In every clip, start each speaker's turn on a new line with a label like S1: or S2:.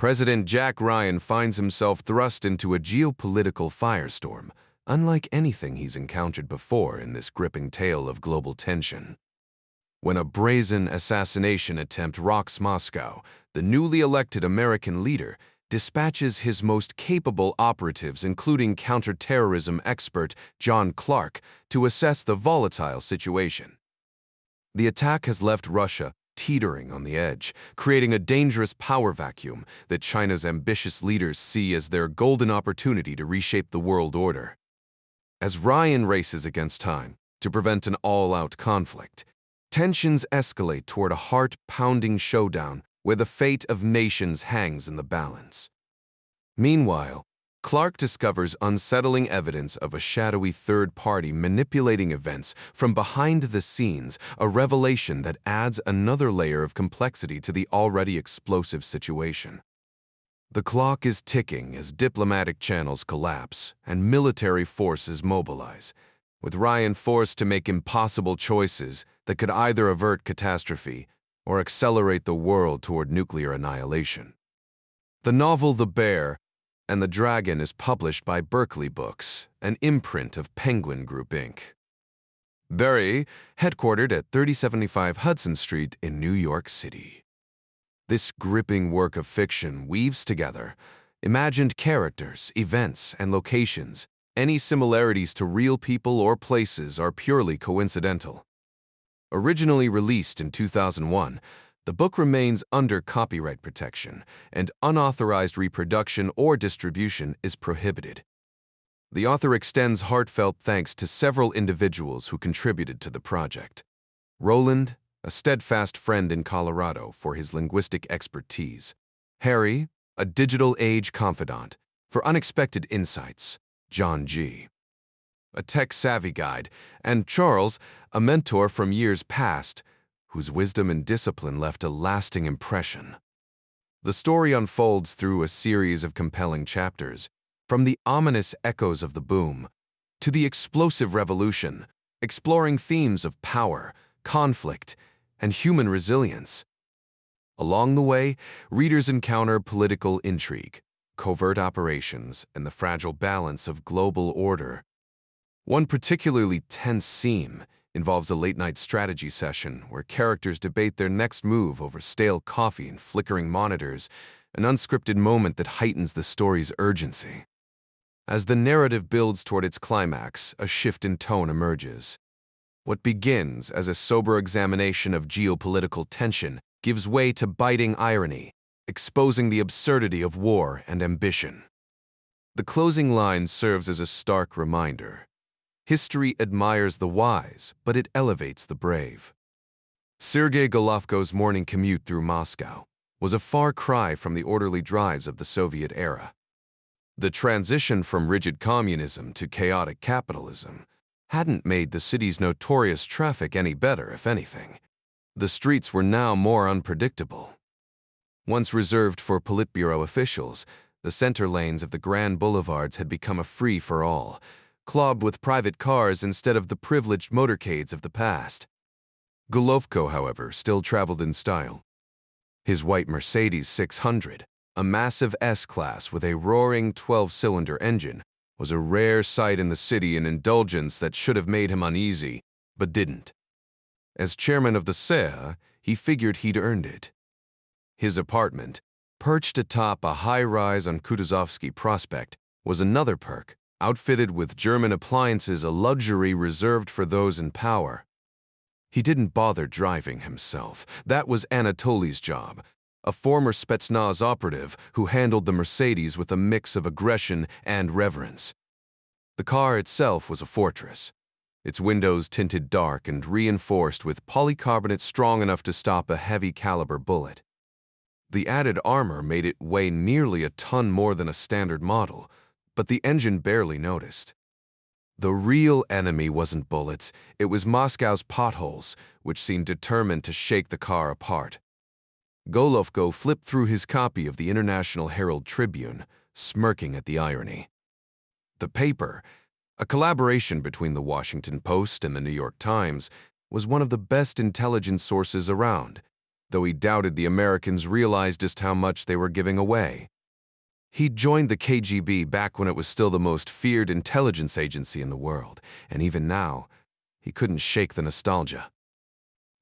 S1: President Jack Ryan finds himself thrust into a geopolitical firestorm, unlike anything he's encountered before in this gripping tale of global tension. When a brazen assassination attempt rocks Moscow, the newly elected American leader dispatches his most capable operatives, including counterterrorism expert John Clark, to assess the volatile situation. The attack has left Russia teetering on the edge, creating a dangerous power vacuum that China's ambitious leaders see as their golden opportunity to reshape the world order. As Ryan races against time to prevent an all-out conflict, tensions escalate toward a heart-pounding showdown where the fate of nations hangs in the balance. Meanwhile, Clark discovers unsettling evidence of a shadowy third party manipulating events from behind the scenes, a revelation that adds another layer of complexity to the already explosive situation. The clock is ticking as diplomatic channels collapse and military forces mobilize, with Ryan forced to make impossible choices that could either avert catastrophe or accelerate the world toward nuclear annihilation. The novel The Bear and the Dragon is published by Berkeley Books, an imprint of Penguin Group, Inc. Very headquartered at 3075 Hudson Street in New York City. This gripping work of fiction weaves together imagined characters, events, and locations. Any similarities to real people or places are purely coincidental. Originally released in 2001, the book remains under copyright protection, and unauthorized reproduction or distribution is prohibited. The author extends heartfelt thanks to several individuals who contributed to the project. Roland, a steadfast friend in Colorado for his linguistic expertise. Harry, a digital age confidant, for unexpected insights. John G., a tech-savvy guide, and Charles, a mentor from years past, whose wisdom and discipline left a lasting impression. The story unfolds through a series of compelling chapters, from the ominous echoes of the boom to the explosive revolution, exploring themes of power, conflict, and human resilience. Along the way, readers encounter political intrigue, covert operations, and the fragile balance of global order. One particularly tense scene involves a late-night strategy session where characters debate their next move over stale coffee and flickering monitors, an unscripted moment that heightens the story's urgency. As the narrative builds toward its climax, a shift in tone emerges. What begins as a sober examination of geopolitical tension gives way to biting irony, exposing the absurdity of war and ambition. The closing line serves as a stark reminder. History admires the wise, but it elevates the brave. Sergei Golovko's morning commute through Moscow was a far cry from the orderly drives of the Soviet era. The transition from rigid communism to chaotic capitalism hadn't made the city's notorious traffic any better, if anything. The streets were now more unpredictable. Once reserved for Politburo officials, the center lanes of the grand boulevards had become a free-for-all, clogged with private cars instead of the privileged motorcades of the past. Golovko, however, still traveled in style. His white Mercedes 600, a massive S-Class with a roaring 12-cylinder engine, was a rare sight in the city, an indulgence that should have made him uneasy, but didn't. As chairman of the CEA, he figured he'd earned it. His apartment, perched atop a high-rise on Kutuzovsky Prospect, was another perk, outfitted with German appliances, a luxury reserved for those in power. He didn't bother driving himself. That was Anatoly's job, a former Spetsnaz operative who handled the Mercedes with a mix of aggression and reverence. The car itself was a fortress, its windows tinted dark and reinforced with polycarbonate strong enough to stop a heavy-caliber bullet. The added armor made it weigh nearly a ton more than a standard model, but the engine barely noticed. The real enemy wasn't bullets, it was Moscow's potholes, which seemed determined to shake the car apart. Golovko flipped through his copy of the International Herald Tribune, smirking at the irony. The paper, a collaboration between the Washington Post and the New York Times, was one of the best intelligence sources around. though he doubted the Americans realized just how much they were giving away. He'd joined the KGB back when it was still the most feared intelligence agency in the world, and even now, he couldn't shake the nostalgia.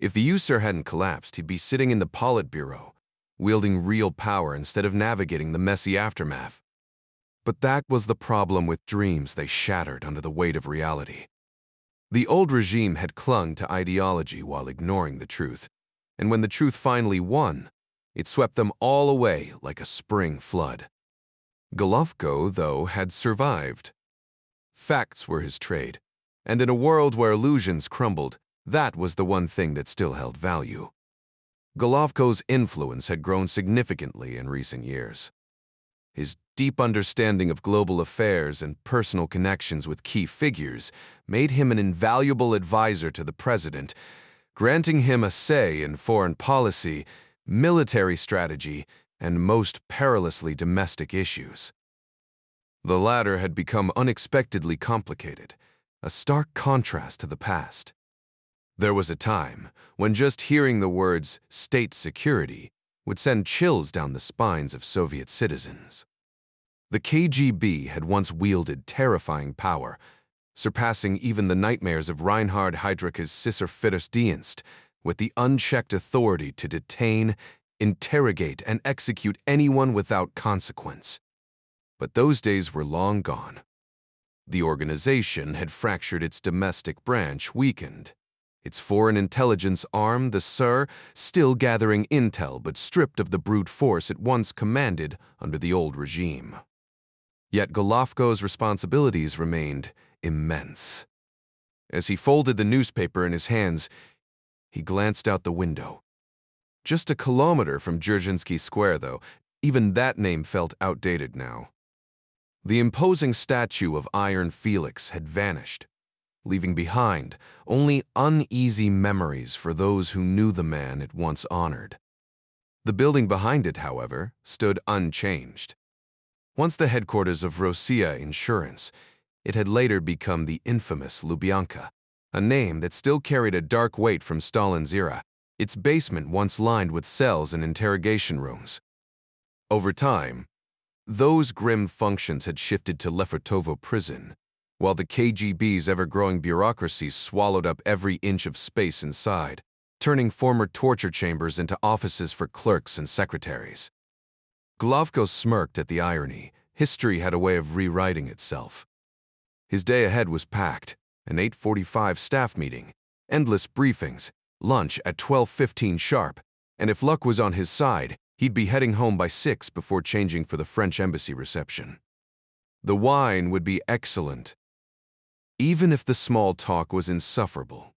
S1: If the USSR hadn't collapsed, he'd be sitting in the Politburo, wielding real power instead of navigating the messy aftermath. But that was the problem with dreams they shattered under the weight of reality. The old regime had clung to ideology while ignoring the truth, and when the truth finally won, it swept them all away like a spring flood. Golovko, though, had survived. Facts were his trade, and in a world where illusions crumbled, that was the one thing that still held value. Golovko's influence had grown significantly in recent years. His deep understanding of global affairs and personal connections with key figures made him an invaluable advisor to the president, granting him a say in foreign policy, military strategy, and most perilously domestic issues. The latter had become unexpectedly complicated, a stark contrast to the past. There was a time when just hearing the words state security would send chills down the spines of Soviet citizens. The KGB had once wielded terrifying power, surpassing even the nightmares of Reinhard Heydrich's Sisyphus-Dienst, with the unchecked authority to detain, interrogate, and execute anyone without consequence. But those days were long gone. The organization had fractured, its domestic branch weakened. Its foreign intelligence arm, the SIR, still gathering intel but stripped of the brute force it once commanded under the old regime. Yet Golovko's responsibilities remained immense. As he folded the newspaper in his hands, he glanced out the window. Just a kilometer from Dzerzhinsky Square, though, even that name felt outdated now. The imposing statue of Iron Felix had vanished, leaving behind only uneasy memories for those who knew the man it once honored. The building behind it, however, stood unchanged. Once the headquarters of Rossiya Insurance, it had later become the infamous Lubyanka, a name that still carried a dark weight from Stalin's era, its basement once lined with cells and interrogation rooms. Over time, those grim functions had shifted to Lefortovo prison, while the KGB's ever-growing bureaucracy swallowed up every inch of space inside, turning former torture chambers into offices for clerks and secretaries. Golovko smirked at the irony. History had a way of rewriting itself. His day ahead was packed, an 8:45 staff meeting, endless briefings, lunch at 12:15 sharp, and if luck was on his side, he'd be heading home by 6 before changing for the French embassy reception. The wine would be excellent, even if the small talk was insufferable.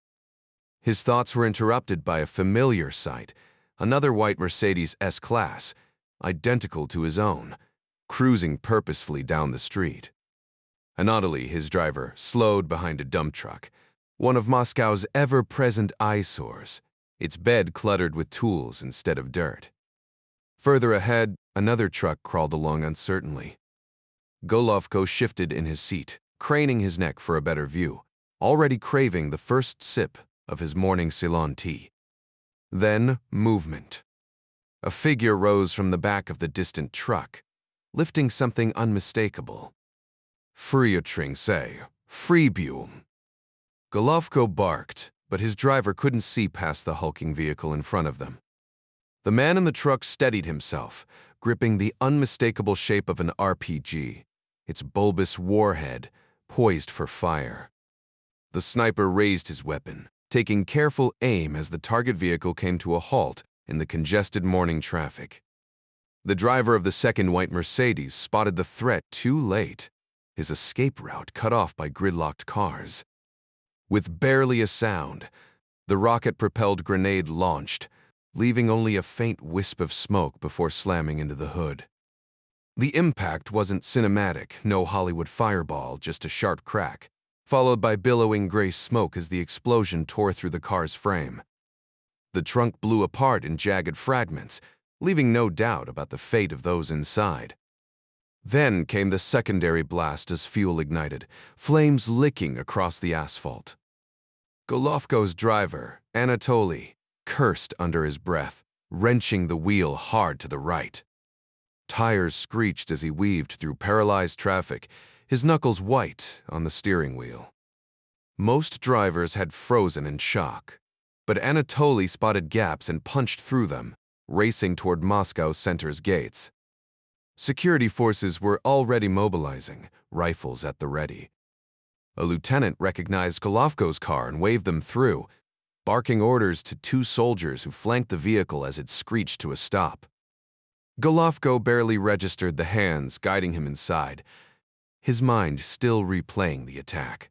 S1: His thoughts were interrupted by a familiar sight, another white Mercedes S-Class, identical to his own, cruising purposefully down the street. Anatoly, his driver, slowed behind a dump truck, one of Moscow's ever-present eyesores, its bed cluttered with tools instead of dirt. Further ahead, another truck crawled along uncertainly. Golovko shifted in his seat, craning his neck for a better view, already craving the first sip of his morning Ceylon tea. Then, movement. A figure rose from the back of the distant truck, lifting something unmistakable. Friotring say, Freebium. Golovko barked, but his driver couldn't see past the hulking vehicle in front of them. The man in the truck steadied himself, gripping the unmistakable shape of an RPG, its bulbous warhead poised for fire. The sniper raised his weapon, taking careful aim as the target vehicle came to a halt in the congested morning traffic. The driver of the second white Mercedes spotted the threat too late, his escape route cut off by gridlocked cars. With barely a sound, the rocket-propelled grenade launched, leaving only a faint wisp of smoke before slamming into the hood. The impact wasn't cinematic, no Hollywood fireball, just a sharp crack, followed by billowing gray smoke as the explosion tore through the car's frame. The trunk blew apart in jagged fragments, leaving no doubt about the fate of those inside. Then came the secondary blast as fuel ignited, flames licking across the asphalt. Golovko's driver, Anatoly, cursed under his breath, wrenching the wheel hard to the right. Tires screeched as he weaved through paralyzed traffic, his knuckles white on the steering wheel. Most drivers had frozen in shock, but Anatoly spotted gaps and punched through them, racing toward Moscow Center's gates. Security forces were already mobilizing, rifles at the ready. A lieutenant recognized Golovko's car and waved them through, barking orders to two soldiers who flanked the vehicle as it screeched to a stop. Golovko barely registered the hands guiding him inside, his mind still replaying the attack.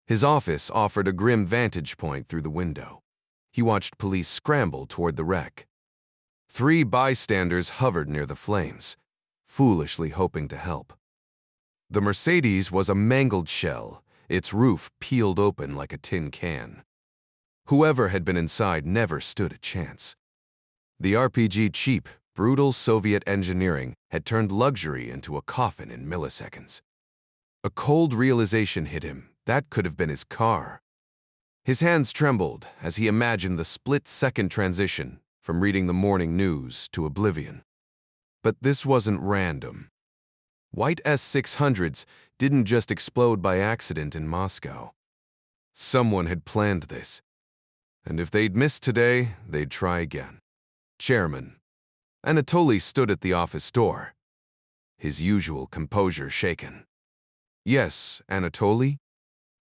S1: His office offered a grim vantage point through the window. He watched police scramble toward the wreck. 3 bystanders hovered near the flames, foolishly hoping to help. The Mercedes was a mangled shell, its roof peeled open like a tin can. Whoever had been inside never stood a chance. The RPG cheap, brutal Soviet engineering had turned luxury into a coffin in milliseconds. A cold realization hit him. That could have been his car. His hands trembled as he imagined the split-second transition from reading the morning news to oblivion. But this wasn't random. White S-600s didn't just explode by accident in Moscow. Someone had planned this. And if they'd missed today, they'd try again. Chairman. Anatoly stood at the office door, his usual composure shaken. Yes, Anatoly?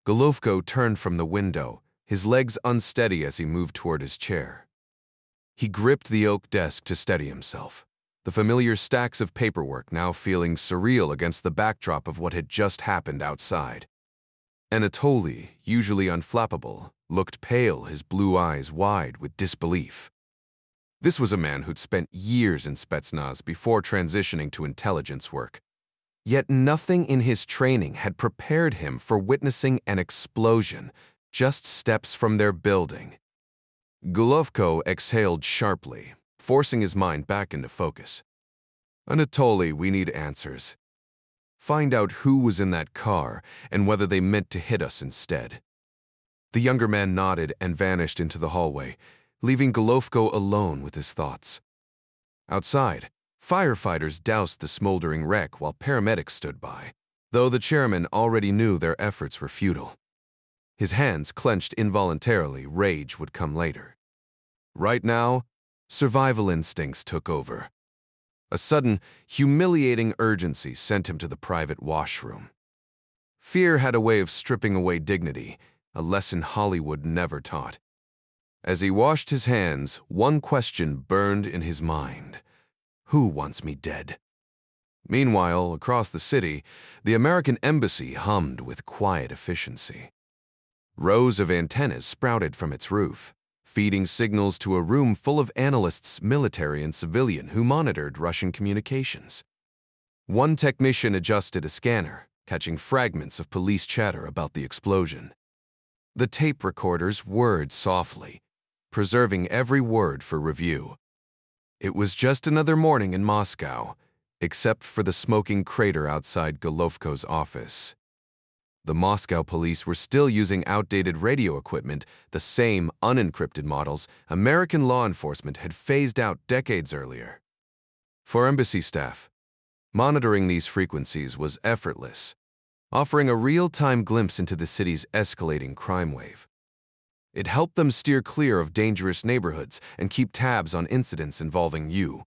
S1: Golovko turned from the window, his legs unsteady as he moved toward his chair. He gripped the oak desk to steady himself, the familiar stacks of paperwork now feeling surreal against the backdrop of what had just happened outside. Anatoly, usually unflappable, looked pale, his blue eyes wide with disbelief. This was a man who'd spent years in Spetsnaz before transitioning to intelligence work. Yet nothing in his training had prepared him for witnessing an explosion just steps from their building. Golovko exhaled sharply, forcing his mind back into focus. Anatoly, we need answers. Find out who was in that car and whether they meant to hit us instead. The younger man nodded and vanished into the hallway, leaving Golovko alone with his thoughts. Outside, firefighters doused the smoldering wreck while paramedics stood by, though the chairman already knew their efforts were futile. His hands clenched involuntarily, rage would come later. Right now, survival instincts took over. A sudden, humiliating urgency sent him to the private washroom. Fear had a way of stripping away dignity, a lesson Hollywood never taught. As he washed his hands, one question burned in his mind. Who wants me dead? Meanwhile, across the city, the American embassy hummed with quiet efficiency. Rows of antennas sprouted from its roof, feeding signals to a room full of analysts, military and civilian, who monitored Russian communications. One technician adjusted a scanner, catching fragments of police chatter about the explosion. The tape recorders whirred softly, preserving every word for review. It was just another morning in Moscow, except for the smoking crater outside Golovko's office. The Moscow police were still using outdated radio equipment, the same unencrypted models American law enforcement had phased out decades earlier. For embassy staff, monitoring these frequencies was effortless, offering a real-time glimpse into the city's escalating crime wave. It helped them steer clear of dangerous neighborhoods and keep tabs on incidents involving you,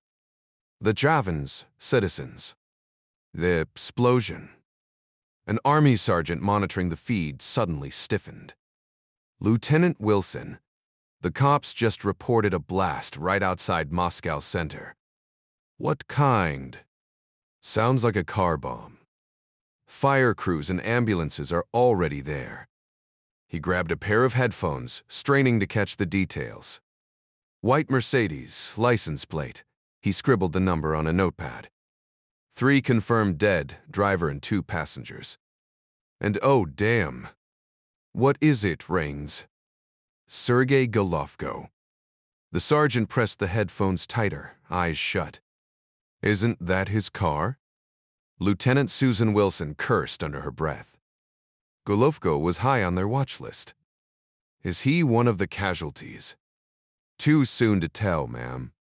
S1: the Javans, citizens. The explosion. An army sergeant monitoring the feed suddenly stiffened. Lieutenant Wilson, the cops just reported a blast right outside Moscow Center. What kind? Sounds like a car bomb. Fire crews and ambulances are already there. He grabbed a pair of headphones, straining to catch the details. White Mercedes, license plate. He scribbled the number on a notepad. 3 confirmed dead, driver and 2 passengers. And oh damn. What is it, Rains? Sergei Golovko. The sergeant pressed the headphones tighter, eyes shut. Isn't that his car? Lieutenant Susan Wilson cursed under her breath. Golovko was high on their watch list. Is he one of the casualties? Too soon to tell, ma'am.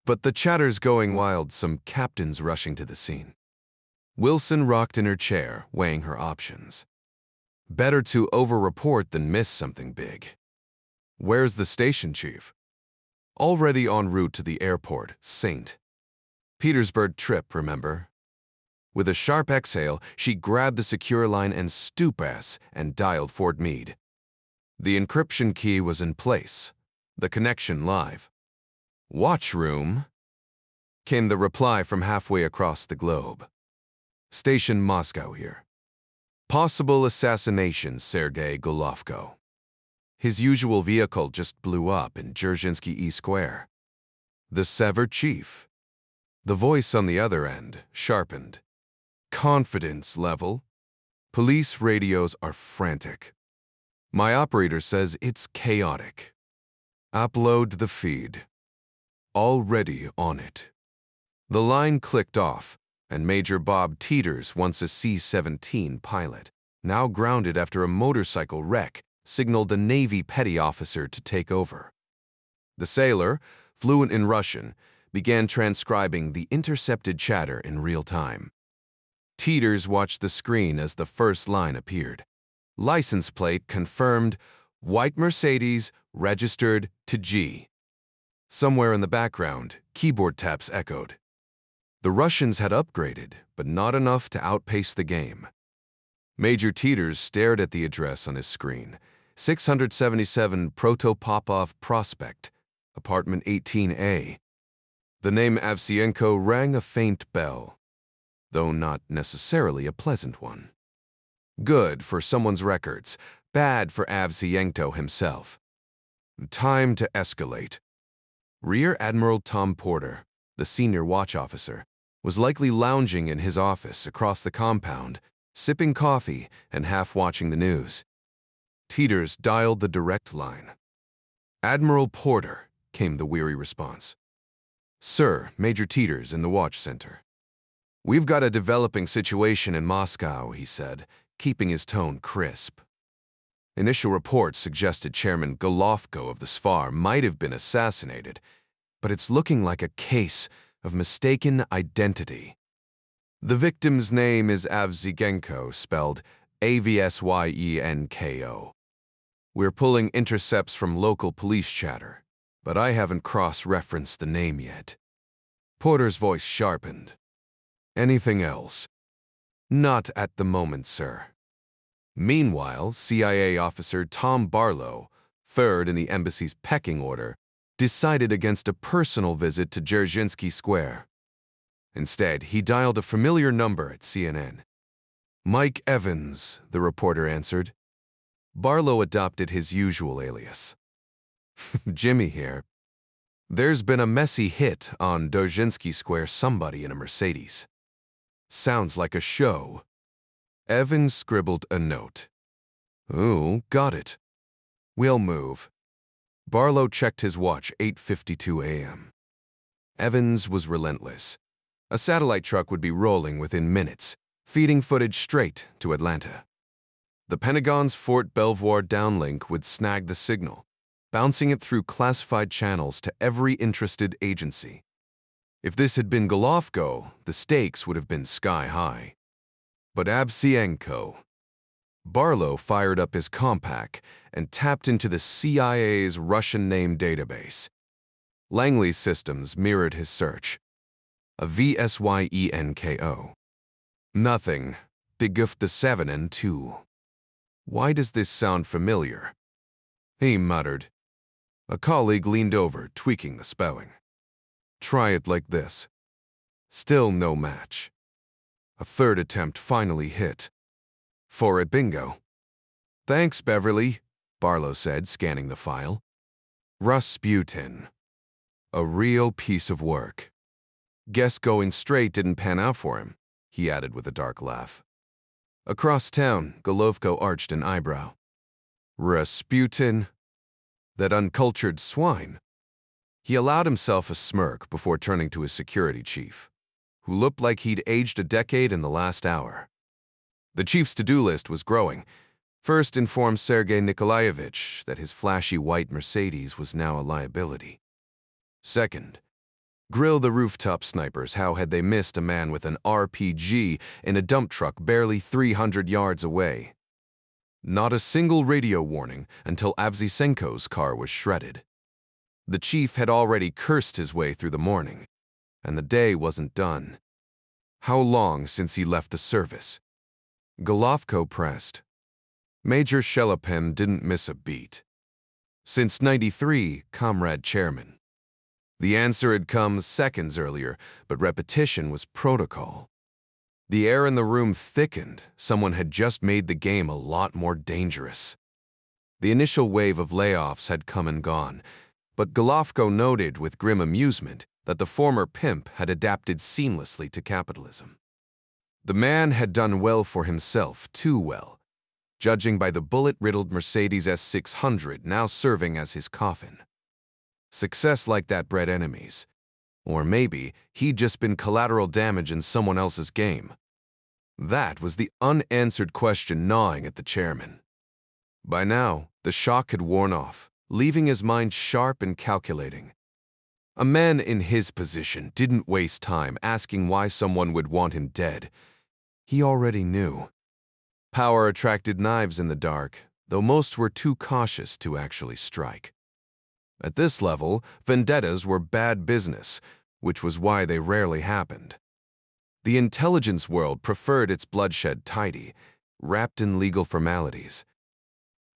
S1: But the chatter's going wild, some captains rushing to the scene. Wilson rocked in her chair, weighing her options. Better to over-report than miss something big. Where's the station chief? Already en route to the airport, St. Petersburg trip, remember? With a sharp exhale, she grabbed the secure line and stoop-ass and dialed Fort Meade. The encryption key was in place, the connection live. Watch room, came the reply from halfway across the globe. Station Moscow here. Possible assassination, Sergei Golovko. His usual vehicle just blew up in Dzerzhinsky E Square. The severed chief. The voice on the other end sharpened. Confidence level. Police radios are frantic. My operator says it's chaotic. Upload the feed. Already on it. The line clicked off, and Major Bob Teeters, once a C-17 pilot, now grounded after a motorcycle wreck, signaled a Navy petty officer to take over. The sailor, fluent in Russian, began transcribing the intercepted chatter in real time. Teeters watched the screen as the first line appeared. License plate confirmed, white Mercedes, registered to G. Somewhere in the background, keyboard taps echoed. The Russians had upgraded, but not enough to outpace the game. Major Teeters stared at the address on his screen. 677 Protopopov Prospect, apartment 18A. The name Avsienko rang a faint bell, though not necessarily a pleasant one. Good for someone's records, bad for Avsienko himself. Time to escalate. Rear Admiral Tom Porter, the senior watch officer, was likely lounging in his office across the compound, sipping coffee and half watching the news. Teeters dialed the direct line. Admiral Porter, came the weary response. Sir, Major Teeters in the watch center. We've got a developing situation in Moscow, he said, keeping his tone crisp. Initial reports suggested Chairman Golovko of the SFAR might have been assassinated, but it's looking like a case of mistaken identity. The victim's name is Avzienko, spelled Avsyenko. We're pulling intercepts from local police chatter, but I haven't cross-referenced the name yet. Porter's voice sharpened. Anything else? Not at the moment, sir. Meanwhile, CIA officer Tom Barlow, third in the embassy's pecking order, decided against a personal visit to Dzerzhinsky Square. Instead, he dialed a familiar number at CNN. Mike Evans, the reporter answered. Barlow adopted his usual alias. Jimmy here. There's been a messy hit on Dzerzhinsky Square, somebody in a Mercedes. Sounds like a show. Evans scribbled a note. Ooh, got it. We'll move. Barlow checked his watch, 8:52 a.m. Evans was relentless. A satellite truck would be rolling within minutes, feeding footage straight to Atlanta. The Pentagon's Fort Belvoir downlink would snag the signal, bouncing it through classified channels to every interested agency. If this had been Golovko, the stakes would have been sky high. But Avsienko. Barlow fired up his compact and tapped into the CIA's Russian name database. Langley's systems mirrored his search. A VSYENKO. Nothing. Begifte 7 and 2. Why does this sound familiar? He muttered. A colleague leaned over, tweaking the spelling. Try it like this. Still no match. A third attempt finally hit. For it, bingo. Thanks, Beverly, Barlow said, scanning the file. Rasputin. A real piece of work. Guess going straight didn't pan out for him, he added with a dark laugh. Across town, Golovko arched an eyebrow. Rasputin? That uncultured swine. He allowed himself a smirk before turning to his security chief, who looked like he'd aged a decade in the last hour. The chief's to-do list was growing, First, inform Sergei Nikolaevich that his flashy white Mercedes was now a liability. Second, grill the rooftop snipers. How had they missed a man with an RPG in a dump truck barely 300 yards away? Not a single radio warning until Avzisenko's car was shredded. The chief had already cursed his way through the morning, and the day wasn't done. How long since he left the service? Golovko pressed. Major Shelepin didn't miss a beat. Since '93, Comrade Chairman. The answer had come seconds earlier, but repetition was protocol. The air in the room thickened. Someone had just made the game a lot more dangerous. The initial wave of layoffs had come and gone, but Golovko noted with grim amusement that the former pimp had adapted seamlessly to capitalism. The man had done well for himself, too well, judging by the bullet-riddled Mercedes S600 now serving as his coffin. Success like that bred enemies. Or maybe he'd just been collateral damage in someone else's game. That was the unanswered question gnawing at the chairman. By now, the shock had worn off, leaving his mind sharp and calculating. A man in his position didn't waste time asking why someone would want him dead. He already knew. Power attracted knives in the dark, though most were too cautious to actually strike. At this level, vendettas were bad business, which was why they rarely happened. The intelligence world preferred its bloodshed tidy, wrapped in legal formalities.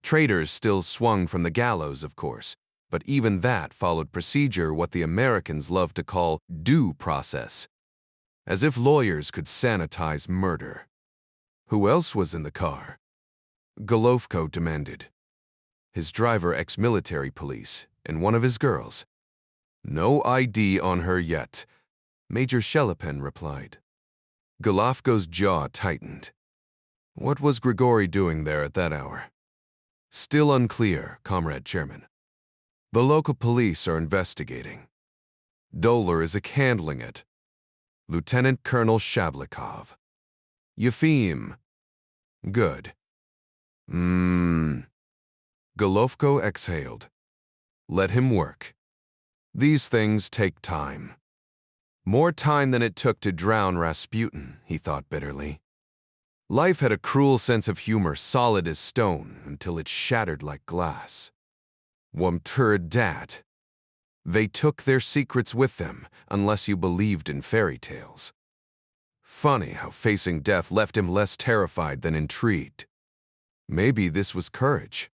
S1: Traitors still swung from the gallows, of course, but even that followed procedure, what the Americans love to call due process. As if lawyers could sanitize murder. Who else was in the car? Golovko demanded. His driver, ex-military police, and one of his girls. No ID on her yet, Major Shelepin replied. Golovko's jaw tightened. What was Grigori doing there at that hour? Still unclear, Comrade Chairman. The local police are investigating. Dolar is handling it. Lieutenant Colonel Shablikov. Yefim. Good. Golovko exhaled. Let him work. These things take time. More time than it took to drown Rasputin, he thought bitterly. Life had a cruel sense of humor, solid as stone, until it shattered like glass. Dat. They took their secrets with them, unless you believed in fairy tales. Funny how facing death left him less terrified than intrigued. Maybe this was courage.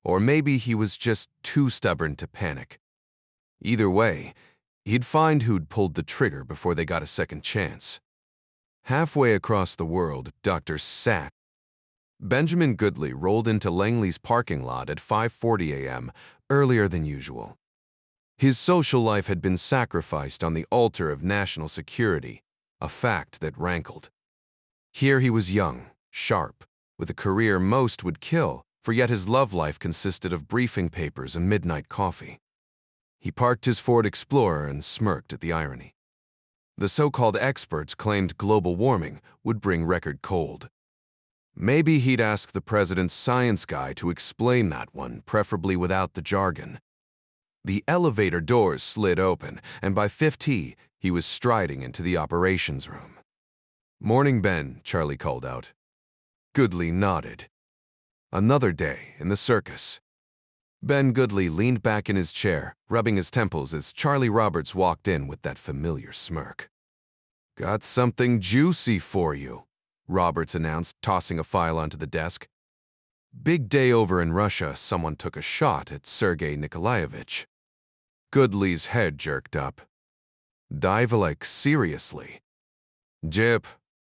S1: Or maybe he was just too stubborn to panic. Either way, he'd find who'd pulled the trigger before they got a second chance. Halfway across the world, Dr. Sack. Benjamin Goodley rolled into Langley's parking lot at 5:40 a.m., earlier than usual. His social life had been sacrificed on the altar of national security, a fact that rankled. Here he was young, sharp, with a career most would kill, for yet his love life consisted of briefing papers and midnight coffee. He parked his Ford Explorer and smirked at the irony. The so-called experts claimed global warming would bring record cold. Maybe he'd ask the president's science guy to explain that one, preferably without the jargon. The elevator doors slid open, and by 5:50, he was striding into the operations room. "Morning, Ben," Charlie called out. Goodley nodded. Another day in the circus. Ben Goodley leaned back in his chair, rubbing his temples as Charlie Roberts walked in with that familiar smirk. "Got something juicy for you," Roberts announced, tossing a file onto the desk. "Big day over in Russia. Someone took a shot at Sergei Nikolaevich." Goodley's head jerked up. "Dive seriously?" "Jip,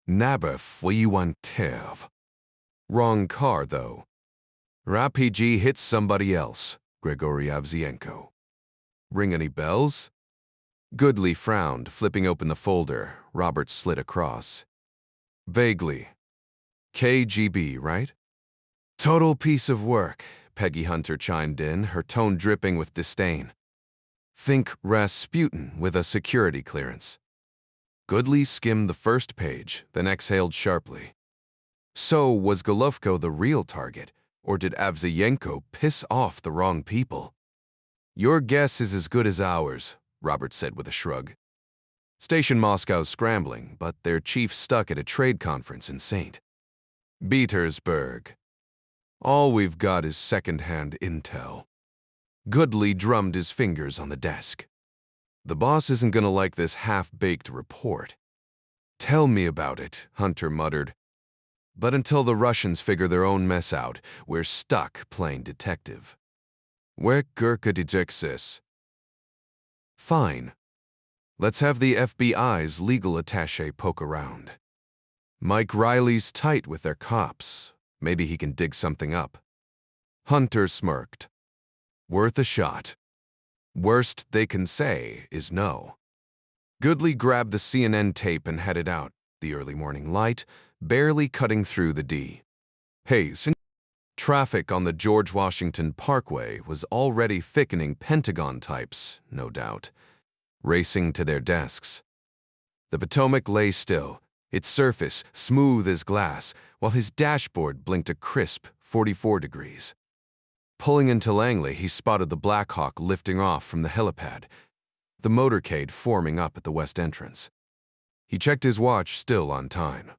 S1: Naba Fuyuantev. Wrong car, though. RPG hit somebody else, Grigory Avzienko. Ring any bells?" Goodley frowned, flipping open the folder. Roberts slid across. "Vaguely. KGB, right?" "Total piece of work," Peggy Hunter chimed in, her tone dripping with disdain. "Think Rasputin with a security clearance." Goodley skimmed the first page, then exhaled sharply. So, was Golovko the real target, or did Avziyenko piss off the wrong people? Your guess is as good as ours, Robert said with a shrug. Station Moscow's scrambling, but their chief's stuck at a trade conference in St. Petersburg. All we've got is second-hand intel. Goodley drummed his fingers on the desk. The boss isn't gonna like this half-baked report. Tell me about it, Hunter muttered. But until the Russians figure their own mess out, we're stuck playing detective. Where Gurka detects. Fine. Let's have the FBI's legal attaché poke around. Mike Riley's tight with their cops. Maybe he can dig something up. Hunter smirked. Worth a shot. Worst they can say is no. Goodley grabbed the CNN tape and headed out, the early morning light barely cutting through the D. Hey, traffic on the George Washington Parkway was already thickening Pentagon types, no doubt, racing to their desks. The Potomac lay still, its surface smooth as glass, while his dashboard blinked a crisp 44 degrees. Pulling into Langley, he spotted the Black Hawk lifting off from the helipad, the motorcade forming up at the west entrance. He checked his watch, still on time.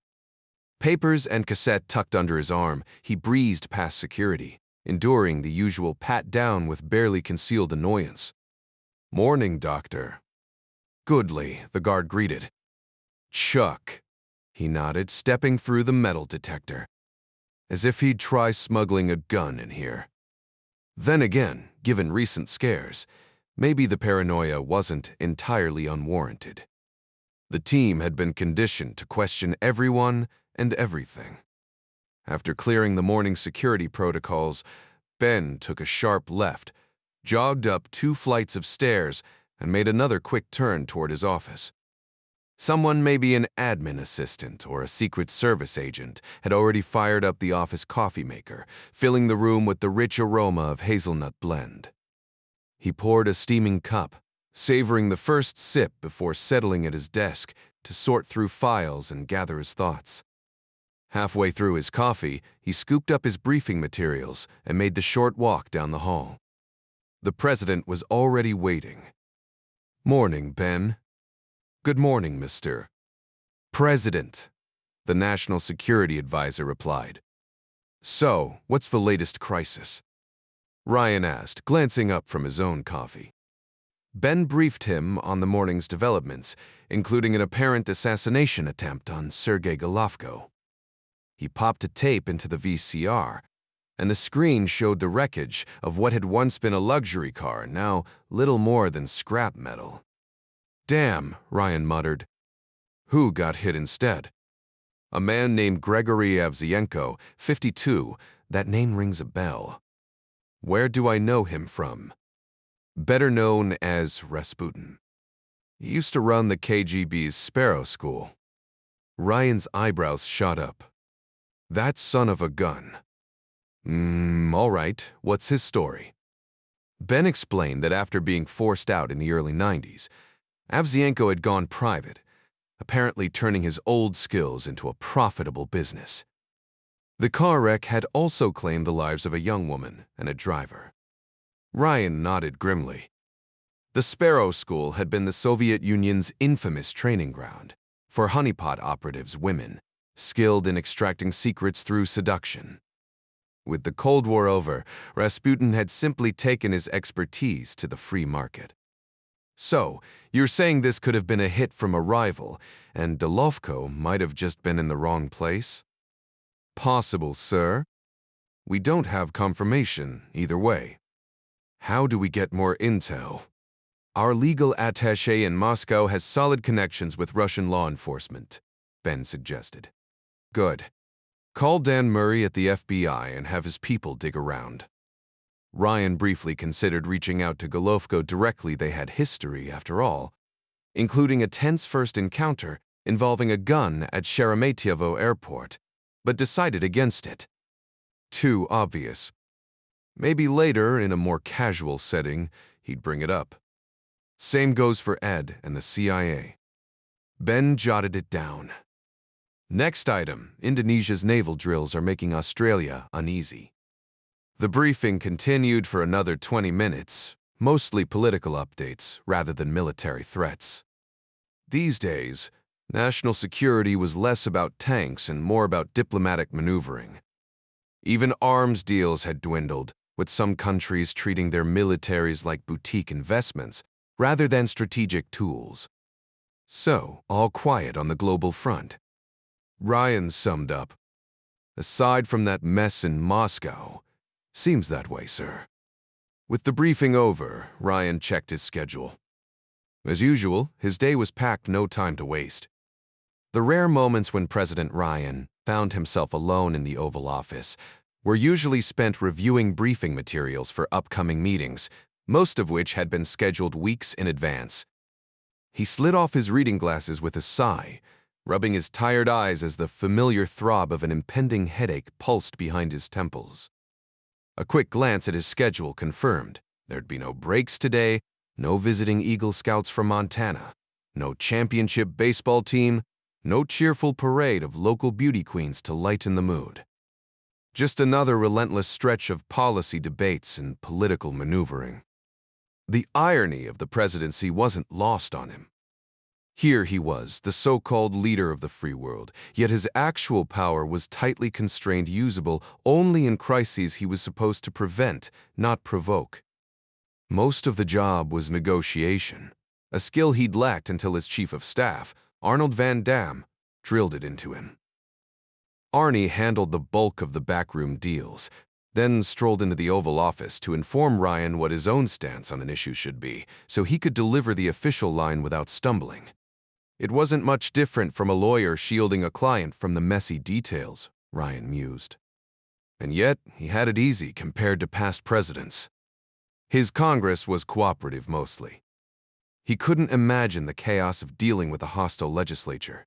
S1: Papers and cassette tucked under his arm, he breezed past security, enduring the usual pat-down with barely concealed annoyance. Morning, Doctor. Goodley, the guard greeted. Chuck, he nodded, stepping through the metal detector, as if he'd try smuggling a gun in here. Then again, given recent scares, maybe the paranoia wasn't entirely unwarranted. The team had been conditioned to question everyone and everything. After clearing the morning security protocols, Ben took a sharp left, jogged up 2 flights of stairs, and made another quick turn toward his office. Someone, maybe an admin assistant or a Secret Service agent, had already fired up the office coffee maker, filling the room with the rich aroma of hazelnut blend. He poured a steaming cup, savoring the first sip before settling at his desk to sort through files and gather his thoughts. Halfway through his coffee, he scooped up his briefing materials and made the short walk down the hall. The president was already waiting. Morning, Ben. Good morning, Mr. President, the National Security Advisor replied. So, what's the latest crisis? Ryan asked, glancing up from his own coffee. Ben briefed him on the morning's developments, including an apparent assassination attempt on Sergei Golovko. He popped a tape into the VCR, and the screen showed the wreckage of what had once been a luxury car, now little more than scrap metal. Damn, Ryan muttered. Who got hit instead? A man named Gregory Avziyenko, 52. That name rings a bell. Where do I know him from? Better known as Rasputin. He used to run the KGB's Sparrow School. Ryan's eyebrows shot up. That son of a gun. All right, what's his story? Ben explained that after being forced out in the early 90s, Avziyenko had gone private, apparently turning his old skills into a profitable business. The car wreck had also claimed the lives of a young woman and a driver. Ryan nodded grimly. The Sparrow School had been the Soviet Union's infamous training ground for honeypot operatives, women, skilled in extracting secrets through seduction. With the Cold War over, Rasputin had simply taken his expertise to the free market. So, you're saying this could have been a hit from a rival, and Golovko might have just been in the wrong place? Possible, sir. We don't have confirmation either way. How do we get more intel? Our legal attaché in Moscow has solid connections with Russian law enforcement, Ben suggested. Good. Call Dan Murray at the FBI and have his people dig around. Ryan briefly considered reaching out to Golovko directly. They had history, after all, including a tense first encounter involving a gun at Sheremetyevo Airport, but decided against it. Too obvious. Maybe later, in a more casual setting, he'd bring it up. Same goes for Ed and the CIA. Ben jotted it down. Next item, Indonesia's naval drills are making Australia uneasy. The briefing continued for another 20 minutes, mostly political updates rather than military threats. These days, national security was less about tanks and more about diplomatic maneuvering. Even arms deals had dwindled, with some countries treating their militaries like boutique investments rather than strategic tools. So, all quiet on the global front. Ryan summed up. Aside from that mess in Moscow, seems that way, sir. With the briefing over, Ryan checked his schedule. As usual, his day was packed, no time to waste. The rare moments when President Ryan found himself alone in the Oval Office were usually spent reviewing briefing materials for upcoming meetings, most of which had been scheduled weeks in advance. He slid off his reading glasses with a sigh, rubbing his tired eyes as the familiar throb of an impending headache pulsed behind his temples. A quick glance at his schedule confirmed there'd be no breaks today, no visiting Eagle Scouts from Montana, no championship baseball team, no cheerful parade of local beauty queens to lighten the mood. Just another relentless stretch of policy debates and political maneuvering. The irony of the presidency wasn't lost on him. Here he was, the so-called leader of the free world, yet his actual power was tightly constrained, usable only in crises he was supposed to prevent, not provoke. Most of the job was negotiation, a skill he'd lacked until his chief of staff, Arnold Van Dam, drilled it into him. Arnie handled the bulk of the backroom deals, then strolled into the Oval Office to inform Ryan what his own stance on an issue should be, so he could deliver the official line without stumbling. It wasn't much different from a lawyer shielding a client from the messy details, Ryan mused. And yet, he had it easy compared to past presidents. His Congress was cooperative mostly. He couldn't imagine the chaos of dealing with a hostile legislature.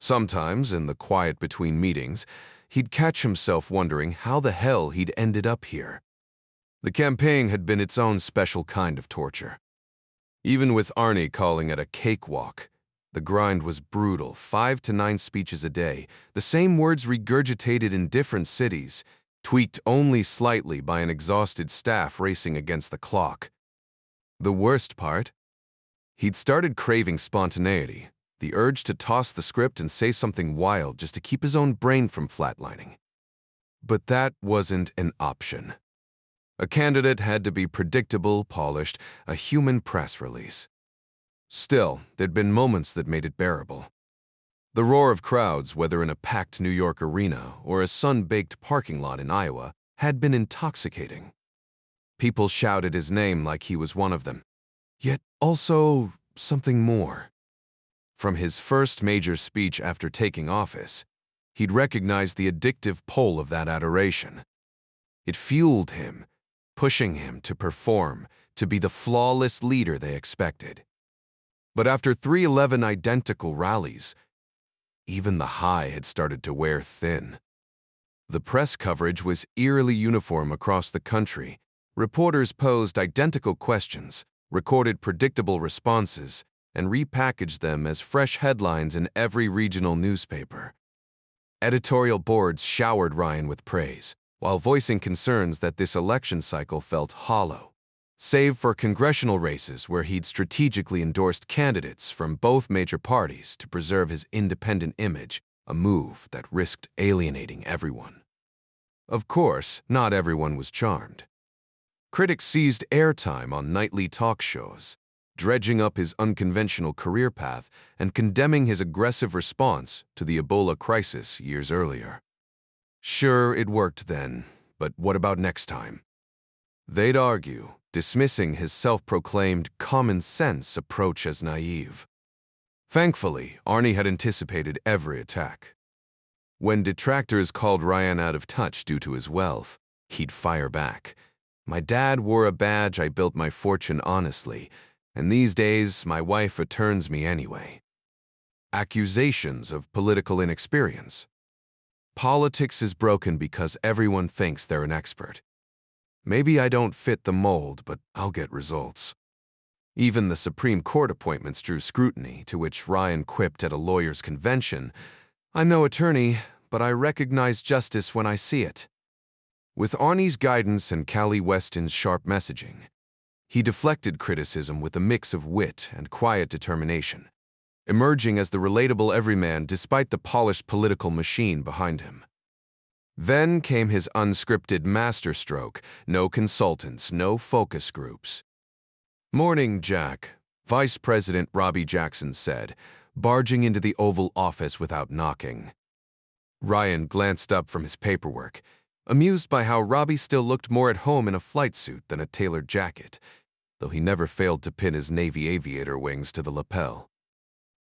S1: Sometimes, in the quiet between meetings, he'd catch himself wondering how the hell he'd ended up here. The campaign had been its own special kind of torture. Even with Arnie calling it a cakewalk, the grind was brutal, 5 to 9 speeches a day, the same words regurgitated in different cities, tweaked only slightly by an exhausted staff racing against the clock. The worst part? He'd started craving spontaneity, the urge to toss the script and say something wild just to keep his own brain from flatlining. But that wasn't an option. A candidate had to be predictable, polished, a human press release. Still, there'd been moments that made it bearable. The roar of crowds, whether in a packed New York arena or a sun-baked parking lot in Iowa, had been intoxicating. People shouted his name like he was one of them, yet also something more. From his first major speech after taking office, he'd recognized the addictive pull of that adoration. It fueled him, pushing him to perform, to be the flawless leader they expected. But after 311 identical rallies, even the high had started to wear thin. The press coverage was eerily uniform across the country. Reporters posed identical questions, recorded predictable responses, and repackaged them as fresh headlines in every regional newspaper. Editorial boards showered Ryan with praise, while voicing concerns that this election cycle felt hollow, save for congressional races where he'd strategically endorsed candidates from both major parties to preserve his independent image, a move that risked alienating everyone. Of course, not everyone was charmed. Critics seized airtime on nightly talk shows, dredging up his unconventional career path and condemning his aggressive response to the Ebola crisis years earlier. Sure, it worked then, but what about next time? They'd argue, dismissing his self-proclaimed common-sense approach as naive. Thankfully, Arnie had anticipated every attack. When detractors called Ryan out of touch due to his wealth, he'd fire back. My dad wore a badge, I built my fortune honestly, and these days my wife returns me anyway. Accusations of political inexperience. Politics is broken because everyone thinks they're an expert. Maybe I don't fit the mold, but I'll get results. Even the Supreme Court appointments drew scrutiny, to which Ryan quipped at a lawyer's convention, I'm no attorney, but I recognize justice when I see it. With Arnie's guidance and Callie Weston's sharp messaging, he deflected criticism with a mix of wit and quiet determination, emerging as the relatable everyman despite the polished political machine behind him. Then came his unscripted masterstroke, no consultants, no focus groups. "Morning, Jack," Vice President Robbie Jackson said, barging into the Oval Office without knocking. Ryan glanced up from his paperwork, amused by how Robbie still looked more at home in a flight suit than a tailored jacket, though he never failed to pin his Navy aviator wings to the lapel.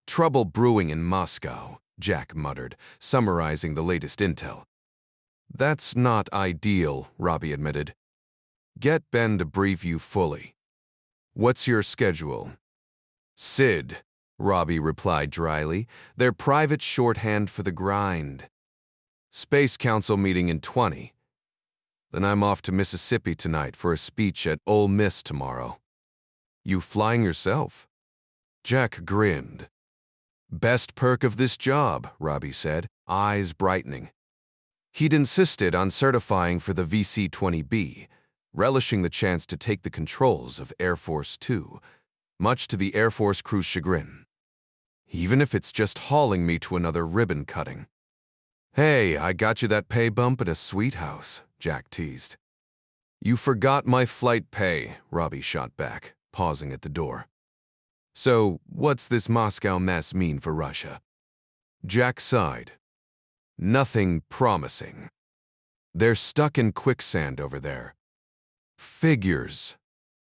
S1: "Trouble brewing in Moscow," Jack muttered, summarizing the latest intel. "That's not ideal," Robbie admitted. "Get Ben to brief you fully. What's your schedule?" "Sid," Robbie replied dryly, "their private shorthand for the grind. Space Council meeting in 20. Then I'm off to Mississippi tonight for a speech at Ole Miss tomorrow." "You flying yourself?" Jack grinned. "Best perk of this job," Robbie said, eyes brightening. He'd insisted on certifying for the VC-20B, relishing the chance to take the controls of Air Force 2, much to the Air Force crew's chagrin. "Even if it's just hauling me to another ribbon cutting." "Hey, I got you that pay bump at a sweet house," Jack teased. "You forgot my flight pay," Robbie shot back, pausing at the door. "So, what's this Moscow mess mean for Russia?" Jack sighed. "Nothing promising. They're stuck in quicksand over there." "Figures,"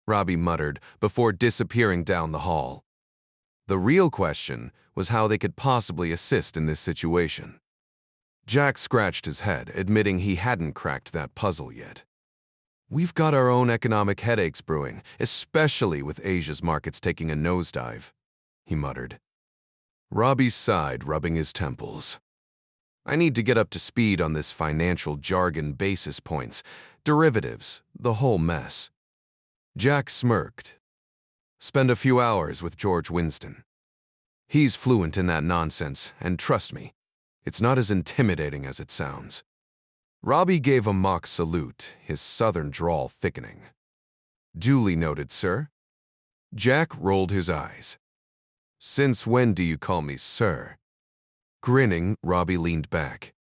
S1: Robbie muttered before disappearing down the hall. The real question was how they could possibly assist in this situation. Jack scratched his head, admitting he hadn't cracked that puzzle yet. "We've got our own economic headaches brewing, especially with Asia's markets taking a nosedive," he muttered. Robbie sighed, rubbing his temples. "I need to get up to speed on this financial jargon, basis points, derivatives, the whole mess." Jack smirked. "Spend a few hours with George Winston. He's fluent in that nonsense, and trust me, it's not as intimidating as it sounds." Robbie gave a mock salute, his southern drawl thickening. "Duly noted, sir." Jack rolled his eyes. "Since when do you call me sir?" Grinning, Robbie leaned back.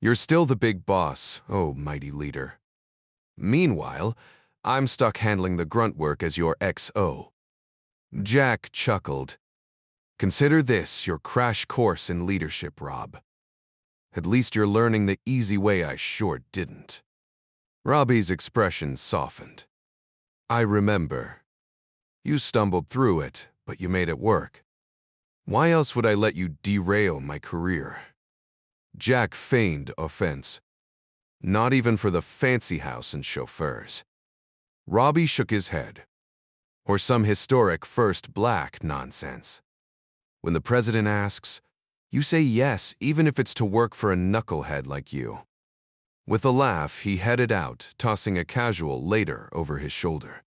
S1: "You're still the big boss, oh mighty leader. Meanwhile, I'm stuck handling the grunt work as your XO. Jack chuckled. "Consider this your crash course in leadership, Rob. At least you're learning the easy way I sure didn't." Robbie's expression softened. "I remember. You stumbled through it, but you made it work. Why else would I let you derail my career?" Jack feigned offense. "Not even for the fancy house and chauffeurs." Robbie shook his head. "Or some historic first black nonsense. When the president asks, you say yes, even if it's to work for a knucklehead like you." With a laugh, he headed out, tossing a casual later over his shoulder.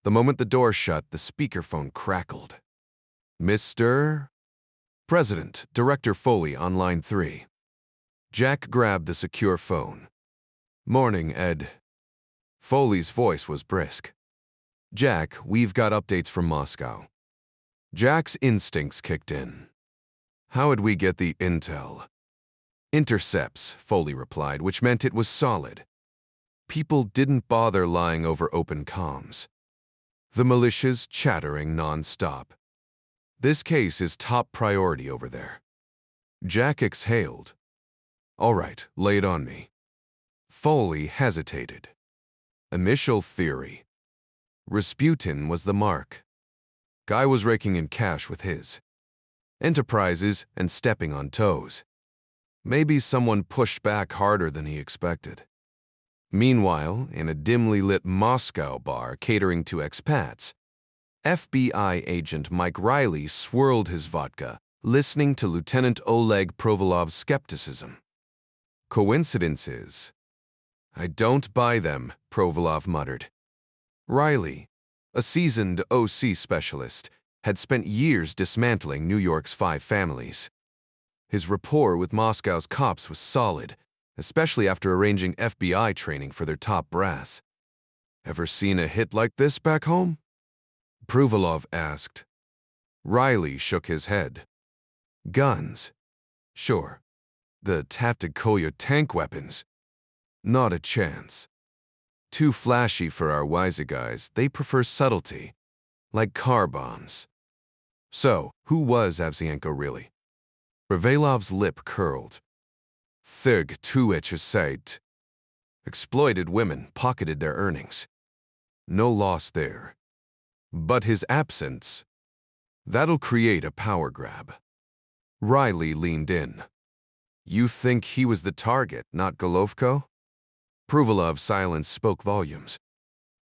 S1: The moment the door shut, the speakerphone crackled. "Mr. President, Director Foley on line 3. Jack grabbed the secure phone. "Morning, Ed." Foley's voice was brisk. "Jack, we've got updates from Moscow." Jack's instincts kicked in. "How'd we get the intel?" "Intercepts," Foley replied, which meant it was solid. People didn't bother lying over open comms. The militia's chattering nonstop. This case is top priority over there." Jack exhaled. "All right, lay it on me." Foley hesitated. Initial theory. Rasputin was the mark. Guy was raking in cash with his enterprises and stepping on toes. Maybe someone pushed back harder than he expected. Meanwhile, in a dimly lit Moscow bar catering to expats, FBI agent Mike Riley swirled his vodka, listening to Lieutenant Oleg Provolov's skepticism. Coincidences? "I don't buy them," Provolov muttered. Riley, a seasoned OC specialist, had spent years dismantling New York's 5 families. His rapport with Moscow's cops was solid, especially after arranging FBI training for their top brass. Ever seen a hit like this back home? Pruvalov asked. Riley shook his head. Guns. Sure. The tactical tank weapons. Not a chance. Too flashy for our wiser guys. They prefer subtlety, like car bombs. So, who was Avzienko really? Revelov's lip curled. Thig tuechesait. Exploited women, pocketed their earnings. No loss there. But his absence, that'll create a power grab. Riley leaned in. You think he was the target, not Golovko? Pruvalov's silence spoke volumes.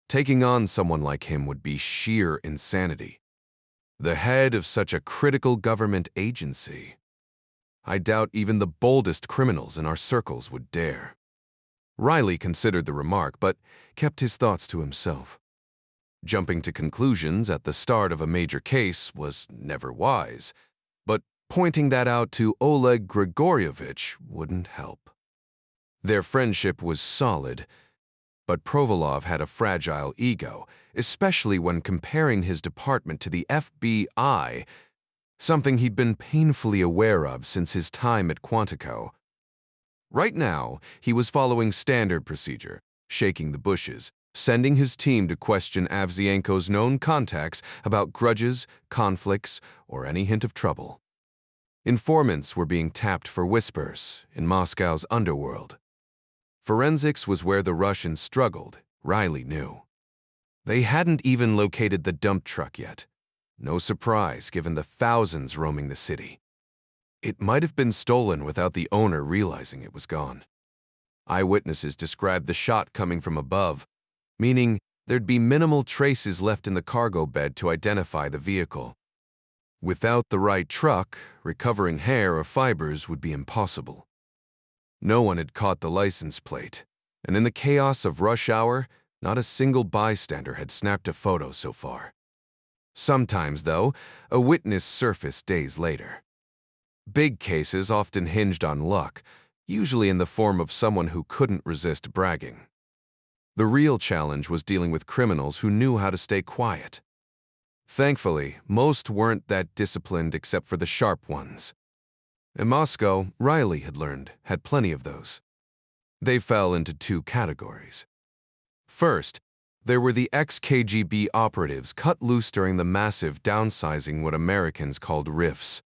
S1: Taking on someone like him would be sheer insanity. The head of such a critical government agency. I doubt even the boldest criminals in our circles would dare. Riley considered the remark, but kept his thoughts to himself. Jumping to conclusions at the start of a major case was never wise, but pointing that out to Oleg Grigorievich wouldn't help. Their friendship was solid, but Provolov had a fragile ego, especially when comparing his department to the FBI, something he'd been painfully aware of since his time at Quantico. Right now, he was following standard procedure, shaking the bushes, sending his team to question Avzienko's known contacts about grudges, conflicts, or any hint of trouble. Informants were being tapped for whispers in Moscow's underworld. Forensics was where the Russians struggled, Riley knew. They hadn't even located the dump truck yet. No surprise, given the thousands roaming the city. It might have been stolen without the owner realizing it was gone. Eyewitnesses described the shot coming from above, meaning there'd be minimal traces left in the cargo bed to identify the vehicle. Without the right truck, recovering hair or fibers would be impossible. No one had caught the license plate, and in the chaos of rush hour, not a single bystander had snapped a photo so far. Sometimes, though, a witness surfaced days later. Big cases often hinged on luck, usually in the form of someone who couldn't resist bragging. The real challenge was dealing with criminals who knew how to stay quiet. Thankfully, most weren't that disciplined except for the sharp ones. In Moscow, Riley had learned, had plenty of those. They fell into two categories. First, there were the ex-KGB operatives cut loose during the massive downsizing what Americans called rifts.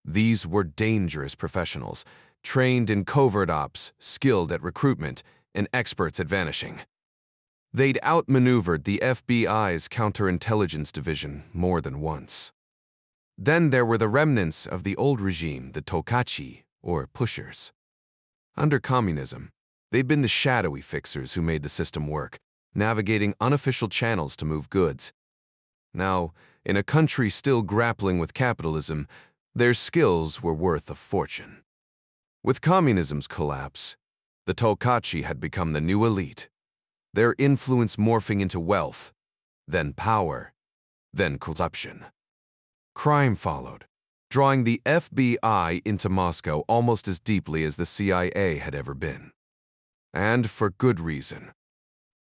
S1: These were dangerous professionals, trained in covert ops, skilled at recruitment, and experts at vanishing. They'd outmaneuvered the FBI's counterintelligence division more than once. Then there were the remnants of the old regime, the Tokachi, or pushers. Under communism, they'd been the shadowy fixers who made the system work, navigating unofficial channels to move goods. Now, in a country still grappling with capitalism, their skills were worth a fortune. With communism's collapse, the Tokachi had become the new elite, their influence morphing into wealth, then power, then corruption. Crime followed, drawing the FBI into Moscow almost as deeply as the CIA had ever been. And for good reason.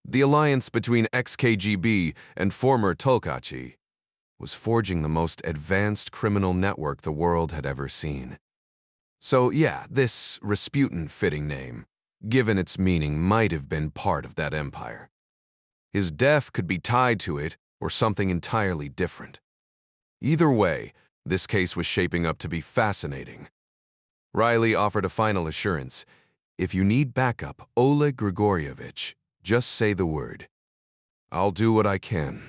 S1: The alliance between ex-KGB and former Tokachi was forging the most advanced criminal network the world had ever seen. So yeah, this Rasputin-fitting name, given its meaning, might have been part of that empire. His death could be tied to it or something entirely different. Either way, this case was shaping up to be fascinating. Riley offered a final assurance. If you need backup, Oleg Grigorievich, just say the word. I'll do what I can.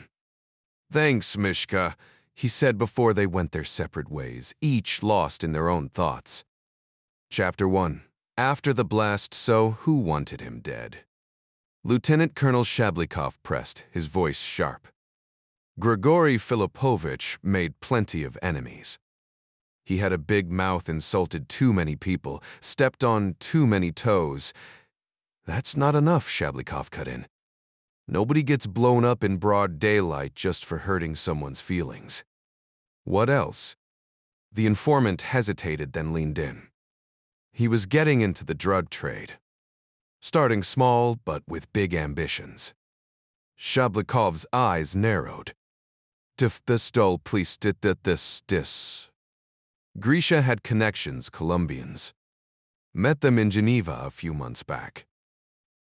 S1: Thanks, Mishka, he said before they went their separate ways, each lost in their own thoughts. Chapter 1. After the blast, so who wanted him dead? Lieutenant Colonel Shablikov pressed, his voice sharp. Grigory Filipovich made plenty of enemies. He had a big mouth, insulted too many people, stepped on too many toes. That's not enough, Shablikov cut in. Nobody gets blown up in broad daylight just for hurting someone's feelings. What else? The informant hesitated, then leaned in. He was getting into the drug trade, starting small but with big ambitions. Shablikov's eyes narrowed. If this stole please did this. Grisha had connections, Colombians. Met them in Geneva a few months back.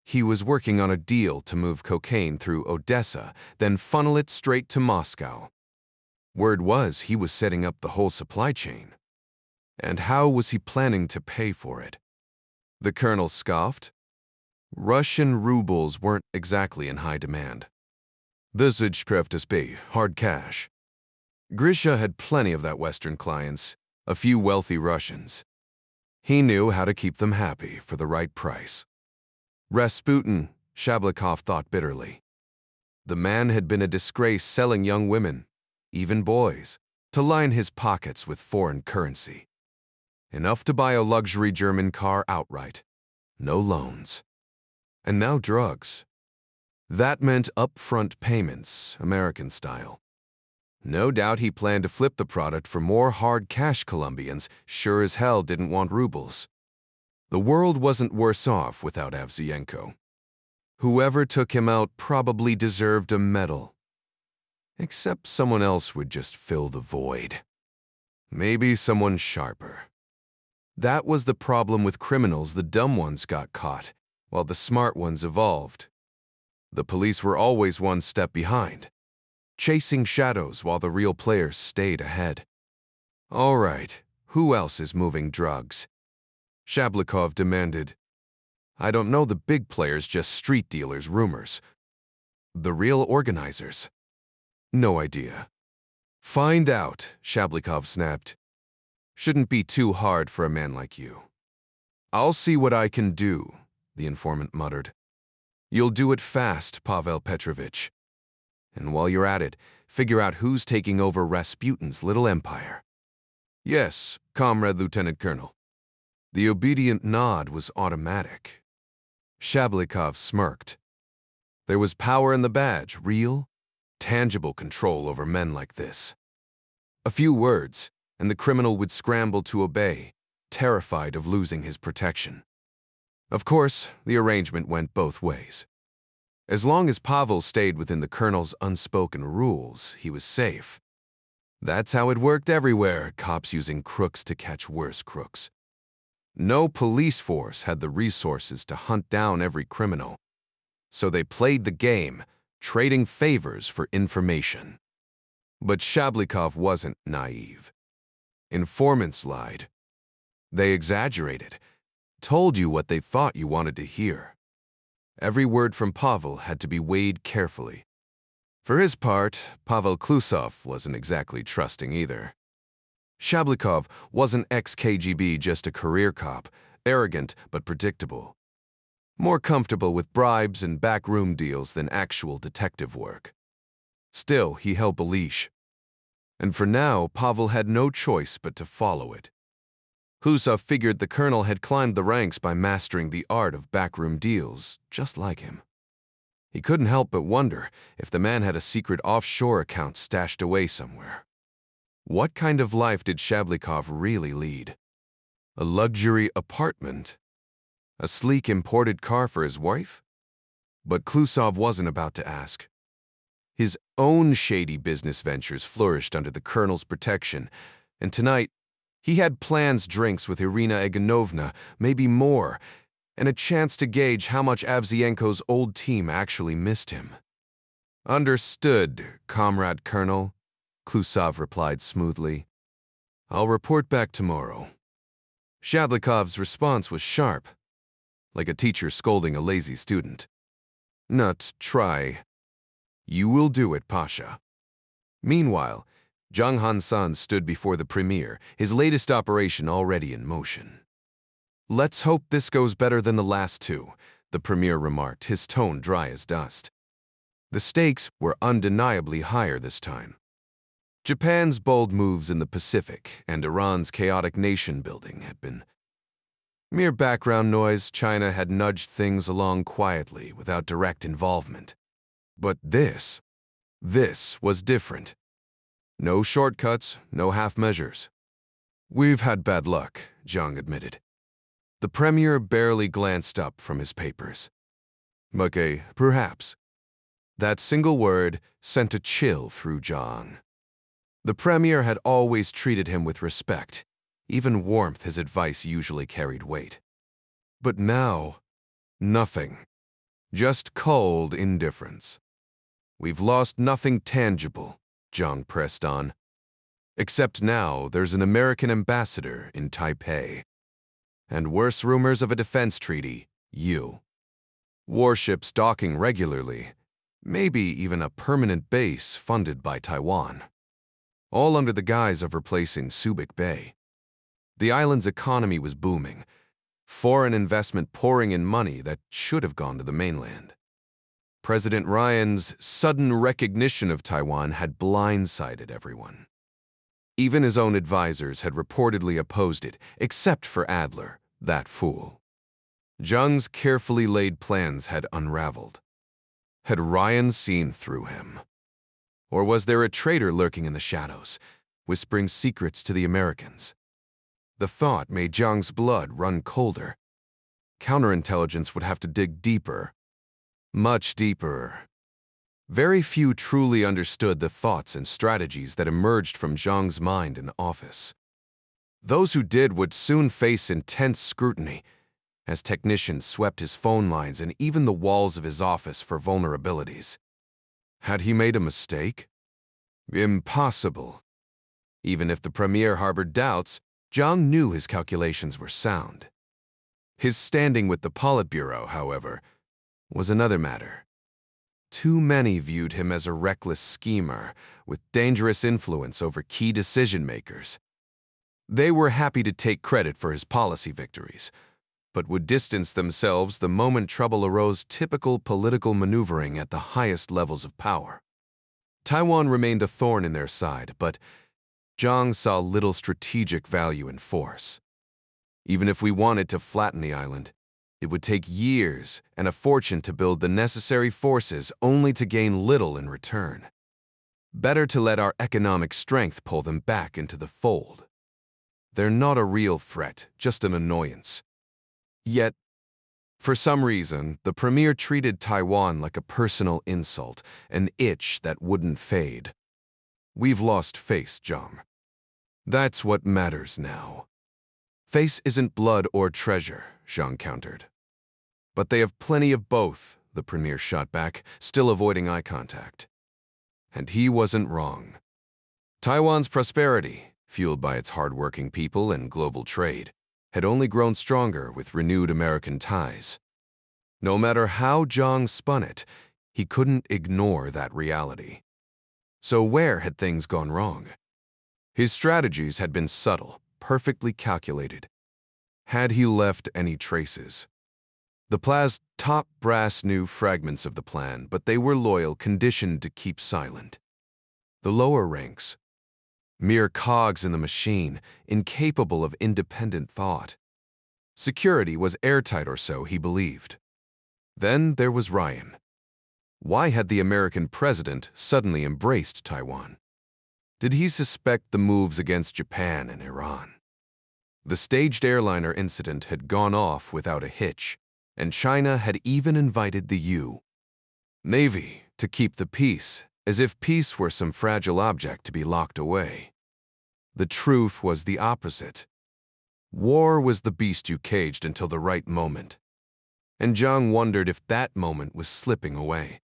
S1: He was working on a deal to move cocaine through Odessa, then funnel it straight to Moscow. Word was he was setting up the whole supply chain. And how was he planning to pay for it? The colonel scoffed. Russian rubles weren't exactly in high demand. This is be hard cash. Grisha had plenty of that Western clients, a few wealthy Russians. He knew how to keep them happy for the right price. Rasputin, Shablikov thought bitterly. The man had been a disgrace selling young women, even boys, to line his pockets with foreign currency. Enough to buy a luxury German car outright. No loans. And now drugs. That meant upfront payments, American style. No doubt he planned to flip the product for more hard cash. Colombians sure as hell didn't want rubles. The world wasn't worse off without Avzienko. Whoever took him out probably deserved a medal. Except someone else would just fill the void. Maybe someone sharper. That was the problem with criminals. The dumb ones got caught, while the smart ones evolved. The police were always one step behind, chasing shadows while the real players stayed ahead. All right, who else is moving drugs? Shablikov demanded. I don't know the big players, just street dealers, rumors. The real organizers? No idea. Find out, Shablikov snapped. Shouldn't be too hard for a man like you. I'll see what I can do, the informant muttered. You'll do it fast, Pavel Petrovich. And while you're at it, figure out who's taking over Rasputin's little empire. Yes, Comrade Lieutenant Colonel. The obedient nod was automatic. Shablikov smirked. There was power in the badge, real, tangible control over men like this. A few words, and the criminal would scramble to obey, terrified of losing his protection. Of course, the arrangement went both ways. As long as Pavel stayed within the colonel's unspoken rules, he was safe. That's how it worked everywhere, cops using crooks to catch worse crooks. No police force had the resources to hunt down every criminal, so they played the game, trading favors for information. But Shablikov wasn't naive. Informants lied. They exaggerated, told you what they thought you wanted to hear. Every word from Pavel had to be weighed carefully. For his part, Pavel Klusov wasn't exactly trusting either. Shablikov wasn't ex-KGB, just a career cop, arrogant but predictable. More comfortable with bribes and backroom deals than actual detective work. Still, he held a leash. And for now, Pavel had no choice but to follow it. Klusov figured the colonel had climbed the ranks by mastering the art of backroom deals, just like him. He couldn't help but wonder if the man had a secret offshore account stashed away somewhere. What kind of life did Shablikov really lead? A luxury apartment? A sleek imported car for his wife? But Klusov wasn't about to ask. His own shady business ventures flourished under the colonel's protection, and tonight, he had plans, drinks with Irina Egonovna, maybe more, and a chance to gauge how much Avzienko's old team actually missed him. Understood, Comrade Colonel, Klusov replied smoothly. I'll report back tomorrow. Shablikov's response was sharp, like a teacher scolding a lazy student. Not try. You will do it, Pasha. Meanwhile, Zhang Han-san stood before the premier, his latest operation already in motion. Let's hope this goes better than the last two, the premier remarked, his tone dry as dust. The stakes were undeniably higher this time. Japan's bold moves in the Pacific and Iran's chaotic nation-building had been mere background noise. China had nudged things along quietly without direct involvement. But this was different. No shortcuts, no half measures. We've had bad luck, Zhang admitted. The premier barely glanced up from his papers. Okay, perhaps. That single word sent a chill through Zhang. The premier had always treated him with respect. Even warmth, his advice usually carried weight. But now, nothing. Just cold indifference. We've lost nothing tangible, Zhang pressed on. Except now there's an American ambassador in Taipei. And worse rumors of a defense treaty, warships docking regularly, maybe even a permanent base funded by Taiwan. All under the guise of replacing Subic Bay. The island's economy was booming, foreign investment pouring in money that should have gone to the mainland. President Ryan's sudden recognition of Taiwan had blindsided everyone. Even his own advisors had reportedly opposed it, except for Adler, that fool. Zhang's carefully laid plans had unraveled. Had Ryan seen through him? Or was there a traitor lurking in the shadows, whispering secrets to the Americans? The thought made Zhang's blood run colder. Counterintelligence would have to dig deeper. Much deeper. Very few truly understood the thoughts and strategies that emerged from Zhang's mind in office. Those who did would soon face intense scrutiny, as technicians swept his phone lines and even the walls of his office for vulnerabilities. Had he made a mistake? Impossible. Even if the premier harbored doubts, Zhang knew his calculations were sound. His standing with the Politburo, however, was another matter. Too many viewed him as a reckless schemer with dangerous influence over key decision-makers. They were happy to take credit for his policy victories, but would distance themselves the moment trouble arose. Typical political maneuvering at the highest levels of power. Taiwan remained a thorn in their side, but Zhang saw little strategic value in force. Even if we wanted to flatten the island, it would take years and a fortune to build the necessary forces only to gain little in return. Better to let our economic strength pull them back into the fold. They're not a real threat, just an annoyance. Yet, for some reason, the premier treated Taiwan like a personal insult, an itch that wouldn't fade. We've lost face, Zhang. That's what matters now. Face isn't blood or treasure, Zhang countered. But they have plenty of both, the premier shot back, still avoiding eye contact. And he wasn't wrong. Taiwan's prosperity, fueled by its hard-working people and global trade, had only grown stronger with renewed American ties. No matter how Zhang spun it, he couldn't ignore that reality. So where had things gone wrong? His strategies had been subtle, perfectly calculated. Had he left any traces? The Pla's top brass knew fragments of the plan, but they were loyal, conditioned to keep silent. The lower ranks, mere cogs in the machine, incapable of independent thought. Security was airtight, or so he believed. Then there was Ryan. Why had the American president suddenly embraced Taiwan? Did he suspect the moves against Japan and Iran? The staged airliner incident had gone off without a hitch, and China had even invited the Navy to keep the peace, as if peace were some fragile object to be locked away. The truth was the opposite. War was the beast you caged until the right moment. And Zhang wondered if that moment was slipping away.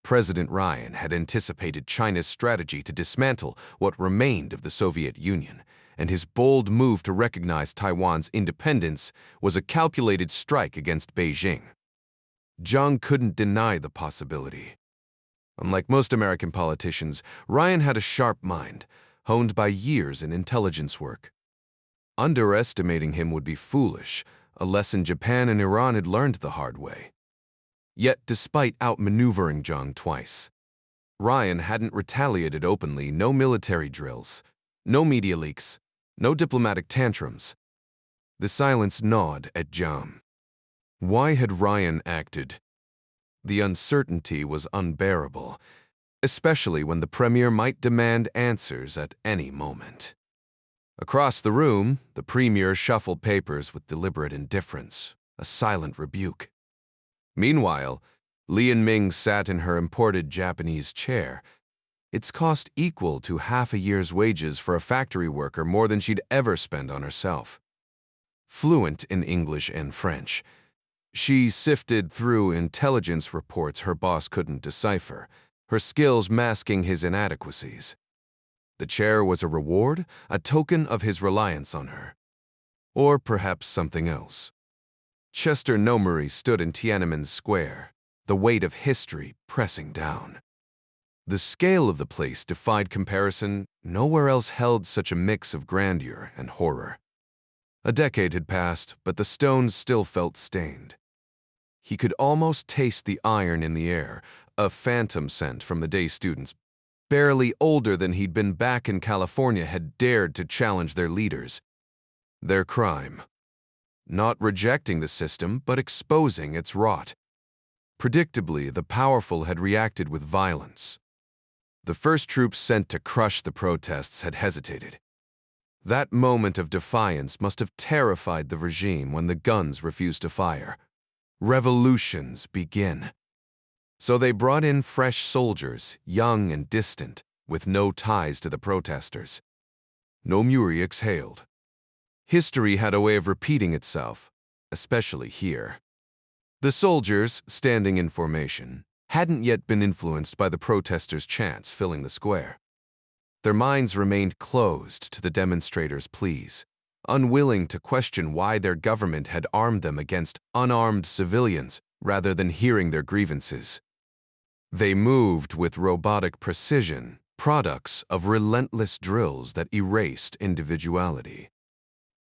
S1: President Ryan had anticipated China's strategy to dismantle what remained of the Soviet Union, and his bold move to recognize Taiwan's independence was a calculated strike against Beijing. Zhang couldn't deny the possibility. Unlike most American politicians, Ryan had a sharp mind, honed by years in intelligence work. Underestimating him would be foolish, a lesson Japan and Iran had learned the hard way. Yet, despite outmaneuvering Zhang twice, Ryan hadn't retaliated openly. No military drills, no media leaks, no diplomatic tantrums. The silence gnawed at Zhang. Why had Ryan acted? The uncertainty was unbearable, especially when the premier might demand answers at any moment. Across the room, the premier shuffled papers with deliberate indifference, a silent rebuke. Meanwhile, Lian Ming sat in her imported Japanese chair, its cost equal to half a year's wages for a factory worker, more than she'd ever spend on herself. Fluent in English and French, she sifted through intelligence reports her boss couldn't decipher, her skills masking his inadequacies. The chair was a reward, a token of his reliance on her. Or perhaps something else. Chester Nomuri stood in Tiananmen Square, the weight of history pressing down. The scale of the place defied comparison. Nowhere else held such a mix of grandeur and horror. A decade had passed, but the stones still felt stained. He could almost taste the iron in the air, a phantom scent from the day students, barely older than he'd been back in California, had dared to challenge their leaders. Their crime. Not rejecting the system, but exposing its rot. Predictably, the powerful had reacted with violence. The first troops sent to crush the protests had hesitated. That moment of defiance must have terrified the regime when the guns refused to fire. Revolutions begin. So they brought in fresh soldiers, young and distant, with no ties to the protesters. Nomuri exhaled. History had a way of repeating itself, especially here. The soldiers, standing in formation, hadn't yet been influenced by the protesters' chants filling the square. Their minds remained closed to the demonstrators' pleas, unwilling to question why their government had armed them against unarmed civilians rather than hearing their grievances. They moved with robotic precision, products of relentless drills that erased individuality.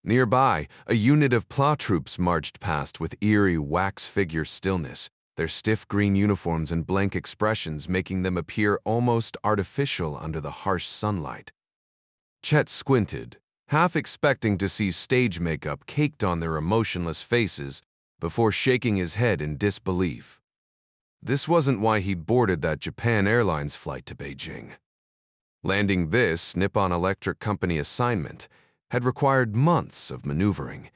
S1: Nearby, a unit of PLA troops marched past with eerie wax-figure stillness, their stiff green uniforms and blank expressions making them appear almost artificial under the harsh sunlight. Chet squinted, half expecting to see stage makeup caked on their emotionless faces, before shaking his head in disbelief. This wasn't why he'd boarded that Japan Airlines flight to Beijing. Landing this Nippon Electric Company assignment had required months of maneuvering,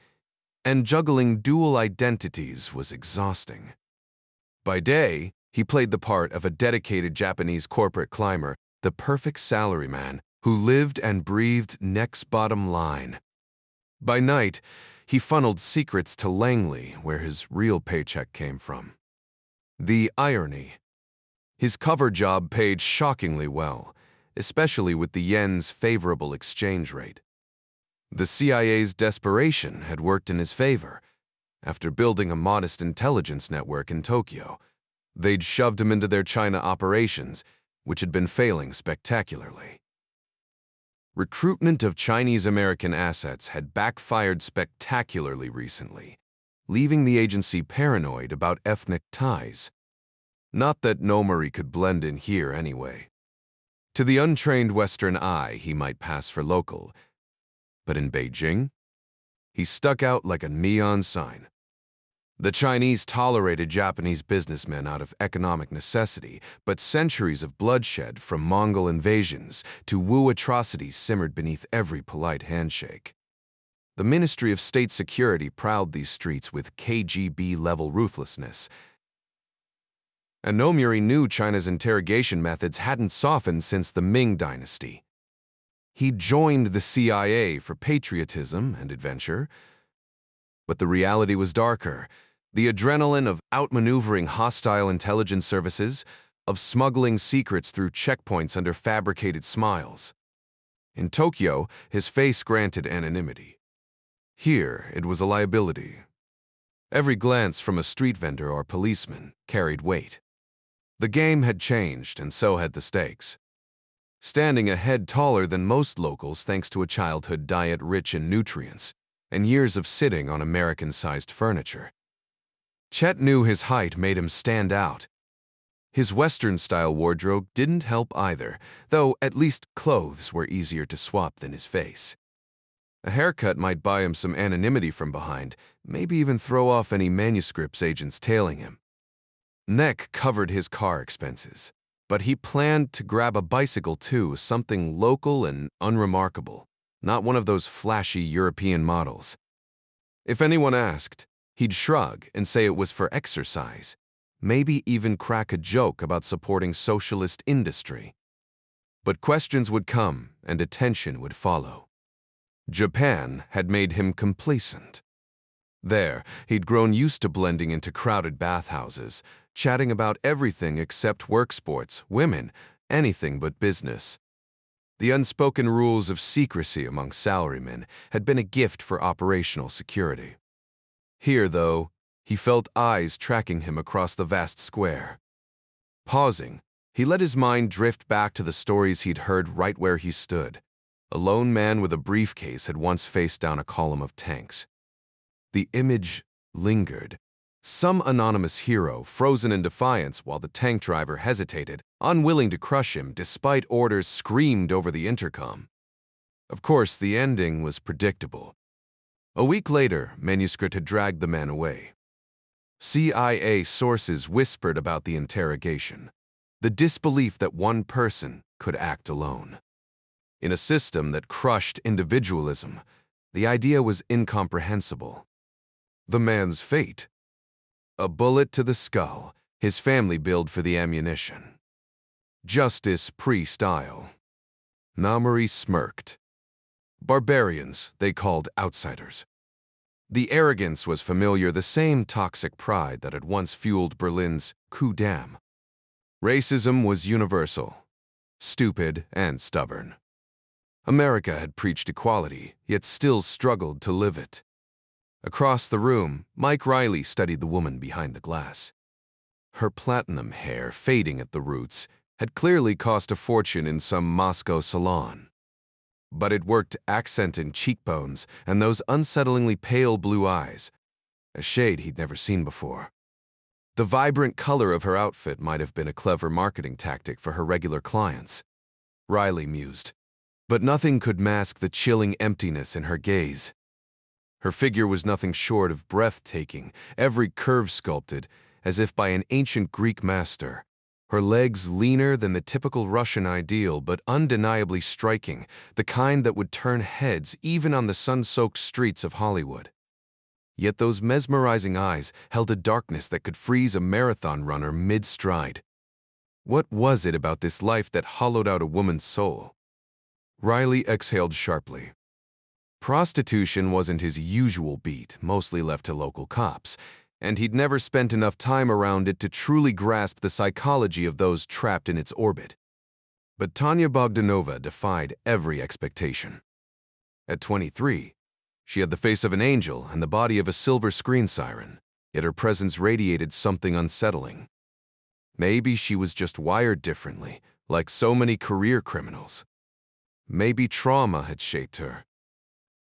S1: and juggling dual identities was exhausting. By day, he played the part of a dedicated Japanese corporate climber, the perfect salaryman who lived and breathed next bottom line. By night, he funneled secrets to Langley, where his real paycheck came from. The irony. His cover job paid shockingly well, especially with the yen's favorable exchange rate. The CIA's desperation had worked in his favor. After building a modest intelligence network in Tokyo, they'd shoved him into their China operations, which had been failing spectacularly. Recruitment of Chinese-American assets had backfired spectacularly recently, leaving the agency paranoid about ethnic ties. Not that Nomuri could blend in here anyway. To the untrained Western eye, he might pass for local, but in Beijing, he stuck out like a neon sign. The Chinese tolerated Japanese businessmen out of economic necessity, but centuries of bloodshed from Mongol invasions to Wu atrocities simmered beneath every polite handshake. The Ministry of State Security prowled these streets with KGB-level ruthlessness, and Nomuri knew China's interrogation methods hadn't softened since the Ming Dynasty. He joined the CIA for patriotism and adventure, but the reality was darker. The adrenaline of outmaneuvering hostile intelligence services, of smuggling secrets through checkpoints under fabricated smiles. In Tokyo, his face granted anonymity. Here, it was a liability. Every glance from a street vendor or policeman carried weight. The game had changed, and so had the stakes. Standing a head taller than most locals thanks to a childhood diet rich in nutrients, and years of sitting on American-sized furniture. Chet knew his height made him stand out. His Western-style wardrobe didn't help either, though at least clothes were easier to swap than his face. A haircut might buy him some anonymity from behind, maybe even throw off any manuscripts agents tailing him. Neck covered his car expenses, but he planned to grab a bicycle too, something local and unremarkable. not one of those flashy European models. If anyone asked, he'd shrug and say it was for exercise, maybe even crack a joke about supporting socialist industry. But questions would come and attention would follow. Japan had made him complacent. There, he'd grown used to blending into crowded bathhouses, chatting about everything except work sports, women, anything but business. The unspoken rules of secrecy among salarymen had been a gift for operational security. Here, though, he felt eyes tracking him across the vast square. Pausing, he let his mind drift back to the stories he'd heard right where he stood. A lone man with a briefcase had once faced down a column of tanks. The image lingered. Some anonymous hero frozen in defiance while the tank driver hesitated, unwilling to crush him despite orders screamed over the intercom. Of course, the ending was predictable. A week later, manuscript had dragged the man away. CIA sources whispered about the interrogation, the disbelief that one person could act alone. In a system that crushed individualism, the idea was incomprehensible. The man's fate? A bullet to the skull, his family billed for the ammunition. Justice pre-style. Namori smirked. Barbarians, they called outsiders. The arrogance was familiar, the same toxic pride that had once fueled Berlin's coup d'etat. Racism was universal, stupid and stubborn. America had preached equality, yet still struggled to live it. Across the room, Mike Riley studied the woman behind the glass. Her platinum hair, fading at the roots, had clearly cost a fortune in some Moscow salon. But it worked accent in cheekbones and those unsettlingly pale blue eyes, a shade he'd never seen before. The vibrant color of her outfit might have been a clever marketing tactic for her regular clients, Riley mused, but nothing could mask the chilling emptiness in her gaze. Her figure was nothing short of breathtaking, every curve sculpted, as if by an ancient Greek master. Her legs leaner than the typical Russian ideal, but undeniably striking, the kind that would turn heads even on the sun-soaked streets of Hollywood. Yet those mesmerizing eyes held a darkness that could freeze a marathon runner mid-stride. What was it about this life that hollowed out a woman's soul? Riley exhaled sharply. Prostitution wasn't his usual beat, mostly left to local cops, and he'd never spent enough time around it to truly grasp the psychology of those trapped in its orbit. But Tanya Bogdanova defied every expectation. At 23, she had the face of an angel and the body of a silver screen siren, yet her presence radiated something unsettling. Maybe she was just wired differently, like so many career criminals. Maybe trauma had shaped her.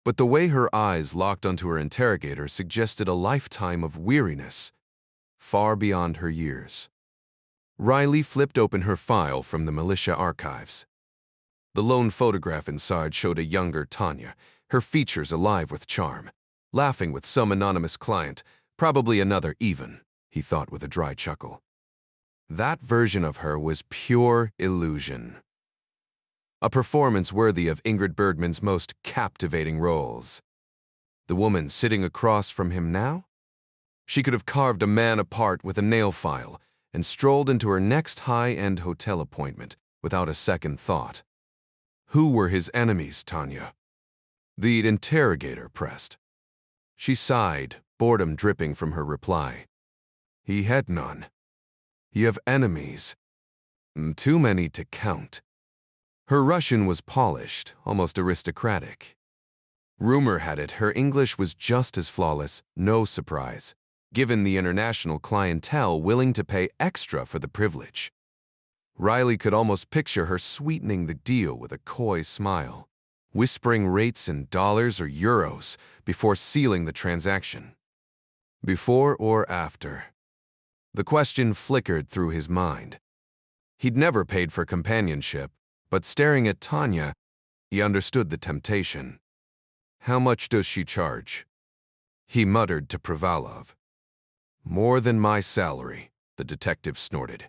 S1: But the way her eyes locked onto her interrogator suggested a lifetime of weariness, far beyond her years. Riley flipped open her file from the militia archives. The lone photograph inside showed a younger Tanya, her features alive with charm, laughing with some anonymous client, probably another even, he thought with a dry chuckle. That version of her was pure illusion. A performance worthy of Ingrid Bergman's most captivating roles. The woman sitting across from him now? She could have carved a man apart with a nail file and strolled into her next high-end hotel appointment without a second thought. Who were his enemies, Tanya? The interrogator pressed. She sighed, boredom dripping from her reply. He had none. You have enemies. Too many to count. Her Russian was polished, almost aristocratic. Rumor had it her English was just as flawless, no surprise, given the international clientele willing to pay extra for the privilege. Riley could almost picture her sweetening the deal with a coy smile, whispering rates in dollars or euros before sealing the transaction. Before or after? The question flickered through his mind. He'd never paid for companionship, but staring at Tanya, he understood the temptation. How much does she charge? He muttered to Privalov. More than my salary, the detective snorted.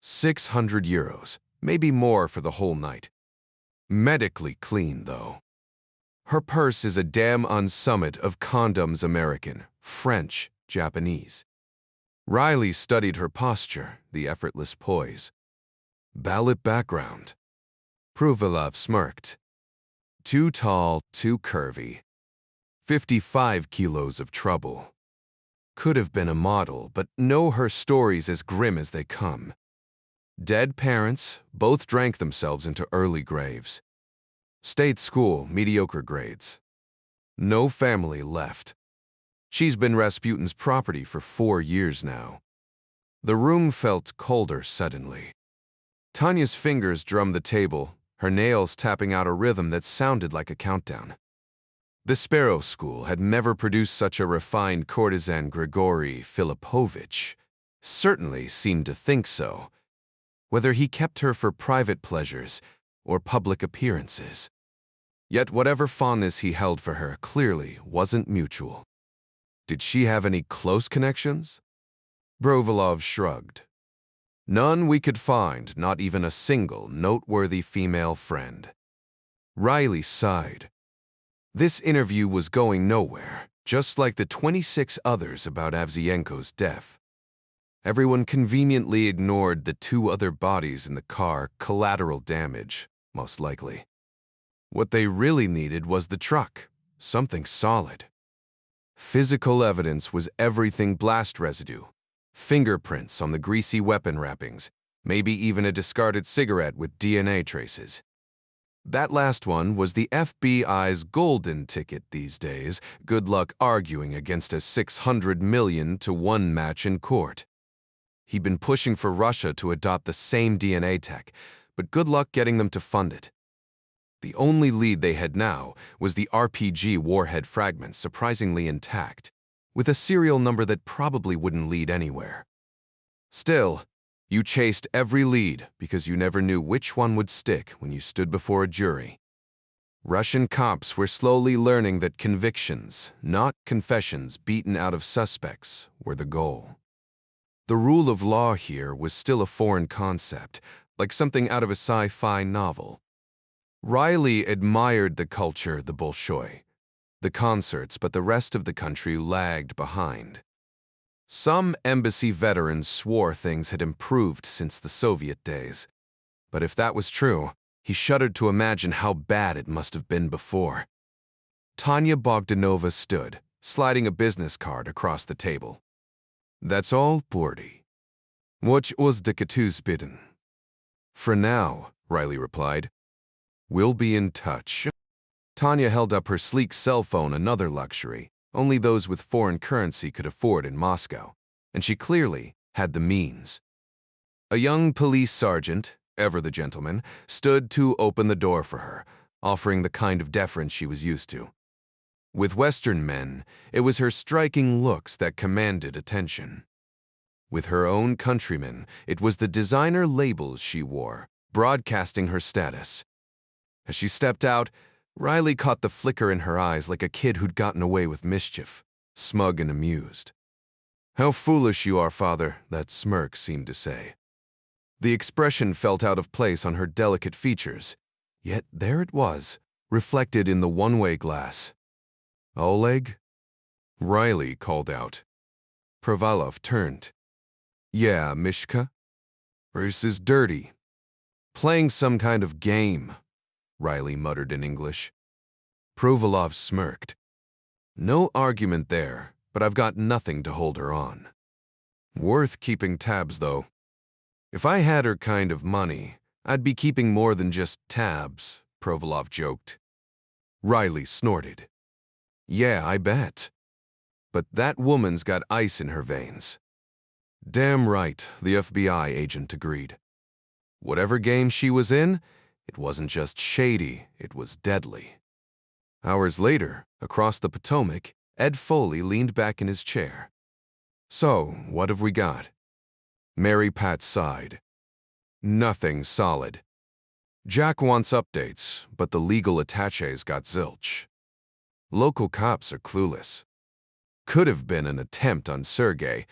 S1: 600 euros, maybe more for the whole night. Medically clean, though. Her purse is a damn summit of condoms American, French, Japanese. Riley studied her posture, the effortless poise. Ballot background. Pruvalov smirked. Too tall, too curvy. 55 kilos of trouble. Could have been a model, but know her stories as grim as they come. Dead parents, both drank themselves into early graves. State school, mediocre grades. No family left. She's been Rasputin's property for 4 years now. The room felt colder suddenly. Tanya's fingers drummed the table, her nails tapping out a rhythm that sounded like a countdown. The Sparrow School had never produced such a refined courtesan. Grigory Filipovich certainly seemed to think so, whether he kept her for private pleasures or public appearances. Yet whatever fondness he held for her clearly wasn't mutual. Did she have any close connections? Brovalov shrugged. None we could find, not even a single noteworthy female friend. Riley sighed. This interview was going nowhere, just like the 26 others about Avzienko's death. Everyone conveniently ignored the 2 other bodies in the car, collateral damage, most likely. What they really needed was the truck, something solid. Physical evidence was everything: blast residue, fingerprints on the greasy weapon wrappings, maybe even a discarded cigarette with DNA traces. That last one was the FBI's golden ticket these days. Good luck arguing against a 600 million to 1 match in court. He'd been pushing for Russia to adopt the same DNA tech, but good luck getting them to fund it. The only lead they had now was the RPG warhead fragments, surprisingly intact, with a serial number that probably wouldn't lead anywhere. Still, you chased every lead because you never knew which one would stick when you stood before a jury. Russian cops were slowly learning that convictions, not confessions beaten out of suspects, were the goal. The rule of law here was still a foreign concept, like something out of a sci-fi novel. Riley admired the culture, the Bolshoi, the concerts, but the rest of the country lagged behind. Some embassy veterans swore things had improved since the Soviet days, but if that was true, he shuddered to imagine how bad it must have been before. Tanya Bogdanova stood, sliding a business card across the table. That's all, Bordy. What was the Katuz bidden? For now, Riley replied. We'll be in touch. Tanya held up her sleek cell phone, another luxury only those with foreign currency could afford in Moscow, and she clearly had the means. A young police sergeant, ever the gentleman, stood to open the door for her, offering the kind of deference she was used to. With Western men, it was her striking looks that commanded attention. With her own countrymen, it was the designer labels she wore, broadcasting her status. As she stepped out, Riley caught the flicker in her eyes like a kid who'd gotten away with mischief, smug and amused. How foolish you are, father, that smirk seemed to say. The expression felt out of place on her delicate features, yet there it was, reflected in the one-way glass. Oleg? Riley called out. Provalov turned. Yeah, Mishka? This is dirty. Playing some kind of game, Riley muttered in English. Provalov smirked. No argument there, but I've got nothing to hold her on. Worth keeping tabs, though. If I had her kind of money, I'd be keeping more than just tabs, Provalov joked. Riley snorted. Yeah, I bet. But that woman's got ice in her veins. Damn right, the FBI agent agreed. Whatever game she was in, it wasn't just shady, it was deadly. Hours later, across the Potomac, Ed Foley leaned back in his chair. So, what have we got? Mary Pat sighed. Nothing solid. Jack wants updates, but the legal attaches got zilch. Local cops are clueless. Could have been an attempt on Sergei,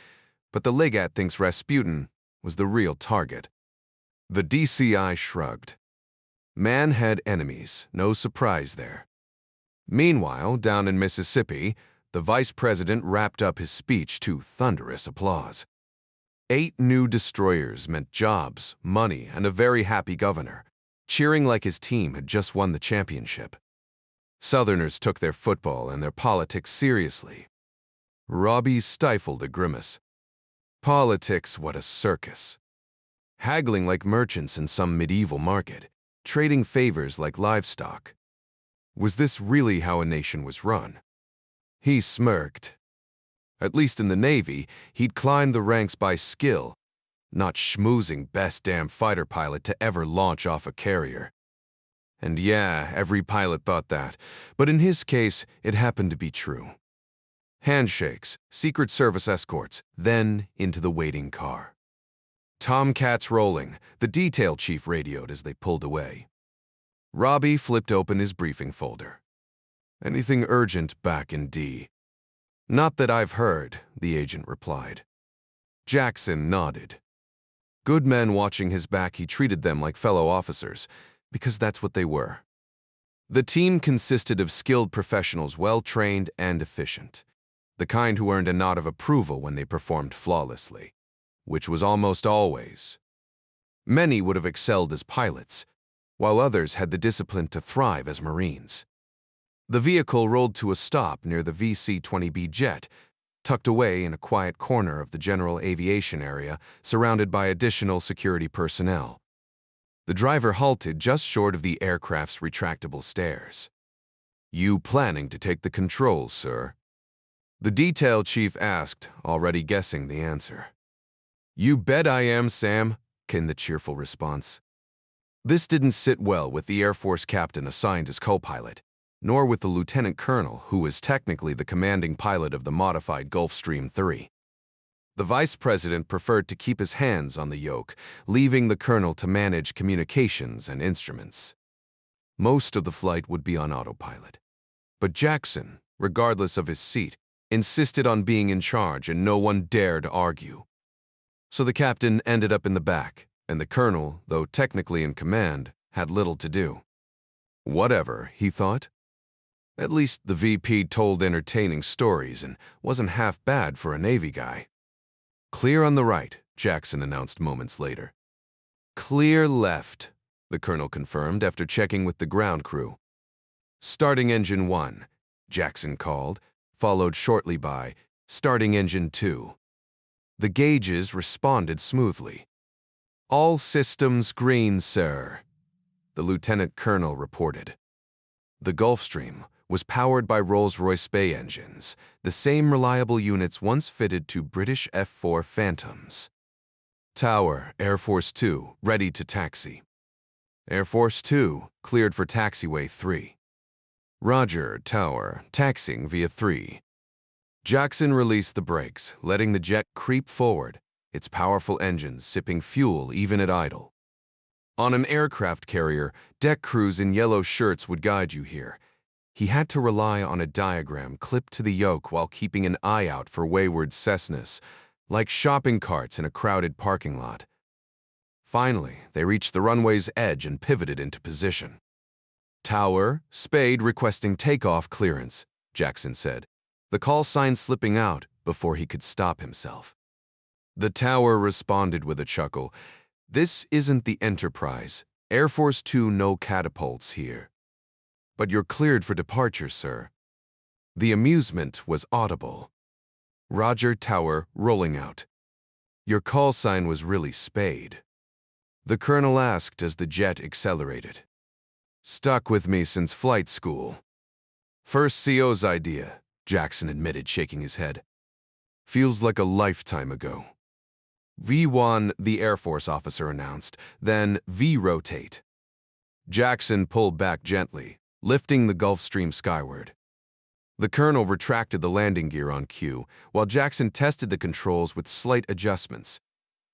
S1: but the Legat thinks Rasputin was the real target. The DCI shrugged. Man had enemies, no surprise there. Meanwhile, down in Mississippi, the vice president wrapped up his speech to thunderous applause. 8 new destroyers meant jobs, money, and a very happy governor, cheering like his team had just won the championship. Southerners took their football and their politics seriously. Robbie stifled a grimace. Politics, what a circus. Haggling like merchants in some medieval market, trading favors like livestock. Was this really how a nation was run? He smirked. At least in the Navy, he'd climbed the ranks by skill, not schmoozing best damn fighter pilot to ever launch off a carrier. And yeah, every pilot thought that, but in his case, it happened to be true. Handshakes, Secret Service escorts, then into the waiting car. Tomcats rolling, the detail chief radioed as they pulled away. Robbie flipped open his briefing folder. Anything urgent back in D? Not that I've heard, the agent replied. Jackson nodded. Good men watching his back, he treated them like fellow officers, because that's what they were. The team consisted of skilled professionals, well-trained and efficient, the kind who earned a nod of approval when they performed flawlessly, which was almost always. Many would have excelled as pilots, while others had the discipline to thrive as Marines. The vehicle rolled to a stop near the VC-20B jet, tucked away in a quiet corner of the general aviation area, surrounded by additional security personnel. The driver halted just short of the aircraft's retractable stairs. You planning to take the controls, sir? The detail chief asked, already guessing the answer. You bet I am, Sam, came the cheerful response. This didn't sit well with the Air Force captain assigned as co-pilot, nor with the lieutenant colonel, who was technically the commanding pilot of the modified Gulfstream III. The vice president preferred to keep his hands on the yoke, leaving the colonel to manage communications and instruments. Most of the flight would be on autopilot. But Jackson, regardless of his seat, insisted on being in charge, and no one dared argue. So the captain ended up in the back, and the colonel, though technically in command, had little to do. Whatever, he thought. At least the VP told entertaining stories and wasn't half bad for a Navy guy. Clear on the right, Jackson announced moments later. Clear left, the colonel confirmed after checking with the ground crew. Starting engine 1, Jackson called, followed shortly by starting engine 2. The gauges responded smoothly. All systems green, sir, the lieutenant colonel reported. The Gulfstream was powered by Rolls-Royce Bay engines, the same reliable units once fitted to British F-4 Phantoms. Tower, Air Force 2, ready to taxi. Air Force 2, cleared for taxiway 3. Roger, Tower, taxiing via 3. Jackson released the brakes, letting the jet creep forward, its powerful engines sipping fuel even at idle. On an aircraft carrier, deck crews in yellow shirts would guide you here. He had to rely on a diagram clipped to the yoke while keeping an eye out for wayward Cessnas, like shopping carts in a crowded parking lot. Finally, they reached the runway's edge and pivoted into position. Tower, Spade requesting takeoff clearance, Jackson said, the call sign slipping out before he could stop himself. The tower responded with a chuckle. This isn't the Enterprise. Air Force 2, no catapults here. But you're cleared for departure, sir. The amusement was audible. Roger, Tower, rolling out. Your call sign was really Spade. The colonel asked as the jet accelerated. Stuck with me since flight school. First CO's idea, Jackson admitted, shaking his head. Feels like a lifetime ago. V1, the Air Force officer announced, then V-rotate. Jackson pulled back gently, lifting the Gulfstream skyward. The colonel retracted the landing gear on cue, while Jackson tested the controls with slight adjustments,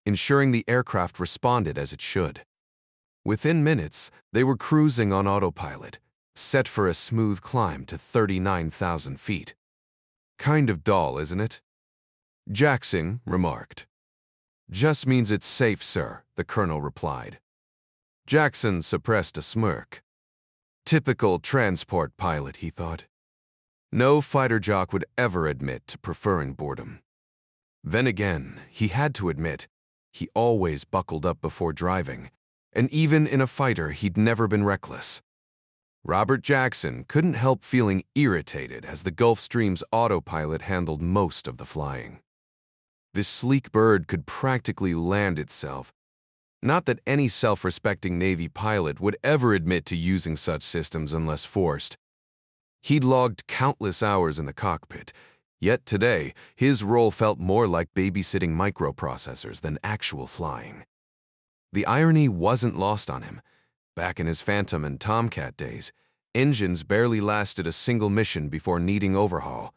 S1: ensuring the aircraft responded as it should. Within minutes, they were cruising on autopilot, set for a smooth climb to 39,000 feet. Kind of dull, isn't it? Jackson remarked. Just means it's safe, sir, the colonel replied. Jackson suppressed a smirk. Typical transport pilot, he thought. No fighter jock would ever admit to preferring boredom. Then again, he had to admit, he always buckled up before driving, and even in a fighter, he'd never been reckless. Robert Jackson couldn't help feeling irritated as the Gulfstream's autopilot handled most of the flying. This sleek bird could practically land itself. Not that any self-respecting Navy pilot would ever admit to using such systems unless forced. He'd logged countless hours in the cockpit, yet today, his role felt more like babysitting microprocessors than actual flying. The irony wasn't lost on him. Back in his Phantom and Tomcat days, engines barely lasted a single mission before needing overhaul.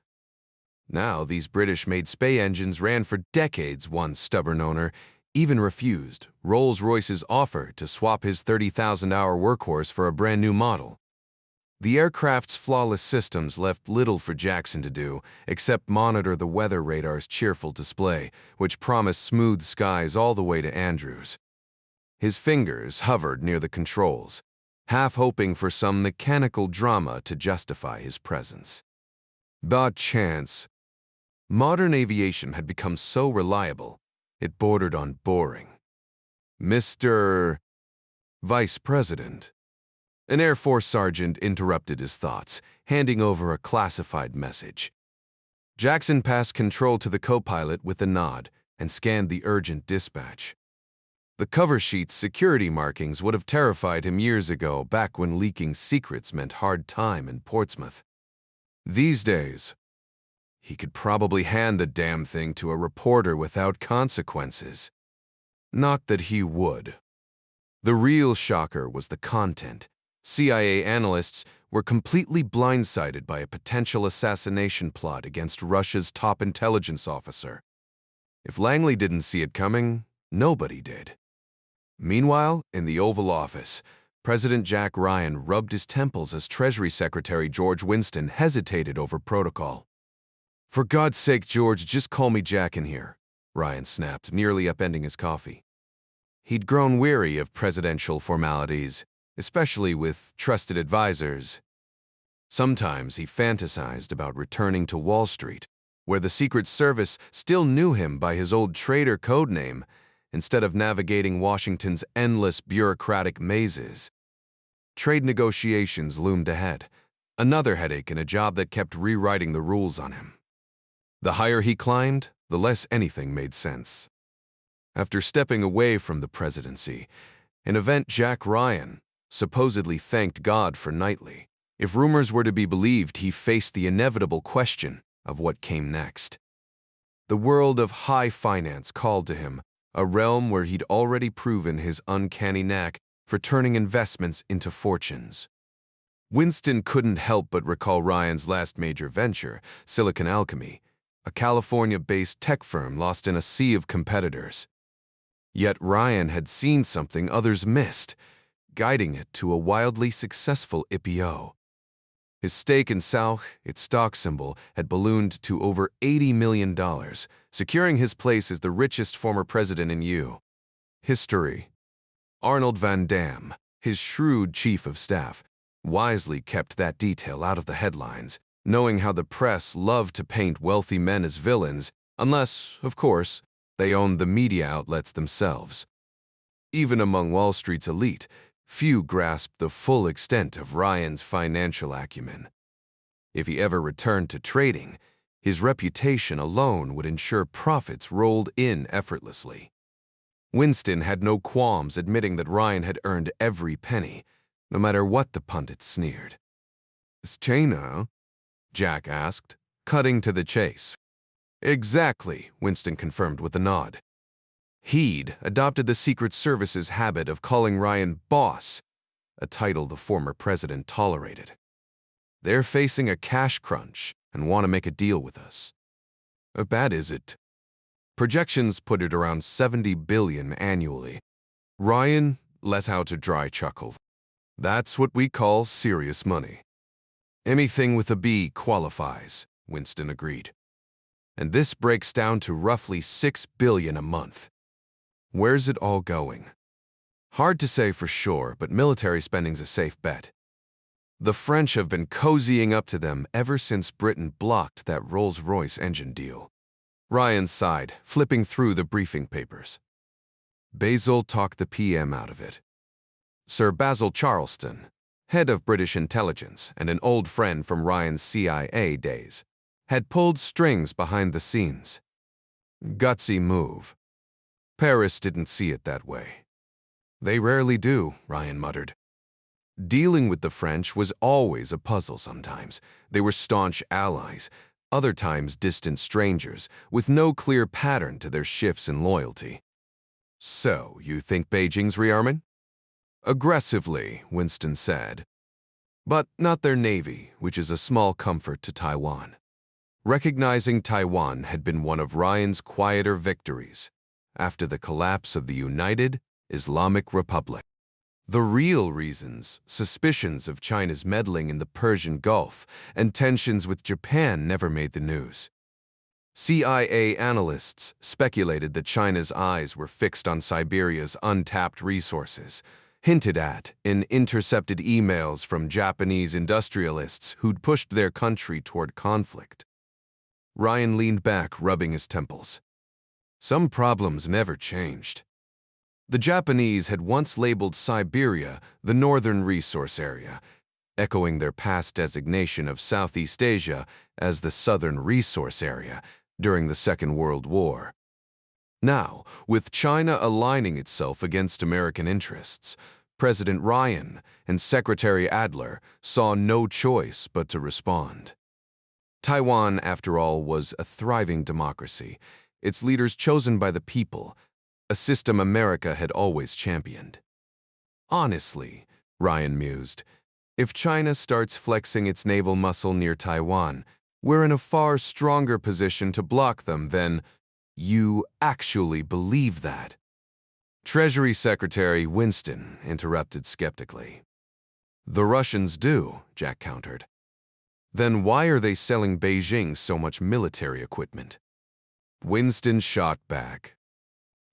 S1: Now, these British-made Spey engines ran for decades. One stubborn owner even refused Rolls-Royce's offer to swap his 30,000-hour workhorse for a brand-new model. The aircraft's flawless systems left little for Jackson to do except monitor the weather radar's cheerful display, which promised smooth skies all the way to Andrews. His fingers hovered near the controls, half hoping for some mechanical drama to justify his presence. By chance, modern aviation had become so reliable, it bordered on boring. Mr. Vice President. An Air Force sergeant interrupted his thoughts, handing over a classified message. Jackson passed control to the co-pilot with a nod and scanned the urgent dispatch. The cover sheet's security markings would have terrified him years ago, back when leaking secrets meant hard time in Portsmouth. These days, he could probably hand the damn thing to a reporter without consequences. Not that he would. The real shocker was the content. CIA analysts were completely blindsided by a potential assassination plot against Russia's top intelligence officer. If Langley didn't see it coming, nobody did. Meanwhile, in the Oval Office, President Jack Ryan rubbed his temples as Treasury Secretary George Winston hesitated over protocol. "For God's sake, George, just call me Jack in here," Ryan snapped, nearly upending his coffee. He'd grown weary of presidential formalities, especially with trusted advisors. Sometimes he fantasized about returning to Wall Street, where the Secret Service still knew him by his old trader code name, instead of navigating Washington's endless bureaucratic mazes. Trade negotiations loomed ahead, another headache in a job that kept rewriting the rules on him. The higher he climbed, the less anything made sense. After stepping away from the presidency, an event Jack Ryan supposedly thanked God for nightly. If rumors were to be believed, he faced the inevitable question of what came next. The world of high finance called to him, a realm where he'd already proven his uncanny knack for turning investments into fortunes. Winston couldn't help but recall Ryan's last major venture, Silicon Alchemy, a California-based tech firm lost in a sea of competitors. Yet Ryan had seen something others missed, guiding it to a wildly successful IPO. His stake in South, its stock symbol, had ballooned to over $80 million, securing his place as the richest former president in U.S. history. Arnold Van Dam, his shrewd chief of staff, wisely kept that detail out of the headlines, knowing how the press loved to paint wealthy men as villains, unless, of course, they owned the media outlets themselves. Even among Wall Street's elite, few grasped the full extent of Ryan's financial acumen. If he ever returned to trading, his reputation alone would ensure profits rolled in effortlessly. Winston had no qualms admitting that Ryan had earned every penny, no matter what the pundits sneered. "Is China?" Jack asked, cutting to the chase. "Exactly," Winston confirmed with a nod. He'd adopted the Secret Service's habit of calling Ryan boss, a title the former president tolerated. "They're facing a cash crunch and want to make a deal with us." "How bad is it?" "Projections put it around $70 billion annually." Ryan let out a dry chuckle. "That's what we call serious money." "Anything with a B qualifies," Winston agreed. "And this breaks down to roughly $6 billion a month. Where's it all going?" "Hard to say for sure, but military spending's a safe bet." The French have been cozying up to them ever since Britain blocked that Rolls-Royce engine deal. Ryan sighed, flipping through the briefing papers. Basil talked the PM out of it. Sir Basil Charleston, head of British intelligence and an old friend from Ryan's CIA days, had pulled strings behind the scenes. Gutsy move. Paris didn't see it that way. They rarely do, Ryan muttered. Dealing with the French was always a puzzle sometimes. They were staunch allies, other times distant strangers, with no clear pattern to their shifts in loyalty. So, you think Beijing's rearming? Aggressively, Winston said. But not their navy, which is a small comfort to Taiwan. Recognizing Taiwan had been one of Ryan's quieter victories after the collapse of the United Islamic Republic. The real reasons, suspicions of China's meddling in the Persian Gulf and tensions with Japan never made the news. CIA analysts speculated that China's eyes were fixed on Siberia's untapped resources, hinted at in intercepted emails from Japanese industrialists who'd pushed their country toward conflict. Ryan leaned back, rubbing his temples. Some problems never changed. The Japanese had once labeled Siberia the Northern Resource Area, echoing their past designation of Southeast Asia as the Southern Resource Area during the Second World War. Now, with China aligning itself against American interests, President Ryan and Secretary Adler saw no choice but to respond. Taiwan, after all, was a thriving democracy, its leaders chosen by the people, a system America had always championed. Honestly, Ryan mused, if China starts flexing its naval muscle near Taiwan, we're in a far stronger position to block them than you actually believe that. Treasury Secretary Winston interrupted skeptically. The Russians do, Jack countered. Then why are they selling Beijing so much military equipment? Winston shot back.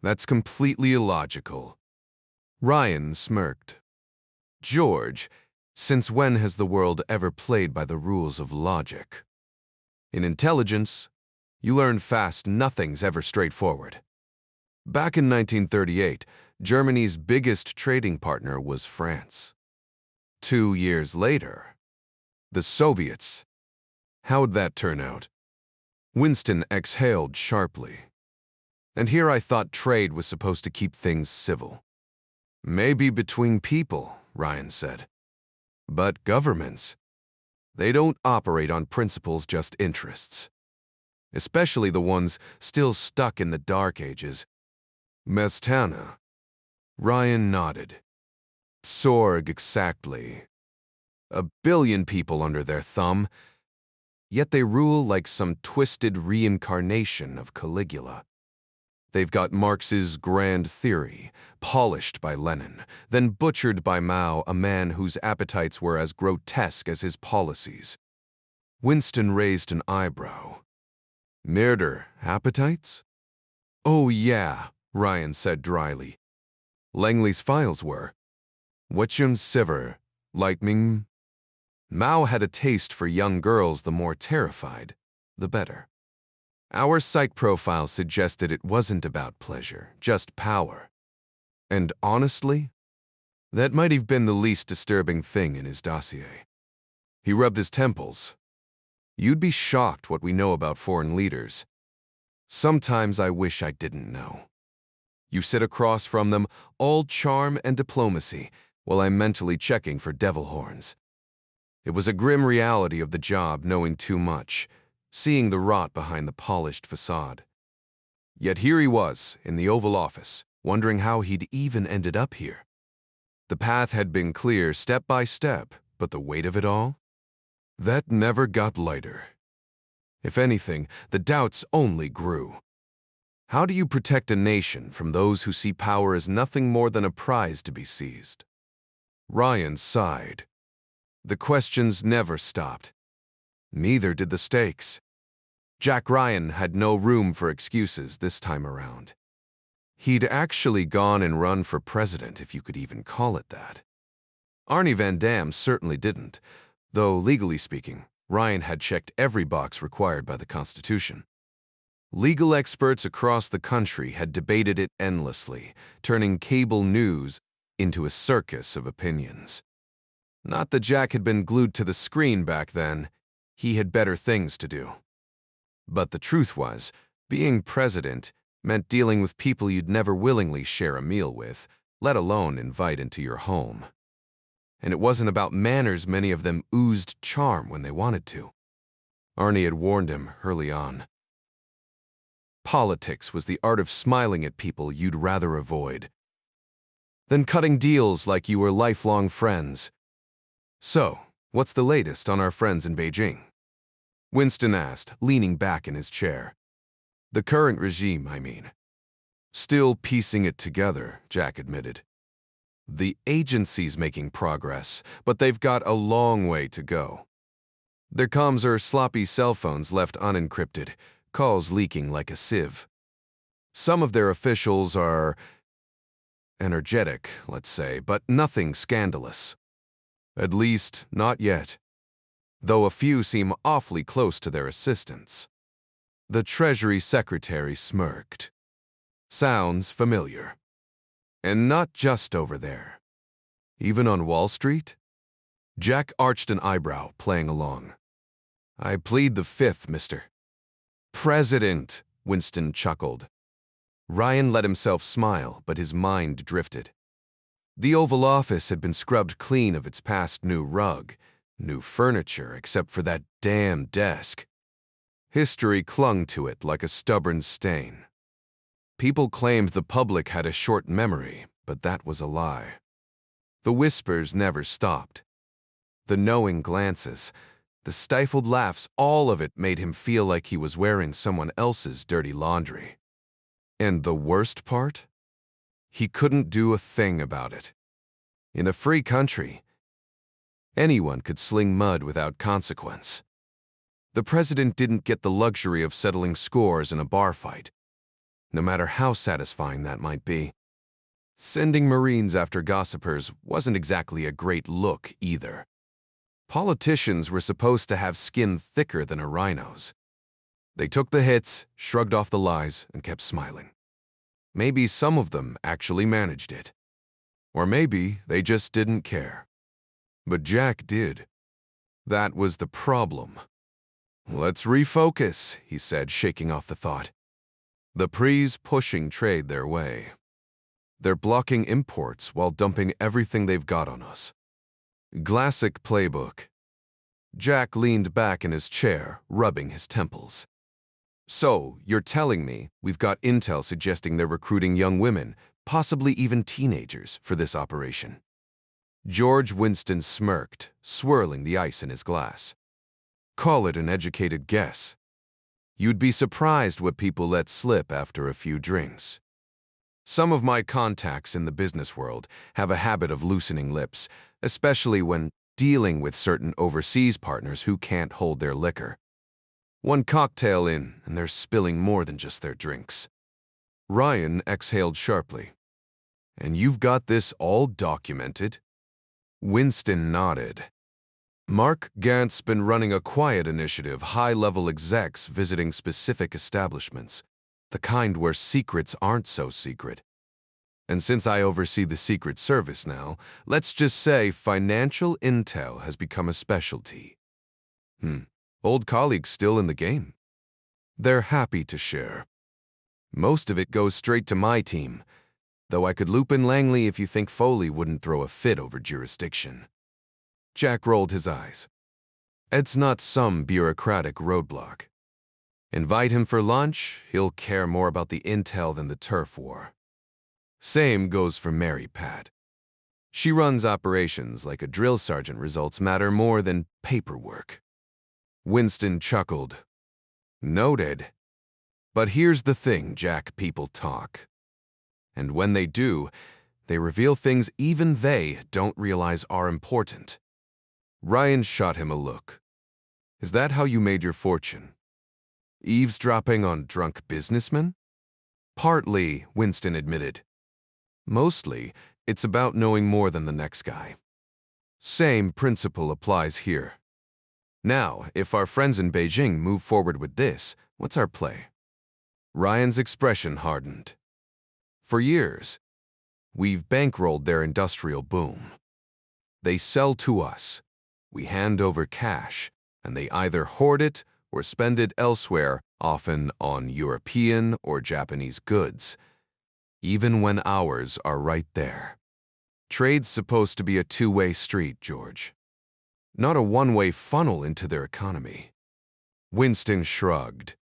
S1: That's completely illogical. Ryan smirked. George, since when has the world ever played by the rules of logic? In intelligence, you learn fast nothing's ever straightforward. Back in 1938, Germany's biggest trading partner was France. 2 years later, the Soviets. How'd that turn out? Winston exhaled sharply. And here I thought trade was supposed to keep things civil. Maybe between people, Ryan said. But governments, they don't operate on principles, just interests. Especially the ones still stuck in the Dark Ages. Mestana. Ryan nodded. Sorg, exactly. 1 billion people under their thumb, yet they rule like some twisted reincarnation of Caligula. They've got Marx's grand theory, polished by Lenin, then butchered by Mao, a man whose appetites were as grotesque as his policies. Winston raised an eyebrow. Murder appetites? Oh yeah, Ryan said dryly. Langley's files were. Wachun Siver, Lightning. Mao had a taste for young girls, the more terrified, the better. Our psych profile suggested it wasn't about pleasure, just power. And honestly, that might have been the least disturbing thing in his dossier. He rubbed his temples. You'd be shocked what we know about foreign leaders. Sometimes I wish I didn't know. You sit across from them, all charm and diplomacy, while I'm mentally checking for devil horns. It was a grim reality of the job, knowing too much, seeing the rot behind the polished facade. Yet here he was, in the Oval Office, wondering how he'd even ended up here. The path had been clear step by step, but the weight of it all? That never got lighter. If anything, the doubts only grew. How do you protect a nation from those who see power as nothing more than a prize to be seized? Ryan sighed. The questions never stopped. Neither did the stakes. Jack Ryan had no room for excuses this time around. He'd actually gone and run for president, if you could even call it that. Arnie Van Dam certainly didn't, though legally speaking, Ryan had checked every box required by the Constitution. Legal experts across the country had debated it endlessly, turning cable news into a circus of opinions. Not that Jack had been glued to the screen back then. He had better things to do. But the truth was, being president meant dealing with people you'd never willingly share a meal with, let alone invite into your home. And it wasn't about manners. Many of them oozed charm when they wanted to. Arnie had warned him early on. Politics was the art of smiling at people you'd rather avoid, then cutting deals like you were lifelong friends. So, what's the latest on our friends in Beijing? Winston asked, leaning back in his chair. The current regime, I mean. Still piecing it together, Jack admitted. The agency's making progress, but they've got a long way to go. Their comms are sloppy cell phones left unencrypted, calls leaking like a sieve. Some of their officials are energetic, let's say, but nothing scandalous. At least, not yet. Though a few seem awfully close to their assistants. The Treasury Secretary smirked. Sounds familiar. And not just over there. Even on Wall Street? Jack arched an eyebrow, playing along. I plead the fifth, Mr. President, Winston chuckled. Ryan let himself smile, but his mind drifted. The Oval Office had been scrubbed clean of its past new rug, new furniture, except for that damn desk. History clung to it like a stubborn stain. People claimed the public had a short memory, but that was a lie. The whispers never stopped. The knowing glances, the stifled laughs, all of it made him feel like he was wearing someone else's dirty laundry. And the worst part? He couldn't do a thing about it. In a free country, anyone could sling mud without consequence. The president didn't get the luxury of settling scores in a bar fight, no matter how satisfying that might be. Sending Marines after gossipers wasn't exactly a great look either. Politicians were supposed to have skin thicker than a rhino's. They took the hits, shrugged off the lies, and kept smiling. Maybe some of them actually managed it. Or maybe they just didn't care. But Jack did. That was the problem. Let's refocus, he said, shaking off the thought. The Pre's pushing trade their way. They're blocking imports while dumping everything they've got on us. Classic playbook. Jack leaned back in his chair, rubbing his temples. So, you're telling me we've got intel suggesting they're recruiting young women, possibly even teenagers, for this operation? George Winston smirked, swirling the ice in his glass. Call it an educated guess. You'd be surprised what people let slip after a few drinks. Some of my contacts in the business world have a habit of loosening lips, especially when dealing with certain overseas partners who can't hold their liquor. One cocktail in, and they're spilling more than just their drinks. Ryan exhaled sharply. And you've got this all documented? Winston nodded. Mark Gant's been running a quiet initiative, high-level execs visiting specific establishments, the kind where secrets aren't so secret. And since I oversee the Secret Service now, let's just say financial intel has become a specialty. Old colleagues still in the game? They're happy to share. Most of it goes straight to my team, though I could loop in Langley if you think Foley wouldn't throw a fit over jurisdiction. Jack rolled his eyes. It's not some bureaucratic roadblock. Invite him for lunch, he'll care more about the intel than the turf war. Same goes for Mary Pat. She runs operations like a drill sergeant. Results matter more than paperwork. Winston chuckled. Noted. But here's the thing, Jack, people talk. And when they do, they reveal things even they don't realize are important. Ryan shot him a look. Is that how you made your fortune? Eavesdropping on drunk businessmen? Partly, Winston admitted. Mostly, it's about knowing more than the next guy. Same principle applies here. Now, if our friends in Beijing move forward with this, what's our play? Ryan's expression hardened. For years, we've bankrolled their industrial boom. They sell to us. We hand over cash, and they either hoard it or spend it elsewhere, often on European or Japanese goods, even when ours are right there. Trade's supposed to be a two-way street, George, not a one-way funnel into their economy. Winston shrugged.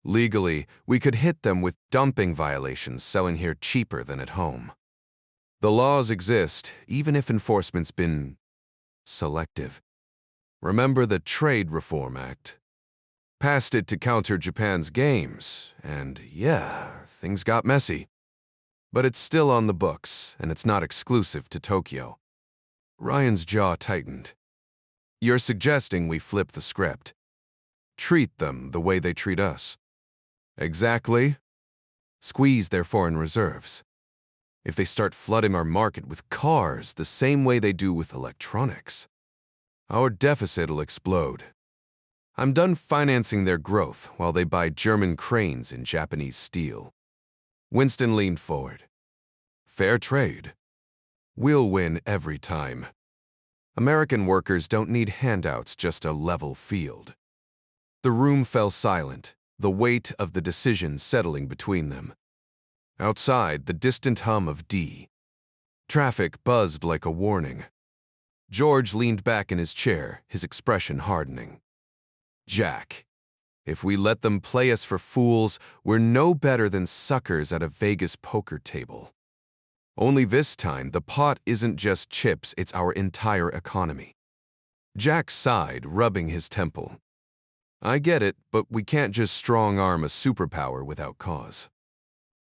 S1: Legally, we could hit them with dumping violations selling here cheaper than at home. The laws exist, even if enforcement's been selective. Remember the Trade Reform Act? Passed it to counter Japan's games, and yeah, things got messy. But it's still on the books, and it's not exclusive to Tokyo. Ryan's jaw tightened. You're suggesting we flip the script. Treat them the way they treat us. Exactly. Squeeze their foreign reserves. If they start flooding our market with cars the same way they do with electronics, our deficit'll explode. I'm done financing their growth while they buy German cranes and Japanese steel. Winston leaned forward. Fair trade. We'll win every time. American workers don't need handouts, just a level field. The room fell silent, the weight of the decision settling between them. Outside, the distant hum of D. Traffic buzzed like a warning. George leaned back in his chair, his expression hardening. Jack, if we let them play us for fools, we're no better than suckers at a Vegas poker table. Only this time, the pot isn't just chips, it's our entire economy. Jack sighed, rubbing his temple. I get it, but we can't just strong-arm a superpower without cause.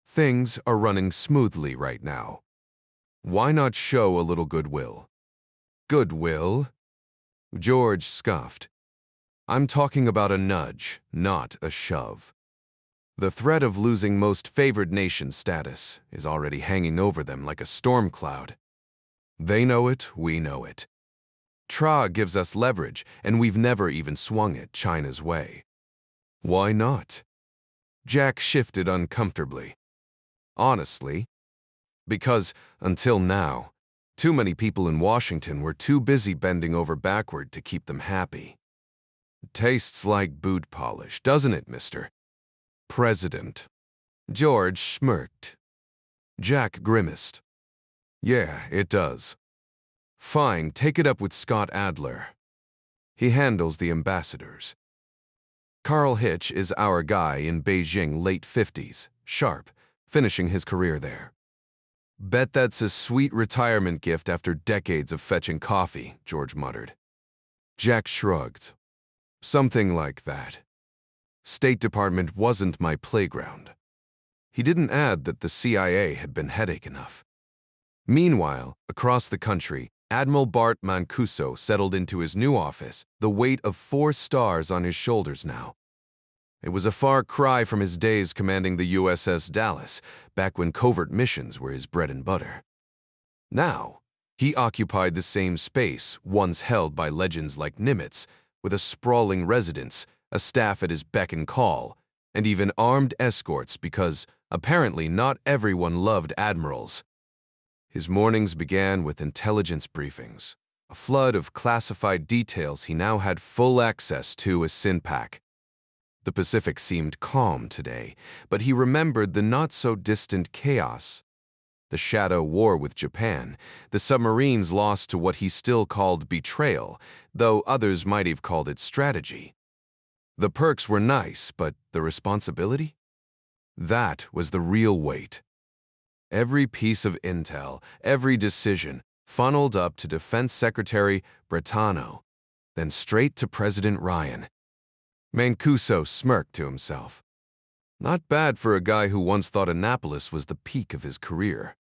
S1: Things are running smoothly right now. Why not show a little goodwill? Goodwill? George scoffed. I'm talking about a nudge, not a shove. The threat of losing most favored nation status is already hanging over them like a storm cloud. They know it, we know it. TRA gives us leverage, and we've never even swung it China's way. Why not? Jack shifted uncomfortably. Honestly, because, until now, too many people in Washington were too busy bending over backward to keep them happy. Tastes like boot polish, doesn't it, Mr. President? George smirked. Jack grimaced. Yeah, it does. Fine, take it up with Scott Adler. He handles the ambassadors. Carl Hitch is our guy in Beijing, late 50s, sharp, finishing his career there. Bet that's a sweet retirement gift after decades of fetching coffee, George muttered. Jack shrugged. Something like that. State Department wasn't my playground. He didn't add that the CIA had been headache enough. Meanwhile, across the country, Admiral Bart Mancuso settled into his new office, the weight of 4 stars on his shoulders now. It was a far cry from his days commanding the USS Dallas, back when covert missions were his bread and butter. Now, he occupied the same space once held by legends like Nimitz, with a sprawling residence, a staff at his beck and call, and even armed escorts because, apparently, not everyone loved admirals. His mornings began with intelligence briefings, a flood of classified details he now had full access to as SINPAC. The Pacific seemed calm today, but he remembered the not-so-distant chaos. The shadow war with Japan, the submarines lost to what he still called betrayal, though others might have called it strategy. The perks were nice, but the responsibility? That was the real weight. Every piece of intel, every decision, funneled up to Defense Secretary Bretano, then straight to President Ryan. Mancuso smirked to himself. Not bad for a guy who once thought Annapolis was the peak of his career.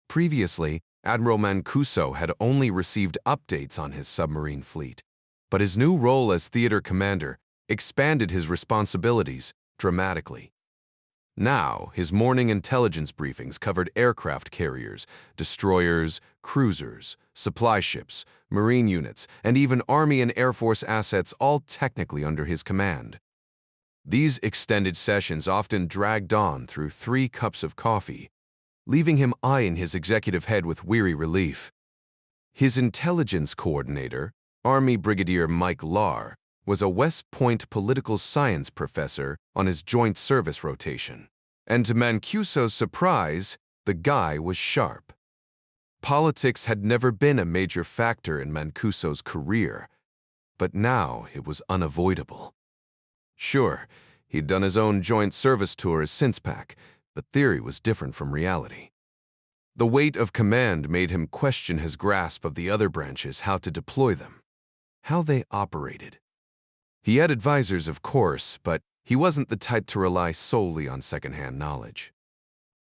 S1: Previously, Admiral Mancuso had only received updates on his submarine fleet, but his new role as theater commander expanded his responsibilities dramatically. Now, his morning intelligence briefings covered aircraft carriers, destroyers, cruisers, supply ships, marine units, and even Army and Air Force assets, all technically under his command. These extended sessions often dragged on through 3 cups of coffee, leaving him eyeing his executive head with weary relief. His intelligence coordinator, Army Brigadier Mike Lahr, was a West Point political science professor on his joint service rotation. And to Mancuso's surprise, the guy was sharp. Politics had never been a major factor in Mancuso's career, but now it was unavoidable. Sure, he'd done his own joint service tour as SINSPAC, but theory was different from reality. The weight of command made him question his grasp of the other branches, how to deploy them, how they operated. He had advisors, of course, but he wasn't the type to rely solely on secondhand knowledge.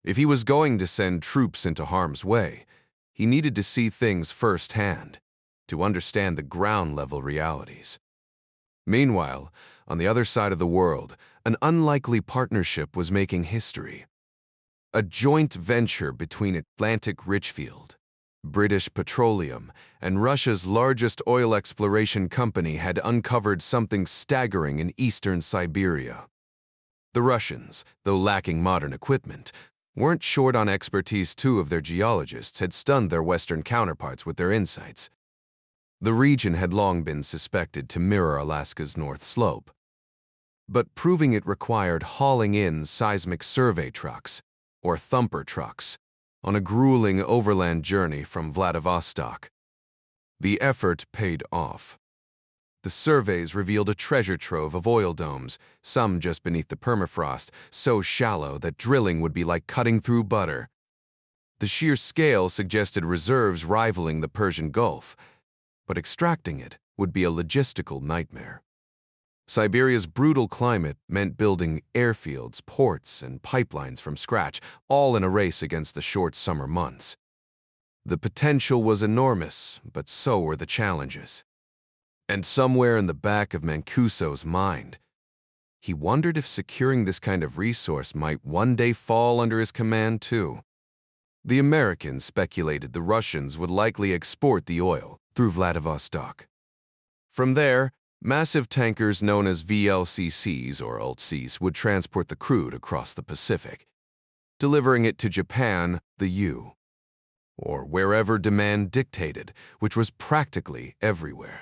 S1: If he was going to send troops into harm's way, he needed to see things firsthand, to understand the ground-level realities. Meanwhile, on the other side of the world, an unlikely partnership was making history. A joint venture between Atlantic Richfield, British Petroleum, and Russia's largest oil exploration company had uncovered something staggering in eastern Siberia. The Russians, though lacking modern equipment, weren't short on expertise. 2 of their geologists had stunned their Western counterparts with their insights. The region had long been suspected to mirror Alaska's North Slope, but proving it required hauling in seismic survey trucks, or thumper trucks, on a grueling overland journey from Vladivostok. The effort paid off. The surveys revealed a treasure trove of oil domes, some just beneath the permafrost, so shallow that drilling would be like cutting through butter. The sheer scale suggested reserves rivaling the Persian Gulf, but extracting it would be a logistical nightmare. Siberia's brutal climate meant building airfields, ports, and pipelines from scratch, all in a race against the short summer months. The potential was enormous, but so were the challenges. And somewhere in the back of Mancuso's mind, he wondered if securing this kind of resource might one day fall under his command too. The Americans speculated the Russians would likely export the oil through Vladivostok. From there, massive tankers known as VLCCs or ULTCs would transport the crude across the Pacific, delivering it to Japan, the U, or wherever demand dictated, which was practically everywhere.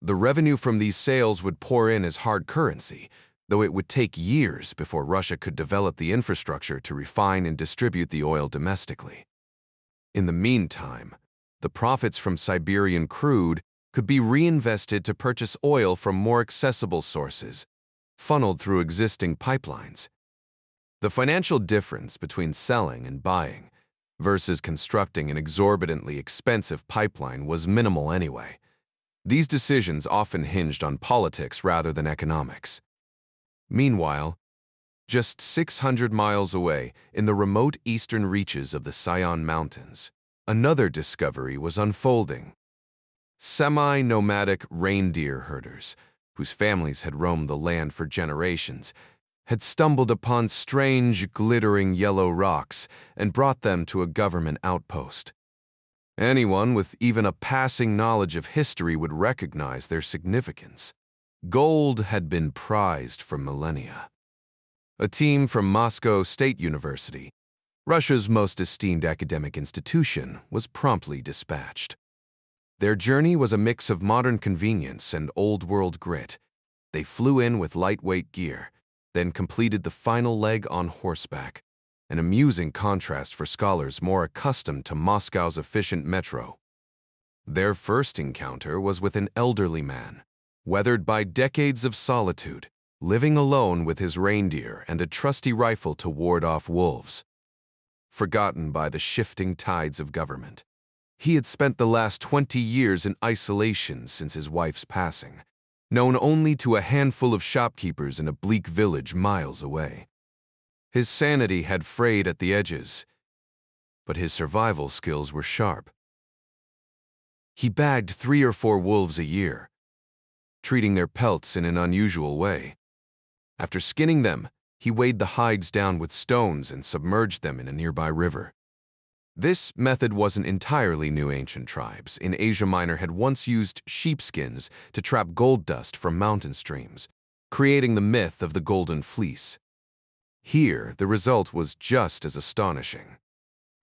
S1: The revenue from these sales would pour in as hard currency, though it would take years before Russia could develop the infrastructure to refine and distribute the oil domestically. In the meantime, the profits from Siberian crude could be reinvested to purchase oil from more accessible sources, funneled through existing pipelines. The financial difference between selling and buying versus constructing an exorbitantly expensive pipeline was minimal anyway. These decisions often hinged on politics rather than economics. Meanwhile, just 600 miles away, in the remote eastern reaches of the Sayan Mountains, another discovery was unfolding. Semi-nomadic reindeer herders, whose families had roamed the land for generations, had stumbled upon strange, glittering yellow rocks and brought them to a government outpost. Anyone with even a passing knowledge of history would recognize their significance. Gold had been prized for millennia. A team from Moscow State University, Russia's most esteemed academic institution, was promptly dispatched. Their journey was a mix of modern convenience and old-world grit. They flew in with lightweight gear, then completed the final leg on horseback, an amusing contrast for scholars more accustomed to Moscow's efficient metro. Their first encounter was with an elderly man, weathered by decades of solitude, living alone with his reindeer and a trusty rifle to ward off wolves. Forgotten by the shifting tides of government, he had spent the last 20 years in isolation since his wife's passing, known only to a handful of shopkeepers in a bleak village miles away. His sanity had frayed at the edges, but his survival skills were sharp. He bagged 3 or 4 wolves a year, treating their pelts in an unusual way. After skinning them, He weighed the hides down with stones and submerged them in a nearby river. This method wasn't entirely new. Ancient tribes in Asia Minor had once used sheepskins to trap gold dust from mountain streams, creating the myth of the Golden Fleece. Here, the result was just as astonishing.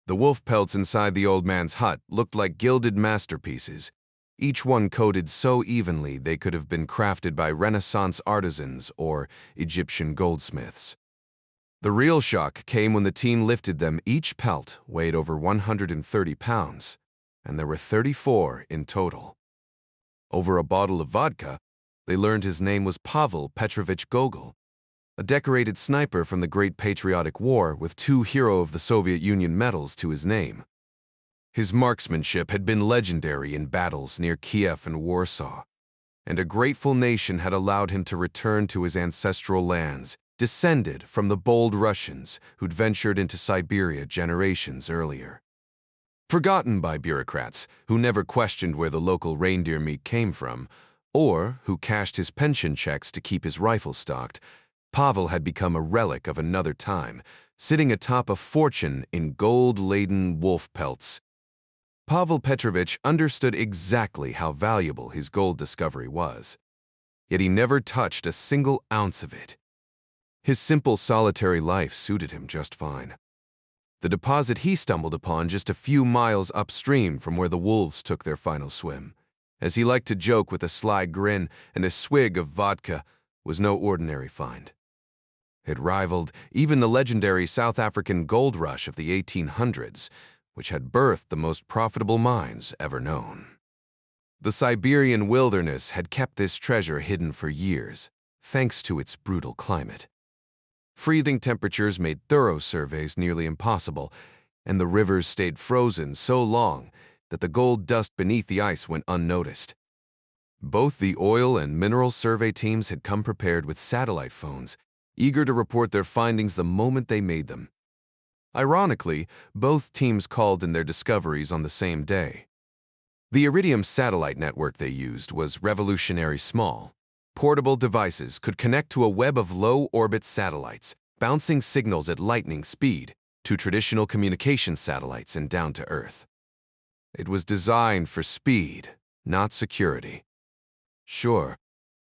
S1: The wolf pelts inside the old man's hut looked like gilded masterpieces, each one coated so evenly they could have been crafted by Renaissance artisans or Egyptian goldsmiths. The real shock came when the team lifted them. Each pelt weighed over 130 pounds, and there were 34 in total. Over a bottle of vodka, they learned his name was Pavel Petrovich Gogol, a decorated sniper from the Great Patriotic War with 2 Hero of the Soviet Union medals to his name. His marksmanship had been legendary in battles near Kiev and Warsaw, and a grateful nation had allowed him to return to his ancestral lands, descended from the bold Russians who'd ventured into Siberia generations earlier. Forgotten by bureaucrats who never questioned where the local reindeer meat came from, or who cashed his pension checks to keep his rifle stocked, Pavel had become a relic of another time, sitting atop a fortune in gold-laden wolf pelts. Pavel Petrovich understood exactly how valuable his gold discovery was, yet he never touched a single ounce of it. His simple, solitary life suited him just fine. The deposit he stumbled upon just a few miles upstream from where the wolves took their final swim, as he liked to joke with a sly grin and a swig of vodka, was no ordinary find. It rivaled even the legendary South African gold rush of the 1800s, which had birthed the most profitable mines ever known. The Siberian wilderness had kept this treasure hidden for years, thanks to its brutal climate. Freezing temperatures made thorough surveys nearly impossible, and the rivers stayed frozen so long that the gold dust beneath the ice went unnoticed. Both the oil and mineral survey teams had come prepared with satellite phones, eager to report their findings the moment they made them. Ironically, both teams called in their discoveries on the same day. The Iridium satellite network they used was revolutionary small. Portable devices could connect to a web of low-orbit satellites, bouncing signals at lightning speed, to traditional communication satellites and down to Earth. It was designed for speed, not security. Sure,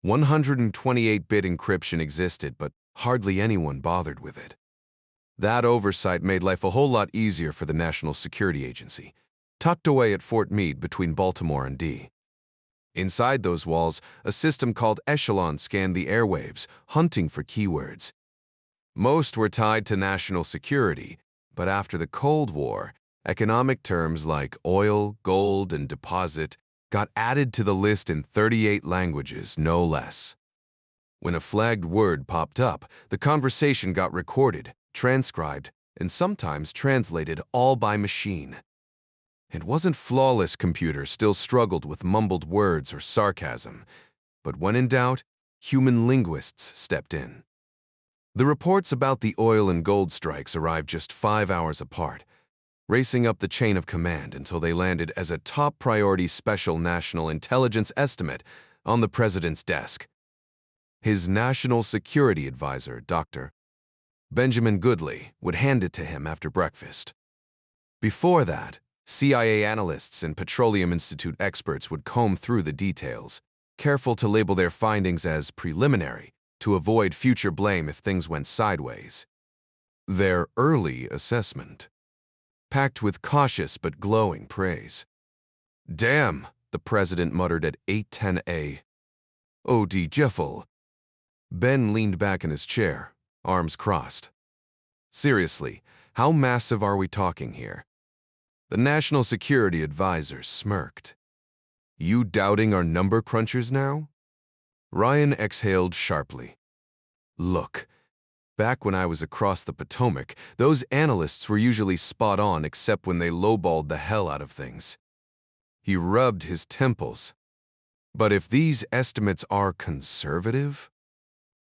S1: 128-bit encryption existed, but hardly anyone bothered with it. That oversight made life a whole lot easier for the National Security Agency, tucked away at Fort Meade between Baltimore and D. Inside those walls, a system called Echelon scanned the airwaves, hunting for keywords. Most were tied to national security, but after the Cold War, economic terms like oil, gold, and deposit got added to the list in 38 languages, no less. When a flagged word popped up, the conversation got recorded, transcribed, and sometimes translated all by machine. It wasn't flawless. Computers still struggled with mumbled words or sarcasm, but when in doubt, human linguists stepped in. The reports about the oil and gold strikes arrived just 5 hours apart, racing up the chain of command until they landed as a top priority special national intelligence estimate on the president's desk. His national security advisor, Dr. Benjamin Goodley, would hand it to him after breakfast. Before that, CIA analysts and Petroleum Institute experts would comb through the details, careful to label their findings as preliminary to avoid future blame if things went sideways. Their early assessment, packed with cautious but glowing praise. "Damn," the president muttered at 8:10 a. "O.D. Jeffel." Ben leaned back in his chair, arms crossed. "Seriously, how massive are we talking here?" The National Security Advisor smirked. "You doubting our number crunchers now?" Ryan exhaled sharply. "Look, back when I was across the Potomac, those analysts were usually spot on except when they lowballed the hell out of things." He rubbed his temples. "But if these estimates are conservative,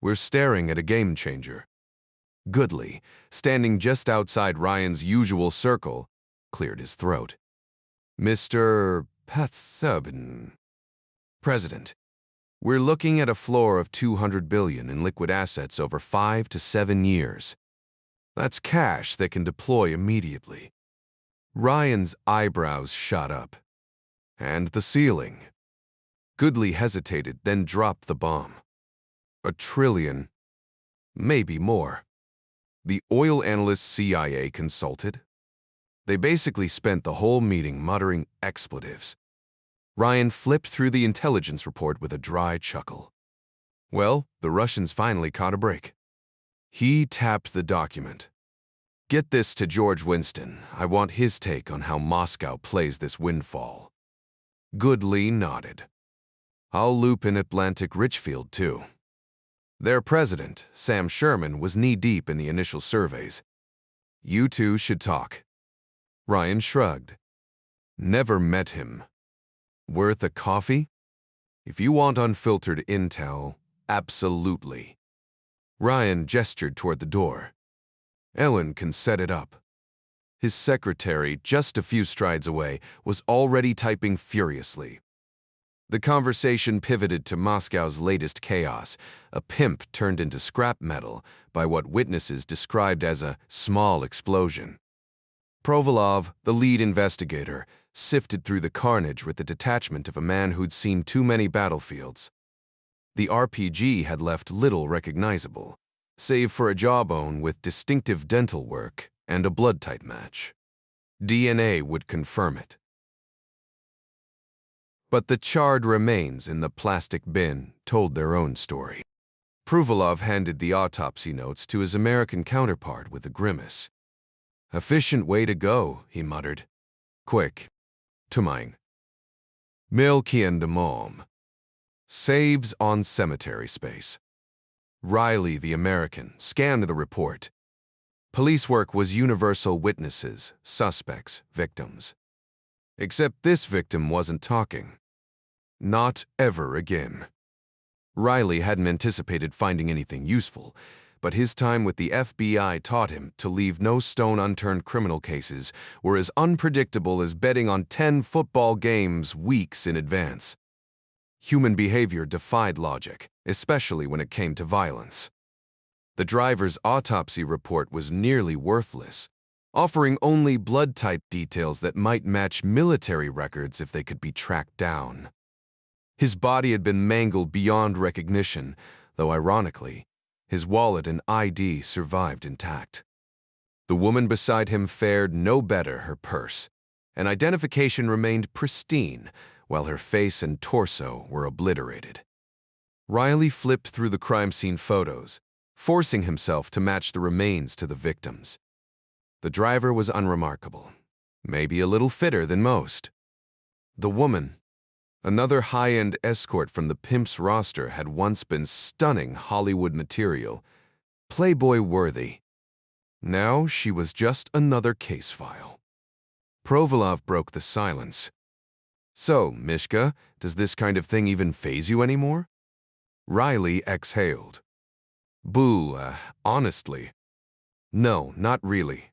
S1: we're staring at a game changer." Goodley, standing just outside Ryan's usual circle, cleared his throat. "Mr. Pethovin." "President." We're looking at a floor of 200 billion in liquid assets over 5 to 7 years. That's cash they can deploy immediately. Ryan's eyebrows shot up. And the ceiling. Goodley hesitated, then dropped the bomb. 1 trillion. Maybe more. The oil analyst CIA consulted. They basically spent the whole meeting muttering expletives. Ryan flipped through the intelligence report with a dry chuckle. Well, the Russians finally caught a break. He tapped the document. Get this to George Winston. I want his take on how Moscow plays this windfall. Goodley nodded. I'll loop in Atlantic Richfield, too. Their president, Sam Sherman, was knee-deep in the initial surveys. You two should talk. Ryan shrugged. Never met him. Worth a coffee? If you want unfiltered intel, absolutely. Ryan gestured toward the door. Ellen can set it up. His secretary, just a few strides away, was already typing furiously. The conversation pivoted to Moscow's latest chaos, a pimp turned into scrap metal by what witnesses described as a small explosion. Provolov, the lead investigator, sifted through the carnage with the detachment of a man who'd seen too many battlefields. The RPG had left little recognizable, save for a jawbone with distinctive dental work and a blood-type match. DNA would confirm it. But the charred remains in the plastic bin told their own story. Provolov handed the autopsy notes to his American counterpart with a grimace. Efficient way to go, he muttered. Quick. To mine. Milkien de Mom. Saves on cemetery space. Riley, the American, scanned the report. Police work was universal witnesses, suspects, victims. Except this victim wasn't talking. Not ever again. Riley hadn't anticipated finding anything useful, but his time with the FBI taught him to leave no stone unturned. Criminal cases were as unpredictable as betting on 10 football games weeks in advance. Human behavior defied logic, especially when it came to violence. The driver's autopsy report was nearly worthless, offering only blood-type details that might match military records if they could be tracked down. His body had been mangled beyond recognition, though ironically, his wallet and ID survived intact. The woman beside him fared no better, her purse, and identification remained pristine, while her face and torso were obliterated. Riley flipped through the crime scene photos, forcing himself to match the remains to the victims. The driver was unremarkable, maybe a little fitter than most. The woman, another high-end escort from the pimp's roster, had once been stunning Hollywood material, Playboy-worthy. Now she was just another case file. Provolov broke the silence. So, Mishka, does this kind of thing even faze you anymore? Riley exhaled. Boo, honestly. No, not really.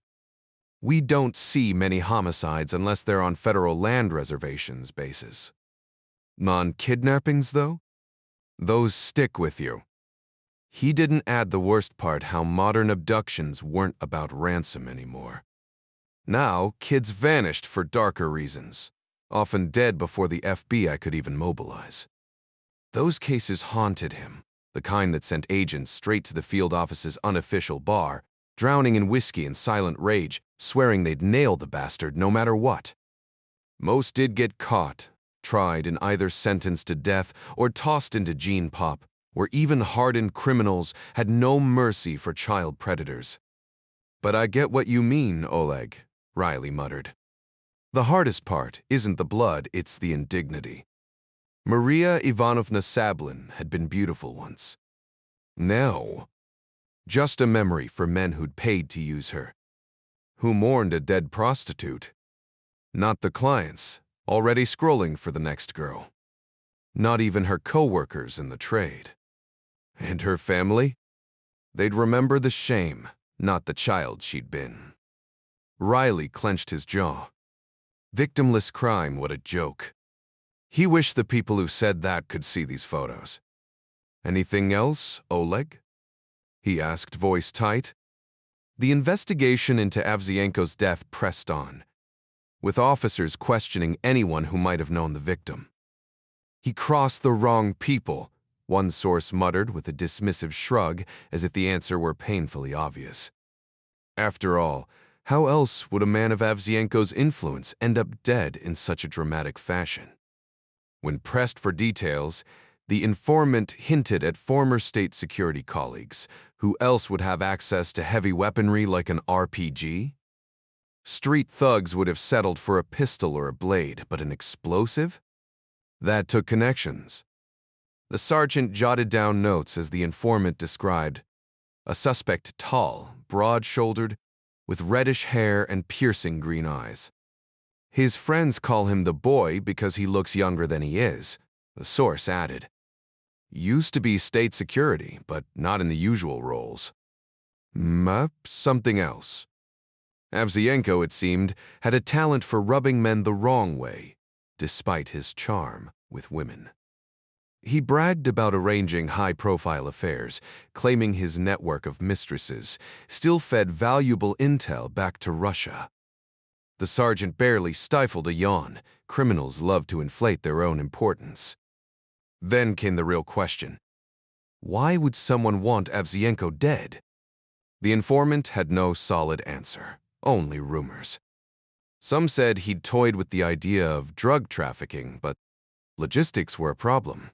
S1: We don't see many homicides unless they're on federal land reservations bases. Non-kidnappings, though? Those stick with you. He didn't add the worst part, how modern abductions weren't about ransom anymore. Now, kids vanished for darker reasons, often dead before the FBI could even mobilize. Those cases haunted him, the kind that sent agents straight to the field office's unofficial bar, drowning in whiskey and silent rage, swearing they'd nail the bastard no matter what. Most did get caught, tried and either sentenced to death or tossed into gene pop, where even hardened criminals had no mercy for child predators. But I get what you mean, Oleg, Riley muttered. The hardest part isn't the blood, it's the indignity. Maria Ivanovna Sablin had been beautiful once. Now, just a memory for men who'd paid to use her, who mourned a dead prostitute. Not the clients, already scrolling for the next girl. Not even her co-workers in the trade. And her family? They'd remember the shame, not the child she'd been. Riley clenched his jaw. Victimless crime, what a joke. He wished the people who said that could see these photos. "Anything else, Oleg?" he asked, voice tight. The investigation into Avzienko's death pressed on, with officers questioning anyone who might have known the victim. "He crossed the wrong people," one source muttered with a dismissive shrug, as if the answer were painfully obvious. After all, how else would a man of Avzienko's influence end up dead in such a dramatic fashion? When pressed for details, the informant hinted at former state security colleagues. Who else would have access to heavy weaponry like an RPG? Street thugs would have settled for a pistol or a blade, but an explosive? That took connections. The sergeant jotted down notes as the informant described a suspect tall, broad-shouldered, with reddish hair and piercing green eyes. "His friends call him the boy because he looks younger than he is," the source added. "Used to be state security, but not in the usual roles." Something else. Avzienko, it seemed, had a talent for rubbing men the wrong way, despite his charm with women. He bragged about arranging high-profile affairs, claiming his network of mistresses still fed valuable intel back to Russia. The sergeant barely stifled a yawn. Criminals love to inflate their own importance. Then came the real question. Why would someone want Avzienko dead? The informant had no solid answer, only rumors. Some said he'd toyed with the idea of drug trafficking, but logistics were a problem.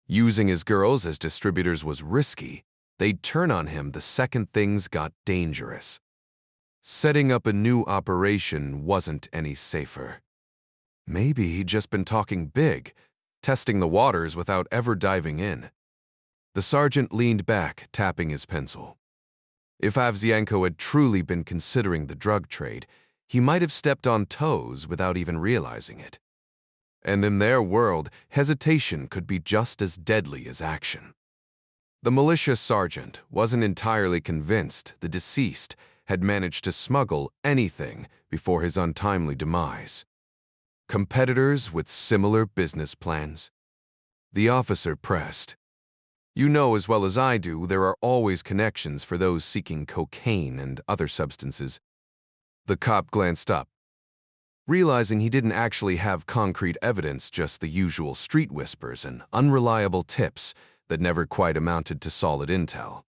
S1: Using his girls as distributors was risky. They'd turn on him the second things got dangerous. Setting up a new operation wasn't any safer. Maybe he'd just been talking big, testing the waters without ever diving in. The sergeant leaned back, tapping his pencil. If Avzienko had truly been considering the drug trade, he might have stepped on toes without even realizing it. And in their world, hesitation could be just as deadly as action. The militia sergeant wasn't entirely convinced the deceased had managed to smuggle anything before his untimely demise. Competitors with similar business plans? The officer pressed. "You know as well as I do there are always connections for those seeking cocaine and other substances." The cop glanced up, realizing he didn't actually have concrete evidence, just the usual street whispers and unreliable tips that never quite amounted to solid intel.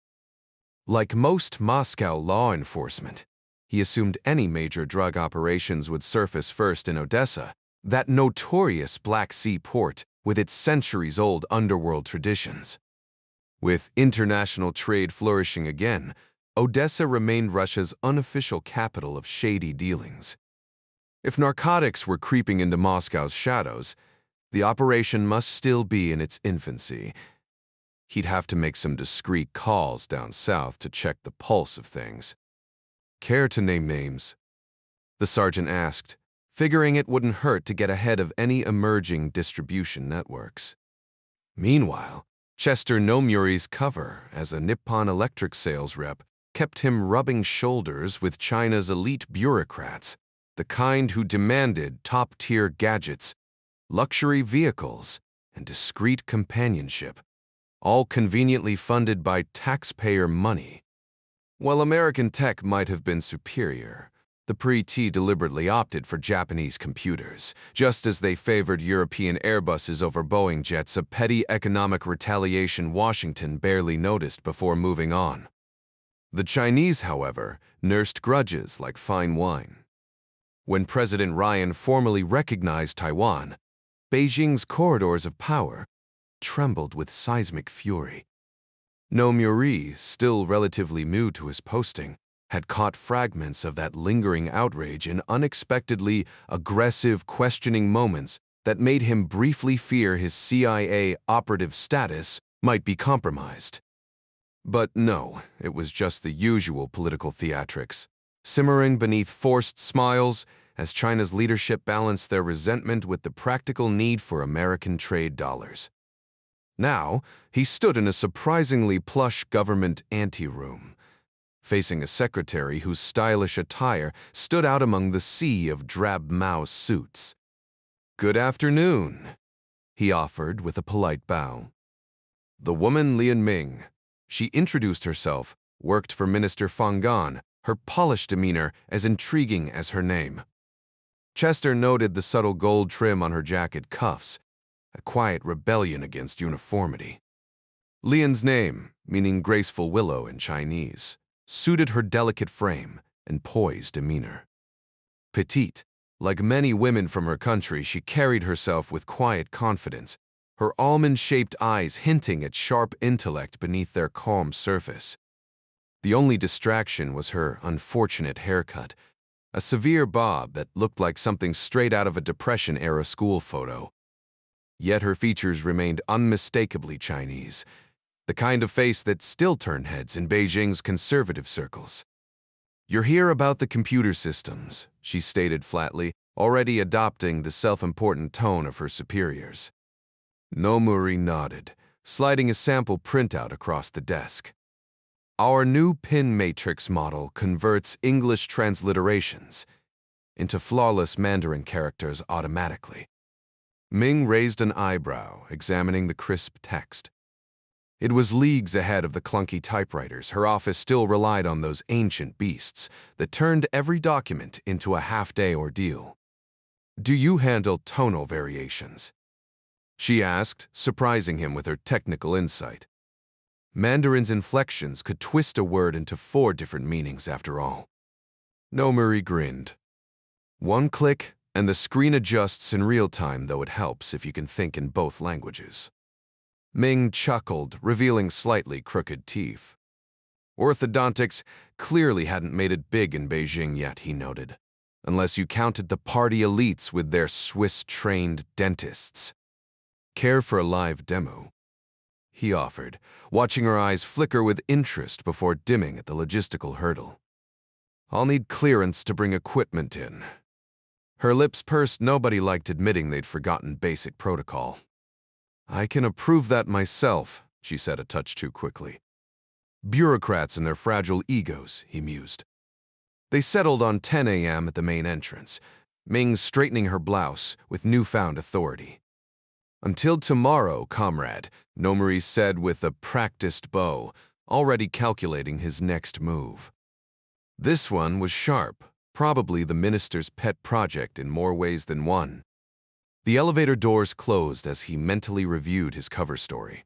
S1: Like most Moscow law enforcement, he assumed any major drug operations would surface first in Odessa, that notorious Black Sea port with its centuries-old underworld traditions. With international trade flourishing again, Odessa remained Russia's unofficial capital of shady dealings. If narcotics were creeping into Moscow's shadows, the operation must still be in its infancy. He'd have to make some discreet calls down south to check the pulse of things. "Care to name names?" the sergeant asked, figuring it wouldn't hurt to get ahead of any emerging distribution networks. Meanwhile, Chester Nomuri's cover as a Nippon Electric sales rep kept him rubbing shoulders with China's elite bureaucrats, the kind who demanded top-tier gadgets, luxury vehicles, and discreet companionship, all conveniently funded by taxpayer money. While American tech might have been superior, the Pre-T deliberately opted for Japanese computers, just as they favored European Airbuses over Boeing jets, a petty economic retaliation Washington barely noticed before moving on. The Chinese, however, nursed grudges like fine wine. When President Ryan formally recognized Taiwan, Beijing's corridors of power trembled with seismic fury. Nomuri, still relatively new to his posting, had caught fragments of that lingering outrage in unexpectedly aggressive, questioning moments that made him briefly fear his CIA operative status might be compromised. But no, it was just the usual political theatrics, simmering beneath forced smiles as China's leadership balanced their resentment with the practical need for American trade dollars. Now, he stood in a surprisingly plush government anteroom, facing a secretary whose stylish attire stood out among the sea of drab mouse suits. "Good afternoon," he offered with a polite bow. The woman Lian Ming. She introduced herself, worked for Minister Fang Gan, her polished demeanor as intriguing as her name. Chester noted the subtle gold trim on her jacket cuffs, a quiet rebellion against uniformity. Lian's name, meaning graceful willow in Chinese, suited her delicate frame and poised demeanor. Petite, like many women from her country, she carried herself with quiet confidence, her almond-shaped eyes hinting at sharp intellect beneath their calm surface. The only distraction was her unfortunate haircut, a severe bob that looked like something straight out of a Depression-era school photo. Yet her features remained unmistakably Chinese, the kind of face that still turned heads in Beijing's conservative circles. "You're here about the computer systems," she stated flatly, already adopting the self-important tone of her superiors. Nomuri nodded, sliding a sample printout across the desk. "Our new pin matrix model converts English transliterations into flawless Mandarin characters automatically." Ming raised an eyebrow, examining the crisp text. It was leagues ahead of the clunky typewriters. Her office still relied on those ancient beasts that turned every document into a half-day ordeal. "Do you handle tonal variations?" she asked, surprising him with her technical insight. Mandarin's inflections could twist a word into 4 different meanings after all. Nomuri grinned. "One click, and the screen adjusts in real time, though it helps if you can think in both languages." Ming chuckled, revealing slightly crooked teeth. Orthodontics clearly hadn't made it big in Beijing yet, he noted, unless you counted the party elites with their Swiss-trained dentists. "Care for a live demo?" he offered, watching her eyes flicker with interest before dimming at the logistical hurdle. "I'll need clearance to bring equipment in." Her lips pursed. Nobody liked admitting they'd forgotten basic protocol. "I can approve that myself," she said a touch too quickly. "Bureaucrats and their fragile egos," he mused. They settled on 10 a.m. at the main entrance, Ming straightening her blouse with newfound authority. "Until tomorrow, comrade," Nomuri said with a practiced bow, already calculating his next move. This one was sharp, probably the minister's pet project in more ways than one. The elevator doors closed as he mentally reviewed his cover story.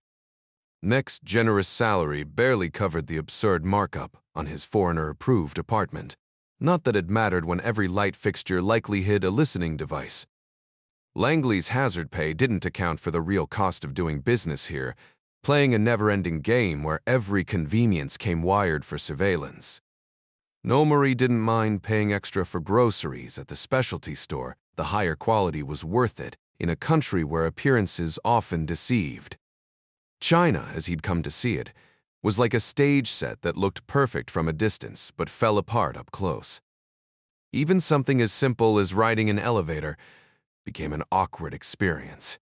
S1: Next generous salary barely covered the absurd markup on his foreigner-approved apartment. Not that it mattered when every light fixture likely hid a listening device. Langley's hazard pay didn't account for the real cost of doing business here, playing a never-ending game where every convenience came wired for surveillance. Nomuri didn't mind paying extra for groceries at the specialty store. The higher quality was worth it in a country where appearances often deceived. China, as he'd come to see it, was like a stage set that looked perfect from a distance but fell apart up close. Even something as simple as riding an elevator became an awkward experience.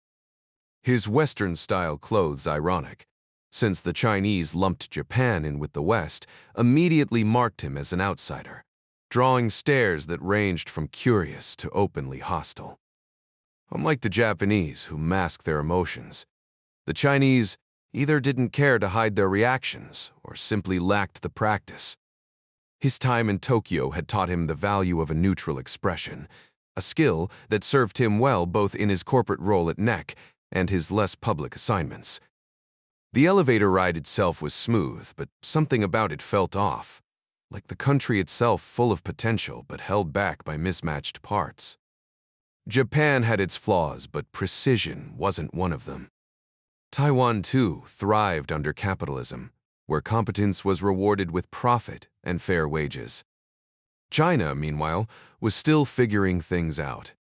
S1: His Western-style clothes, ironic, since the Chinese lumped Japan in with the West, immediately marked him as an outsider, drawing stares that ranged from curious to openly hostile. Unlike the Japanese, who mask their emotions, the Chinese either didn't care to hide their reactions or simply lacked the practice. His time in Tokyo had taught him the value of a neutral expression, a skill that served him well both in his corporate role at NEC and his less public assignments. The elevator ride itself was smooth, but something about it felt off, like the country itself full of potential but held back by mismatched parts. Japan had its flaws, but precision wasn't one of them. Taiwan, too, thrived under capitalism, where competence was rewarded with profit and fair wages. China, meanwhile, was still figuring things out.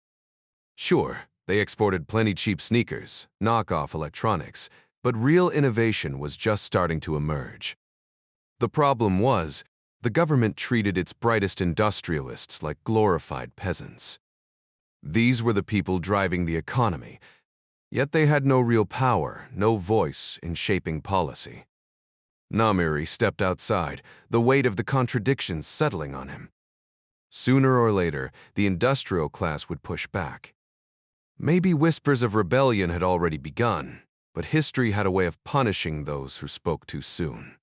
S1: Sure, they exported plenty cheap sneakers, knockoff electronics, but real innovation was just starting to emerge. The problem was, the government treated its brightest industrialists like glorified peasants. These were the people driving the economy, yet they had no real power, no voice in shaping policy. Nomuri stepped outside, the weight of the contradictions settling on him. Sooner or later, the industrial class would push back. Maybe whispers of rebellion had already begun, but history had a way of punishing those who spoke too soon.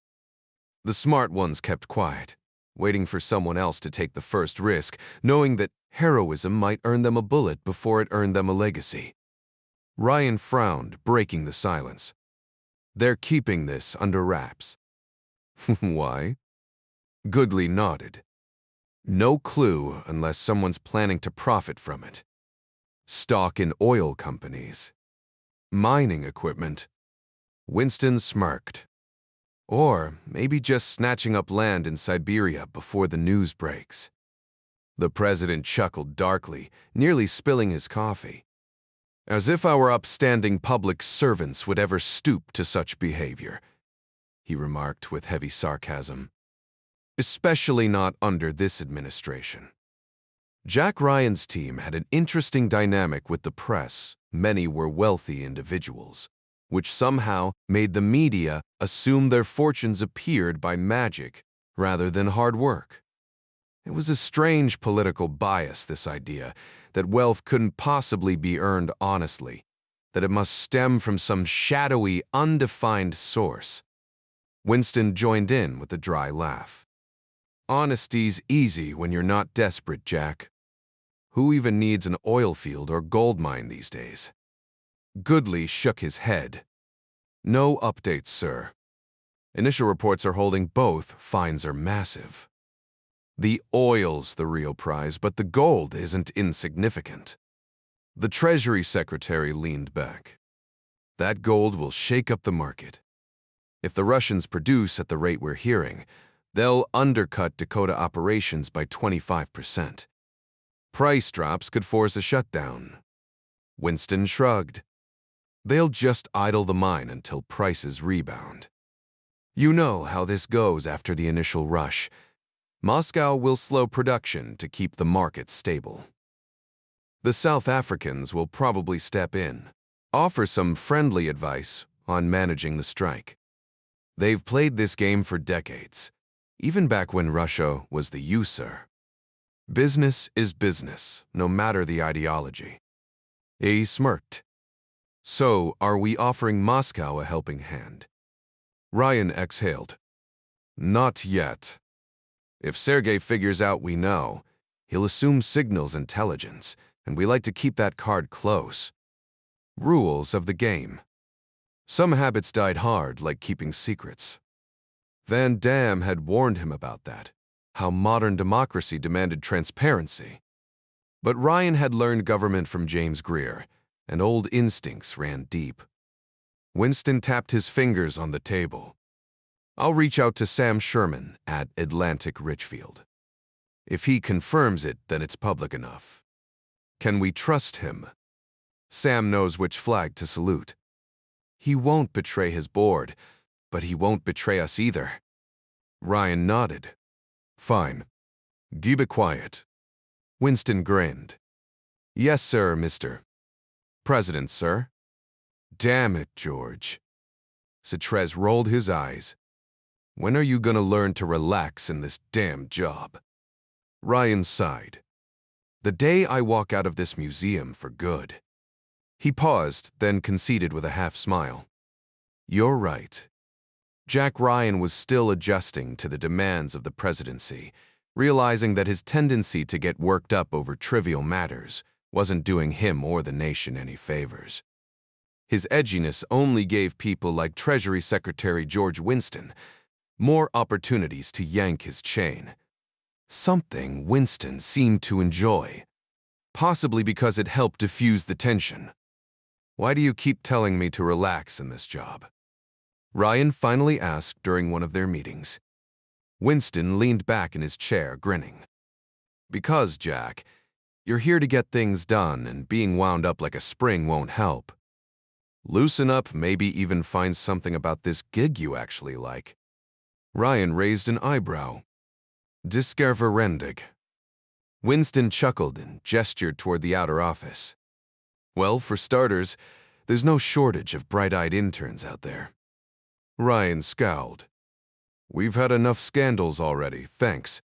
S1: The smart ones kept quiet, waiting for someone else to take the first risk, knowing that heroism might earn them a bullet before it earned them a legacy. Ryan frowned, breaking the silence. They're keeping this under wraps. Why? Goodley nodded. No clue unless someone's planning to profit from it. Stock in oil companies. Mining equipment. Winston smirked. Or maybe just snatching up land in Siberia before the news breaks. The president chuckled darkly, nearly spilling his coffee. As if our upstanding public servants would ever stoop to such behavior, he remarked with heavy sarcasm. Especially not under this administration. Jack Ryan's team had an interesting dynamic with the press. Many were wealthy individuals, which somehow made the media assume their fortunes appeared by magic rather than hard work. It was a strange political bias, this idea, that wealth couldn't possibly be earned honestly, that it must stem from some shadowy, undefined source. Winston joined in with a dry laugh. Honesty's easy when you're not desperate, Jack. Who even needs an oil field or gold mine these days? Goodley shook his head. No updates, sir. Initial reports are holding both. Fines are massive. The oil's the real prize, but the gold isn't insignificant. The Treasury Secretary leaned back. That gold will shake up the market. If the Russians produce at the rate we're hearing, they'll undercut Dakota operations by 25%. Price drops could force a shutdown. Winston shrugged. They'll just idle the mine until prices rebound. You know how this goes after the initial rush. Moscow will slow production to keep the market stable. The South Africans will probably step in, offer some friendly advice on managing the strike. They've played this game for decades, even back when Russia was the user. Business is business, no matter the ideology. He smirked. So, are we offering Moscow a helping hand? Ryan exhaled. Not yet. If Sergei figures out we know, he'll assume signals intelligence, and we like to keep that card close. Rules of the game. Some habits died hard, like keeping secrets. Van Damme had warned him about that, how modern democracy demanded transparency. But Ryan had learned government from James Greer, and old instincts ran deep. Winston tapped his fingers on the table. I'll reach out to Sam Sherman at Atlantic Richfield. If he confirms it, then it's public enough. Can we trust him? Sam knows which flag to salute. He won't betray his board, but he won't betray us either. Ryan nodded. Fine. Keep it quiet. Winston grinned. Yes, sir, Mr. President, sir. Damn it, George. Cetrez rolled his eyes. When are you gonna learn to relax in this damn job? Ryan sighed. The day I walk out of this museum for good. He paused, then conceded with a half smile. You're right. Jack Ryan was still adjusting to the demands of the presidency, realizing that his tendency to get worked up over trivial matters wasn't doing him or the nation any favors. His edginess only gave people like Treasury Secretary George Winston more opportunities to yank his chain. Something Winston seemed to enjoy, possibly because it helped diffuse the tension. Why do you keep telling me to relax in this job? Ryan finally asked during one of their meetings. Winston leaned back in his chair, grinning. Because, Jack, you're here to get things done, and being wound up like a spring won't help. Loosen up, maybe even find something about this gig you actually like. Ryan raised an eyebrow. Diskerverendig. Winston chuckled and gestured toward the outer office. Well, for starters, there's no shortage of bright-eyed interns out there. Ryan scowled. We've had enough scandals already, thanks.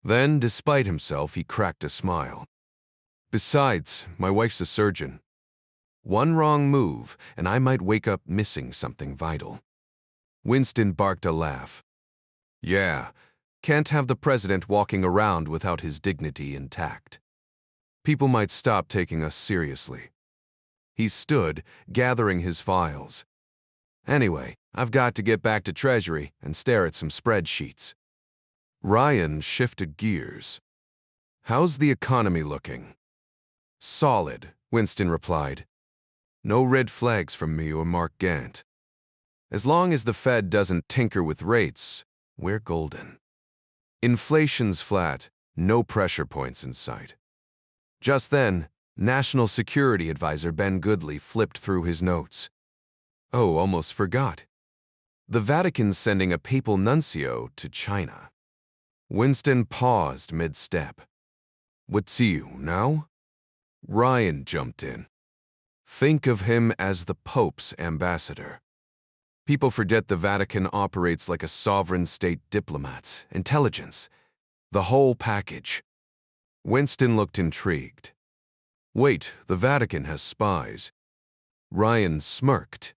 S1: Then, despite himself, he cracked a smile. Besides, my wife's a surgeon. One wrong move, and I might wake up missing something vital. Winston barked a laugh. Yeah, can't have the president walking around without his dignity intact. People might stop taking us seriously. He stood, gathering his files. Anyway, I've got to get back to Treasury and stare at some spreadsheets. Ryan shifted gears. How's the economy looking? Solid, Winston replied. No red flags from me or Mark Gant. As long as the Fed doesn't tinker with rates, we're golden. Inflation's flat, no pressure points in sight. Just then, National Security Advisor Ben Goodley flipped through his notes. Oh, almost forgot. The Vatican's sending a papal nuncio to China. Winston paused mid-step. What's you, now? Ryan jumped in. Think of him as the Pope's ambassador. People forget the Vatican operates like a sovereign state diplomat, intelligence, the whole package. Winston looked intrigued. Wait, the Vatican has spies. Ryan smirked.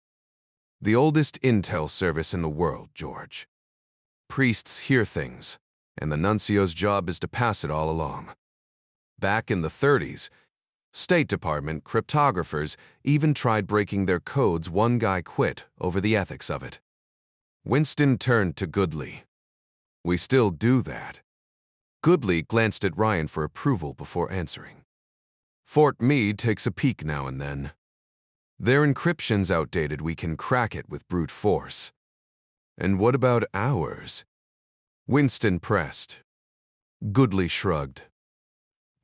S1: The oldest intel service in the world, George. Priests hear things, and the nuncio's job is to pass it all along. Back in the 30s, State Department cryptographers even tried breaking their codes. One guy quit over the ethics of it. Winston turned to Goodley. We still do that. Goodley glanced at Ryan for approval before answering. Fort Meade takes a peek now and then. Their encryption's outdated. We can crack it with brute force. And what about ours? Winston pressed. Goodley shrugged.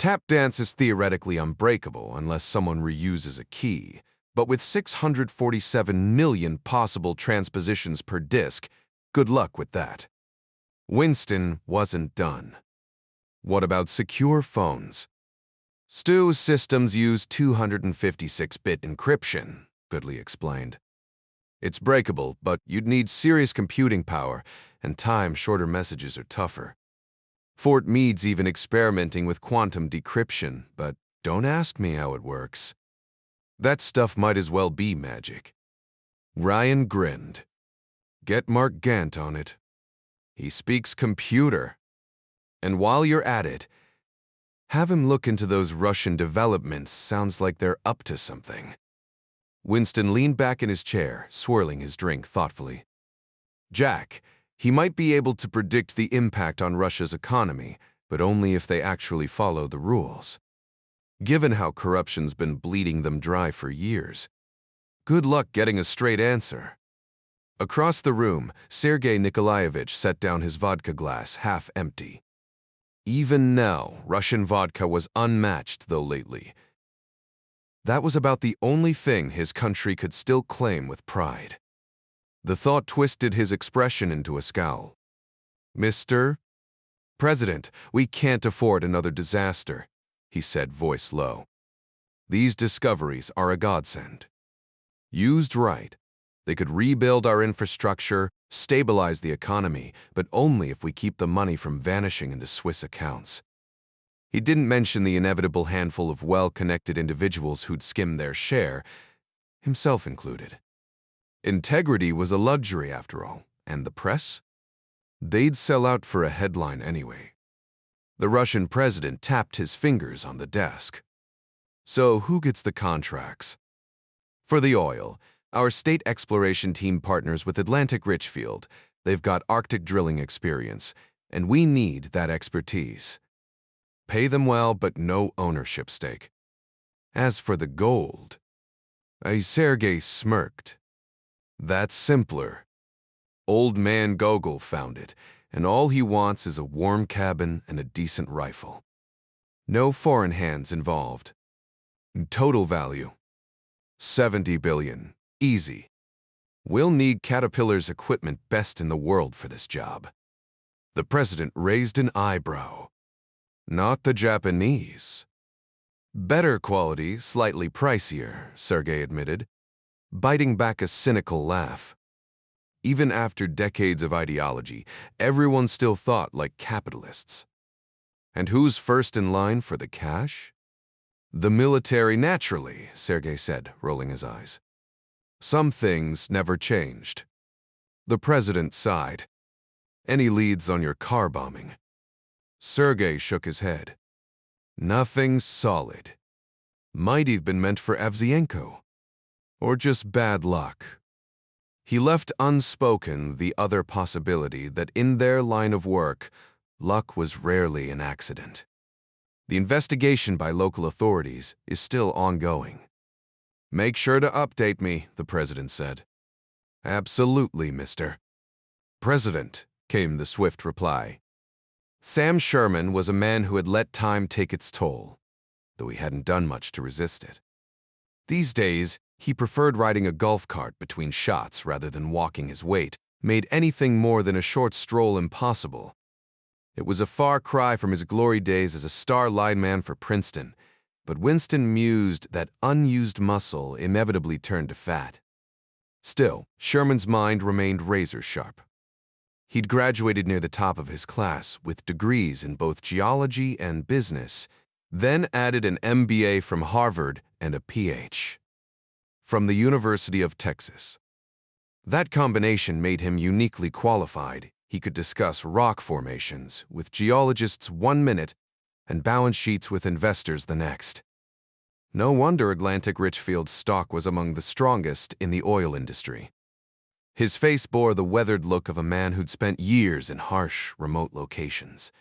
S1: Tap dance is theoretically unbreakable unless someone reuses a key, but with 647 million possible transpositions per disk, good luck with that. Winston wasn't done. What about secure phones? Stu's systems use 256-bit encryption, Goodley explained. It's breakable, but you'd need serious computing power, and time shorter messages are tougher. Fort Meade's even experimenting with quantum decryption, but don't ask me how it works. That stuff might as well be magic. Ryan grinned. Get Mark Gant on it. He speaks computer. And while you're at it, have him look into those Russian developments. Sounds like they're up to something. Winston leaned back in his chair, swirling his drink thoughtfully. Jack, he might be able to predict the impact on Russia's economy, but only if they actually follow the rules. Given how corruption's been bleeding them dry for years. Good luck getting a straight answer. Across the room, Sergei Nikolaevich set down his vodka glass half empty. Even now, Russian vodka was unmatched, though lately. That was about the only thing his country could still claim with pride. The thought twisted his expression into a scowl. Mr. President, we can't afford another disaster, he said, voice low. These discoveries are a godsend. Used right, they could rebuild our infrastructure, stabilize the economy, but only if we keep the money from vanishing into Swiss accounts. He didn't mention the inevitable handful of well-connected individuals who'd skim their share, himself included. Integrity was a luxury, after all, and the press? They'd sell out for a headline anyway. The Russian president tapped his fingers on the desk. So who gets the contracts? For the oil, our state exploration team partners with Atlantic Richfield. They've got Arctic drilling experience, and we need that expertise. Pay them well, but no ownership stake. As for the gold, Sergei smirked. That's simpler. Old man Gogol found it, and all he wants is a warm cabin and a decent rifle. No foreign hands involved. Total value, 70 billion. Easy. We'll need Caterpillar's equipment, best in the world for this job. The president raised an eyebrow. Not the Japanese. Better quality, slightly pricier, Sergei admitted, biting back a cynical laugh. Even after decades of ideology, everyone still thought like capitalists. And who's first in line for the cash? The military, naturally, Sergei said, rolling his eyes. Some things never changed. The president sighed. Any leads on your car bombing? Sergei shook his head. Nothing solid. Might have been meant for Avzienko. Or just bad luck. He left unspoken the other possibility that in their line of work, luck was rarely an accident. The investigation by local authorities is still ongoing. Make sure to update me, the president said. Absolutely, mister. President, came the swift reply. Sam Sherman was a man who had let time take its toll, though he hadn't done much to resist it. These days, he preferred riding a golf cart between shots rather than walking his weight, made anything more than a short stroll impossible. It was a far cry from his glory days as a star lineman for Princeton, but Winston mused that unused muscle inevitably turned to fat. Still, Sherman's mind remained razor-sharp. He'd graduated near the top of his class with degrees in both geology and business, then added an MBA from Harvard and a PhD from the University of Texas. That combination made him uniquely qualified. He could discuss rock formations with geologists 1 minute and balance sheets with investors the next. No wonder Atlantic Richfield's stock was among the strongest in the oil industry. His face bore the weathered look of a man who'd spent years in harsh, remote locations,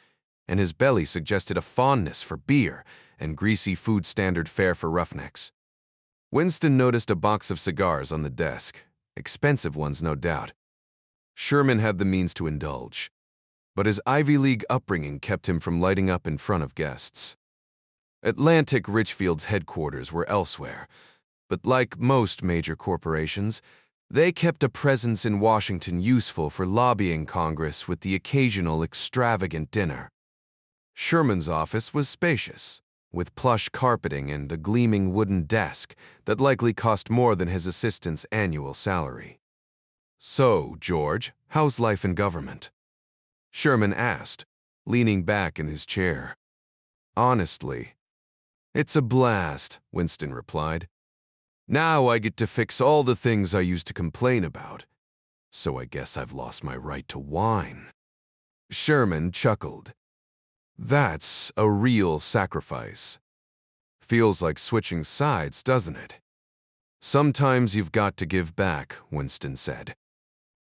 S1: and his belly suggested a fondness for beer and greasy food standard fare for roughnecks. Winston noticed a box of cigars on the desk, expensive ones no doubt. Sherman had the means to indulge, but his Ivy League upbringing kept him from lighting up in front of guests. Atlantic Richfield's headquarters were elsewhere, but like most major corporations, they kept a presence in Washington useful for lobbying Congress with the occasional extravagant dinner. Sherman's office was spacious, with plush carpeting and a gleaming wooden desk that likely cost more than his assistant's annual salary. So, George, how's life in government? Sherman asked, leaning back in his chair. Honestly, it's a blast, Winston replied. Now I get to fix all the things I used to complain about, so I guess I've lost my right to whine. Sherman chuckled. That's a real sacrifice. Feels like switching sides, doesn't it? Sometimes you've got to give back, Winston said.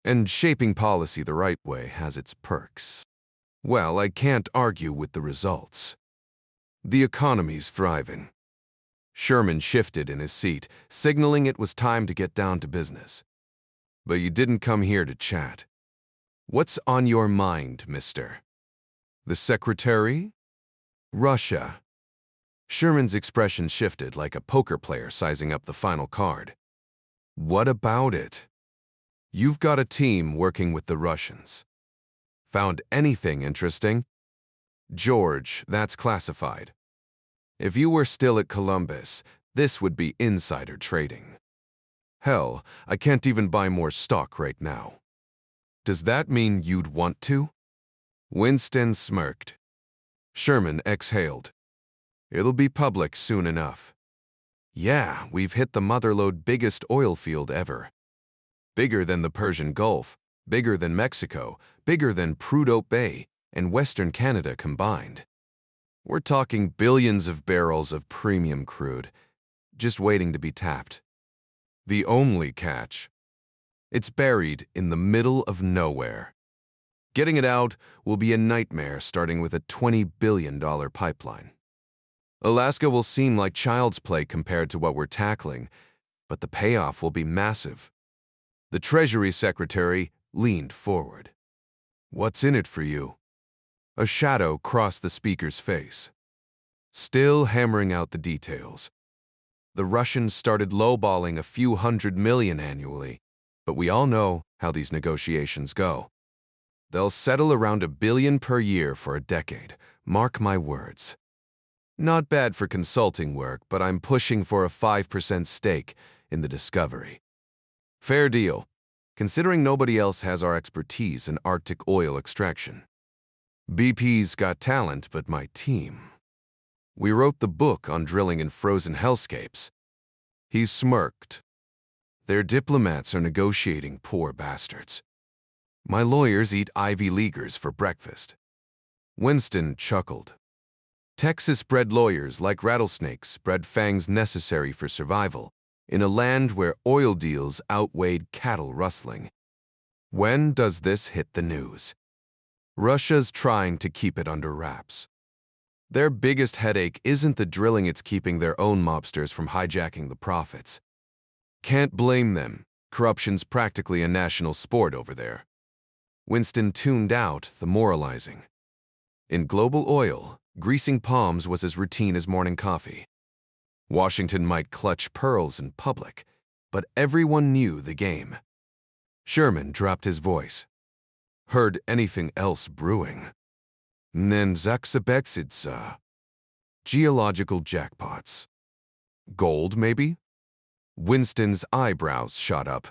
S1: And shaping policy the right way has its perks. Well, I can't argue with the results. The economy's thriving. Sherman shifted in his seat, signaling it was time to get down to business. But you didn't come here to chat. What's on your mind, mister? The secretary? Russia. Sherman's expression shifted like a poker player sizing up the final card. What about it? You've got a team working with the Russians. Found anything interesting? George, that's classified. If you were still at Columbus, this would be insider trading. Hell, I can't even buy more stock right now. Does that mean you'd want to? Winston smirked. Sherman exhaled. It'll be public soon enough. Yeah, we've hit the motherlode biggest oil field ever. Bigger than the Persian Gulf, bigger than Mexico, bigger than Prudhoe Bay and Western Canada combined. We're talking billions of barrels of premium crude, just waiting to be tapped. The only catch, it's buried in the middle of nowhere. Getting it out will be a nightmare, starting with a $20 billion pipeline. Alaska will seem like child's play compared to what we're tackling, but the payoff will be massive. The Treasury Secretary leaned forward. What's in it for you? A shadow crossed the speaker's face. Still hammering out the details. The Russians started lowballing a few $100 million annually, but we all know how these negotiations go. They'll settle around $1 billion per year for a decade, mark my words. Not bad for consulting work, but I'm pushing for a 5% stake in the discovery. Fair deal, considering nobody else has our expertise in Arctic oil extraction. BP's got talent, but my team. We wrote the book on drilling in frozen hellscapes. He smirked. Their diplomats are negotiating, poor bastards. My lawyers eat Ivy Leaguers for breakfast. Winston chuckled. Texas-bred lawyers, like rattlesnakes, bred fangs necessary for survival, in a land where oil deals outweighed cattle rustling. When does this hit the news? Russia's trying to keep it under wraps. Their biggest headache isn't the drilling, it's keeping their own mobsters from hijacking the profits. Can't blame them. Corruption's practically a national sport over there. Winston tuned out the moralizing. In global oil, greasing palms was as routine as morning coffee. Washington might clutch pearls in public, but everyone knew the game. Sherman dropped his voice. Heard anything else brewing? Nen zaksabetsidsa. Geological jackpots. Gold, maybe? Winston's eyebrows shot up.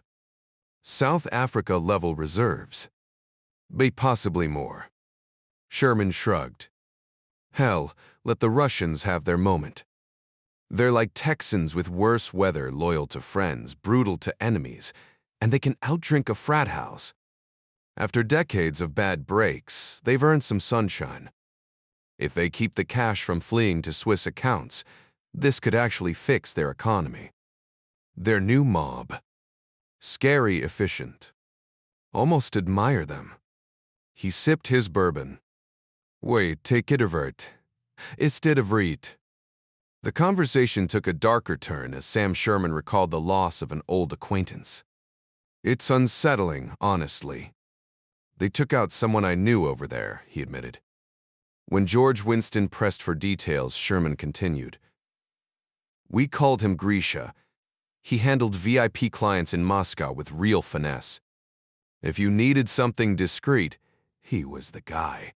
S1: South Africa-level reserves. But possibly more. Sherman shrugged. Hell, let the Russians have their moment. They're like Texans with worse weather, loyal to friends, brutal to enemies, and they can outdrink a frat house. After decades of bad breaks, they've earned some sunshine. If they keep the cash from fleeing to Swiss accounts, this could actually fix their economy. Their new mob. Scary efficient. Almost admire them. He sipped his bourbon. Wait, take it avert. Instead of read. The conversation took a darker turn as Sam Sherman recalled the loss of an old acquaintance. It's unsettling, honestly. They took out someone I knew over there, he admitted. When George Winston pressed for details, Sherman continued. We called him Grisha. He handled VIP clients in Moscow with real finesse. If you needed something discreet, he was the guy.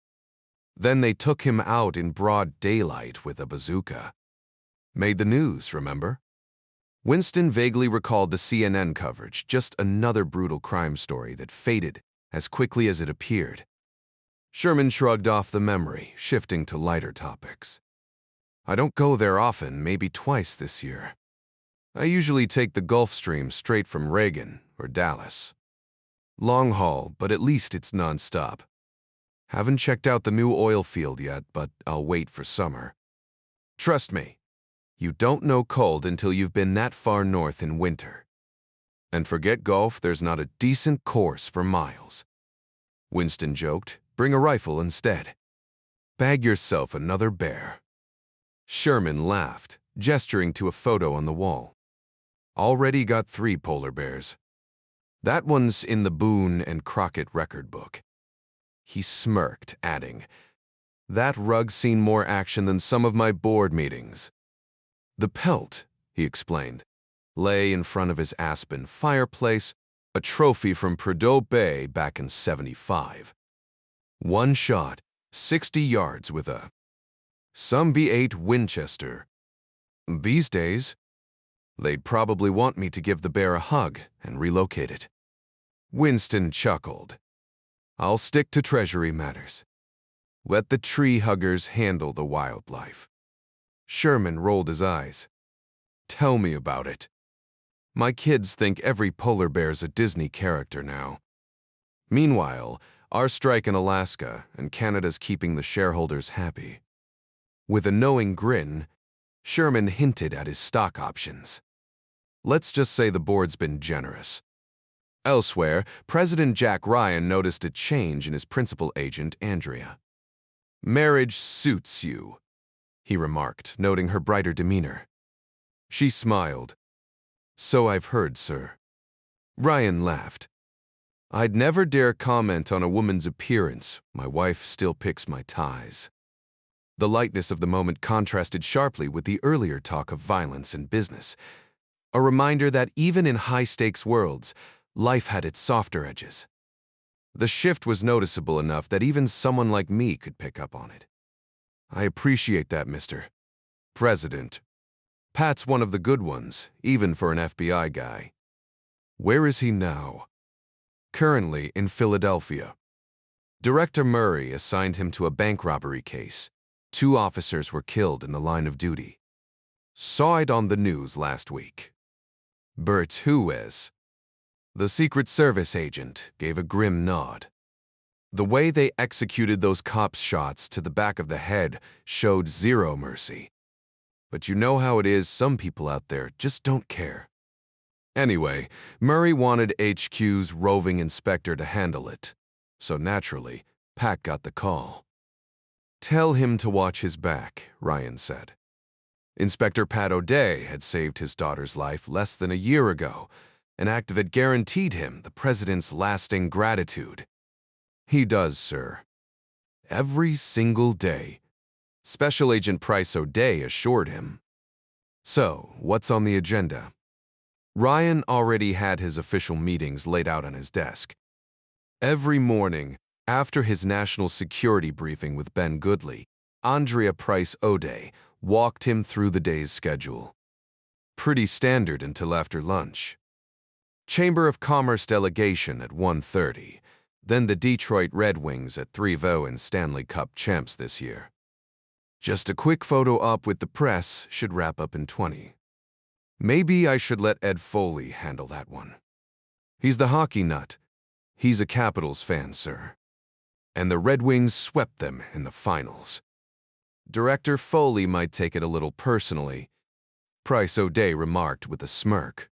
S1: Then they took him out in broad daylight with a bazooka. Made the news, remember? Winston vaguely recalled the CNN coverage, just another brutal crime story that faded as quickly as it appeared. Sherman shrugged off the memory, shifting to lighter topics. I don't go there often, maybe twice this year. I usually take the Gulf Stream straight from Reagan or Dallas. Long haul, but at least it's nonstop. Haven't checked out the new oil field yet, but I'll wait for summer. Trust me, you don't know cold until you've been that far north in winter. And forget golf, there's not a decent course for miles. Winston joked, bring a rifle instead. Bag yourself another bear. Sherman laughed, gesturing to a photo on the wall. Already got 3 polar bears. That one's in the Boone and Crockett record book. He smirked, adding, that rug's seen more action than some of my board meetings. The pelt, he explained, lay in front of his aspen fireplace, a trophy from Prudhoe Bay back in '75. One shot, 60 yards with a some B8 Winchester. These days, they'd probably want me to give the bear a hug and relocate it. Winston chuckled. I'll stick to Treasury matters. Let the tree huggers handle the wildlife. Sherman rolled his eyes. Tell me about it. My kids think every polar bear's a Disney character now. Meanwhile, our strike in Alaska and Canada's keeping the shareholders happy. With a knowing grin, Sherman hinted at his stock options. Let's just say the board's been generous. Elsewhere, President Jack Ryan noticed a change in his principal agent, Andrea. Marriage suits you, he remarked, noting her brighter demeanor. She smiled. So I've heard, sir. Ryan laughed. I'd never dare comment on a woman's appearance. My wife still picks my ties. The lightness of the moment contrasted sharply with the earlier talk of violence and business, a reminder that even in high-stakes worlds, life had its softer edges. The shift was noticeable enough that even someone like me could pick up on it. I appreciate that, Mr. President. Pat's one of the good ones, even for an FBI guy. Where is he now? Currently in Philadelphia. Director Murray assigned him to a bank robbery case. 2 officers were killed in the line of duty. Saw it on the news last week. Bert, who is? The Secret Service agent gave a grim nod. The way they executed those cops' shots to the back of the head showed zero mercy. But you know how it is, some people out there just don't care. Anyway, Murray wanted HQ's roving inspector to handle it. So naturally, Pack got the call. Tell him to watch his back, Ryan said. Inspector Pat O'Day had saved his daughter's life less than a year ago, an act that guaranteed him the president's lasting gratitude. He does, sir. Every single day, Special Agent Price O'Day assured him. So, what's on the agenda? Ryan already had his official meetings laid out on his desk. Every morning, after his national security briefing with Ben Goodley, Andrea Price O'Day walked him through the day's schedule. Pretty standard until after lunch. Chamber of Commerce delegation at 1:30, then the Detroit Red Wings at 3-0 in Stanley Cup champs this year. Just a quick photo op with the press should wrap up in 20. Maybe I should let Ed Foley handle that one. He's the hockey nut. He's a Capitals fan, sir. And the Red Wings swept them in the finals. Director Foley might take it a little personally, Price O'Day remarked with a smirk.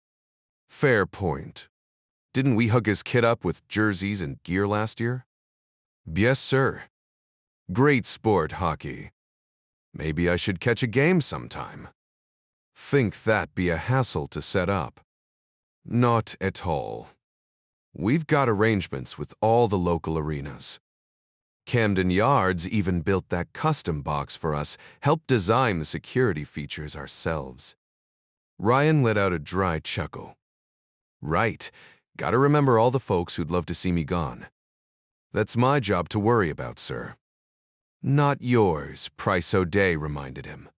S1: Fair point. Didn't we hook his kid up with jerseys and gear last year? Yes, sir. Great sport, hockey. Maybe I should catch a game sometime. Think that'd be a hassle to set up? Not at all. We've got arrangements with all the local arenas. Camden Yards even built that custom box for us, helped design the security features ourselves. Ryan let out a dry chuckle. Right, gotta remember all the folks who'd love to see me gone. That's my job to worry about, sir. Not yours, Price O'Day reminded him.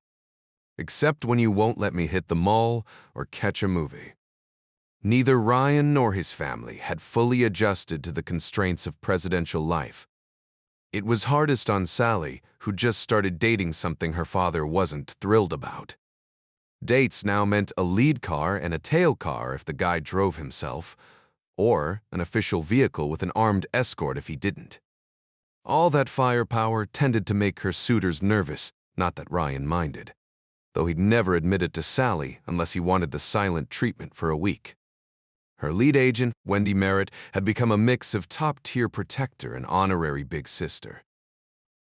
S1: Except when you won't let me hit the mall or catch a movie. Neither Ryan nor his family had fully adjusted to the constraints of presidential life. It was hardest on Sally, who just started dating something her father wasn't thrilled about. Dates now meant a lead car and a tail car if the guy drove himself, or an official vehicle with an armed escort if he didn't. All that firepower tended to make her suitors nervous, not that Ryan minded, though he'd never admit it to Sally unless he wanted the silent treatment for a week. Her lead agent, Wendy Merritt, had become a mix of top-tier protector and honorary big sister.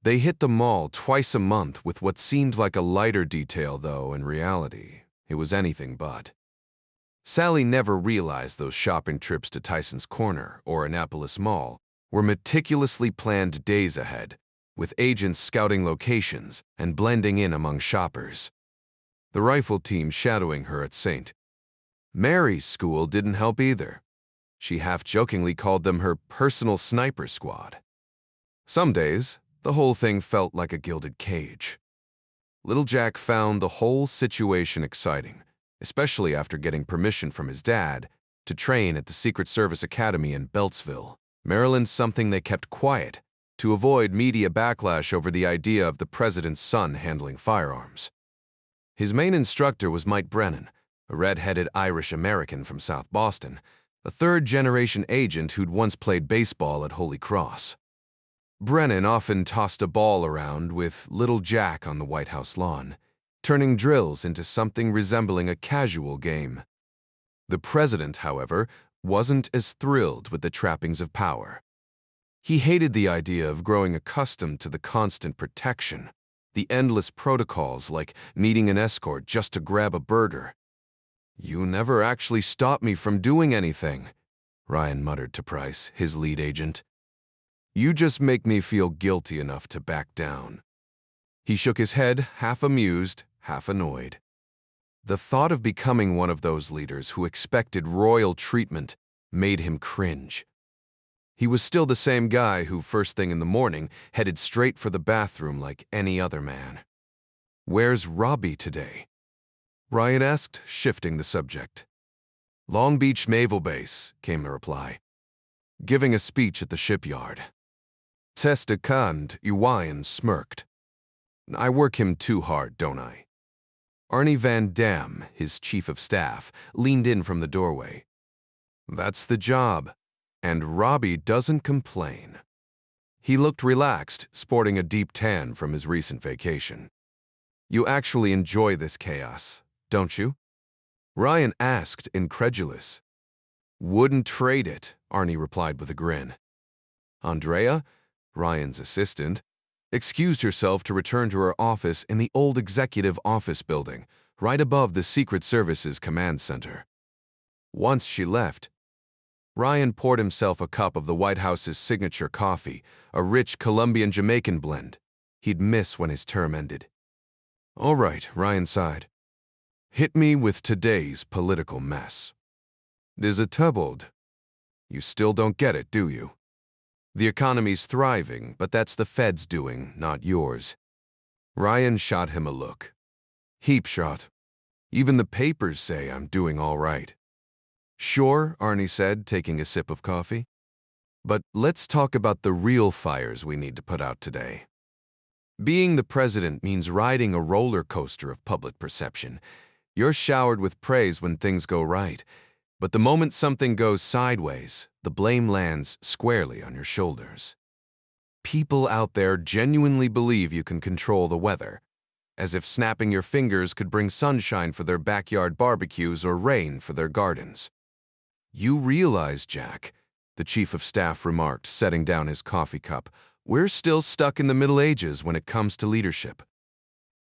S1: They hit the mall twice a month with what seemed like a lighter detail, though in reality, it was anything but. Sally never realized those shopping trips to Tyson's Corner or Annapolis Mall were meticulously planned days ahead, with agents scouting locations and blending in among shoppers. The rifle team shadowing her at St. Mary's school didn't help either. She half-jokingly called them her personal sniper squad. Some days, the whole thing felt like a gilded cage. Little Jack found the whole situation exciting, especially after getting permission from his dad to train at the Secret Service Academy in Beltsville, Maryland, something they kept quiet to avoid media backlash over the idea of the president's son handling firearms. His main instructor was Mike Brennan, a red-headed Irish-American from South Boston, a third-generation agent who'd once played baseball at Holy Cross. Brennan often tossed a ball around with little Jack on the White House lawn, turning drills into something resembling a casual game. The president, however, wasn't as thrilled with the trappings of power. He hated the idea of growing accustomed to the constant protection, the endless protocols like needing an escort just to grab a burger. You never actually stopped me from doing anything, Ryan muttered to Price, his lead agent. You just make me feel guilty enough to back down. He shook his head, half amused, half annoyed. The thought of becoming one of those leaders who expected royal treatment made him cringe. He was still the same guy who, first thing in the morning, headed straight for the bathroom like any other man. Where's Robbie today? Ryan asked, shifting the subject. Long Beach Naval Base, came the reply. Giving a speech at the shipyard. Testa Kand, Uwayan smirked. I work him too hard, don't I? Arnie Van Dam, his chief of staff, leaned in from the doorway. That's the job. And Robbie doesn't complain. He looked relaxed, sporting a deep tan from his recent vacation. You actually enjoy this chaos, don't you? Ryan asked, incredulous. Wouldn't trade it, Arnie replied with a grin. Andrea, Ryan's assistant, excused herself to return to her office in the old executive office building, right above the Secret Service's command center. Once she left, Ryan poured himself a cup of the White House's signature coffee, a rich Colombian Jamaican blend he'd miss when his term ended. All right, Ryan sighed. Hit me with today's political mess. There's a tubbled. You still don't get it, do you? The economy's thriving, but that's the Fed's doing, not yours. Ryan shot him a look. Heap shot. Even the papers say I'm doing all right. Sure, Arnie said, taking a sip of coffee. But let's talk about the real fires we need to put out today. Being the president means riding a roller coaster of public perception. You're showered with praise when things go right, but the moment something goes sideways, the blame lands squarely on your shoulders. People out there genuinely believe you can control the weather, as if snapping your fingers could bring sunshine for their backyard barbecues or rain for their gardens. You realize, Jack, the chief of staff remarked, setting down his coffee cup, we're still stuck in the Middle Ages when it comes to leadership.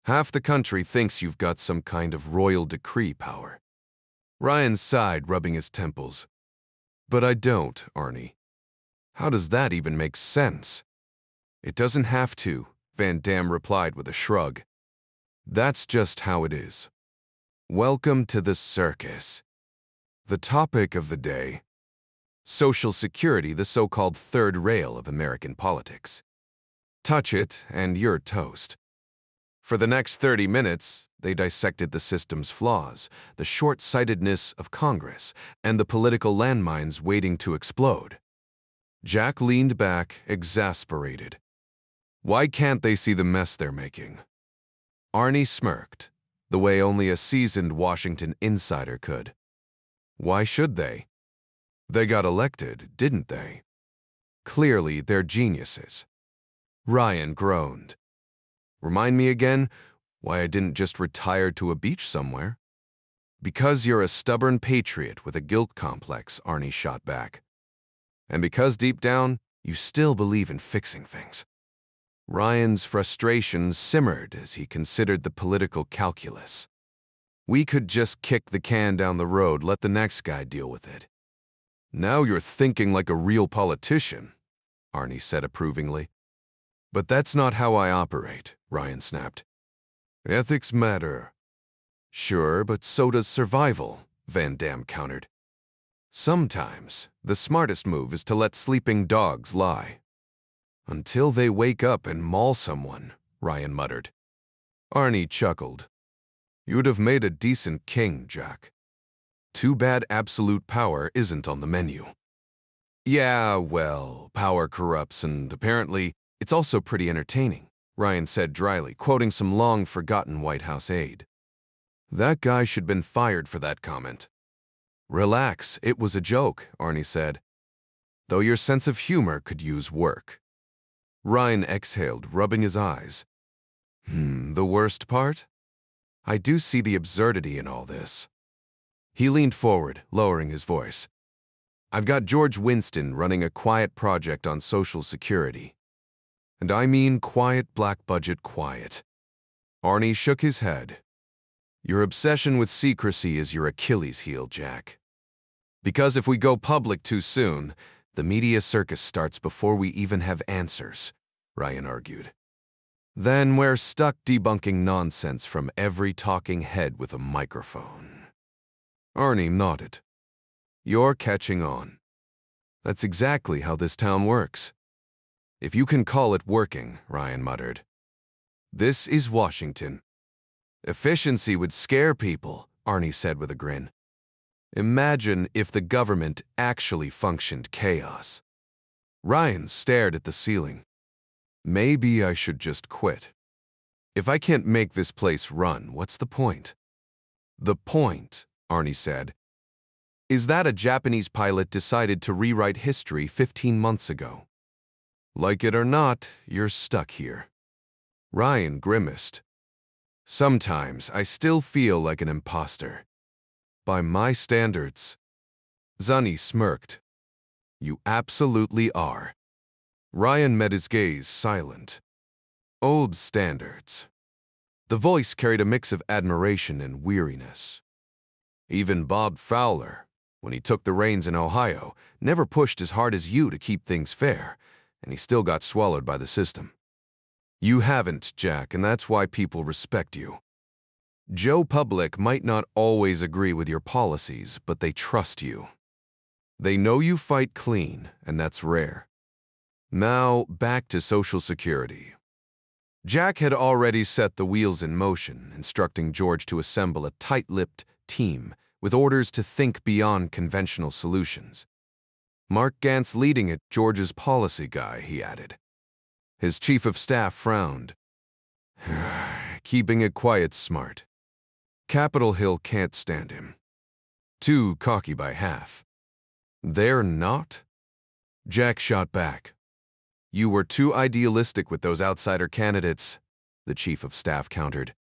S1: Half the country thinks you've got some kind of royal decree power. Ryan sighed, rubbing his temples. But I don't, Arnie. How does that even make sense? It doesn't have to, Van Dam replied with a shrug. That's just how it is. Welcome to the circus. The topic of the day: Social Security, the so-called third rail of American politics. Touch it, and you're toast. For the next 30 minutes, they dissected the system's flaws, the short-sightedness of Congress, and the political landmines waiting to explode. Jack leaned back, exasperated. Why can't they see the mess they're making? Arnie smirked, the way only a seasoned Washington insider could. Why should they? They got elected, didn't they? Clearly, they're geniuses. Ryan groaned. Remind me again why I didn't just retire to a beach somewhere? Because you're a stubborn patriot with a guilt complex, Arnie shot back. And because deep down, you still believe in fixing things. Ryan's frustration simmered as he considered the political calculus. We could just kick the can down the road, let the next guy deal with it. Now you're thinking like a real politician, Arnie said approvingly. But that's not how I operate, Ryan snapped. Ethics matter. Sure, but so does survival, Van Dam countered. Sometimes, the smartest move is to let sleeping dogs lie. Until they wake up and maul someone, Ryan muttered. Arnie chuckled. You'd have made a decent king, Jack. Too bad absolute power isn't on the menu. Yeah, well, power corrupts, and apparently it's also pretty entertaining, Ryan said dryly, quoting some long-forgotten White House aide. That guy should have been fired for that comment. Relax, it was a joke, Arnie said. Though your sense of humor could use work. Ryan exhaled, rubbing his eyes. The worst part? I do see the absurdity in all this. He leaned forward, lowering his voice. I've got George Winston running a quiet project on Social Security. And I mean quiet, black budget quiet. Arnie shook his head. Your obsession with secrecy is your Achilles heel, Jack. Because if we go public too soon, the media circus starts before we even have answers, Ryan argued. Then we're stuck debunking nonsense from every talking head with a microphone. Arnie nodded. You're catching on. That's exactly how this town works. If you can call it working, Ryan muttered. This is Washington. Efficiency would scare people, Arnie said with a grin. Imagine if the government actually functioned chaos. Ryan stared at the ceiling. Maybe I should just quit. If I can't make this place run, what's the point? The point, Arnie said, is that a Japanese pilot decided to rewrite history 15 months ago. Like it or not, you're stuck here. Ryan grimaced. Sometimes I still feel like an imposter. By my standards. Zunny smirked. You absolutely are. Ryan met his gaze silent. Old standards. The voice carried a mix of admiration and weariness. Even Bob Fowler, when he took the reins in Ohio, never pushed as hard as you to keep things fair, and he still got swallowed by the system. You haven't, Jack, and that's why people respect you. Joe Public might not always agree with your policies, but they trust you. They know you fight clean, and that's rare. Now, back to Social Security. Jack had already set the wheels in motion, instructing George to assemble a tight-lipped team with orders to think beyond conventional solutions. Mark Gantz leading it, George's policy guy, he added. His chief of staff frowned. Keeping it quiet's smart. Capitol Hill can't stand him. Too cocky by half. They're not? Jack shot back. You were too idealistic with those outsider candidates, the chief of staff countered.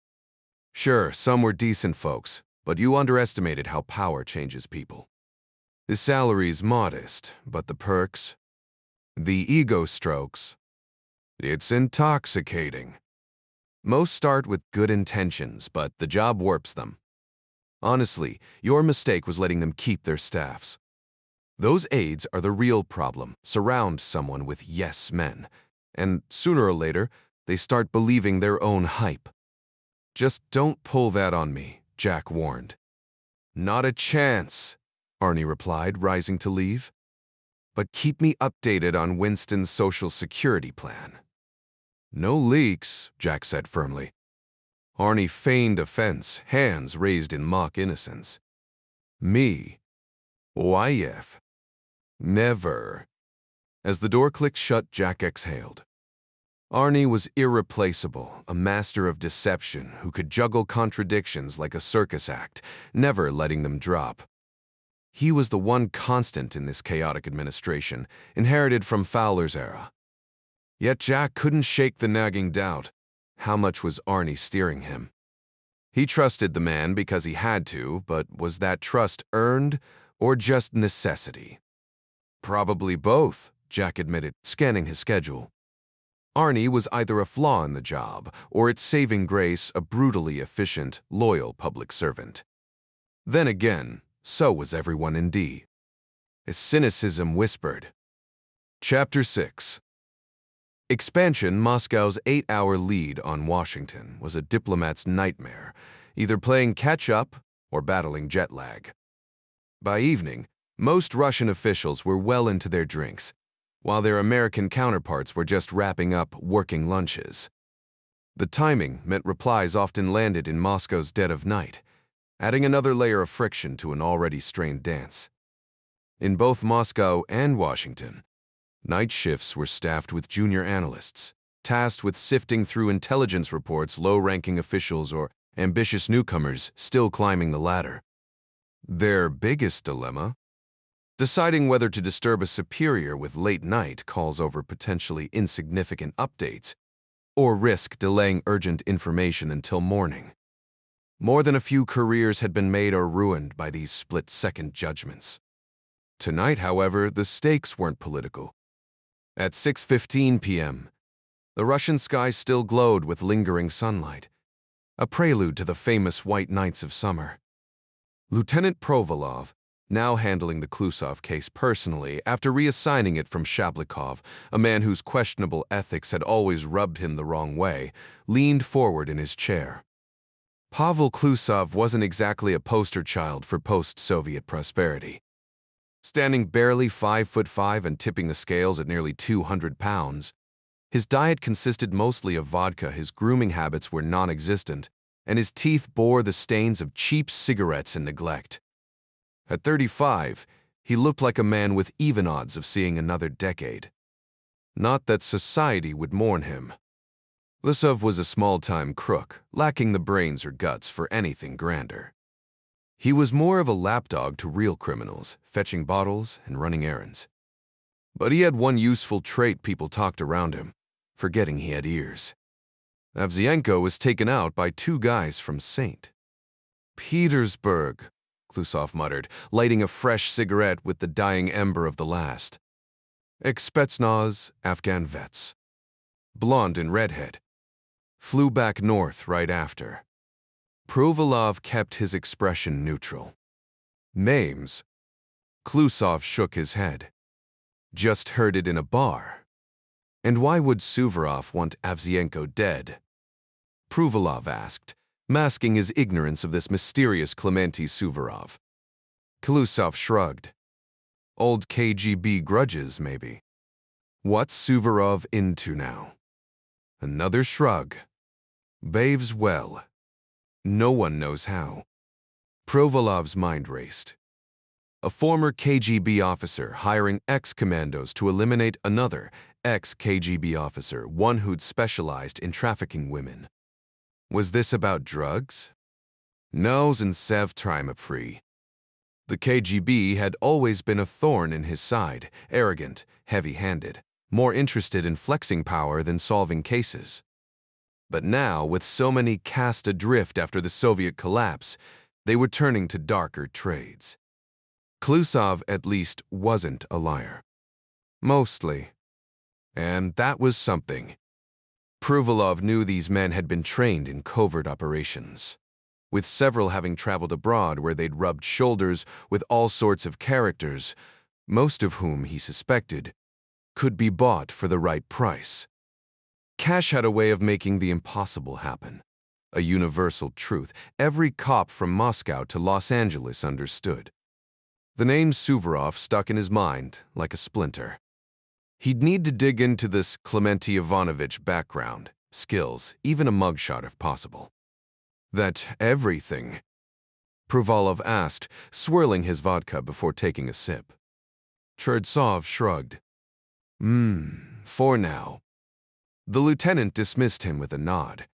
S1: Sure, some were decent folks, but you underestimated how power changes people. The salary's modest, but the perks? The ego strokes. It's intoxicating. Most start with good intentions, but the job warps them. Honestly, your mistake was letting them keep their staffs. Those aides are the real problem. Surround someone with yes men, and sooner or later, they start believing their own hype. Just don't pull that on me, Jack warned. Not a chance, Arnie replied, rising to leave. But keep me updated on Winston's Social Security plan. No leaks, Jack said firmly. Arnie feigned offense, hands raised in mock innocence. Me? YF? Never. As the door clicked shut, Jack exhaled. Arnie was irreplaceable, a master of deception who could juggle contradictions like a circus act, never letting them drop. He was the one constant in this chaotic administration, inherited from Fowler's era. Yet Jack couldn't shake the nagging doubt. How much was Arnie steering him? He trusted the man because he had to, but was that trust earned or just necessity? Probably both, Jack admitted, scanning his schedule. Arnie was either a flaw in the job, or its saving grace, a brutally efficient, loyal public servant. Then again, so was everyone in D. His cynicism whispered. Chapter 6. Expansion, Moscow's 8-hour lead on Washington, was a diplomat's nightmare, either playing catch-up or battling jet lag. By evening, most Russian officials were well into their drinks, while their American counterparts were just wrapping up working lunches. The timing meant replies often landed in Moscow's dead of night, adding another layer of friction to an already strained dance. In both Moscow and Washington, night shifts were staffed with junior analysts, tasked with sifting through intelligence reports, low-ranking officials or ambitious newcomers still climbing the ladder. Their biggest dilemma? Deciding whether to disturb a superior with late-night calls over potentially insignificant updates, or risk delaying urgent information until morning. More than a few careers had been made or ruined by these split-second judgments. Tonight, however, the stakes weren't political. At 6:15 p.m., the Russian sky still glowed with lingering sunlight, a prelude to the famous white nights of summer. Lieutenant Provolov, now handling the Klusov case personally after reassigning it from Shablikov, a man whose questionable ethics had always rubbed him the wrong way, leaned forward in his chair. Pavel Klusov wasn't exactly a poster child for post-Soviet prosperity. Standing barely 5'5" and tipping the scales at nearly 200 pounds, his diet consisted mostly of vodka, his grooming habits were non-existent, and his teeth bore the stains of cheap cigarettes and neglect. At 35, he looked like a man with even odds of seeing another decade. Not that society would mourn him. Lysov was a small-time crook, lacking the brains or guts for anything grander. He was more of a lapdog to real criminals, fetching bottles and running errands. But he had one useful trait: people talked around him, forgetting he had ears. Avzienko was taken out by two guys from St. Petersburg, Klusov muttered, lighting a fresh cigarette with the dying ember of the last. Ex-Spetsnaz, Afghan vets. Blonde and redhead. Flew back north right after. Provolov kept his expression neutral. Names? Klusov shook his head. Just heard it in a bar. And why would Suvorov want Avzienko dead? Provolov asked, masking his ignorance of this mysterious Clemente Suvorov. Klusov shrugged. Old KGB grudges, maybe. What's Suvorov into now? Another shrug. Behaves well. No one knows how. Provolov's mind raced. A former KGB officer hiring ex-commandos to eliminate another ex-KGB officer, one who'd specialized in trafficking women. Was this about drugs? No, Zintsev free. The KGB had always been a thorn in his side, arrogant, heavy-handed, more interested in flexing power than solving cases. But now, with so many cast adrift after the Soviet collapse, they were turning to darker trades. Klusov, at least, wasn't a liar. Mostly. And that was something. Provolov knew these men had been trained in covert operations, with several having traveled abroad where they'd rubbed shoulders with all sorts of characters, most of whom, he suspected, could be bought for the right price. Cash had a way of making the impossible happen. A universal truth every cop from Moscow to Los Angeles understood. The name Suvorov stuck in his mind like a splinter. He'd need to dig into this Clemente Ivanovich background, skills, even a mugshot if possible. That everything? Provolov asked, swirling his vodka before taking a sip. Chertsov shrugged. For now. The lieutenant dismissed him with a nod,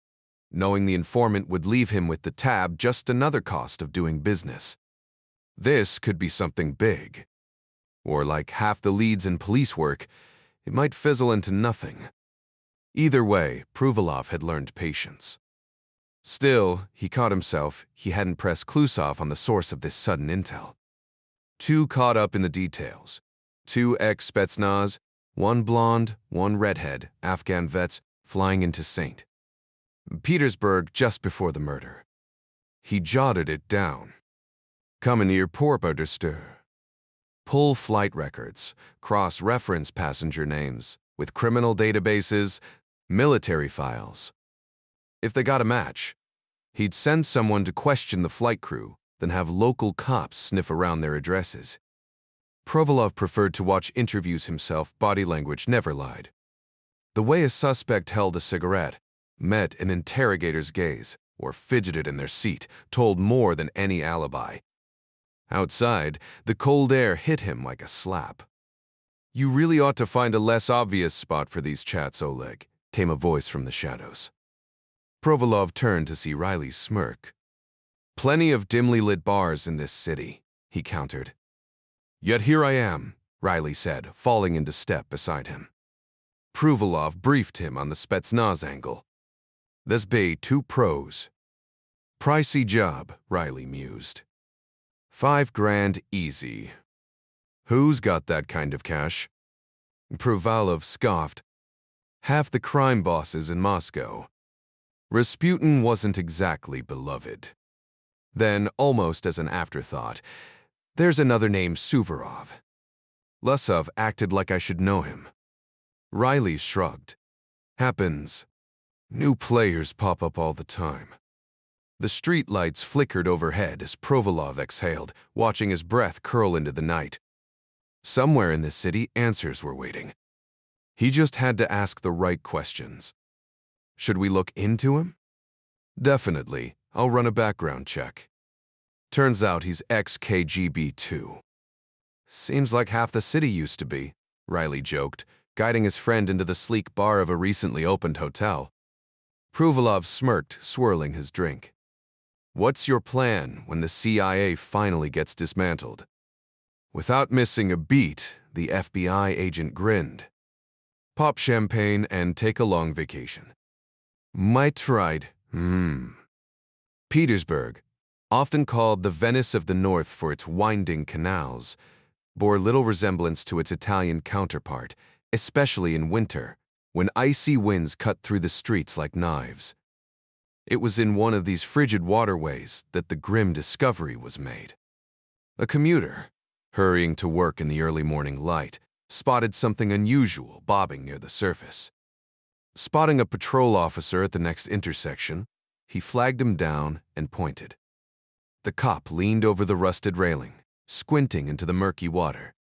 S1: knowing the informant would leave him with the tab, just another cost of doing business. This could be something big. Or like half the leads in police work, it might fizzle into nothing. Either way, Provolov had learned patience. Still, he caught himself, he hadn't pressed Klusov on the source of this sudden intel. Too caught up in the details. Two ex-Spetsnaz, one blonde, one redhead, Afghan vets, flying into St. Petersburg just before the murder. He jotted it down. Commandeer Porpoderster. Pull flight records, cross-reference passenger names, with criminal databases, military files. If they got a match, he'd send someone to question the flight crew, then have local cops sniff around their addresses. Provolov preferred to watch interviews himself. Body language never lied. The way a suspect held a cigarette, met an interrogator's gaze, or fidgeted in their seat, told more than any alibi. Outside, the cold air hit him like a slap. You really ought to find a less obvious spot for these chats, Oleg, came a voice from the shadows. Provolov turned to see Riley smirk. Plenty of dimly lit bars in this city, he countered. Yet here I am, Riley said, falling into step beside him. Provolov briefed him on the Spetsnaz angle. This be two pros. Pricey job, Riley mused. $5,000 easy. Who's got that kind of cash? Provolov scoffed. Half the crime bosses in Moscow. Rasputin wasn't exactly beloved. Then, almost as an afterthought, there's another name, Suvorov. Lysov acted like I should know him. Riley shrugged. Happens. New players pop up all the time. The streetlights flickered overhead as Provolov exhaled, watching his breath curl into the night. Somewhere in this city, answers were waiting. He just had to ask the right questions. Should we look into him? Definitely. I'll run a background check. Turns out he's ex-KGB too. Seems like half the city used to be, Riley joked, guiding his friend into the sleek bar of a recently opened hotel. Pruvalov smirked, swirling his drink. What's your plan when the CIA finally gets dismantled? Without missing a beat, the FBI agent grinned. Pop champagne and take a long vacation. Might tried. Petersburg, often called the Venice of the North for its winding canals, bore little resemblance to its Italian counterpart, especially in winter, when icy winds cut through the streets like knives. It was in one of these frigid waterways that the grim discovery was made. A commuter, hurrying to work in the early morning light, spotted something unusual bobbing near the surface. Spotting a patrol officer at the next intersection, he flagged him down and pointed. The cop leaned over the rusted railing, squinting into the murky water.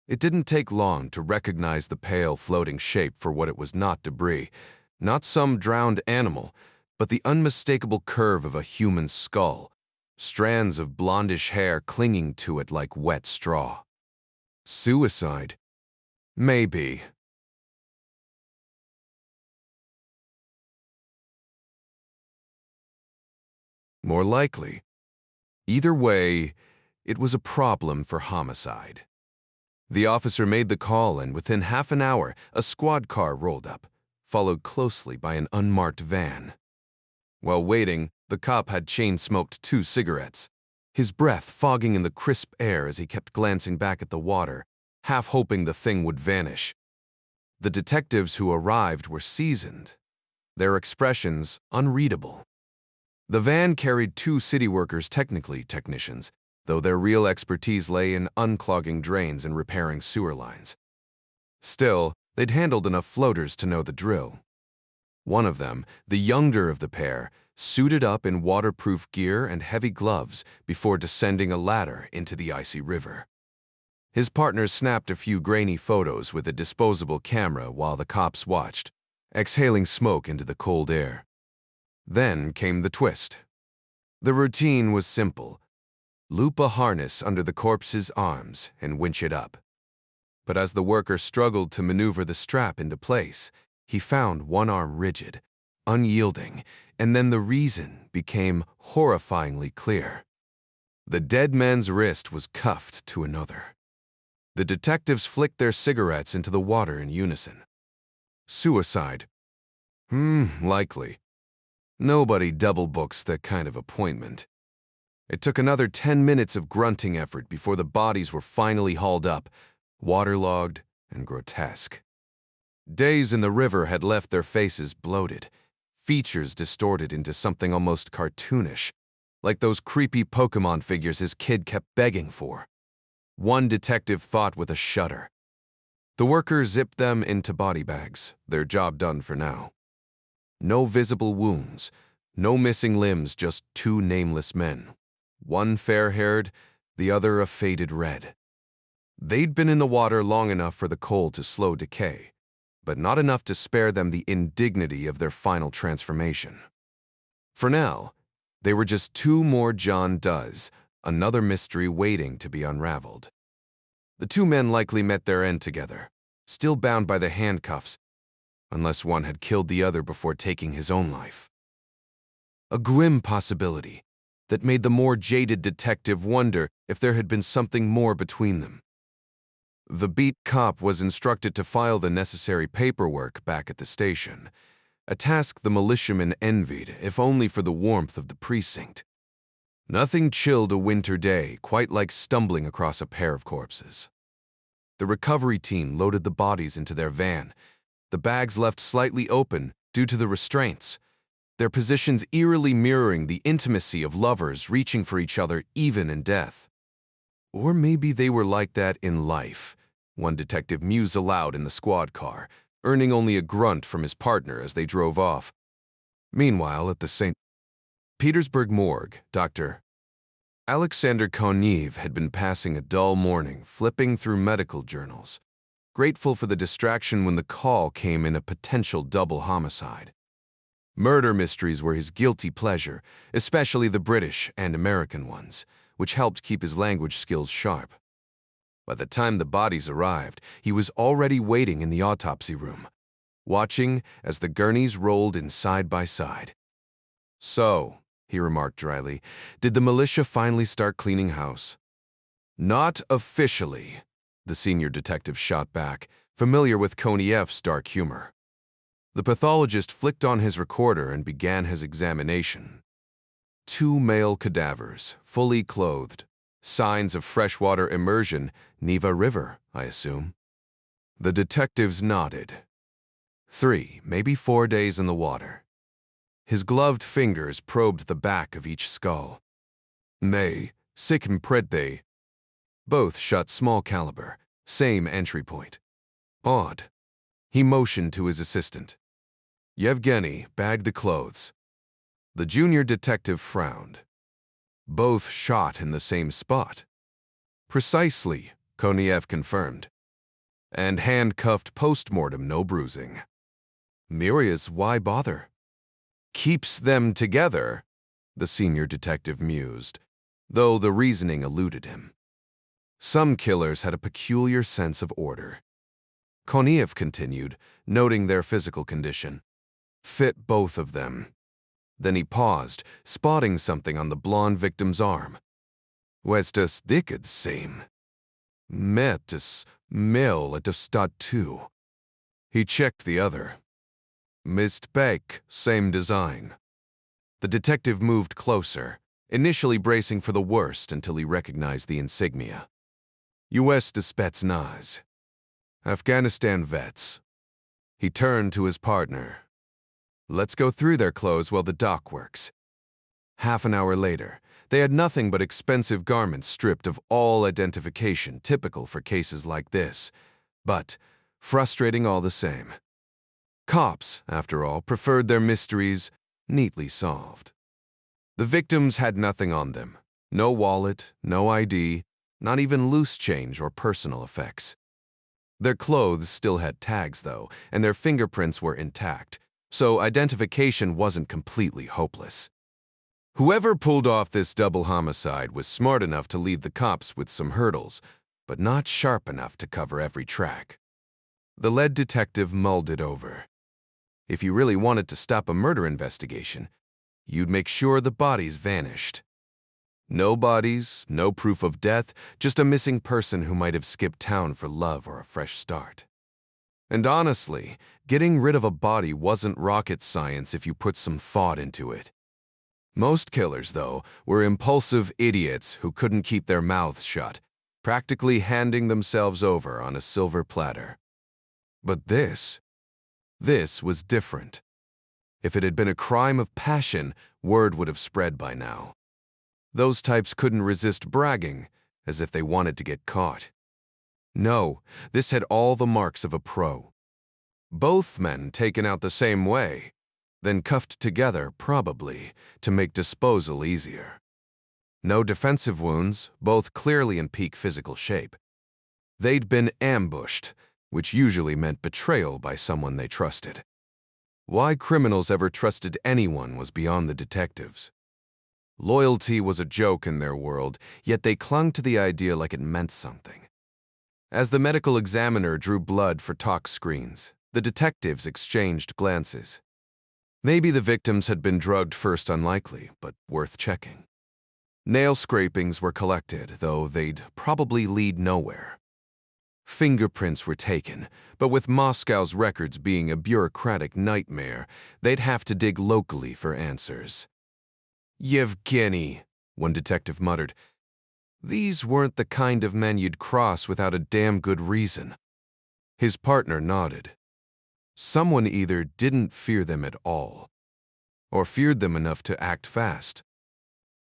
S1: It didn't take long to recognize the pale, floating shape for what it was: not debris, not some drowned animal, but the unmistakable curve of a human skull, strands of blondish hair clinging to it like wet straw. Suicide? Maybe. More likely. Either way, it was a problem for homicide. The officer made the call, and within half an hour, a squad car rolled up, followed closely by an unmarked van. While waiting, the cop had chain-smoked 2 cigarettes, his breath fogging in the crisp air as he kept glancing back at the water, half hoping the thing would vanish. The detectives who arrived were seasoned, their expressions unreadable. The van carried 2 city workers, technically technicians, though their real expertise lay in unclogging drains and repairing sewer lines. Still, they'd handled enough floaters to know the drill. One of them, the younger of the pair, suited up in waterproof gear and heavy gloves before descending a ladder into the icy river. His partner snapped a few grainy photos with a disposable camera while the cops watched, exhaling smoke into the cold air. Then came the twist. The routine was simple: loop a harness under the corpse's arms and winch it up. But as the worker struggled to maneuver the strap into place, he found one arm rigid, unyielding, and then the reason became horrifyingly clear. The dead man's wrist was cuffed to another. The detectives flicked their cigarettes into the water in unison. Suicide? Likely. Nobody double books that kind of appointment. It took another 10 minutes of grunting effort before the bodies were finally hauled up, waterlogged and grotesque. Days in the river had left their faces bloated, features distorted into something almost cartoonish, like those creepy Pokemon figures his kid kept begging for. One detective thought with a shudder. The workers zipped them into body bags, their job done for now. No visible wounds, no missing limbs, just 2 nameless men. One fair-haired, the other a faded red. They'd been in the water long enough for the coal to slow decay, but not enough to spare them the indignity of their final transformation. For now, they were just 2 more John Does, another mystery waiting to be unraveled. The 2 men likely met their end together, still bound by the handcuffs, unless one had killed the other before taking his own life. A grim possibility that made the more jaded detective wonder if there had been something more between them. The beat cop was instructed to file the necessary paperwork back at the station, a task the militiamen envied, if only for the warmth of the precinct. Nothing chilled a winter day quite like stumbling across a pair of corpses. The recovery team loaded the bodies into their van, the bags left slightly open due to the restraints, their positions eerily mirroring the intimacy of lovers reaching for each other even in death. Or maybe they were like that in life, one detective mused aloud in the squad car, earning only a grunt from his partner as they drove off. Meanwhile, at the St. Petersburg morgue, Dr. Alexander Konev had been passing a dull morning, flipping through medical journals, grateful for the distraction when the call came in: a potential double homicide. Murder mysteries were his guilty pleasure, especially the British and American ones, which helped keep his language skills sharp. By the time the bodies arrived, he was already waiting in the autopsy room, watching as the gurneys rolled in side by side. "So," he remarked dryly, "did the militia finally start cleaning house?" "Not officially," the senior detective shot back, familiar with Koniev's dark humor. The pathologist flicked on his recorder and began his examination. 2 male cadavers, fully clothed. Signs of freshwater immersion, Neva River, I assume. The detectives nodded. 3, maybe 4 days in the water. His gloved fingers probed the back of each skull. "May, sic imprete." Both shot small caliber, same entry point. Odd. He motioned to his assistant. Yevgeny bagged the clothes. The junior detective frowned. "Both shot in the same spot." "Precisely," Koniev confirmed. "And handcuffed post-mortem, no bruising." "Myrias, why bother?" "Keeps them together," the senior detective mused, though the reasoning eluded him. Some killers had a peculiar sense of order. Koniev continued, noting their physical condition. "Fit both of them." Then he paused, spotting something on the blonde victim's arm. "Westas dicked same. Metis mil at stat 2." He checked the other. "Mist Beck, same design." The detective moved closer, initially bracing for the worst until he recognized the insignia. U.S. Spetsnaz. Afghanistan vets. He turned to his partner. "Let's go through their clothes while the doc works." Half an hour later, they had nothing but expensive garments stripped of all identification typical for cases like this, but frustrating all the same. Cops, after all, preferred their mysteries neatly solved. The victims had nothing on them. No wallet, no ID, not even loose change or personal effects. Their clothes still had tags, though, and their fingerprints were intact, so identification wasn't completely hopeless. Whoever pulled off this double homicide was smart enough to leave the cops with some hurdles, but not sharp enough to cover every track. The lead detective mulled it over. If you really wanted to stop a murder investigation, you'd make sure the bodies vanished. No bodies, no proof of death, just a missing person who might have skipped town for love or a fresh start. And honestly, getting rid of a body wasn't rocket science if you put some thought into it. Most killers, though, were impulsive idiots who couldn't keep their mouths shut, practically handing themselves over on a silver platter. But this was different. If it had been a crime of passion, word would have spread by now. Those types couldn't resist bragging, as if they wanted to get caught. No, this had all the marks of a pro. Both men taken out the same way, then cuffed together, probably, to make disposal easier. No defensive wounds, both clearly in peak physical shape. They'd been ambushed, which usually meant betrayal by someone they trusted. Why criminals ever trusted anyone was beyond the detectives. Loyalty was a joke in their world, yet they clung to the idea like it meant something. As the medical examiner drew blood for tox screens, the detectives exchanged glances. Maybe the victims had been drugged first, unlikely, but worth checking. Nail scrapings were collected, though they'd probably lead nowhere. Fingerprints were taken, but with Moscow's records being a bureaucratic nightmare, they'd have to dig locally for answers. "Yevgeny," one detective muttered, "these weren't the kind of men you'd cross without a damn good reason." His partner nodded. Someone either didn't fear them at all, or feared them enough to act fast.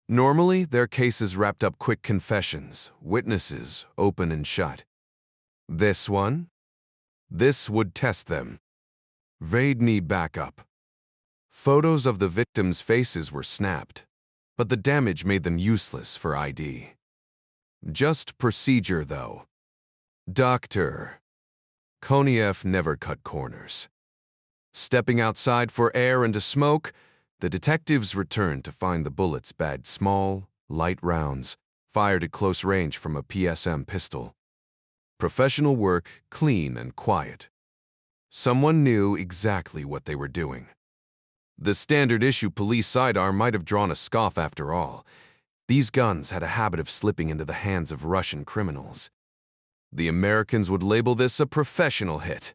S1: Normally, their cases wrapped up quick confessions, witnesses open and shut. This one? This would test them. They'd need backup. Photos of the victims' faces were snapped, but the damage made them useless for ID. Just procedure, though. Doctor. Koniev never cut corners. Stepping outside for air and to smoke, the detectives returned to find the bullets bagged small, light rounds, fired at close range from a PSM pistol. Professional work, clean and quiet. Someone knew exactly what they were doing. The standard issue police sidearm might have drawn a scoff after all. These guns had a habit of slipping into the hands of Russian criminals. The Americans would label this a professional hit,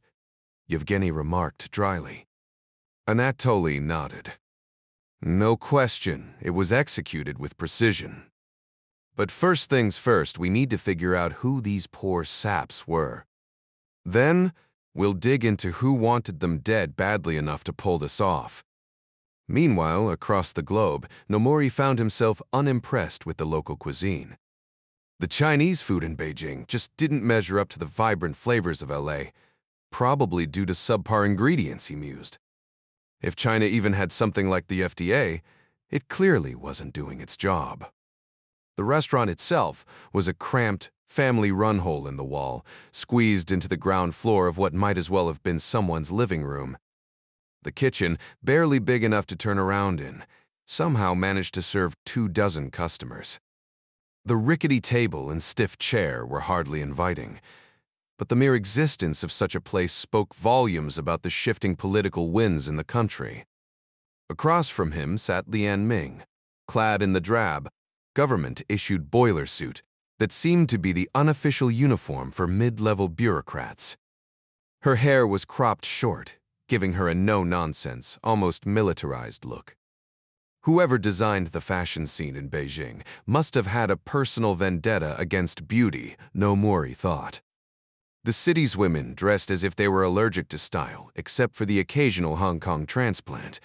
S1: Yevgeny remarked dryly. Anatoly nodded. No question, it was executed with precision. But first things first, we need to figure out who these poor saps were. Then, we'll dig into who wanted them dead badly enough to pull this off. Meanwhile, across the globe, Nomori found himself unimpressed with the local cuisine. The Chinese food in Beijing just didn't measure up to the vibrant flavors of LA, probably due to subpar ingredients, he mused. If China even had something like the FDA, it clearly wasn't doing its job. The restaurant itself was a cramped, family-run hole in the wall, squeezed into the ground floor of what might as well have been someone's living room. The kitchen, barely big enough to turn around in, somehow managed to serve 24 customers. The rickety table and stiff chair were hardly inviting, but the mere existence of such a place spoke volumes about the shifting political winds in the country. Across from him sat Lian Ming, clad in the drab, government-issued boiler suit that seemed to be the unofficial uniform for mid-level bureaucrats. Her hair was cropped short, giving her a no-nonsense, almost militarized look. Whoever designed the fashion scene in Beijing must have had a personal vendetta against beauty, Nomori thought. The city's women dressed as if they were allergic to style, except for the occasional Hong Kong transplant,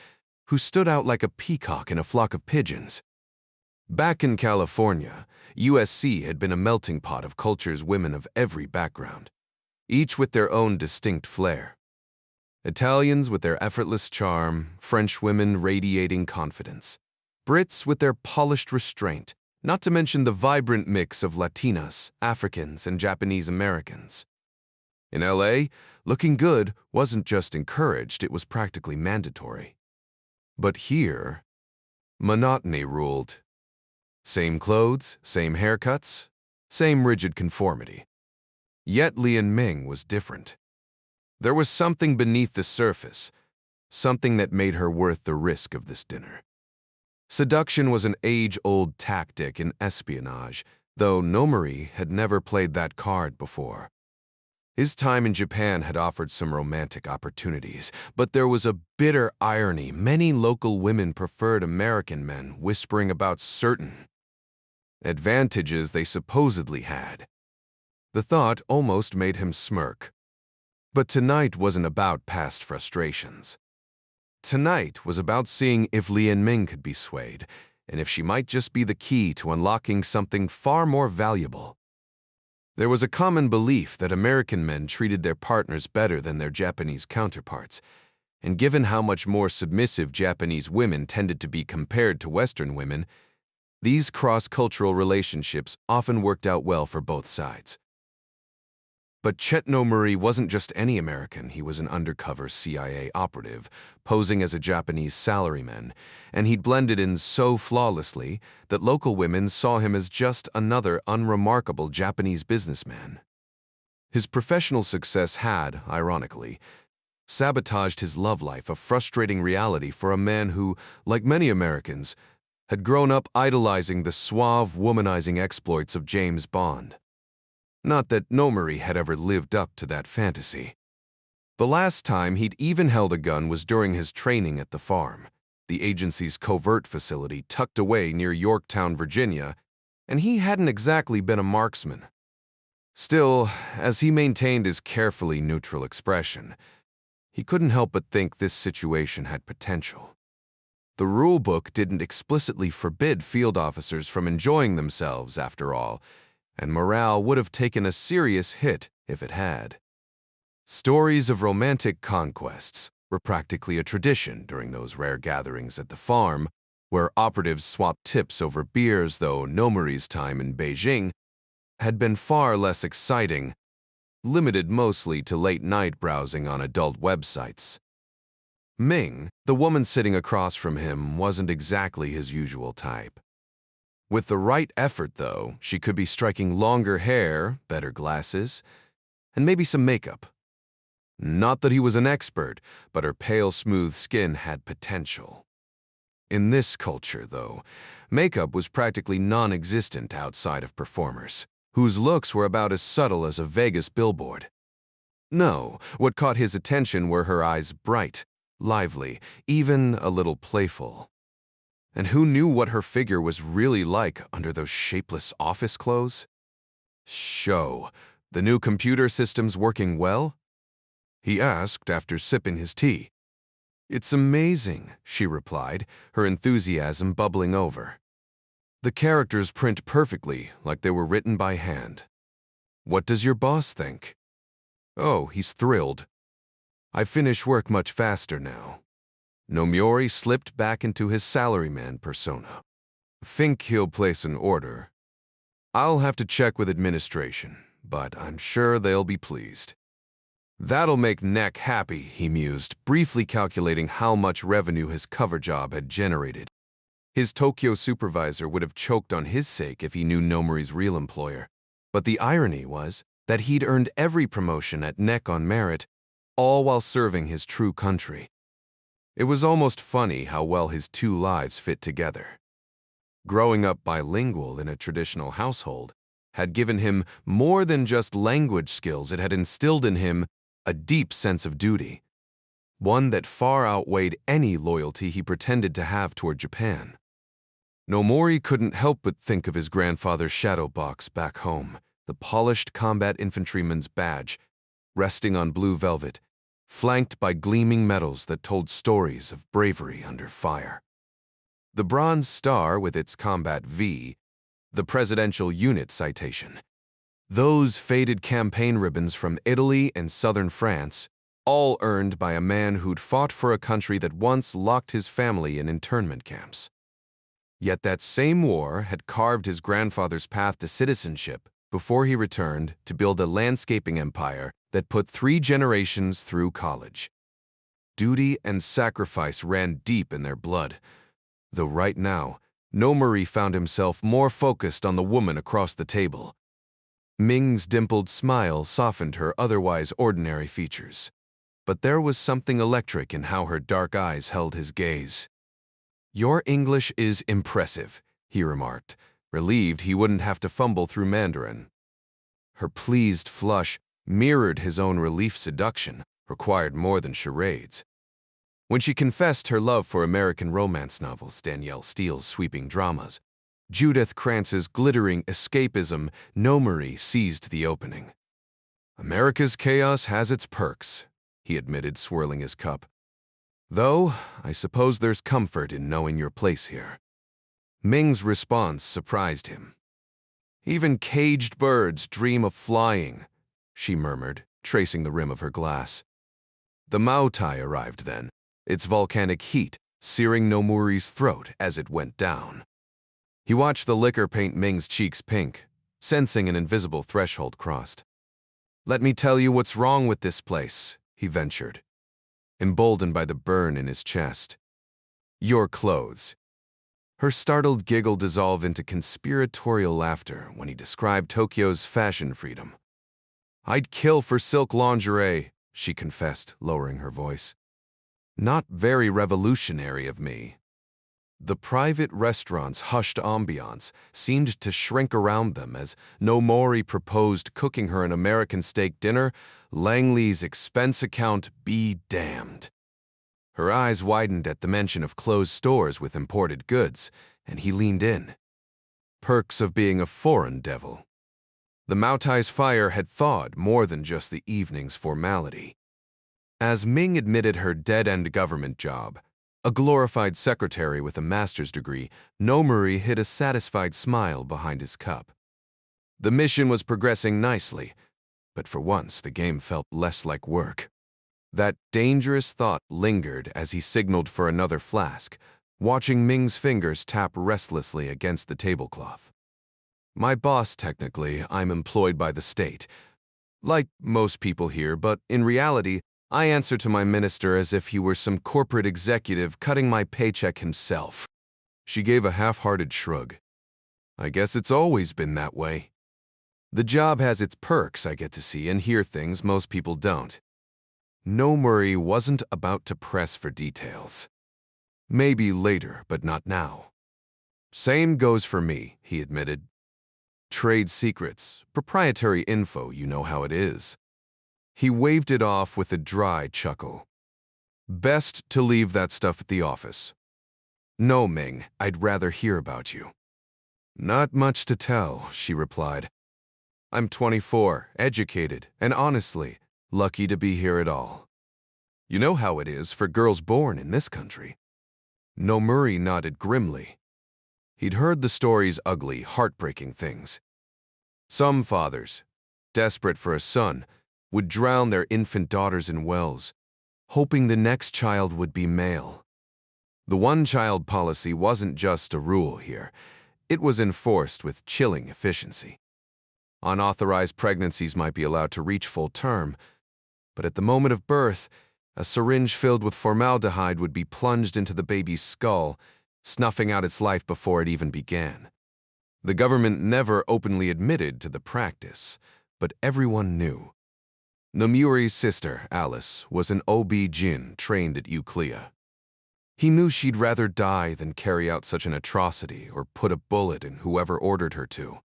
S1: who stood out like a peacock in a flock of pigeons. Back in California, USC had been a melting pot of culture's women of every background, each with their own distinct flair. Italians with their effortless charm, French women radiating confidence, Brits with their polished restraint, not to mention the vibrant mix of Latinas, Africans, and Japanese Americans. In LA, looking good wasn't just encouraged, it was practically mandatory. But here, monotony ruled. Same clothes, same haircuts, same rigid conformity. Yet Lian Ming was different. There was something beneath the surface, something that made her worth the risk of this dinner. Seduction was an age-old tactic in espionage, though Nomori had never played that card before. His time in Japan had offered some romantic opportunities, but there was a bitter irony. Many local women preferred American men, whispering about certain advantages they supposedly had. The thought almost made him smirk. But tonight wasn't about past frustrations. Tonight was about seeing if Lian Ming could be swayed, and if she might just be the key to unlocking something far more valuable. There was a common belief that American men treated their partners better than their Japanese counterparts, and given how much more submissive Japanese women tended to be compared to Western women, these cross-cultural relationships often worked out well for both sides. But Chet Nomori wasn't just any American. He was an undercover CIA operative, posing as a Japanese salaryman, and he'd blended in so flawlessly that local women saw him as just another unremarkable Japanese businessman. His professional success had, ironically, sabotaged his love life, a frustrating reality for a man who, like many Americans, had grown up idolizing the suave, womanizing exploits of James Bond. Not that Nomori had ever lived up to that fantasy. The last time he'd even held a gun was during his training at the farm, the agency's covert facility tucked away near Yorktown, Virginia, and he hadn't exactly been a marksman. Still, as he maintained his carefully neutral expression, he couldn't help but think this situation had potential. The rulebook didn't explicitly forbid field officers from enjoying themselves, after all, and morale would have taken a serious hit if it had. Stories of romantic conquests were practically a tradition during those rare gatherings at the farm, where operatives swapped tips over beers, though Nomori's time in Beijing had been far less exciting, limited mostly to late-night browsing on adult websites. Ming, the woman sitting across from him, wasn't exactly his usual type. With the right effort, though, she could be striking longer hair, better glasses, and maybe some makeup. Not that he was an expert, but her pale, smooth skin had potential. In this culture, though, makeup was practically non-existent outside of performers, whose looks were about as subtle as a Vegas billboard. No, what caught his attention were her eyes, bright, lively, even a little playful. And who knew what her figure was really like under those shapeless office clothes? "So, the new computer system's working well?" he asked after sipping his tea. "It's amazing," she replied, her enthusiasm bubbling over. "The characters print perfectly, like they were written by hand." "What does your boss think?" "Oh, he's thrilled. I finish work much faster now." Nomori slipped back into his salaryman persona. "Think he'll place an order. I'll have to check with administration, but I'm sure they'll be pleased." "That'll make Neck happy," he mused, briefly calculating how much revenue his cover job had generated. His Tokyo supervisor would have choked on his sake if he knew Nomori's real employer. But the irony was that he'd earned every promotion at Neck on merit, all while serving his true country. It was almost funny how well his two lives fit together. Growing up bilingual in a traditional household had given him more than just language skills. It had instilled in him a deep sense of duty, one that far outweighed any loyalty he pretended to have toward Japan. Nomori couldn't help but think of his grandfather's shadow box back home, the polished combat infantryman's badge, resting on blue velvet, flanked by gleaming medals that told stories of bravery under fire. The bronze star with its combat V, the presidential unit citation. Those faded campaign ribbons from Italy and southern France, all earned by a man who'd fought for a country that once locked his family in internment camps. Yet that same war had carved his grandfather's path to citizenship before he returned to build a landscaping empire that put 3 generations through college. Duty and sacrifice ran deep in their blood, though right now, Nomori found himself more focused on the woman across the table. Ming's dimpled smile softened her otherwise ordinary features, but there was something electric in how her dark eyes held his gaze. "Your English is impressive," he remarked, relieved he wouldn't have to fumble through Mandarin. Her pleased flush mirrored his own relief. Seduction required more than charades. When she confessed her love for American romance novels, Danielle Steele's sweeping dramas, Judith Krantz's glittering escapism, Nomori seized the opening. "America's chaos has its perks," he admitted, swirling his cup. "Though, I suppose there's comfort in knowing your place here." Ming's response surprised him. "Even caged birds dream of flying," she murmured, tracing the rim of her glass. The Maotai arrived then, its volcanic heat searing Nomori's throat as it went down. He watched the liquor paint Ming's cheeks pink, sensing an invisible threshold crossed. "Let me tell you what's wrong with this place," he ventured, emboldened by the burn in his chest. "Your clothes." Her startled giggle dissolved into conspiratorial laughter when he described Tokyo's fashion freedom. "I'd kill for silk lingerie," she confessed, lowering her voice. "Not very revolutionary of me." The private restaurant's hushed ambiance seemed to shrink around them as Nomori proposed cooking her an American steak dinner. Langley's expense account be damned. Her eyes widened at the mention of closed stores with imported goods, and he leaned in. Perks of being a foreign devil. The Maotai's fire had thawed more than just the evening's formality. As Ming admitted her dead-end government job, a glorified secretary with a master's degree, Nomori hid a satisfied smile behind his cup. The mission was progressing nicely, but for once the game felt less like work. That dangerous thought lingered as he signaled for another flask, watching Ming's fingers tap restlessly against the tablecloth. "My boss, technically, I'm employed by the state. Like most people here, but in reality, I answer to my minister as if he were some corporate executive cutting my paycheck himself." She gave a half-hearted shrug. "I guess it's always been that way. The job has its perks. I get to see and hear things most people don't." Nomuri wasn't about to press for details. Maybe later, but not now. Same goes for me, he admitted. Trade secrets, proprietary info, you know how it is. He waved it off with a dry chuckle. Best to leave that stuff at the office. No, Ming, I'd rather hear about you. Not much to tell, she replied. I'm 24, educated, and honestly, lucky to be here at all. You know how it is for girls born in this country. Nomuri nodded grimly. He'd heard the story's ugly, heartbreaking things. Some fathers, desperate for a son, would drown their infant daughters in wells, hoping the next child would be male. The one-child policy wasn't just a rule here. It was enforced with chilling efficiency. Unauthorized pregnancies might be allowed to reach full term, but at the moment of birth, a syringe filled with formaldehyde would be plunged into the baby's skull, snuffing out its life before it even began. The government never openly admitted to the practice, but everyone knew. Nomuri's sister, Alice, was an OB-GYN trained at Euclid. He knew she'd rather die than carry out such an atrocity or put a bullet in whoever ordered her to.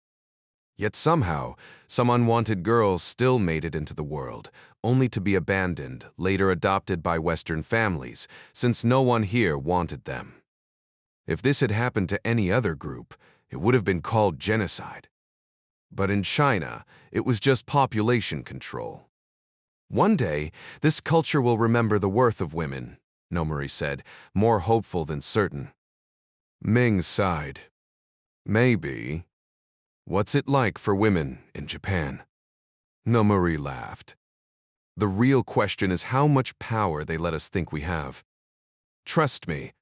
S1: Yet somehow, some unwanted girls still made it into the world, only to be abandoned, later adopted by Western families, since no one here wanted them. If this had happened to any other group, it would have been called genocide. But in China, it was just population control. One day, this culture will remember the worth of women, Nomuri said, more hopeful than certain. Ming sighed. Maybe. What's it like for women in Japan? Nomuri laughed. The real question is how much power they let us think we have. Trust me.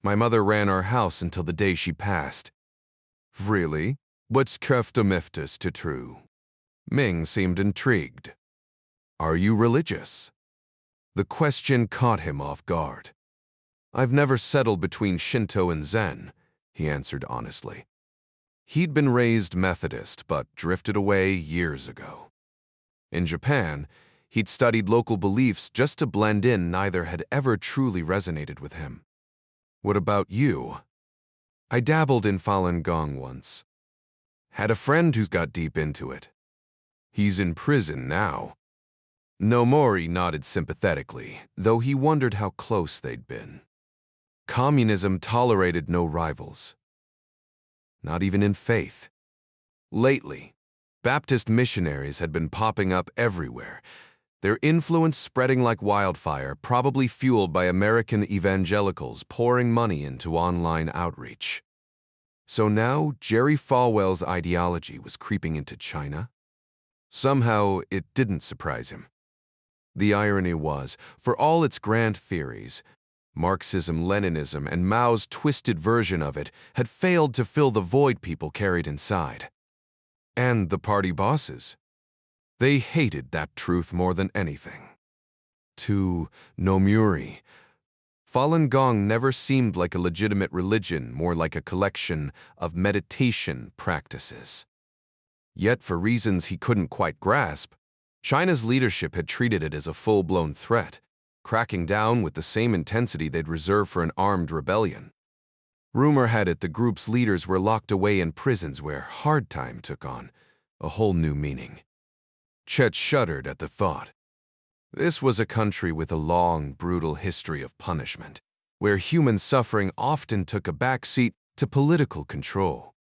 S1: My mother ran our house until the day she passed. Really? What's keftamiftus to true? Ming seemed intrigued. Are you religious? The question caught him off guard. I've never settled between Shinto and Zen, he answered honestly. He'd been raised Methodist, but drifted away years ago. In Japan, he'd studied local beliefs just to blend in. Neither had ever truly resonated with him. What about you? I dabbled in Falun Gong once. Had a friend who's got deep into it. He's in prison now. Nomuri nodded sympathetically, though he wondered how close they'd been. Communism tolerated no rivals. Not even in faith. Lately, Baptist missionaries had been popping up everywhere, their influence spreading like wildfire, probably fueled by American evangelicals pouring money into online outreach. So now Jerry Falwell's ideology was creeping into China? Somehow it didn't surprise him. The irony was, for all its grand theories, Marxism-Leninism and Mao's twisted version of it had failed to fill the void people carried inside. And the party bosses. They hated that truth more than anything. To Nomuri, Falun Gong never seemed like a legitimate religion, more like a collection of meditation practices. Yet for reasons he couldn't quite grasp, China's leadership had treated it as a full-blown threat, cracking down with the same intensity they'd reserved for an armed rebellion. Rumor had it the group's leaders were locked away in prisons where hard time took on a whole new meaning. Chet shuddered at the thought. This was a country with a long, brutal history of punishment, where human suffering often took a backseat to political control.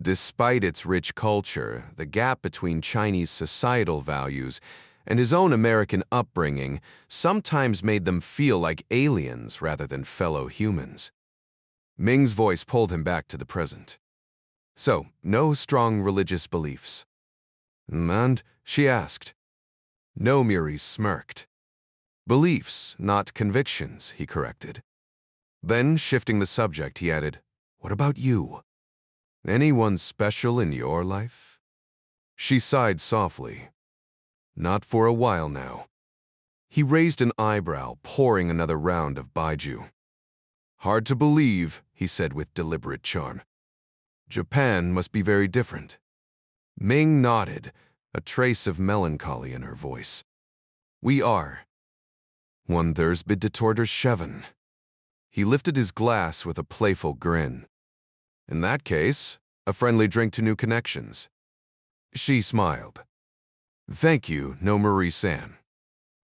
S1: Despite its rich culture, the gap between Chinese societal values and his own American upbringing sometimes made them feel like aliens rather than fellow humans. Ming's voice pulled him back to the present. So, no strong religious beliefs. And? She asked. Nomuri smirked. Beliefs, not convictions, he corrected. Then, shifting the subject, he added, What about you? Anyone special in your life? She sighed softly. Not for a while now. He raised an eyebrow, pouring another round of baijiu. Hard to believe, he said with deliberate charm. Japan must be very different. Ming nodded, a trace of melancholy in her voice. We are. One Thursbid de Torders Sheven. He lifted his glass with a playful grin. In that case, a friendly drink to new connections. She smiled. Thank you, no Marie San.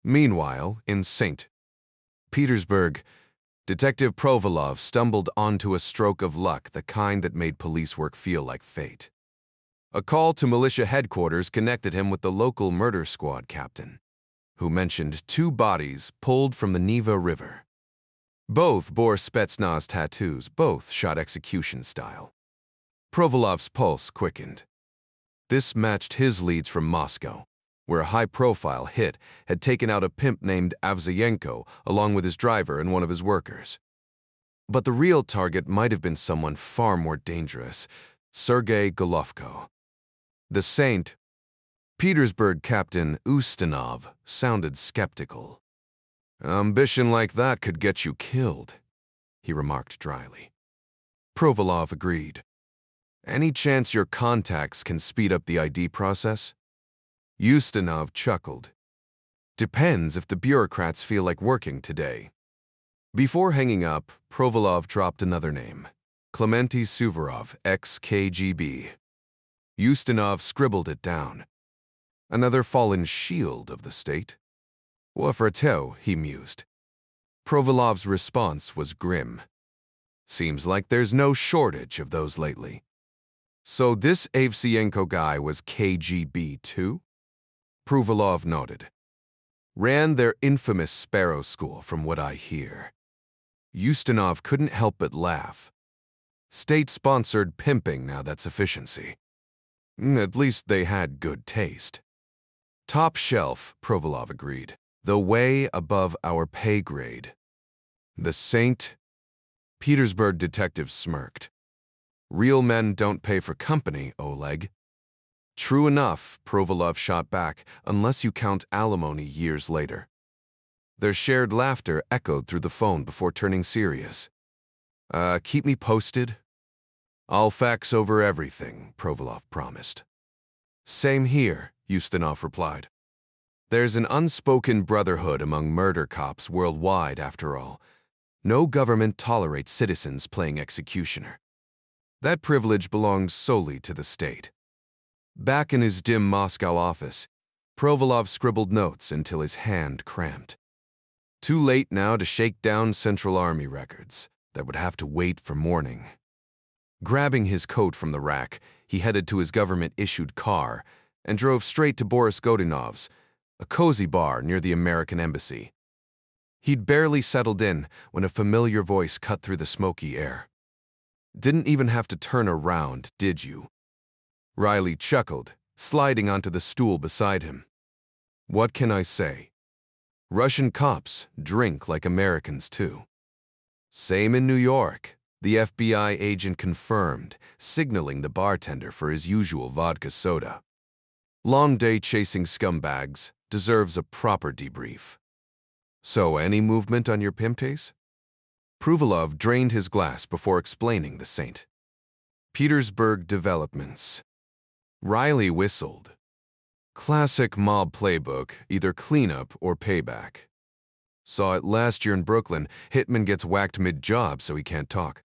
S1: Meanwhile, in St. Petersburg, Detective Provolov stumbled onto a stroke of luck, the kind that made police work feel like fate. A call to militia headquarters connected him with the local murder squad captain, who mentioned 2 bodies pulled from the Neva River. Both bore Spetsnaz tattoos, both shot execution style. Provolov's pulse quickened. This matched his leads from Moscow, where a high-profile hit had taken out a pimp named Avzayenko along with his driver and one of his workers. But the real target might have been someone far more dangerous, Sergei Golovko. The St. Petersburg captain Ustinov sounded skeptical. Ambition like that could get you killed, he remarked dryly. Provolov agreed. Any chance your contacts can speed up the ID process? Ustinov chuckled. Depends if the bureaucrats feel like working today. Before hanging up, Provolov dropped another name. Clementy Suvorov, ex-KGB. Ustinov scribbled it down. Another fallen shield of the state. Wafrato, he mused. Provolov's response was grim. Seems like there's no shortage of those lately. So this Avziyenko guy was KGB too? Provolov nodded. Ran their infamous Sparrow School, from what I hear. Ustinov couldn't help but laugh. State-sponsored pimping, now that's efficiency. At least they had good taste. Top shelf, Provolov agreed, though way above our pay grade. The St. Petersburg detective smirked. Real men don't pay for company, Oleg. True enough, Provolov shot back, unless you count alimony years later. Their shared laughter echoed through the phone before turning serious. Keep me posted? I'll fax over everything, Provolov promised. Same here, Ustinov replied. There's an unspoken brotherhood among murder cops worldwide, after all. No government tolerates citizens playing executioner. That privilege belongs solely to the state. Back in his dim Moscow office, Provolov scribbled notes until his hand cramped. Too late now to shake down Central Army records that would have to wait for morning. Grabbing his coat from the rack, he headed to his government-issued car and drove straight to Boris Godinov's, a cozy bar near the American embassy. He'd barely settled in when a familiar voice cut through the smoky air. Didn't even have to turn around, did you? Riley chuckled, sliding onto the stool beside him. What can I say? Russian cops drink like Americans too. Same in New York, the FBI agent confirmed, signaling the bartender for his usual vodka soda. Long day chasing scumbags deserves a proper debrief. So, any movement on your pimptays? Provolov drained his glass before explaining the St. Petersburg developments. Riley whistled. Classic mob playbook, either cleanup or payback. Saw it last year in Brooklyn. Hitman gets whacked mid-job so he can't talk.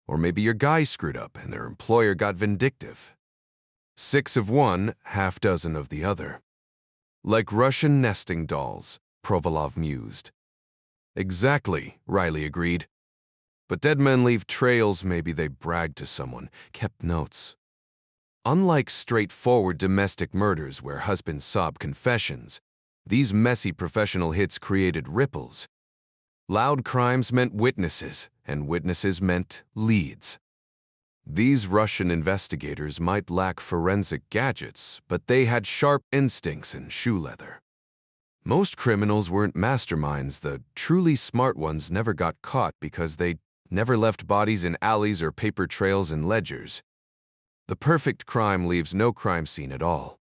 S1: Or maybe your guy screwed up and their employer got vindictive. 6 of one, half dozen of the other. Like Russian nesting dolls, Provolov mused. Exactly, Riley agreed. But dead men leave trails. Maybe they bragged to someone, kept notes. Unlike straightforward domestic murders where husbands sob confessions, these messy professional hits created ripples. Loud crimes meant witnesses, and witnesses meant leads. These Russian investigators might lack forensic gadgets, but they had sharp instincts and shoe leather. Most criminals weren't masterminds. The truly smart ones never got caught because they never left bodies in alleys or paper trails in ledgers. The perfect crime leaves no crime scene at all.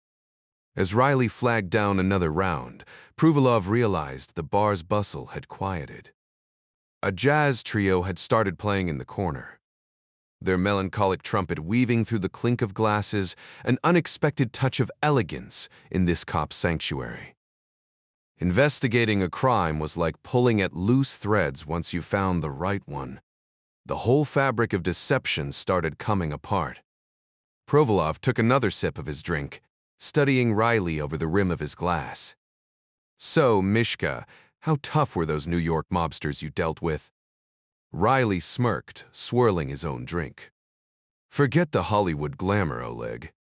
S1: As Riley flagged down another round, Provolov realized the bar's bustle had quieted. A jazz trio had started playing in the corner, their melancholic trumpet weaving through the clink of glasses, an unexpected touch of elegance in this cop's sanctuary. Investigating a crime was like pulling at loose threads once you found the right one. The whole fabric of deception started coming apart. Provolov took another sip of his drink, studying Riley over the rim of his glass. "So, Mishka, how tough were those New York mobsters you dealt with?" Riley smirked, swirling his own drink. "Forget the Hollywood glamour, Oleg.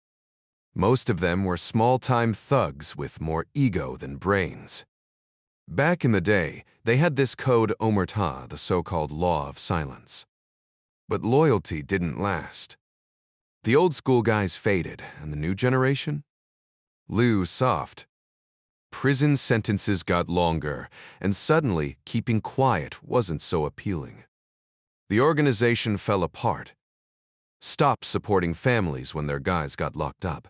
S1: Most of them were small-time thugs with more ego than brains. Back in the day, they had this code omerta, the so-called law of silence. But loyalty didn't last. The old-school guys faded, and the new generation? Lou soft. Prison sentences got longer, and suddenly keeping quiet wasn't so appealing. The organization fell apart. Stopped supporting families when their guys got locked up.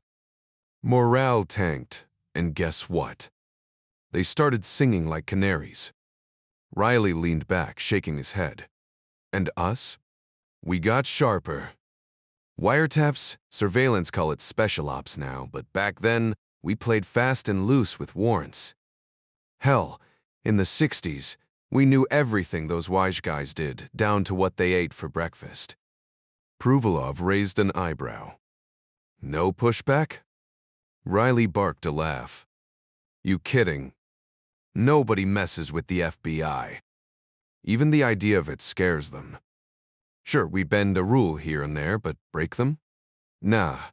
S1: Morale tanked, and guess what? They started singing like canaries." Riley leaned back, shaking his head. "And us? We got sharper. Wiretaps, surveillance call it special ops now, but back then, we played fast and loose with warrants. Hell, in the 60s, we knew everything those wise guys did, down to what they ate for breakfast." Provolov raised an eyebrow. "No pushback?" Riley barked a laugh. "You kidding? Nobody messes with the FBI. Even the idea of it scares them. Sure, we bend a rule here and there, but break them? Nah.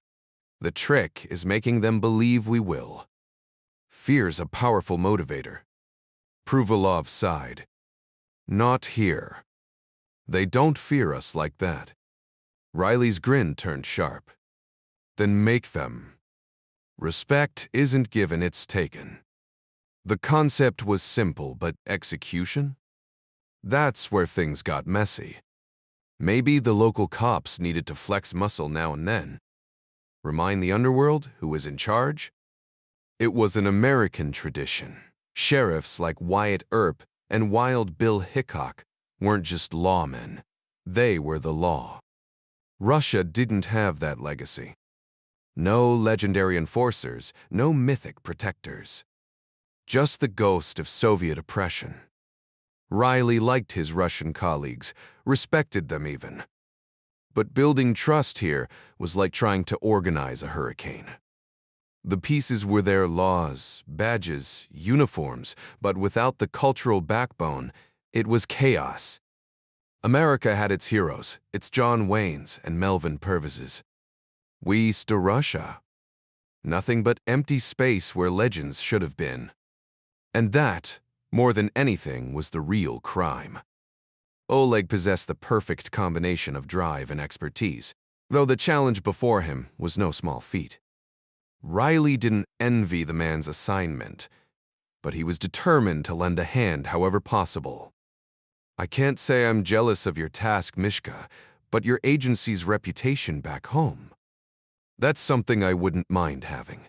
S1: The trick is making them believe we will. Fear's a powerful motivator." Provolov sighed. "Not here. They don't fear us like that." Riley's grin turned sharp. "Then make them. Respect isn't given, it's taken." The concept was simple, but execution? That's where things got messy. Maybe the local cops needed to flex muscle now and then. Remind the underworld who was in charge? It was an American tradition. Sheriffs like Wyatt Earp and Wild Bill Hickok weren't just lawmen. They were the law. Russia didn't have that legacy. No legendary enforcers, no mythic protectors. Just the ghost of Soviet oppression. Riley liked his Russian colleagues, respected them even. But building trust here was like trying to organize a hurricane. The pieces were their laws, badges, uniforms, but without the cultural backbone, it was chaos. America had its heroes, its John Waynes and Melvin Purvises. We to Russia. Nothing but empty space where legends should have been. And that, more than anything, was the real crime. Oleg possessed the perfect combination of drive and expertise, though the challenge before him was no small feat. Riley didn't envy the man's assignment, but he was determined to lend a hand however possible. "I can't say I'm jealous of your task, Mishka, but your agency's reputation back home. That's something I wouldn't mind having."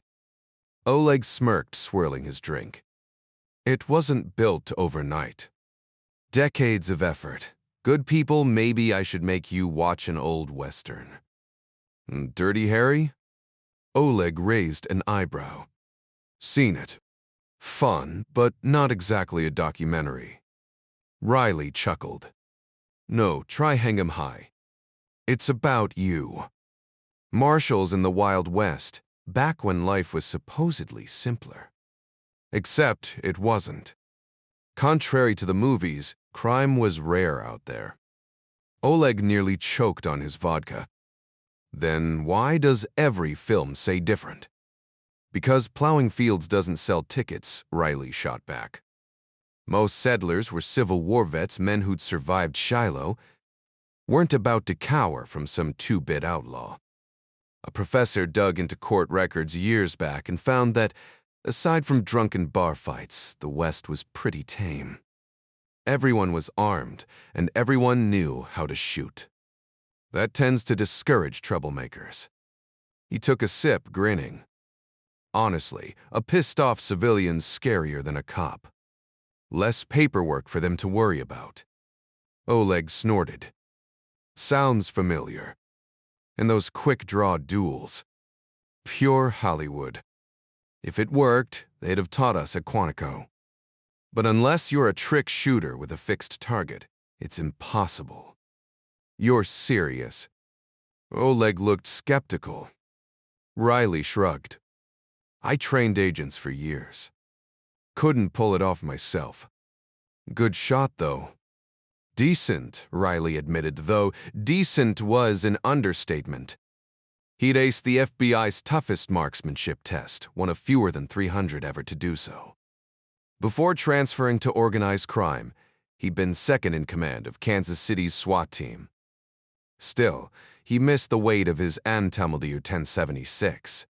S1: Oleg smirked, swirling his drink. "It wasn't built overnight. Decades of effort. Good people, maybe I should make you watch an old Western." "Dirty Harry?" Oleg raised an eyebrow. "Seen it. Fun, but not exactly a documentary." Riley chuckled. "No, try Hang 'em High. It's about you. Marshals in the Wild West, back when life was supposedly simpler. Except it wasn't. Contrary to the movies, crime was rare out there." Oleg nearly choked on his vodka. "Then why does every film say different?" "Because plowing fields doesn't sell tickets," Riley shot back. "Most settlers were Civil War vets, men who'd survived Shiloh, weren't about to cower from some two-bit outlaw." A professor dug into court records years back and found that, aside from drunken bar fights, the West was pretty tame. Everyone was armed, and everyone knew how to shoot. That tends to discourage troublemakers. He took a sip, grinning. "Honestly, a pissed-off civilian's scarier than a cop. Less paperwork for them to worry about." Oleg snorted. "Sounds familiar. And those quick-draw duels. Pure Hollywood. If it worked, they'd have taught us at Quantico." But unless you're a trick shooter with a fixed target, it's impossible. You're serious. Oleg looked skeptical. Riley shrugged. I trained agents for years. Couldn't pull it off myself. Good shot, though. Decent, Riley admitted, though decent was an understatement. He'd aced the FBI's toughest marksmanship test, one of fewer than 300 ever to do so. Before transferring to organized crime, he'd been second in command of Kansas City's SWAT team. Still, he missed the weight of his Antamildir 1076.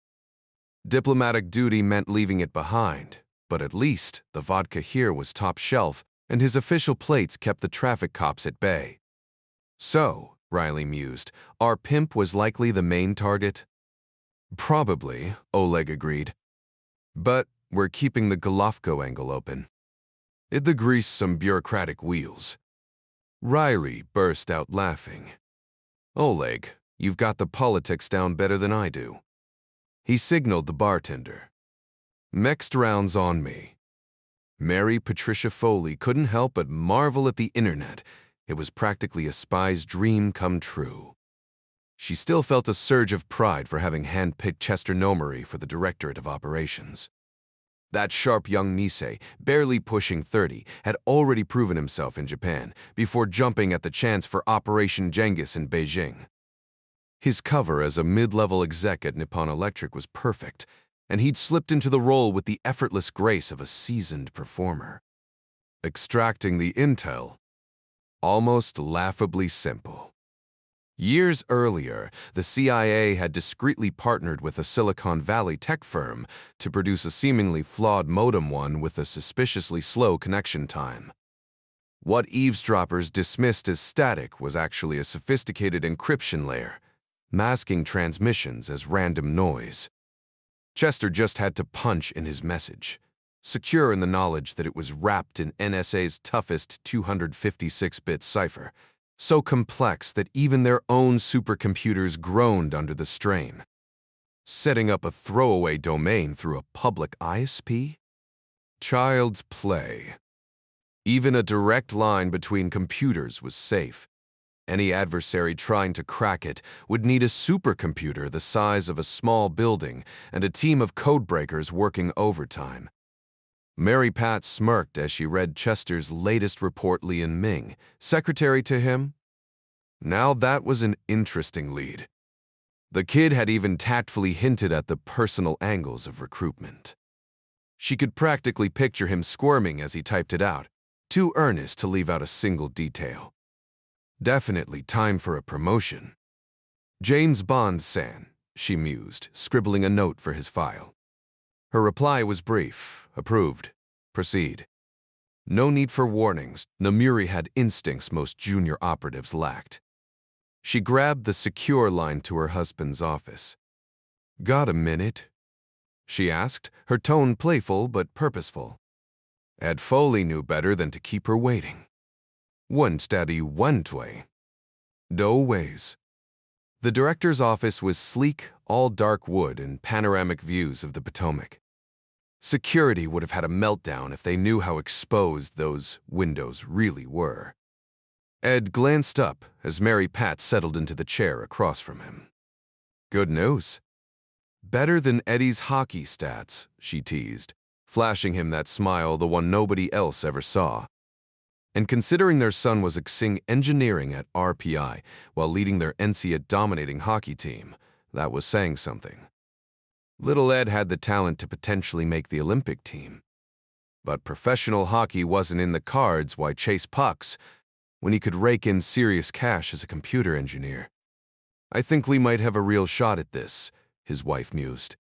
S1: Diplomatic duty meant leaving it behind, but at least the vodka here was top shelf, and his official plates kept the traffic cops at bay. So, Riley mused, our pimp was likely the main target? Probably, Oleg agreed. But we're keeping the Golovko angle open. It'd grease some bureaucratic wheels. Riley burst out laughing. Oleg, you've got the politics down better than I do. He signaled the bartender. Next round's on me. Mary Patricia Foley couldn't help but marvel at the internet. It was practically a spy's dream come true. She still felt a surge of pride for having handpicked Chester Nomery for the Directorate of Operations. That sharp young Nisei, barely pushing 30, had already proven himself in Japan before jumping at the chance for Operation Genghis in Beijing. His cover as a mid-level exec at Nippon Electric was perfect, and he'd slipped into the role with the effortless grace of a seasoned performer. Extracting the intel, almost laughably simple. Years earlier, the CIA had discreetly partnered with a Silicon Valley tech firm to produce a seemingly flawed modem one with a suspiciously slow connection time. What eavesdroppers dismissed as static was actually a sophisticated encryption layer, masking transmissions as random noise. Chester just had to punch in his message, secure in the knowledge that it was wrapped in NSA's toughest 256-bit cipher, so complex that even their own supercomputers groaned under the strain. Setting up a throwaway domain through a public ISP? Child's play. Even a direct line between computers was safe. Any adversary trying to crack it would need a supercomputer the size of a small building and a team of codebreakers working overtime. Mary Pat smirked as she read Chester's latest report. Lian Ming, secretary to him? Now that was an interesting lead. The kid had even tactfully hinted at the personal angles of recruitment. She could practically picture him squirming as he typed it out, too earnest to leave out a single detail. Definitely time for a promotion. James Bond-san, she mused, scribbling a note for his file. Her reply was brief. Approved. Proceed. No need for warnings. Nomuri had instincts most junior operatives lacked. She grabbed the secure line to her husband's office. Got a minute? She asked, her tone playful but purposeful. Ed Foley knew better than to keep her waiting. One steady, one way. No ways. The director's office was sleek, all dark wood and panoramic views of the Potomac. Security would have had a meltdown if they knew how exposed those windows really were. Ed glanced up as Mary Pat settled into the chair across from him. Good news. Better than Eddie's hockey stats, she teased, flashing him that smile, the one nobody else ever saw. And considering their son was excelling engineering at RPI while leading their NCAA-dominating hockey team, that was saying something. Little Ed had the talent to potentially make the Olympic team. But professional hockey wasn't in the cards. Why chase pucks when he could rake in serious cash as a computer engineer? I think we might have a real shot at this, his wife mused.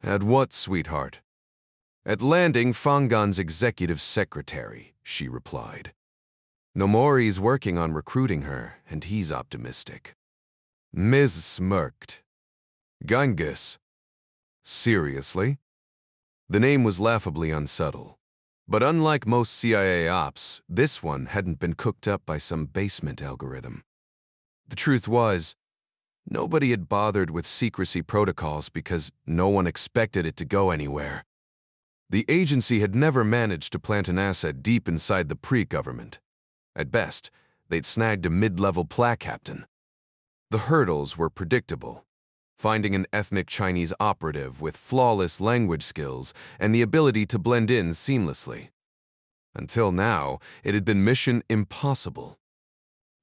S1: At what, sweetheart? At landing Fangan's executive secretary, she replied. Nomori's working on recruiting her, and he's optimistic. Ms. smirked. Genghis. Seriously? The name was laughably unsubtle. But unlike most CIA ops, this one hadn't been cooked up by some basement algorithm. The truth was, nobody had bothered with secrecy protocols because no one expected it to go anywhere. The agency had never managed to plant an asset deep inside the pre-government. At best, they'd snagged a mid-level PLA captain. The hurdles were predictable. Finding an ethnic Chinese operative with flawless language skills and the ability to blend in seamlessly. Until now, it had been mission impossible.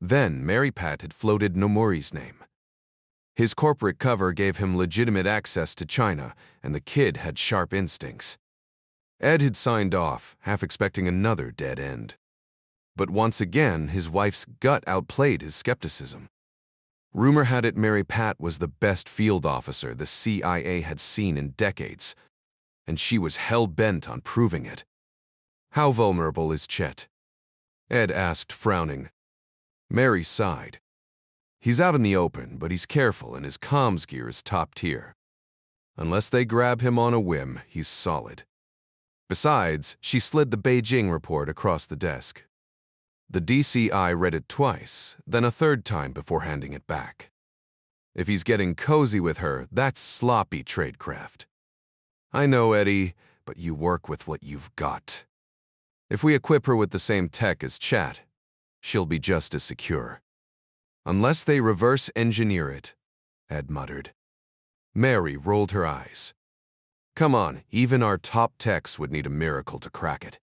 S1: Then, Mary Pat had floated Nomori's name. His corporate cover gave him legitimate access to China, and the kid had sharp instincts. Ed had signed off, half expecting another dead end. But once again, his wife's gut outplayed his skepticism. Rumor had it Mary Pat was the best field officer the CIA had seen in decades, and she was hell-bent on proving it. "How vulnerable is Chet?" Ed asked, frowning. Mary sighed. "He's out in the open, but he's careful and his comms gear is top tier. Unless they grab him on a whim, he's solid." Besides, she slid the Beijing report across the desk. The DCI read it twice, then a third time before handing it back. "If he's getting cozy with her, that's sloppy tradecraft." "I know, Eddie, but you work with what you've got. If we equip her with the same tech as Chat, she'll be just as secure." "Unless they reverse engineer it," Ed muttered. Mary rolled her eyes. "Come on, even our top techs would need a miracle to crack it.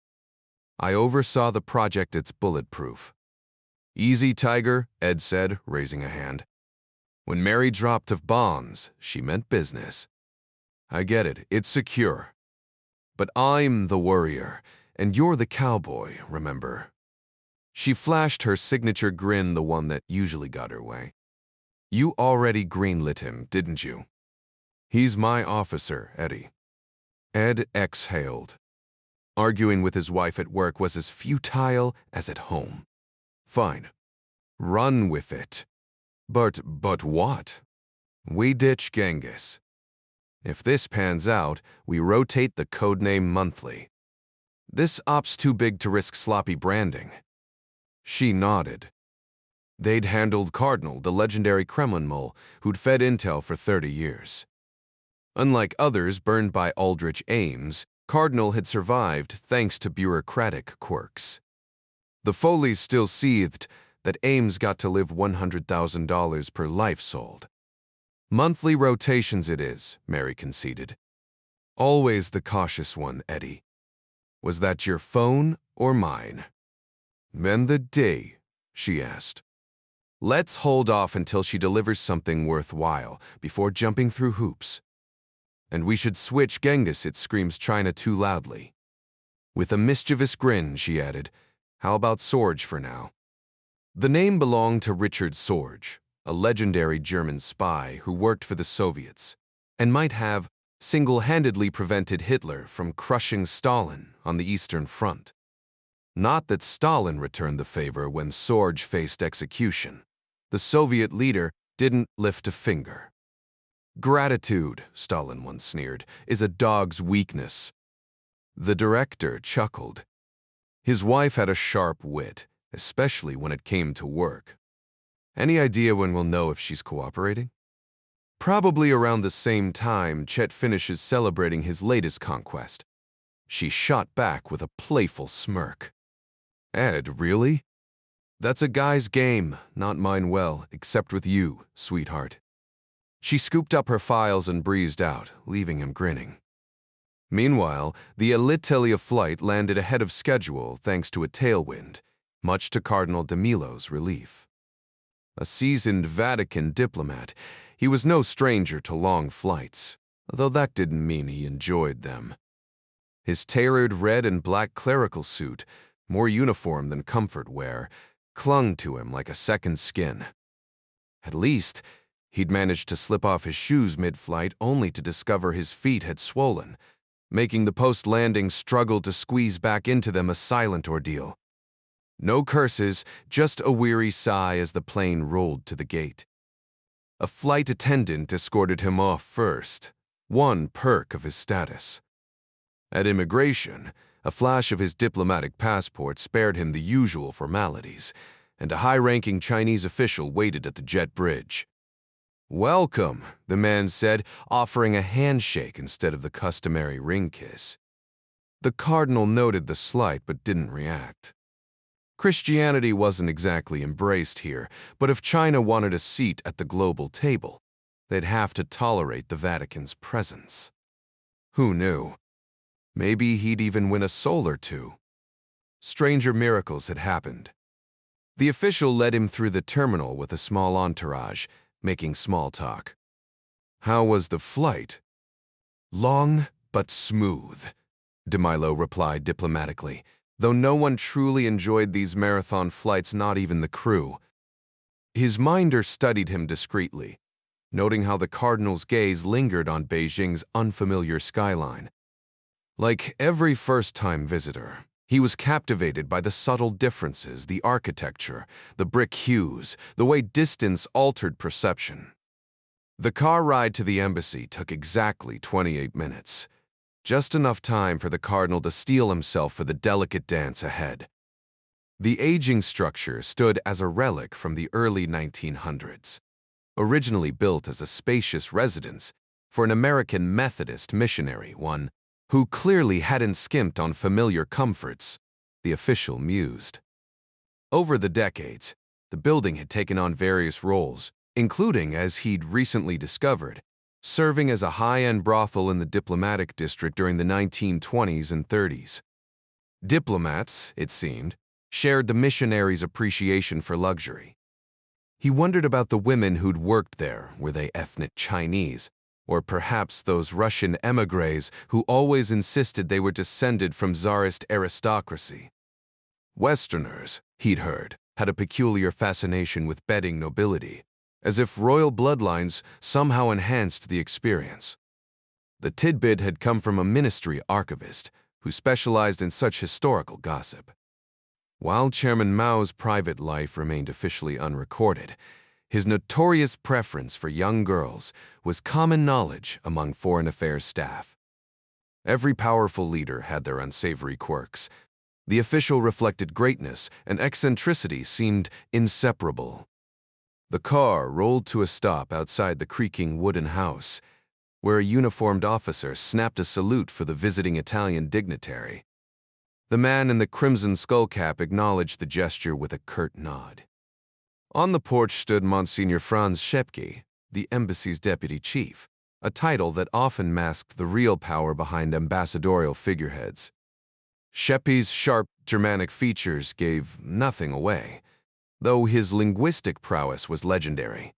S1: I oversaw the project, it's bulletproof." "Easy, Tiger," Ed said, raising a hand. When Mary dropped of bombs, she meant business. "I get it, it's secure. But I'm the warrior, and you're the cowboy, remember?" She flashed her signature grin, the one that usually got her way. "You already greenlit him, didn't you?" "He's my officer, Eddie." Ed exhaled. Arguing with his wife at work was as futile as at home. "Fine. Run with it." But what? "We ditch Genghis. If this pans out, we rotate the codename monthly. This op's too big to risk sloppy branding." She nodded. They'd handled Cardinal, the legendary Kremlin mole, who'd fed intel for 30 years. Unlike others burned by Aldrich Ames, Cardinal had survived thanks to bureaucratic quirks. The Foleys still seethed that Ames got to live $100,000 per life sold. "Monthly rotations it is," Mary conceded. "Always the cautious one, Eddie. Was that your phone or mine?" "Mend the day?" she asked. "Let's hold off until she delivers something worthwhile before jumping through hoops. And we should switch Genghis, it screams China too loudly." With a mischievous grin, she added, "How about Sorge for now?" The name belonged to Richard Sorge, a legendary German spy who worked for the Soviets, and might have single-handedly prevented Hitler from crushing Stalin on the Eastern Front. Not that Stalin returned the favor when Sorge faced execution. The Soviet leader didn't lift a finger. "Gratitude," Stalin once sneered, "is a dog's weakness." The director chuckled. His wife had a sharp wit, especially when it came to work. "Any idea when we'll know if she's cooperating?" "Probably around the same time Chet finishes celebrating his latest conquest." She shot back with a playful smirk. "Ed, really? That's a guy's game, not mine well, except with you, sweetheart." She scooped up her files and breezed out, leaving him grinning. Meanwhile, the Alitalia flight landed ahead of schedule thanks to a tailwind, much to Cardinal de Milo's relief. A seasoned Vatican diplomat, he was no stranger to long flights, though that didn't mean he enjoyed them. His tailored red and black clerical suit, more uniform than comfort wear, clung to him like a second skin. At least, he'd managed to slip off his shoes mid-flight only to discover his feet had swollen, making the post-landing struggle to squeeze back into them a silent ordeal. No curses, just a weary sigh as the plane rolled to the gate. A flight attendant escorted him off first, one perk of his status. At immigration, a flash of his diplomatic passport spared him the usual formalities, and a high-ranking Chinese official waited at the jet bridge. "Welcome," the man said, offering a handshake instead of the customary ring kiss. The cardinal noted the slight but didn't react. Christianity wasn't exactly embraced here, but if China wanted a seat at the global table, they'd have to tolerate the Vatican's presence. Who knew? Maybe he'd even win a soul or two. Stranger miracles had happened. The official led him through the terminal with a small entourage, making small talk. How was the flight? Long but smooth, DeMilo replied diplomatically, though no one truly enjoyed these marathon flights, not even the crew. His minder studied him discreetly, noting how the cardinal's gaze lingered on Beijing's unfamiliar skyline. Like every first-time visitor, he was captivated by the subtle differences, the architecture, the brick hues, the way distance altered perception. The car ride to the embassy took exactly 28 minutes, just enough time for the cardinal to steel himself for the delicate dance ahead. The aging structure stood as a relic from the early 1900s, originally built as a spacious residence for an American Methodist missionary, one who clearly hadn't skimped on familiar comforts, the official mused. Over the decades, the building had taken on various roles, including, as he'd recently discovered, serving as a high-end brothel in the diplomatic district during the 1920s and 30s. Diplomats, it seemed, shared the missionaries' appreciation for luxury. He wondered about the women who'd worked there. Were they ethnic Chinese? Or perhaps those Russian émigrés who always insisted they were descended from Tsarist aristocracy? Westerners, he'd heard, had a peculiar fascination with bedding nobility, as if royal bloodlines somehow enhanced the experience. The tidbit had come from a ministry archivist who specialized in such historical gossip. While Chairman Mao's private life remained officially unrecorded, his notorious preference for young girls was common knowledge among foreign affairs staff. Every powerful leader had their unsavory quirks. The official reflected greatness, and eccentricity seemed inseparable. The car rolled to a stop outside the creaking wooden house, where a uniformed officer snapped a salute for the visiting Italian dignitary. The man in the crimson skullcap acknowledged the gesture with a curt nod. On the porch stood Monsignor Franz Schepke, the embassy's deputy chief, a title that often masked the real power behind ambassadorial figureheads. Schepke's sharp Germanic features gave nothing away, though his linguistic prowess was legendary.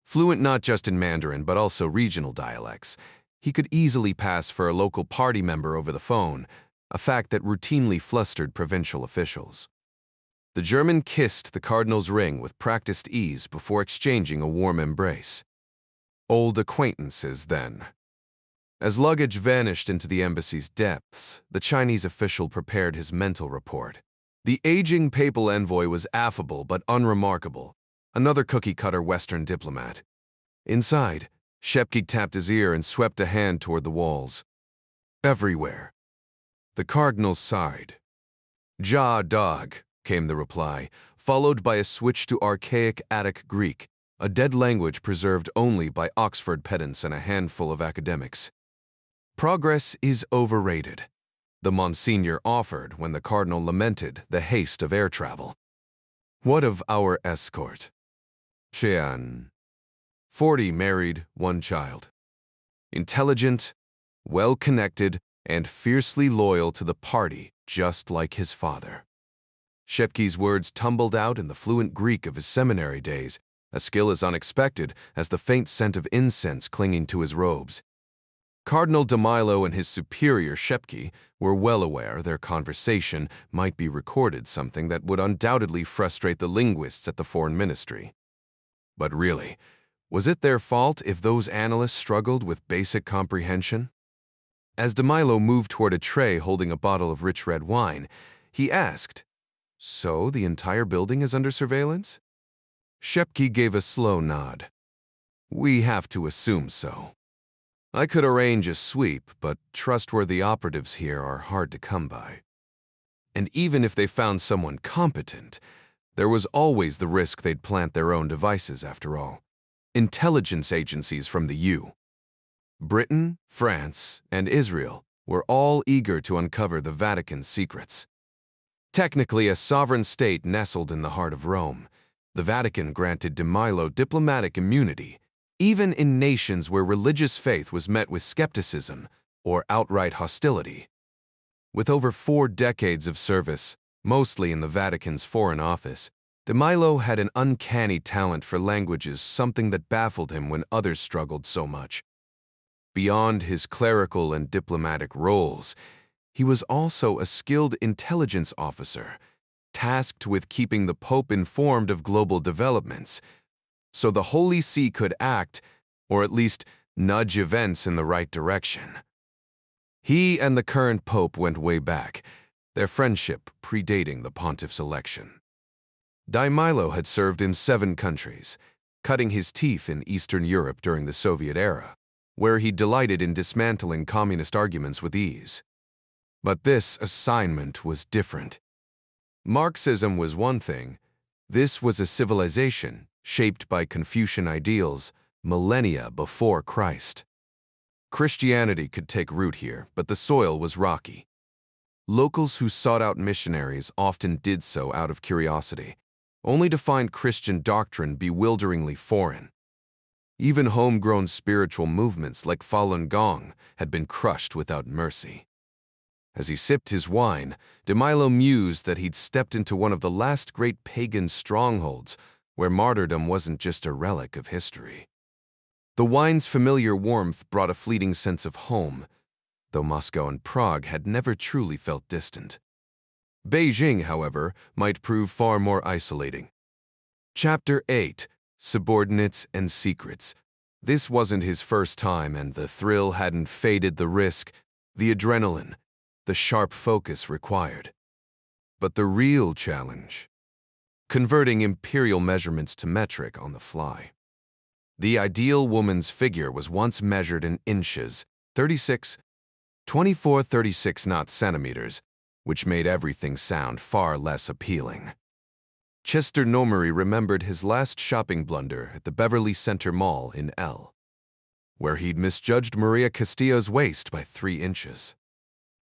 S1: Fluent not just in Mandarin but also regional dialects, he could easily pass for a local party member over the phone, a fact that routinely flustered provincial officials. The German kissed the cardinal's ring with practiced ease before exchanging a warm embrace. Old acquaintances, then. As luggage vanished into the embassy's depths, the Chinese official prepared his mental report. The aging papal envoy was affable but unremarkable, another cookie-cutter Western diplomat. Inside, Schepke tapped his ear and swept a hand toward the walls. Everywhere. The cardinal sighed. Ja, dog, came the reply, followed by a switch to archaic Attic Greek, a dead language preserved only by Oxford pedants and a handful of academics. Progress is overrated, the Monsignor offered when the cardinal lamented the haste of air travel. What of our escort? Qian. 40, married, 1 child. Intelligent, well-connected, and fiercely loyal to the party, just like his father. Schepke's words tumbled out in the fluent Greek of his seminary days, a skill as unexpected as the faint scent of incense clinging to his robes. Cardinal DeMilo and his superior Schepke were well aware their conversation might be recorded, something that would undoubtedly frustrate the linguists at the foreign ministry. But really, was it their fault if those analysts struggled with basic comprehension? As DeMilo moved toward a tray holding a bottle of rich red wine, he asked, "So the entire building is under surveillance?" Schepke gave a slow nod. "We have to assume so. I could arrange a sweep, but trustworthy operatives here are hard to come by. And even if they found someone competent, there was always the risk they'd plant their own devices after all. Intelligence agencies from the U. Britain, France, and Israel were all eager to uncover the Vatican's secrets. Technically a sovereign state nestled in the heart of Rome, the Vatican granted de Milo diplomatic immunity, even in nations where religious faith was met with skepticism or outright hostility. With over 4 decades of service, mostly in the Vatican's Foreign Office, de Milo had an uncanny talent for languages, something that baffled him when others struggled so much. Beyond his clerical and diplomatic roles, he was also a skilled intelligence officer, tasked with keeping the Pope informed of global developments, so the Holy See could act, or at least nudge events in the right direction. He and the current Pope went way back, their friendship predating the pontiff's election. Di Milo had served in 7 countries, cutting his teeth in Eastern Europe during the Soviet era, where he delighted in dismantling communist arguments with ease. But this assignment was different. Marxism was one thing. This was a civilization shaped by Confucian ideals millennia before Christ. Christianity could take root here, but the soil was rocky. Locals who sought out missionaries often did so out of curiosity, only to find Christian doctrine bewilderingly foreign. Even homegrown spiritual movements like Falun Gong had been crushed without mercy. As he sipped his wine, de Milo mused that he'd stepped into one of the last great pagan strongholds, where martyrdom wasn't just a relic of history. The wine's familiar warmth brought a fleeting sense of home, though Moscow and Prague had never truly felt distant. Beijing, however, might prove far more isolating. Chapter 8: Subordinates and Secrets. This wasn't his first time, and the thrill hadn't faded, the risk, the adrenaline, the sharp focus required. But the real challenge: converting imperial measurements to metric on the fly. The ideal woman's figure was once measured in inches, 36, not centimeters, which made everything sound far less appealing. Chester Nomery remembered his last shopping blunder at the Beverly Center Mall in L, where he'd misjudged Maria Castillo's waist by 3 inches.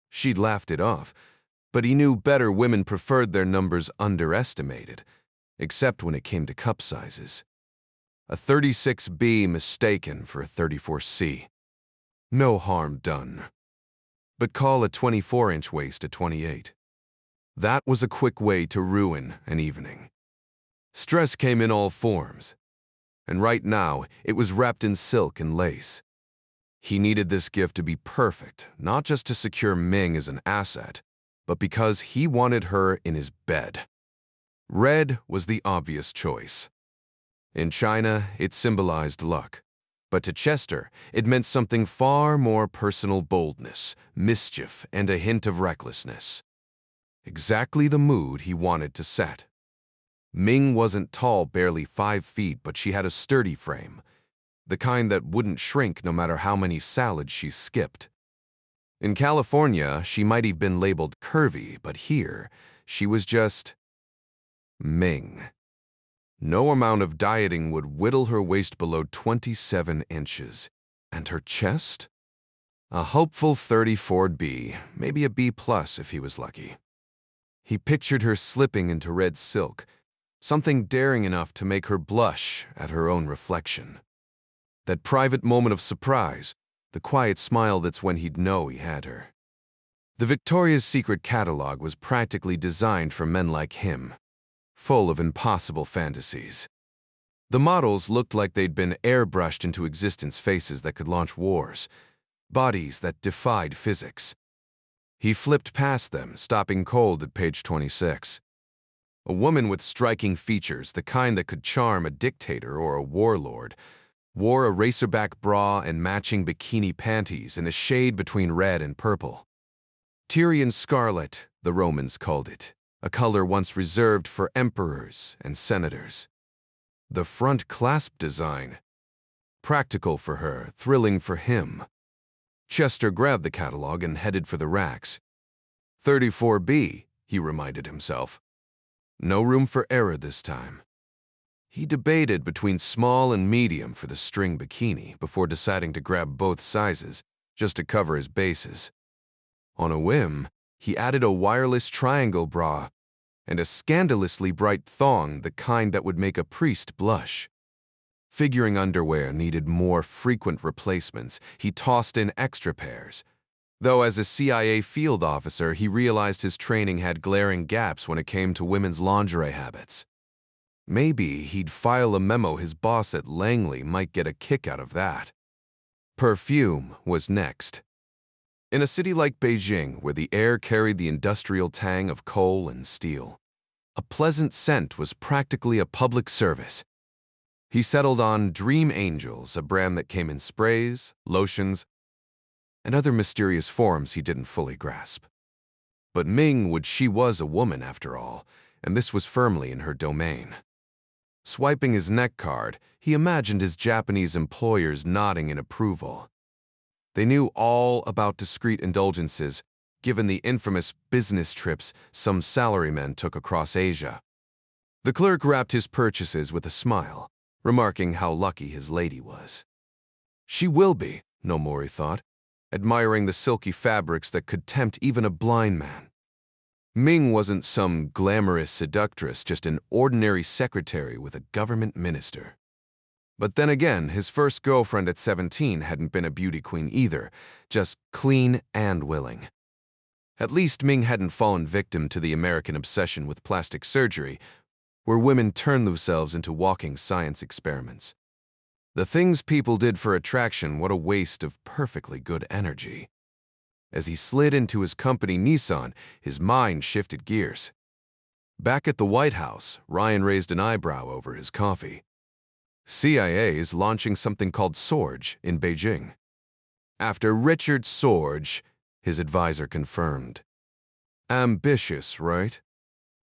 S1: She'd laughed it off, but he knew better. Women preferred their numbers underestimated, except when it came to cup sizes. A 36B mistaken for a 34C. No harm done. But call a 24-inch waist a 28. That was a quick way to ruin an evening. Stress came in all forms, and right now it was wrapped in silk and lace. He needed this gift to be perfect, not just to secure Ming as an asset, but because he wanted her in his bed. Red was the obvious choice. In China, it symbolized luck, but to Chester, it meant something far more personal: boldness, mischief, and a hint of recklessness. Exactly the mood he wanted to set. Ming wasn't tall, barely 5 feet, but she had a sturdy frame, the kind that wouldn't shrink no matter how many salads she skipped. In California, she might have been labeled curvy, but here, she was just Ming. No amount of dieting would whittle her waist below 27 inches. And her chest? A hopeful 34B, maybe a B+ if he was lucky. He pictured her slipping into red silk, something daring enough to make her blush at her own reflection. That private moment of surprise, the quiet smile, that's when he'd know he had her. The Victoria's Secret catalog was practically designed for men like him, full of impossible fantasies. The models looked like they'd been airbrushed into existence, faces that could launch wars, bodies that defied physics. He flipped past them, stopping cold at page 26. A woman with striking features, the kind that could charm a dictator or a warlord, wore a racerback bra and matching bikini panties in a shade between red and purple. Tyrian scarlet, the Romans called it, a color once reserved for emperors and senators. The front clasp design. Practical for her, thrilling for him. Chester grabbed the catalog and headed for the racks. 34B, he reminded himself. No room for error this time. He debated between small and medium for the string bikini before deciding to grab both sizes, just to cover his bases. On a whim, he added a wireless triangle bra and a scandalously bright thong, the kind that would make a priest blush. Figuring underwear needed more frequent replacements, he tossed in extra pairs. Though as a CIA field officer, he realized his training had glaring gaps when it came to women's lingerie habits. Maybe he'd file a memo his boss at Langley might get a kick out of that. Perfume was next. In a city like Beijing, where the air carried the industrial tang of coal and steel, a pleasant scent was practically a public service. He settled on Dream Angels, a brand that came in sprays, lotions, and other mysterious forms he didn't fully grasp. But she was a woman after all, and this was firmly in her domain. Swiping his neck card, he imagined his Japanese employers nodding in approval. They knew all about discreet indulgences, given the infamous business trips some salarymen took across Asia. The clerk wrapped his purchases with a smile, remarking how lucky his lady was. She will be, Nomori thought, admiring the silky fabrics that could tempt even a blind man. Ming wasn't some glamorous seductress, just an ordinary secretary with a government minister. But then again, his first girlfriend at 17 hadn't been a beauty queen either, just clean and willing. At least Ming hadn't fallen victim to the American obsession with plastic surgery, where women turn themselves into walking science experiments. The things people did for attraction, what a waste of perfectly good energy. As he slid into his company Nissan, his mind shifted gears. Back at the White House, Ryan raised an eyebrow over his coffee. CIA is launching something called Sorge in Beijing. After Richard Sorge, his advisor confirmed. Ambitious, right?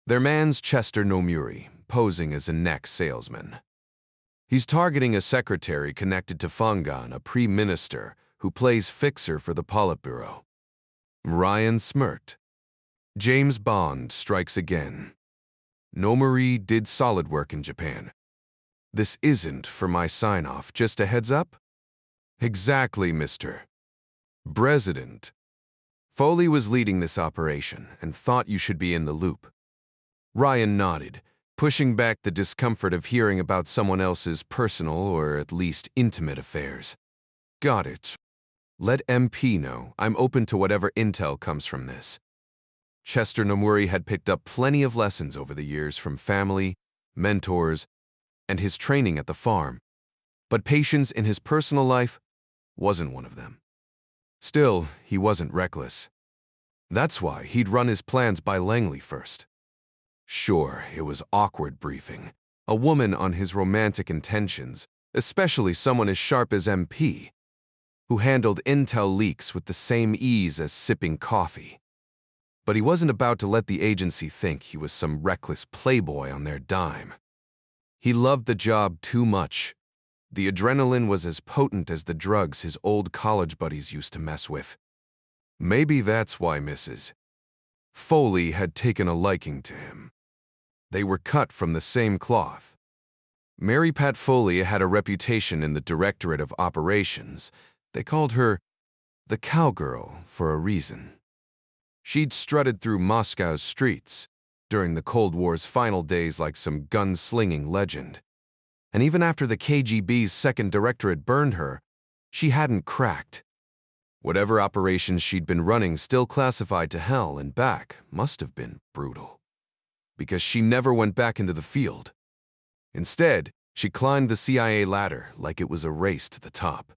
S1: Their man's Chester Nomuri, posing as a neck salesman. He's targeting a secretary connected to Fangan, a pre-minister who plays fixer for the Politburo. Ryan smirked. James Bond strikes again. Nomuri did solid work in Japan. This isn't for my sign-off, just a heads up? Exactly, Mr. President. Foley was leading this operation and thought you should be in the loop. Ryan nodded, pushing back the discomfort of hearing about someone else's personal or at least intimate affairs. Got it. Let MP know I'm open to whatever intel comes from this. Chester Nomuri had picked up plenty of lessons over the years from family, mentors, and his training at the farm, but patience in his personal life wasn't one of them. Still, he wasn't reckless. That's why he'd run his plans by Langley first. Sure, it was awkward briefing. A woman on his romantic intentions, especially someone as sharp as MP, who handled intel leaks with the same ease as sipping coffee. But he wasn't about to let the agency think he was some reckless playboy on their dime. He loved the job too much. The adrenaline was as potent as the drugs his old college buddies used to mess with. Maybe that's why Mrs. Foley had taken a liking to him. They were cut from the same cloth. Mary Pat Foley had a reputation in the Directorate of Operations. They called her the cowgirl for a reason. She'd strutted through Moscow's streets during the Cold War's final days like some gun-slinging legend. And even after the KGB's second directorate burned her, she hadn't cracked. Whatever operations she'd been running, still classified to hell and back, must have been brutal. Because she never went back into the field. Instead, she climbed the CIA ladder like it was a race to the top.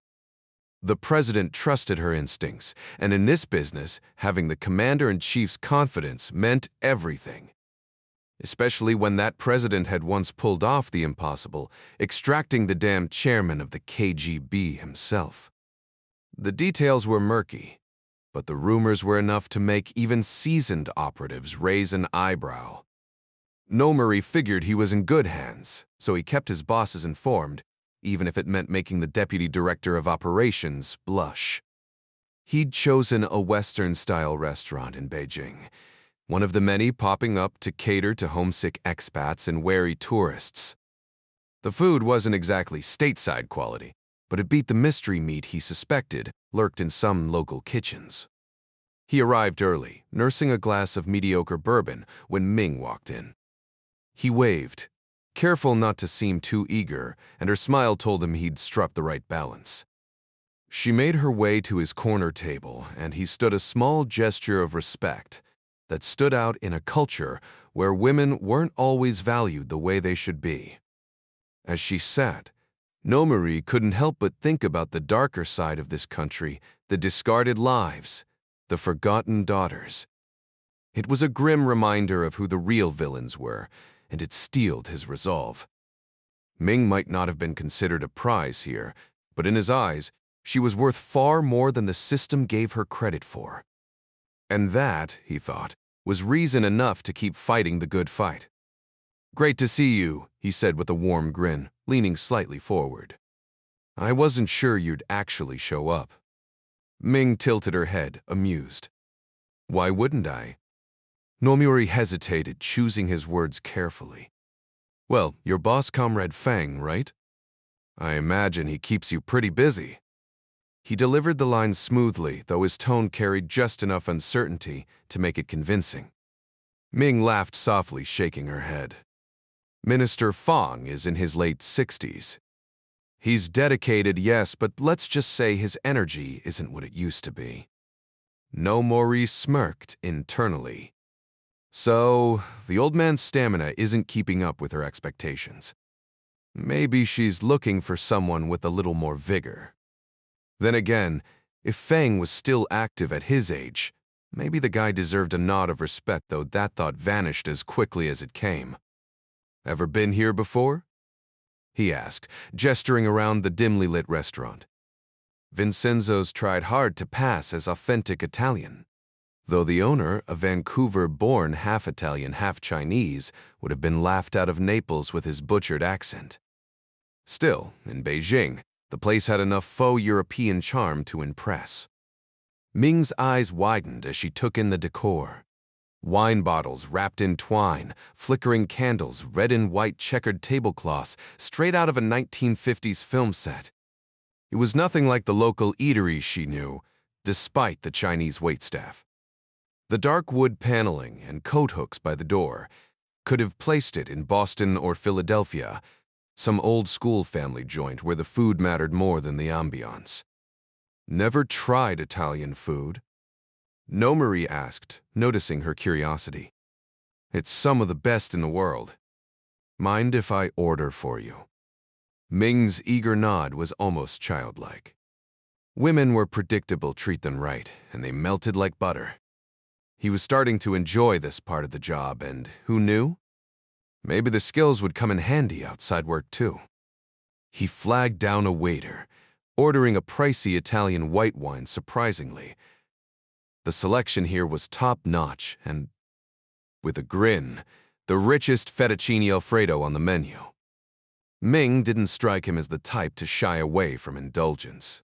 S1: The president trusted her instincts, and in this business, having the commander-in-chief's confidence meant everything. Especially when that president had once pulled off the impossible, extracting the damn chairman of the KGB himself. The details were murky, but the rumors were enough to make even seasoned operatives raise an eyebrow. Nomuri figured he was in good hands, so he kept his bosses informed, even if it meant making the deputy director of operations blush. He'd chosen a Western-style restaurant in Beijing, one of the many popping up to cater to homesick expats and wary tourists. The food wasn't exactly stateside quality, but it beat the mystery meat he suspected lurked in some local kitchens. He arrived early, nursing a glass of mediocre bourbon when Ming walked in. He waved, careful not to seem too eager, and her smile told him he'd struck the right balance. She made her way to his corner table, and he stood a small gesture of respect that stood out in a culture where women weren't always valued the way they should be. As she sat, Nomori couldn't help but think about the darker side of this country, the discarded lives, the forgotten daughters. It was a grim reminder of who the real villains were, and it steeled his resolve. Ming might not have been considered a prize here, but in his eyes, she was worth far more than the system gave her credit for. And that, he thought, was reason enough to keep fighting the good fight. "Great to see you," he said with a warm grin, leaning slightly forward. "I wasn't sure you'd actually show up." Ming tilted her head, amused. "Why wouldn't I?" Nomori hesitated, choosing his words carefully. "Well, your boss Comrade Fang, right? I imagine he keeps you pretty busy." He delivered the lines smoothly, though his tone carried just enough uncertainty to make it convincing. Ming laughed softly, shaking her head. "Minister Fang is in his late 60s. He's dedicated, yes, but let's just say his energy isn't what it used to be." Nomori smirked internally. So, the old man's stamina isn't keeping up with her expectations. Maybe she's looking for someone with a little more vigor. Then again, if Fang was still active at his age, maybe the guy deserved a nod of respect, though that thought vanished as quickly as it came. "Ever been here before?" he asked, gesturing around the dimly lit restaurant. Vincenzo's tried hard to pass as authentic Italian, though the owner, a Vancouver-born half-Italian, half-Chinese, would have been laughed out of Naples with his butchered accent. Still, in Beijing, the place had enough faux European charm to impress. Ming's eyes widened as she took in the decor. Wine bottles wrapped in twine, flickering candles, red and white checkered tablecloths, straight out of a 1950s film set. It was nothing like the local eateries she knew, despite the Chinese waitstaff. The dark wood paneling and coat hooks by the door could have placed it in Boston or Philadelphia, some old-school family joint where the food mattered more than the ambiance. "Never tried Italian food?" Nomori asked, noticing her curiosity. "It's some of the best in the world. Mind if I order for you?" Ming's eager nod was almost childlike. Women were predictable, treat them right, and they melted like butter. He was starting to enjoy this part of the job, and who knew? Maybe the skills would come in handy outside work too. He flagged down a waiter, ordering a pricey Italian white wine surprisingly. The selection here was top-notch, and, with a grin, the richest fettuccine Alfredo on the menu. Ming didn't strike him as the type to shy away from indulgence.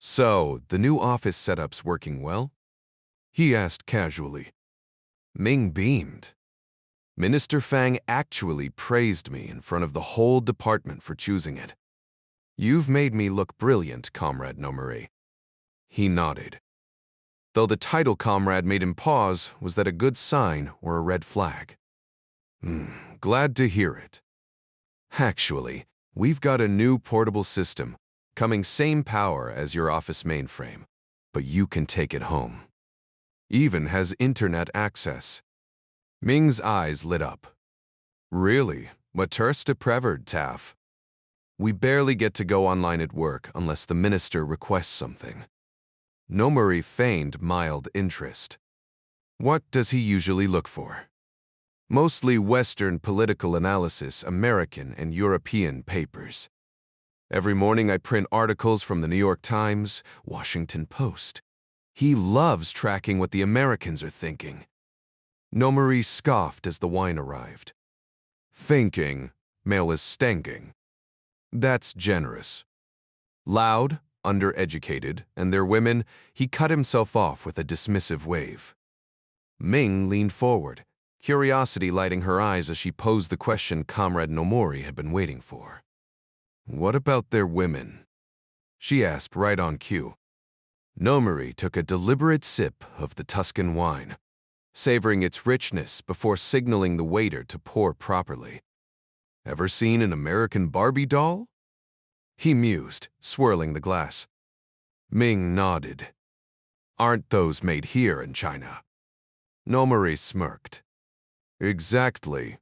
S1: "So, the new office setup's working well?" he asked casually. Ming beamed. "Minister Fang actually praised me in front of the whole department for choosing it. You've made me look brilliant, Comrade Nomori." He nodded. Though the title Comrade made him pause, was that a good sign or a red flag? Glad to hear it. Actually, we've got a new portable system, coming same power as your office mainframe, but you can take it home. Even has internet access. Ming's eyes lit up. "Really? What terste prevered, Taff?" "We barely get to go online at work unless the minister requests something." Nomori feigned mild interest. "What does he usually look for?" "Mostly Western political analysis, American and European papers. Every morning I print articles from the New York Times, Washington Post. He loves tracking what the Americans are thinking." Nomori scoffed as the wine arrived. "Thinking, male is stanking. That's generous." Loud, undereducated, and their women, he cut himself off with a dismissive wave. Ming leaned forward, curiosity lighting her eyes as she posed the question Comrade Nomori had been waiting for. "What about their women?" she asked right on cue. Nomori took a deliberate sip of the Tuscan wine, savoring its richness before signaling the waiter to pour properly. Ever seen an American Barbie doll? He mused, swirling the glass. Ming nodded. Aren't those made here in China? Nomori smirked. Exactly.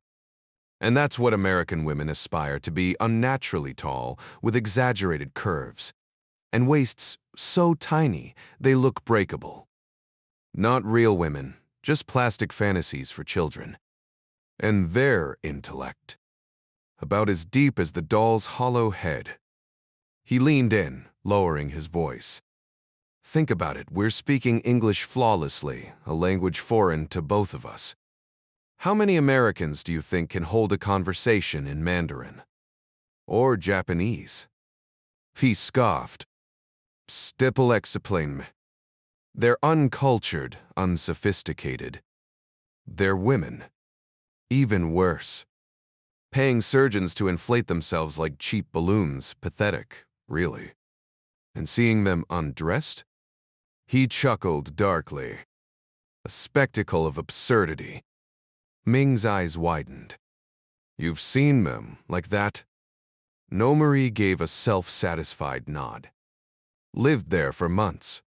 S1: And that's what American women aspire to be, unnaturally tall, with exaggerated curves, and waists so tiny they look breakable. Not real women, just plastic fantasies for children. And their intellect, about as deep as the doll's hollow head. He leaned in, lowering his voice. Think about it, we're speaking English flawlessly, a language foreign to both of us. How many Americans do you think can hold a conversation in Mandarin? Or Japanese? He scoffed. Stipple explain me. They're uncultured, unsophisticated. They're women. Even worse. Paying surgeons to inflate themselves like cheap balloons, pathetic, really. And seeing them undressed? He chuckled darkly. A spectacle of absurdity. Ming's eyes widened. You've seen them like that? Nomori gave a self-satisfied nod. Lived there for months.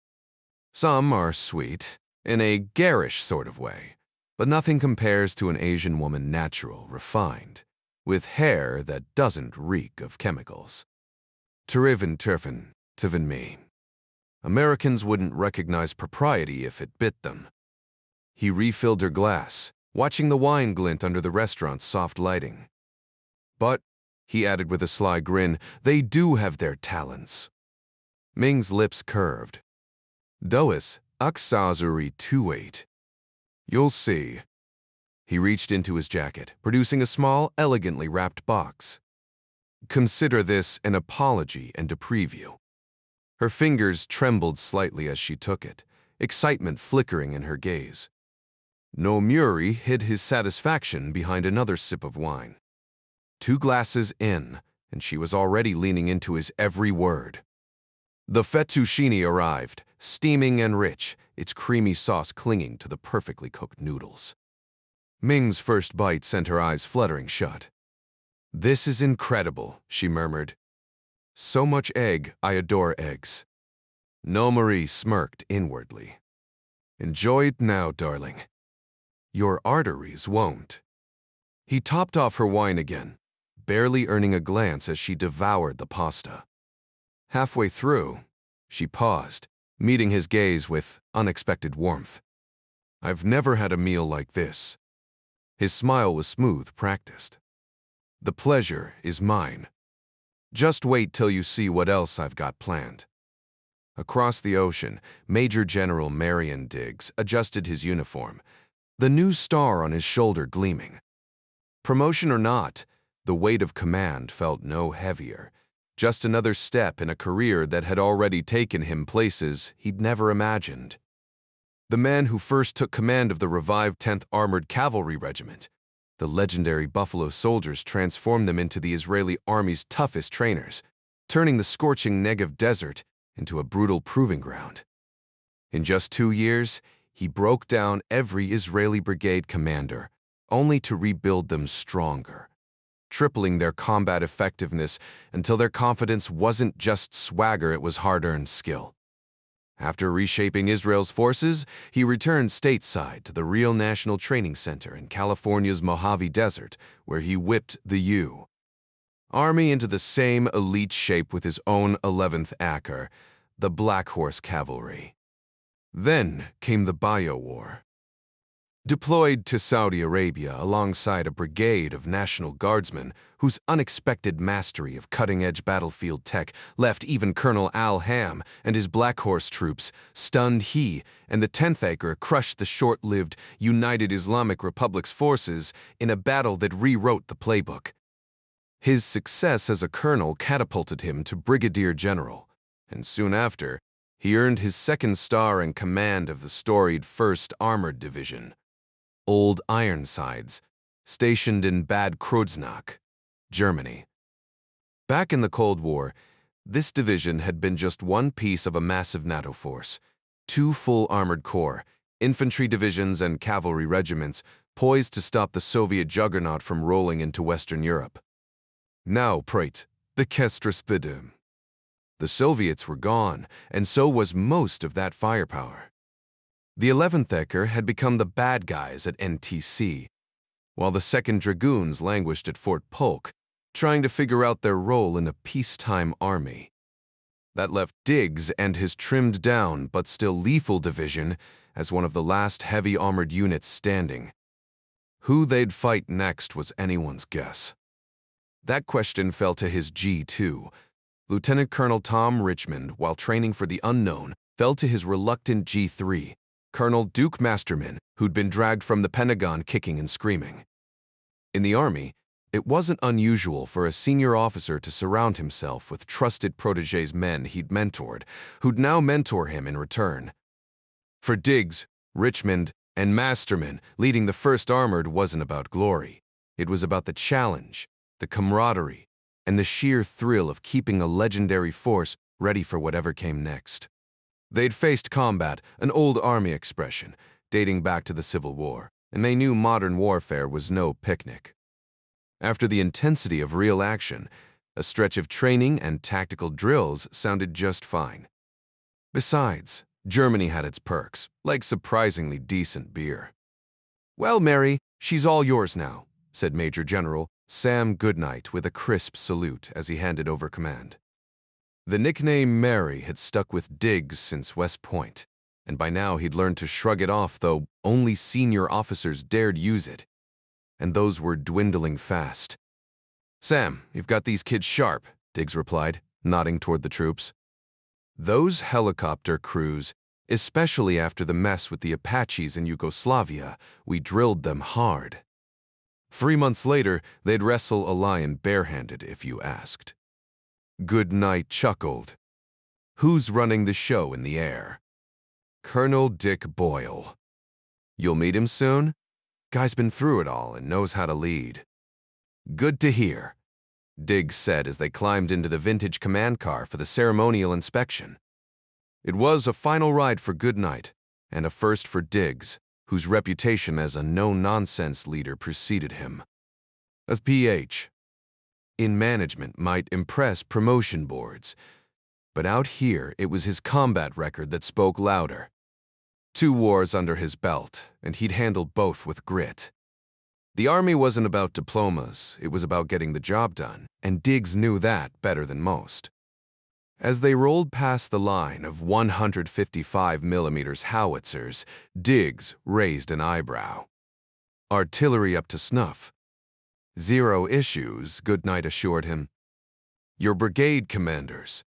S1: Some are sweet, in a garish sort of way, but nothing compares to an Asian woman natural, refined, with hair that doesn't reek of chemicals. Turven turfen, Tiven me. Americans wouldn't recognize propriety if it bit them. He refilled her glass, watching the wine glint under the restaurant's soft lighting. But, he added with a sly grin, they do have their talents. Ming's lips curved. Dois, Uxazuri 28. You'll see. He reached into his jacket, producing a small, elegantly wrapped box. Consider this an apology and a preview. Her fingers trembled slightly as she took it, excitement flickering in her gaze. Nomori hid his satisfaction behind another sip of wine. 2 glasses in, and she was already leaning into his every word. The fettuccine arrived, steaming and rich, its creamy sauce clinging to the perfectly cooked noodles. Ming's first bite sent her eyes fluttering shut. This is incredible, she murmured. So much egg, I adore eggs. Nomori smirked inwardly. Enjoy it now, darling. Your arteries won't. He topped off her wine again, barely earning a glance as she devoured the pasta. Halfway through, she paused, meeting his gaze with unexpected warmth. I've never had a meal like this. His smile was smooth, practiced. The pleasure is mine. Just wait till you see what else I've got planned. Across the ocean, Major General Marion Diggs adjusted his uniform, the new star on his shoulder gleaming. Promotion or not, the weight of command felt no heavier. Just another step in a career that had already taken him places he'd never imagined. The man who first took command of the revived 10th Armored Cavalry Regiment, the legendary Buffalo Soldiers transformed them into the Israeli Army's toughest trainers, turning the scorching Negev desert into a brutal proving ground. In just 2 years, he broke down every Israeli brigade commander, only to rebuild them stronger, tripling their combat effectiveness until their confidence wasn't just swagger, it was hard-earned skill. After reshaping Israel's forces, he returned stateside to the Real National Training Center in California's Mojave Desert, where he whipped the Army into the same elite shape with his own 11th Acker, the Black Horse Cavalry. Then came the Bio War. Deployed to Saudi Arabia alongside a brigade of National Guardsmen whose unexpected mastery of cutting-edge battlefield tech left even Colonel Al Ham and his Black Horse troops stunned, he and the 10th Acre crushed the short-lived United Islamic Republic's forces in a battle that rewrote the playbook. His success as a colonel catapulted him to brigadier general, and soon after, he earned his 2nd star in command of the storied 1st Armored Division, Old Ironsides, stationed in Bad Kreuznach, Germany. Back in the Cold War, This division had been just one piece of a massive NATO force. Two full armored corps, infantry divisions and cavalry regiments, poised to stop the Soviet juggernaut from rolling into Western Europe. Now, prate, the catastrophic. The Soviets were gone, and so was most of that firepower. The 11th Ecker had become the bad guys at NTC, while the 2nd Dragoons languished at Fort Polk, trying to figure out their role in a peacetime army. That left Diggs and his trimmed-down but still lethal division as one of the last heavy armored units standing. Who they'd fight next was anyone's guess. That question fell to his G2. Lieutenant Colonel Tom Richmond, while training for the unknown, fell to his reluctant G3, Colonel Duke Masterman, who'd been dragged from the Pentagon kicking and screaming. In the Army, it wasn't unusual for a senior officer to surround himself with trusted protégés, men he'd mentored, who'd now mentor him in return. For Diggs, Richmond, and Masterman, leading the 1st Armored wasn't about glory. It was about the challenge, the camaraderie, and the sheer thrill of keeping a legendary force ready for whatever came next. They'd faced combat, an old Army expression, dating back to the Civil War, and they knew modern warfare was no picnic. After the intensity of real action, a stretch of training and tactical drills sounded just fine. Besides, Germany had its perks, like surprisingly decent beer. "Well, Mary, she's all yours now," said Major General Sam Goodnight with a crisp salute as he handed over command. The nickname Mary had stuck with Diggs since West Point, and by now he'd learned to shrug it off, though only senior officers dared use it. And those were dwindling fast. "Sam, you've got these kids sharp," Diggs replied, nodding toward the troops. "Those helicopter crews, especially after the mess with the Apaches in Yugoslavia, we drilled them hard. 3 months later, they'd wrestle a lion barehanded if you asked." Goodnight chuckled. "Who's running the show in the air?" "Colonel Dick Boyle. You'll meet him soon? Guy's been through it all and knows how to lead." "Good to hear," Diggs said as they climbed into the vintage command car for the ceremonial inspection. It was a final ride for Goodnight, and a first for Diggs, whose reputation as a no-nonsense leader preceded him. As PH in management might impress promotion boards, but out here it was his combat record that spoke louder. 2 wars under his belt, and he'd handled both with grit. The Army wasn't about diplomas, it was about getting the job done, and Diggs knew that better than most. As they rolled past the line of 155mm howitzers, Diggs raised an eyebrow. "Artillery up to snuff." "Zero issues," Goodnight assured him. "Your brigade commanders,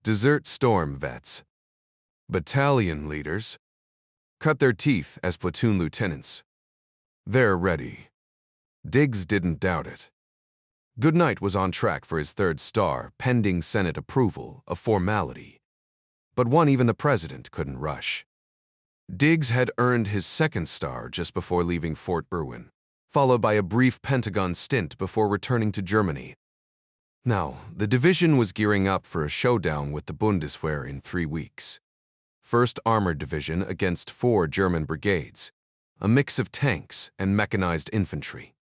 S1: Desert Storm vets, battalion leaders, cut their teeth as platoon lieutenants. They're ready." Diggs didn't doubt it. Goodnight was on track for his 3rd star, pending Senate approval, a formality. But one even the president couldn't rush. Diggs had earned his 2nd star just before leaving Fort Irwin, followed by a brief Pentagon stint before returning to Germany. Now, the division was gearing up for a showdown with the Bundeswehr in 3 weeks. 1st Armored Division against 4 German brigades, a mix of tanks and mechanized infantry.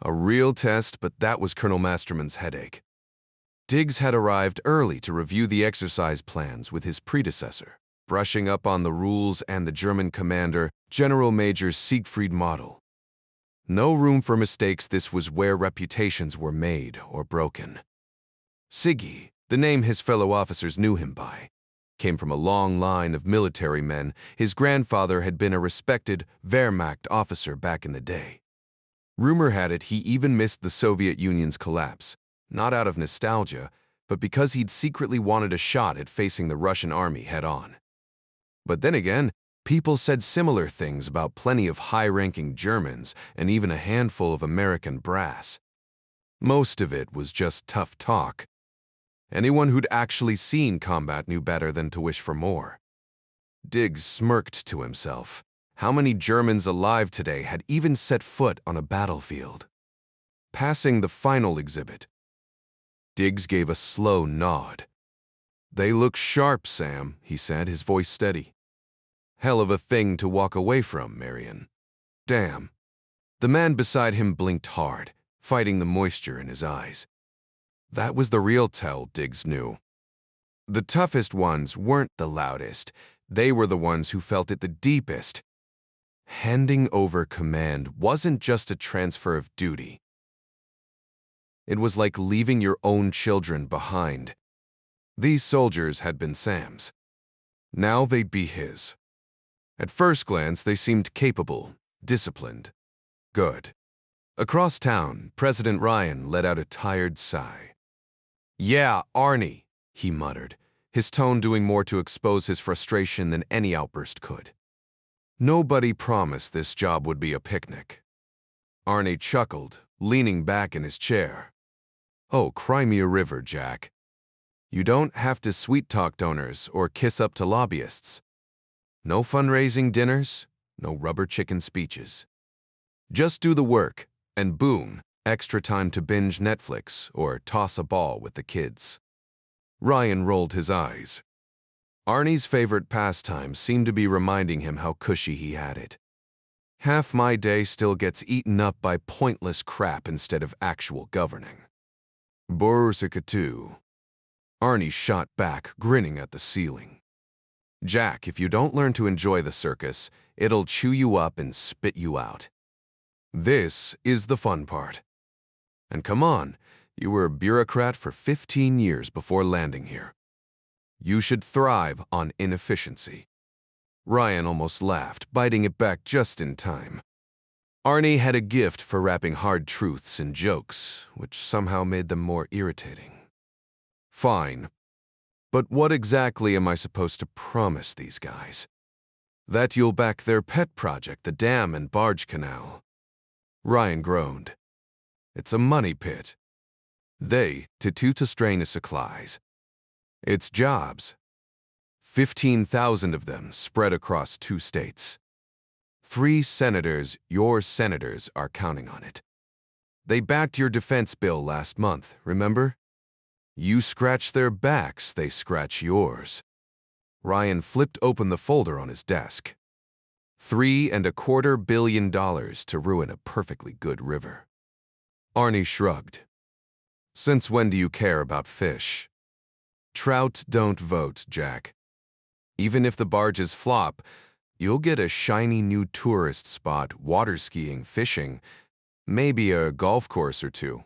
S1: A real test, but that was Colonel Masterman's headache. Diggs had arrived early to review the exercise plans with his predecessor, brushing up on the rules and the German commander, General Major Siegfried Model. No room for mistakes, this was where reputations were made or broken. Siggy, the name his fellow officers knew him by, came from a long line of military men. His grandfather had been a respected Wehrmacht officer back in the day. Rumor had it he even missed the Soviet Union's collapse, not out of nostalgia, but because he'd secretly wanted a shot at facing the Russian army head-on. But then again, people said similar things about plenty of high-ranking Germans and even a handful of American brass. Most of it was just tough talk. Anyone who'd actually seen combat knew better than to wish for more. Diggs smirked to himself. How many Germans alive today had even set foot on a battlefield? Passing the final exhibit, Diggs gave a slow nod. "They look sharp, Sam," he said, his voice steady. "Hell of a thing to walk away from, Marion." "Damn." The man beside him blinked hard, fighting the moisture in his eyes. That was the real tell, Diggs knew. The toughest ones weren't the loudest. They were the ones who felt it the deepest. Handing over command wasn't just a transfer of duty. It was like leaving your own children behind. These soldiers had been Sam's. Now they'd be his. At first glance, they seemed capable, disciplined, good. Across town, President Ryan let out a tired sigh. "Yeah, Arnie," he muttered, his tone doing more to expose his frustration than any outburst could. Nobody promised this job would be a picnic. Arnie chuckled, leaning back in his chair. "Oh, cry me a river, Jack. You don't have to sweet-talk donors or kiss up to lobbyists. No fundraising dinners, no rubber chicken speeches. Just do the work, and boom, extra time to binge Netflix or toss a ball with the kids." Ryan rolled his eyes. Arnie's favorite pastime seemed to be reminding him how cushy he had it. Half my day still gets eaten up by pointless crap instead of actual governing. Borsicatu. Arnie shot back, grinning at the ceiling. "Jack, if you don't learn to enjoy the circus, it'll chew you up and spit you out. This is the fun part. And come on, you were a bureaucrat for 15 years before landing here. You should thrive on inefficiency." Ryan almost laughed, biting it back just in time. Arnie had a gift for wrapping hard truths in jokes, which somehow made them more irritating. "Fine. But what exactly am I supposed to promise these guys? That you'll back their pet project, the dam and barge canal?" Ryan groaned. "It's a money pit. They, to strain supplies. It's jobs. 15,000 of them spread across 2 states. 3 senators, your senators, are counting on it. They backed your defense bill last month, remember? You scratch their backs, they scratch yours." Ryan flipped open the folder on his desk. $3.25 billion to ruin a perfectly good river. Arnie shrugged. "Since when do you care about fish? Trout don't vote, Jack. Even if the barges flop, you'll get a shiny new tourist spot, water skiing, fishing, maybe a golf course or 2.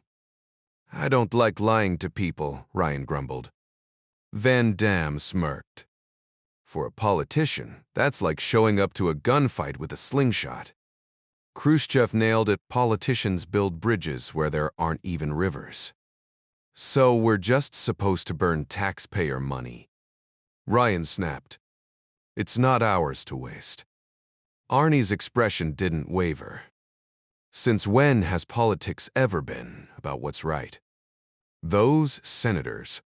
S1: "I don't like lying to people," Ryan grumbled. Van Dam smirked. "For a politician, that's like showing up to a gunfight with a slingshot. Khrushchev nailed it, politicians build bridges where there aren't even rivers. So we're just supposed to burn taxpayer money." Ryan snapped. "It's not ours to waste." Arnie's expression didn't waver. Since when has politics ever been about what's right? Those senators,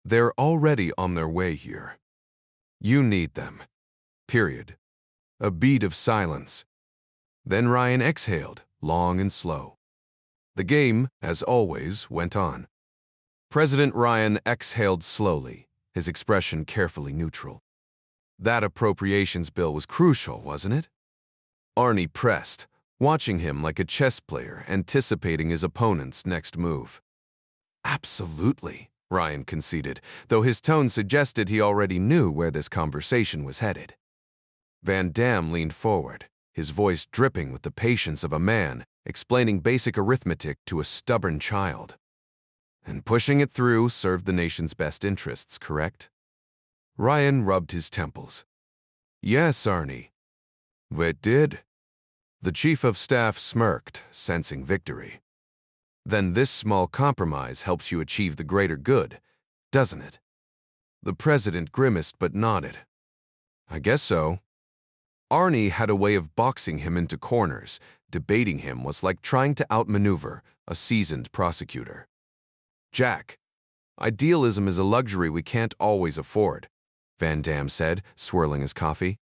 S1: they're already on their way here. You need them. Period. A beat of silence. Then Ryan exhaled, long and slow. The game, as always, went on. President Ryan exhaled slowly, his expression carefully neutral. "That appropriations bill was crucial, wasn't it?" Arnie pressed, watching him like a chess player anticipating his opponent's next move. "Absolutely," Ryan conceded, though his tone suggested he already knew where this conversation was headed. Van Dam leaned forward, his voice dripping with the patience of a man explaining basic arithmetic to a stubborn child. "And pushing it through served the nation's best interests, correct?" Ryan rubbed his temples. "Yes, Arnie. It did." The chief of staff smirked, sensing victory. "Then this small compromise helps you achieve the greater good, doesn't it?" The president grimaced but nodded. "I guess so." Arnie had a way of boxing him into corners. Debating him was like trying to outmaneuver a seasoned prosecutor. "Jack, idealism is a luxury we can't always afford," Van Dam said, swirling his coffee.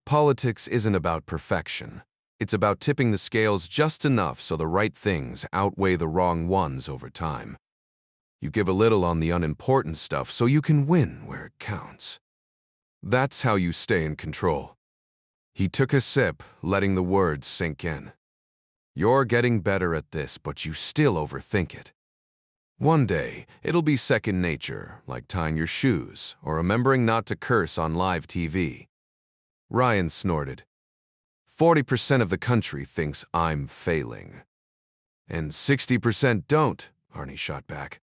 S1: "Politics isn't about perfection. It's about tipping the scales just enough so the right things outweigh the wrong ones over time." You give a little on the unimportant stuff so you can win where it counts. That's how you stay in control. He took a sip, letting the words sink in. You're getting better at this, but you still overthink it. One day, it'll be second nature, like tying your shoes or remembering not to curse on live TV. Ryan snorted. 40% of the country thinks I'm failing. And 60% don't, Arnie shot back.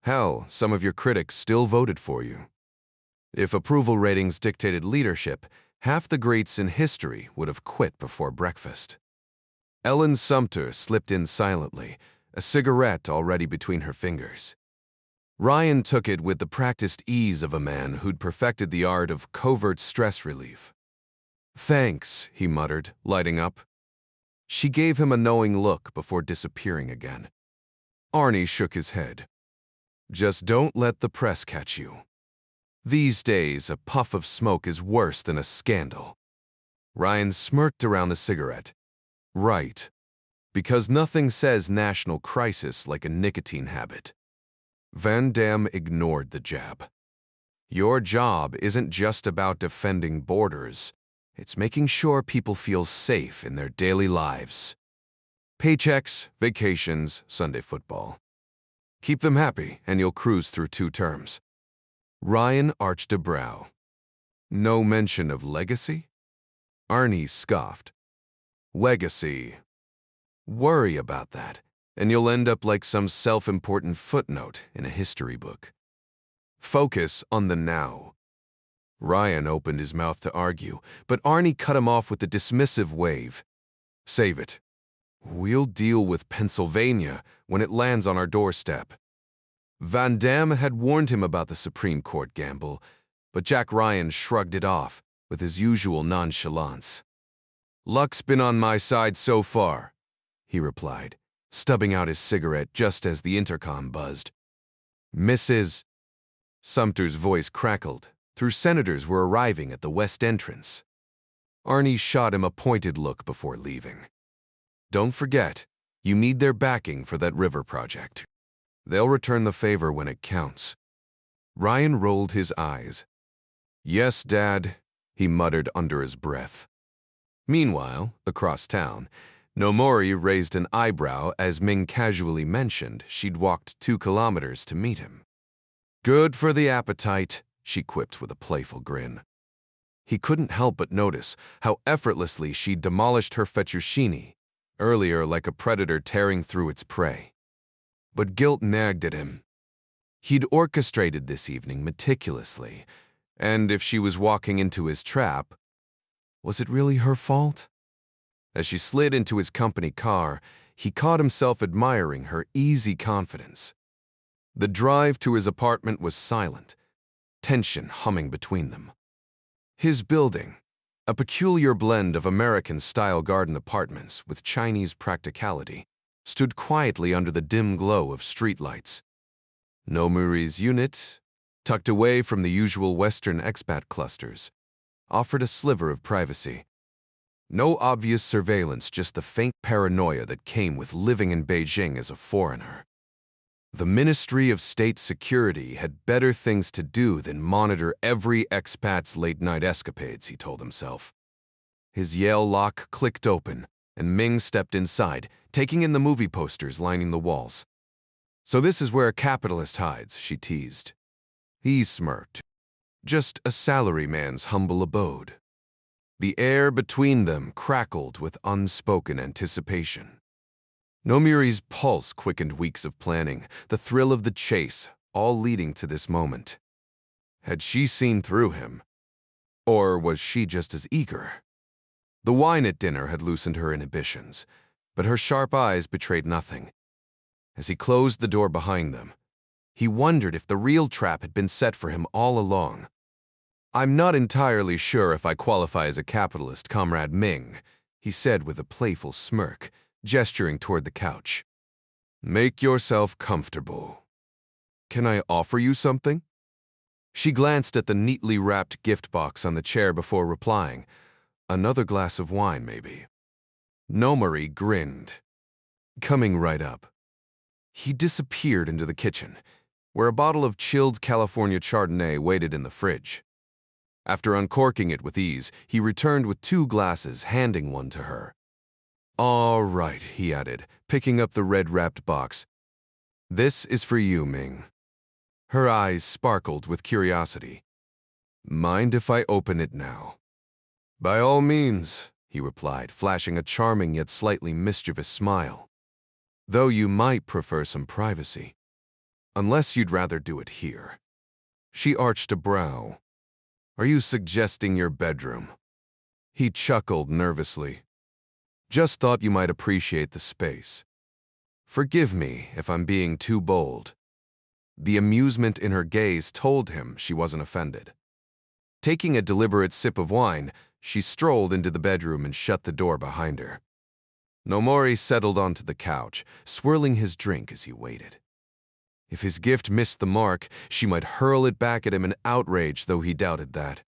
S1: Hell, some of your critics still voted for you. If approval ratings dictated leadership, half the greats in history would have quit before breakfast. Ellen Sumter slipped in silently, a cigarette already between her fingers. Ryan took it with the practiced ease of a man who'd perfected the art of covert stress relief. Thanks, he muttered, lighting up. She gave him a knowing look before disappearing again. Arnie shook his head. Just don't let the press catch you. These days, a puff of smoke is worse than a scandal. Ryan smirked around the cigarette. Right. Because nothing says national crisis like a nicotine habit. Van Damme ignored the jab. Your job isn't just about defending borders. It's making sure people feel safe in their daily lives. Paychecks, vacations, Sunday football. Keep them happy, and you'll cruise through 2 terms. Ryan arched a brow. No mention of legacy? Arnie scoffed. Legacy. Worry about that, and you'll end up like some self-important footnote in a history book. Focus on the now. Ryan opened his mouth to argue, but Arnie cut him off with a dismissive wave. Save it. We'll deal with Pennsylvania when it lands on our doorstep. Van Damme had warned him about the Supreme Court gamble, but Jack Ryan shrugged it off with his usual nonchalance. Luck's been on my side so far, he replied, stubbing out his cigarette just as the intercom buzzed. Mrs. Sumter's voice crackled, through senators were arriving at the west entrance. Arnie shot him a pointed look before leaving. Don't forget, you need their backing for that river project. They'll return the favor when it counts. Ryan rolled his eyes. Yes, Dad, he muttered under his breath. Meanwhile, across town, Nomori raised an eyebrow as Ming casually mentioned she'd walked 2 kilometers to meet him. Good for the appetite, she quipped with a playful grin. He couldn't help but notice how effortlessly she'd demolished her fettuccine, earlier like a predator tearing through its prey. But guilt nagged at him. He'd orchestrated this evening meticulously, and if she was walking into his trap, was it really her fault? As she slid into his company car, he caught himself admiring her easy confidence. The drive to his apartment was silent, tension humming between them. His building, a peculiar blend of American-style garden apartments with Chinese practicality, stood quietly under the dim glow of streetlights. Nomuri's unit, tucked away from the usual Western expat clusters, offered a sliver of privacy. No obvious surveillance, just the faint paranoia that came with living in Beijing as a foreigner. The Ministry of State Security had better things to do than monitor every expat's late-night escapades, he told himself. His Yale lock clicked open, and Ming stepped inside, taking in the movie posters lining the walls. So this is where a capitalist hides, she teased. He smirked. Just a salaryman's humble abode. The air between them crackled with unspoken anticipation. Nomuri's pulse quickened weeks of planning, the thrill of the chase, all leading to this moment. Had she seen through him? Or was she just as eager? The wine at dinner had loosened her inhibitions, but her sharp eyes betrayed nothing. As he closed the door behind them, he wondered if the real trap had been set for him all along. I'm not entirely sure if I qualify as a capitalist, Comrade Ming, he said with a playful smirk, gesturing toward the couch. Make yourself comfortable. Can I offer you something? She glanced at the neatly wrapped gift box on the chair before replying. Another glass of wine, maybe. Nomori grinned. Coming right up. He disappeared into the kitchen, where a bottle of chilled California Chardonnay waited in the fridge. After uncorking it with ease, he returned with 2 glasses, handing one to her. "All right," he added, picking up the red-wrapped box. "This is for you, Ming." Her eyes sparkled with curiosity. "Mind if I open it now?" "By all means," he replied, flashing a charming yet slightly mischievous smile. "Though you might prefer some privacy. Unless you'd rather do it here." She arched a brow. "Are you suggesting your bedroom?" He chuckled nervously. "Just thought you might appreciate the space. Forgive me if I'm being too bold." The amusement in her gaze told him she wasn't offended. Taking a deliberate sip of wine, she strolled into the bedroom and shut the door behind her. Nomori settled onto the couch, swirling his drink as he waited. If his gift missed the mark, she might hurl it back at him in outrage, though he doubted that.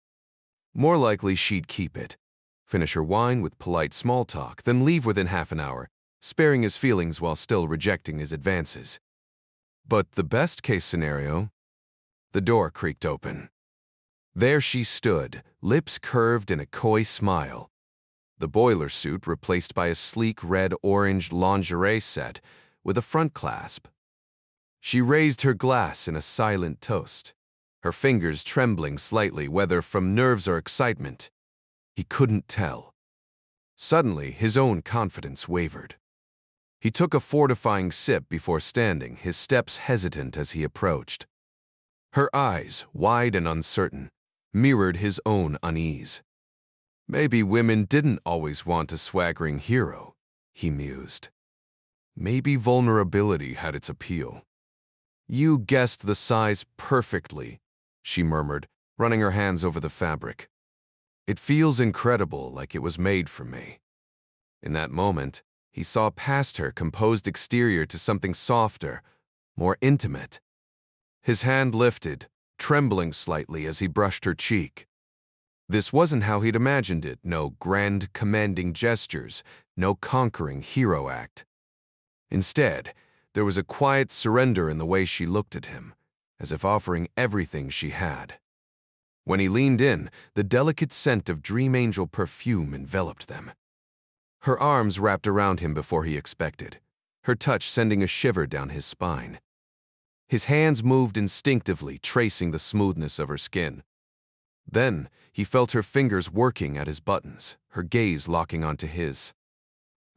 S1: More likely she'd keep it, finish her wine with polite small talk, then leave within half an hour, sparing his feelings while still rejecting his advances. But the best-case scenario? The door creaked open. There she stood, lips curved in a coy smile. The boiler suit replaced by a sleek red-orange lingerie set with a front clasp. She raised her glass in a silent toast, her fingers trembling slightly, whether from nerves or excitement. He couldn't tell. Suddenly, his own confidence wavered. He took a fortifying sip before standing, his steps hesitant as he approached. Her eyes, wide and uncertain, mirrored his own unease. Maybe women didn't always want a swaggering hero, he mused. Maybe vulnerability had its appeal. "You guessed the size perfectly," she murmured, running her hands over the fabric. "It feels incredible, like it was made for me." In that moment, he saw past her composed exterior to something softer, more intimate. His hand lifted, trembling slightly as he brushed her cheek. This wasn't how he'd imagined it, no grand, commanding gestures, no conquering hero act. Instead, there was a quiet surrender in the way she looked at him, as if offering everything she had. When he leaned in, the delicate scent of dream angel perfume enveloped them. Her arms wrapped around him before he expected, her touch sending a shiver down his spine. His hands moved instinctively, tracing the smoothness of her skin. Then, he felt her fingers working at his buttons, her gaze locking onto his.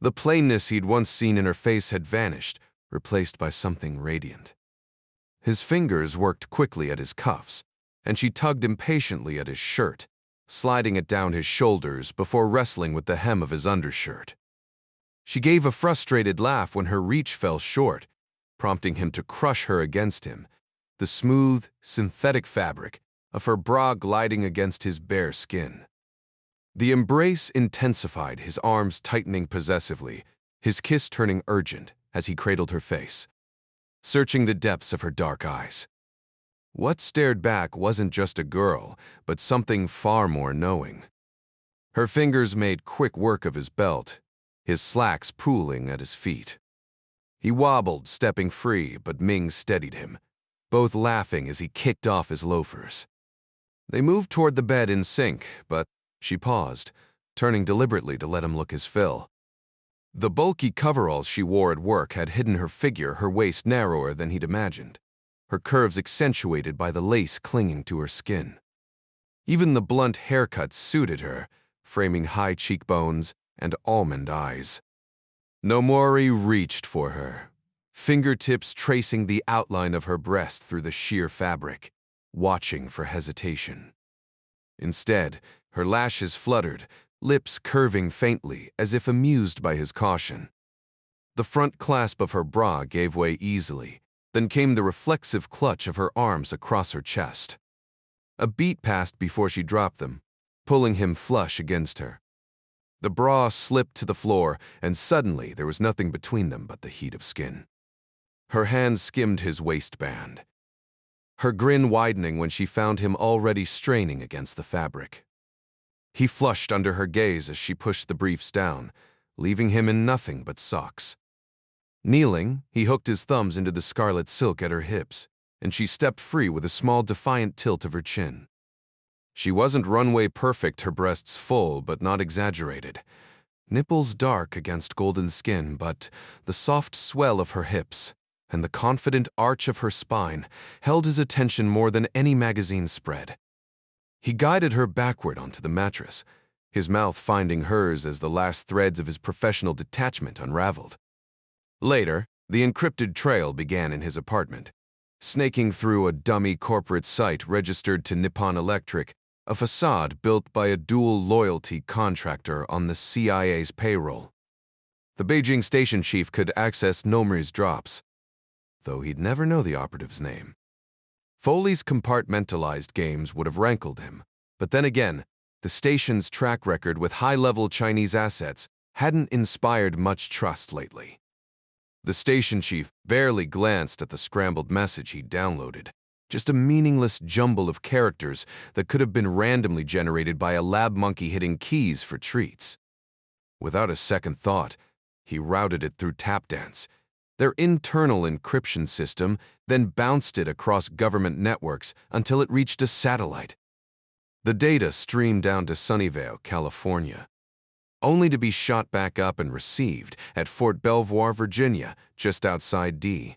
S1: The plainness he'd once seen in her face had vanished, replaced by something radiant. His fingers worked quickly at his cuffs, and she tugged impatiently at his shirt, sliding it down his shoulders before wrestling with the hem of his undershirt. She gave a frustrated laugh when her reach fell short, prompting him to crush her against him, the smooth, synthetic fabric of her bra gliding against his bare skin. The embrace intensified, his arms tightening possessively, his kiss turning urgent as he cradled her face, searching the depths of her dark eyes. What stared back wasn't just a girl, but something far more knowing. Her fingers made quick work of his belt, his slacks pooling at his feet. He wobbled, stepping free, but Ming steadied him, both laughing as he kicked off his loafers. They moved toward the bed in sync, but she paused, turning deliberately to let him look his fill. The bulky coveralls she wore at work had hidden her figure, her waist narrower than he'd imagined, her curves accentuated by the lace clinging to her skin. Even the blunt haircut suited her, framing high cheekbones and almond eyes. Nomori reached for her, fingertips tracing the outline of her breast through the sheer fabric, watching for hesitation. Instead, her lashes fluttered, lips curving faintly as if amused by his caution. The front clasp of her bra gave way easily, then came the reflexive clutch of her arms across her chest. A beat passed before she dropped them, pulling him flush against her. The bra slipped to the floor, and suddenly there was nothing between them but the heat of skin. Her hand skimmed his waistband, her grin widening when she found him already straining against the fabric. He flushed under her gaze as she pushed the briefs down, leaving him in nothing but socks. Kneeling, he hooked his thumbs into the scarlet silk at her hips, and she stepped free with a small defiant tilt of her chin. She wasn't runway perfect, her breasts full but not exaggerated. Nipples dark against golden skin, but the soft swell of her hips and the confident arch of her spine held his attention more than any magazine spread. He guided her backward onto the mattress, his mouth finding hers as the last threads of his professional detachment unraveled. Later, the encrypted trail began in his apartment, snaking through a dummy corporate site registered to Nippon Electric, a facade built by a dual loyalty contractor on the CIA's payroll. The Beijing station chief could access Nomri's drops, though he'd never know the operative's name. Foley's compartmentalized games would have rankled him, but then again, the station's track record with high-level Chinese assets hadn't inspired much trust lately. The station chief barely glanced at the scrambled message he'd downloaded, just a meaningless jumble of characters that could have been randomly generated by a lab monkey hitting keys for treats. Without a second thought, he routed it through Tapdance, their internal encryption system, then bounced it across government networks until it reached a satellite. The data streamed down to Sunnyvale, California, only to be shot back up and received at Fort Belvoir, Virginia, just outside D.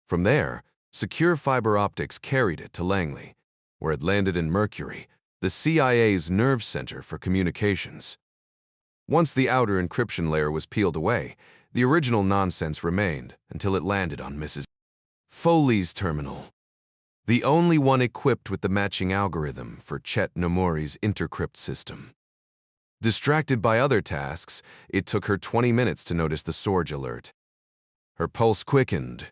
S1: From there, secure fiber optics carried it to Langley, where it landed in Mercury, the CIA's nerve center for communications. Once the outer encryption layer was peeled away, the original nonsense remained until it landed on Mrs. Foley's terminal, the only one equipped with the matching algorithm for Chet Nomori's intercrypt system. Distracted by other tasks, it took her 20 minutes to notice the Sorge alert. Her pulse quickened.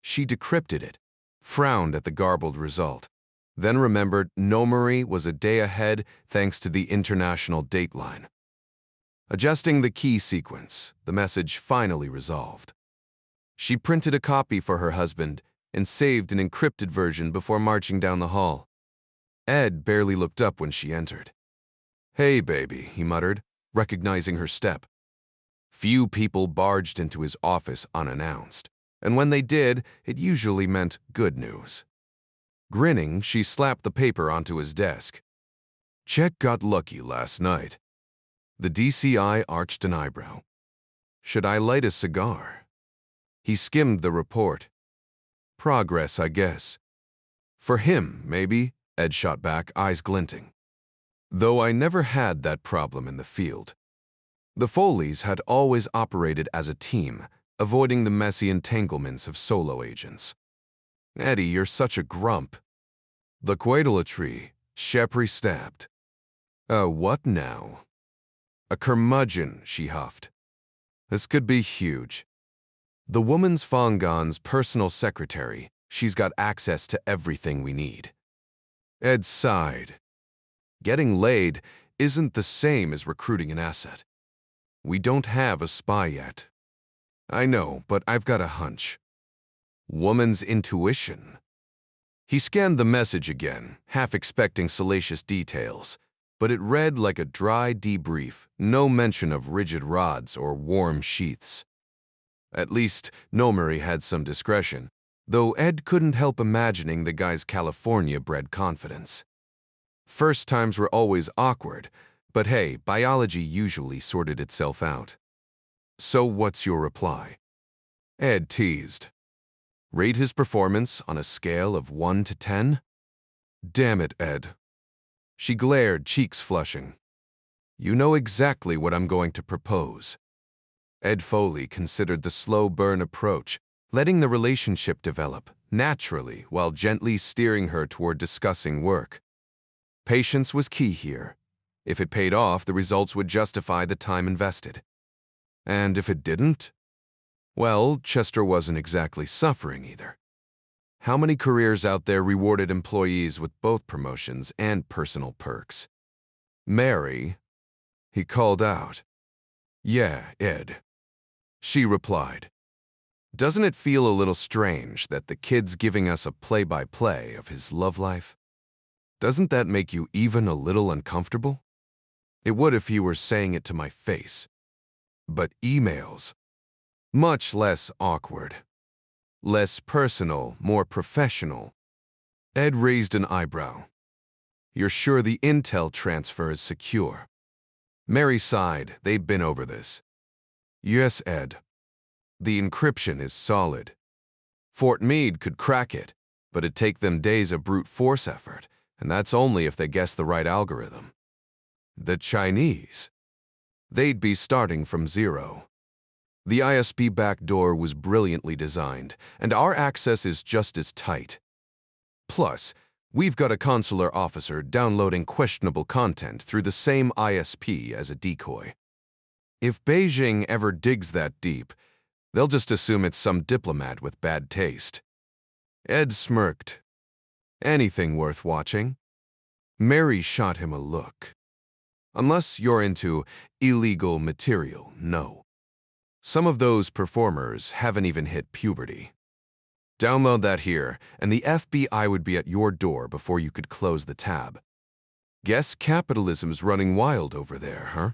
S1: She decrypted it, frowned at the garbled result, then remembered Nomori was a day ahead thanks to the international dateline. Adjusting the key sequence, the message finally resolved. She printed a copy for her husband and saved an encrypted version before marching down the hall. Ed barely looked up when she entered. "Hey, baby," he muttered, recognizing her step. Few people barged into his office unannounced, and when they did, it usually meant good news. Grinning, she slapped the paper onto his desk. "Chet got lucky last night." The DCI arched an eyebrow. "Should I light a cigar?" He skimmed the report. "Progress, I guess." "For him, maybe," Ed shot back, eyes glinting. "Though I never had that problem in the field." The Foleys had always operated as a team, avoiding the messy entanglements of solo agents. "Eddie, you're such a grump." "The quaidelatry," Shepri stabbed. What now?" "A curmudgeon," she huffed. "This could be huge." "The woman's Fongon's personal secretary. She's got access to everything we need." Ed sighed. "Getting laid isn't the same as recruiting an asset. We don't have a spy yet." "I know, but I've got a hunch." "Woman's intuition." He scanned the message again, half expecting salacious details, but it read like a dry debrief, no mention of rigid rods or warm sheaths. At least, Nomori had some discretion, though Ed couldn't help imagining the guy's California-bred confidence. First times were always awkward, but hey, biology usually sorted itself out. "So what's your reply?" Ed teased. "Rate his performance on a scale of 1 to 10? "Damn it, Ed." She glared, cheeks flushing. "You know exactly what I'm going to propose." Ed Foley considered the slow burn approach, letting the relationship develop naturally while gently steering her toward discussing work. Patience was key here. If it paid off, the results would justify the time invested. And if it didn't? Well, Chester wasn't exactly suffering either. How many careers out there rewarded employees with both promotions and personal perks? "Mary," he called out. "Yeah, Ed," she replied. "Doesn't it feel a little strange that the kid's giving us a play-by-play of his love life? Doesn't that make you even a little uncomfortable?" "It would if he were saying it to my face." "But emails." Much less awkward. Less personal, more professional. Ed raised an eyebrow. You're sure the intel transfer is secure? Mary sighed. They'd been over this. Yes, Ed. The encryption is solid. Fort Meade could crack it, but it'd take them days of brute force effort, and that's only if they guess the right algorithm. The Chinese. They'd be starting from zero. The ISP backdoor was brilliantly designed, and our access is just as tight. Plus, we've got a consular officer downloading questionable content through the same ISP as a decoy. If Beijing ever digs that deep, they'll just assume it's some diplomat with bad taste. Ed smirked. Anything worth watching? Mary shot him a look. Unless you're into illegal material, no. Some of those performers haven't even hit puberty. Download that here, and the FBI would be at your door before you could close the tab. Guess capitalism's running wild over there, huh?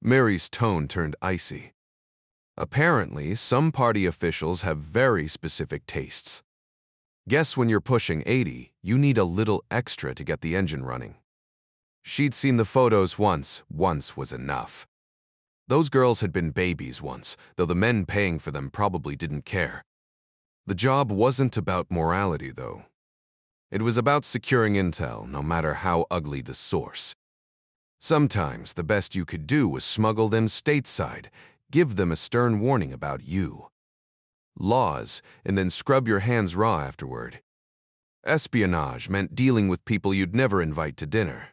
S1: Mary's tone turned icy. Apparently, some party officials have very specific tastes. Guess when you're pushing 80, you need a little extra to get the engine running. She'd seen the photos once. Once was enough. Those girls had been babies once, though the men paying for them probably didn't care. The job wasn't about morality, though. It was about securing intel, no matter how ugly the source. Sometimes the best you could do was smuggle them stateside, give them a stern warning about you. Laws, and then scrub your hands raw afterward. Espionage meant dealing with people you'd never invite to dinner.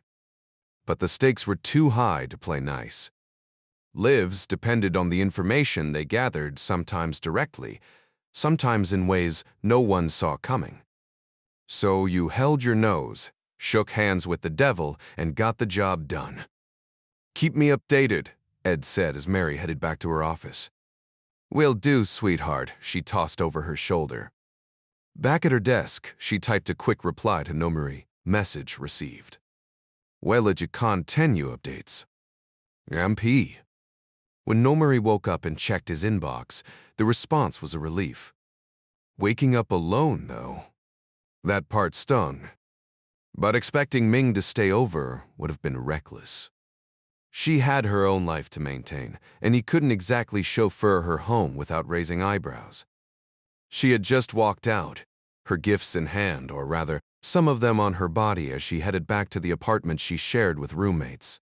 S1: But the stakes were too high to play nice. Lives depended on the information they gathered, sometimes directly, sometimes in ways no one saw coming. So you held your nose, shook hands with the devil, and got the job done. Keep me updated, Ed said as Mary headed back to her office. Will do, sweetheart, she tossed over her shoulder. Back at her desk, she typed a quick reply to Nomuri. Message received. Well, you continue updates. MP. When Nomuri woke up and checked his inbox, the response was a relief. Waking up alone, though. That part stung. But expecting Ming to stay over would have been reckless. She had her own life to maintain, and he couldn't exactly chauffeur her home without raising eyebrows. She had just walked out, her gifts in hand, or rather, some of them on her body as she headed back to the apartment she shared with roommates.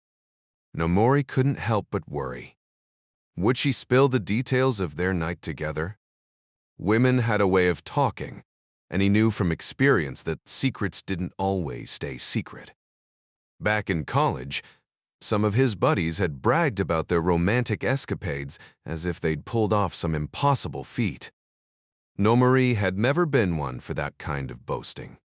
S1: Nomuri couldn't help but worry. Would she spill the details of their night together? Women had a way of talking, and he knew from experience that secrets didn't always stay secret. Back in college, some of his buddies had bragged about their romantic escapades as if they'd pulled off some impossible feat. Nomuri had never been one for that kind of boasting.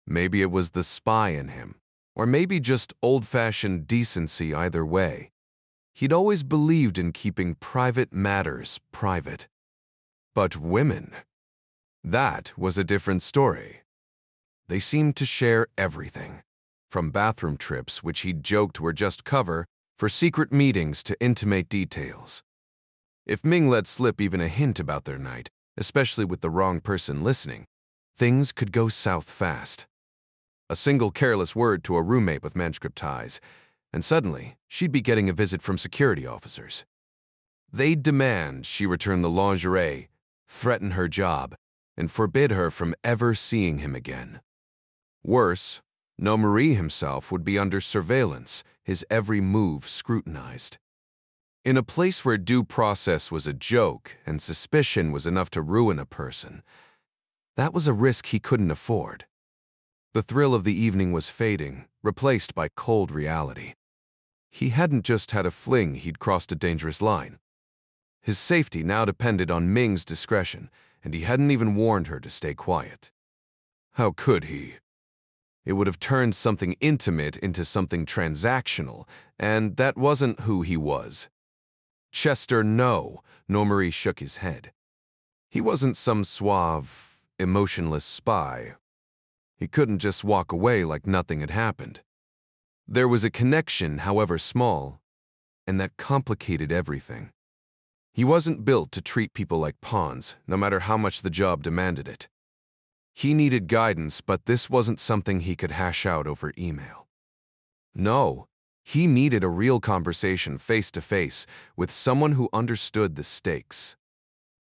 S1: Maybe it was the spy in him, or maybe just old-fashioned decency either way. He'd always believed in keeping private matters private. But women, that was a different story. They seemed to share everything, from bathroom trips which he'd joked were just cover for secret meetings to intimate details. If Ming let slip even a hint about their night, especially with the wrong person listening, things could go south fast. A single careless word to a roommate with manuscript ties, and suddenly she'd be getting a visit from security officers. They'd demand she return the lingerie, threaten her job, and forbid her from ever seeing him again. Worse, Nomuri himself would be under surveillance, his every move scrutinized. In a place where due process was a joke and suspicion was enough to ruin a person, that was a risk he couldn't afford. The thrill of the evening was fading, replaced by cold reality. He hadn't just had a fling, he'd crossed a dangerous line. His safety now depended on Ming's discretion, and he hadn't even warned her to stay quiet. How could he? It would have turned something intimate into something transactional, and that wasn't who he was. Chester, no, Nomuri shook his head. He wasn't some suave, emotionless spy. He couldn't just walk away like nothing had happened. There was a connection, however small, and that complicated everything. He wasn't built to treat people like pawns, no matter how much the job demanded it. He needed guidance, but this wasn't something he could hash out over email. No, he needed a real conversation face to face with someone who understood the stakes.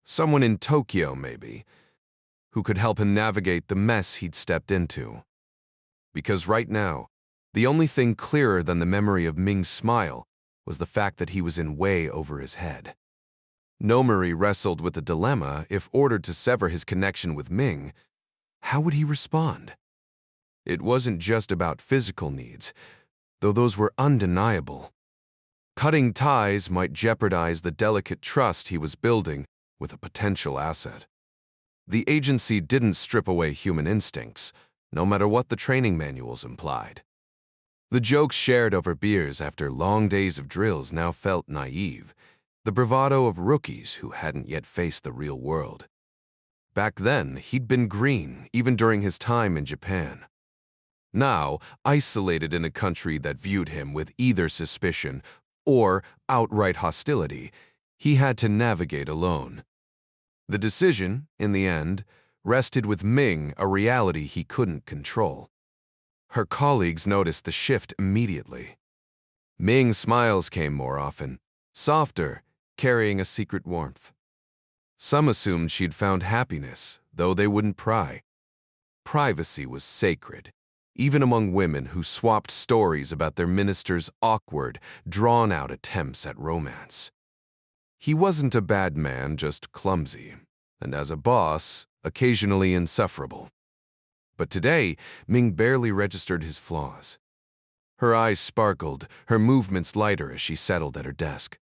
S1: Someone in Tokyo, maybe, who could help him navigate the mess he'd stepped into. Because right now, the only thing clearer than the memory of Ming's smile was the fact that he was in way over his head. Nomori wrestled with the dilemma: if ordered to sever his connection with Ming, how would he respond? It wasn't just about physical needs, though those were undeniable. Cutting ties might jeopardize the delicate trust he was building with a potential asset. The agency didn't strip away human instincts, no matter what the training manuals implied. The jokes shared over beers after long days of drills now felt naive, the bravado of rookies who hadn't yet faced the real world. Back then, he'd been green, even during his time in Japan. Now, isolated in a country that viewed him with either suspicion or outright hostility, he had to navigate alone. The decision, in the end, rested with Ming, a reality he couldn't control. Her colleagues noticed the shift immediately. Ming's smiles came more often, softer, carrying a secret warmth. Some assumed she'd found happiness, though they wouldn't pry. Privacy was sacred, even among women who swapped stories about their minister's awkward, drawn-out attempts at romance. He wasn't a bad man, just clumsy, and as a boss, occasionally insufferable. But today, Ming barely registered his flaws. Her eyes sparkled, her movements lighter as she settled at her desk.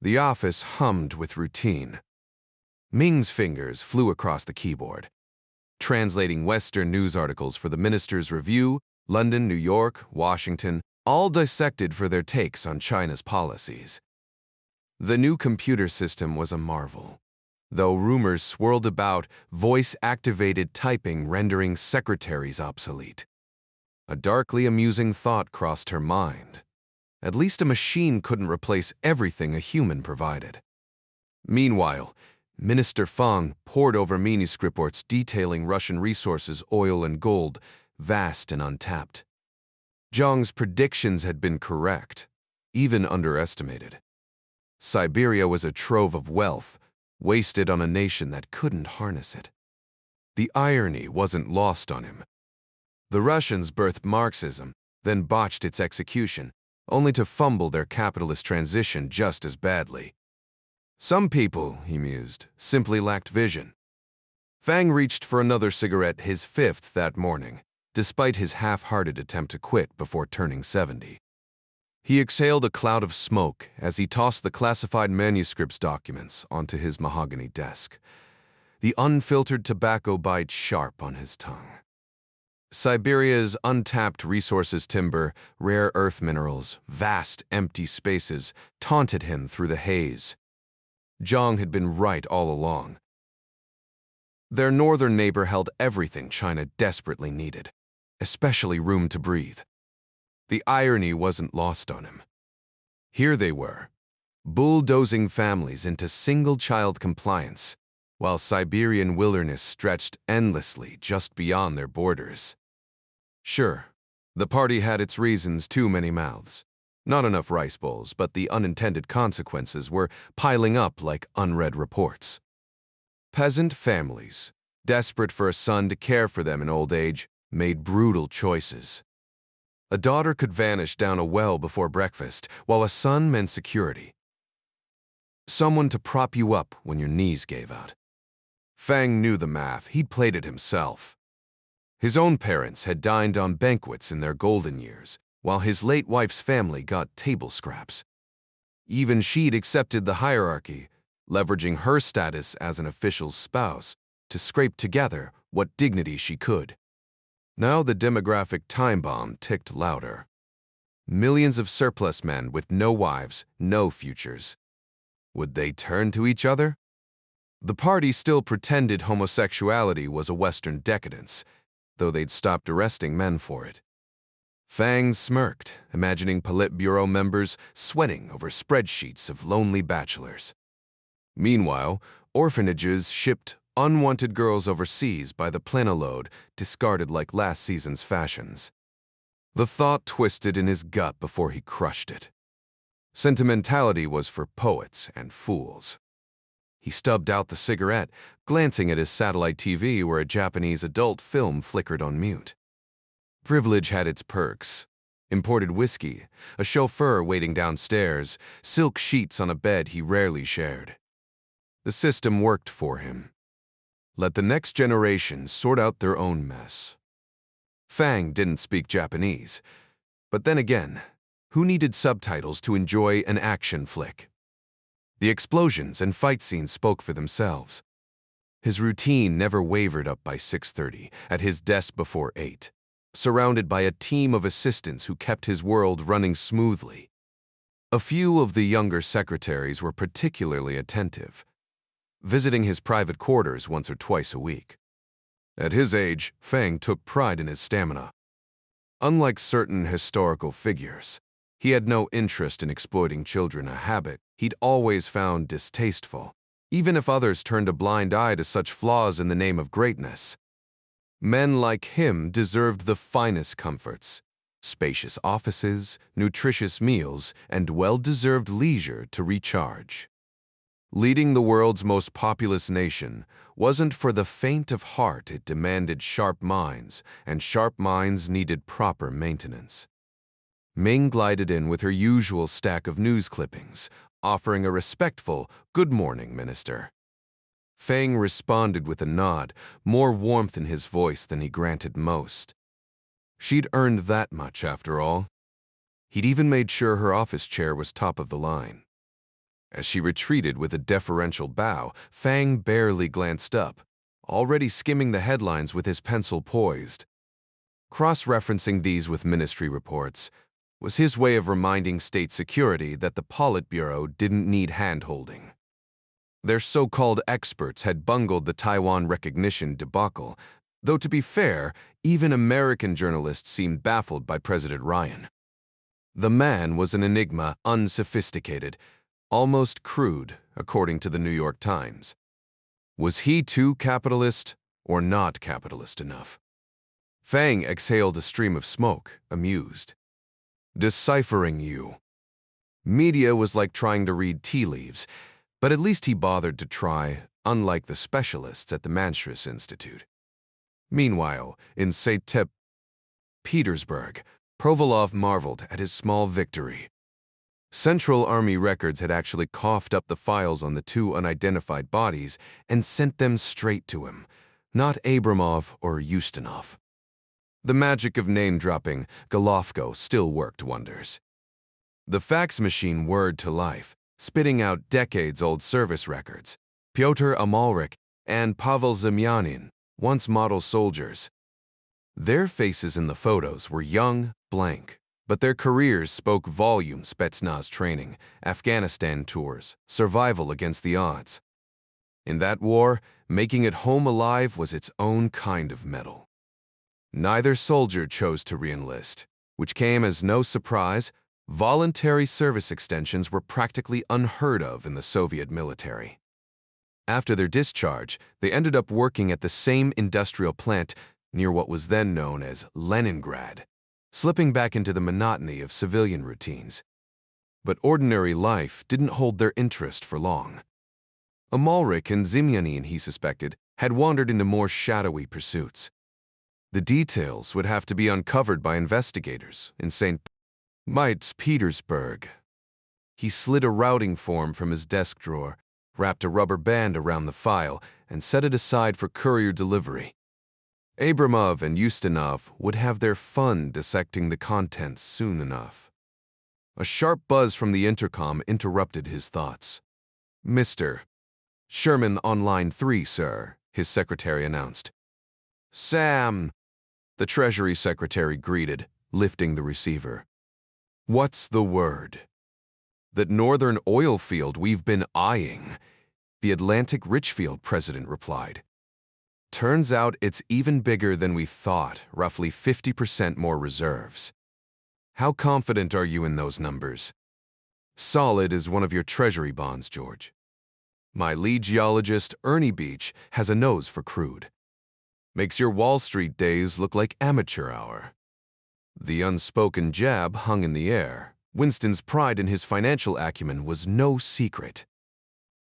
S1: The office hummed with routine. Ming's fingers flew across the keyboard, translating Western news articles for the Minister's Review, London, New York, Washington, all dissected for their takes on China's policies. The new computer system was a marvel, though rumors swirled about voice-activated typing rendering secretaries obsolete. A darkly amusing thought crossed her mind. At least a machine couldn't replace everything a human provided. Meanwhile, Minister Fang pored over manuscript reports detailing Russian resources, oil and gold, vast and untapped. Zhang's predictions had been correct, even underestimated. Siberia was a trove of wealth, wasted on a nation that couldn't harness it. The irony wasn't lost on him. The Russians birthed Marxism, then botched its execution, only to fumble their capitalist transition just as badly. Some people, he mused, simply lacked vision. Fang reached for another cigarette, his fifth that morning, despite his half-hearted attempt to quit before turning 70. He exhaled a cloud of smoke as he tossed the classified manuscripts documents onto his mahogany desk, the unfiltered tobacco bite sharp on his tongue. Siberia's untapped resources, timber, rare earth minerals, vast empty spaces, taunted him through the haze. Zhang had been right all along. Their northern neighbor held everything China desperately needed, especially room to breathe. The irony wasn't lost on him. Here they were, bulldozing families into single-child compliance, while Siberian wilderness stretched endlessly just beyond their borders. Sure, the party had its reasons: too many mouths. Not enough rice bowls, but the unintended consequences were piling up like unread reports. Peasant families, desperate for a son to care for them in old age, made brutal choices. A daughter could vanish down a well before breakfast, while a son meant security. Someone to prop you up when your knees gave out. Fang knew the math. He'd played it himself. His own parents had dined on banquets in their golden years, while his late wife's family got table scraps. Even she'd accepted the hierarchy, leveraging her status as an official's spouse to scrape together what dignity she could. Now the demographic time bomb ticked louder. Millions of surplus men with no wives, no futures. Would they turn to each other? The party still pretended homosexuality was a Western decadence, though they'd stopped arresting men for it. Fang smirked, imagining Politburo members sweating over spreadsheets of lonely bachelors. Meanwhile, orphanages shipped unwanted girls overseas by the plane-load, discarded like last season's fashions. The thought twisted in his gut before he crushed it. Sentimentality was for poets and fools. He stubbed out the cigarette, glancing at his satellite TV where a Japanese adult film flickered on mute. Privilege had its perks. Imported whiskey, a chauffeur waiting downstairs, silk sheets on a bed he rarely shared. The system worked for him. Let the next generation sort out their own mess. Fang didn't speak Japanese, but then again, who needed subtitles to enjoy an action flick? The explosions and fight scenes spoke for themselves. His routine never wavered up by 6:30, at his desk before 8, surrounded by a team of assistants who kept his world running smoothly. A few of the younger secretaries were particularly attentive, visiting his private quarters once or twice a week. At his age, Fang took pride in his stamina. Unlike certain historical figures, he had no interest in exploiting children, a habit he'd always found distasteful, even if others turned a blind eye to such flaws in the name of greatness. Men like him deserved the finest comforts, spacious offices, nutritious meals, and well-deserved leisure to recharge. Leading the world's most populous nation wasn't for the faint of heart. It demanded sharp minds, and sharp minds needed proper maintenance. Ming glided in with her usual stack of news clippings, offering a respectful, "Good morning, Minister." Fang responded with a nod, more warmth in his voice than he granted most. She'd earned that much, after all. He'd even made sure her office chair was top of the line. As she retreated with a deferential bow, Fang barely glanced up, already skimming the headlines with his pencil poised. Cross-referencing these with ministry reports was his way of reminding state security that the Politburo didn't need hand-holding. Their so-called experts had bungled the Taiwan recognition debacle, though to be fair, even American journalists seemed baffled by President Ryan. The man was an enigma, unsophisticated, almost crude, according to the New York Times. Was he too capitalist or not capitalist enough? Fang exhaled a stream of smoke, amused. Deciphering you. Media was like trying to read tea leaves, but at least he bothered to try, unlike the specialists at the Manchus Institute. Meanwhile, in St. Petersburg, Provolov marveled at his small victory. Central Army Records had actually coughed up the files on the two unidentified bodies and sent them straight to him, not Abramov or Ustinov. The magic of name-dropping, Golovko, still worked wonders. The fax machine whirred to life, spitting out decades-old service records. Pyotr Amalrik and Pavel Zemyanin, once model soldiers. Their faces in the photos were young, blank, but their careers spoke volumes: Spetsnaz training, Afghanistan tours, survival against the odds. In that war, making it home alive was its own kind of medal. Neither soldier chose to re-enlist, which came as no surprise. Voluntary service extensions were practically unheard of in the Soviet military. After their discharge, they ended up working at the same industrial plant near what was then known as Leningrad, slipping back into the monotony of civilian routines. But ordinary life didn't hold their interest for long. Amalrik and Zemyanin, he suspected, had wandered into more shadowy pursuits. The details would have to be uncovered by investigators in St. Petersburg. He slid a routing form from his desk drawer, wrapped a rubber band around the file, and set it aside for courier delivery. Abramov and Ustinov would have their fun dissecting the contents soon enough. A sharp buzz from the intercom interrupted his thoughts. "Mr. Sherman on line 3, sir," his secretary announced. "Sam," the Treasury Secretary greeted, lifting the receiver. "What's the word?" "That northern oil field we've been eyeing," the Atlantic Richfield president replied. "Turns out it's even bigger than we thought, roughly 50% more reserves." "How confident are you in those numbers?" "Solid as one of your treasury bonds, George." My lead geologist, Ernie Beach, has a nose for crude. Makes your Wall Street days look like amateur hour. The unspoken jab hung in the air. Winston's pride in his financial acumen was no secret.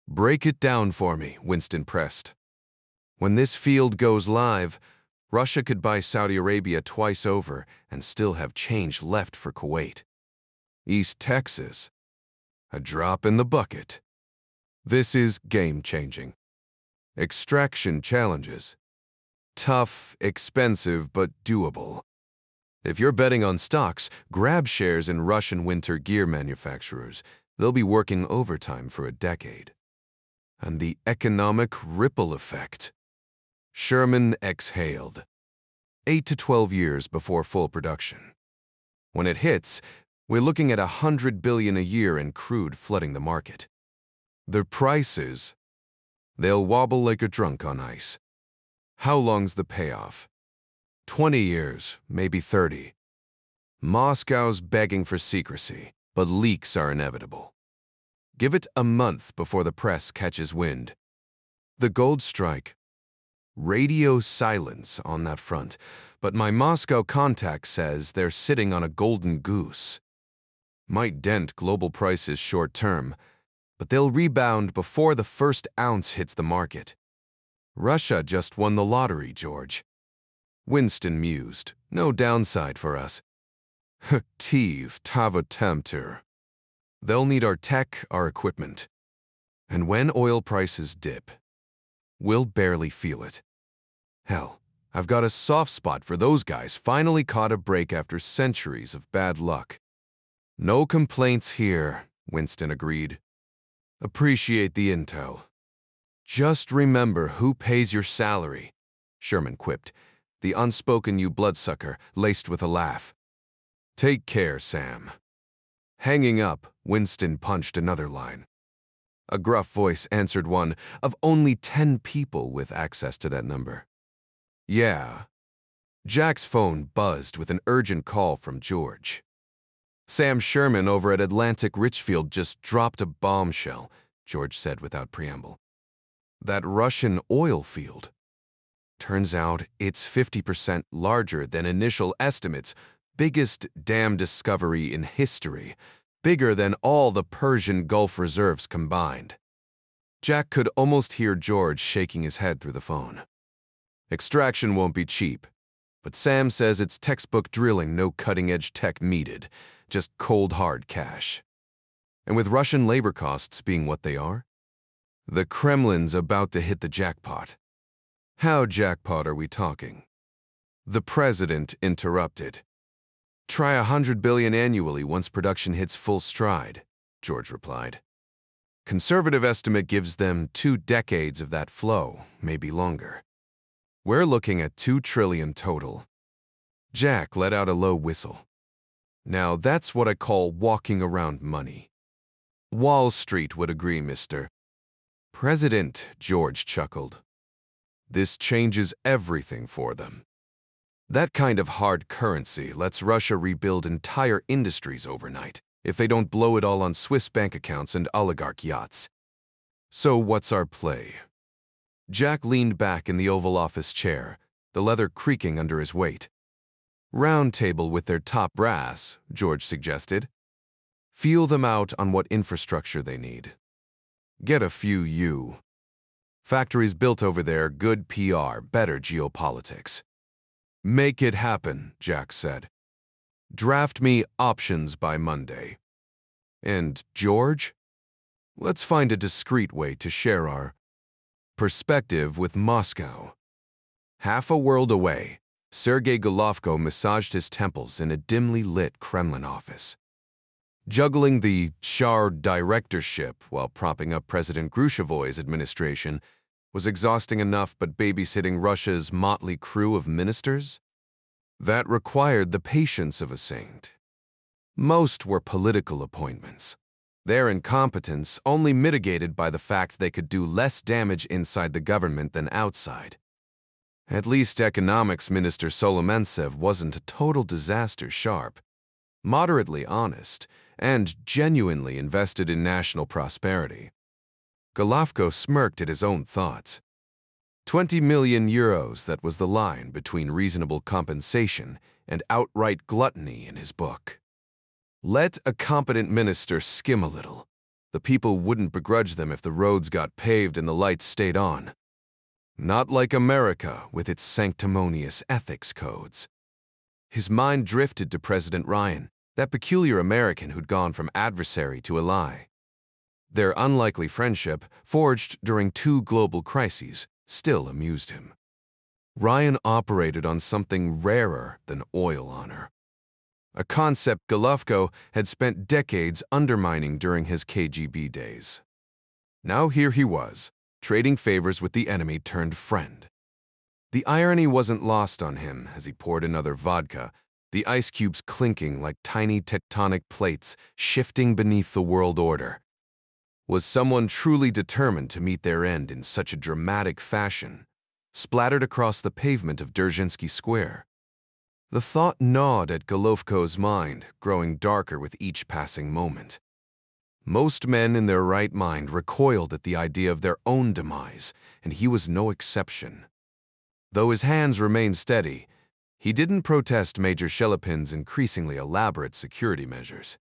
S1: Break it down for me, Winston pressed. When this field goes live, Russia could buy Saudi Arabia twice over and still have change left for Kuwait. East Texas, a drop in the bucket. This is game-changing. Extraction challenges. Tough, expensive, but doable. If you're betting on stocks, grab shares in Russian winter gear manufacturers. They'll be working overtime for a decade. And the economic ripple effect. Sherman exhaled. 8 to 12 years before full production. When it hits, we're looking at $100 billion a year in crude flooding the market. The prices, they'll wobble like a drunk on ice. How long's the payoff? 20 years, maybe 30. Moscow's begging for secrecy, but leaks are inevitable. Give it a month before the press catches wind. The gold strike. Radio silence on that front, but my Moscow contact says they're sitting on a golden goose. Might dent global prices short term, but they'll rebound before the first ounce hits the market. Russia just won the lottery, George. Winston mused. No downside for us. Tiv tavotemter. They'll need our tech, our equipment. And when oil prices dip, we'll barely feel it. Hell, I've got a soft spot for those guys finally caught a break after centuries of bad luck. No complaints here, Winston agreed. Appreciate the intel. Just remember who pays your salary, Sherman quipped, the unspoken you bloodsucker, laced with a laugh. Take care, Sam. Hanging up, Winston punched another line. A gruff voice answered one of only 10 people with access to that number. Yeah. Jack's phone buzzed with an urgent call from George. Sam Sherman over at Atlantic Richfield just dropped a bombshell, George said without preamble. That Russian oil field. Turns out it's 50% larger than initial estimates. Biggest dam discovery in history. Bigger than all the Persian Gulf reserves combined. Jack could almost hear George shaking his head through the phone. Extraction won't be cheap, but Sam says it's textbook drilling, no cutting-edge tech needed, just cold hard cash. And with Russian labor costs being what they are, the Kremlin's about to hit the jackpot. How jackpot are we talking? The president interrupted. Try $100 billion annually once production hits full stride, George replied. Conservative estimate gives them 2 decades of that flow, maybe longer. We're looking at $2 trillion total. Jack let out a low whistle. Now that's what I call walking around money. Wall Street would agree, Mr. President, George chuckled. This changes everything for them. That kind of hard currency lets Russia rebuild entire industries overnight if they don't blow it all on Swiss bank accounts and oligarch yachts. So what's our play? Jack leaned back in the Oval Office chair, the leather creaking under his weight. Round table with their top brass, George suggested. Feel them out on what infrastructure they need. Get a few factories built over there, good PR, better geopolitics. Make it happen, Jack said. Draft me options by Monday. And George? Let's find a discreet way to share our perspective with Moscow. Half a world away, Sergei Golovko massaged his temples in a dimly lit Kremlin office. Juggling the Shah directorship while propping up President Grushevoy's administration was exhausting enough, but babysitting Russia's motley crew of ministers? That required the patience of a saint. Most were political appointments. Their incompetence only mitigated by the fact they could do less damage inside the government than outside. At least Economics Minister Solomentsev wasn't a total disaster sharp, moderately honest, and genuinely invested in national prosperity. Golovko smirked at his own thoughts. 20 million euros, that was the line between reasonable compensation and outright gluttony in his book. Let a competent minister skim a little. The people wouldn't begrudge them if the roads got paved and the lights stayed on. Not like America with its sanctimonious ethics codes. His mind drifted to President Ryan, that peculiar American who'd gone from adversary to ally. Their unlikely friendship, forged during 2 global crises, still amused him. Ryan operated on something rarer than oil honor. A concept Golovko had spent decades undermining during his KGB days. Now here he was, trading favors with the enemy turned friend. The irony wasn't lost on him as he poured another vodka, the ice cubes clinking like tiny tectonic plates shifting beneath the world order. Was someone truly determined to meet their end in such a dramatic fashion, splattered across the pavement of Dzerzhinsky Square? The thought gnawed at Golovko's mind, growing darker with each passing moment. Most men in their right mind recoiled at the idea of their own demise, and he was no exception. Though his hands remained steady, he didn't protest Major Shelepin's increasingly elaborate security measures.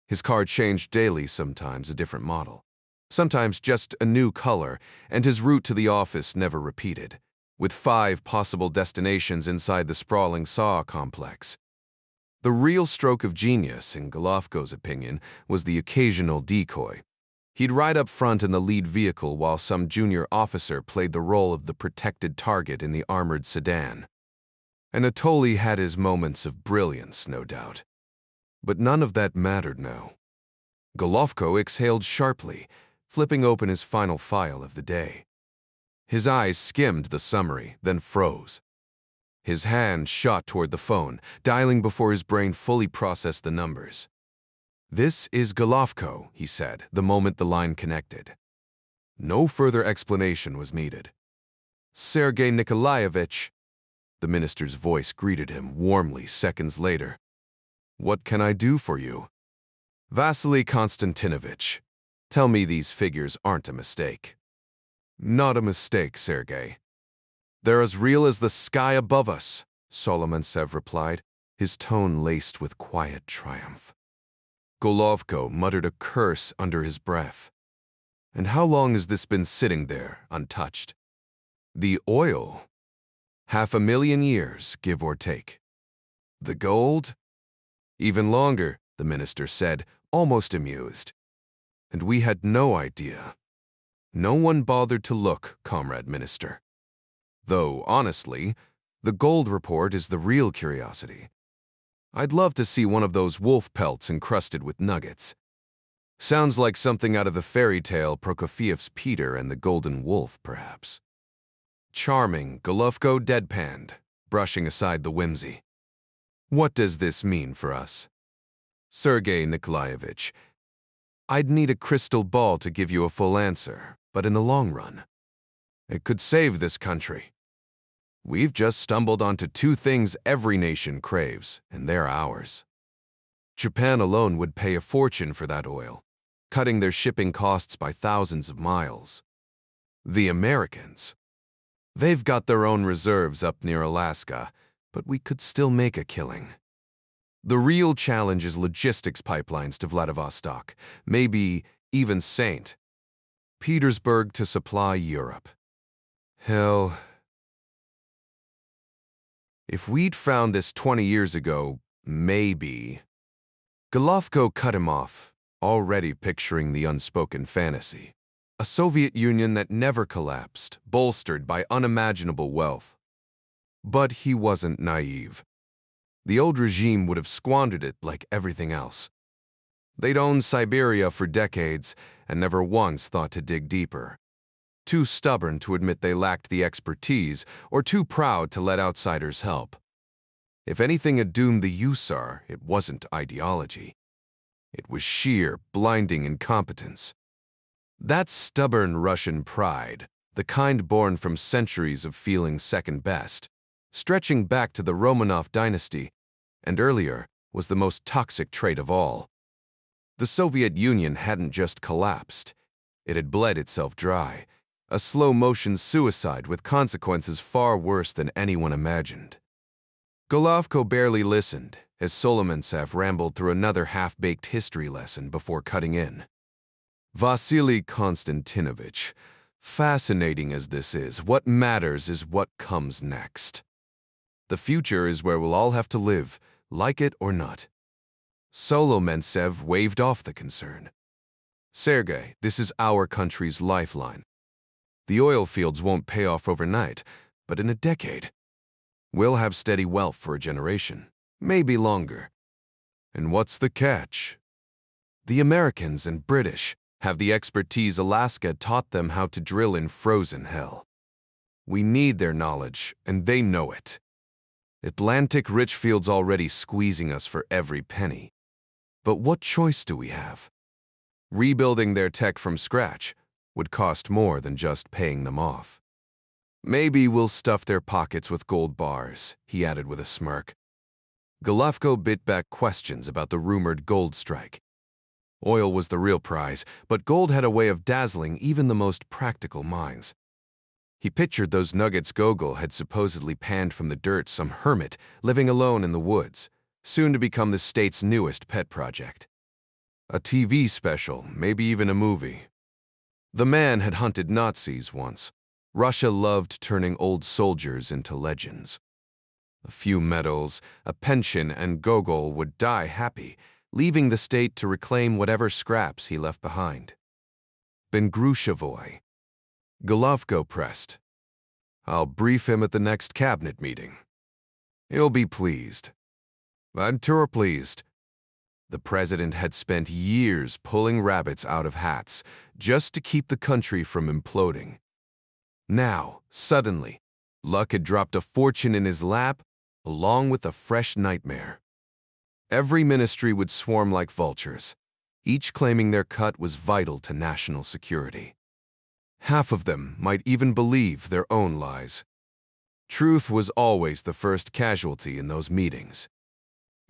S1: His car changed daily, sometimes a different model, sometimes just a new color, and his route to the office never repeated, with 5 possible destinations inside the sprawling SAW complex. The real stroke of genius, in Golovko's opinion, was the occasional decoy. He'd ride up front in the lead vehicle while some junior officer played the role of the protected target in the armored sedan. Anatoly had his moments of brilliance, no doubt. But none of that mattered now. Golovko exhaled sharply, flipping open his final file of the day. His eyes skimmed the summary, then froze. His hand shot toward the phone, dialing before his brain fully processed the numbers. "This is Golovko," he said, the moment the line connected. No further explanation was needed. "Sergei Nikolaevich," the minister's voice greeted him warmly seconds later. "What can I do for you?" "Vasily Konstantinovich, tell me these figures aren't a mistake." "Not a mistake, Sergei. They're as real as the sky above us," Solomonsev replied, his tone laced with quiet triumph. Golovko muttered a curse under his breath. "And how long has this been sitting there, untouched?" "The oil? 500,000 years, give or take." "The gold?" "Even longer," the minister said, almost amused. "And we had no idea. No one bothered to look, Comrade Minister. Though, honestly, the gold report is the real curiosity. I'd love to see one of those wolf pelts encrusted with nuggets. Sounds like something out of the fairy tale Prokofiev's Peter and the Golden Wolf, perhaps." "Charming," Golovko deadpanned, brushing aside the whimsy. "What does this mean for us?" "Sergei Nikolaevich, I'd need a crystal ball to give you a full answer, but in the long run, it could save this country. We've just stumbled onto 2 things every nation craves, and they're ours. Japan alone would pay a fortune for that oil, cutting their shipping costs by thousands of miles. The Americans, they've got their own reserves up near Alaska, but we could still make a killing. The real challenge is logistics pipelines to Vladivostok, maybe even St. Petersburg to supply Europe. Hell, if we'd found this 20 years ago, maybe." Golovko cut him off, already picturing the unspoken fantasy. A Soviet Union that never collapsed, bolstered by unimaginable wealth. But he wasn't naive. The old regime would have squandered it like everything else. They'd owned Siberia for decades and never once thought to dig deeper. Too stubborn to admit they lacked the expertise, or too proud to let outsiders help. If anything had doomed the USSR, it wasn't ideology. It was sheer, blinding incompetence. That stubborn Russian pride, the kind born from centuries of feeling second best, stretching back to the Romanov dynasty, and earlier, was the most toxic trait of all. The Soviet Union hadn't just collapsed, It had bled itself dry, a slow-motion suicide with consequences far worse than anyone imagined. Golovko barely listened as Solomentsev rambled through another half-baked history lesson before cutting in. Vasily Konstantinovich, fascinating as this is, what matters is what comes next. The future is where we'll all have to live, like it or not. Solomentsev waved off the concern. Sergei, this is our country's lifeline. The oil fields won't pay off overnight, but in a decade, we'll have steady wealth for a generation, maybe longer. And what's the catch? The Americans and British have the expertise Alaska taught them how to drill in frozen hell. We need their knowledge, and they know it. Atlantic rich fields already squeezing us for every penny. But what choice do we have? Rebuilding their tech from scratch would cost more than just paying them off. Maybe we'll stuff their pockets with gold bars, he added with a smirk. Golovko bit back questions about the rumored gold strike. Oil was the real prize, but gold had a way of dazzling even the most practical minds. He pictured those nuggets Gogol had supposedly panned from the dirt, some hermit living alone in the woods, soon to become the state's newest pet project. A TV special, maybe even a movie. The man had hunted Nazis once. Russia loved turning old soldiers into legends. A few medals, a pension, and Gogol would die happy, leaving the state to reclaim whatever scraps he left behind. Ben Grushevoy. Golovko pressed. I'll brief him at the next cabinet meeting. He'll be pleased. I'm sure pleased. The president had spent years pulling rabbits out of hats just to keep the country from imploding. Now, suddenly, luck had dropped a fortune in his lap, along with a fresh nightmare. Every ministry would swarm like vultures, each claiming their cut was vital to national security. Half of them might even believe their own lies. Truth was always the first casualty in those meetings.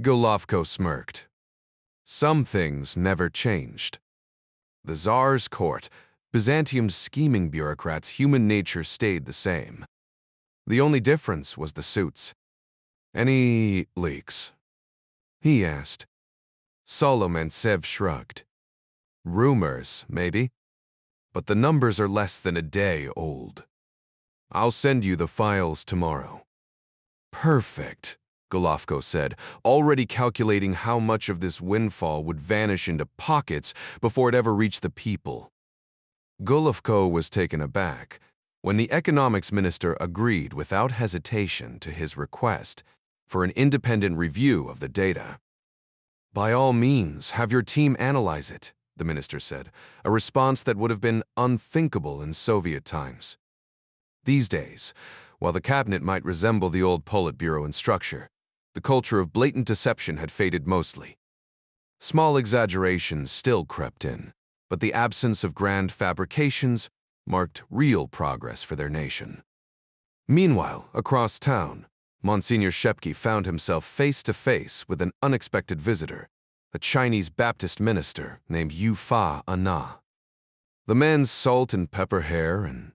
S1: Golovko smirked. Some things never changed. The Tsar's court, Byzantium's scheming bureaucrats, human nature stayed the same. The only difference was the suits. Any leaks? He asked. Solomentsev shrugged. Rumors, maybe. But the numbers are less than a day old. I'll send you the files tomorrow. Perfect, Golovko said, already calculating how much of this windfall would vanish into pockets before it ever reached the people. Golovko was taken aback when the economics minister agreed without hesitation to his request for an independent review of the data. By all means, have your team analyze it, the minister said, a response that would have been unthinkable in Soviet times. These days, while the cabinet might resemble the old Politburo in structure, the culture of blatant deception had faded mostly. Small exaggerations still crept in, but the absence of grand fabrications marked real progress for their nation. Meanwhile, across town, Monsignor Shepki found himself face-to-face with an unexpected visitor, a Chinese Baptist minister named Yufa Anna. The man's salt and pepper hair and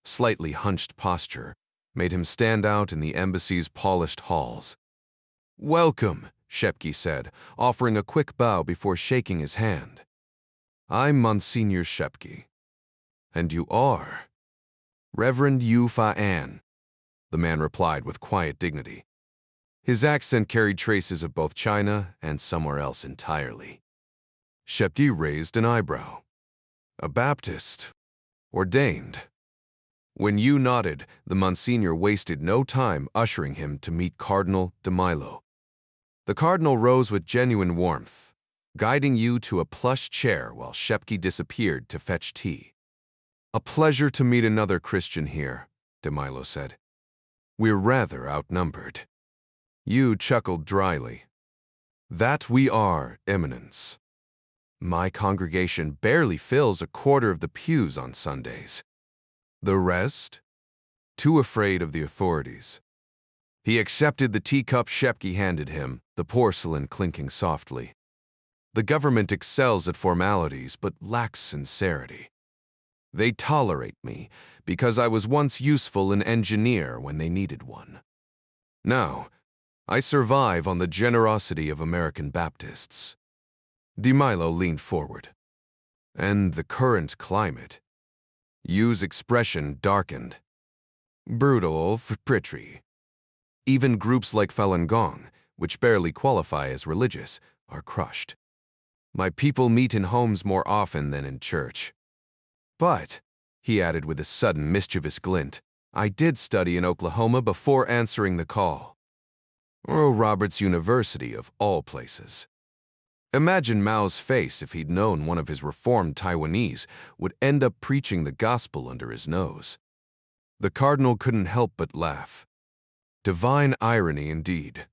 S1: slightly hunched posture made him stand out in the embassy's polished halls. Welcome, Shepki said, offering a quick bow before shaking his hand. I'm Monsignor Shepki. And you are? Reverend Yufa An, the man replied with quiet dignity. His accent carried traces of both China and somewhere else entirely. Shepki raised an eyebrow. A Baptist. Ordained. When you nodded, the Monsignor wasted no time ushering him to meet Cardinal de Milo. The Cardinal rose with genuine warmth, guiding you to a plush chair while Shepki disappeared to fetch tea. A pleasure to meet another Christian here, de Milo said. We're rather outnumbered. You chuckled dryly. That we are, Eminence. My congregation barely fills a quarter of the pews on Sundays. The rest? Too afraid of the authorities. He accepted the teacup Shepki handed him, the porcelain clinking softly. The government excels at formalities but lacks sincerity. They tolerate me because I was once useful an engineer when they needed one. Now, I survive on the generosity of American Baptists." DiMilo leaned forward. "And the current climate." Yu's expression darkened. "Brutal, pretty. Even groups like Falun Gong, which barely qualify as religious, are crushed. My people meet in homes more often than in church. But," he added with a sudden mischievous glint, "I did study in Oklahoma before answering the call. Oral Roberts University, of all places." Imagine Mao's face if he'd known one of his reformed Taiwanese would end up preaching the gospel under his nose. The cardinal couldn't help but laugh. Divine irony indeed.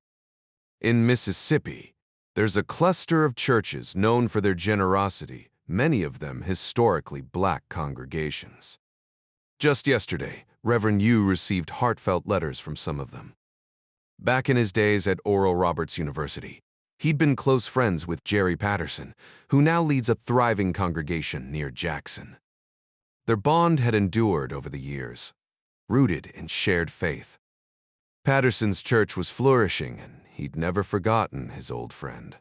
S1: In Mississippi, there's a cluster of churches known for their generosity, many of them historically black congregations. Just yesterday, Reverend Yu received heartfelt letters from some of them. Back in his days at Oral Roberts University, he'd been close friends with Jerry Patterson, who now leads a thriving congregation near Jackson. Their bond had endured over the years, rooted in shared faith. Patterson's church was flourishing, and he'd never forgotten his old friend.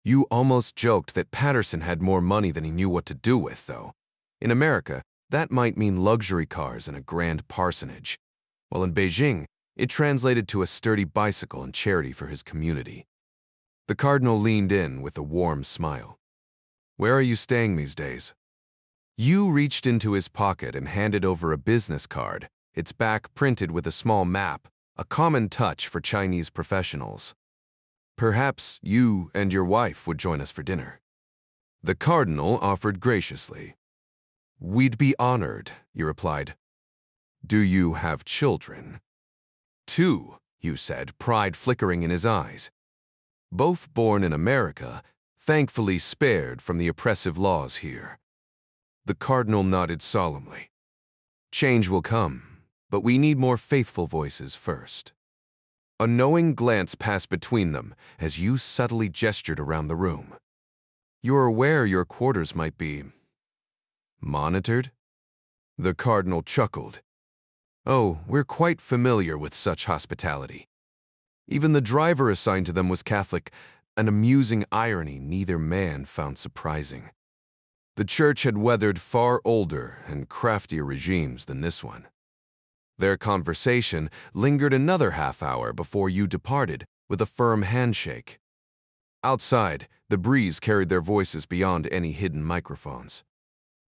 S1: You almost joked that Patterson had more money than he knew what to do with, though. In America, that might mean luxury cars and a grand parsonage, while in Beijing, it translated to a sturdy bicycle and charity for his community. The cardinal leaned in with a warm smile. "Where are you staying these days?" Yu reached into his pocket and handed over a business card, its back printed with a small map, a common touch for Chinese professionals. "Perhaps you and your wife would join us for dinner." The cardinal offered graciously. "We'd be honored," Yu replied. "Do you have children?" "Two," Yu said, pride flickering in his eyes. "Both born in America, thankfully spared from the oppressive laws here." The cardinal nodded solemnly. "Change will come, but we need more faithful voices first." A knowing glance passed between them as Yu subtly gestured around the room. "You're aware your quarters might be monitored?" The cardinal chuckled. "Oh, we're quite familiar with such hospitality. Even the driver assigned to them was Catholic, an amusing irony neither man found surprising. The church had weathered far older and craftier regimes than this one." Their conversation lingered another half-hour before Yu departed with a firm handshake. Outside, the breeze carried their voices beyond any hidden microphones.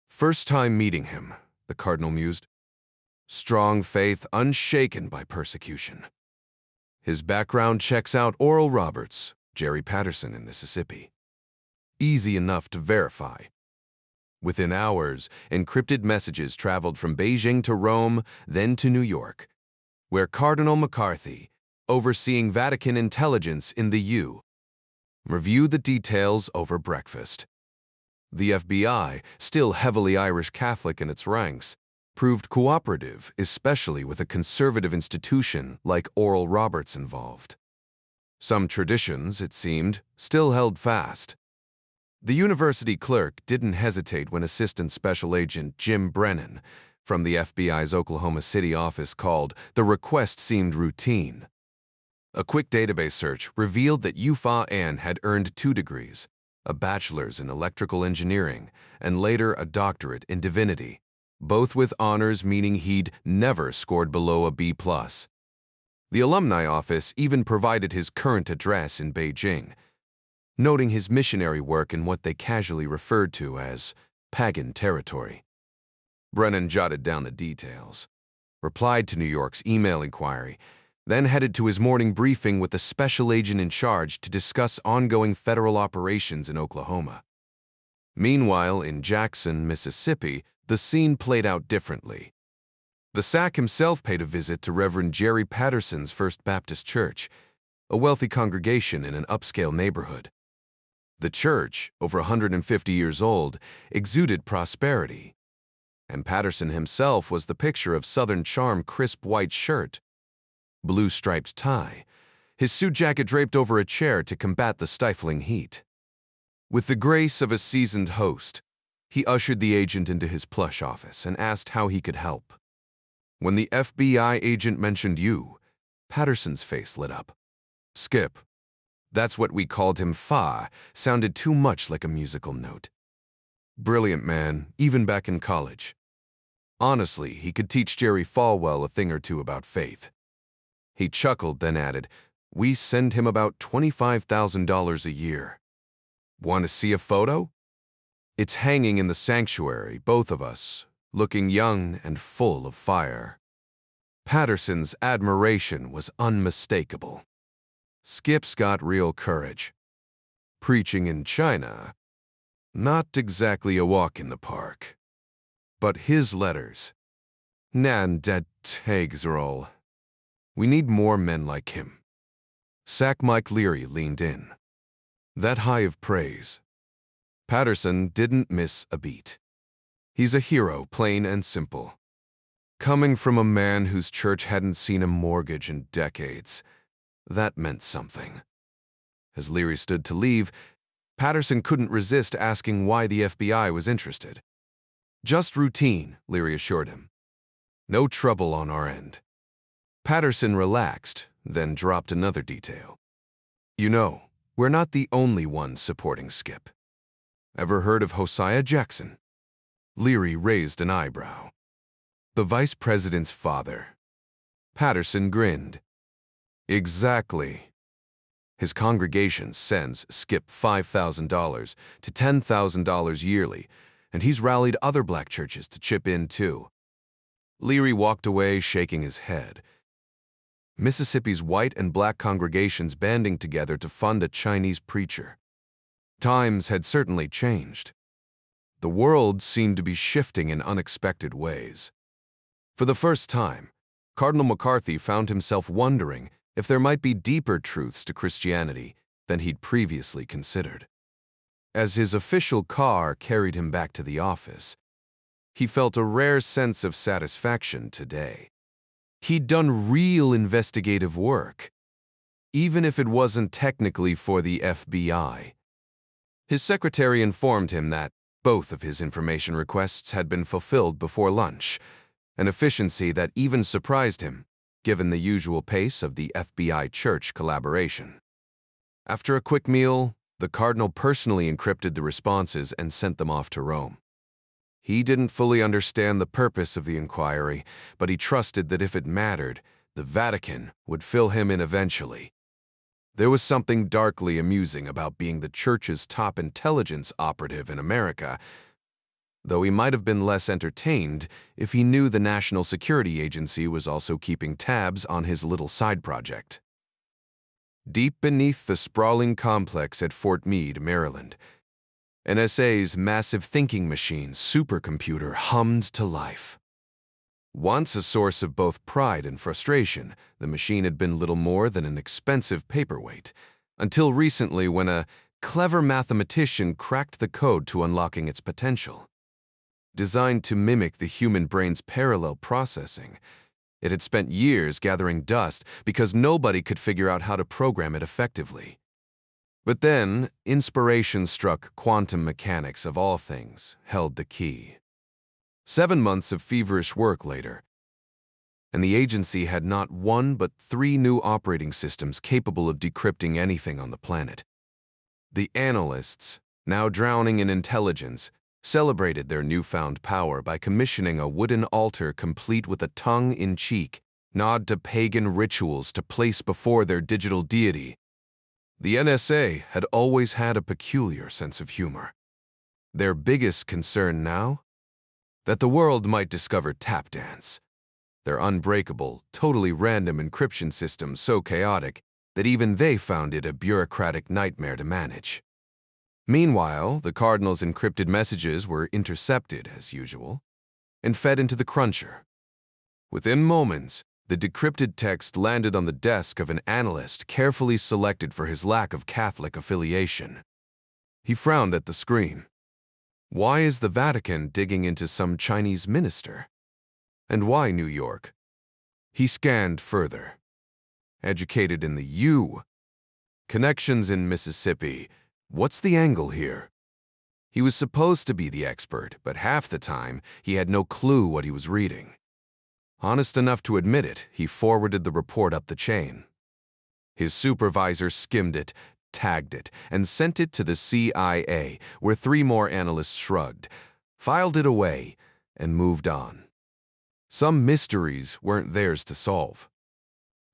S1: "First time meeting him," the cardinal mused. "Strong faith unshaken by persecution. His background checks out Oral Roberts, Jerry Patterson in Mississippi. Easy enough to verify." Within hours, encrypted messages traveled from Beijing to Rome, then to New York, where Cardinal McCarthy, overseeing Vatican intelligence in the U, reviewed the details over breakfast. The FBI, still heavily Irish Catholic in its ranks, proved cooperative, especially with a conservative institution like Oral Roberts involved. Some traditions, it seemed, still held fast. The university clerk didn't hesitate when Assistant Special Agent Jim Brennan from the FBI's Oklahoma City office called. The request seemed routine. A quick database search revealed that Yu Fa-an had earned 2 degrees, a bachelor's in electrical engineering and later a doctorate in divinity, both with honors meaning he'd never scored below a B+. The alumni office even provided his current address in Beijing, noting his missionary work in what they casually referred to as pagan territory. Brennan jotted down the details, replied to New York's email inquiry, then headed to his morning briefing with the special agent in charge to discuss ongoing federal operations in Oklahoma. Meanwhile, in Jackson, Mississippi, the scene played out differently. The SAC himself paid a visit to Reverend Jerry Patterson's First Baptist Church, a wealthy congregation in an upscale neighborhood. The church, over 150 years old, exuded prosperity, and Patterson himself was the picture of Southern charm: crisp white shirt, blue striped tie, his suit jacket draped over a chair to combat the stifling heat. With the grace of a seasoned host, He ushered the agent into his plush office and asked how he could help. When the FBI agent mentioned you, Patterson's face lit up. Skip. That's what we called him. Fa sounded too much like a musical note. Brilliant man, even back in college. Honestly, he could teach Jerry Falwell a thing or two about faith. He chuckled, then added, "We send him about $25,000 a year. Want to see a photo? It's hanging in the sanctuary, both of us, looking young and full of fire." Patterson's admiration was unmistakable. Skip's got real courage. Preaching in China, not exactly a walk in the park. But his letters, nan det tagsroll. We need more men like him. Sack Mike Leary leaned in. That high of praise. Patterson didn't miss a beat. He's a hero, plain and simple. Coming from a man whose church hadn't seen a mortgage in decades, that meant something. As Leary stood to leave, Patterson couldn't resist asking why the FBI was interested. Just routine, Leary assured him. No trouble on our end. Patterson relaxed, then dropped another detail. You know, we're not the only ones supporting Skip. Ever heard of Hosea Jackson? Leary raised an eyebrow. The vice president's father. Patterson grinned. Exactly. His congregation sends Skip $5,000 to $10,000 yearly, and he's rallied other black churches to chip in too. Leary walked away, shaking his head. Mississippi's white and black congregations banding together to fund a Chinese preacher. Times had certainly changed. The world seemed to be shifting in unexpected ways. For the first time, Cardinal McCarthy found himself wondering if there might be deeper truths to Christianity than he'd previously considered. As his official car carried him back to the office, he felt a rare sense of satisfaction today. He'd done real investigative work, even if it wasn't technically for the FBI. His secretary informed him that both of his information requests had been fulfilled before lunch, an efficiency that even surprised him, given the usual pace of the FBI church collaboration. After a quick meal, the cardinal personally encrypted the responses and sent them off to Rome. He didn't fully understand the purpose of the inquiry, but he trusted that if it mattered, the Vatican would fill him in eventually. There was something darkly amusing about being the church's top intelligence operative in America, though he might have been less entertained if he knew the National Security Agency was also keeping tabs on his little side project. Deep beneath the sprawling complex at Fort Meade, Maryland, NSA's massive thinking machine supercomputer hummed to life. Once a source of both pride and frustration, the machine had been little more than an expensive paperweight, until recently when a clever mathematician cracked the code to unlocking its potential. Designed to mimic the human brain's parallel processing, it had spent years gathering dust because nobody could figure out how to program it effectively. But then, inspiration struck. Quantum mechanics, of all things, held the key. 7 months of feverish work later, and the agency had not one but 3 new operating systems capable of decrypting anything on the planet. The analysts, now drowning in intelligence, celebrated their newfound power by commissioning a wooden altar complete with a tongue-in-cheek nod to pagan rituals to place before their digital deity. The NSA had always had a peculiar sense of humor. Their biggest concern now? That the world might discover tap dance, their unbreakable, totally random encryption system so chaotic that even they found it a bureaucratic nightmare to manage. Meanwhile, the Cardinal's encrypted messages were intercepted, as usual, and fed into the cruncher. Within moments, the decrypted text landed on the desk of an analyst carefully selected for his lack of Catholic affiliation. He frowned at the screen. Why is the Vatican digging into some Chinese minister? And why New York? He scanned further. Educated in the U. Connections in Mississippi. What's the angle here? He was supposed to be the expert, but half the time, he had no clue what he was reading. Honest enough to admit it, he forwarded the report up the chain. His supervisor skimmed it, tagged it, and sent it to the CIA, where 3 more analysts shrugged, filed it away, and moved on. Some mysteries weren't theirs to solve.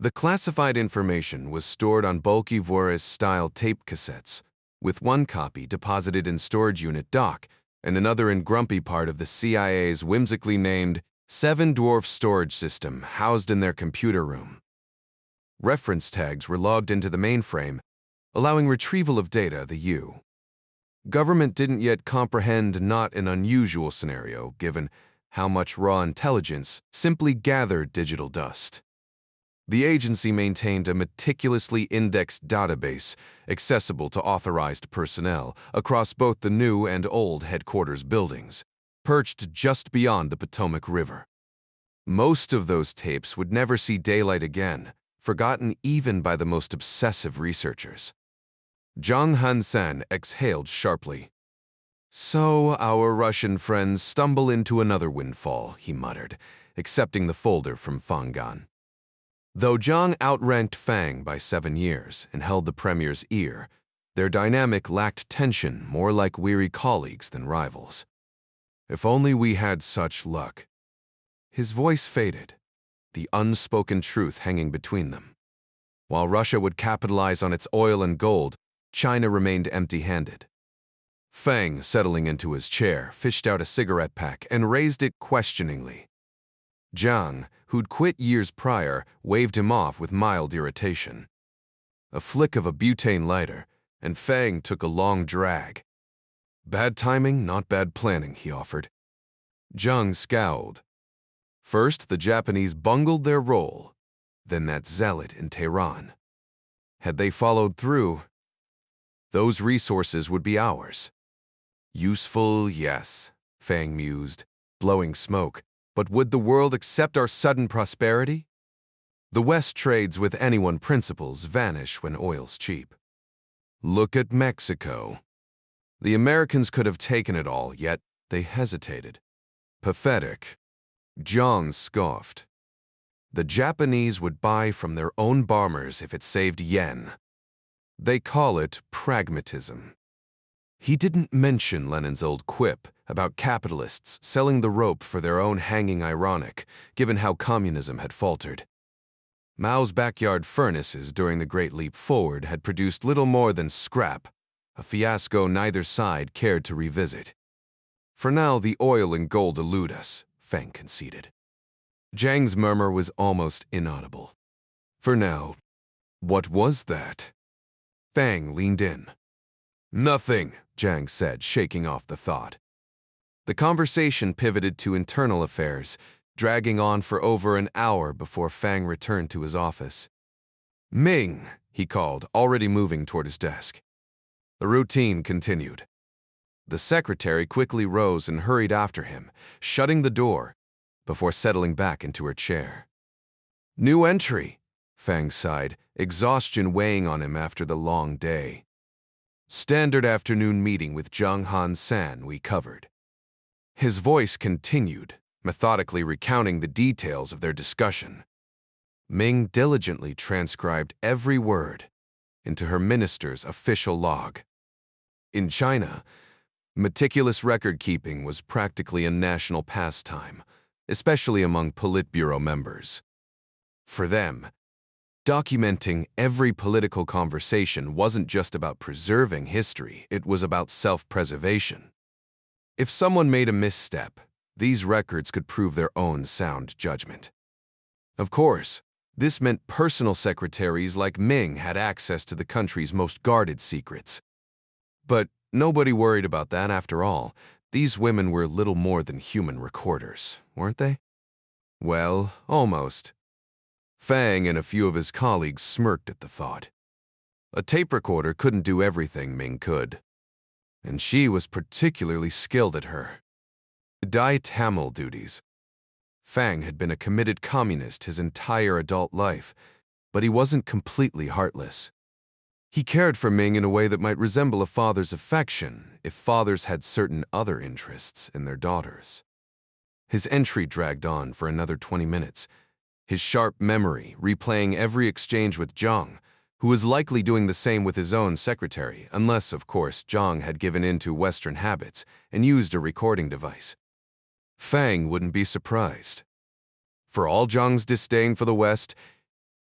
S1: The classified information was stored on bulky Juarez-style tape cassettes, with 1 copy deposited in storage unit dock and another in grumpy part of the CIA's whimsically named 7 Dwarf storage system housed in their computer room. Reference tags were logged into the mainframe, allowing retrieval of data, the U. Government didn't yet comprehend not an unusual scenario, given how much raw intelligence simply gathered digital dust. The agency maintained a meticulously indexed database accessible to authorized personnel across both the new and old headquarters buildings, perched just beyond the Potomac River. Most of those tapes would never see daylight again, forgotten even by the most obsessive researchers. Zhang Hansen exhaled sharply. So our Russian friends stumble into another windfall, he muttered, accepting the folder from Fang Gan. Though Zhang outranked Fang by 7 years and held the premier's ear, their dynamic lacked tension, more like weary colleagues than rivals. If only we had such luck. His voice faded, the unspoken truth hanging between them. While Russia would capitalize on its oil and gold, China remained empty-handed. Fang, settling into his chair, fished out a cigarette pack and raised it questioningly. Zhang, who'd quit years prior, waved him off with mild irritation. A flick of a butane lighter, and Fang took a long drag. Bad timing, not bad planning, he offered. Zhang scowled. First, the Japanese bungled their role, then that zealot in Tehran. Had they followed through, those resources would be ours. Useful, yes, Fang mused, blowing smoke, but would the world accept our sudden prosperity? The West trades with anyone principles vanish when oil's cheap. Look at Mexico. The Americans could have taken it all, yet they hesitated. Pathetic. Zhang scoffed. The Japanese would buy from their own bombers if it saved yen. They call it pragmatism. He didn't mention Lenin's old quip about capitalists selling the rope for their own hanging, ironic, given how communism had faltered. Mao's backyard furnaces during the Great Leap Forward had produced little more than scrap, a fiasco neither side cared to revisit. For now, the oil and gold elude us, Fang conceded. Zhang's murmur was almost inaudible. For now, what was that? Fang leaned in. Nothing, Zhang said, shaking off the thought. The conversation pivoted to internal affairs, dragging on for over an hour before Fang returned to his office. Ming, he called, already moving toward his desk. The routine continued. The secretary quickly rose and hurried after him, shutting the door, before settling back into her chair. New entry, Fang sighed, exhaustion weighing on him after the long day. Standard afternoon meeting with Zhang Han-san we covered. His voice continued, methodically recounting the details of their discussion. Ming diligently transcribed every word into her minister's official log. In China, meticulous record-keeping was practically a national pastime, especially among Politburo members. For them, documenting every political conversation wasn't just about preserving history, it was about self-preservation. If someone made a misstep, these records could prove their own sound judgment. Of course, this meant personal secretaries like Ming had access to the country's most guarded secrets. But nobody worried about that after all. These women were little more than human recorders, weren't they? Well, almost. Fang and a few of his colleagues smirked at the thought. A tape recorder couldn't do everything Ming could, and she was particularly skilled at her Tamil duties. Fang had been a committed communist his entire adult life, but he wasn't completely heartless. He cared for Ming in a way that might resemble a father's affection if fathers had certain other interests in their daughters. His entry dragged on for another 20 minutes, his sharp memory replaying every exchange with Zhang, who was likely doing the same with his own secretary, unless, of course, Zhang had given in to Western habits and used a recording device. Fang wouldn't be surprised. For all Zhang's disdain for the West,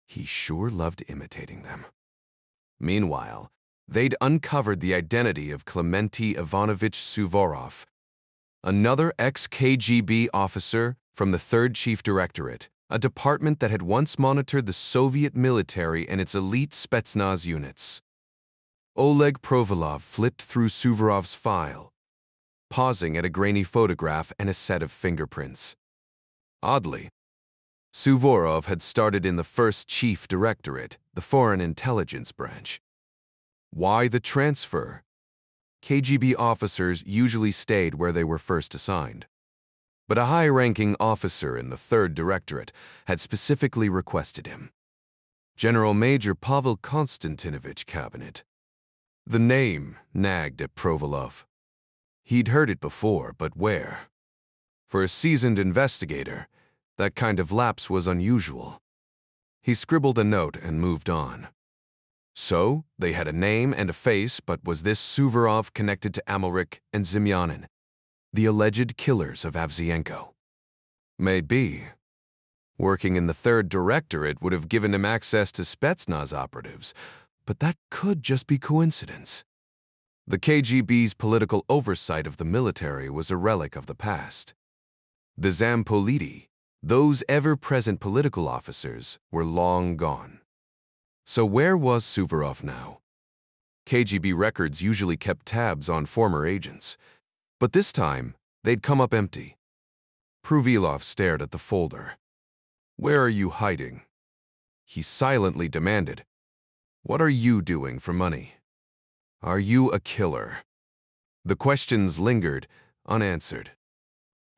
S1: he sure loved imitating them. Meanwhile, they'd uncovered the identity of Clemente Ivanovich Suvorov, another ex-KGB officer from the 3rd Chief Directorate, a department that had once monitored the Soviet military and its elite Spetsnaz units. Oleg Provolov flipped through Suvorov's file, pausing at a grainy photograph and a set of fingerprints. Oddly, Suvorov had started in the 1st Chief Directorate, the Foreign Intelligence Branch. Why the transfer? KGB officers usually stayed where they were first assigned. But a high-ranking officer in the 3rd Directorate had specifically requested him. General Major Pavel Konstantinovich Cabinet. The name nagged at Provolov. He'd heard it before, but where? For a seasoned investigator, that kind of lapse was unusual. He scribbled a note and moved on. So, they had a name and a face, but was this Suvorov connected to Amalrik and Zimyanin, the alleged killers of Avzienko? Maybe. Working in the 3rd Directorate would have given him access to Spetsnaz operatives, but that could just be coincidence. The KGB's political oversight of the military was a relic of the past. The Zampoliti, those ever-present political officers, were long gone. So where was Suvorov now? KGB records usually kept tabs on former agents, but this time they'd come up empty. Pruvilov stared at the folder. "Where are you hiding?" He silently demanded. "What are you doing for money? Are you a killer?" The questions lingered, unanswered.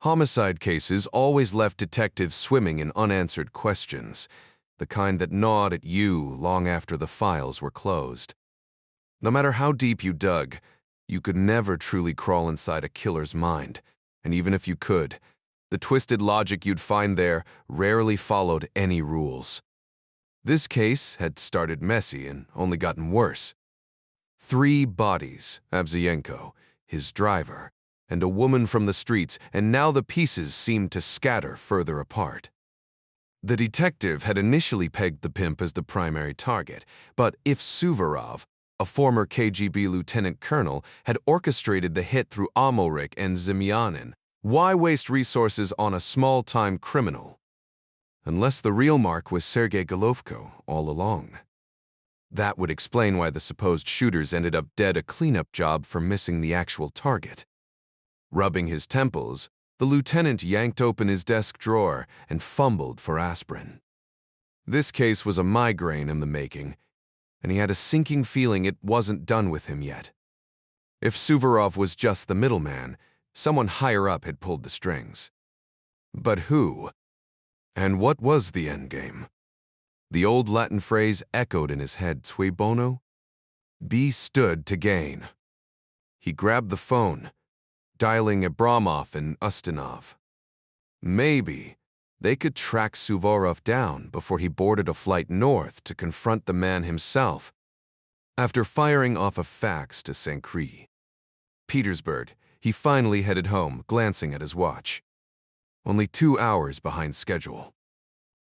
S1: Homicide cases always left detectives swimming in unanswered questions, the kind that gnawed at you long after the files were closed. No matter how deep you dug, you could never truly crawl inside a killer's mind, and even if you could, the twisted logic you'd find there rarely followed any rules. This case had started messy and only gotten worse. 3 bodies, Avzienko, his driver, and a woman from the streets, and now the pieces seemed to scatter further apart. The detective had initially pegged the pimp as the primary target, but if Suvorov, a former KGB lieutenant colonel, had orchestrated the hit through Amalrik and Zimyanin, why waste resources on a small-time criminal? Unless the real mark was Sergei Golovko all along. That would explain why the supposed shooters ended up dead, a cleanup job for missing the actual target. Rubbing his temples, the lieutenant yanked open his desk drawer and fumbled for aspirin. This case was a migraine in the making, and he had a sinking feeling it wasn't done with him yet. If Suvorov was just the middleman, someone higher up had pulled the strings. But who? And what was the endgame? The old Latin phrase echoed in his head, cui bono? B stood to gain. He grabbed the phone, dialing Abramov and Ustinov. Maybe they could track Suvorov down before he boarded a flight north to confront the man himself. After firing off a fax to St. Cree, Petersburg, he finally headed home, glancing at his watch. Only 2 hours behind schedule.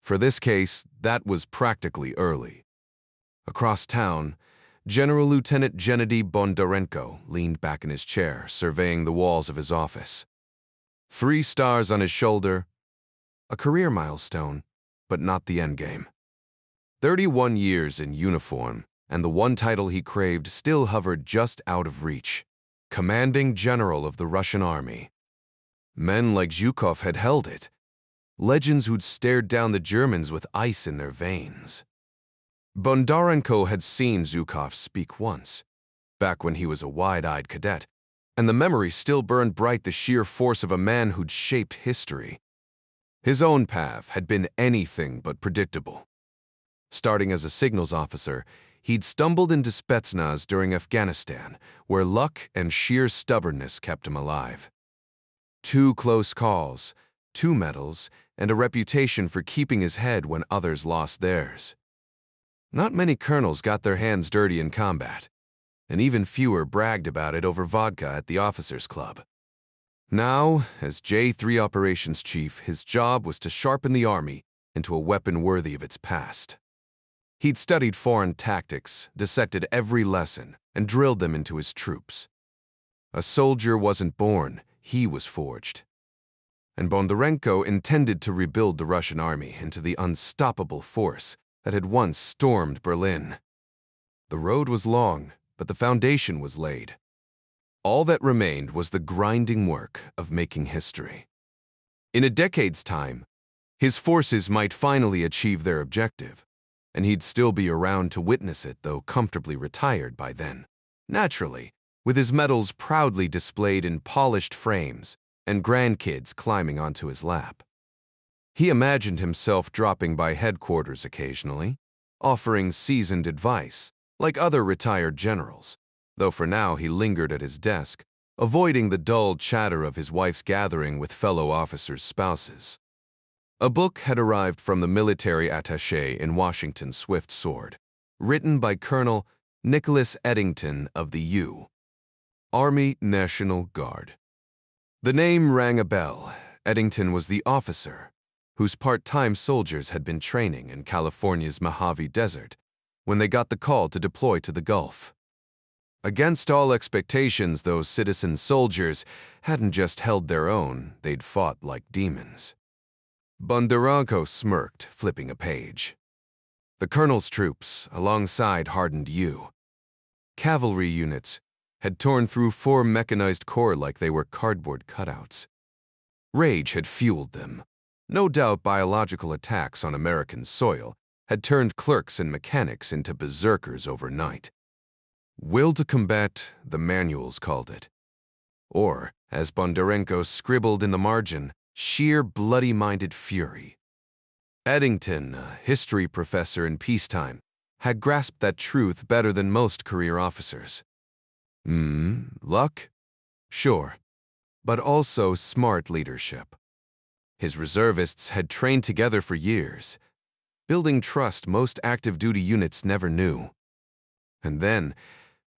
S1: For this case, that was practically early. Across town, General Lieutenant Gennady Bondarenko leaned back in his chair, surveying the walls of his office. 3 stars on his shoulder, a career milestone, but not the endgame. 31 years in uniform, and the one title he craved still hovered just out of reach: Commanding General of the Russian Army. Men like Zhukov had held it, legends who'd stared down the Germans with ice in their veins. Bondarenko had seen Zhukov speak once, back when he was a wide-eyed cadet, and the memory still burned bright, the sheer force of a man who'd shaped history. His own path had been anything but predictable. Starting as a signals officer, He'd stumbled into Spetsnaz during Afghanistan, where luck and sheer stubbornness kept him alive. 2 close calls, 2 medals, and a reputation for keeping his head when others lost theirs. Not many colonels got their hands dirty in combat, and even fewer bragged about it over vodka at the officers' club. Now, as J3 operations chief, his job was to sharpen the army into a weapon worthy of its past. He'd studied foreign tactics, dissected every lesson, and drilled them into his troops. A soldier wasn't born, he was forged. And Bondarenko intended to rebuild the Russian army into the unstoppable force that had once stormed Berlin. The road was long, but the foundation was laid. All that remained was the grinding work of making history. In a decade's time, his forces might finally achieve their objective, and he'd still be around to witness it, though comfortably retired by then. Naturally, with his medals proudly displayed in polished frames and grandkids climbing onto his lap. He imagined himself dropping by headquarters occasionally, offering seasoned advice, like other retired generals, though for now he lingered at his desk, avoiding the dull chatter of his wife's gathering with fellow officers' spouses. A book had arrived from the military attaché in Washington, Swift Sword, written by Colonel Nicholas Eddington of the U. Army National Guard. The name rang a bell. Eddington was the officer whose part-time soldiers had been training in California's Mojave Desert when they got the call to deploy to the Gulf. Against all expectations, those citizen soldiers hadn't just held their own, they'd fought like demons. Bondarenko smirked, flipping a page. The colonel's troops, alongside hardened U. cavalry units, had torn through 4 mechanized corps like they were cardboard cutouts. Rage had fueled them. No doubt biological attacks on American soil had turned clerks and mechanics into berserkers overnight. Will to combat, the manuals called it. Or, as Bondarenko scribbled in the margin, sheer bloody-minded fury. Eddington, a history professor in peacetime, had grasped that truth better than most career officers. Luck? Sure, but also smart leadership. His reservists had trained together for years, building trust most active-duty units never knew. And then,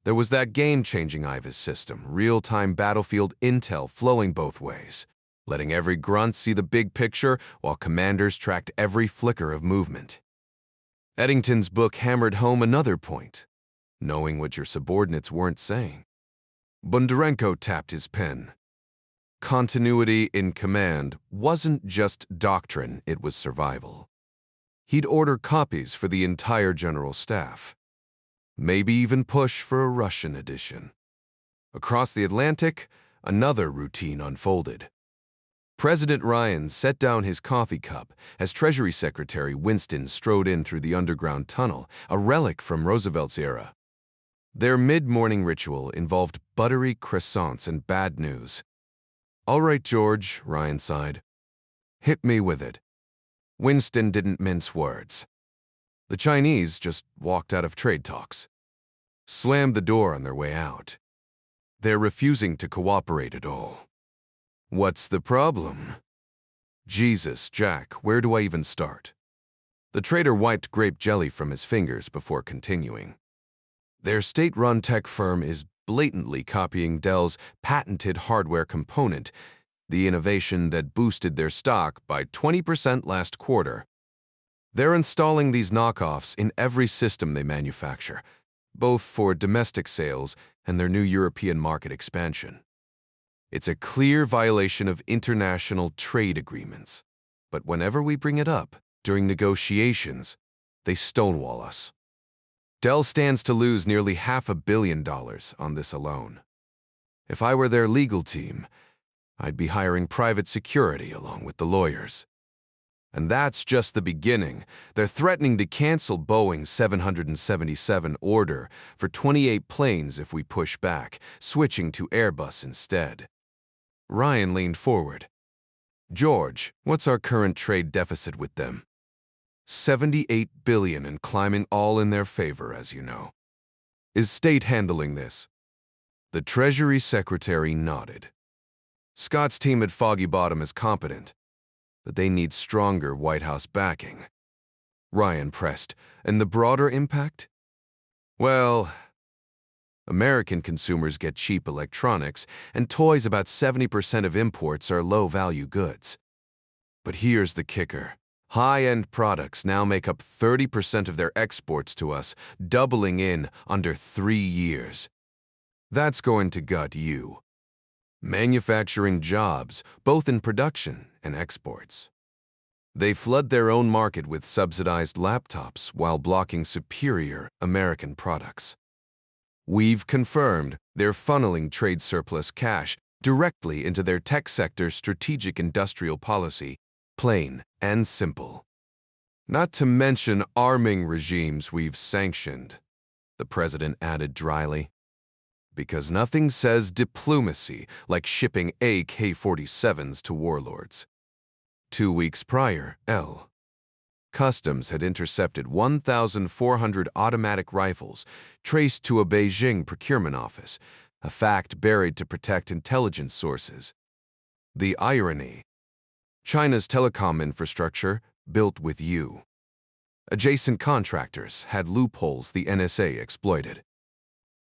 S1: there was that game-changing IVAS system, real-time battlefield intel flowing both ways, letting every grunt see the big picture while commanders tracked every flicker of movement. Eddington's book hammered home another point, knowing what your subordinates weren't saying. Bondarenko tapped his pen. Continuity in command wasn't just doctrine, it was survival. He'd order copies for the entire general staff. Maybe even push for a Russian edition. Across the Atlantic, another routine unfolded. President Ryan set down his coffee cup as Treasury Secretary Winston strode in through the underground tunnel, a relic from Roosevelt's era. Their mid-morning ritual involved buttery croissants and bad news. "All right, George," Ryan sighed. "Hit me with it." Winston didn't mince words. The Chinese just walked out of trade talks. Slammed the door on their way out. They're refusing to cooperate at all. What's the problem? Jesus, Jack, where do I even start? The trader wiped grape jelly from his fingers before continuing. Their state-run tech firm is blatantly copying Dell's patented hardware component, the innovation that boosted their stock by 20% last quarter. They're installing these knockoffs in every system they manufacture, both for domestic sales and their new European market expansion. It's a clear violation of international trade agreements, but whenever we bring it up during negotiations, they stonewall us. Dell stands to lose nearly $500 million on this alone. If I were their legal team, I'd be hiring private security along with the lawyers. And that's just the beginning. They're threatening to cancel Boeing's 777 order for 28 planes if we push back, switching to Airbus instead. Ryan leaned forward. "George, what's our current trade deficit with them?" $78 billion and climbing, all in their favor, as you know. Is state handling this? The Treasury Secretary nodded. Scott's team at Foggy Bottom is competent, but they need stronger White House backing. Ryan pressed. And the broader impact? Well, American consumers get cheap electronics, and toys. About 70% of imports are low-value goods. But here's the kicker. High-end products now make up 30% of their exports to us, doubling in under 3 years. That's going to gut you. Manufacturing jobs, both in production and exports. They flood their own market with subsidized laptops while blocking superior American products. We've confirmed they're funneling trade surplus cash directly into their tech sector's strategic industrial policy, plain and simple. Not to mention arming regimes we've sanctioned, the president added dryly. Because nothing says diplomacy like shipping AK-47s to warlords. 2 weeks prior, Customs had intercepted 1,400 automatic rifles traced to a Beijing procurement office, a fact buried to protect intelligence sources. The irony: China's telecom infrastructure built with you. Adjacent contractors had loopholes the NSA exploited.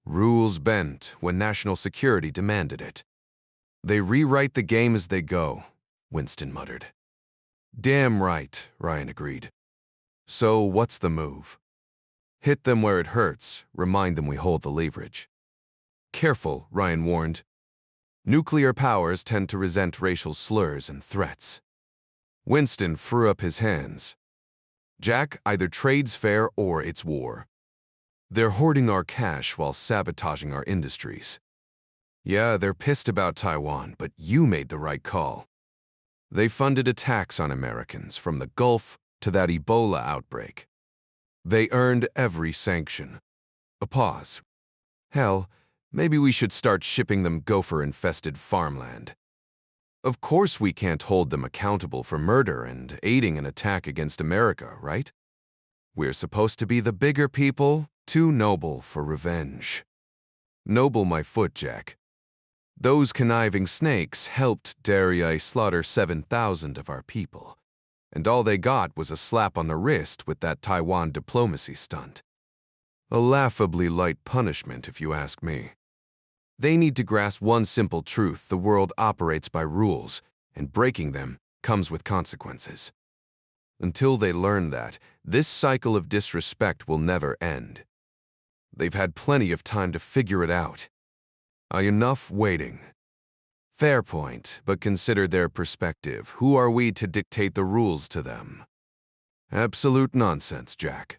S1: Rules bent when national security demanded it. They rewrite the game as they go, Winston muttered. Damn right, Ryan agreed. So what's the move? Hit them where it hurts, remind them we hold the leverage. Careful, Ryan warned. Nuclear powers tend to resent racial slurs and threats. Winston threw up his hands. Jack, either trade's fair or it's war. They're hoarding our cash while sabotaging our industries. Yeah, they're pissed about Taiwan, but you made the right call. They funded attacks on Americans from the Gulf to that Ebola outbreak. They earned every sanction. A pause. Hell, maybe we should start shipping them gopher-infested farmland. Of course we can't hold them accountable for murder and aiding an attack against America, right? We're supposed to be the bigger people, too noble for revenge. Noble my foot, Jack. Those conniving snakes helped, dare I slaughter 7,000 of our people, and all they got was a slap on the wrist with that Taiwan diplomacy stunt. A laughably light punishment, if you ask me. They need to grasp one simple truth: the world operates by rules, and breaking them comes with consequences. Until they learn that, this cycle of disrespect will never end. They've had plenty of time to figure it out. Enough waiting. Fair point, but consider their perspective. Who are we to dictate the rules to them? Absolute nonsense, Jack.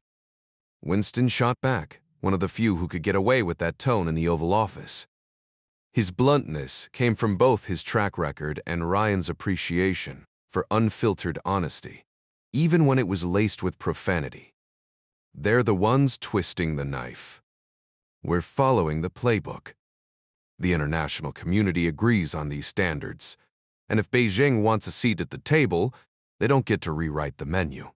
S1: Winston shot back, one of the few who could get away with that tone in the Oval Office. His bluntness came from both his track record and Ryan's appreciation for unfiltered honesty, even when it was laced with profanity. They're the ones twisting the knife. We're following the playbook. The international community agrees on these standards, and if Beijing wants a seat at the table, they don't get to rewrite the menu.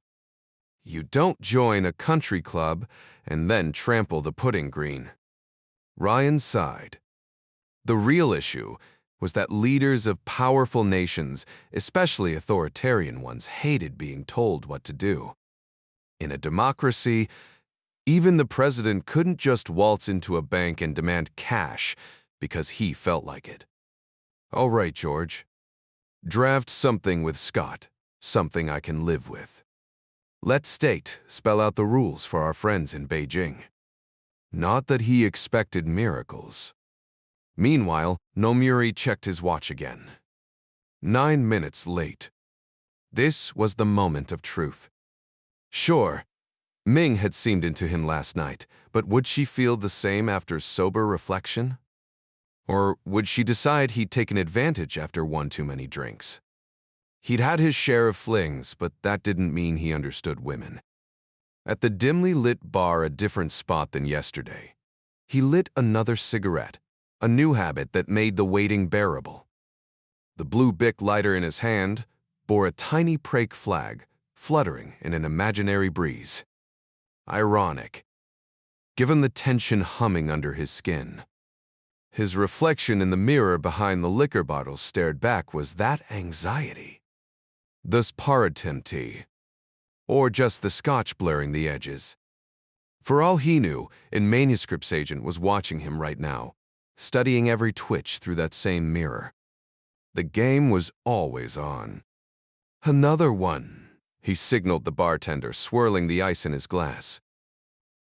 S1: You don't join a country club and then trample the pudding green. Ryan sighed. The real issue was that leaders of powerful nations, especially authoritarian ones, hated being told what to do. In a democracy, even the president couldn't just waltz into a bank and demand cash because he felt like it. All right, George. Draft something with Scott, something I can live with. Let State spell out the rules for our friends in Beijing. Not that he expected miracles. Meanwhile, Nomuri checked his watch again. 9 minutes late. This was the moment of truth. Sure, Ming had seemed into him last night, but would she feel the same after sober reflection? Or would she decide he'd taken advantage after one too many drinks? He'd had his share of flings, but that didn't mean he understood women. At the dimly lit bar, a different spot than yesterday, he lit another cigarette, a new habit that made the waiting bearable. The blue Bic lighter in his hand bore a tiny Prague flag, fluttering in an imaginary breeze. Ironic, given the tension humming under his skin. His reflection in the mirror behind the liquor bottle stared back. Was that anxiety? Thus paratemti, or just the scotch blurring the edges? For all he knew, a manuscripts agent was watching him right now, studying every twitch through that same mirror. The game was always on. Another one, he signaled the bartender, swirling the ice in his glass.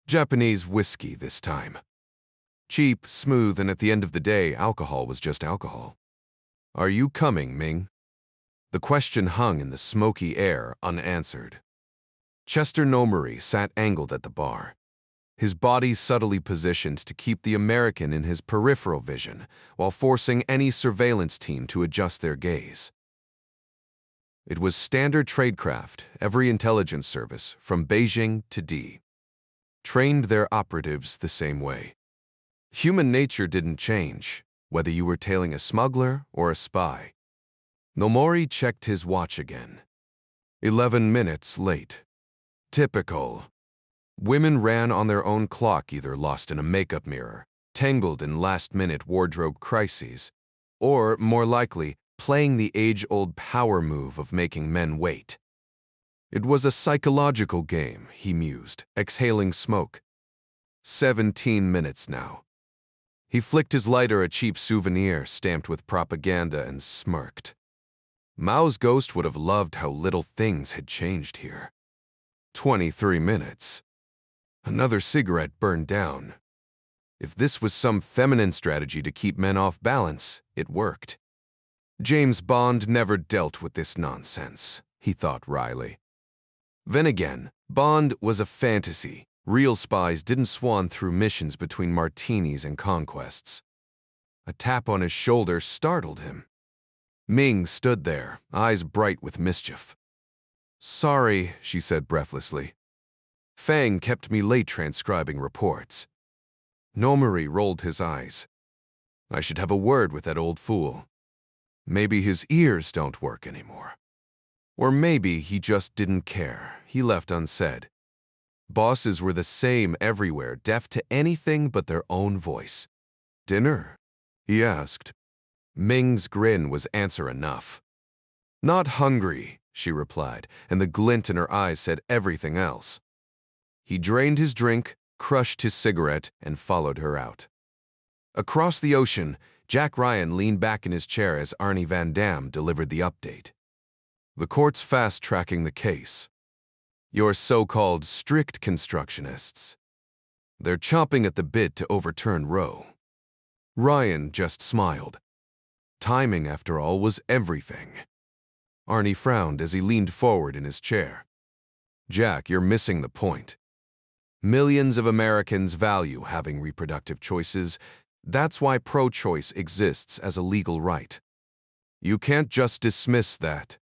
S1: Japanese whiskey this time. Cheap, smooth, and at the end of the day, alcohol was just alcohol. Are you coming, Ming? The question hung in the smoky air, unanswered. Chester Nomori sat angled at the bar, his body subtly positioned to keep the American in his peripheral vision while forcing any surveillance team to adjust their gaze. It was standard tradecraft. Every intelligence service, from Beijing to D, trained their operatives the same way. Human nature didn't change, whether you were tailing a smuggler or a spy. Nomori checked his watch again. 11 minutes late. Typical. Women ran on their own clock, either lost in a makeup mirror, tangled in last-minute wardrobe crises, or, more likely, playing the age-old power move of making men wait. It was a psychological game, he mused, exhaling smoke. 17 minutes now. He flicked his lighter, a cheap souvenir stamped with propaganda, and smirked. Mao's ghost would have loved how little things had changed here. 23 minutes. Another cigarette burned down. If this was some feminine strategy to keep men off balance, it worked. James Bond never dealt with this nonsense, he thought wryly. Then again, Bond was a fantasy. Real spies didn't swan through missions between martinis and conquests. A tap on his shoulder startled him. Ming stood there, eyes bright with mischief. Sorry, she said breathlessly. Fang kept me late transcribing reports. Nomori rolled his eyes. I should have a word with that old fool. Maybe his ears don't work anymore. Or maybe he just didn't care. He left unsaid. Bosses were the same everywhere, deaf to anything but their own voice. Dinner? He asked. Ming's grin was answer enough. Not hungry, she replied, and the glint in her eyes said everything else. He drained his drink, crushed his cigarette, and followed her out. Across the ocean, Jack Ryan leaned back in his chair as Arnie Van Dam delivered the update. The court's fast-tracking the case. Your so-called strict constructionists. They're chomping at the bit to overturn Roe. Ryan just smiled. Timing, after all, was everything. Arnie frowned as he leaned forward in his chair. Jack, you're missing the point. Millions of Americans value having reproductive choices. That's why pro-choice exists as a legal right. You can't just dismiss that.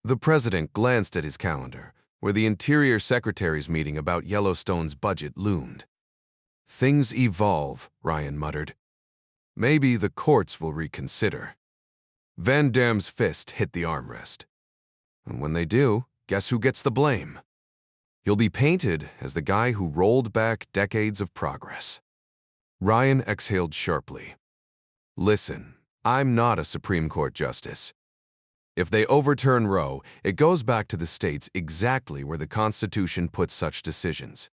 S1: The president glanced at his calendar, where the Interior Secretary's meeting about Yellowstone's budget loomed. Things evolve, Ryan muttered. Maybe the courts will reconsider. Van Dam's fist hit the armrest. And when they do, guess who gets the blame? He'll be painted as the guy who rolled back decades of progress. Ryan exhaled sharply. Listen, I'm not a Supreme Court justice. If they overturn Roe, it goes back to the states exactly where the Constitution puts such decisions.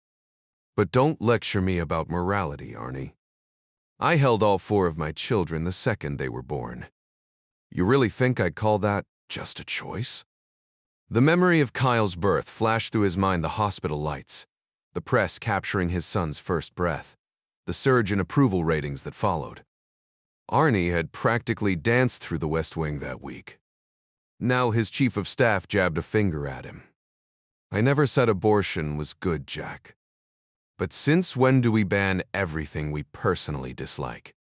S1: But don't lecture me about morality, Arnie. I held all 4 of my children the second they were born. You really think I'd call that just a choice? The memory of Kyle's birth flashed through his mind, the hospital lights, the press capturing his son's first breath, the surge in approval ratings that followed. Arnie had practically danced through the West Wing that week. Now his chief of staff jabbed a finger at him. I never said abortion was good, Jack. But since when do we ban everything we personally dislike?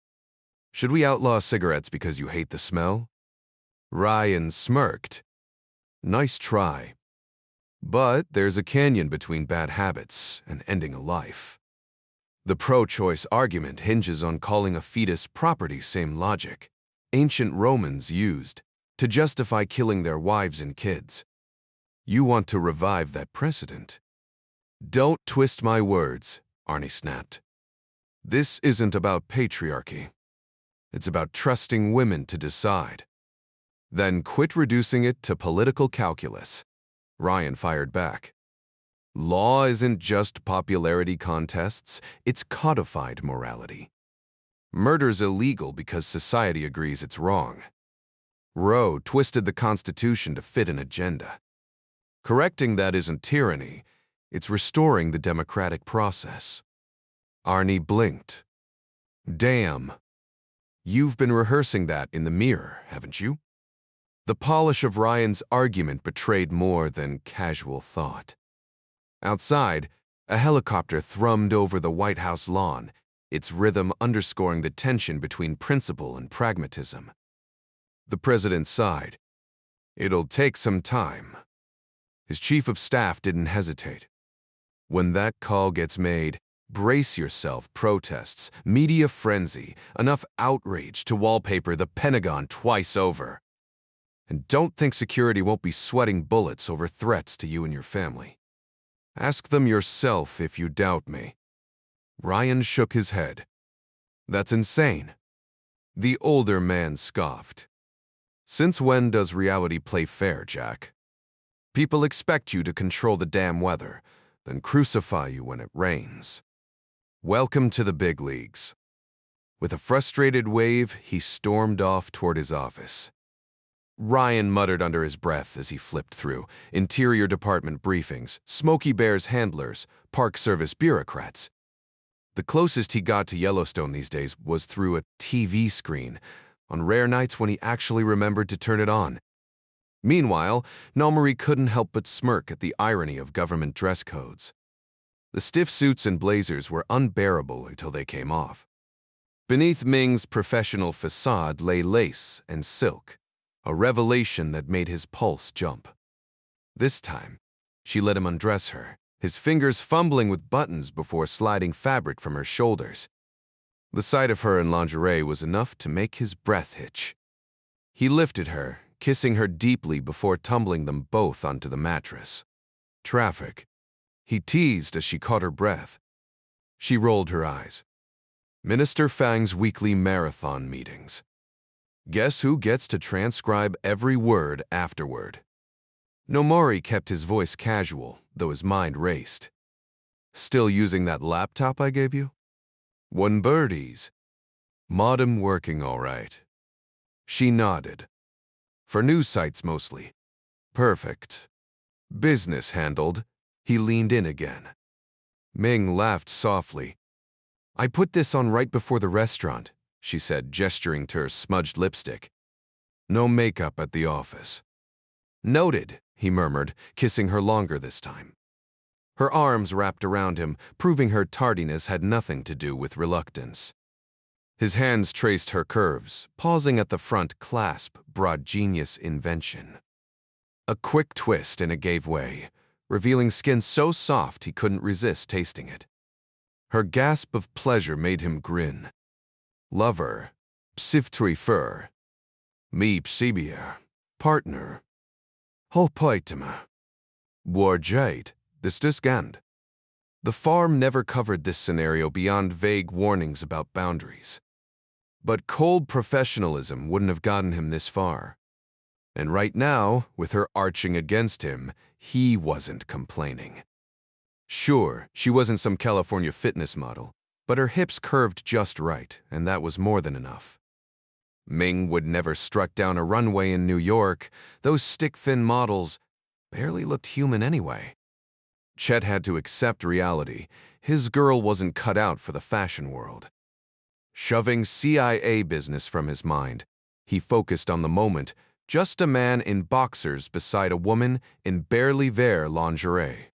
S1: Should we outlaw cigarettes because you hate the smell? Ryan smirked. Nice try. But there's a canyon between bad habits and ending a life. The pro-choice argument hinges on calling a fetus property, same logic ancient Romans used to justify killing their wives and kids. You want to revive that precedent. Don't twist my words, Arnie snapped. This isn't about patriarchy. It's about trusting women to decide. Then quit reducing it to political calculus, Ryan fired back. Law isn't just popularity contests, it's codified morality. Murder's illegal because society agrees it's wrong. Roe twisted the Constitution to fit an agenda. Correcting that isn't tyranny, it's restoring the democratic process. Arnie blinked. Damn. You've been rehearsing that in the mirror, haven't you? The polish of Ryan's argument betrayed more than casual thought. Outside, a helicopter thrummed over the White House lawn, its rhythm underscoring the tension between principle and pragmatism. The president sighed. It'll take some time. His chief of staff didn't hesitate. When that call gets made, brace yourself, protests, media frenzy, enough outrage to wallpaper the Pentagon twice over. And don't think security won't be sweating bullets over threats to you and your family. Ask them yourself if you doubt me. Ryan shook his head. That's insane. The older man scoffed. Since when does reality play fair, Jack? People expect you to control the damn weather, then crucify you when it rains. Welcome to the big leagues. With a frustrated wave, he stormed off toward his office. Ryan muttered under his breath as he flipped through Interior Department briefings, Smokey Bear's handlers, Park Service bureaucrats. The closest he got to Yellowstone these days was through a TV screen, on rare nights when he actually remembered to turn it on. Meanwhile, Nalmarie couldn't help but smirk at the irony of government dress codes. The stiff suits and blazers were unbearable until they came off. Beneath Ming's professional facade lay lace and silk, a revelation that made his pulse jump. This time, she let him undress her, his fingers fumbling with buttons before sliding fabric from her shoulders. The sight of her in lingerie was enough to make his breath hitch. He lifted her, kissing her deeply before tumbling them both onto the mattress. Traffic, he teased as she caught her breath. She rolled her eyes. Minister Fang's weekly marathon meetings. Guess who gets to transcribe every word afterward? Nomori kept his voice casual, though his mind raced. Still using that laptop I gave you? One birdies. Modem working all right. She nodded. For news sites mostly. Perfect. Business handled. He leaned in again. Ming laughed softly. I put this on right before the restaurant, she said, gesturing to her smudged lipstick. No makeup at the office. Noted, he murmured, kissing her longer this time. Her arms wrapped around him, proving her tardiness had nothing to do with reluctance. His hands traced her curves, pausing at the front clasp, broad genius invention. A quick twist and it gave way, revealing skin so soft he couldn't resist tasting it. Her gasp of pleasure made him grin. Lover, psivtri fur. Me psibia, partner. Holpoitema. Warjait, distusgand. The farm never covered this scenario beyond vague warnings about boundaries. But cold professionalism wouldn't have gotten him this far. And right now, with her arching against him, he wasn't complaining. Sure, she wasn't some California fitness model, but her hips curved just right, and that was more than enough. Ming would never struck down a runway in New York. Those stick-thin models barely looked human anyway. Chet had to accept reality. His girl wasn't cut out for the fashion world. Shoving CIA business from his mind, he focused on the moment, just a man in boxers beside a woman in barely there lingerie.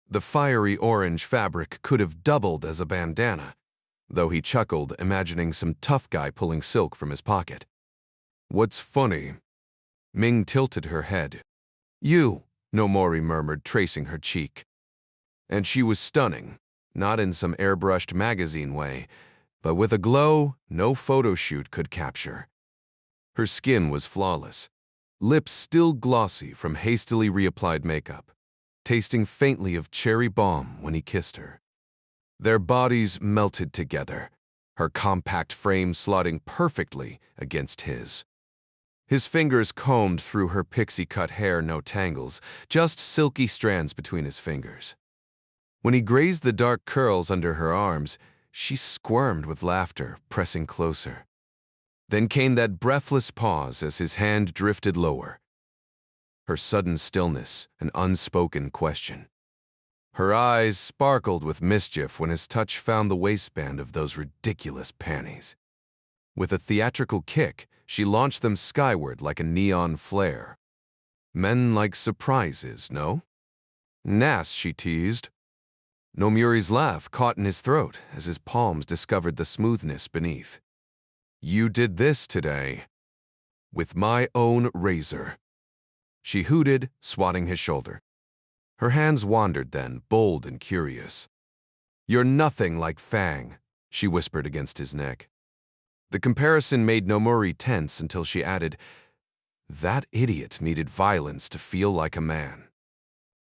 S1: The fiery orange fabric could have doubled as a bandana, though he chuckled, imagining some tough guy pulling silk from his pocket. What's funny? Ming tilted her head. You, Nomori murmured, tracing her cheek. And she was stunning, not in some airbrushed magazine way, but with a glow no photo shoot could capture. Her skin was flawless. lips still glossy from hastily reapplied makeup, tasting faintly of cherry balm when he kissed her. Their bodies melted together, her compact frame slotting perfectly against his. His fingers combed through her pixie-cut hair, no tangles, just silky strands between his fingers. When he grazed the dark curls under her arms, she squirmed with laughter, pressing closer. Then came that breathless pause as his hand drifted lower. Her sudden stillness, an unspoken question. Her eyes sparkled with mischief when his touch found the waistband of those ridiculous panties. With a theatrical kick, she launched them skyward like a neon flare. Men like surprises, no? Nas, she teased. Nomuri's laugh caught in his throat as his palms discovered the smoothness beneath. You did this today. With my own razor. She hooted, swatting his shoulder. Her hands wandered then, bold and curious. You're nothing like Fang, she whispered against his neck. The comparison made Nomuri tense until she added, that idiot needed violence to feel like a man.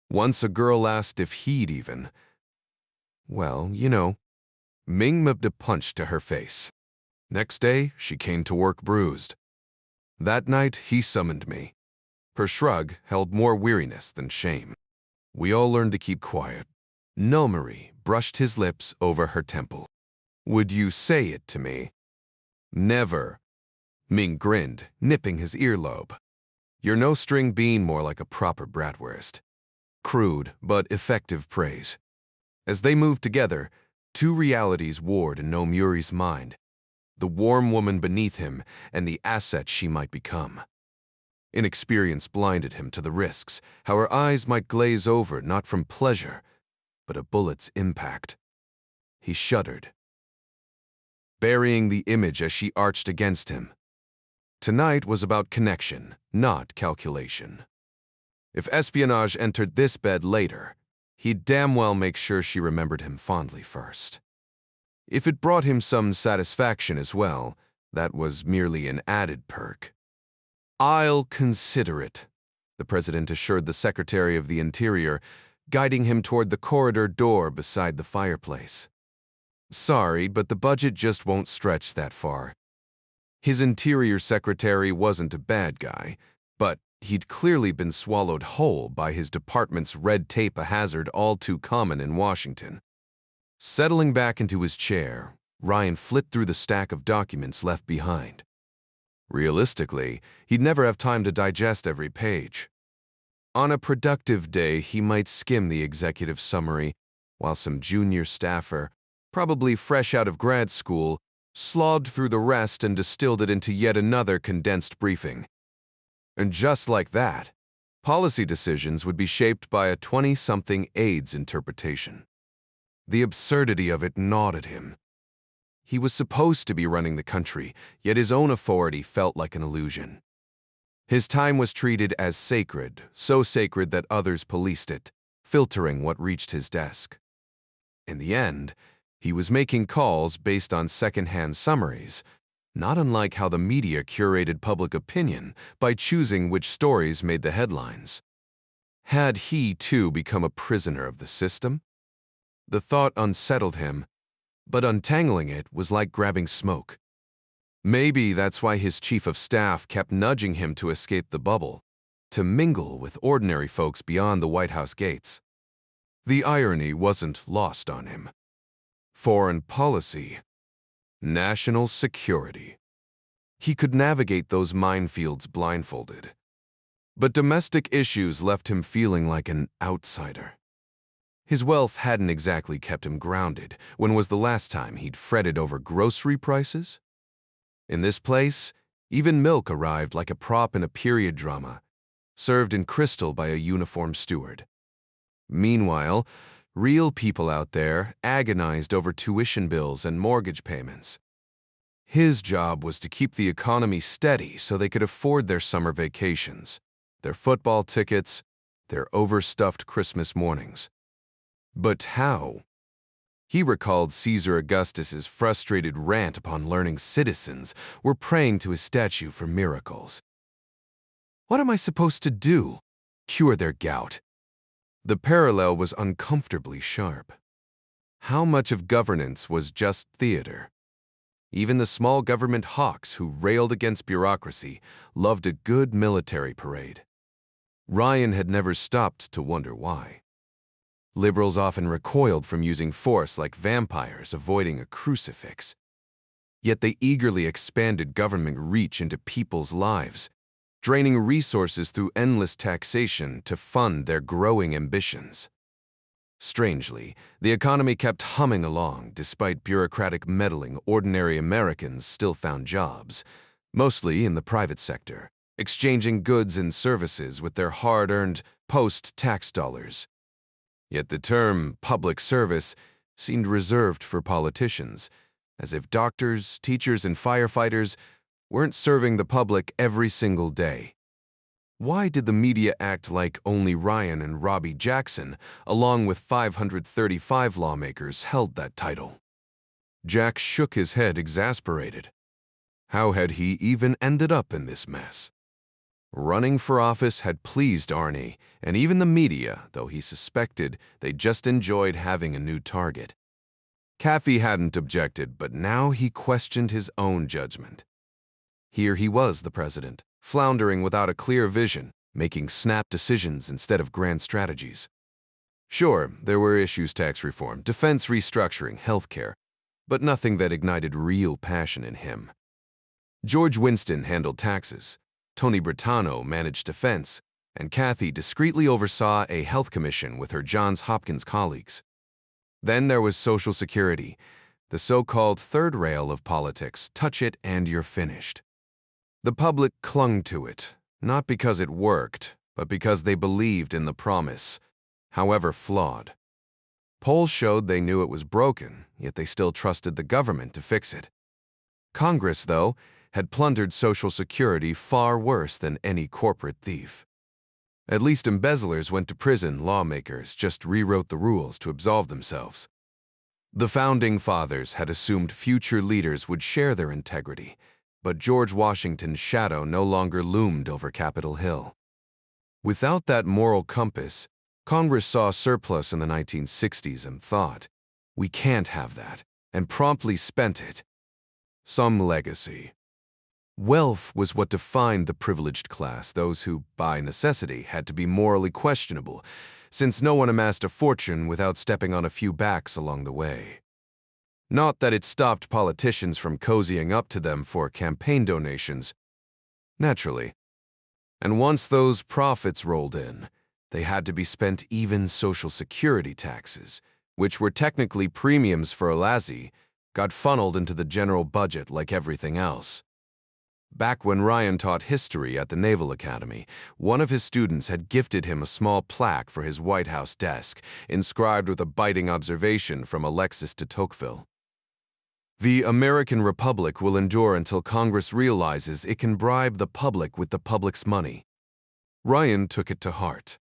S1: Once a girl asked if he'd even. Well, you know. Ming mubbed a punch to her face. Next day, she came to work bruised. That night, he summoned me. Her shrug held more weariness than shame. We all learned to keep quiet. Nomuri brushed his lips over her temple. Would you say it to me? Never. Ming grinned, nipping his earlobe. You're no string bean, more like a proper bratwurst. Crude, but effective praise. As they moved together, two realities warred in Nomuri's mind. The warm woman beneath him and the asset she might become. Inexperience blinded him to the risks, how her eyes might glaze over not from pleasure, but a bullet's impact. He shuddered, burying the image as she arched against him. Tonight was about connection, not calculation. If espionage entered this bed later, he'd damn well make sure she remembered him fondly first. If it brought him some satisfaction as well, that was merely an added perk. I'll consider it, the president assured the Secretary of the Interior, guiding him toward the corridor door beside the fireplace. Sorry, but the budget just won't stretch that far. His Interior Secretary wasn't a bad guy, but he'd clearly been swallowed whole by his department's red tape, a hazard all too common in Washington. Settling back into his chair, Ryan flipped through the stack of documents left behind. Realistically, he'd never have time to digest every page. On a productive day, he might skim the executive summary, while some junior staffer, probably fresh out of grad school, slogged through the rest and distilled it into yet another condensed briefing. And just like that, policy decisions would be shaped by a 20-something aide's interpretation. The absurdity of it gnawed at him. He was supposed to be running the country, yet his own authority felt like an illusion. His time was treated as sacred, so sacred that others policed it, filtering what reached his desk. In the end, he was making calls based on second-hand summaries, not unlike how the media curated public opinion by choosing which stories made the headlines. Had he, too, become a prisoner of the system? The thought unsettled him, but untangling it was like grabbing smoke. Maybe that's why his chief of staff kept nudging him to escape the bubble, to mingle with ordinary folks beyond the White House gates. The irony wasn't lost on him. Foreign policy, national security. He could navigate those minefields blindfolded. But domestic issues left him feeling like an outsider. His wealth hadn't exactly kept him grounded. When was the last time he'd fretted over grocery prices? In this place, even milk arrived like a prop in a period drama, served in crystal by a uniformed steward. Meanwhile, real people out there agonized over tuition bills and mortgage payments. His job was to keep the economy steady so they could afford their summer vacations, their football tickets, their overstuffed Christmas mornings. But how? He recalled Caesar Augustus's frustrated rant upon learning citizens were praying to his statue for miracles. What am I supposed to do? Cure their gout. The parallel was uncomfortably sharp. How much of governance was just theater? Even the small government hawks who railed against bureaucracy loved a good military parade. Ryan had never stopped to wonder why. Liberals often recoiled from using force like vampires avoiding a crucifix. Yet they eagerly expanded government reach into people's lives, draining resources through endless taxation to fund their growing ambitions. Strangely, the economy kept humming along. Despite bureaucratic meddling, ordinary Americans still found jobs, mostly in the private sector, exchanging goods and services with their hard-earned post-tax dollars. Yet the term public service seemed reserved for politicians, as if doctors, teachers, and firefighters weren't serving the public every single day. Why did the media act like only Ryan and Robbie Jackson, along with 535 lawmakers, held that title? Jack shook his head, exasperated. How had he even ended up in this mess? Running for office had pleased Arnie, and even the media, though he suspected they just enjoyed having a new target. Caffey hadn't objected, but now he questioned his own judgment. Here he was, the president, floundering without a clear vision, making snap decisions instead of grand strategies. Sure, there were issues: tax reform, defense restructuring, healthcare, but nothing that ignited real passion in him. George Winston handled taxes, Tony Britano managed defense, and Kathy discreetly oversaw a health commission with her Johns Hopkins colleagues. Then there was Social Security, the so-called third rail of politics. Touch it and you're finished. The public clung to it, not because it worked, but because they believed in the promise, however flawed. Polls showed they knew it was broken, yet they still trusted the government to fix it. Congress, though, had plundered Social Security far worse than any corporate thief. At least embezzlers went to prison, lawmakers just rewrote the rules to absolve themselves. The Founding Fathers had assumed future leaders would share their integrity, but George Washington's shadow no longer loomed over Capitol Hill. Without that moral compass, Congress saw a surplus in the 1960s and thought, we can't have that, and promptly spent it. Some legacy. Wealth was what defined the privileged class, those who, by necessity, had to be morally questionable, since no one amassed a fortune without stepping on a few backs along the way. Not that it stopped politicians from cozying up to them for campaign donations. Naturally. And once those profits rolled in, they had to be spent. Even Social Security taxes, which were technically premiums for Alazi, got funneled into the general budget like everything else. Back when Ryan taught history at the Naval Academy, one of his students had gifted him a small plaque for his White House desk, inscribed with a biting observation from Alexis de Tocqueville. The American Republic will endure until Congress realizes it can bribe the public with the public's money. Ryan took it to heart.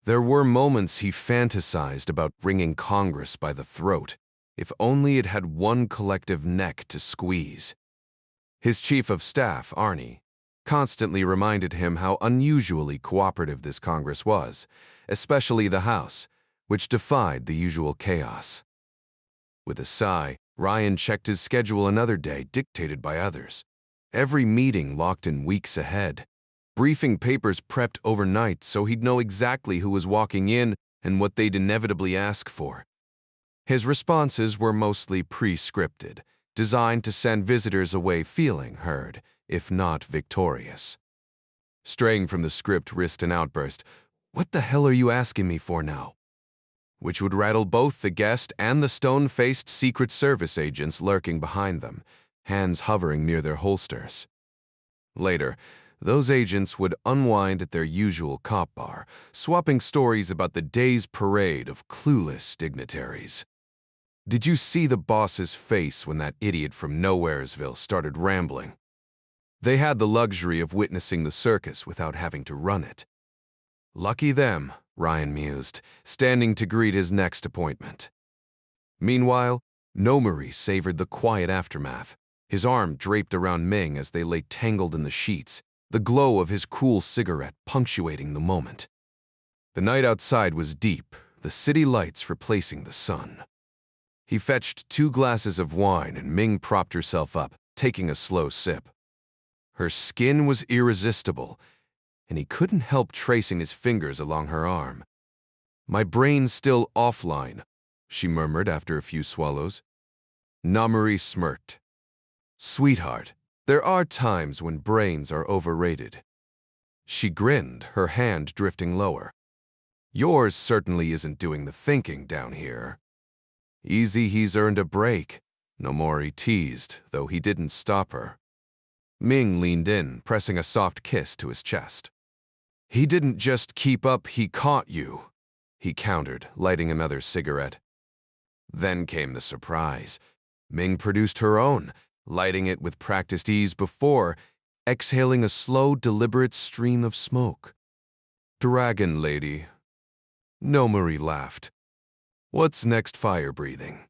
S1: There were moments he fantasized about wringing Congress by the throat, if only it had one collective neck to squeeze. His chief of staff, Arnie, constantly reminded him how unusually cooperative this Congress was, especially the House, which defied the usual chaos. With a sigh, Ryan checked his schedule. Another day dictated by others. Every meeting locked in weeks ahead. Briefing papers prepped overnight so he'd know exactly who was walking in and what they'd inevitably ask for. His responses were mostly pre-scripted, designed to send visitors away feeling heard, if not victorious. Straying from the script risked an outburst, "What the hell are you asking me for now?" which would rattle both the guest and the stone-faced Secret Service agents lurking behind them, hands hovering near their holsters. Later, those agents would unwind at their usual cop bar, swapping stories about the day's parade of clueless dignitaries. Did you see the boss's face when that idiot from Nowheresville started rambling? They had the luxury of witnessing the circus without having to run it. Lucky them, Ryan mused, standing to greet his next appointment. Meanwhile, Nomari savored the quiet aftermath, his arm draped around Ming as they lay tangled in the sheets, the glow of his cool cigarette punctuating the moment. The night outside was deep, the city lights replacing the sun. He fetched 2 glasses of wine and Ming propped herself up, taking a slow sip. Her skin was irresistible, and he couldn't help tracing his fingers along her arm. "My brain's still offline," she murmured after a few swallows. Namari smirked. "Sweetheart, there are times when brains are overrated." She grinned, her hand drifting lower. "Yours certainly isn't doing the thinking down here." "Easy, he's earned a break," Nomori teased, though he didn't stop her. Ming leaned in, pressing a soft kiss to his chest. "He didn't just keep up, he caught you," he countered, lighting another cigarette. Then came the surprise. Ming produced her own, lighting it with practiced ease before, exhaling a slow, deliberate stream of smoke. "Dragon lady." Nomori laughed. "What's next fire breathing?"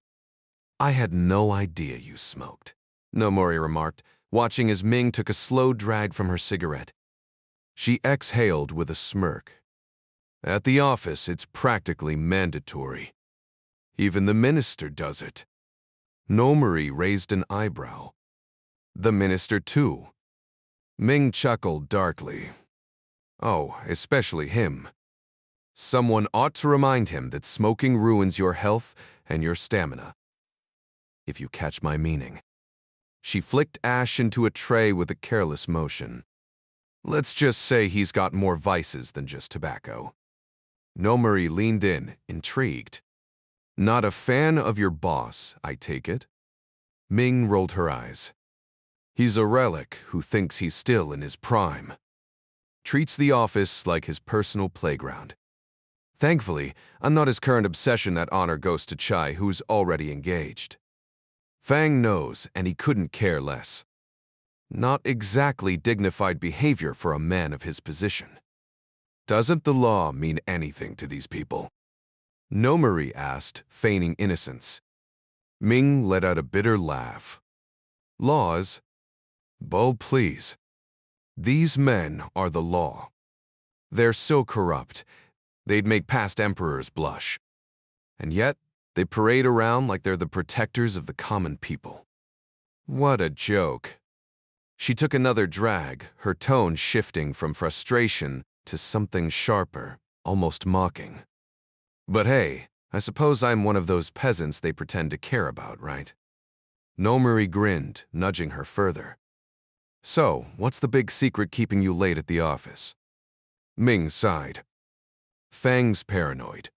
S1: "I had no idea you smoked," Nomori remarked, watching as Ming took a slow drag from her cigarette. She exhaled with a smirk. "At the office, it's practically mandatory. Even the minister does it." Nomori raised an eyebrow. "The minister, too?" Ming chuckled darkly. "Oh, especially him. Someone ought to remind him that smoking ruins your health and your stamina. If you catch my meaning." She flicked ash into a tray with a careless motion. "Let's just say he's got more vices than just tobacco." Nomori leaned in, intrigued. "Not a fan of your boss, I take it?" Ming rolled her eyes. "He's a relic who thinks he's still in his prime. Treats the office like his personal playground. Thankfully, I'm not his current obsession. That honor goes to Chai, who's already engaged." Fang knows, and he couldn't care less. Not exactly dignified behavior for a man of his position. "Doesn't the law mean anything to these people?" Nomori asked, feigning innocence. Ming let out a bitter laugh. "Laws? Bo, please. These men are the law. They're so corrupt, they'd make past emperors blush. And yet, they parade around like they're the protectors of the common people." What a joke. She took another drag, her tone shifting from frustration to something sharper, almost mocking. "But hey, I suppose I'm one of those peasants they pretend to care about, right?" Nomori grinned, nudging her further. "So, what's the big secret keeping you late at the office?" Ming sighed. "Fang's paranoid.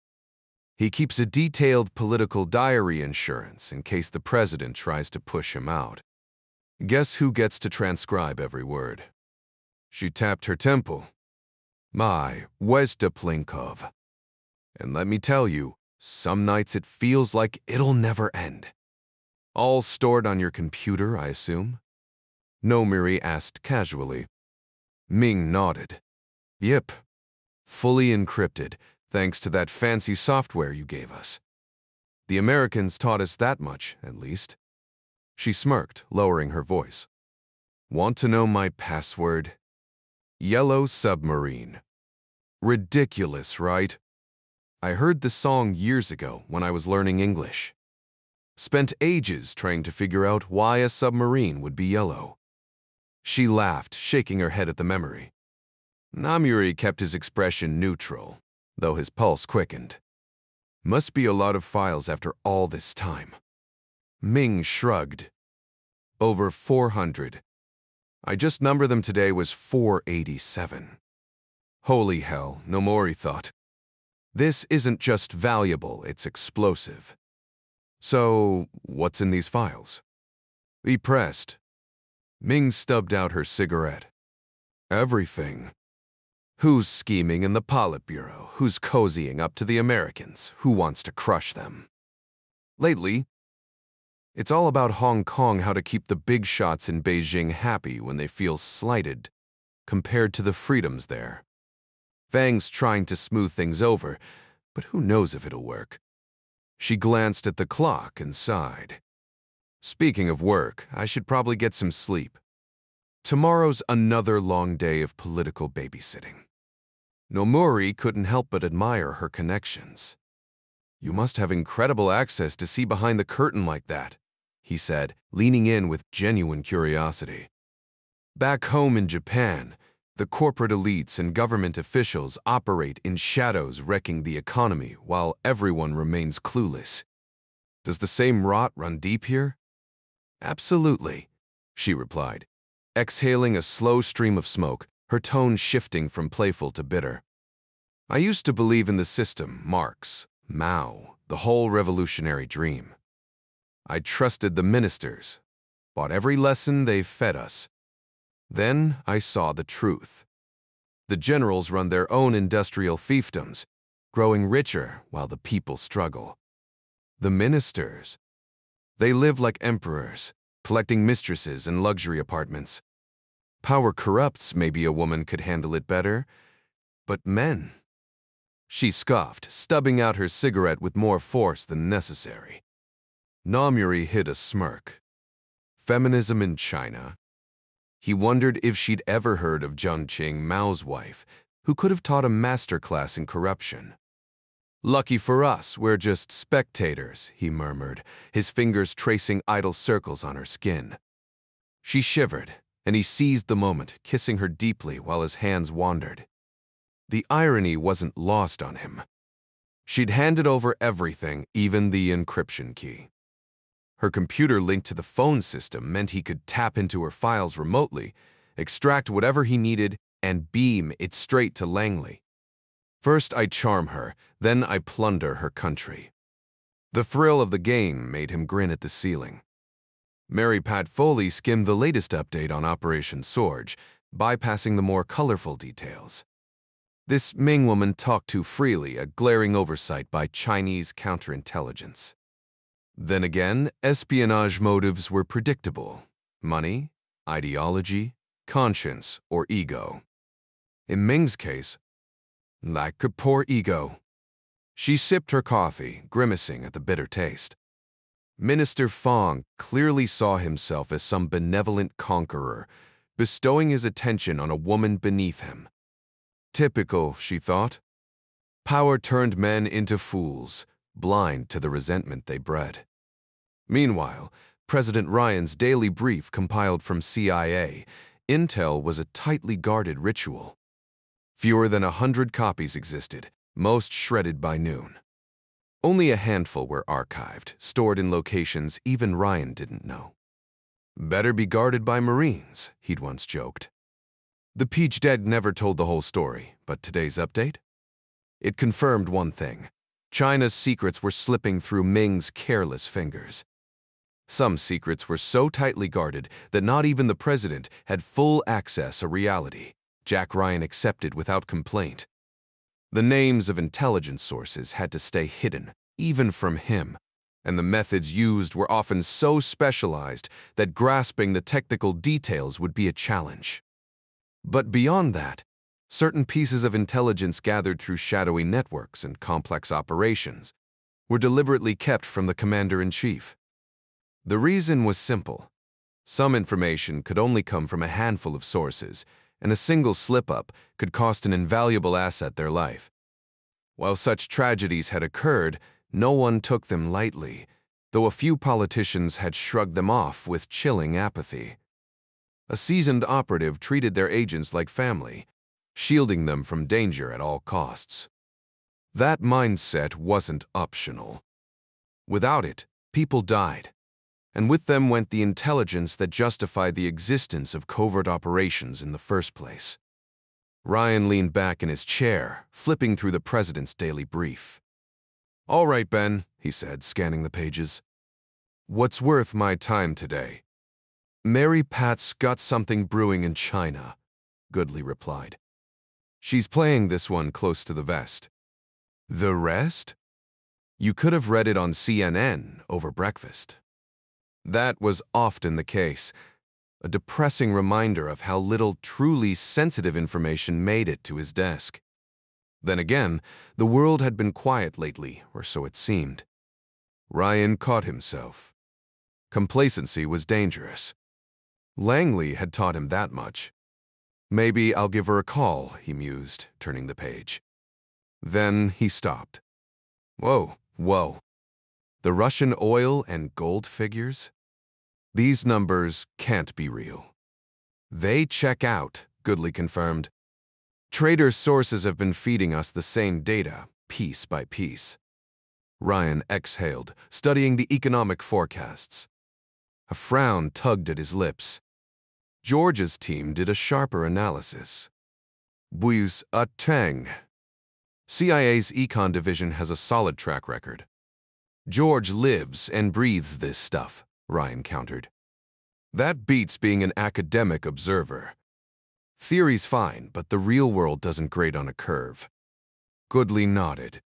S1: He keeps a detailed political diary insurance in case the president tries to push him out. Guess who gets to transcribe every word?" She tapped her temple. "My, Westa Plinkov. And let me tell you, some nights it feels like it'll never end." "All stored on your computer, I assume?" Nomiri asked casually. Ming nodded. "Yep. Fully encrypted, thanks to that fancy software you gave us. The Americans taught us that much, at least." She smirked, lowering her voice. "Want to know my password? Yellow Submarine. Ridiculous, right? I heard the song years ago when I was learning English. Spent ages trying to figure out why a submarine would be yellow." She laughed, shaking her head at the memory. Namuri kept his expression neutral, though his pulse quickened. "Must be a lot of files after all this time." Ming shrugged. "Over 400. I just numbered them today was 487. Holy hell, Nomori thought. This isn't just valuable, it's explosive. "So, what's in these files?" He pressed. Ming stubbed out her cigarette. "Everything. Who's scheming in the Politburo? Who's cozying up to the Americans? Who wants to crush them? Lately, it's all about Hong Kong, how to keep the big shots in Beijing happy when they feel slighted compared to the freedoms there. Fang's trying to smooth things over, but who knows if it'll work." She glanced at the clock and sighed. "Speaking of work, I should probably get some sleep." Tomorrow's another long day of political babysitting. Nomuri couldn't help but admire her connections. "You must have incredible access to see behind the curtain like that," he said, leaning in with genuine curiosity. "Back home in Japan, the corporate elites and government officials operate in shadows, wrecking the economy while everyone remains clueless. Does the same rot run deep here?" "Absolutely," she replied, exhaling a slow stream of smoke, her tone shifting from playful to bitter. "I used to believe in the system, Marx, Mao, the whole revolutionary dream. I trusted the ministers, bought every lesson they fed us. Then I saw the truth. The generals run their own industrial fiefdoms, growing richer while the people struggle. The ministers, they live like emperors, collecting mistresses and luxury apartments. Power corrupts, maybe a woman could handle it better, but men—" She scoffed, stubbing out her cigarette with more force than necessary. Nomuri hid a smirk. Feminism in China? He wondered if she'd ever heard of Jiang Qing, Mao's wife, who could have taught a masterclass in corruption. "Lucky for us, we're just spectators," he murmured, his fingers tracing idle circles on her skin. She shivered, and he seized the moment, kissing her deeply while his hands wandered. The irony wasn't lost on him. She'd handed over everything, even the encryption key. Her computer linked to the phone system meant he could tap into her files remotely, extract whatever he needed, and beam it straight to Langley. "First I charm her, then I plunder her country." The thrill of the game made him grin at the ceiling. Mary Pat Foley skimmed the latest update on Operation Sorge, bypassing the more colorful details. This Ming woman talked too freely, a glaring oversight by Chinese counterintelligence. Then again, espionage motives were predictable: money, ideology, conscience, or ego. In Ming's case, like a poor ego. She sipped her coffee, grimacing at the bitter taste. Minister Fong clearly saw himself as some benevolent conqueror, bestowing his attention on a woman beneath him. Typical, she thought. Power turned men into fools, blind to the resentment they bred. Meanwhile, President Ryan's daily brief compiled from CIA, intel was a tightly guarded ritual. Fewer than 100 copies existed, most shredded by noon. Only a handful were archived, stored in locations even Ryan didn't know. "Better be guarded by Marines," he'd once joked. The Peach Dead never told the whole story, but today's update? It confirmed one thing: China's secrets were slipping through Ming's careless fingers. Some secrets were so tightly guarded that not even the president had full access, a reality Jack Ryan accepted without complaint. The names of intelligence sources had to stay hidden, even from him, and the methods used were often so specialized that grasping the technical details would be a challenge. But beyond that, certain pieces of intelligence gathered through shadowy networks and complex operations were deliberately kept from the commander-in-chief. The reason was simple. Some information could only come from a handful of sources, and a single slip-up could cost an invaluable asset their life. While such tragedies had occurred, no one took them lightly, though a few politicians had shrugged them off with chilling apathy. A seasoned operative treated their agents like family, shielding them from danger at all costs. That mindset wasn't optional. Without it, people died, and with them went the intelligence that justified the existence of covert operations in the first place. Ryan leaned back in his chair, flipping through the president's daily brief. "All right, Ben," he said, scanning the pages. "What's worth my time today?" "Mary Pat's got something brewing in China," Goodley replied. "She's playing this one close to the vest." The rest? You could have read it on CNN over breakfast. That was often the case, a depressing reminder of how little truly sensitive information made it to his desk. Then again, the world had been quiet lately, or so it seemed. Ryan caught himself. Complacency was dangerous. Langley had taught him that much. Maybe I'll give her a call, he mused, turning the page. Then he stopped. Whoa, whoa. The Russian oil and gold figures? These numbers can't be real. They check out, Goodley confirmed. Trader sources have been feeding us the same data, piece by piece. Ryan exhaled, studying the economic forecasts. A frown tugged at his lips. George's team did a sharper analysis. Buis a tang. CIA's Econ division has a solid track record. George lives and breathes this stuff, Ryan countered. That beats being an academic observer. Theory's fine, but the real world doesn't grade on a curve. Goodley nodded.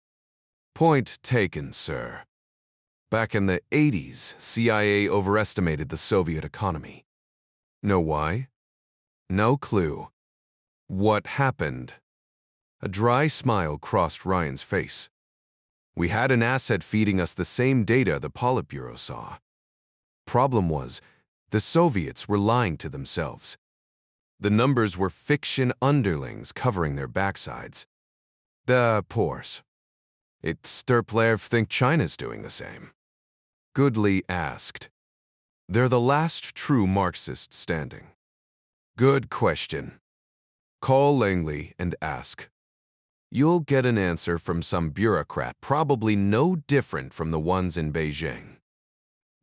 S1: Point taken, sir. Back in the 80s, CIA overestimated the Soviet economy. Know why? No clue. What happened? A dry smile crossed Ryan's face. We had an asset feeding us the same data the Politburo saw. Problem was, the Soviets were lying to themselves. The numbers were fiction underlings covering their backsides. The pores. It's Sturplev think China's doing the same. Goodley asked. They're the last true Marxists standing. Good question. Call Langley and ask. You'll get an answer from some bureaucrat, probably no different from the ones in Beijing.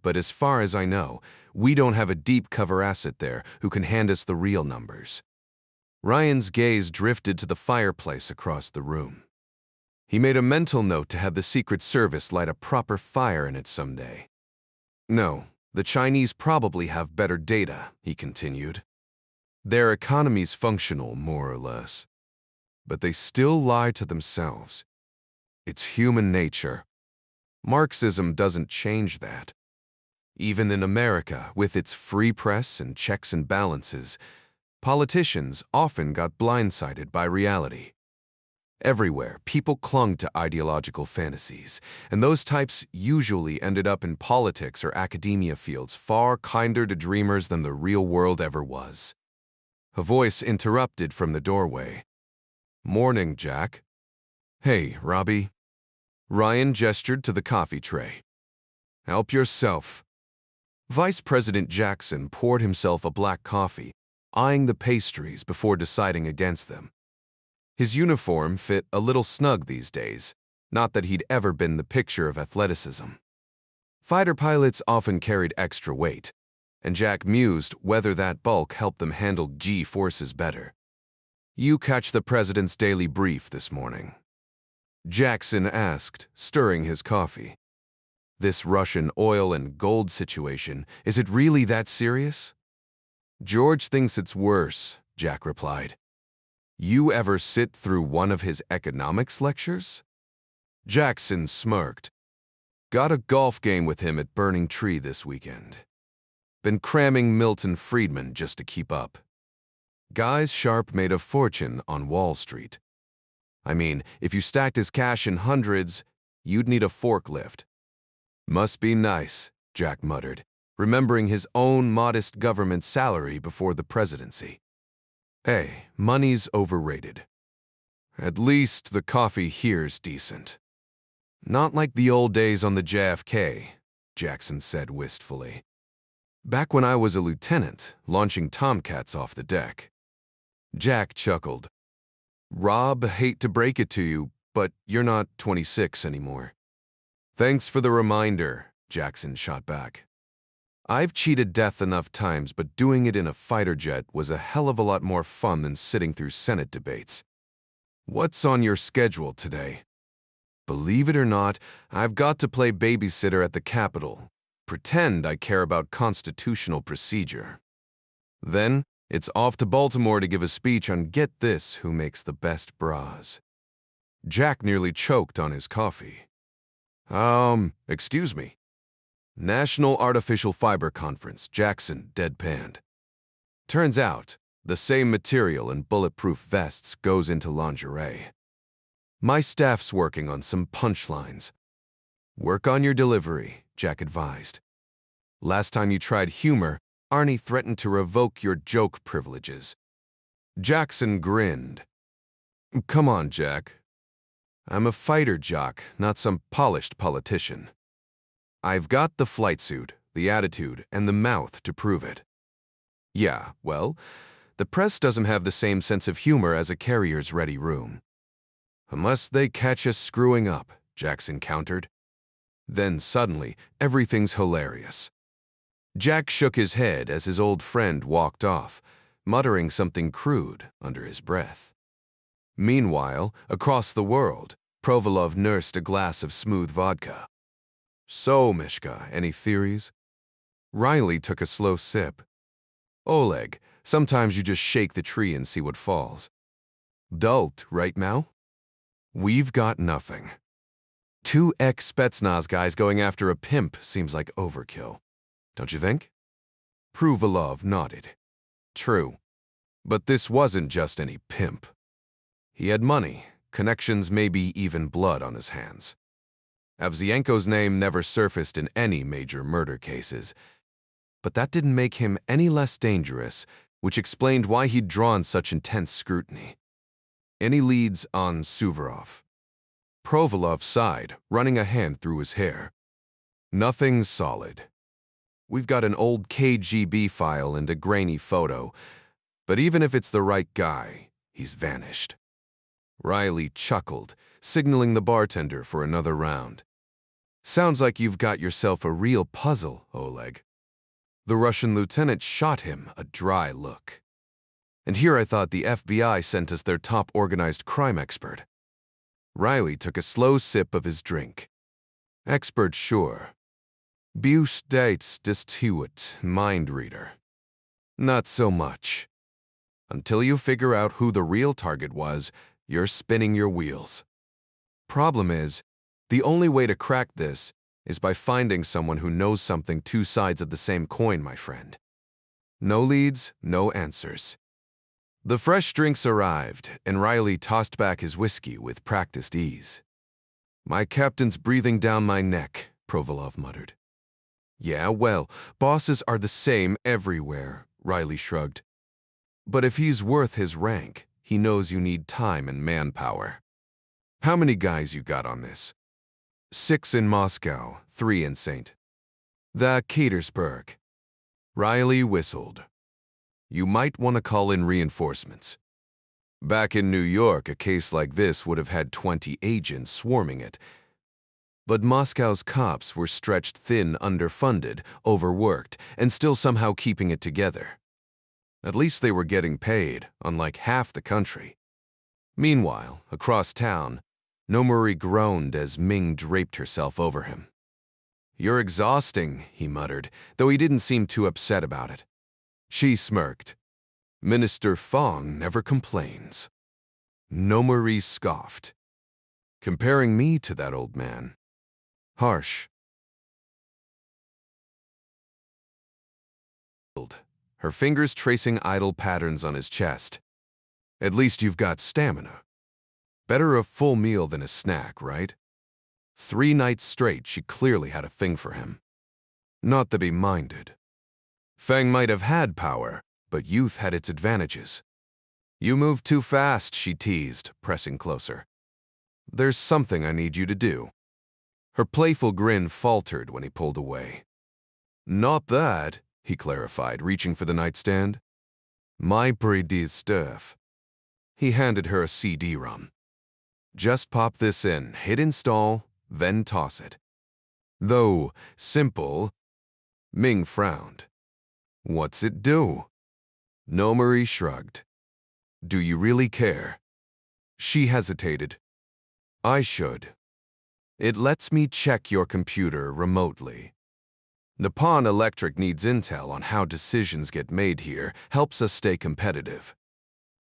S1: But as far as I know, we don't have a deep cover asset there who can hand us the real numbers. Ryan's gaze drifted to the fireplace across the room. He made a mental note to have the Secret Service light a proper fire in it someday. No, the Chinese probably have better data, he continued. Their economy's functional, more or less. But they still lie to themselves. It's human nature. Marxism doesn't change that. Even in America, with its free press and checks and balances, politicians often got blindsided by reality. Everywhere, people clung to ideological fantasies, and those types usually ended up in politics or academia fields far kinder to dreamers than the real world ever was. A voice interrupted from the doorway. Morning, Jack. Hey, Robbie. Ryan gestured to the coffee tray. Help yourself. Vice President Jackson poured himself a black coffee, eyeing the pastries before deciding against them. His uniform fit a little snug these days, not that he'd ever been the picture of athleticism. Fighter pilots often carried extra weight, and Jack mused whether that bulk helped them handle G-forces better. You catch the president's daily brief this morning? Jackson asked, stirring his coffee. This Russian oil and gold situation, is it really that serious? George thinks it's worse, Jack replied. You ever sit through one of his economics lectures? Jackson smirked. Got a golf game with him at Burning Tree this weekend. Been cramming Milton Friedman just to keep up. Guy's Sharp made a fortune on Wall Street. I mean, if you stacked his cash in hundreds, you'd need a forklift. Must be nice, Jack muttered, remembering his own modest government salary before the presidency. Hey, money's overrated. At least the coffee here's decent. Not like the old days on the JFK, Jackson said wistfully. Back when I was a lieutenant, launching Tomcats off the deck. Jack chuckled. Rob, hate to break it to you, but you're not 26 anymore. Thanks for the reminder, Jackson shot back. I've cheated death enough times, but doing it in a fighter jet was a hell of a lot more fun than sitting through Senate debates. What's on your schedule today? Believe it or not, I've got to play babysitter at the Capitol. Pretend I care about constitutional procedure. Then, it's off to Baltimore to give a speech on get this who makes the best bras. Jack nearly choked on his coffee. Excuse me. National Artificial Fiber Conference, Jackson deadpanned. Turns out, the same material in bulletproof vests goes into lingerie. My staff's working on some punchlines. Work on your delivery, Jack advised. Last time you tried humor, Arnie threatened to revoke your joke privileges. Jackson grinned. Come on, Jack. I'm a fighter jock, not some polished politician. I've got the flight suit, the attitude, and the mouth to prove it. Yeah, well, the press doesn't have the same sense of humor as a carrier's ready room. Unless they catch us screwing up, Jackson countered. Then suddenly, everything's hilarious. Jack shook his head as his old friend walked off, muttering something crude under his breath. Meanwhile, across the world, Provolov nursed a glass of smooth vodka. So, Mishka, any theories? Riley took a slow sip. Oleg, sometimes you just shake the tree and see what falls. Dult, right now? We've got nothing. 2 ex-Spetsnaz guys going after a pimp seems like overkill. Don't you think? Provolov nodded. True. But this wasn't just any pimp. He had money, connections, maybe even blood on his hands. Avzienko's name never surfaced in any major murder cases, but that didn't make him any less dangerous, which explained why he'd drawn such intense scrutiny. Any leads on Suvorov? Provolov sighed, running a hand through his hair. Nothing solid. We've got an old KGB file and a grainy photo, but even if it's the right guy, he's vanished. Riley chuckled, signaling the bartender for another round. Sounds like you've got yourself a real puzzle, Oleg. The Russian lieutenant shot him a dry look. And here I thought the FBI sent us their top organized crime expert. Riley took a slow sip of his drink. Expert, sure. States destitute mind reader. Not so much. Until you figure out who the real target was, you're spinning your wheels. Problem is, the only way to crack this is by finding someone who knows something, 2 sides of the same coin, my friend. No leads, no answers. The fresh drinks arrived, and Riley tossed back his whiskey with practiced ease. My captain's breathing down my neck, Provolov muttered. Yeah, well, bosses are the same everywhere, Riley shrugged. But if he's worth his rank, he knows you need time and manpower. How many guys you got on this? 6 in Moscow, 3 in St. The Petersburg. Riley whistled. You might want to call in reinforcements. Back in New York, a case like this would have had 20 agents swarming it. But Moscow's cops were stretched thin, underfunded, overworked, and still somehow keeping it together. At least they were getting paid, unlike half the country. Meanwhile, across town, Nomuri groaned as Ming draped herself over him. You're exhausting, he muttered, though he didn't seem too upset about it. She smirked. Minister Fong never complains. Nomuri scoffed. Comparing me to that old man. Harsh. Her fingers tracing idle patterns on his chest. At least you've got stamina. Better a full meal than a snack, right? 3 nights straight, she clearly had a thing for him. Not that he minded. Fang might have had power, but youth had its advantages. You move too fast, she teased, pressing closer. There's something I need you to do. Her playful grin faltered when he pulled away. Not that, he clarified, reaching for the nightstand. My pretty stuff. He handed her a CD-ROM. Just pop this in, hit install, then toss it. Though simple, Ming frowned. What's it do? Nomuri shrugged. Do you really care? She hesitated. I should. It lets me check your computer remotely. Nippon Electric needs intel on how decisions get made here, helps us stay competitive.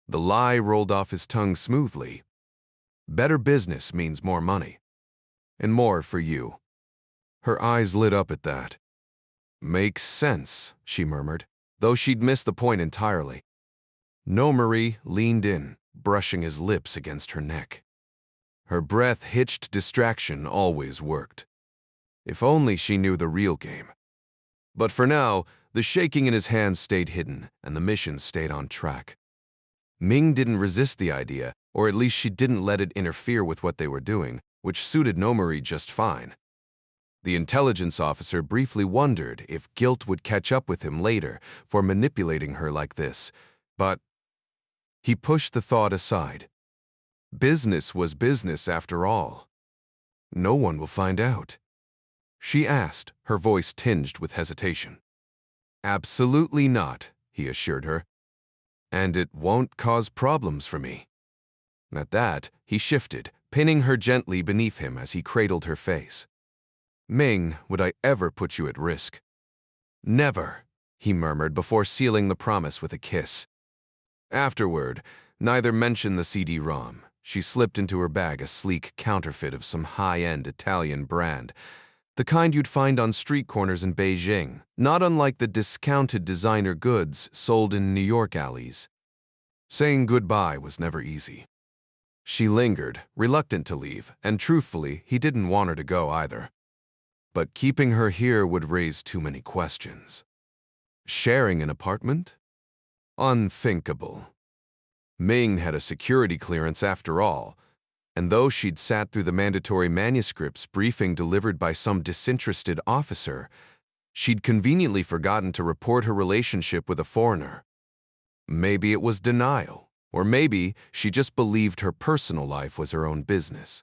S1: The lie rolled off his tongue smoothly. Better business means more money. And more for you. Her eyes lit up at that. Makes sense, she murmured, though she'd missed the point entirely. Nomuri leaned in, brushing his lips against her neck. Her breath-hitched distraction always worked. If only she knew the real game. But for now, The shaking in his hands stayed hidden, and the mission stayed on track. Ming didn't resist the idea, or at least she didn't let it interfere with what they were doing, which suited Nomori just fine. The intelligence officer briefly wondered if guilt would catch up with him later for manipulating her like this, but he pushed the thought aside. Business was business after all. No one will find out, she asked, her voice tinged with hesitation. Absolutely not, he assured her. And it won't cause problems for me. At that, he shifted, pinning her gently beneath him as he cradled her face. Ming, would I ever put you at risk? Never, he murmured before sealing the promise with a kiss. Afterward, neither mentioned the CD-ROM. She slipped into her bag a sleek counterfeit of some high-end Italian brand, the kind you'd find on street corners in Beijing, not unlike the discounted designer goods sold in New York alleys. Saying goodbye was never easy. She lingered, reluctant to leave, and truthfully, he didn't want her to go either. But keeping her here would raise too many questions. Sharing an apartment? Unthinkable. Ming had a security clearance after all, and though she'd sat through the mandatory manuscripts briefing delivered by some disinterested officer, she'd conveniently forgotten to report her relationship with a foreigner. Maybe it was denial, or maybe she just believed her personal life was her own business.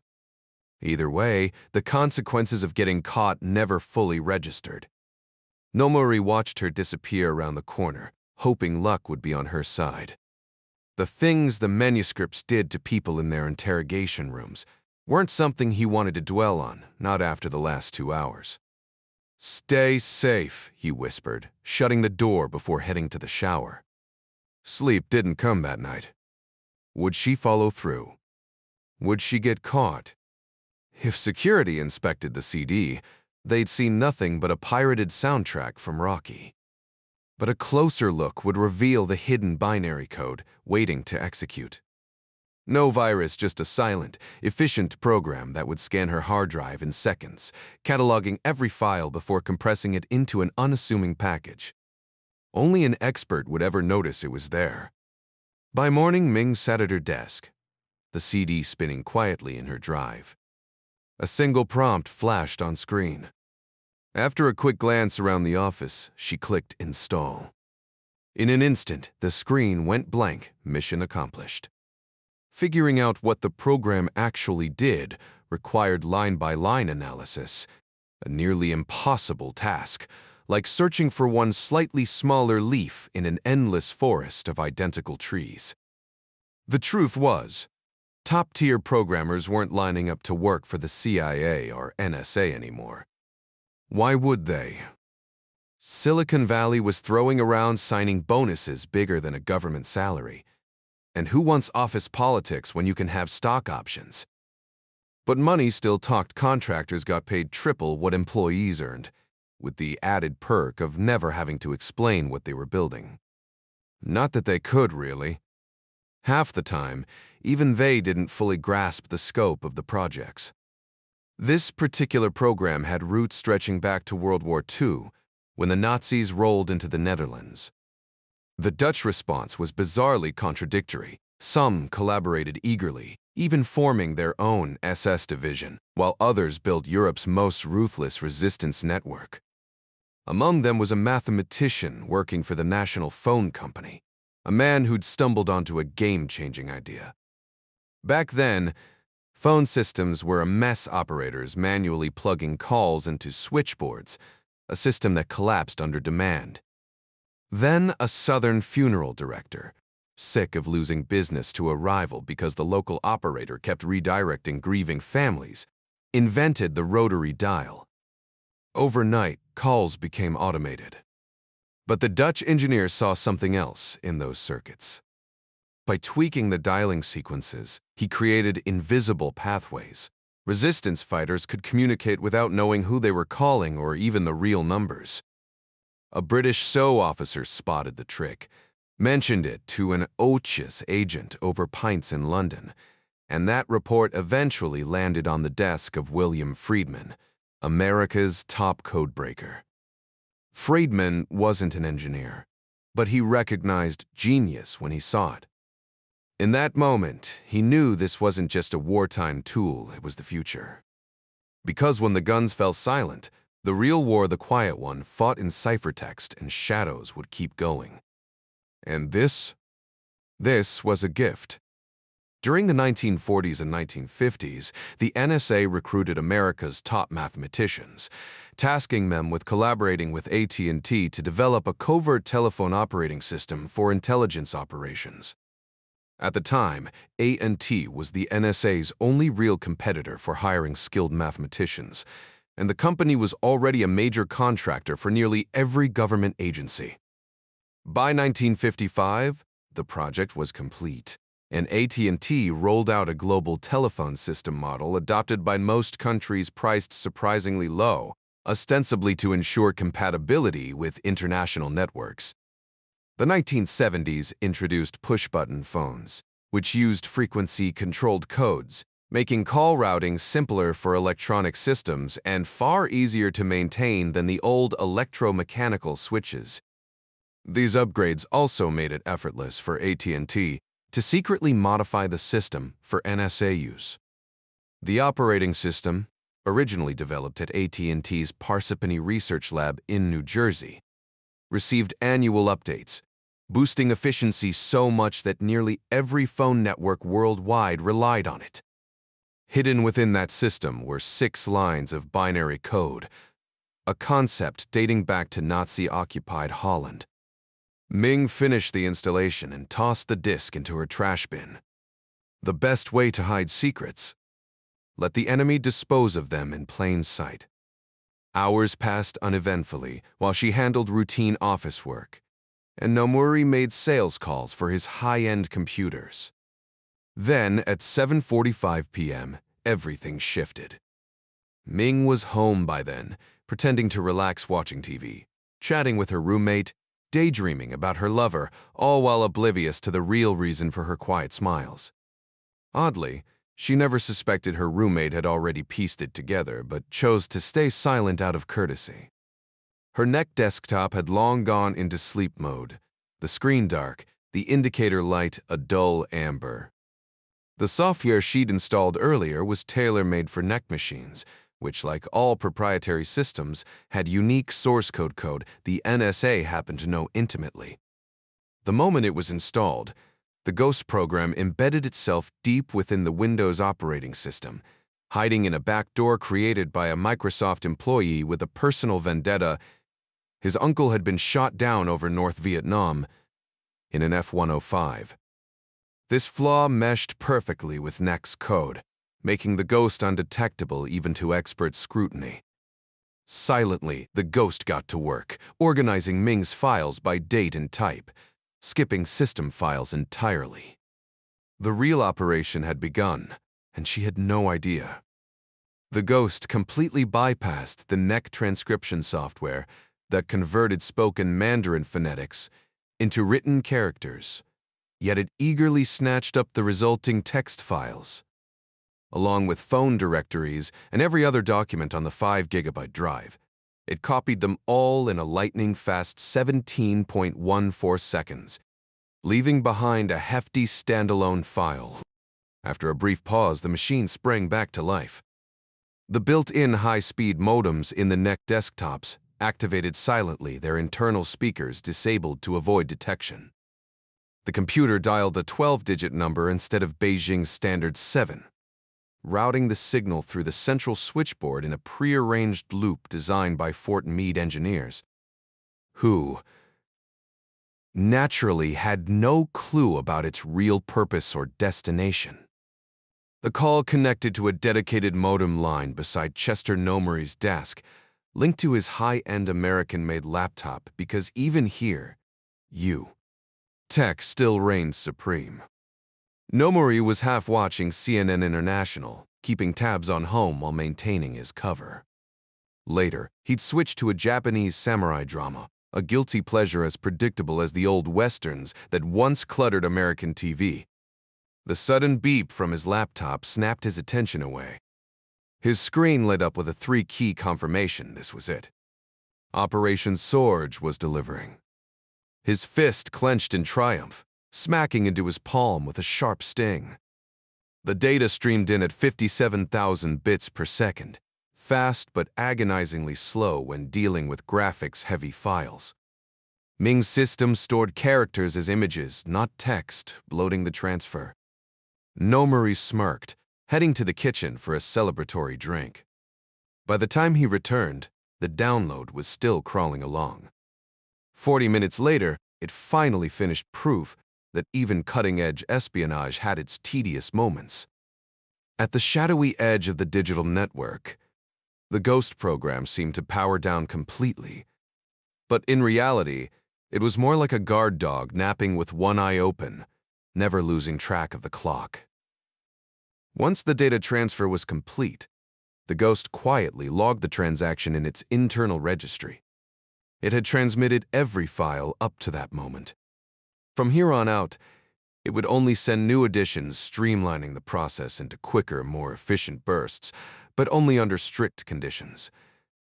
S1: Either way, the consequences of getting caught never fully registered. Nomori watched her disappear around the corner, hoping luck would be on her side. The things the manuscripts did to people in their interrogation rooms weren't something he wanted to dwell on, not after the last 2 hours. Stay safe, he whispered, shutting the door before heading to the shower. Sleep didn't come that night. Would she follow through? Would she get caught? If security inspected the CD, they'd see nothing but a pirated soundtrack from Rocky. But a closer look would reveal the hidden binary code waiting to execute. No virus, just a silent, efficient program that would scan her hard drive in seconds, cataloging every file before compressing it into an unassuming package. Only an expert would ever notice it was there. By morning, Ming sat at her desk, the CD spinning quietly in her drive. A single prompt flashed on screen. After a quick glance around the office, she clicked Install. In an instant, the screen went blank, mission accomplished. Figuring out what the program actually did required line-by-line analysis, a nearly impossible task, like searching for one slightly smaller leaf in an endless forest of identical trees. The truth was, top-tier programmers weren't lining up to work for the CIA or NSA anymore. Why would they? Silicon Valley was throwing around signing bonuses bigger than a government salary. And who wants office politics when you can have stock options? But money still talked. Contractors got paid triple what employees earned, with the added perk of never having to explain what they were building. Not that they could, really. Half the time, even they didn't fully grasp the scope of the projects. This particular program had roots stretching back to World War II, when the Nazis rolled into the Netherlands. The Dutch response was bizarrely contradictory. Some collaborated eagerly, even forming their own SS division, while others built Europe's most ruthless resistance network. Among them was a mathematician working for the National Phone Company, a man who'd stumbled onto a game-changing idea. Back then, phone systems were a mess, operators manually plugging calls into switchboards, a system that collapsed under demand. Then a Southern funeral director, sick of losing business to a rival because the local operator kept redirecting grieving families, invented the rotary dial. Overnight, calls became automated. But the Dutch engineer saw something else in those circuits. By tweaking the dialing sequences, he created invisible pathways. Resistance fighters could communicate without knowing who they were calling or even the real numbers. A British SO officer spotted the trick, mentioned it to an OCHIS agent over pints in London, and that report eventually landed on the desk of William Friedman, America's top codebreaker. Friedman wasn't an engineer, but he recognized genius when he saw it. In that moment, he knew this wasn't just a wartime tool, it was the future. Because when the guns fell silent, the real war, the quiet one, fought in ciphertext and shadows would keep going. And this was a gift. During the 1940s and 1950s, the NSA recruited America's top mathematicians, tasking them with collaborating with AT&T to develop a covert telephone operating system for intelligence operations. At the time, AT&T was the NSA's only real competitor for hiring skilled mathematicians, and the company was already a major contractor for nearly every government agency. By 1955, the project was complete, and AT&T rolled out a global telephone system model adopted by most countries priced surprisingly low, ostensibly to ensure compatibility with international networks. The 1970s introduced push-button phones, which used frequency-controlled codes, making call routing simpler for electronic systems and far easier to maintain than the old electromechanical switches. These upgrades also made it effortless for AT&T to secretly modify the system for NSA use. The operating system, originally developed at AT&T's Parsippany Research Lab in New Jersey, received annual updates, boosting efficiency so much that nearly every phone network worldwide relied on it. Hidden within that system were 6 lines of binary code, a concept dating back to Nazi-occupied Holland. Ming finished the installation and tossed the disk into her trash bin. The best way to hide secrets: let the enemy dispose of them in plain sight. Hours passed uneventfully while she handled routine office work, and Nomuri made sales calls for his high-end computers. Then, at 7:45 p.m., everything shifted. Ming was home by then, pretending to relax watching TV, chatting with her roommate, daydreaming about her lover, all while oblivious to the real reason for her quiet smiles. Oddly, she never suspected her roommate had already pieced it together, but chose to stay silent out of courtesy. Her neck desktop had long gone into sleep mode, the screen dark, the indicator light a dull amber. The software she'd installed earlier was tailor-made for neck machines, which, like all proprietary systems, had unique source code the NSA happened to know intimately. The moment it was installed, the Ghost program embedded itself deep within the Windows operating system, hiding in a backdoor created by a Microsoft employee with a personal vendetta. His uncle had been shot down over North Vietnam in an F-105. This flaw meshed perfectly with NEC's code, making the Ghost undetectable even to expert scrutiny. Silently, the Ghost got to work, organizing Ming's files by date and type, skipping system files entirely. The real operation had begun, and she had no idea. The Ghost completely bypassed the NEC transcription software that converted spoken Mandarin phonetics into written characters, yet it eagerly snatched up the resulting text files, along with phone directories and every other document on the 5-gigabyte drive. It copied them all in a lightning-fast 17.14 seconds, leaving behind a hefty standalone file. After a brief pause, the machine sprang back to life. The built-in high-speed modems in the NEC desktops activated silently, their internal speakers disabled to avoid detection. The computer dialed a 12-digit number instead of Beijing's standard 7. Routing the signal through the central switchboard in a prearranged loop designed by Fort Meade engineers, who naturally had no clue about its real purpose or destination. The call connected to a dedicated modem line beside Chester Nomuri's desk, linked to his high-end American-made laptop, because even here, tech still reigned supreme. Nomuri was half watching CNN International, keeping tabs on home while maintaining his cover. Later, he'd switch to a Japanese samurai drama, a guilty pleasure as predictable as the old westerns that once cluttered American TV. The sudden beep from his laptop snapped his attention away. His screen lit up with a 3-key confirmation this was it. Operation Sorge was delivering. His fist clenched in triumph, smacking into his palm with a sharp sting. The data streamed in at 57,000 bits per second, fast but agonizingly slow when dealing with graphics-heavy files. Ming's system stored characters as images, not text, bloating the transfer. Nomuri smirked, heading to the kitchen for a celebratory drink. By the time he returned, the download was still crawling along. 40 minutes later, it finally finished proof that even cutting-edge espionage had its tedious moments. At the shadowy edge of the digital network, the Ghost program seemed to power down completely. But in reality, it was more like a guard dog napping with one eye open, never losing track of the clock. Once the data transfer was complete, the Ghost quietly logged the transaction in its internal registry. It had transmitted every file up to that moment. From here on out, it would only send new additions, streamlining the process into quicker, more efficient bursts, but only under strict conditions.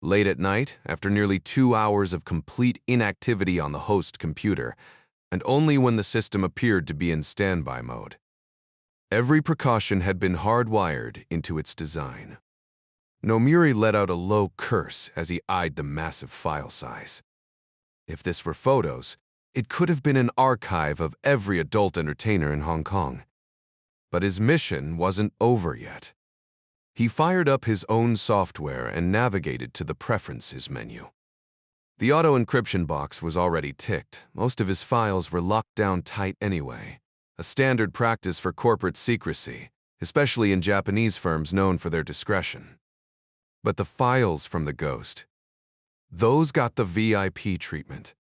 S1: Late at night, after nearly 2 hours of complete inactivity on the host computer, and only when the system appeared to be in standby mode. Every precaution had been hardwired into its design. Nomuri let out a low curse as he eyed the massive file size. If this were photos, it could have been an archive of every adult entertainer in Hong Kong. But his mission wasn't over yet. He fired up his own software and navigated to the Preferences menu. The auto-encryption box was already ticked. Most of his files were locked down tight anyway, a standard practice for corporate secrecy, especially in Japanese firms known for their discretion. But the files from the Ghost, those got the VIP treatment.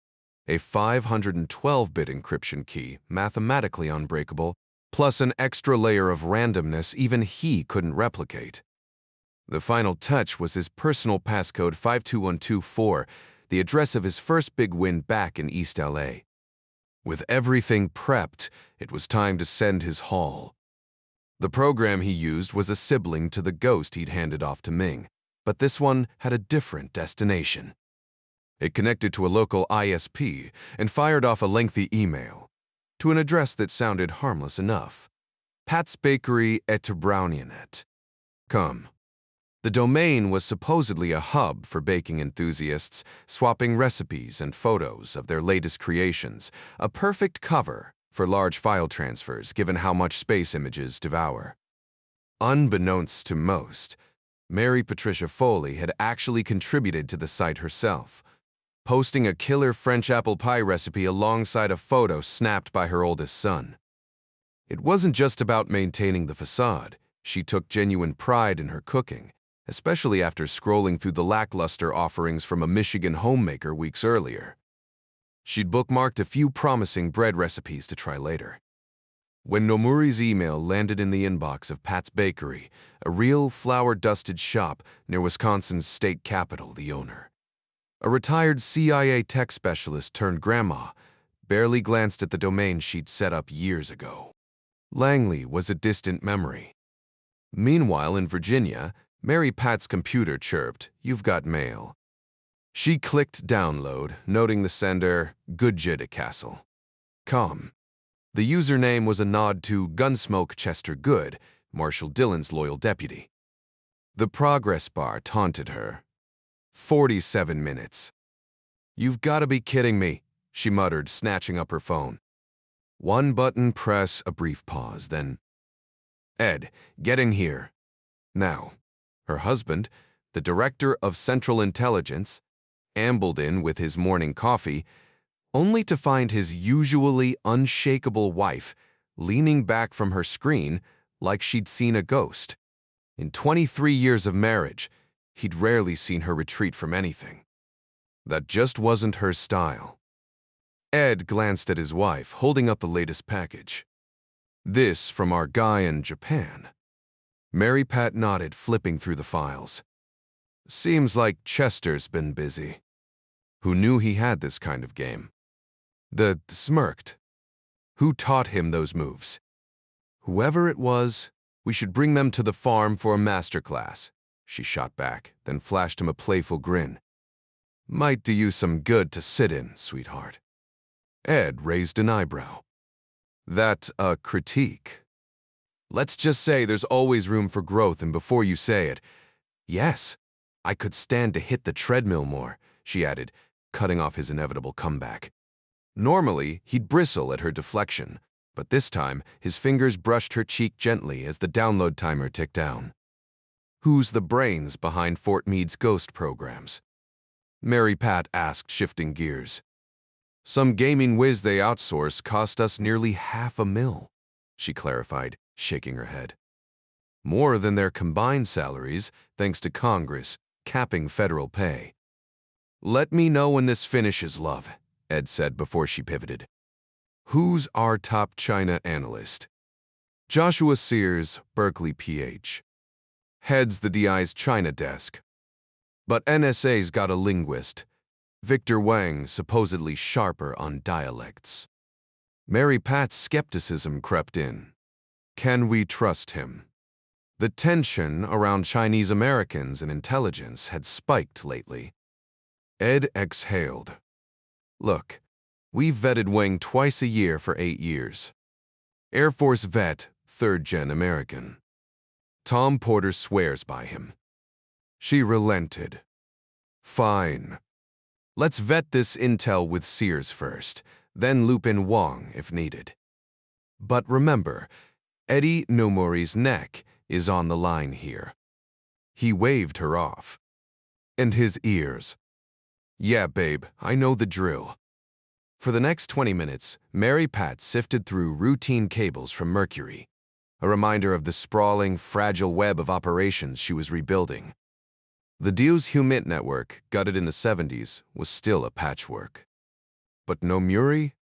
S1: A 512-bit encryption key, mathematically unbreakable, plus an extra layer of randomness even he couldn't replicate. The final touch was his personal passcode 52124, the address of his first big win back in East LA. With everything prepped, it was time to send his haul. The program he used was a sibling to the Ghost he'd handed off to Ming, but this one had a different destination. It connected to a local ISP and fired off a lengthy email to an address that sounded harmless enough. Pat's Bakery @Brownianet.com. The domain was supposedly a hub for baking enthusiasts, swapping recipes and photos of their latest creations, a perfect cover for large file transfers given how much space images devour. Unbeknownst to most, Mary Patricia Foley had actually contributed to the site herself, posting a killer French apple pie recipe alongside a photo snapped by her oldest son. It wasn't just about maintaining the facade. She took genuine pride in her cooking, especially after scrolling through the lackluster offerings from a Michigan homemaker weeks earlier. She'd bookmarked a few promising bread recipes to try later. When Nomuri's email landed in the inbox of Pat's Bakery, a real flour-dusted shop near Wisconsin's state capital, the owner, a retired CIA tech specialist turned grandma, barely glanced at the domain she'd set up years ago. Langley was a distant memory. Meanwhile, in Virginia, Mary Pat's computer chirped, "You've got mail." She clicked download, noting the sender, Goodjida Castle. Com. The username was a nod to Gunsmoke Chester Good, Marshal Dillon's loyal deputy. The progress bar taunted her. 47 minutes. "You've got to be kidding me," she muttered, snatching up her phone. One button press, a brief pause, then, "Ed, getting here. Now." Her husband, the director of Central Intelligence, ambled in with his morning coffee, only to find his usually unshakable wife leaning back from her screen like she'd seen a ghost. In 23 years of marriage, he'd rarely seen her retreat from anything. That just wasn't her style. Ed glanced at his wife, holding up the latest package. "This from our guy in Japan." Mary Pat nodded, flipping through the files. "Seems like Chester's been busy." Who knew he had this kind of game? The smirked. "Who taught him those moves?" "Whoever it was, we should bring them to the farm for a masterclass," she shot back, then flashed him a playful grin. Might do you some good to sit in, sweetheart. Ed raised an eyebrow. That a critique? Let's just say there's always room for growth, and before you say it, yes, I could stand to hit the treadmill more, she added, cutting off his inevitable comeback. Normally, he'd bristle at her deflection, but this time his fingers brushed her cheek gently as the download timer ticked down. Who's the brains behind Fort Meade's ghost programs? Mary Pat asked, shifting gears. Some gaming whiz they outsource cost us nearly $500,000, she clarified, shaking her head. More than their combined salaries, thanks to Congress capping federal pay. Let me know when this finishes, love, Ed said before she pivoted. Who's our top China analyst? Joshua Sears, Berkeley, PH. Heads the DI's China desk. But NSA's got a linguist, Victor Wang, supposedly sharper on dialects. Mary Pat's skepticism crept in. Can we trust him? The tension around Chinese Americans and intelligence had spiked lately. Ed exhaled. Look, we've vetted Wang twice a year for 8 years. Air Force vet, 3rd-gen American. Tom Porter swears by him. She relented. Fine. Let's vet this intel with Sears first, then loop in Wang if needed. But remember, Eddie Nomori's neck is on the line here. He waved her off. And his ears. Yeah, babe, I know the drill. For the next 20 minutes, Mary Pat sifted through routine cables from Mercury, a reminder of the sprawling, fragile web of operations she was rebuilding. The Dieu's Humint network, gutted in the 70s, was still a patchwork. But Nomuri?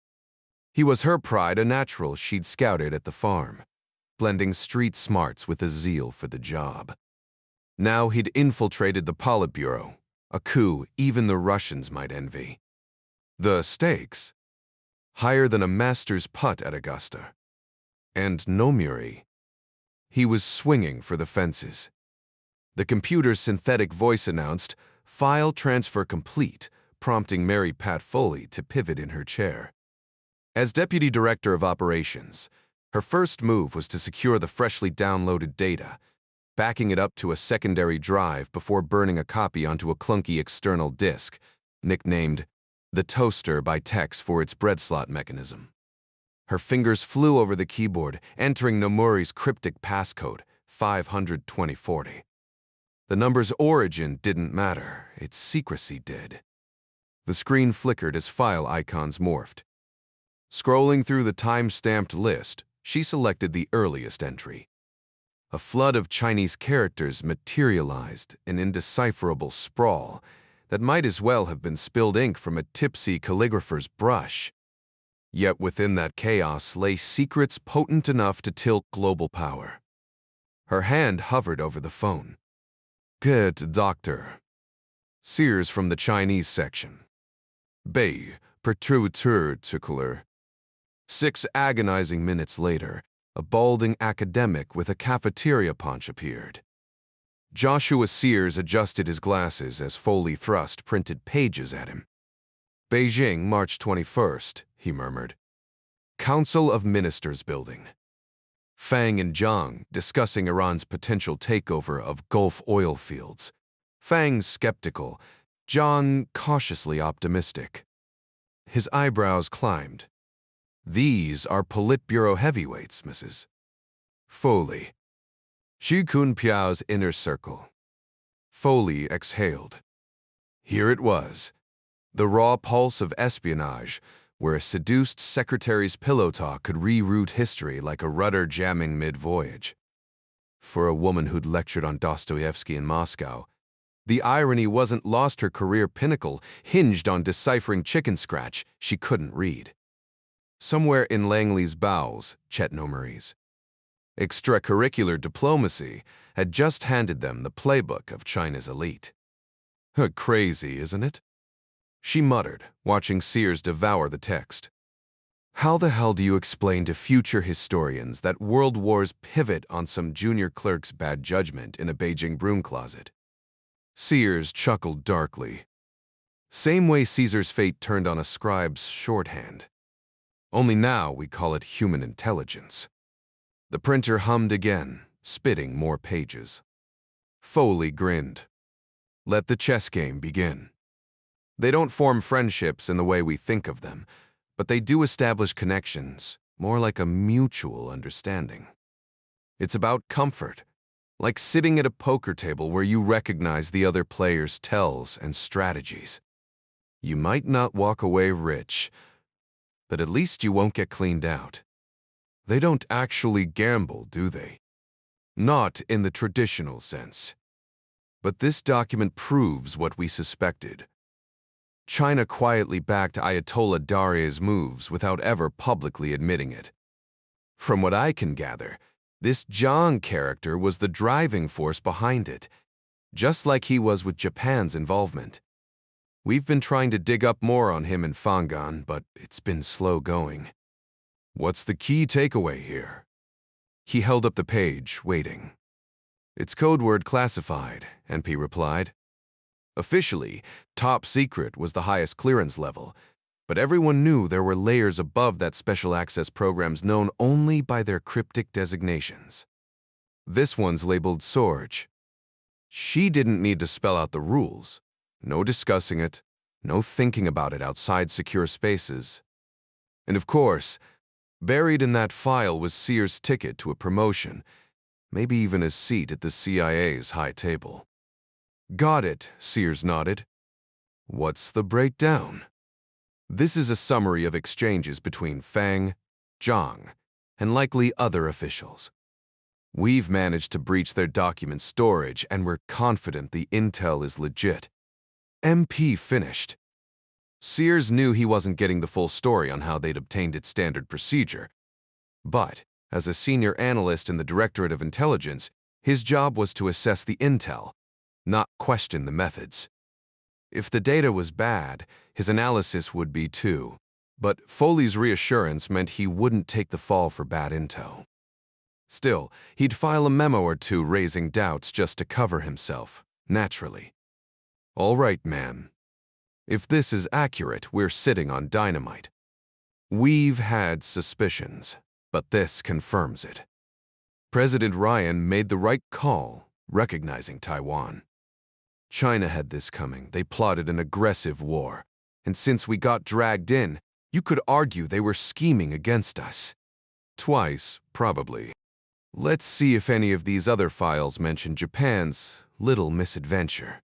S1: He was her pride, a natural she'd scouted at the farm, blending street smarts with a zeal for the job. Now he'd infiltrated the Politburo, a coup even the Russians might envy. The stakes? Higher than a master's putt at Augusta. And Nomuri? He was swinging for the fences. The computer's synthetic voice announced, "File transfer complete," prompting Mary Pat Foley to pivot in her chair. As Deputy Director of Operations, her first move was to secure the freshly downloaded data, backing it up to a secondary drive before burning a copy onto a clunky external disk, nicknamed the Toaster by Tex for its bread slot mechanism. Her fingers flew over the keyboard, entering Nomuri's cryptic passcode, 52040. The number's origin didn't matter, its secrecy did. The screen flickered as file icons morphed. Scrolling through the time-stamped list, she selected the earliest entry. A flood of Chinese characters materialized, an indecipherable sprawl that might as well have been spilled ink from a tipsy calligrapher's brush. Yet within that chaos lay secrets potent enough to tilt global power. Her hand hovered over the phone. Good, Doctor. Sears from the Chinese section. Bei, particular. 6 agonizing minutes later, a balding academic with a cafeteria punch appeared. Joshua Sears adjusted his glasses as Foley thrust printed pages at him. Beijing, March 21st, he murmured. Council of Ministers building. Fang and Zhang discussing Iran's potential takeover of Gulf oil fields. Fang skeptical, Zhang cautiously optimistic. His eyebrows climbed. These are Politburo heavyweights, Mrs. Foley. Xu Kunpiao's inner circle. Foley exhaled. Here it was, the raw pulse of espionage, where a seduced secretary's pillow talk could reroute history like a rudder jamming mid-voyage. For a woman who'd lectured on Dostoevsky in Moscow, the irony wasn't lost her career pinnacle hinged on deciphering chicken scratch she couldn't read. Somewhere in Langley's bowels, Chet Nomuri's extracurricular diplomacy had just handed them the playbook of China's elite. Crazy, isn't it? She muttered, watching Sears devour the text. How the hell do you explain to future historians that world wars pivot on some junior clerk's bad judgment in a Beijing broom closet? Sears chuckled darkly. Same way Caesar's fate turned on a scribe's shorthand. Only now we call it human intelligence. The printer hummed again, spitting more pages. Foley grinned. Let the chess game begin. They don't form friendships in the way we think of them, but they do establish connections, more like a mutual understanding. It's about comfort, like sitting at a poker table where you recognize the other player's tells and strategies. You might not walk away rich, but at least you won't get cleaned out. They don't actually gamble, do they? Not in the traditional sense. But this document proves what we suspected. China quietly backed Ayatollah Daria's moves without ever publicly admitting it. From what I can gather, this Zhang character was the driving force behind it, just like he was with Japan's involvement. We've been trying to dig up more on him in Fangan, but it's been slow going. What's the key takeaway here? He held up the page, waiting. It's code word classified, NP replied. Officially, top secret was the highest clearance level, but everyone knew there were layers above that special access programs known only by their cryptic designations. This one's labeled Sorge. She didn't need to spell out the rules. No discussing it, no thinking about it outside secure spaces. And of course, buried in that file was Sears' ticket to a promotion, maybe even a seat at the CIA's high table. Got it, Sears nodded. What's the breakdown? This is a summary of exchanges between Fang, Zhang, and likely other officials. We've managed to breach their document storage, and we're confident the intel is legit. MP finished. Sears knew he wasn't getting the full story on how they'd obtained its standard procedure. But, as a senior analyst in the Directorate of Intelligence, his job was to assess the intel, not question the methods. If the data was bad, his analysis would be too. But Foley's reassurance meant he wouldn't take the fall for bad intel. Still, he'd file a memo or two raising doubts just to cover himself, naturally. All right, ma'am. If this is accurate, we're sitting on dynamite. We've had suspicions, but this confirms it. President Ryan made the right call, recognizing Taiwan. China had this coming. They plotted an aggressive war. And since we got dragged in, you could argue they were scheming against us. Twice, probably. Let's see if any of these other files mention Japan's little misadventure.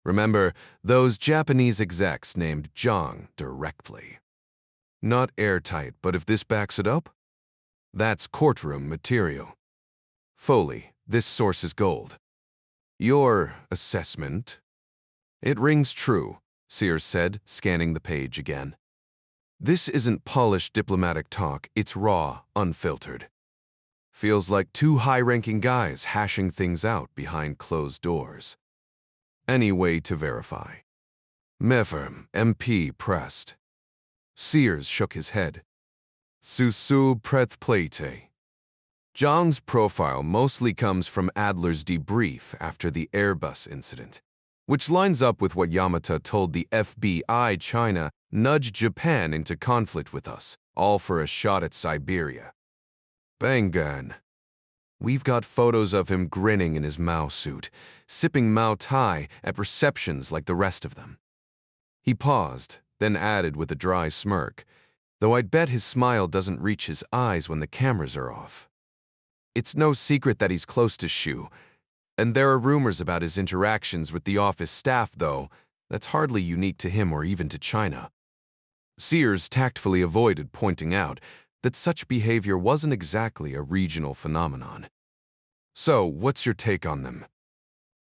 S1: Remember, those Japanese execs named Zhang directly. Not airtight, but if this backs it up? That's courtroom material. Foley, this source is gold. Your assessment? It rings true, Sears said, scanning the page again. This isn't polished diplomatic talk, it's raw, unfiltered. Feels like two high-ranking guys hashing things out behind closed doors. Any way to verify? Mefirm, MP pressed. Sears shook his head. Susu prethplete. Zhang's profile mostly comes from Adler's debrief after the Airbus incident, which lines up with what Yamata told the FBI China nudged Japan into conflict with us, all for a shot at Siberia. Bangan. We've got photos of him grinning in his Mao suit, sipping Mao Tai at receptions like the rest of them. He paused, then added with a dry smirk, though I'd bet his smile doesn't reach his eyes when the cameras are off. It's no secret that he's close to Shu, and there are rumors about his interactions with the office staff, though that's hardly unique to him or even to China. Sears tactfully avoided pointing out that such behavior wasn't exactly a regional phenomenon. So, what's your take on them?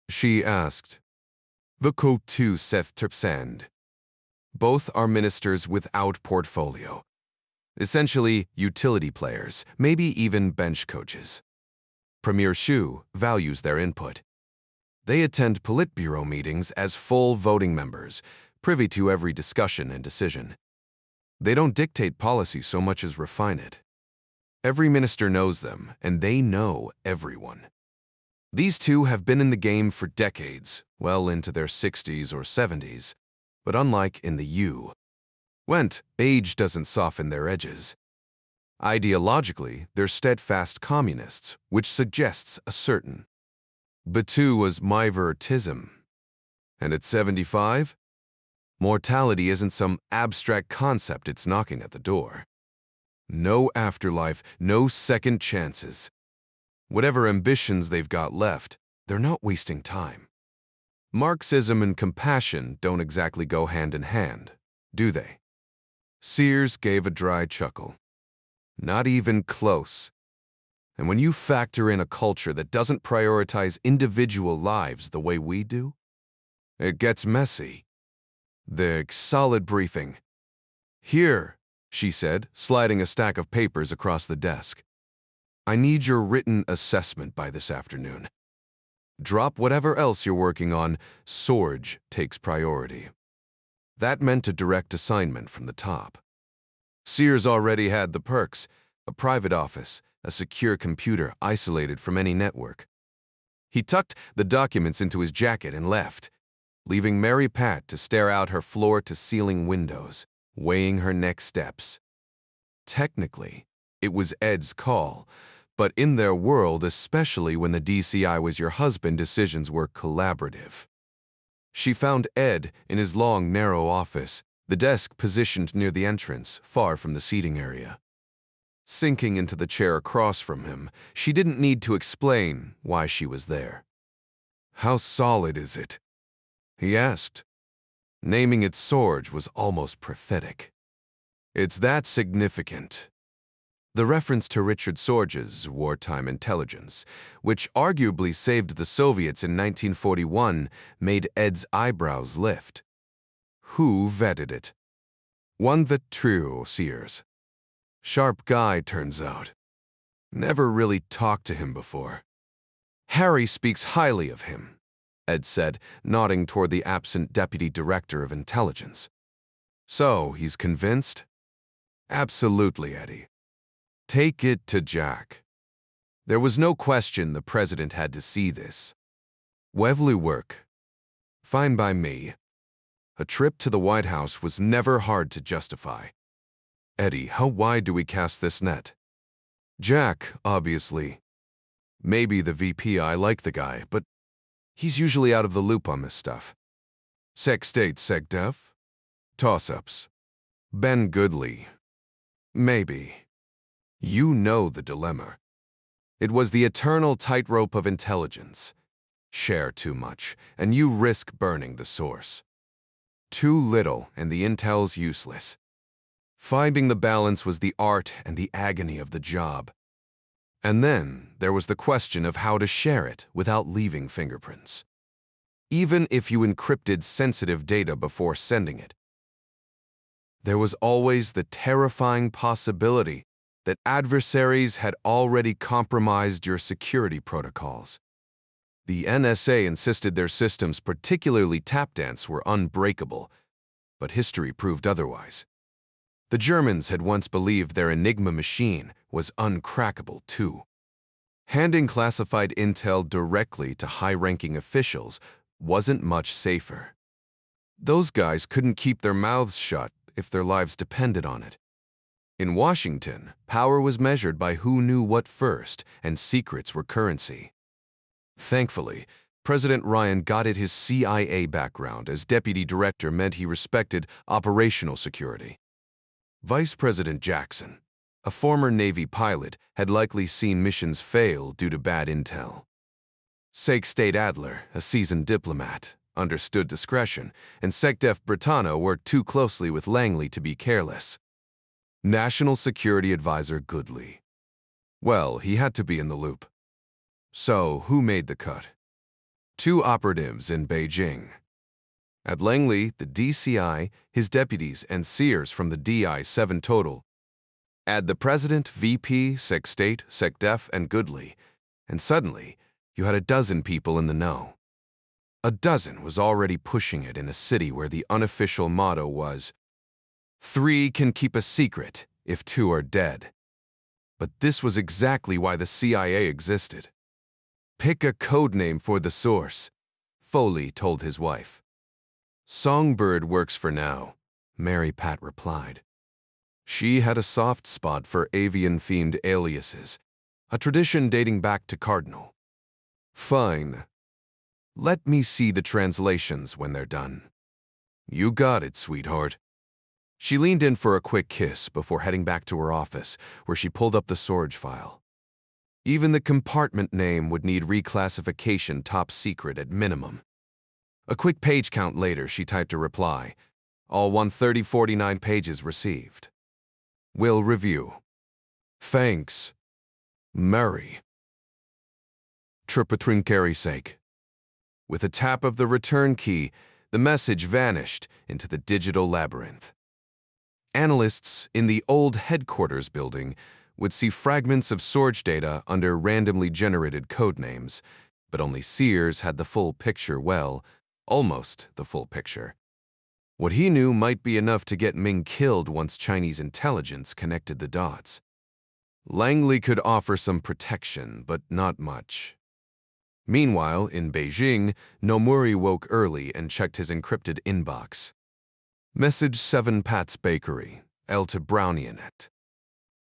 S1: She asked. The two Seth Terpsand. Both are ministers without portfolio. Essentially, utility players, maybe even bench coaches. Premier Shu values their input. They attend Politburo meetings as full voting members, privy to every discussion and decision. They don't dictate policy so much as refine it. Every minister knows them, and they know everyone. These two have been in the game for decades, well into their 60s or 70s, But unlike in the went, age doesn't soften their edges. Ideologically, they're steadfast communists, which suggests a certain Batu was myvertism. And at 75, mortality isn't some abstract concept it's knocking at the door. No afterlife, no second chances. Whatever ambitions they've got left, they're not wasting time. Marxism and compassion don't exactly go hand in hand, do they? Sears gave a dry chuckle. Not even close. And when you factor in a culture that doesn't prioritize individual lives the way we do, it gets messy. The solid briefing. Here, she said, sliding a stack of papers across the desk. I need your written assessment by this afternoon. Drop whatever else you're working on, Sorge takes priority. That meant a direct assignment from the top. Sears already had the perks, a private office, a secure computer isolated from any network. He tucked the documents into his jacket and left, leaving Mary Pat to stare out her floor-to-ceiling windows, weighing her next steps. Technically, it was Ed's call, but in their world, especially when the DCI was your husband, decisions were collaborative. She found Ed in his long, narrow office, the desk positioned near the entrance, far from the seating area. Sinking into the chair across from him, she didn't need to explain why she was there. How solid is it? He asked. Naming it Sorge was almost prophetic. It's that significant. The reference to Richard Sorge's wartime intelligence, which arguably saved the Soviets in 1941, made Ed's eyebrows lift. Who vetted it? One that true, Sears. Sharp guy, turns out. Never really talked to him before. Harry speaks highly of him, Ed said, nodding toward the absent Deputy Director of Intelligence. So, he's convinced? Absolutely, Eddie. Take it to Jack. There was no question the president had to see this. Wevely work. Fine by me. A trip to the White House was never hard to justify. Eddie, how wide do we cast this net? Jack, obviously. Maybe the VP, I like the guy, but he's usually out of the loop on this stuff. Sec State, Sec Def? Toss-ups. Ben Goodley. Maybe. You know the dilemma. It was the eternal tightrope of intelligence. Share too much, and you risk burning the source. Too little, and the intel's useless. Finding the balance was the art and the agony of the job. And then there was the question of how to share it without leaving fingerprints. Even if you encrypted sensitive data before sending it. There was always the terrifying possibility that adversaries had already compromised your security protocols. The NSA insisted their systems, particularly Tapdance, were unbreakable, but history proved otherwise. The Germans had once believed their Enigma machine was uncrackable too. Handing classified intel directly to high-ranking officials wasn't much safer. Those guys couldn't keep their mouths shut if their lives depended on it. In Washington, power was measured by who knew what first, and secrets were currency. Thankfully, President Ryan got it. His CIA background as deputy director meant he respected operational security. Vice President Jackson, a former Navy pilot, had likely seen missions fail due to bad intel. Sec State Adler, a seasoned diplomat, understood discretion, and SecDef Britanno worked too closely with Langley to be careless. National Security Advisor Goodley. Well, he had to be in the loop. So, who made the cut? Two operatives in Beijing. At Langley, the DCI, his deputies, and Sears from the DI, 7 total. Add the president, VP, Sec State, SecDef, and Goodley, and suddenly, you had a dozen people in the know. A dozen was already pushing it in a city where the unofficial motto was, 3 can keep a secret if 2 are dead. But this was exactly why the CIA existed. Pick a code name for the source, Foley told his wife. Songbird works for now, Mary Pat replied. She had a soft spot for avian-themed aliases, a tradition dating back to Cardinal. Fine. Let me see the translations when they're done. You got it, sweetheart. She leaned in for a quick kiss before heading back to her office, where she pulled up the storage file. Even the compartment name would need reclassification top secret at minimum. A quick page count later, she typed a reply. All 130-49 pages received. Will review. Thanks. Mary. Tripatrincary's sake. With a tap of the return key, the message vanished into the digital labyrinth. Analysts in the old headquarters building would see fragments of storage data under randomly generated code names, but only Sears had the full picture, well, almost the full picture. What he knew might be enough to get Ming killed once Chinese intelligence connected the dots. Langley could offer some protection, but not much. Meanwhile, in Beijing, Nomuri woke early and checked his encrypted inbox. Message 7 Pat's Bakery, Elta Brownianet.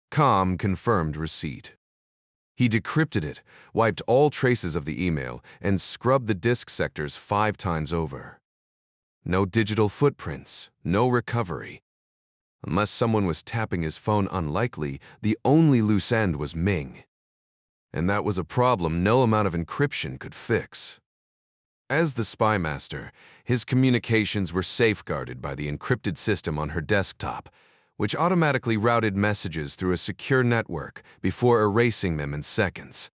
S1: Com confirmed receipt. He decrypted it, wiped all traces of the email, and scrubbed the disk sectors 5 times over. No digital footprints, no recovery. Unless someone was tapping his phone unlikely, the only loose end was Ming. And that was a problem no amount of encryption could fix. As the spy master, his communications were safeguarded by the encrypted system on her desktop, which automatically routed messages through a secure network before erasing them in seconds.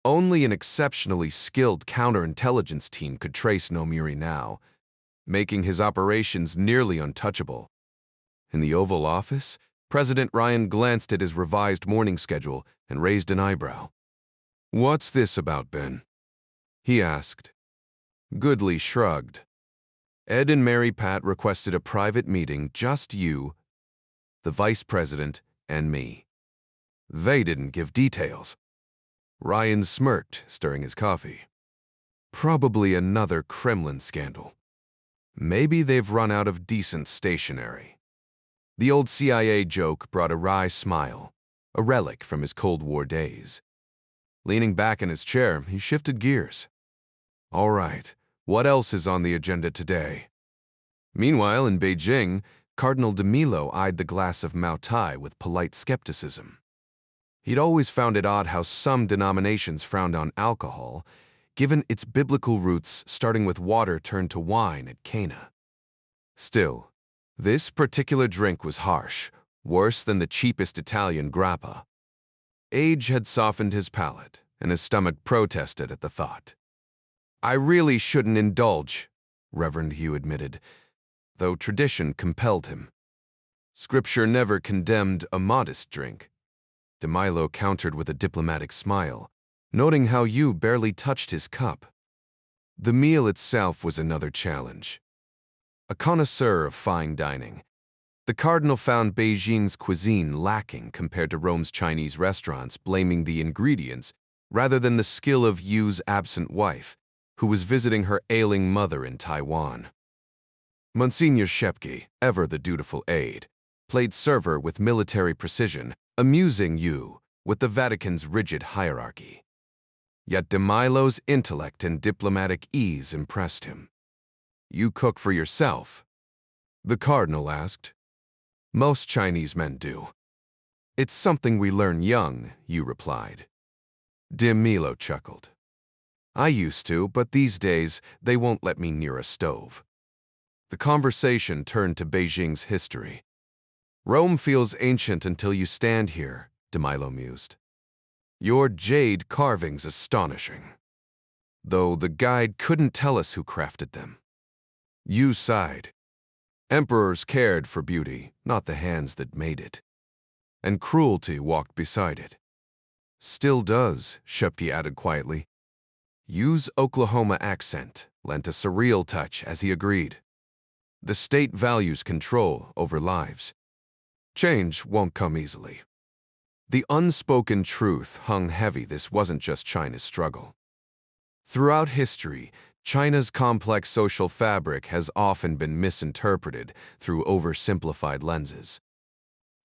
S1: Only an exceptionally skilled counterintelligence team could trace Nomuri now, making his operations nearly untouchable. In the Oval Office, President Ryan glanced at his revised morning schedule and raised an eyebrow. "What's this about, Ben?" he asked. Goodley shrugged. Ed and Mary Pat requested a private meeting, just you, the vice president, and me. They didn't give details. Ryan smirked, stirring his coffee. Probably another Kremlin scandal. Maybe they've run out of decent stationery. The old CIA joke brought a wry smile, a relic from his Cold War days. Leaning back in his chair, he shifted gears. All right, what else is on the agenda today? Meanwhile, in Beijing, Cardinal de Milo eyed the glass of Mao Tai with polite skepticism. He'd always found it odd how some denominations frowned on alcohol, given its biblical roots starting with water turned to wine at Cana. Still, this particular drink was harsh, worse than the cheapest Italian grappa. Age had softened his palate, and his stomach protested at the thought. I really shouldn't indulge, Reverend Hugh admitted, though tradition compelled him. Scripture never condemned a modest drink. De Milo countered with a diplomatic smile, noting how Hugh barely touched his cup. The meal itself was another challenge. A connoisseur of fine dining, the Cardinal found Beijing's cuisine lacking compared to Rome's Chinese restaurants, blaming the ingredients rather than the skill of Yu's absent wife, who was visiting her ailing mother in Taiwan. Monsignor Shepke, ever the dutiful aide, played server with military precision, amusing Yu with the Vatican's rigid hierarchy. Yet de Milo's intellect and diplomatic ease impressed him. You cook for yourself? The Cardinal asked. Most Chinese men do. It's something we learn young, Yu replied. De Milo chuckled. I used to, but these days they won't let me near a stove. The conversation turned to Beijing's history. Rome feels ancient until you stand here, de Milo mused. Your jade carving's astonishing. Though the guide couldn't tell us who crafted them. Yu sighed. Emperors cared for beauty, not the hands that made it. And cruelty walked beside it. Still does, Shepke added quietly. Yu's Oklahoma accent lent a surreal touch as he agreed. The state values control over lives. Change won't come easily. The unspoken truth hung heavy. This wasn't just China's struggle. Throughout history, China's complex social fabric has often been misinterpreted through oversimplified lenses.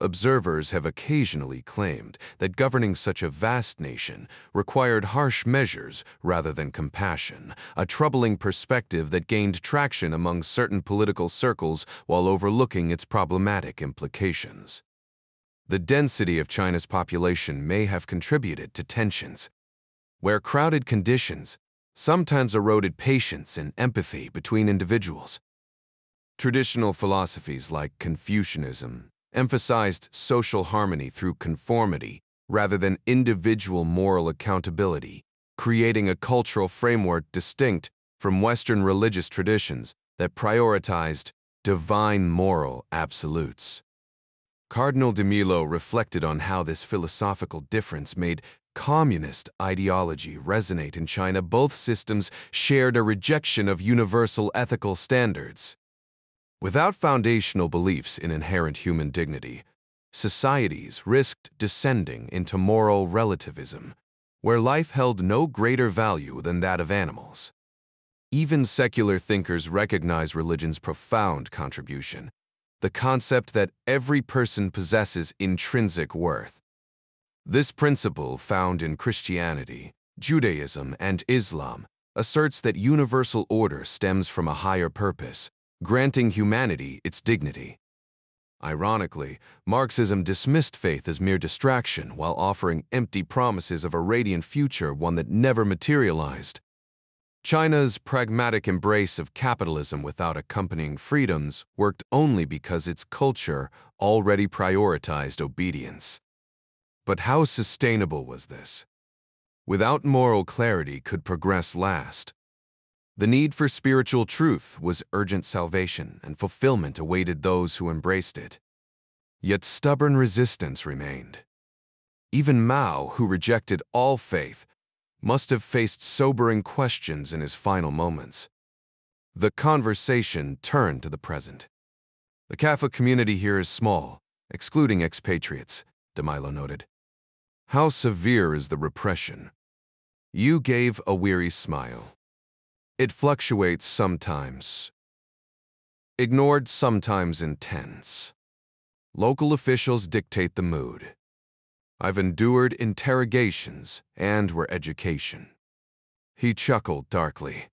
S1: Observers have occasionally claimed that governing such a vast nation required harsh measures rather than compassion, a troubling perspective that gained traction among certain political circles while overlooking its problematic implications. The density of China's population may have contributed to tensions, where crowded conditions sometimes eroded patience and empathy between individuals. Traditional philosophies like Confucianism emphasized social harmony through conformity rather than individual moral accountability, creating a cultural framework distinct from Western religious traditions that prioritized divine moral absolutes. Cardinal de Milo reflected on how this philosophical difference made communist ideology resonate in China. Both systems shared a rejection of universal ethical standards. Without foundational beliefs in inherent human dignity, societies risked descending into moral relativism, where life held no greater value than that of animals. Even secular thinkers recognize religion's profound contribution, the concept that every person possesses intrinsic worth. This principle, found in Christianity, Judaism, and Islam, asserts that universal order stems from a higher purpose, granting humanity its dignity. Ironically, Marxism dismissed faith as mere distraction while offering empty promises of a radiant future, one that never materialized. China's pragmatic embrace of capitalism without accompanying freedoms worked only because its culture already prioritized obedience. But how sustainable was this? Without moral clarity, could progress last? The need for spiritual truth was urgent. Salvation and fulfillment awaited those who embraced it. Yet stubborn resistance remained. Even Mao, who rejected all faith, must have faced sobering questions in his final moments. The conversation turned to the present. The Catholic community here is small, excluding expatriates, de Milo noted. How severe is the repression? You gave a weary smile. It fluctuates, sometimes ignored, sometimes intense. Local officials dictate the mood. I've endured interrogations and where education. He chuckled darkly.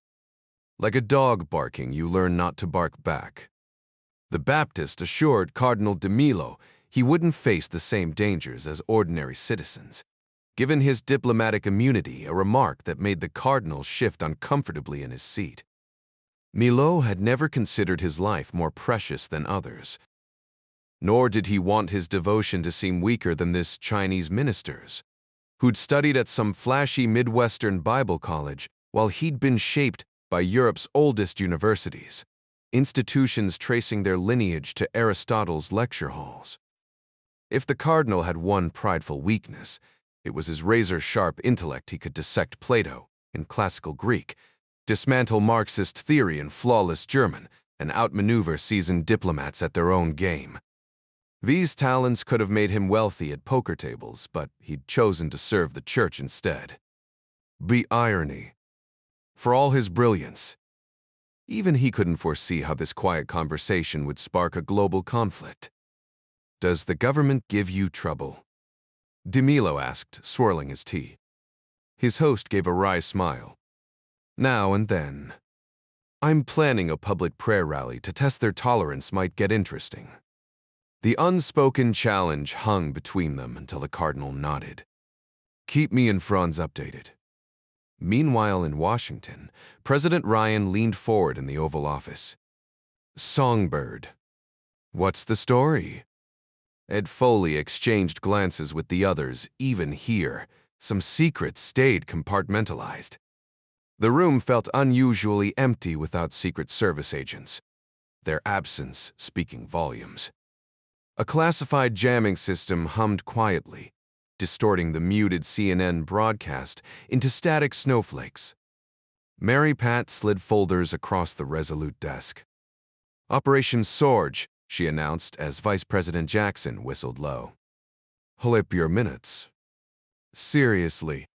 S1: Like a dog barking, you learn not to bark back. The Baptist assured Cardinal de Milo he wouldn't face the same dangers as ordinary citizens, given his diplomatic immunity, a remark that made the cardinal shift uncomfortably in his seat. Milo had never considered his life more precious than others, nor did he want his devotion to seem weaker than this Chinese minister's, who'd studied at some flashy Midwestern Bible college while he'd been shaped by Europe's oldest universities, institutions tracing their lineage to Aristotle's lecture halls. If the cardinal had one prideful weakness, it was his razor-sharp intellect. He could dissect Plato in classical Greek, dismantle Marxist theory in flawless German, and outmaneuver seasoned diplomats at their own game. These talents could have made him wealthy at poker tables, but he'd chosen to serve the church instead. The irony. For all his brilliance, even he couldn't foresee how this quiet conversation would spark a global conflict. Does the government give you trouble? De Milo asked, swirling his tea. His host gave a wry smile. Now and then. I'm planning a public prayer rally to test their tolerance. Might get interesting. The unspoken challenge hung between them until the cardinal nodded. Keep me and Franz updated. Meanwhile, in Washington, President Ryan leaned forward in the Oval Office. Songbird. What's the story? Ed Foley exchanged glances with the others. Even here, some secrets stayed compartmentalized. The room felt unusually empty without Secret Service agents, their absence speaking volumes. A classified jamming system hummed quietly, distorting the muted CNN broadcast into static snowflakes. Mary Pat slid folders across the resolute desk. Operation Sorge, she announced as Vice President Jackson whistled low. Hold up your minutes. Seriously.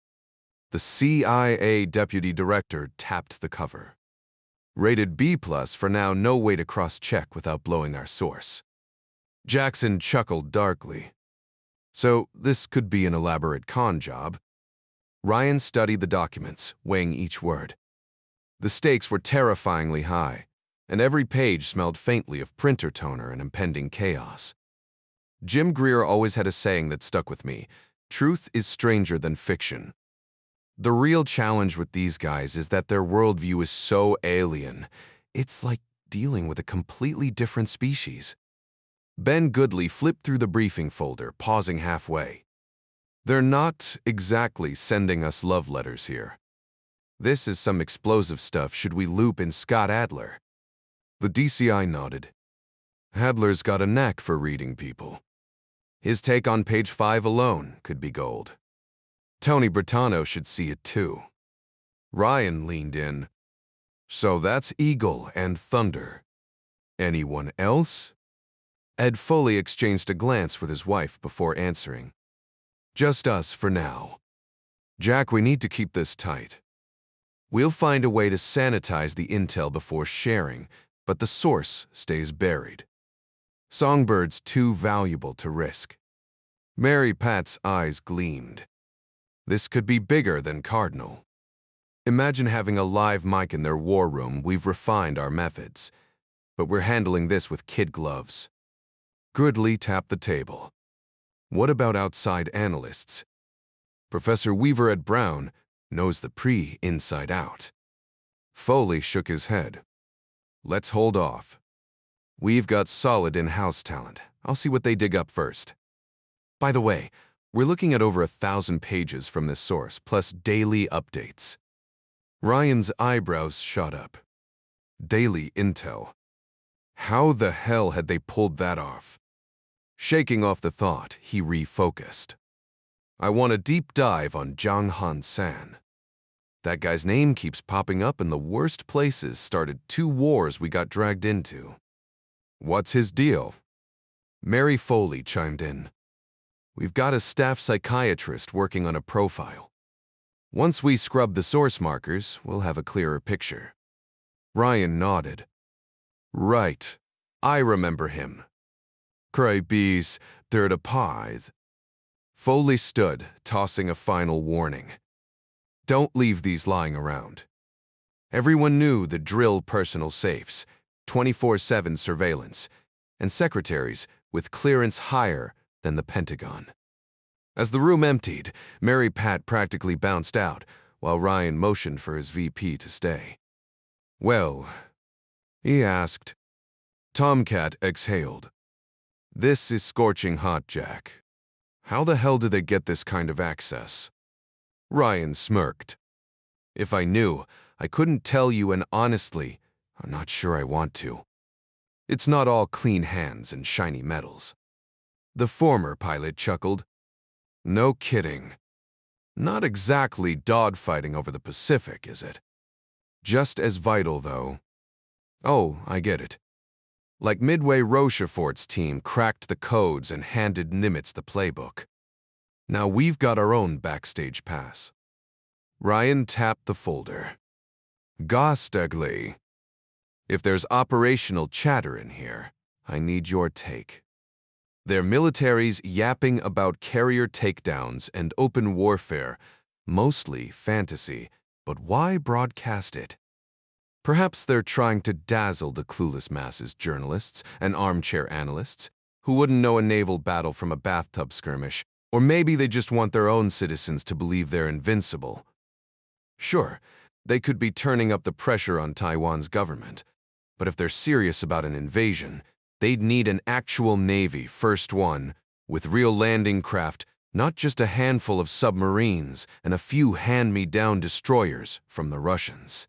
S1: The CIA deputy director tapped the cover. Rated B+ for now, no way to cross-check without blowing our source. Jackson chuckled darkly. So this could be an elaborate con job. Ryan studied the documents, weighing each word. The stakes were terrifyingly high, and every page smelled faintly of printer toner and impending chaos. Jim Greer always had a saying that stuck with me: truth is stranger than fiction. The real challenge with these guys is that their worldview is so alien. It's like dealing with a completely different species. Ben Goodley flipped through the briefing folder, pausing halfway. They're not exactly sending us love letters here. This is some explosive stuff. Should we loop in Scott Adler? The DCI nodded. Adler's got a knack for reading people. His take on page 5 alone could be gold. Tony Bertano should see it too. Ryan leaned in. So that's Eagle and Thunder. Anyone else? Ed Foley exchanged a glance with his wife before answering. Just us for now. Jack, we need to keep this tight. We'll find a way to sanitize the intel before sharing, but the source stays buried. Songbird's too valuable to risk. Mary Pat's eyes gleamed. This could be bigger than Cardinal. Imagine having a live mic in their war room. We've refined our methods, but we're handling this with kid gloves. Goodley tapped the table. What about outside analysts? Professor Weaver at Brown knows the inside out. Foley shook his head. Let's hold off. We've got solid in-house talent. I'll see what they dig up first. By the way, we're looking at over 1,000 pages from this source, plus daily updates. Ryan's eyebrows shot up. Daily intel. How the hell had they pulled that off? Shaking off the thought, he refocused. I want a deep dive on Zhang Han San. That guy's name keeps popping up in the worst places. Started 2 wars we got dragged into. What's his deal? Mary Foley chimed in. We've got a staff psychiatrist working on a profile. Once we scrub the source markers, we'll have a clearer picture. Ryan nodded. Right. I remember him. Cray bees, they're the pies. Foley stood, tossing a final warning. Don't leave these lying around. Everyone knew the drill: personal safes, 24/7 surveillance, and secretaries with clearance higher than the Pentagon. As the room emptied, Mary Pat practically bounced out, while Ryan motioned for his VP to stay. Well, he asked. Tomcat exhaled. This is scorching hot, Jack. How the hell did they get this kind of access? Ryan smirked. If I knew, I couldn't tell you, and honestly, I'm not sure I want to. It's not all clean hands and shiny medals. The former pilot chuckled. No kidding. Not exactly dogfighting over the Pacific, is it? Just as vital, though. Oh, I get it. Like Midway Rochefort's team cracked the codes and handed Nimitz the playbook. Now we've got our own backstage pass. Ryan tapped the folder. Gostagly. If there's operational chatter in here, I need your take. Their militaries yapping about carrier takedowns and open warfare, mostly fantasy, but why broadcast it? Perhaps they're trying to dazzle the clueless masses, journalists and armchair analysts, who wouldn't know a naval battle from a bathtub skirmish, or maybe they just want their own citizens to believe they're invincible. Sure, they could be turning up the pressure on Taiwan's government, but if they're serious about an invasion, they'd need an actual navy, first one, with real landing craft, not just a handful of submarines and a few hand-me-down destroyers from the Russians.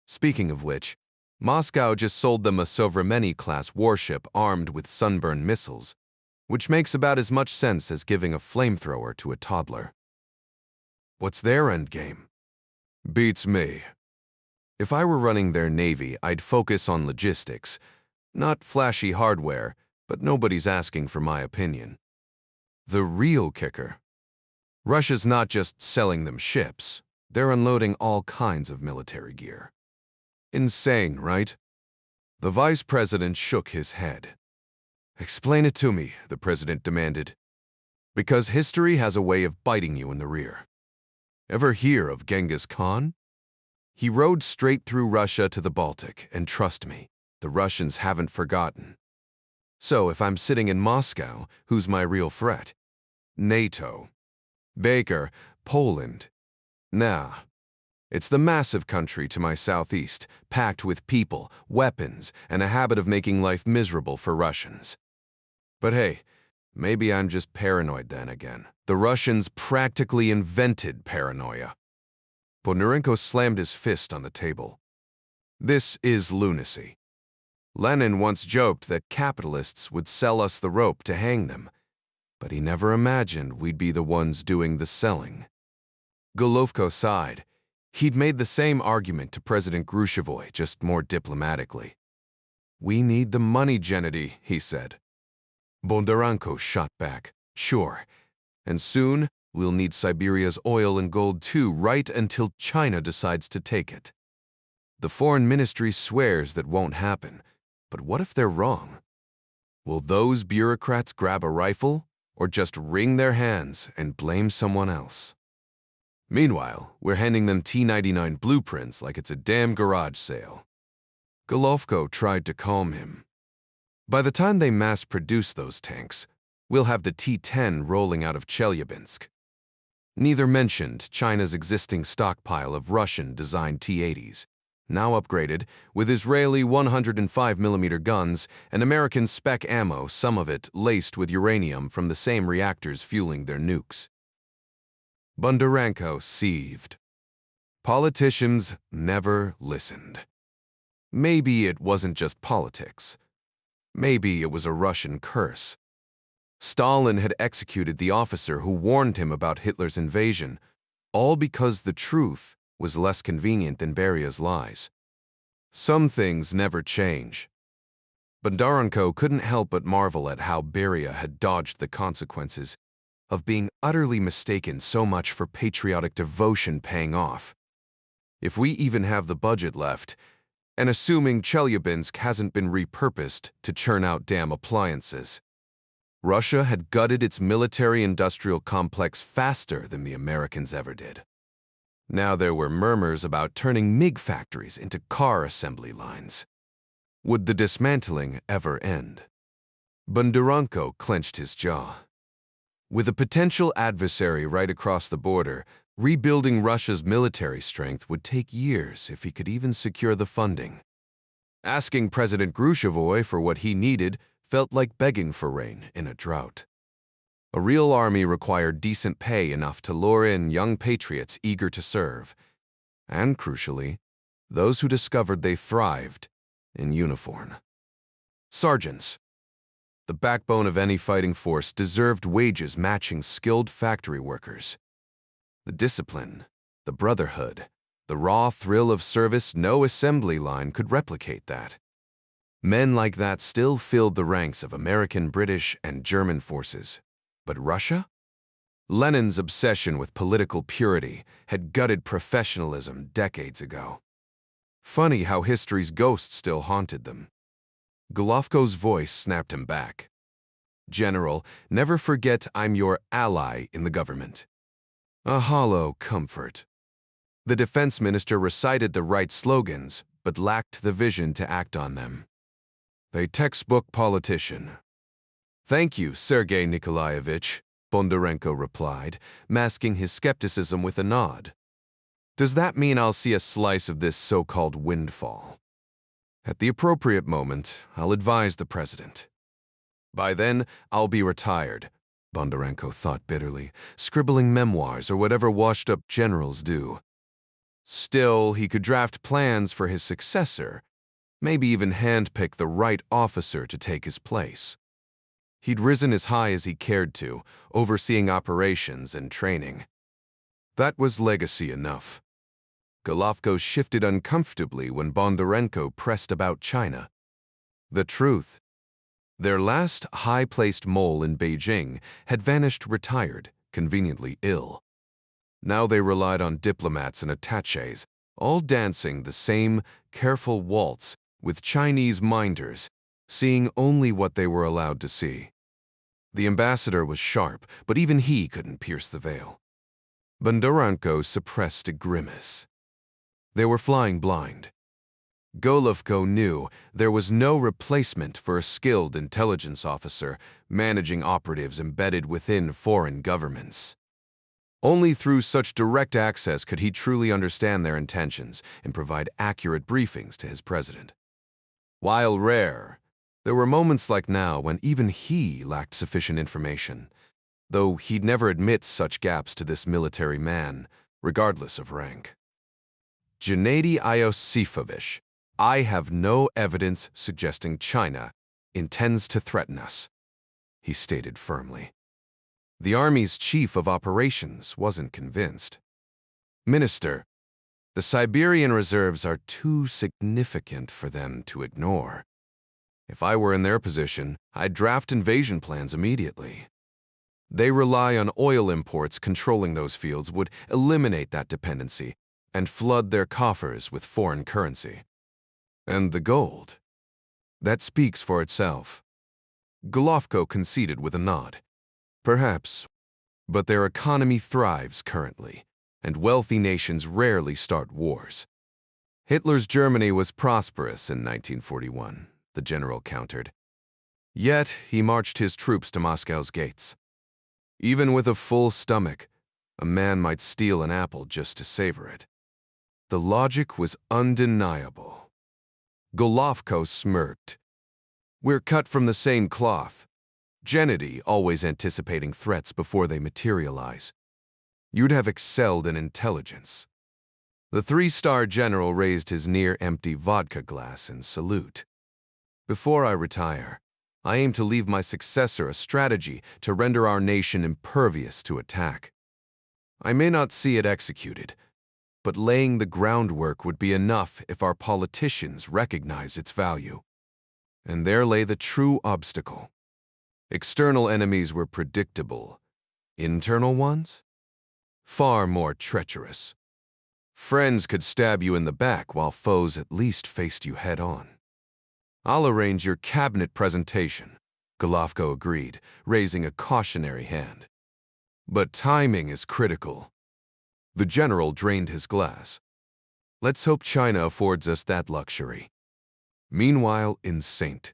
S1: Speaking of which, Moscow just sold them a Sovremeny-class warship armed with Sunburn missiles, which makes about as much sense as giving a flamethrower to a toddler. What's their endgame? Beats me. If I were running their navy, I'd focus on logistics. Not flashy hardware, but nobody's asking for my opinion. The real kicker. Russia's not just selling them ships, they're unloading all kinds of military gear. Insane, right? The vice president shook his head. Explain it to me, the president demanded. Because history has a way of biting you in the rear. Ever hear of Genghis Khan? He rode straight through Russia to the Baltic, and trust me, the Russians haven't forgotten. So if I'm sitting in Moscow, who's my real threat? NATO. Baker, Poland. Nah. It's the massive country to my southeast, packed with people, weapons, and a habit of making life miserable for Russians. But hey, maybe I'm just paranoid then again. The Russians practically invented paranoia. Bondarenko slammed his fist on the table. This is lunacy. Lenin once joked that capitalists would sell us the rope to hang them, but he never imagined we'd be the ones doing the selling. Golovko sighed. He'd made the same argument to President Grushevoy, just more diplomatically. We need the money, Gennady, he said. Bondarenko shot back. Sure. And soon, we'll need Siberia's oil and gold too, right until China decides to take it. The foreign ministry swears that won't happen, but what if they're wrong? Will those bureaucrats grab a rifle, or just wring their hands and blame someone else? Meanwhile, we're handing them T-99 blueprints like it's a damn garage sale. Golovko tried to calm him. By the time they mass-produce those tanks, we'll have the T-10 rolling out of Chelyabinsk. Neither mentioned China's existing stockpile of Russian-designed T-80s, now upgraded with Israeli 105mm guns and American spec ammo, some of it laced with uranium from the same reactors fueling their nukes. Bondarenko seethed. Politicians never listened. Maybe it wasn't just politics. Maybe it was a Russian curse. Stalin had executed the officer who warned him about Hitler's invasion, all because the truth was less convenient than Beria's lies. Some things never change. Bondarenko couldn't help but marvel at how Beria had dodged the consequences of being utterly mistaken so much for patriotic devotion paying off. If we even have the budget left, and assuming Chelyabinsk hasn't been repurposed to churn out damn appliances, Russia had gutted its military-industrial complex faster than the Americans ever did. Now there were murmurs about turning MiG factories into car assembly lines. Would the dismantling ever end? Bondarenko clenched his jaw. With a potential adversary right across the border, rebuilding Russia's military strength would take years if he could even secure the funding. Asking President Grushevoy for what he needed felt like begging for rain in a drought. A real army required decent pay enough to lure in young patriots eager to serve, and crucially, those who discovered they thrived in uniform. Sergeants, the backbone of any fighting force, deserved wages matching skilled factory workers. The discipline, the brotherhood, the raw thrill of service, no assembly line could replicate that. Men like that still filled the ranks of American, British, and German forces. But Russia? Lenin's obsession with political purity had gutted professionalism decades ago. Funny how history's ghost still haunted them. Golovko's voice snapped him back. General, never forget I'm your ally in the government. A hollow comfort. The defense minister recited the right slogans, but lacked the vision to act on them. A textbook politician. Thank you, Sergei Nikolaevich, Bondarenko replied, masking his skepticism with a nod. Does that mean I'll see a slice of this so-called windfall? At the appropriate moment, I'll advise the president. By then, I'll be retired, Bondarenko thought bitterly, scribbling memoirs or whatever washed-up generals do. Still, he could draft plans for his successor, maybe even handpick the right officer to take his place. He'd risen as high as he cared to, overseeing operations and training. That was legacy enough. Golovko shifted uncomfortably when Bondarenko pressed about China. The truth. Their last high-placed mole in Beijing had vanished retired, conveniently ill. Now they relied on diplomats and attachés, all dancing the same careful waltz with Chinese minders, seeing only what they were allowed to see. The ambassador was sharp, but even he couldn't pierce the veil. Bondarenko suppressed a grimace. They were flying blind. Golovko knew there was no replacement for a skilled intelligence officer managing operatives embedded within foreign governments. Only through such direct access could he truly understand their intentions and provide accurate briefings to his president. While rare, there were moments like now when even he lacked sufficient information, though he'd never admit such gaps to this military man, regardless of rank. Gennady Iosifovich, I have no evidence suggesting China intends to threaten us, he stated firmly. The Army's chief of operations wasn't convinced. Minister, the Siberian reserves are too significant for them to ignore. If I were in their position, I'd draft invasion plans immediately. They rely on oil imports. Controlling those fields would eliminate that dependency and flood their coffers with foreign currency. And the gold. That speaks for itself. Golovko conceded with a nod. Perhaps, but their economy thrives currently, and wealthy nations rarely start wars. Hitler's Germany was prosperous in 1941, the general countered. Yet he marched his troops to Moscow's gates. Even with a full stomach, a man might steal an apple just to savor it. The logic was undeniable. Golovko smirked. We're cut from the same cloth. Gennady always anticipating threats before they materialize. You'd have excelled in intelligence. The three-star general raised his near-empty vodka glass in salute. Before I retire, I aim to leave my successor a strategy to render our nation impervious to attack. I may not see it executed, but laying the groundwork would be enough if our politicians recognize its value. And there lay the true obstacle. External enemies were predictable. Internal ones? Far more treacherous. Friends could stab you in the back while foes at least faced you head-on. I'll arrange your cabinet presentation, Golovko agreed, raising a cautionary hand. But timing is critical. The general drained his glass. Let's hope China affords us that luxury. Meanwhile, in St.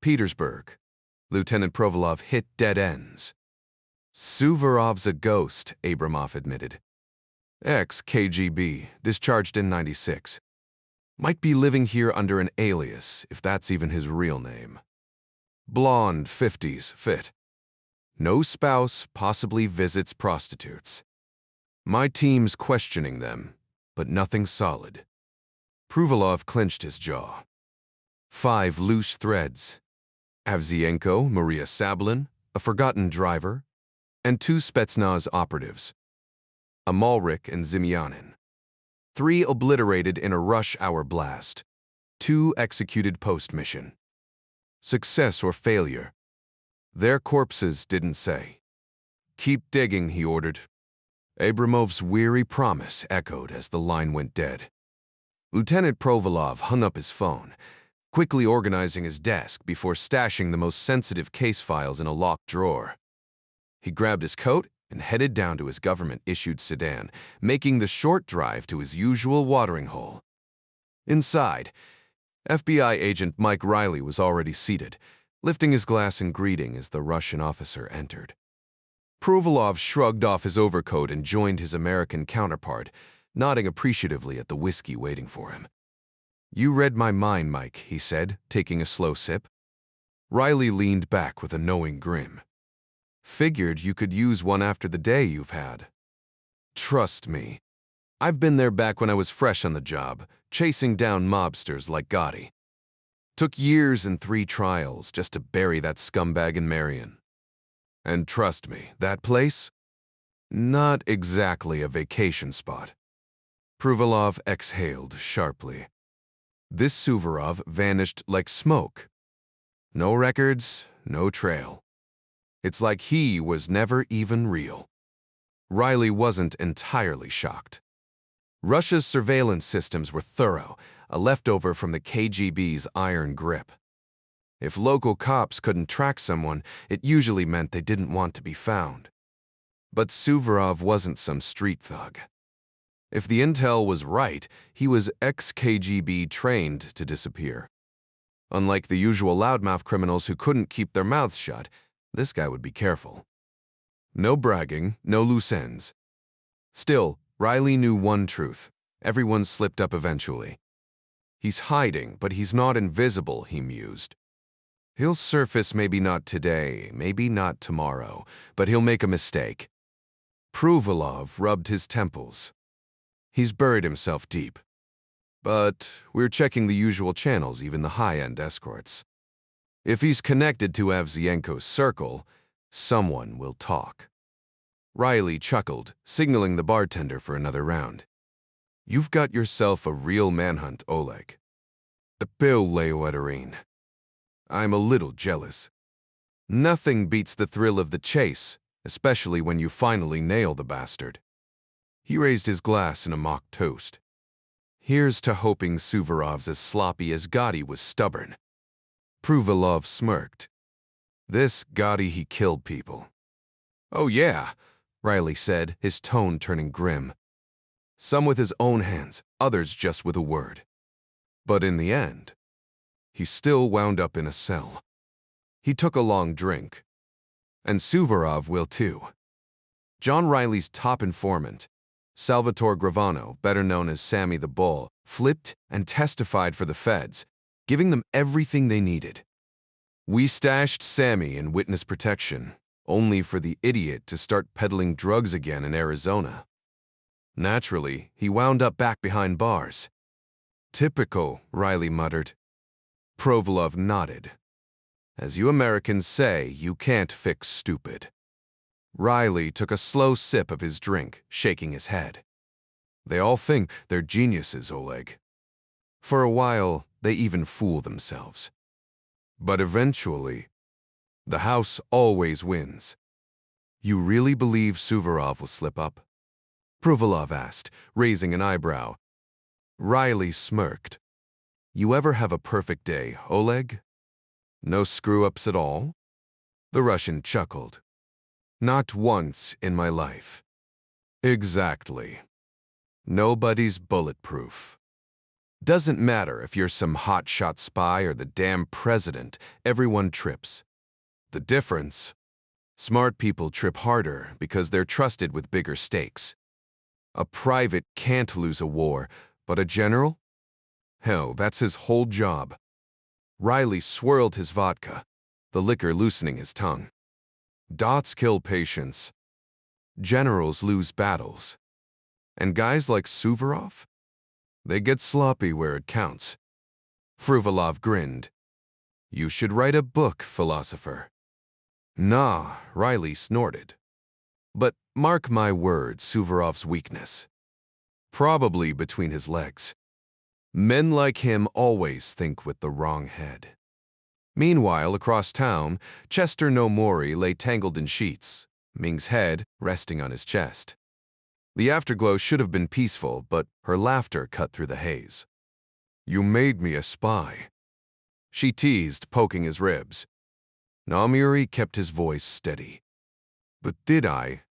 S1: Petersburg, Lieutenant Provolov hit dead ends. Suvorov's a ghost, Abramov admitted. Ex-KGB, discharged in '96. Might be living here under an alias, if that's even his real name. Blonde, 50s, fit. No spouse, possibly visits prostitutes. My team's questioning them, but nothing solid. Provolov clenched his jaw. 5 loose threads. Avzienko, Maria Sablin, a forgotten driver, and 2 Spetsnaz operatives. Amalrik and Zimyanin. 3 obliterated in a rush-hour blast. 2 executed post-mission. Success or failure? Their corpses didn't say. Keep digging, he ordered. Abramov's weary promise echoed as the line went dead. Lieutenant Provolov hung up his phone, quickly organizing his desk before stashing the most sensitive case files in a locked drawer. He grabbed his coat and headed down to his government-issued sedan, making the short drive to his usual watering hole. Inside, FBI agent Mike Riley was already seated, lifting his glass in greeting as the Russian officer entered. Provolov shrugged off his overcoat and joined his American counterpart, nodding appreciatively at the whiskey waiting for him. You read my mind, Mike, he said, taking a slow sip. Riley leaned back with a knowing grin. Figured you could use one after the day you've had. Trust me. I've been there back when I was fresh on the job, chasing down mobsters like Gotti. Took years and 3 trials just to bury that scumbag in Marion. And trust me, that place? Not exactly a vacation spot. Provolov exhaled sharply. This Suvorov vanished like smoke. No records, no trail. It's like he was never even real. Riley wasn't entirely shocked. Russia's surveillance systems were thorough, a leftover from the KGB's iron grip. If local cops couldn't track someone, it usually meant they didn't want to be found. But Suvorov wasn't some street thug. If the intel was right, he was ex-KGB trained to disappear. Unlike the usual loudmouth criminals who couldn't keep their mouths shut, this guy would be careful. No bragging, no loose ends. Still, Riley knew one truth. Everyone slipped up eventually. He's hiding, but he's not invisible, he mused. He'll surface maybe not today, maybe not tomorrow, but he'll make a mistake. Pruvalov rubbed his temples. He's buried himself deep. But we're checking the usual channels, even the high-end escorts. If he's connected to Avzienko's circle, someone will talk. Riley chuckled, signaling the bartender for another round. You've got yourself a real manhunt, Oleg. I'm a little jealous. Nothing beats the thrill of the chase, especially when you finally nail the bastard. He raised his glass in a mock toast. Here's to hoping Suvorov's as sloppy as Gotti was stubborn. Pruvalov smirked. This Gotti, he killed people. Oh yeah, Riley said, his tone turning grim. Some with his own hands, others just with a word. But in the end, he still wound up in a cell. He took a long drink. And Suvorov will too. John Riley's top informant, Salvatore Gravano, better known as Sammy the Bull, flipped and testified for the feds, giving them everything they needed. We stashed Sammy in witness protection, only for the idiot to start peddling drugs again in Arizona. Naturally, he wound up back behind bars. Typical, Riley muttered. Provolov nodded. As you Americans say, you can't fix stupid. Riley took a slow sip of his drink, shaking his head. They all think they're geniuses, Oleg. For a while, they even fool themselves. But eventually, the house always wins. You really believe Suvorov will slip up? Provolov asked, raising an eyebrow. Riley smirked. You ever have a perfect day, Oleg? No screw-ups at all? The Russian chuckled. Not once in my life. Exactly. Nobody's bulletproof. Doesn't matter if you're some hotshot spy or the damn president, everyone trips. The difference? Smart people trip harder because they're trusted with bigger stakes. A private can't lose a war, but a general? Hell, that's his whole job. Riley swirled his vodka, the liquor loosening his tongue. Dots kill patience. Generals lose battles. And guys like Suvorov? They get sloppy where it counts. Fruvalov grinned. You should write a book, philosopher. Nah, Riley snorted. But mark my words, Suvorov's weakness. Probably between his legs. Men like him always think with the wrong head. Meanwhile, across town, Chester Nomori lay tangled in sheets, Ming's head resting on his chest. The afterglow should have been peaceful, but her laughter cut through the haze. You made me a spy. She teased, poking his ribs. Nomori kept his voice steady. But did I?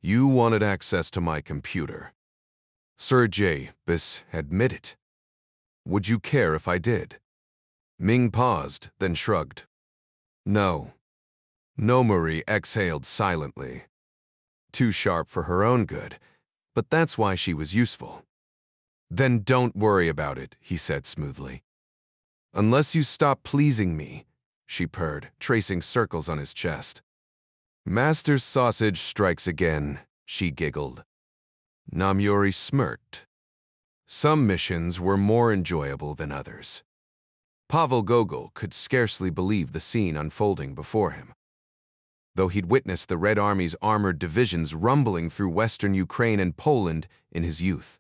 S1: You wanted access to my computer. Sergei, admit it. Would you care if I did? Ming paused, then shrugged. No. Nomori exhaled silently. Too sharp for her own good, but that's why she was useful. Then don't worry about it, he said smoothly. Unless you stop pleasing me, she purred, tracing circles on his chest. Master's sausage strikes again, she giggled. Nomori smirked. Some missions were more enjoyable than others. Pavel Gogol could scarcely believe the scene unfolding before him. Though he'd witnessed the Red Army's armored divisions rumbling through western Ukraine and Poland in his youth.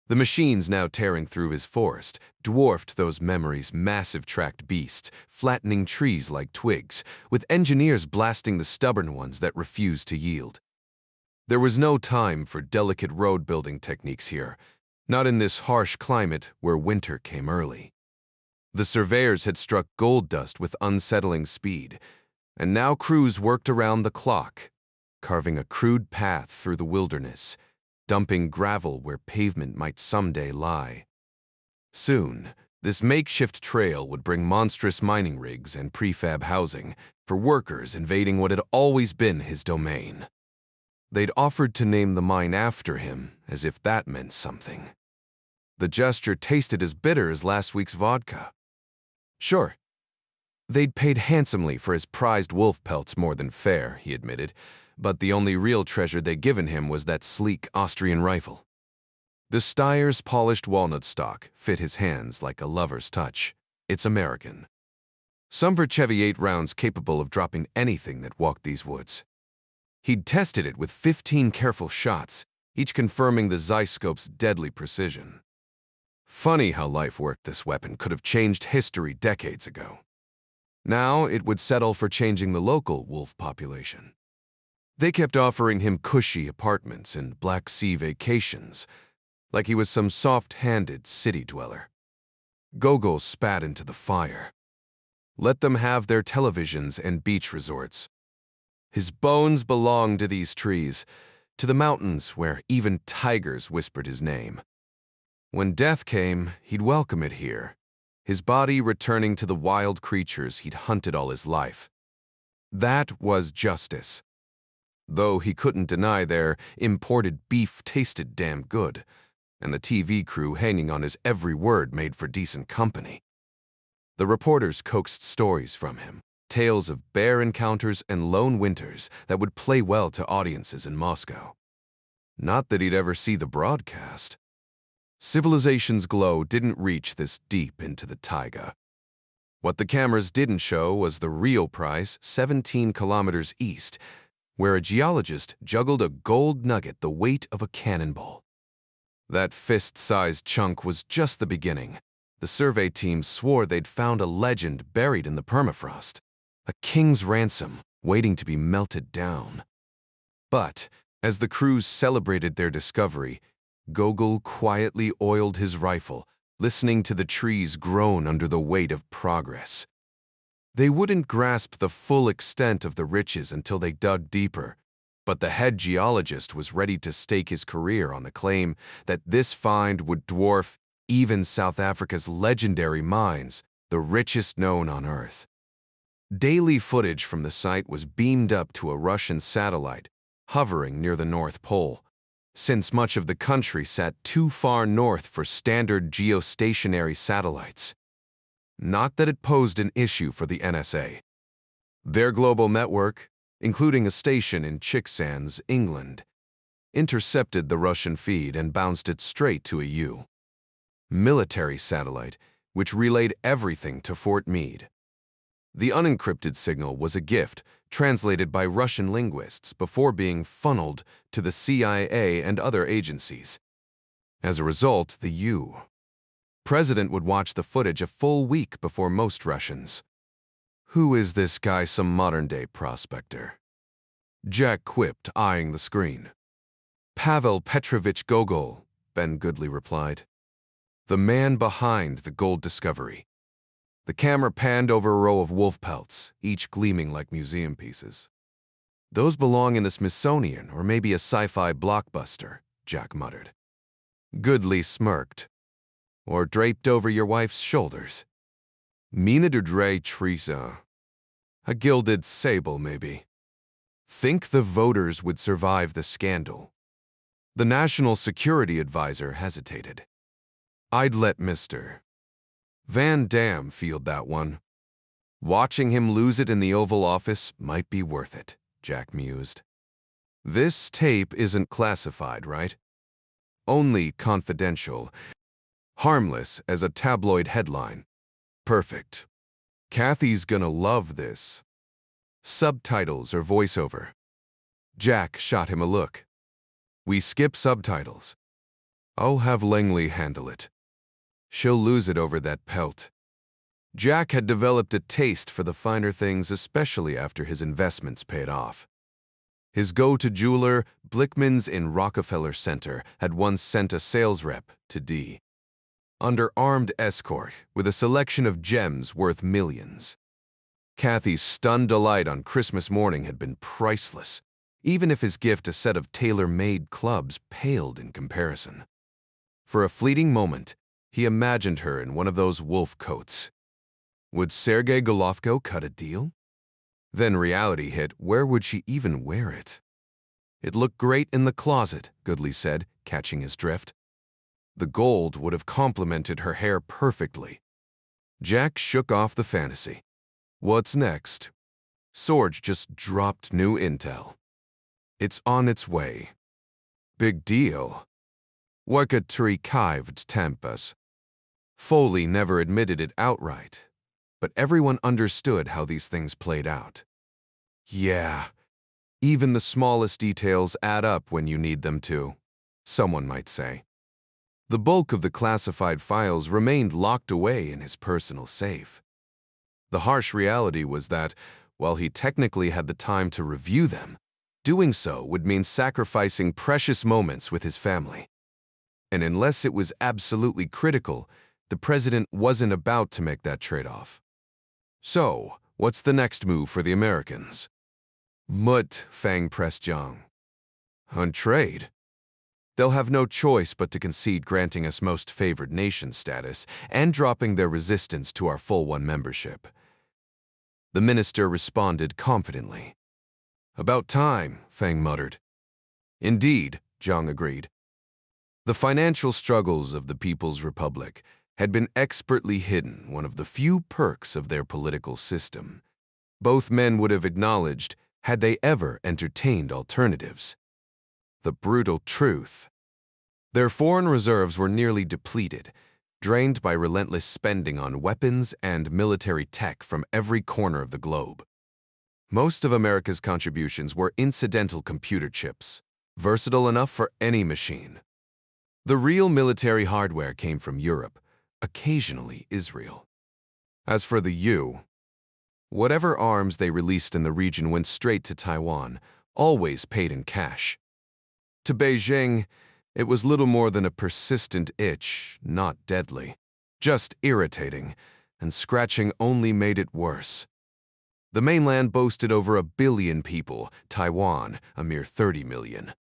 S1: The machines now tearing through his forest dwarfed those memories, massive tracked beasts, flattening trees like twigs, with engineers blasting the stubborn ones that refused to yield. There was no time for delicate road-building techniques here, not in this harsh climate where winter came early. The surveyors had struck gold dust with unsettling speed, and now crews worked around the clock, carving a crude path through the wilderness, dumping gravel where pavement might someday lie. Soon, this makeshift trail would bring monstrous mining rigs and prefab housing for workers invading what had always been his domain. They'd offered to name the mine after him, as if that meant something. The gesture tasted as bitter as last week's vodka. Sure, they'd paid handsomely for his prized wolf pelts, more than fair, he admitted, but the only real treasure they'd given him was that sleek Austrian rifle. The Steyer's polished walnut stock fit his hands like a lover's touch. It's American. Some Chevy 8 rounds capable of dropping anything that walked these woods. He'd tested it with 15 careful shots, each confirming the Zeiscope's deadly precision. Funny how life worked. This weapon could have changed history decades ago. Now it would settle for changing the local wolf population. They kept offering him cushy apartments and Black Sea vacations, like he was some soft-handed city dweller. Gogol spat into the fire. Let them have their televisions and beach resorts. His bones belonged to these trees, to the mountains where even tigers whispered his name. When death came, he'd welcome it here, his body returning to the wild creatures he'd hunted all his life. That was justice. Though he couldn't deny their imported beef tasted damn good, and the TV crew hanging on his every word made for decent company. The reporters coaxed stories from him, tales of bear encounters and lone winters that would play well to audiences in Moscow. Not that he'd ever see the broadcast. Civilization's glow didn't reach this deep into the taiga. What the cameras didn't show was the real prize 17 kilometers east, where a geologist juggled a gold nugget the weight of a cannonball. That fist-sized chunk was just the beginning. The survey team swore they'd found a legend buried in the permafrost, a king's ransom waiting to be melted down. But as the crews celebrated their discovery, Gogol quietly oiled his rifle, listening to the trees groan under the weight of progress. They wouldn't grasp the full extent of the riches until they dug deeper, but the head geologist was ready to stake his career on the claim that this find would dwarf even South Africa's legendary mines, the richest known on Earth. Daily footage from the site was beamed up to a Russian satellite, hovering near the North Pole, since much of the country sat too far north for standard geostationary satellites. Not that it posed an issue for the NSA. Their global network, including a station in Chicksands, England, intercepted the Russian feed and bounced it straight to a military satellite, which relayed everything to Fort Meade. The unencrypted signal was a gift, translated by Russian linguists before being funneled to the CIA and other agencies. As a result, the president would watch the footage a full week before most Russians. Who is this guy, some modern-day prospector? Jack quipped, eyeing the screen. Pavel Petrovich Gogol, Ben Goodley replied. The man behind the gold discovery. The camera panned over a row of wolf pelts, each gleaming like museum pieces. Those belong in the Smithsonian, or maybe a sci-fi blockbuster, Jack muttered. Goodley smirked. Or draped over your wife's shoulders. Mina de Dre Teresa. A gilded sable, maybe. Think the voters would survive the scandal? The National Security Advisor hesitated. I'd let Mr. Van Dam field that one. Watching him lose it in the Oval Office might be worth it, Jack mused. This tape isn't classified, right? Only confidential. Harmless as a tabloid headline. Perfect. Kathy's gonna love this. Subtitles or voiceover? Jack shot him a look. We skip subtitles. I'll have Langley handle it. She'll lose it over that pelt. Jack had developed a taste for the finer things, especially after his investments paid off. His go-to jeweler, Blickman's in Rockefeller Center, had once sent a sales rep to D. under armed escort with a selection of gems worth millions. Kathy's stunned delight on Christmas morning had been priceless, even if his gift, a set of tailor-made clubs, paled in comparison. For a fleeting moment, he imagined her in one of those wolf coats. Would Sergei Golovko cut a deal? Then reality hit. Where would she even wear it? It looked great in the closet, Goodley said, catching his drift. The gold would have complemented her hair perfectly. Jack shook off the fantasy. What's next? Sorge just dropped new intel. It's on its way. Big deal. Wakaturi kived tempus. Foley never admitted it outright, but everyone understood how these things played out. Yeah, even the smallest details add up when you need them to, someone might say. The bulk of the classified files remained locked away in his personal safe. The harsh reality was that, while he technically had the time to review them, doing so would mean sacrificing precious moments with his family. And unless it was absolutely critical, the president wasn't about to make that trade-off. So, what's the next move for the Americans? Mut, Fang pressed Jiang. On trade. They'll have no choice but to concede granting us most favored nation status and dropping their resistance to our full one membership. The minister responded confidently. About time, Fang muttered. Indeed, Jiang agreed. The financial struggles of the People's Republic had been expertly hidden, one of the few perks of their political system. Both men would have acknowledged had they ever entertained alternatives. The brutal truth. Their foreign reserves were nearly depleted, drained by relentless spending on weapons and military tech from every corner of the globe. Most of America's contributions were incidental computer chips, versatile enough for any machine. The real military hardware came from Europe, occasionally Israel. As for the U, whatever arms they released in the region went straight to Taiwan, always paid in cash. To Beijing, it was little more than a persistent itch, not deadly, just irritating, and scratching only made it worse. The mainland boasted over 1 billion people, Taiwan a mere 30 million.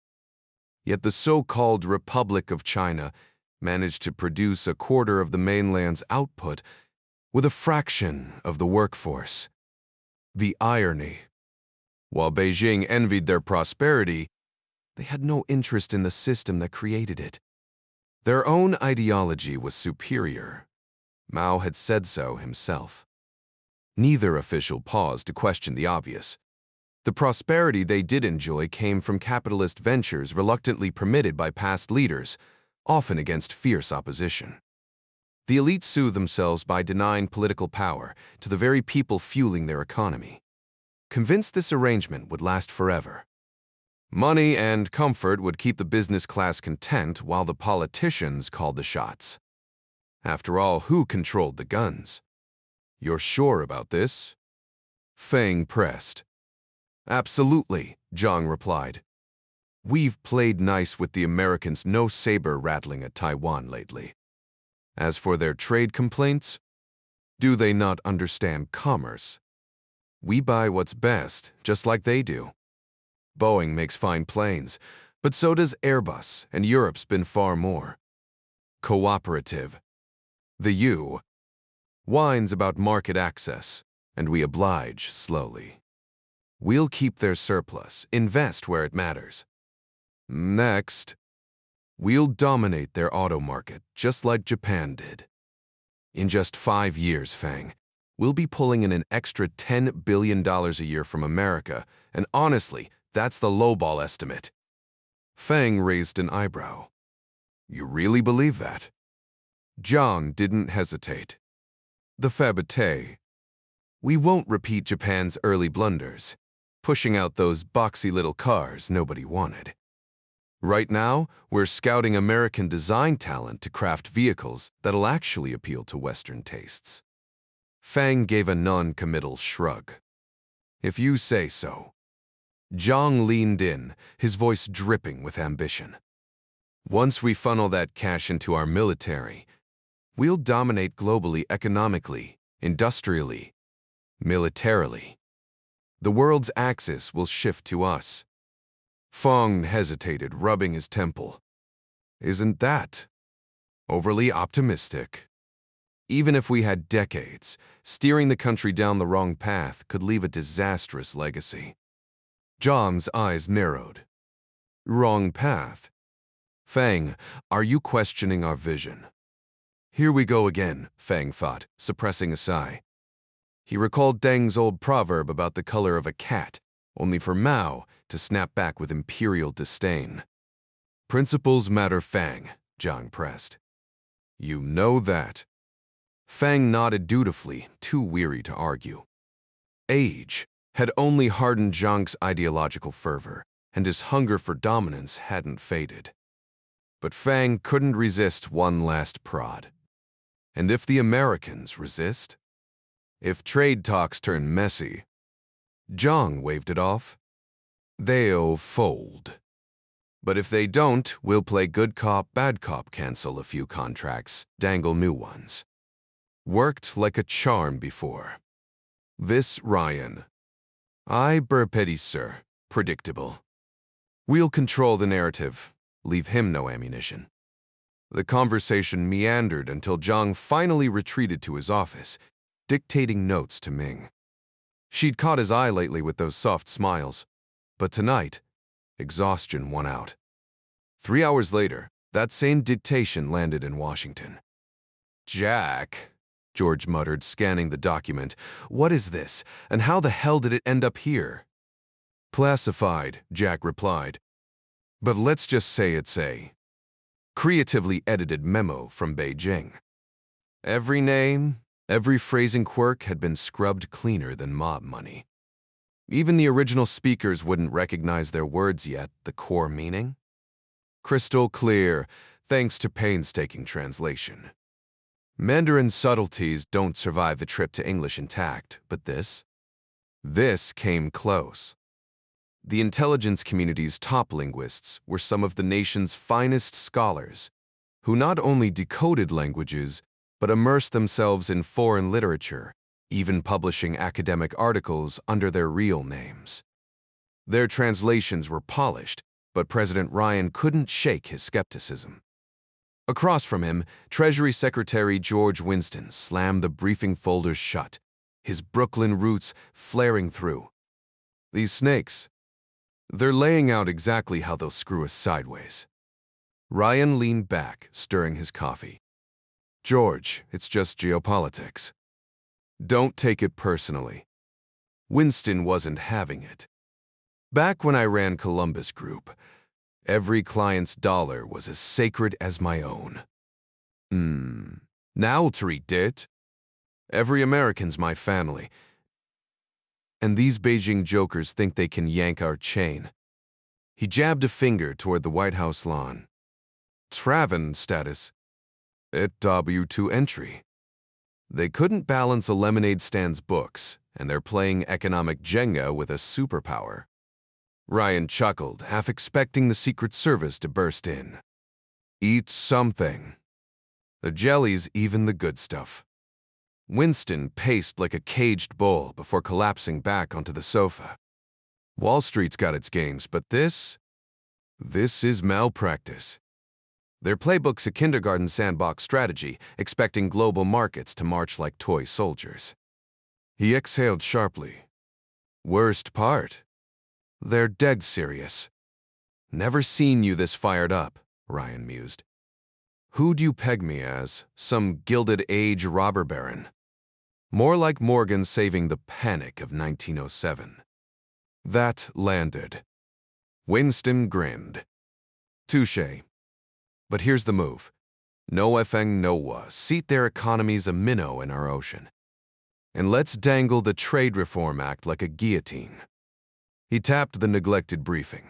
S1: Yet the so-called Republic of China managed to produce a quarter of the mainland's output with a fraction of the workforce. The irony. While Beijing envied their prosperity, they had no interest in the system that created it. Their own ideology was superior. Mao had said so himself. Neither official paused to question the obvious. The prosperity they did enjoy came from capitalist ventures reluctantly permitted by past leaders, often against fierce opposition. The elite soothed themselves by denying political power to the very people fueling their economy, convinced this arrangement would last forever. Money and comfort would keep the business class content while the politicians called the shots. After all, who controlled the guns? You're sure about this? Fang pressed. Absolutely, Jiang replied. We've played nice with the Americans, no saber-rattling at Taiwan lately. As for their trade complaints, do they not understand commerce? We buy what's best, just like they do. Boeing makes fine planes, but so does Airbus, and Europe's been far more cooperative. The U whines about market access, and we oblige slowly. We'll keep their surplus, invest where it matters. Next, we'll dominate their auto market, just like Japan did. In just 5 years, Fang, we'll be pulling in an extra $10 billion a year from America, and honestly, that's the lowball estimate. Fang raised an eyebrow. You really believe that? Jiang didn't hesitate. The Fabité. We won't repeat Japan's early blunders, pushing out those boxy little cars nobody wanted. Right now, we're scouting American design talent to craft vehicles that'll actually appeal to Western tastes. Fang gave a non-committal shrug. If you say so. Zhang leaned in, his voice dripping with ambition. Once we funnel that cash into our military, we'll dominate globally economically, industrially, militarily. The world's axis will shift to us. Feng hesitated, rubbing his temple. Isn't that overly optimistic? Even if we had decades, steering the country down the wrong path could leave a disastrous legacy. John's eyes narrowed. Wrong path? Feng, are you questioning our vision? Here we go again, Feng thought, suppressing a sigh. He recalled Deng's old proverb about the color of a cat, only for Mao to snap back with imperial disdain. Principles matter, Feng, Zhang pressed. You know that. Feng nodded dutifully, too weary to argue. Age had only hardened Zhang's ideological fervor, and his hunger for dominance hadn't faded. But Feng couldn't resist one last prod. And if the Americans resist? If trade talks turn messy? Zhang waved it off. They'll fold. But if they don't, we'll play good cop, bad cop, cancel a few contracts, dangle new ones. Worked like a charm before. This Ryan. I burpedi, sir. Predictable. We'll control the narrative. Leave him no ammunition. The conversation meandered until Zhang finally retreated to his office, dictating notes to Ming. She'd caught his eye lately with those soft smiles, but tonight, exhaustion won out. 3 hours later, that same dictation landed in Washington. Jack, George muttered, scanning the document. What is this, and how the hell did it end up here? Classified, Jack replied. But let's just say it's a creatively edited memo from Beijing. Every name, every phrasing quirk had been scrubbed cleaner than mob money. Even the original speakers wouldn't recognize their words yet, the core meaning. Crystal clear, thanks to painstaking translation. Mandarin subtleties don't survive the trip to English intact, but this came close. The intelligence community's top linguists were some of the nation's finest scholars, who not only decoded languages, but immersed themselves in foreign literature, even publishing academic articles under their real names. Their translations were polished, but President Ryan couldn't shake his skepticism. Across from him, Treasury Secretary George Winston slammed the briefing folders shut, his Brooklyn roots flaring through. These snakes, they're laying out exactly how they'll screw us sideways. Ryan leaned back, stirring his coffee. George, it's just geopolitics. Don't take it personally. Winston wasn't having it. Back when I ran Columbus Group, every client's dollar was as sacred as my own. Now treat it. Every American's my family. And these Beijing jokers think they can yank our chain. He jabbed a finger toward the White House lawn. Traven status. At W2 entry. They couldn't balance a lemonade stand's books, and they're playing economic Jenga with a superpower. Ryan chuckled, half expecting the Secret Service to burst in. Eat something. The jelly's even the good stuff. Winston paced like a caged bull before collapsing back onto the sofa. Wall Street's got its games, but this is malpractice. Their playbook's a kindergarten sandbox strategy, expecting global markets to march like toy soldiers. He exhaled sharply. Worst part? They're dead serious. Never seen you this fired up, Ryan mused. Who'd you peg me as? Some Gilded Age robber baron? More like Morgan saving the panic of 1907. That landed. Winston grinned. Touché. But here's the move. No effing noa. Seat their economies a minnow in our ocean. And let's dangle the Trade Reform Act like a guillotine. He tapped the neglected briefing.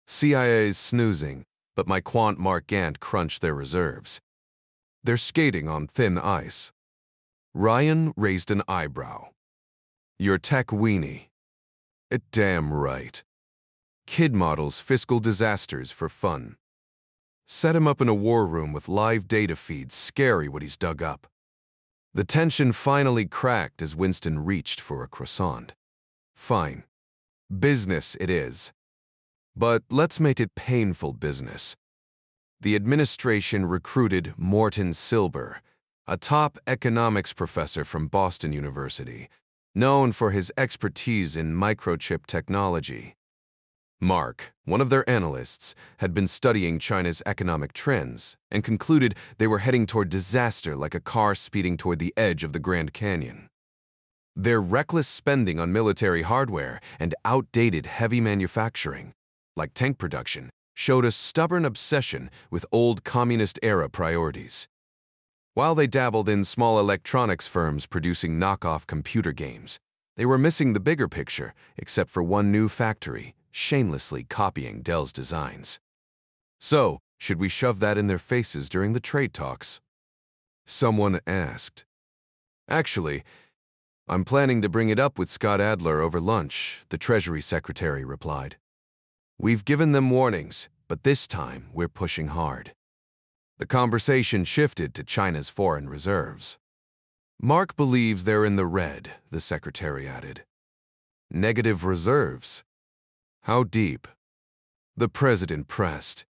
S1: CIA's snoozing, but my quant Mark Gant crunched their reserves. They're skating on thin ice. Ryan raised an eyebrow. You're tech weenie. Damn right. kid models fiscal disasters for fun. Set him up in a war room with live data feeds, scary what he's dug up. The tension finally cracked as Winston reached for a croissant. Fine. Business it is. But let's make it painful business. The administration recruited Morton Silber, a top economics professor from Boston University, known for his expertise in microchip technology. Mark, one of their analysts, had been studying China's economic trends and concluded they were heading toward disaster like a car speeding toward the edge of the Grand Canyon. Their reckless spending on military hardware and outdated heavy manufacturing, like tank production, showed a stubborn obsession with old communist-era priorities. While they dabbled in small electronics firms producing knockoff computer games, they were missing the bigger picture, except for one new factory, shamelessly copying Dell's designs. So, should we shove that in their faces during the trade talks? Someone asked. Actually, I'm planning to bring it up with Scott Adler over lunch, the Treasury Secretary replied. We've given them warnings, but this time we're pushing hard. The conversation shifted to China's foreign reserves. Mark believes they're in the red, the secretary added. Negative reserves? How deep? The president pressed.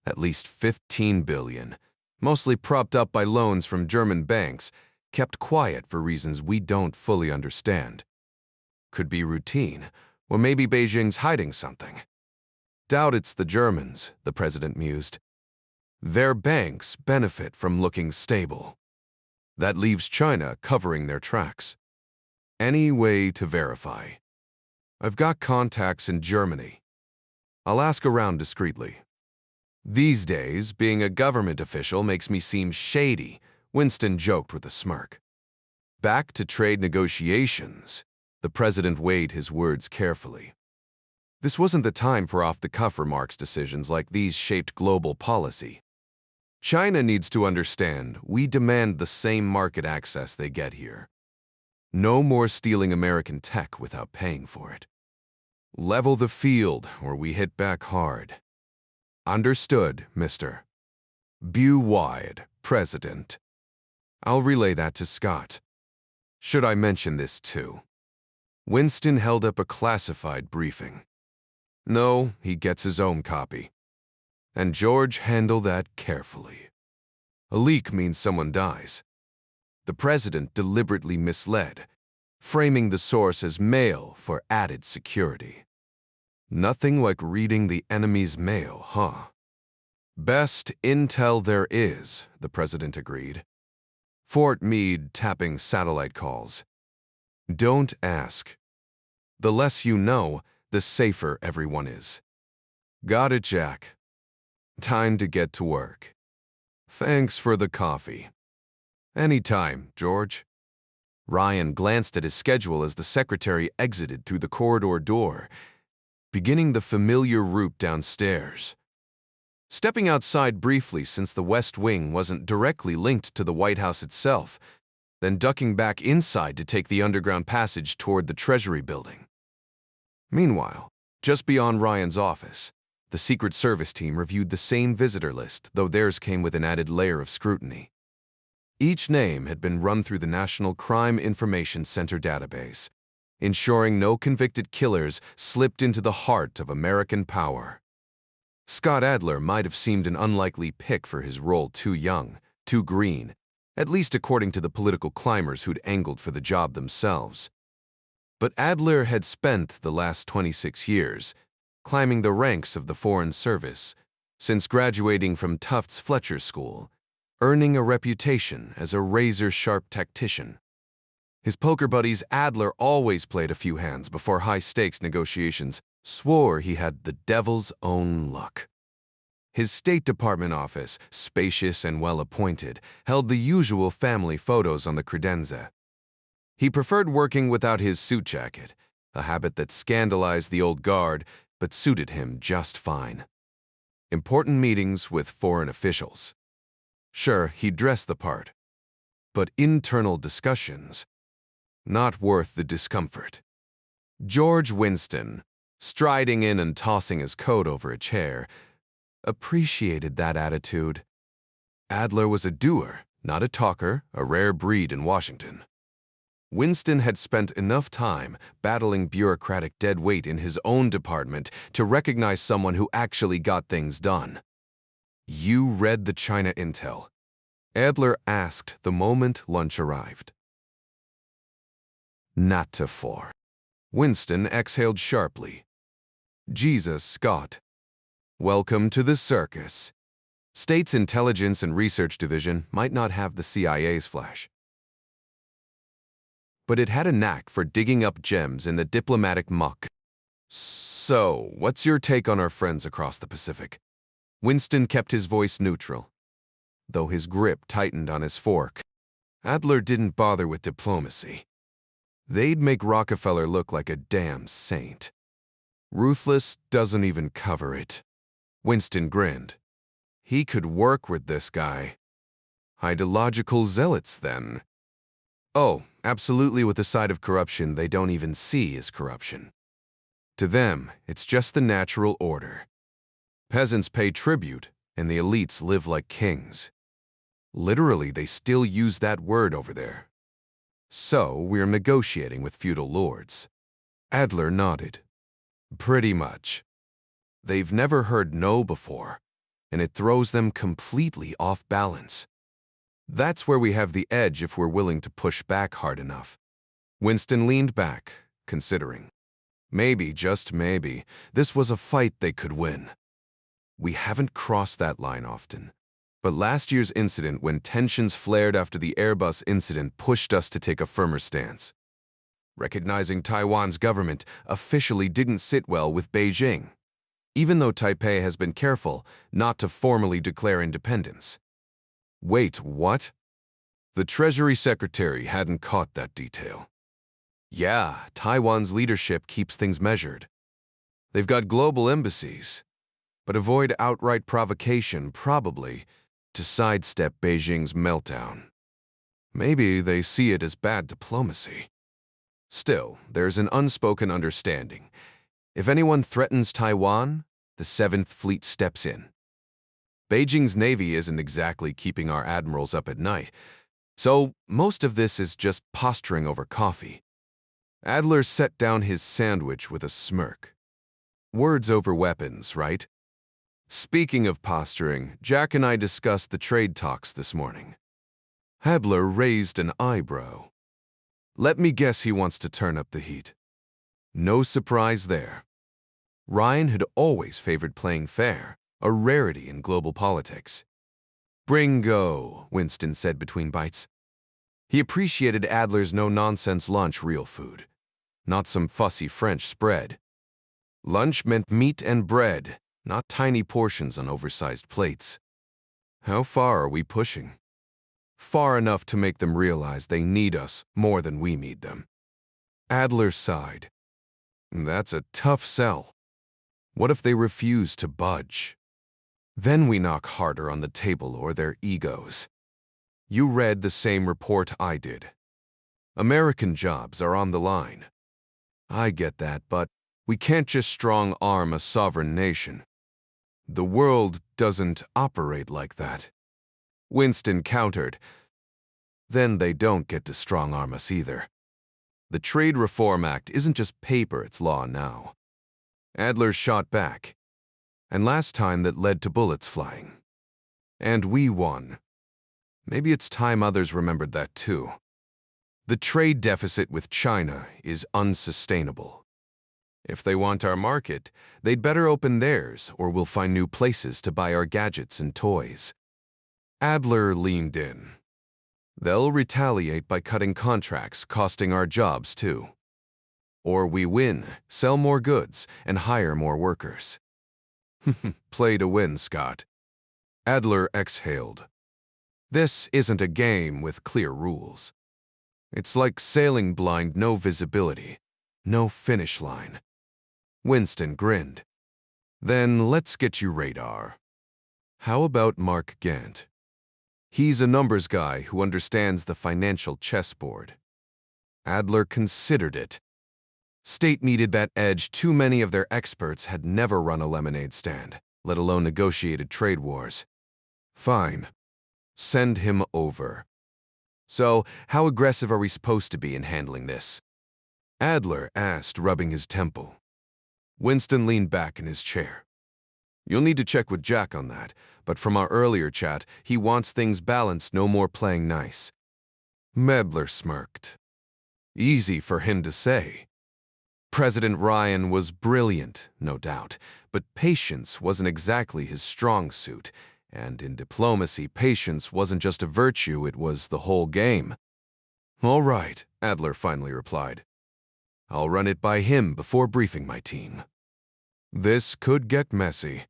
S1: At least 15 billion, mostly propped up by loans from German banks, kept quiet for reasons we don't fully understand. Could be routine, or maybe Beijing's hiding something. Doubt it's the Germans, the president mused. Their banks benefit from looking stable. That leaves China covering their tracks. Any way to verify? I've got contacts in Germany. I'll ask around discreetly. These days, being a government official makes me seem shady, Winston joked with a smirk. Back to trade negotiations. The president weighed his words carefully. This wasn't the time for off-the-cuff remarks. Decisions like these shaped global policy. China needs to understand we demand the same market access they get here. No more stealing American tech without paying for it. Level the field, or we hit back hard. Understood, Mr. Wide, President. I'll relay that to Scott. Should I mention this too? Winston held up a classified briefing. No, he gets his own copy. And George handled that carefully. A leak means someone dies. The president deliberately misled, framing the source as mail for added security. Nothing like reading the enemy's mail, huh? Best intel there is, the president agreed. Fort Meade tapping satellite calls. Don't ask. The less you know, the safer everyone is. Got it, Jack. Time to get to work. Thanks for the coffee. Anytime, George. Ryan glanced at his schedule as the secretary exited through the corridor door, beginning the familiar route downstairs. Stepping outside briefly since the West Wing wasn't directly linked to the White House itself, then ducking back inside to take the underground passage toward the Treasury building. Meanwhile, just beyond Ryan's office, the Secret Service team reviewed the same visitor list, though theirs came with an added layer of scrutiny. Each name had been run through the National Crime Information Center database, ensuring no convicted killers slipped into the heart of American power. Scott Adler might have seemed an unlikely pick for his role, too young, too green, at least according to the political climbers who'd angled for the job themselves. But Adler had spent the last 26 years climbing the ranks of the Foreign Service, since graduating from Tufts Fletcher School, earning a reputation as a razor-sharp tactician. His poker buddies Adler always played a few hands before high-stakes negotiations, swore he had the devil's own luck. His State Department office, spacious and well-appointed, held the usual family photos on the credenza. He preferred working without his suit jacket, a habit that scandalized the old guard but suited him just fine. Important meetings with foreign officials. Sure, he dressed the part. But internal discussions, not worth the discomfort. George Winston, striding in and tossing his coat over a chair. Appreciated that attitude. Adler was a doer, not a talker, a rare breed in Washington. Winston had spent enough time battling bureaucratic dead weight in his own department to recognize someone who actually got things done. "You read the China intel?" Adler asked the moment lunch arrived. "Not to four." Winston exhaled sharply. "Jesus, Scott. Welcome to the circus." State's Intelligence and Research Division might not have the CIA's flash, but it had a knack for digging up gems in the diplomatic muck. "So, what's your take on our friends across the Pacific?" Winston kept his voice neutral, though his grip tightened on his fork. Adler didn't bother with diplomacy. They'd make Rockefeller look like a damn saint. Ruthless doesn't even cover it. Winston grinned. He could work with this guy. Ideological zealots, then. Oh, absolutely, with a side of corruption they don't even see as corruption. To them, it's just the natural order. Peasants pay tribute, and the elites live like kings. Literally, they still use that word over there. So, we're negotiating with feudal lords. Adler nodded. Pretty much. They've never heard no before, and it throws them completely off balance. That's where we have the edge if we're willing to push back hard enough. Winston leaned back, considering. Maybe, just maybe, this was a fight they could win. We haven't crossed that line often, but last year's incident when tensions flared after the Airbus incident pushed us to take a firmer stance. Recognizing Taiwan's government officially didn't sit well with Beijing, even though Taipei has been careful not to formally declare independence. Wait, what? The Treasury Secretary hadn't caught that detail. Yeah, Taiwan's leadership keeps things measured. They've got global embassies, but avoid outright provocation, probably, to sidestep Beijing's meltdown. Maybe they see it as bad diplomacy. Still, there's an unspoken understanding. If anyone threatens Taiwan, the 7th Fleet steps in. Beijing's navy isn't exactly keeping our admirals up at night, so most of this is just posturing over coffee. Adler set down his sandwich with a smirk. Words over weapons, right? Speaking of posturing, Jack and I discussed the trade talks this morning. Adler raised an eyebrow. Let me guess he wants to turn up the heat. No surprise there. Ryan had always favored playing fair, a rarity in global politics. Bringo, Winston said between bites. He appreciated Adler's no-nonsense lunch real food, not some fussy French spread. Lunch meant meat and bread, not tiny portions on oversized plates. How far are we pushing? Far enough to make them realize they need us more than we need them. Adler sighed. That's a tough sell. What if they refuse to budge? Then we knock harder on the table or their egos. You read the same report I did. American jobs are on the line. I get that, but we can't just strong-arm a sovereign nation. The world doesn't operate like that. Winston countered. Then they don't get to strong-arm us either. The Trade Reform Act isn't just paper, it's law now. Adler shot back. And last time that led to bullets flying. And we won. Maybe it's time others remembered that too. The trade deficit with China is unsustainable. If they want our market, they'd better open theirs or we'll find new places to buy our gadgets and toys. Adler leaned in. They'll retaliate by cutting contracts, costing our jobs too. Or we win, sell more goods, and hire more workers. Play to win, Scott. Adler exhaled. This isn't a game with clear rules. It's like sailing blind, no visibility, no finish line. Winston grinned. Then let's get you radar. How about Mark Gant? He's a numbers guy who understands the financial chessboard. Adler considered it. State needed that edge. Too many of their experts had never run a lemonade stand, let alone negotiated trade wars. Fine. Send him over. So, how aggressive are we supposed to be in handling this? Adler asked, rubbing his temple. Winston leaned back in his chair. You'll need to check with Jack on that, but from our earlier chat, he wants things balanced, no more playing nice. Mebler smirked. Easy for him to say. President Ryan was brilliant, no doubt, but patience wasn't exactly his strong suit, and in diplomacy, patience wasn't just a virtue, it was the whole game. All right, Adler finally replied. I'll run it by him before briefing my team. This could get messy.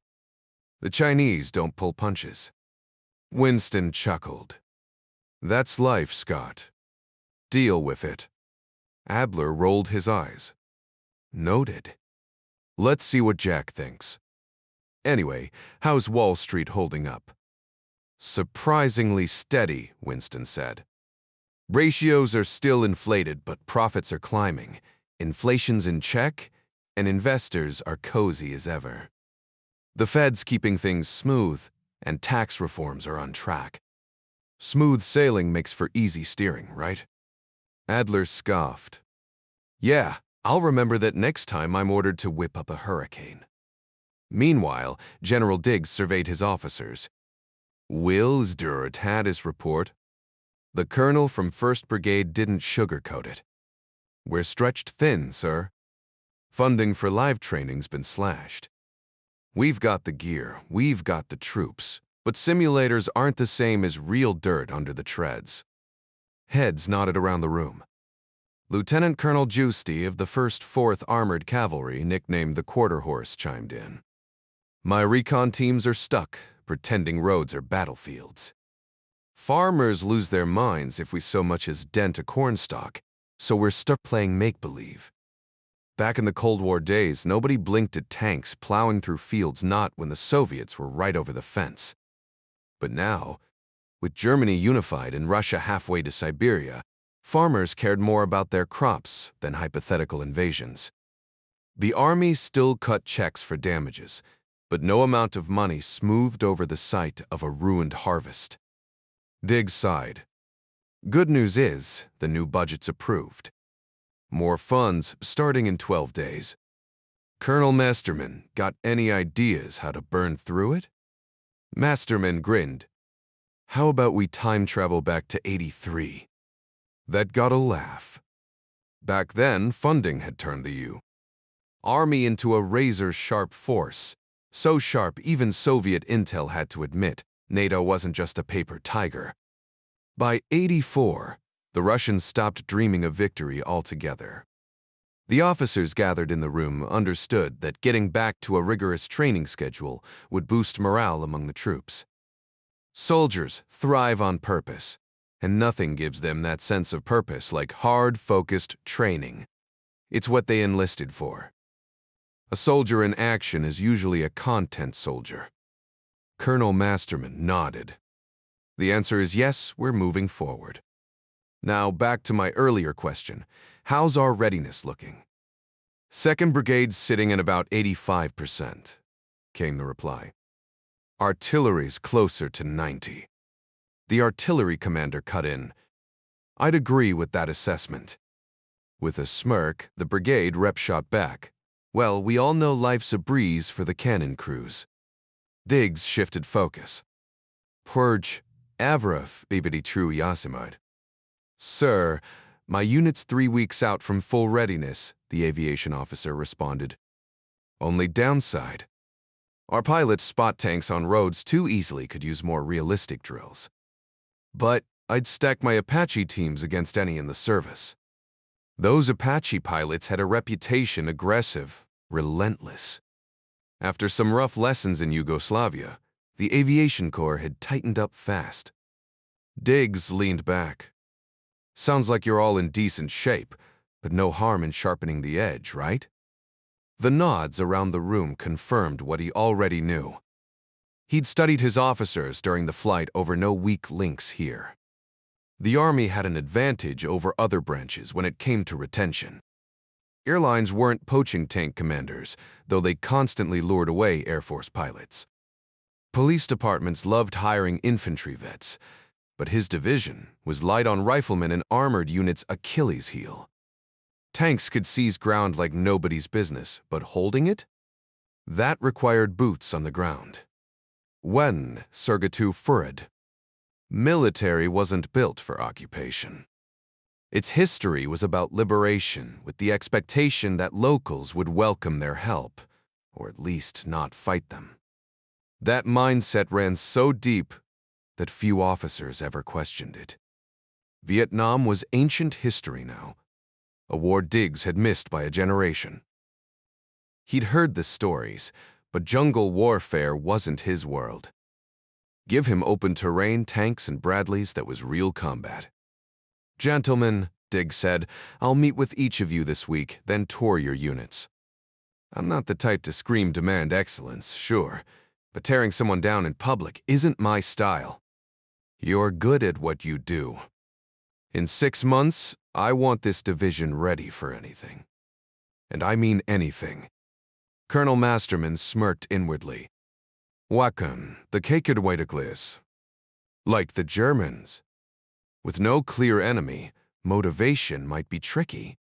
S1: The Chinese don't pull punches. Winston chuckled. That's life, Scott. Deal with it. Adler rolled his eyes. Noted. Let's see what Jack thinks. Anyway, how's Wall Street holding up? Surprisingly steady, Winston said. Ratios are still inflated, but profits are climbing. Inflation's in check, and investors are cozy as ever. The Fed's keeping things smooth, and tax reforms are on track. Smooth sailing makes for easy steering, right? Adler scoffed. Yeah, I'll remember that next time I'm ordered to whip up a hurricane. Meanwhile, General Diggs surveyed his officers. Wills Durant had his report. The colonel from 1st Brigade didn't sugarcoat it. We're stretched thin, sir. Funding for live training's been slashed. We've got the gear, we've got the troops, but simulators aren't the same as real dirt under the treads. Heads nodded around the room. Lieutenant Colonel Giusti of the 1st 4th Armored Cavalry, nicknamed the Quarter Horse, chimed in. My recon teams are stuck, pretending roads are battlefields. Farmers lose their minds if we so much as dent a cornstalk, so we're stuck playing make-believe. Back in the Cold War days, nobody blinked at tanks plowing through fields, not when the Soviets were right over the fence. But now, with Germany unified and Russia halfway to Siberia, farmers cared more about their crops than hypothetical invasions. The army still cut checks for damages, but no amount of money smoothed over the sight of a ruined harvest. Diggs sighed. Good news is, the new budget's approved. More funds starting in 12 days. Colonel Masterman, got any ideas how to burn through it? Masterman grinned. How about we time travel back to '83? That got a laugh. Back then, funding had turned the Army into a razor-sharp force. So sharp, even Soviet intel had to admit NATO wasn't just a paper tiger. By '84, the Russians stopped dreaming of victory altogether. The officers gathered in the room understood that getting back to a rigorous training schedule would boost morale among the troops. Soldiers thrive on purpose, and nothing gives them that sense of purpose like hard-focused training. It's what they enlisted for. A soldier in action is usually a content soldier. Colonel Masterman nodded. The answer is yes, we're moving forward. Now back to my earlier question. How's our readiness looking? 2nd Brigade's sitting at about 85%, came the reply. Artillery's closer to 90. The artillery commander cut in. I'd agree with that assessment. With a smirk, the brigade rep shot back. Well, we all know life's a breeze for the cannon crews. Diggs shifted focus. Purge, Avraf, Bibidi True Yasimud. Sir, my unit's 3 weeks out from full readiness, the aviation officer responded. Only downside. Our pilots spot tanks on roads too easily, could use more realistic drills. But I'd stack my Apache teams against any in the service. Those Apache pilots had a reputation aggressive, relentless. After some rough lessons in Yugoslavia, the aviation corps had tightened up fast. Diggs leaned back. Sounds like you're all in decent shape, but no harm in sharpening the edge, right? The nods around the room confirmed what he already knew. He'd studied his officers during the flight over no weak links here. The Army had an advantage over other branches when it came to retention. Airlines weren't poaching tank commanders, though they constantly lured away Air Force pilots. Police departments loved hiring infantry vets, but his division was light on riflemen and armored units' Achilles heel. Tanks could seize ground like nobody's business, but holding it? That required boots on the ground. When Surgatu Furid. Military wasn't built for occupation. Its history was about liberation, with the expectation that locals would welcome their help, or at least not fight them. That mindset ran so deep that few officers ever questioned it. Vietnam was ancient history now, a war Diggs had missed by a generation. He'd heard the stories, but jungle warfare wasn't his world. Give him open terrain, tanks, and Bradleys, that was real combat. "Gentlemen," Diggs said, "I'll meet with each of you this week, then tour your units. I'm not the type to scream demand excellence, sure, but tearing someone down in public isn't my style. You're good at what you do. In 6 months, I want this division ready for anything. And I mean anything." Colonel Masterman smirked inwardly. "Wacken, the Kakedwaitaklis. Like the Germans. With no clear enemy, motivation might be tricky.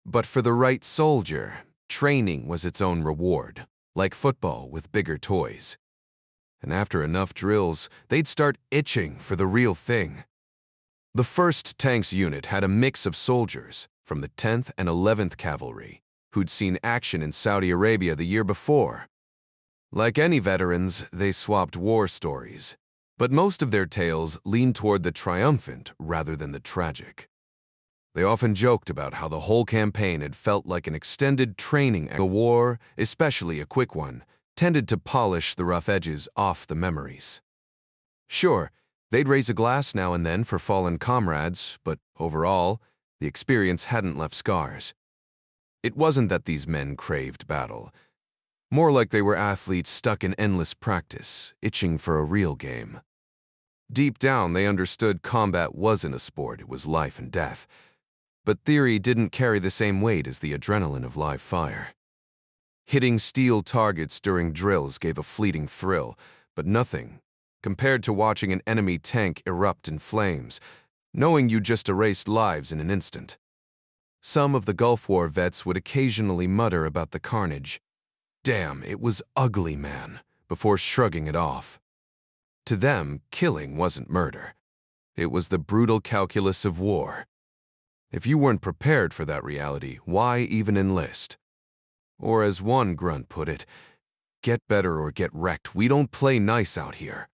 S1: But for the right soldier, training was its own reward, like football with bigger toys. And after enough drills, they'd start itching for the real thing." The 1st Tanks unit had a mix of soldiers from the 10th and 11th Cavalry, who'd seen action in Saudi Arabia the year before. Like any veterans, they swapped war stories, but most of their tales leaned toward the triumphant rather than the tragic. They often joked about how the whole campaign had felt like an extended training, and a war, especially a quick one, tended to polish the rough edges off the memories. Sure, they'd raise a glass now and then for fallen comrades, but overall, the experience hadn't left scars. It wasn't that these men craved battle. More like they were athletes stuck in endless practice, itching for a real game. Deep down, they understood combat wasn't a sport, it was life and death. But theory didn't carry the same weight as the adrenaline of live fire. Hitting steel targets during drills gave a fleeting thrill, but nothing compared to watching an enemy tank erupt in flames, knowing you just erased lives in an instant. Some of the Gulf War vets would occasionally mutter about the carnage. "Damn, it was ugly, man," before shrugging it off. To them, killing wasn't murder. It was the brutal calculus of war. If you weren't prepared for that reality, why even enlist? Or as one grunt put it, "Get better or get wrecked. We don't play nice out here."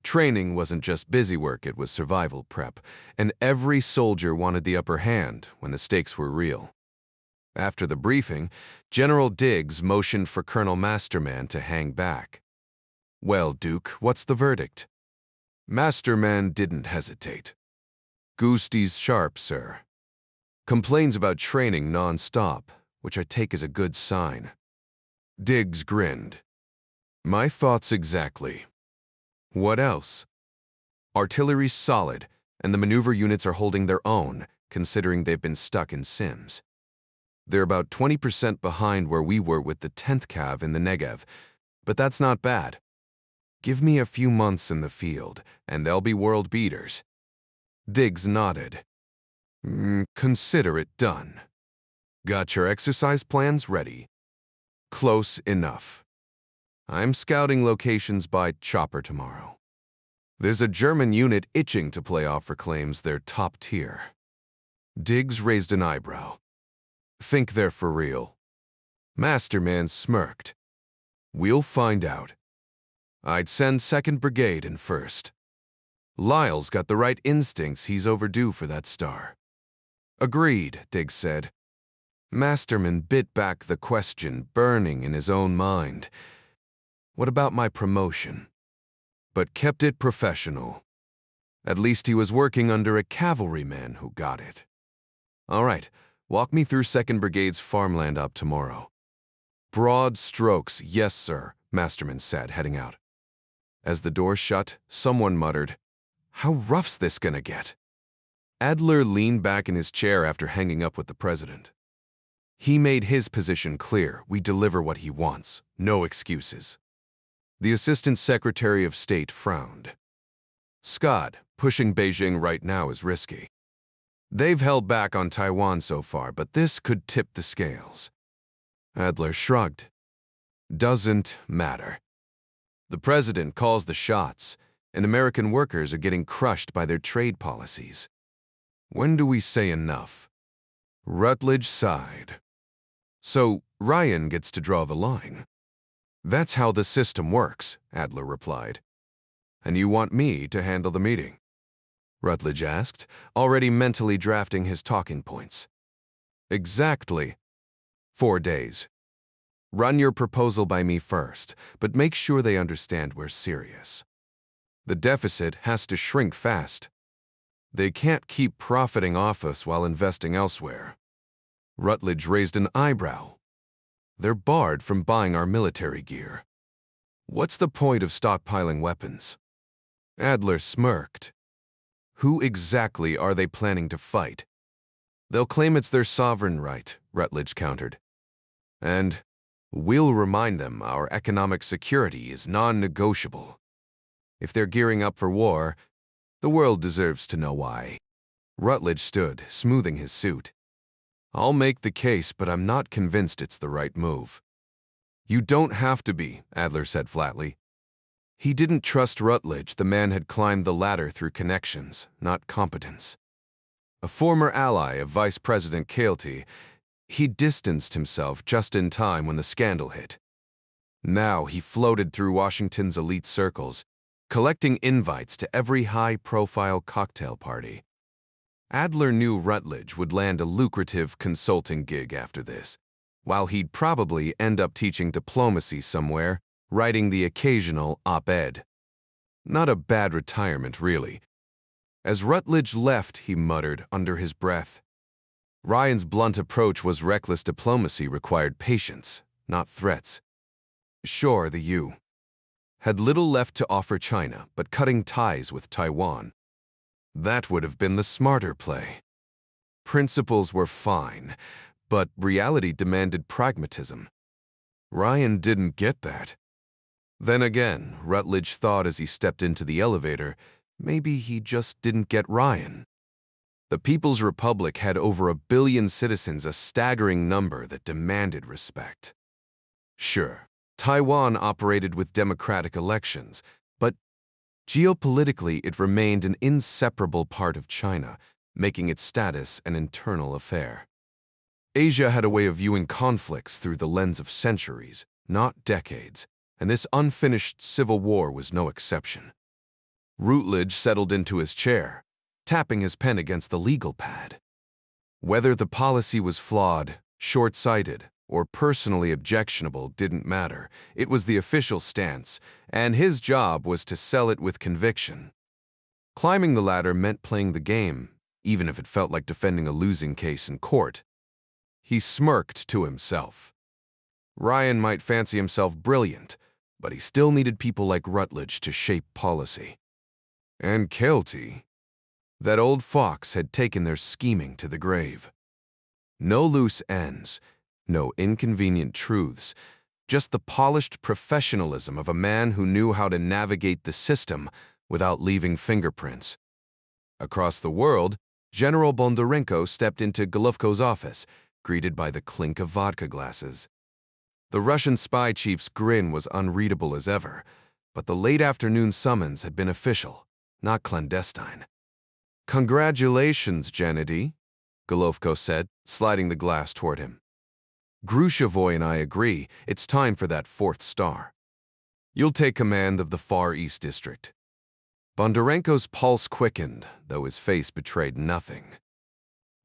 S1: Training wasn't just busy work, it was survival prep, and every soldier wanted the upper hand when the stakes were real. After the briefing, General Diggs motioned for Colonel Masterman to hang back. "Well, Duke, what's the verdict?" Masterman didn't hesitate. "Goosty's sharp, sir. Complains about training nonstop, which I take as a good sign." Diggs grinned. "My thoughts exactly. What else?" "Artillery's solid, and the maneuver units are holding their own, considering they've been stuck in Sims. They're about 20% behind where we were with the 10th Cav in the Negev, but that's not bad. Give me a few months in the field, and they'll be world beaters." Diggs nodded. Consider it done. Got your exercise plans ready?" "Close enough. I'm scouting locations by chopper tomorrow. There's a German unit itching to play off for claims they're top tier." Diggs raised an eyebrow. "Think they're for real?" Masterman smirked. "We'll find out. I'd send 2nd Brigade in first. Lyle's got the right instincts, he's overdue for that star." "Agreed," Diggs said. Masterman bit back the question burning in his own mind. What about my promotion? But kept it professional. At least he was working under a cavalryman who got it. "All right, walk me through 2nd Brigade's farmland up tomorrow." "Broad strokes, yes, sir," Masterman said, heading out. As the door shut, someone muttered, "How rough's this gonna get?" Adler leaned back in his chair after hanging up with the president. He made his position clear. We deliver what he wants. No excuses. The Assistant Secretary of State frowned. Scott, pushing Beijing right now is risky. They've held back on Taiwan so far, but this could tip the scales. Adler shrugged. Doesn't matter. The president calls the shots, and American workers are getting crushed by their trade policies. When do we say enough? Rutledge sighed. So Ryan gets to draw the line. That's how the system works, Adler replied. And you want me to handle the meeting? Rutledge asked, already mentally drafting his talking points. Exactly. 4 days. Run your proposal by me first, but make sure they understand we're serious. The deficit has to shrink fast. They can't keep profiting off us while investing elsewhere. Rutledge raised an eyebrow. They're barred from buying our military gear. What's the point of stockpiling weapons? Adler smirked. Who exactly are they planning to fight? They'll claim it's their sovereign right, Rutledge countered. And we'll remind them our economic security is non-negotiable. If they're gearing up for war, the world deserves to know why. Rutledge stood, smoothing his suit. I'll make the case, but I'm not convinced it's the right move. You don't have to be, Adler said flatly. He didn't trust Rutledge. The man had climbed the ladder through connections, not competence. A former ally of Vice President Kealty, he distanced himself just in time when the scandal hit. Now he floated through Washington's elite circles, collecting invites to every high-profile cocktail party. Adler knew Rutledge would land a lucrative consulting gig after this, while he'd probably end up teaching diplomacy somewhere, writing the occasional op-ed. Not a bad retirement, really. As Rutledge left, he muttered under his breath. Ryan's blunt approach was reckless. Diplomacy required patience, not threats. Sure, the U. had little left to offer China, but cutting ties with Taiwan. That would have been the smarter play. Principles were fine, but reality demanded pragmatism. Ryan didn't get that. Then again, Rutledge thought as he stepped into the elevator, maybe he just didn't get Ryan. The People's Republic had over 1 billion citizens, a staggering number that demanded respect. Sure, Taiwan operated with democratic elections, but geopolitically it remained an inseparable part of China, making its status an internal affair. Asia had a way of viewing conflicts through the lens of centuries, not decades, and this unfinished civil war was no exception. Rutledge settled into his chair, tapping his pen against the legal pad. Whether the policy was flawed, short-sighted, or personally objectionable didn't matter. It was the official stance, and his job was to sell it with conviction. Climbing the ladder meant playing the game, even if it felt like defending a losing case in court. He smirked to himself. Ryan might fancy himself brilliant, but he still needed people like Rutledge to shape policy. And Kealty, that old fox, had taken their scheming to the grave. No loose ends, no inconvenient truths, just the polished professionalism of a man who knew how to navigate the system without leaving fingerprints. Across the world, General Bondarenko stepped into Golovko's office, greeted by the clink of vodka glasses. The Russian spy chief's grin was unreadable as ever, but the late afternoon summons had been official, not clandestine. Congratulations, Gennady, Golovko said, sliding the glass toward him. Grushevoy and I agree, it's time for that 4th star. You'll take command of the Far East District. Bondarenko's pulse quickened, though his face betrayed nothing.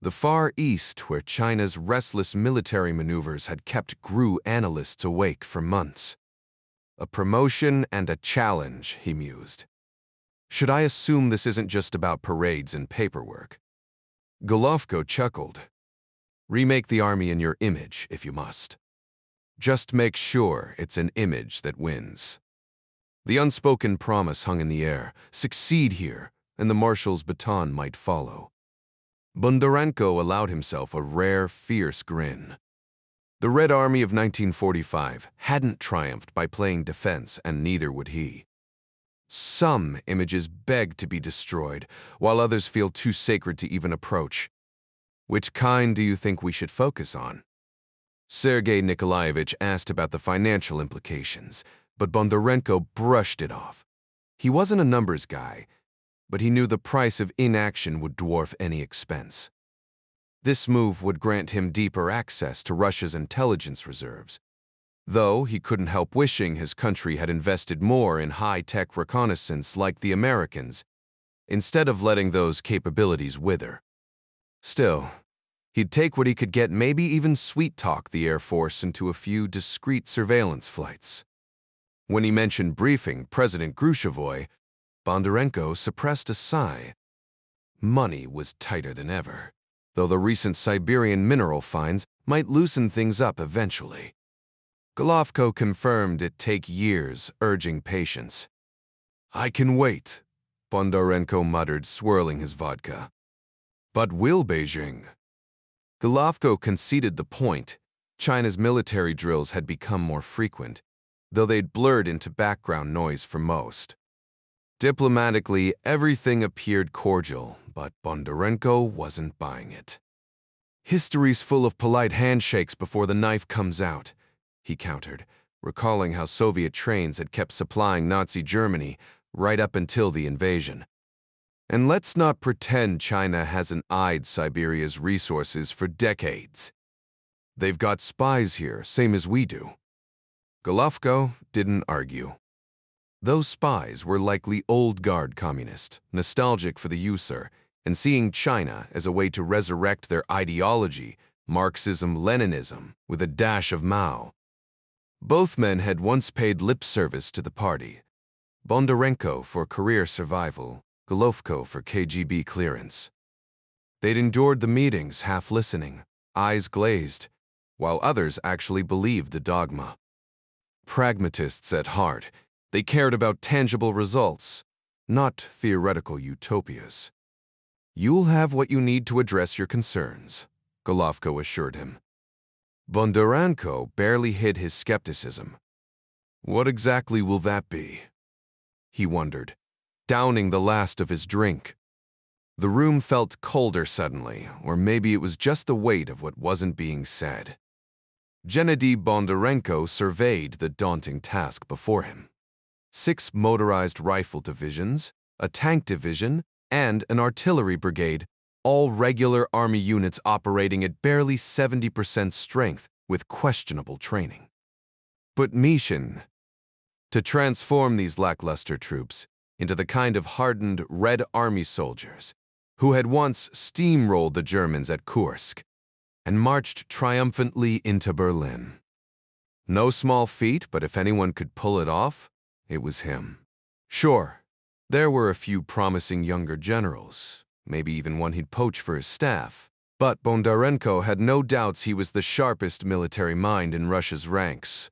S1: The Far East, where China's restless military maneuvers had kept GRU analysts awake for months. A promotion and a challenge, he mused. Should I assume this isn't just about parades and paperwork? Golovko chuckled. Remake the army in your image, if you must. Just make sure it's an image that wins. The unspoken promise hung in the air. Succeed here, and the marshal's baton might follow. Bondarenko allowed himself a rare, fierce grin. The Red Army of 1945 hadn't triumphed by playing defense, and neither would he. Some images beg to be destroyed, while others feel too sacred to even approach. Which kind do you think we should focus on? Sergei Nikolaevich asked about the financial implications, but Bondarenko brushed it off. He wasn't a numbers guy, but he knew the price of inaction would dwarf any expense. This move would grant him deeper access to Russia's intelligence reserves, though he couldn't help wishing his country had invested more in high-tech reconnaissance like the Americans, instead of letting those capabilities wither. Still, he'd take what he could get, maybe even sweet-talk the Air Force into a few discreet surveillance flights. When he mentioned briefing President Grushevoy, Bondarenko suppressed a sigh. Money was tighter than ever, though the recent Siberian mineral finds might loosen things up eventually. Golovko confirmed it'd take years, urging patience. "I can wait," Bondarenko muttered, swirling his vodka. "But will Beijing?" Golovko conceded the point. China's military drills had become more frequent, though they'd blurred into background noise for most. Diplomatically, everything appeared cordial, but Bondarenko wasn't buying it. "History's full of polite handshakes before the knife comes out," he countered, recalling how Soviet trains had kept supplying Nazi Germany right up until the invasion. "And let's not pretend China hasn't eyed Siberia's resources for decades. They've got spies here, same as we do." Golovko didn't argue. Those spies were likely old guard communists, nostalgic for the user, and seeing China as a way to resurrect their ideology, Marxism-Leninism, with a dash of Mao. Both men had once paid lip service to the party, Bondarenko for career survival, Golovko for KGB clearance. They'd endured the meetings, half listening, eyes glazed, while others actually believed the dogma. Pragmatists at heart, they cared about tangible results, not theoretical utopias. "You'll have what you need to address your concerns," Golovko assured him. Bondarenko barely hid his skepticism. "What exactly will that be?" he wondered, downing the last of his drink. The room felt colder suddenly, or maybe it was just the weight of what wasn't being said. Gennady Bondarenko surveyed the daunting task before him. 6 motorized rifle divisions, a tank division, and an artillery brigade, all regular army units operating at barely 70% strength with questionable training. But mission: to transform these lackluster troops into the kind of hardened Red Army soldiers who had once steamrolled the Germans at Kursk and marched triumphantly into Berlin. No small feat, but if anyone could pull it off, it was him. Sure, there were a few promising younger generals, maybe even one he'd poach for his staff, but Bondarenko had no doubts he was the sharpest military mind in Russia's ranks.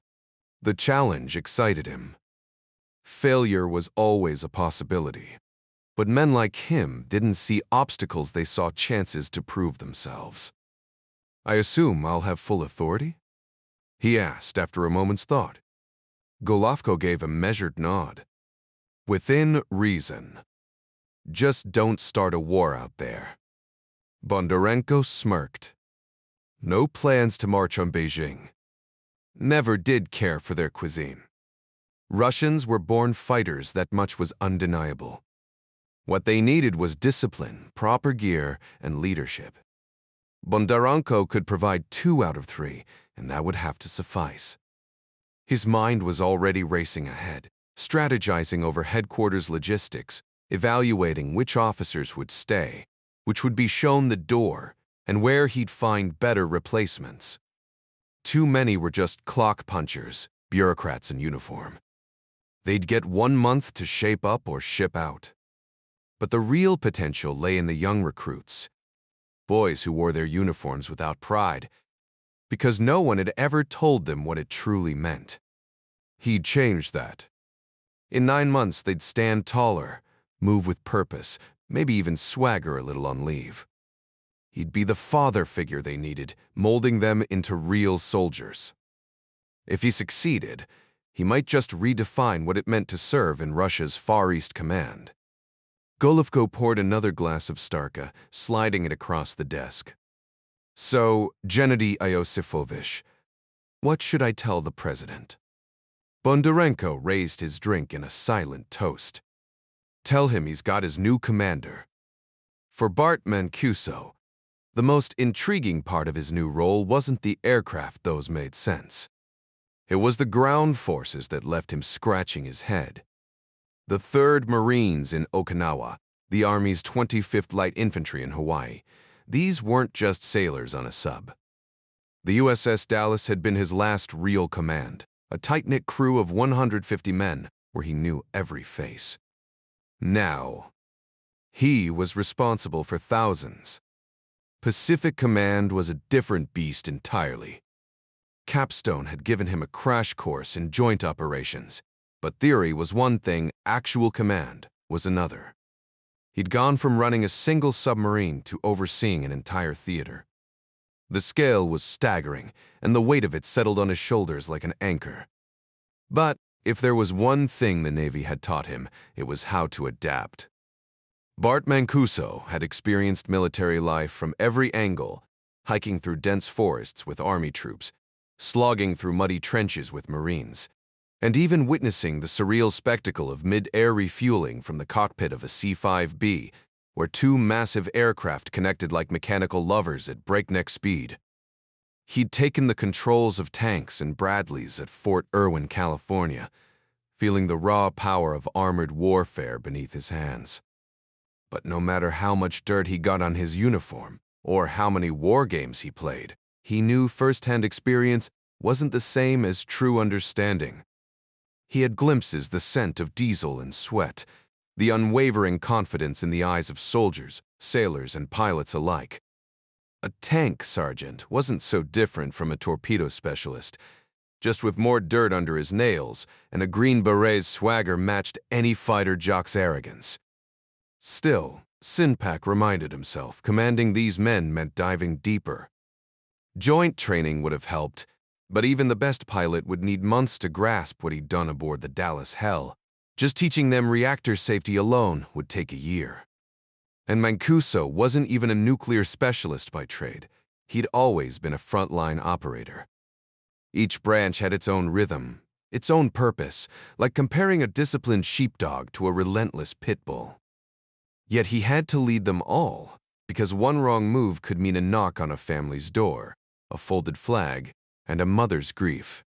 S1: The challenge excited him. Failure was always a possibility, but men like him didn't see obstacles, they saw chances to prove themselves. "I assume I'll have full authority?" he asked after a moment's thought. Golovko gave a measured nod. "Within reason. Just don't start a war out there." Bondarenko smirked. No plans to march on Beijing. Never did care for their cuisine. Russians were born fighters, that much was undeniable. What they needed was discipline, proper gear, and leadership. Bondarenko could provide 2 out of 3, and that would have to suffice. His mind was already racing ahead, strategizing over headquarters logistics, evaluating which officers would stay, which would be shown the door, and where he'd find better replacements. Too many were just clock punchers, bureaucrats in uniform. They'd get 1 month to shape up or ship out. But the real potential lay in the young recruits, boys who wore their uniforms without pride, because no one had ever told them what it truly meant. He'd changed that. In 9 months, they'd stand taller, move with purpose, maybe even swagger a little on leave. He'd be the father figure they needed, molding them into real soldiers. If he succeeded, he might just redefine what it meant to serve in Russia's Far East Command. Golovko poured another glass of Starka, sliding it across the desk. So, Gennady Iosifovich, what should I tell the president? Bondarenko raised his drink in a silent toast. Tell him he's got his new commander. For Bart Mancuso, the most intriguing part of his new role wasn't the aircraft, those made sense. It was the ground forces that left him scratching his head. The 3rd Marines in Okinawa, the Army's 25th Light Infantry in Hawaii, these weren't just sailors on a sub. The USS Dallas had been his last real command, a tight-knit crew of 150 men where he knew every face. Now, he was responsible for thousands. Pacific Command was a different beast entirely. Capstone had given him a crash course in joint operations, but theory was one thing, actual command was another. He'd gone from running a single submarine to overseeing an entire theater. The scale was staggering, and the weight of it settled on his shoulders like an anchor. But if there was one thing the Navy had taught him, it was how to adapt. Bart Mancuso had experienced military life from every angle, hiking through dense forests with Army troops, slogging through muddy trenches with Marines, and even witnessing the surreal spectacle of mid-air refueling from the cockpit of a C-5B, where 2 massive aircraft connected like mechanical lovers at breakneck speed. He'd taken the controls of tanks and Bradleys at Fort Irwin, California, feeling the raw power of armored warfare beneath his hands. But no matter how much dirt he got on his uniform, or how many war games he played, he knew first-hand experience wasn't the same as true understanding. He had glimpses the scent of diesel and sweat, the unwavering confidence in the eyes of soldiers, sailors, and pilots alike. A tank sergeant wasn't so different from a torpedo specialist, just with more dirt under his nails, and a Green Beret's swagger matched any fighter jock's arrogance. Still, Sinpak reminded himself, commanding these men meant diving deeper. Joint training would have helped, but even the best pilot would need months to grasp what he'd done aboard the Dallas Hell. Just teaching them reactor safety alone would take a year. And Mancuso wasn't even a nuclear specialist by trade. He'd always been a frontline operator. Each branch had its own rhythm, its own purpose, like comparing a disciplined sheepdog to a relentless pit bull. Yet he had to lead them all, because one wrong move could mean a knock on a family's door, a folded flag, and a mother's grief.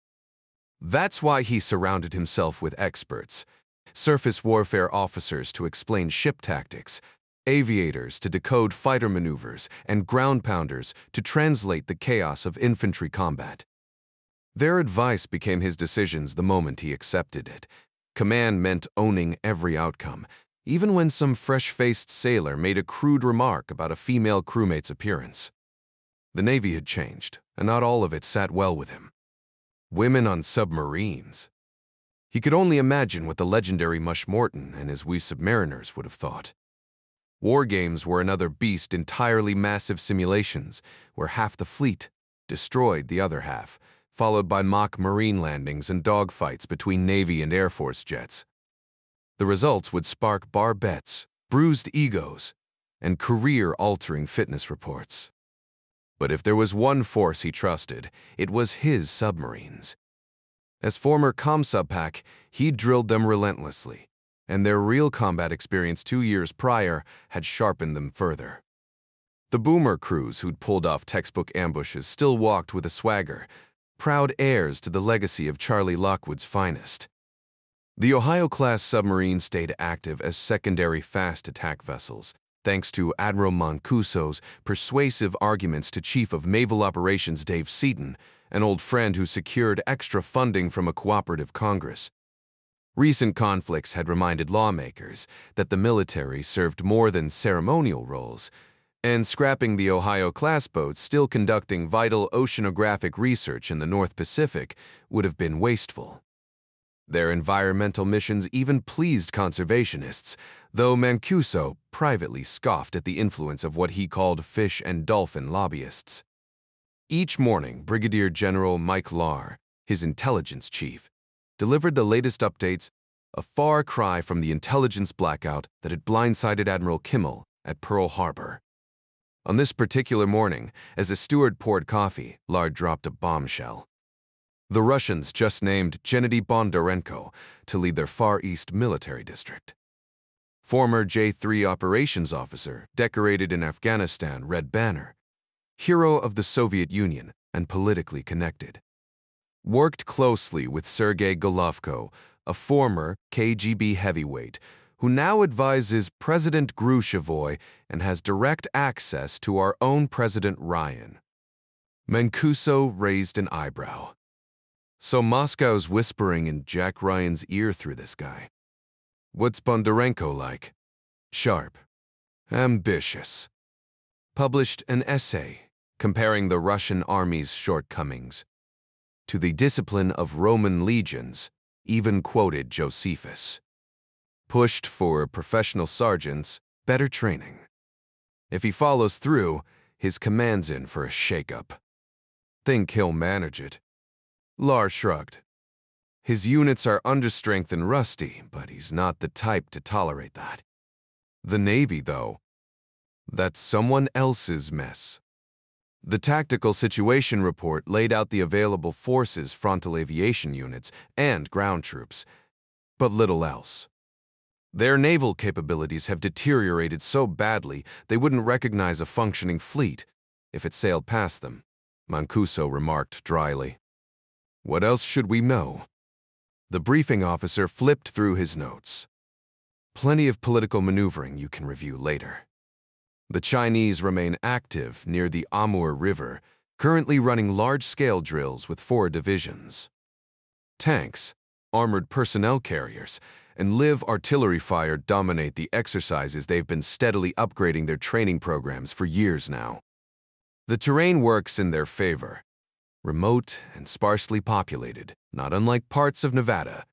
S1: That's why he surrounded himself with experts, surface warfare officers to explain ship tactics, aviators to decode fighter maneuvers, and ground pounders to translate the chaos of infantry combat. Their advice became his decisions the moment he accepted it. Command meant owning every outcome, even when some fresh-faced sailor made a crude remark about a female crewmate's appearance. The Navy had changed, and not all of it sat well with him. Women on submarines. He could only imagine what the legendary Mush Morton and his wee submariners would have thought. War games were another beast, entirely massive simulations, where half the fleet destroyed the other half, followed by mock marine landings and dogfights between Navy and Air Force jets. The results would spark bar bets, bruised egos, and career-altering fitness reports. But if there was one force he trusted, it was his submarines. As former ComSubPac, he drilled them relentlessly, and their real combat experience 2 years prior had sharpened them further. The boomer crews who'd pulled off textbook ambushes still walked with a swagger, proud heirs to the legacy of Charlie Lockwood's finest. The Ohio-class submarines stayed active as secondary fast attack vessels, thanks to Admiral Mancuso's persuasive arguments to Chief of Naval Operations Dave Seaton, an old friend who secured extra funding from a cooperative Congress. Recent conflicts had reminded lawmakers that the military served more than ceremonial roles, and scrapping the Ohio-class boats still conducting vital oceanographic research in the North Pacific would have been wasteful. Their environmental missions even pleased conservationists, though Mancuso privately scoffed at the influence of what he called fish and dolphin lobbyists. Each morning, Brigadier General Mike Lahr, his intelligence chief, delivered the latest updates, a far cry from the intelligence blackout that had blindsided Admiral Kimmel at Pearl Harbor. On this particular morning, as the steward poured coffee, Lahr dropped a bombshell. The Russians just named Gennady Bondarenko to lead their Far East military district. Former J-3 operations officer, decorated in Afghanistan Red Banner, hero of the Soviet Union and politically connected. Worked closely with Sergei Golovko, a former KGB heavyweight, who now advises President Grushevoy and has direct access to our own President Ryan. Mancuso raised an eyebrow. So Moscow's whispering in Jack Ryan's ear through this guy. What's Bondarenko like? Sharp. Ambitious. Published an essay comparing the Russian army's shortcomings to the discipline of Roman legions, even quoted Josephus. Pushed for professional sergeants, better training. If he follows through, his command's in for a shakeup. Think he'll manage it. Lahr shrugged. His units are understrength and rusty, but he's not the type to tolerate that. The Navy, though, that's someone else's mess. The Tactical Situation Report laid out the available forces, frontal aviation units, and ground troops, but little else. Their naval capabilities have deteriorated so badly they wouldn't recognize a functioning fleet if it sailed past them, Mancuso remarked dryly. What else should we know? The briefing officer flipped through his notes. Plenty of political maneuvering you can review later. The Chinese remain active near the Amur River, currently running large-scale drills with 4 divisions. Tanks, armored personnel carriers, and live artillery fire dominate the exercises. They've been steadily upgrading their training programs for years now. The terrain works in their favor. Remote and sparsely populated, not unlike parts of Nevada,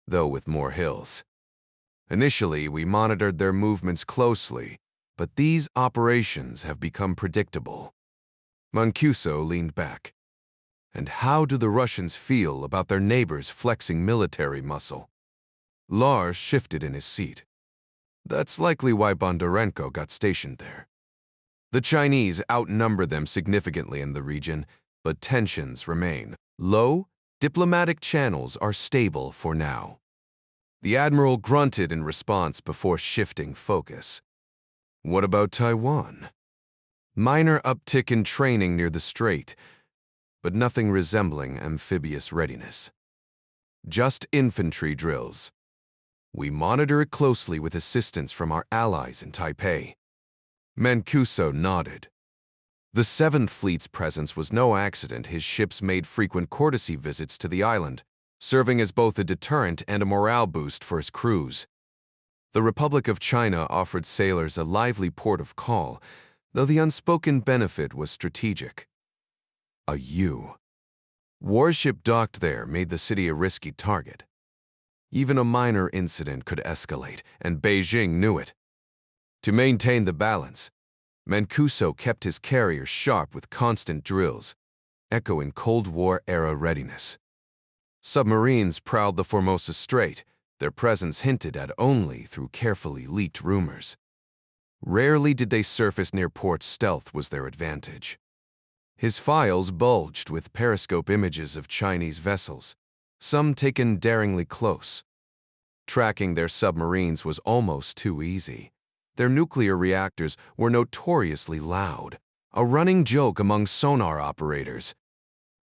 S1: though with more hills. Initially, we monitored their movements closely, but these operations have become predictable. Mancuso leaned back. And how do the Russians feel about their neighbors flexing military muscle? Lahr shifted in his seat. That's likely why Bondarenko got stationed there. The Chinese outnumber them significantly in the region, but tensions remain low. Diplomatic channels are stable for now. The admiral grunted in response before shifting focus. What about Taiwan? Minor uptick in training near the strait, but nothing resembling amphibious readiness. Just infantry drills. We monitor it closely with assistance from our allies in Taipei. Mancuso nodded. The 7th Fleet's presence was no accident. His ships made frequent courtesy visits to the island, serving as both a deterrent and a morale boost for his crews. The Republic of China offered sailors a lively port of call, though the unspoken benefit was strategic. A warship docked there made the city a risky target. Even a minor incident could escalate, and Beijing knew it. To maintain the balance, Mancuso kept his carriers sharp with constant drills, echoing Cold War-era readiness. Submarines prowled the Formosa Strait, their presence hinted at only through carefully leaked rumors. Rarely did they surface near port. Stealth was their advantage. His files bulged with periscope images of Chinese vessels, some taken daringly close. Tracking their submarines was almost too easy. Their nuclear reactors were notoriously loud, a running joke among sonar operators.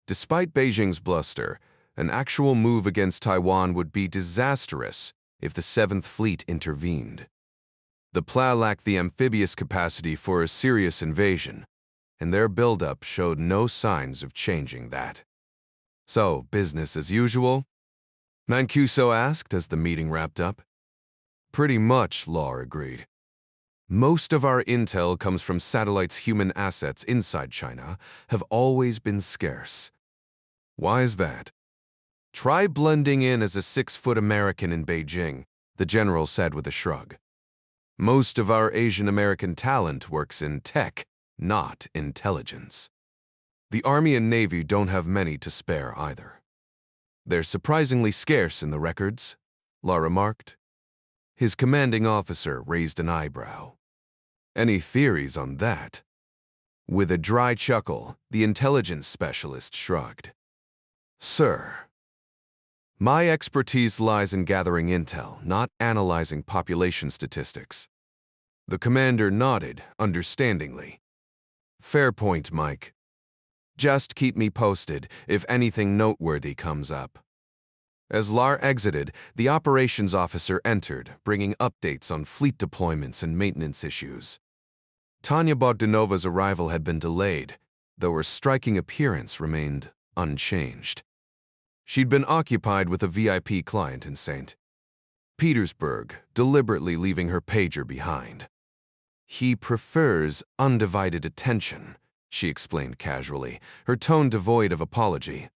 S1: Despite Beijing's bluster, an actual move against Taiwan would be disastrous if the 7th Fleet intervened. The PLA lacked the amphibious capacity for a serious invasion, and their buildup showed no signs of changing that. So, business as usual? Mancuso asked as the meeting wrapped up. Pretty much, Lahr agreed. Most of our intel comes from satellites. Human assets inside China have always been scarce. Why is that? Try blending in as a 6-foot American in Beijing, the general said with a shrug. Most of our Asian American talent works in tech, not intelligence. The Army and Navy don't have many to spare either. They're surprisingly scarce in the records, Law remarked. His commanding officer raised an eyebrow. Any theories on that? With a dry chuckle, the intelligence specialist shrugged. Sir, my expertise lies in gathering intel, not analyzing population statistics. The commander nodded, understandingly. Fair point, Mike. Just keep me posted if anything noteworthy comes up. As Lar exited, the operations officer entered, bringing updates on fleet deployments and maintenance issues. Tanya Bogdanova's arrival had been delayed, though her striking appearance remained unchanged. She'd been occupied with a VIP client in St. Petersburg, deliberately leaving her pager behind. He prefers undivided attention, she explained casually, her tone devoid of apology.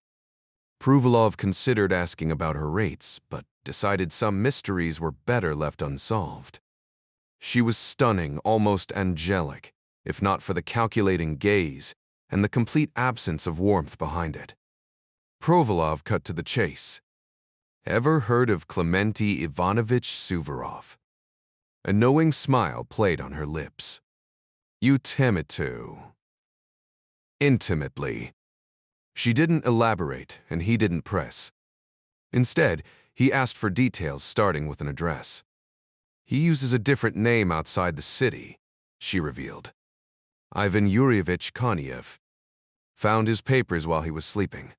S1: Pruvalov considered asking about her rates, but decided some mysteries were better left unsolved. She was stunning, almost angelic, if not for the calculating gaze and the complete absence of warmth behind it. Pruvalov cut to the chase. Ever heard of Clemente Ivanovich Suvorov? A knowing smile played on her lips. You tell it to. Intimately. She didn't elaborate, and he didn't press. Instead, he asked for details starting with an address. He uses a different name outside the city, she revealed. Ivan Yuryevich Koniev. Found his papers while he was sleeping.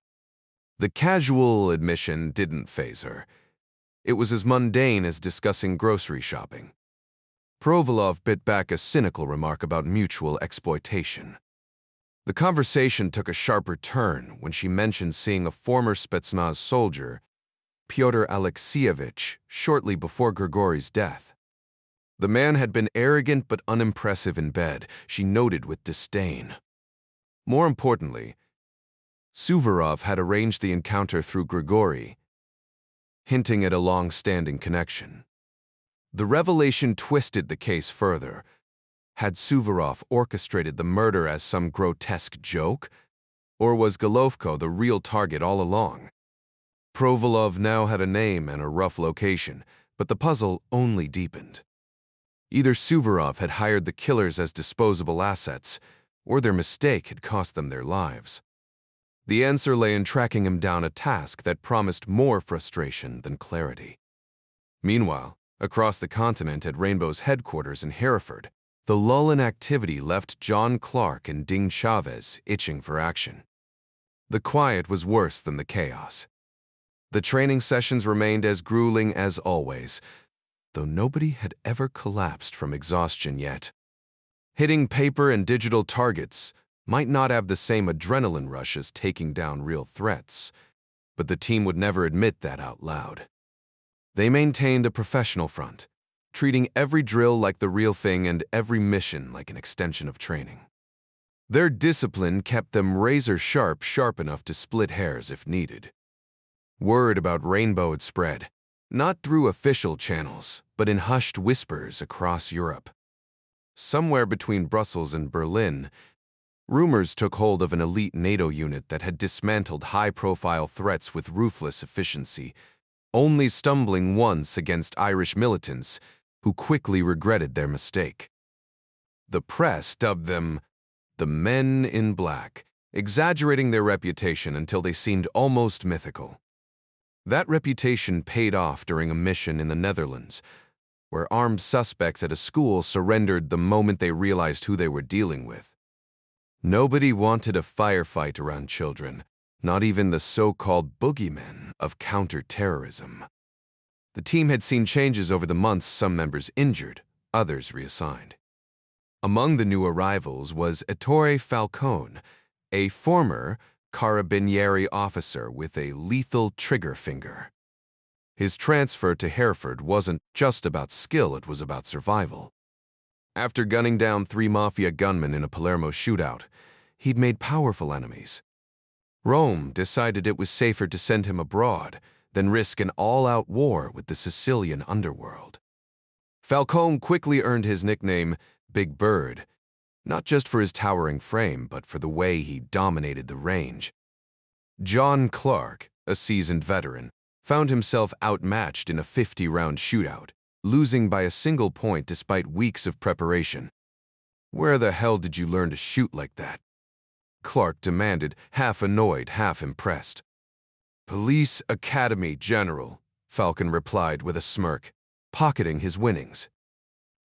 S1: The casual admission didn't faze her. It was as mundane as discussing grocery shopping. Pruvalov bit back a cynical remark about mutual exploitation. The conversation took a sharper turn when she mentioned seeing a former Spetsnaz soldier, Pyotr Alexeyevich, shortly before Grigory's death. The man had been arrogant but unimpressive in bed, she noted with disdain. More importantly, Suvorov had arranged the encounter through Grigory, hinting at a long-standing connection. The revelation twisted the case further. Had Suvorov orchestrated the murder as some grotesque joke, or was Golovko the real target all along? Pruvalov now had a name and a rough location, but the puzzle only deepened. Either Suvorov had hired the killers as disposable assets, or their mistake had cost them their lives. The answer lay in tracking him down, a task that promised more frustration than clarity. Meanwhile, across the continent at Rainbow's headquarters in Hereford, the lull in activity left John Clark and Ding Chavez itching for action. The quiet was worse than the chaos. The training sessions remained as grueling as always, though nobody had ever collapsed from exhaustion yet. Hitting paper and digital targets might not have the same adrenaline rush as taking down real threats, but the team would never admit that out loud. They maintained a professional front, treating every drill like the real thing and every mission like an extension of training. Their discipline kept them razor-sharp enough to split hairs if needed. Word about Rainbow had spread, not through official channels, but in hushed whispers across Europe. Somewhere between Brussels and Berlin, rumors took hold of an elite NATO unit that had dismantled high-profile threats with ruthless efficiency, only stumbling once against Irish militants who quickly regretted their mistake. The press dubbed them the Men in Black, exaggerating their reputation until they seemed almost mythical. That reputation paid off during a mission in the Netherlands, where armed suspects at a school surrendered the moment they realized who they were dealing with. Nobody wanted a firefight around children, not even the so-called boogeymen of counter-terrorism. The team had seen changes over the months, some members injured, others reassigned. Among the new arrivals was Ettore Falcone, a former Carabinieri officer with a lethal trigger finger. His transfer to Hereford wasn't just about skill, it was about survival. After gunning down 3 mafia gunmen in a Palermo shootout, he'd made powerful enemies. Rome decided it was safer to send him abroad than risk an all-out war with the Sicilian underworld. Falcone quickly earned his nickname Big Bird, not just for his towering frame, but for the way he dominated the range. John Clark, a seasoned veteran, found himself outmatched in a 50-round shootout, losing by a single point despite weeks of preparation. "Where the hell did you learn to shoot like that?" Clark demanded, half annoyed, half impressed. "Police Academy, General," Falcon replied with a smirk, pocketing his winnings.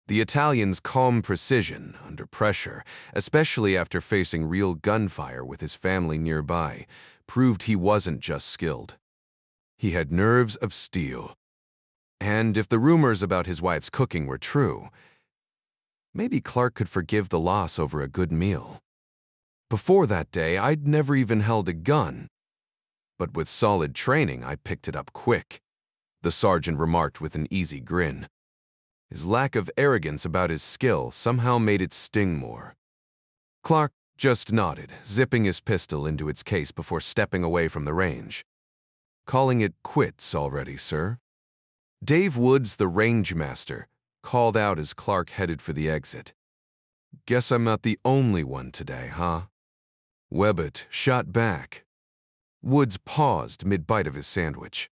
S1: The Italian's calm precision under pressure, especially after facing real gunfire with his family nearby, proved he wasn't just skilled. He had nerves of steel. And if the rumors about his wife's cooking were true, maybe Clark could forgive the loss over a good meal. Before that day, I'd never even held a gun. But with solid training, I picked it up quick, the sergeant remarked with an easy grin. His lack of arrogance about his skill somehow made it sting more. Clark just nodded, zipping his pistol into its case before stepping away from the range. "Calling it quits already, sir?" Dave Woods, the range master, called out as Clark headed for the exit. "Guess I'm not the only one today, huh?" Webbett shot back. Woods paused mid-bite of his sandwich.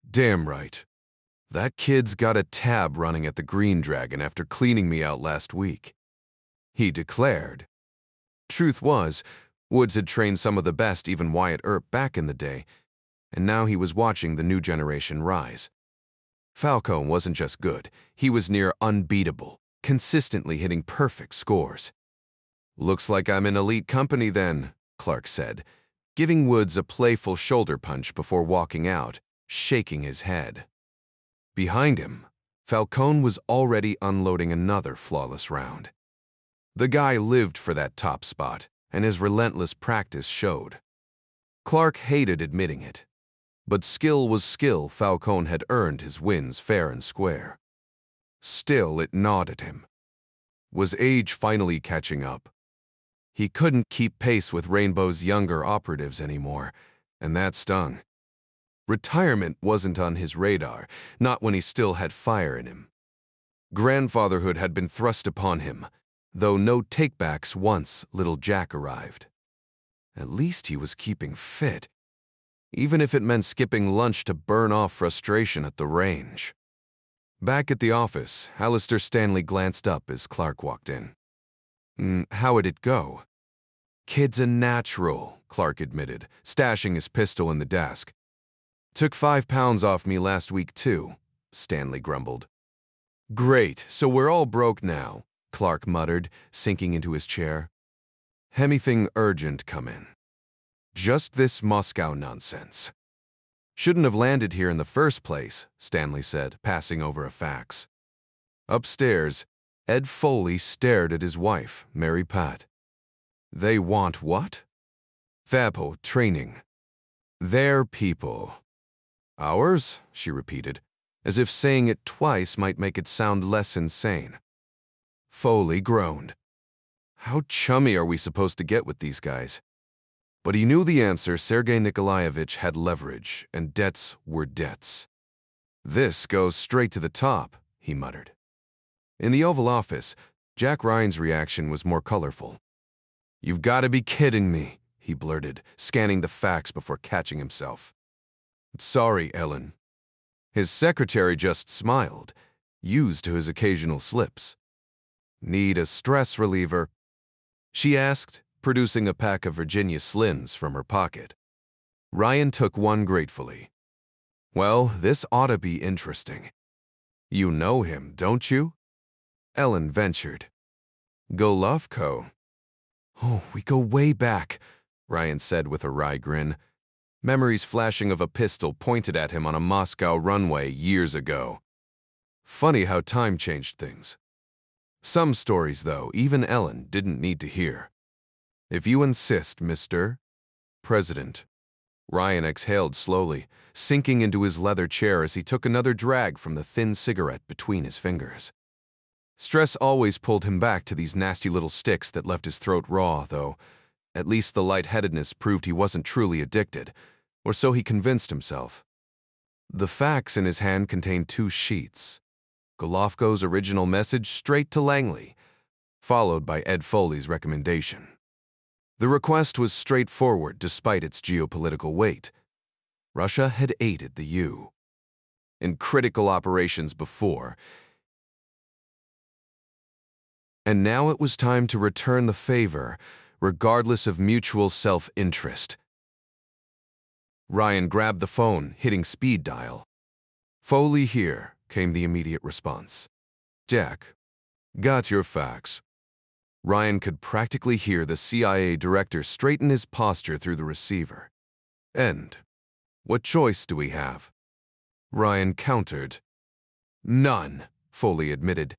S1: "Damn right. That kid's got a tab running at the Green Dragon after cleaning me out last week," he declared. Truth was, Woods had trained some of the best, even Wyatt Earp, back in the day, and now he was watching the new generation rise. Falcone wasn't just good, he was near unbeatable, consistently hitting perfect scores. "Looks like I'm in elite company then," Clark said, giving Woods a playful shoulder punch before walking out, shaking his head. Behind him, Falcone was already unloading another flawless round. The guy lived for that top spot, and his relentless practice showed. Clark hated admitting it, but skill was skill. Falcone had earned his wins fair and square. Still, it gnawed at him. Was age finally catching up? He couldn't keep pace with Rainbow's younger operatives anymore, and that stung. Retirement wasn't on his radar, not when he still had fire in him. Grandfatherhood had been thrust upon him, though no takebacks once little Jack arrived. At least he was keeping fit, even if it meant skipping lunch to burn off frustration at the range. Back at the office, Alistair Stanley glanced up as Clark walked in. "How'd it go?" "Kid's a natural," Clark admitted, stashing his pistol in the desk. "Took 5 pounds off me last week, too," Stanley grumbled. "Great, so we're all broke now," Clark muttered, sinking into his chair. "Anything urgent come in?" "Just this Moscow nonsense." "Shouldn't have landed here in the first place," Stanley said, passing over a fax. Upstairs, Ed Foley stared at his wife, Mary Pat. "They want what?" "Vapo training. Their people." "Ours?" she repeated, as if saying it twice might make it sound less insane. Foley groaned. How chummy are we supposed to get with these guys? But he knew the answer. Sergei Nikolaevich had leverage, and debts were debts. "This goes straight to the top," he muttered. In the Oval Office, Jack Ryan's reaction was more colorful. "You've got to be kidding me," he blurted, scanning the fax before catching himself. "Sorry, Ellen." His secretary just smiled, used to his occasional slips. "Need a stress reliever?" she asked, producing a pack of Virginia Slims from her pocket. Ryan took one gratefully. "Well, this ought to be interesting." "You know him, don't you?" Ellen ventured. "Golovko." "Oh, we go way back," Ryan said with a wry grin. Memories flashing of a pistol pointed at him on a Moscow runway years ago. Funny how time changed things. Some stories, though, even Ellen didn't need to hear. "If you insist, Mr. President." Ryan exhaled slowly, sinking into his leather chair as he took another drag from the thin cigarette between his fingers. Stress always pulled him back to these nasty little sticks that left his throat raw, though At least the lightheadedness proved he wasn't truly addicted, or so he convinced himself. The fax in his hand contained 2 sheets. Golovko's original message straight to Langley, followed by Ed Foley's recommendation. The request was straightforward despite its geopolitical weight. Russia had aided the U in critical operations before, and now it was time to return the favor, regardless of mutual self-interest. Ryan grabbed the phone, hitting speed dial. "Foley here," came the immediate response. "Jack, got your fax." Ryan could practically hear the CIA director straighten his posture through the receiver. "And what choice do we have?" Ryan countered. "None," Foley admitted.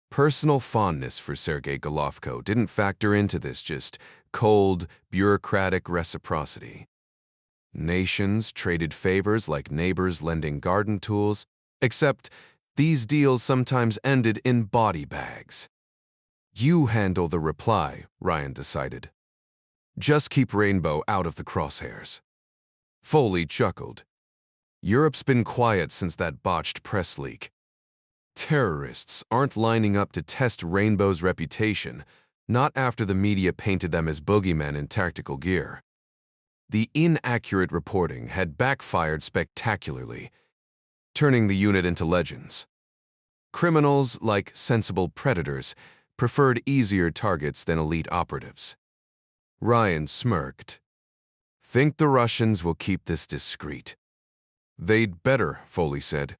S1: Personal fondness for Sergei Golovko didn't factor into this, just cold, bureaucratic reciprocity. Nations traded favors like neighbors lending garden tools, except these deals sometimes ended in body bags. "You handle the reply," Ryan decided. "Just keep Rainbow out of the crosshairs." Foley chuckled. "Europe's been quiet since that botched press leak. Terrorists aren't lining up to test Rainbow's reputation, not after the media painted them as boogeymen in tactical gear." The inaccurate reporting had backfired spectacularly, turning the unit into legends. Criminals, like sensible predators, preferred easier targets than elite operatives. Ryan smirked. "Think the Russians will keep this discreet?" "They'd better," Foley said.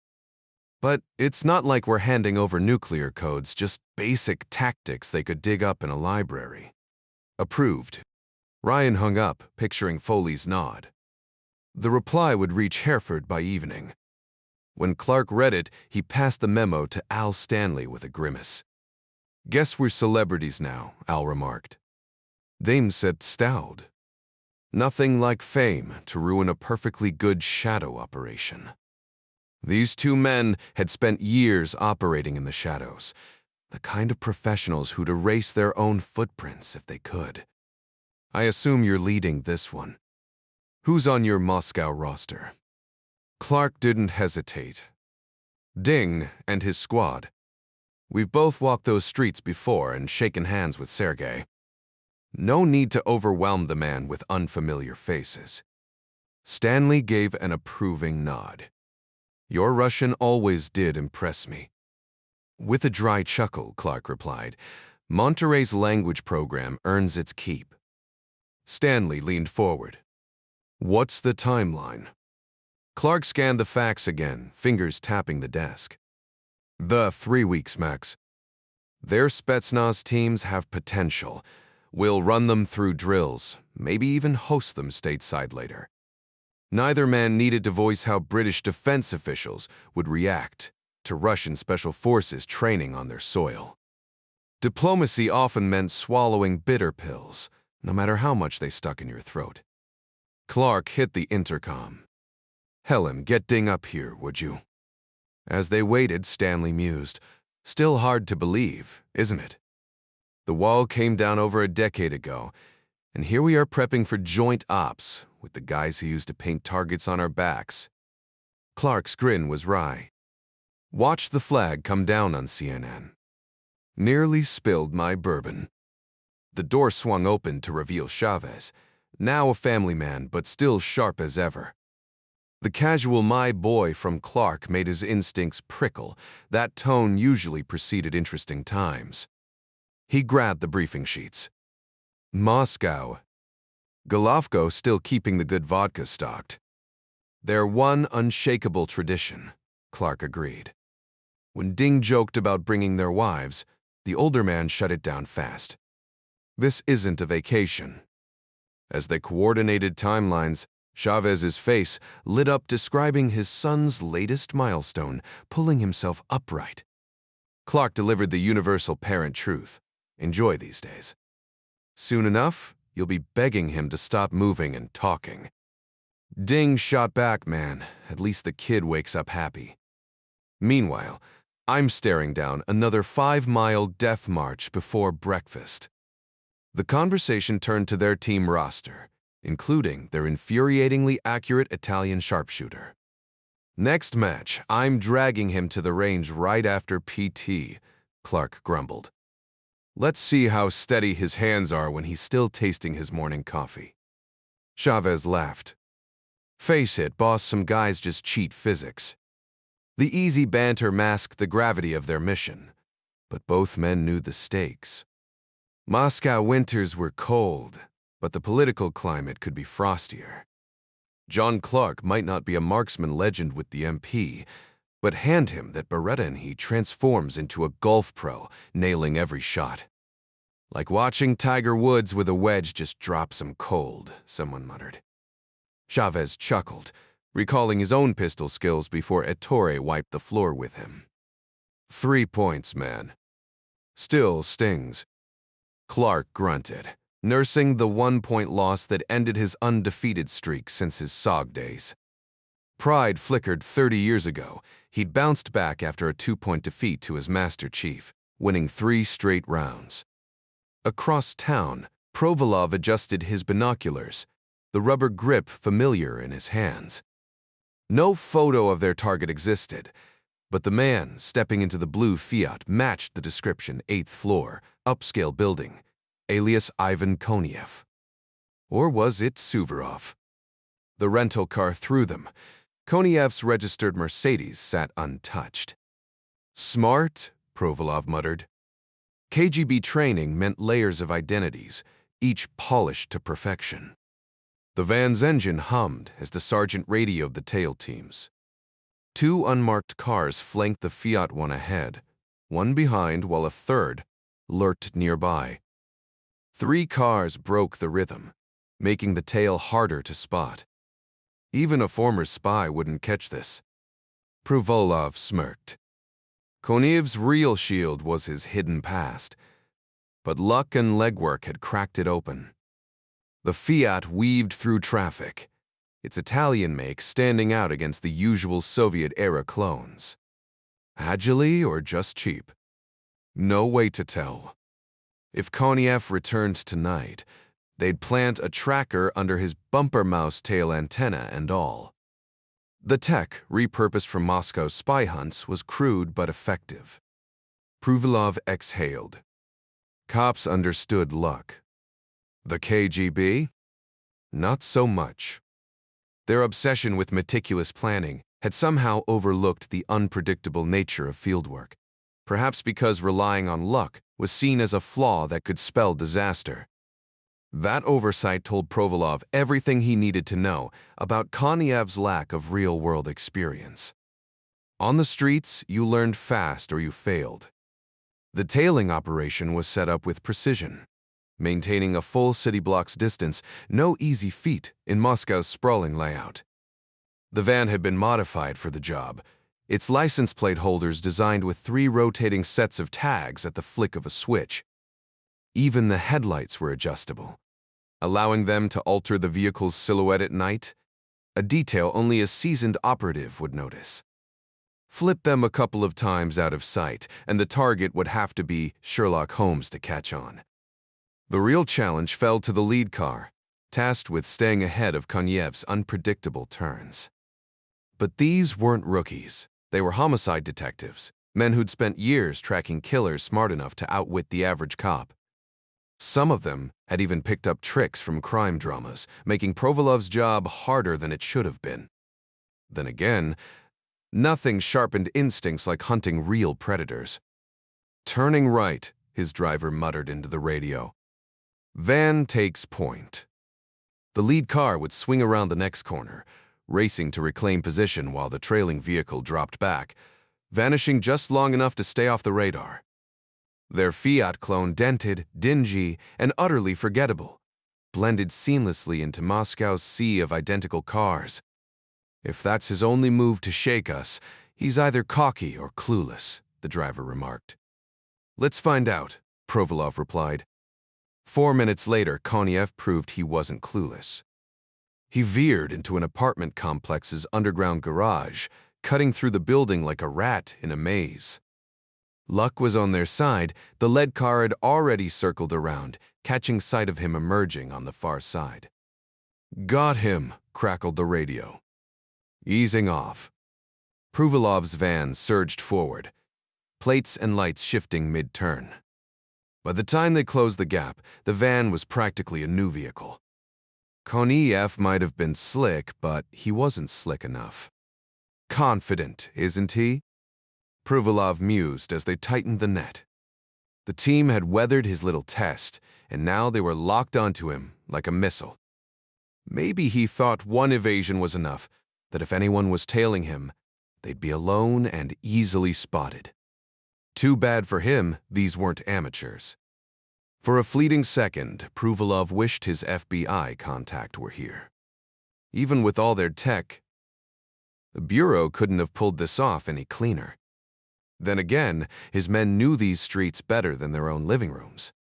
S1: "But it's not like we're handing over nuclear codes, just basic tactics they could dig up in a library." "Approved." Ryan hung up, picturing Foley's nod. The reply would reach Hereford by evening. When Clark read it, he passed the memo to Al Stanley with a grimace. "Guess we're celebrities now," Al remarked. "They'm said stowed." Nothing like fame to ruin a perfectly good shadow operation. These 2 men had spent years operating in the shadows, the kind of professionals who'd erase their own footprints if they could. "I assume you're leading this one. Who's on your Moscow roster?" Clark didn't hesitate. "Ding and his squad. We've both walked those streets before and shaken hands with Sergei. No need to overwhelm the man with unfamiliar faces." Stanley gave an approving nod. "Your Russian always did impress me." With a dry chuckle, Clark replied, "Monterey's language program earns its keep." Stanley leaned forward. "What's the timeline?" Clark scanned the fax again, fingers tapping the desk. "The 3 weeks, max. Their Spetsnaz teams have potential. We'll run them through drills, maybe even host them stateside later." Neither man needed to voice how British defense officials would react to Russian special forces training on their soil. Diplomacy often meant swallowing bitter pills, no matter how much they stuck in your throat. Clark hit the intercom. "Helen, get Ding up here, would you?" As they waited, Stanley mused. "Still hard to believe, isn't it? The wall came down over a decade ago, and here we are prepping for joint ops with the guys who used to paint targets on our backs." Clark's grin was wry. "Watched the flag come down on CNN. Nearly spilled my bourbon." The door swung open to reveal Chavez, now a family man but still sharp as ever. The casual "my boy" from Clark made his instincts prickle. That tone usually preceded interesting times. He grabbed the briefing sheets. "Moscow. Golovko still keeping the good vodka stocked." "Their one unshakable tradition," Clark agreed. When Ding joked about bringing their wives, the older man shut it down fast. "This isn't a vacation." As they coordinated timelines, Chavez's face lit up, describing his son's latest milestone, pulling himself upright. Clark delivered the universal parent truth. Enjoy these days. Soon enough, you'll be begging him to stop moving and talking. Ding shot back, "Man, at least the kid wakes up happy." Meanwhile, I'm staring down another 5-mile death march before breakfast. The conversation turned to their team roster, including their infuriatingly accurate Italian sharpshooter. "Next match, I'm dragging him to the range right after PT," Clark grumbled. "Let's see how steady his hands are when he's still tasting his morning coffee." Chavez laughed. "Face it, boss, some guys just cheat physics." The easy banter masked the gravity of their mission, but both men knew the stakes. Moscow winters were cold, but the political climate could be frostier. John Clark might not be a marksman legend with the MP, but hand him that Beretta and he transforms into a golf pro, nailing every shot. "Like watching Tiger Woods with a wedge just drop some cold," someone muttered. Chavez chuckled, recalling his own pistol skills before Ettore wiped the floor with him. 3 points, man. Still stings." Clark grunted, nursing the 1-point loss that ended his undefeated streak since his SOG days. Pride flickered 30 years ago. He'd bounced back after a 2-point defeat to his Master Chief, winning 3 straight rounds. Across town, Provolov adjusted his binoculars, the rubber grip familiar in his hands. No photo of their target existed, but the man stepping into the blue Fiat matched the description: 8th floor, upscale building, alias Ivan Koniev. Or was it Suvorov? The rental car threw them. Koniev's registered Mercedes sat untouched. "Smart," Provolov muttered. KGB training meant layers of identities, each polished to perfection. The van's engine hummed as the sergeant radioed the tail teams. 2 unmarked cars flanked the Fiat, one ahead, one behind, while a third lurked nearby. 3 cars broke the rhythm, making the tail harder to spot. Even a former spy wouldn't catch this. Provolov smirked. Koniev's real shield was his hidden past, but luck and legwork had cracked it open. The Fiat weaved through traffic, its Italian make standing out against the usual Soviet-era clones. Agile or just cheap? No way to tell. If Koniev returned tonight, they'd plant a tracker under his bumper mouse tail antenna and all. The tech, repurposed from Moscow's spy hunts, was crude but effective. Provolov exhaled. Cops understood luck. The KGB? Not so much. Their obsession with meticulous planning had somehow overlooked the unpredictable nature of fieldwork, perhaps because relying on luck was seen as a flaw that could spell disaster. That oversight told Provolov everything he needed to know about Koniev's lack of real-world experience. On the streets, you learned fast or you failed. The tailing operation was set up with precision. Maintaining a full city block's distance, no easy feat in Moscow's sprawling layout. The van had been modified for the job, its license plate holders designed with 3 rotating sets of tags at the flick of a switch. Even the headlights were adjustable, allowing them to alter the vehicle's silhouette at night, a detail only a seasoned operative would notice. Flip them a couple of times out of sight, and the target would have to be Sherlock Holmes to catch on. The real challenge fell to the lead car, tasked with staying ahead of Koniev's unpredictable turns. But these weren't rookies. They were homicide detectives, men who'd spent years tracking killers smart enough to outwit the average cop. Some of them had even picked up tricks from crime dramas, making Provolov's job harder than it should have been. Then again, nothing sharpened instincts like hunting real predators. "Turning right," his driver muttered into the radio. "Van takes point." The lead car would swing around the next corner, racing to reclaim position while the trailing vehicle dropped back, vanishing just long enough to stay off the radar. Their Fiat clone, dented, dingy, and utterly forgettable, blended seamlessly into Moscow's sea of identical cars. "If that's his only move to shake us, he's either cocky or clueless," the driver remarked. "Let's find out," Provolov replied. 4 minutes later, Koniev proved he wasn't clueless. He veered into an apartment complex's underground garage, cutting through the building like a rat in a maze. Luck was on their side. The lead car had already circled around, catching sight of him emerging on the far side. "Got him," crackled the radio. Easing off. Pruvalov's van surged forward, plates and lights shifting mid-turn. By the time they closed the gap, the van was practically a new vehicle. Koniev might have been slick, but he wasn't slick enough. Confident, isn't he? Pruvalov mused as they tightened the net. The team had weathered his little test, and now they were locked onto him like a missile. Maybe he thought one evasion was enough, that if anyone was tailing him, they'd be alone and easily spotted. Too bad for him, these weren't amateurs. For a fleeting second, Pruvalov wished his FBI contact were here. Even with all their tech, the Bureau couldn't have pulled this off any cleaner. Then again, his men knew these streets better than their own living rooms.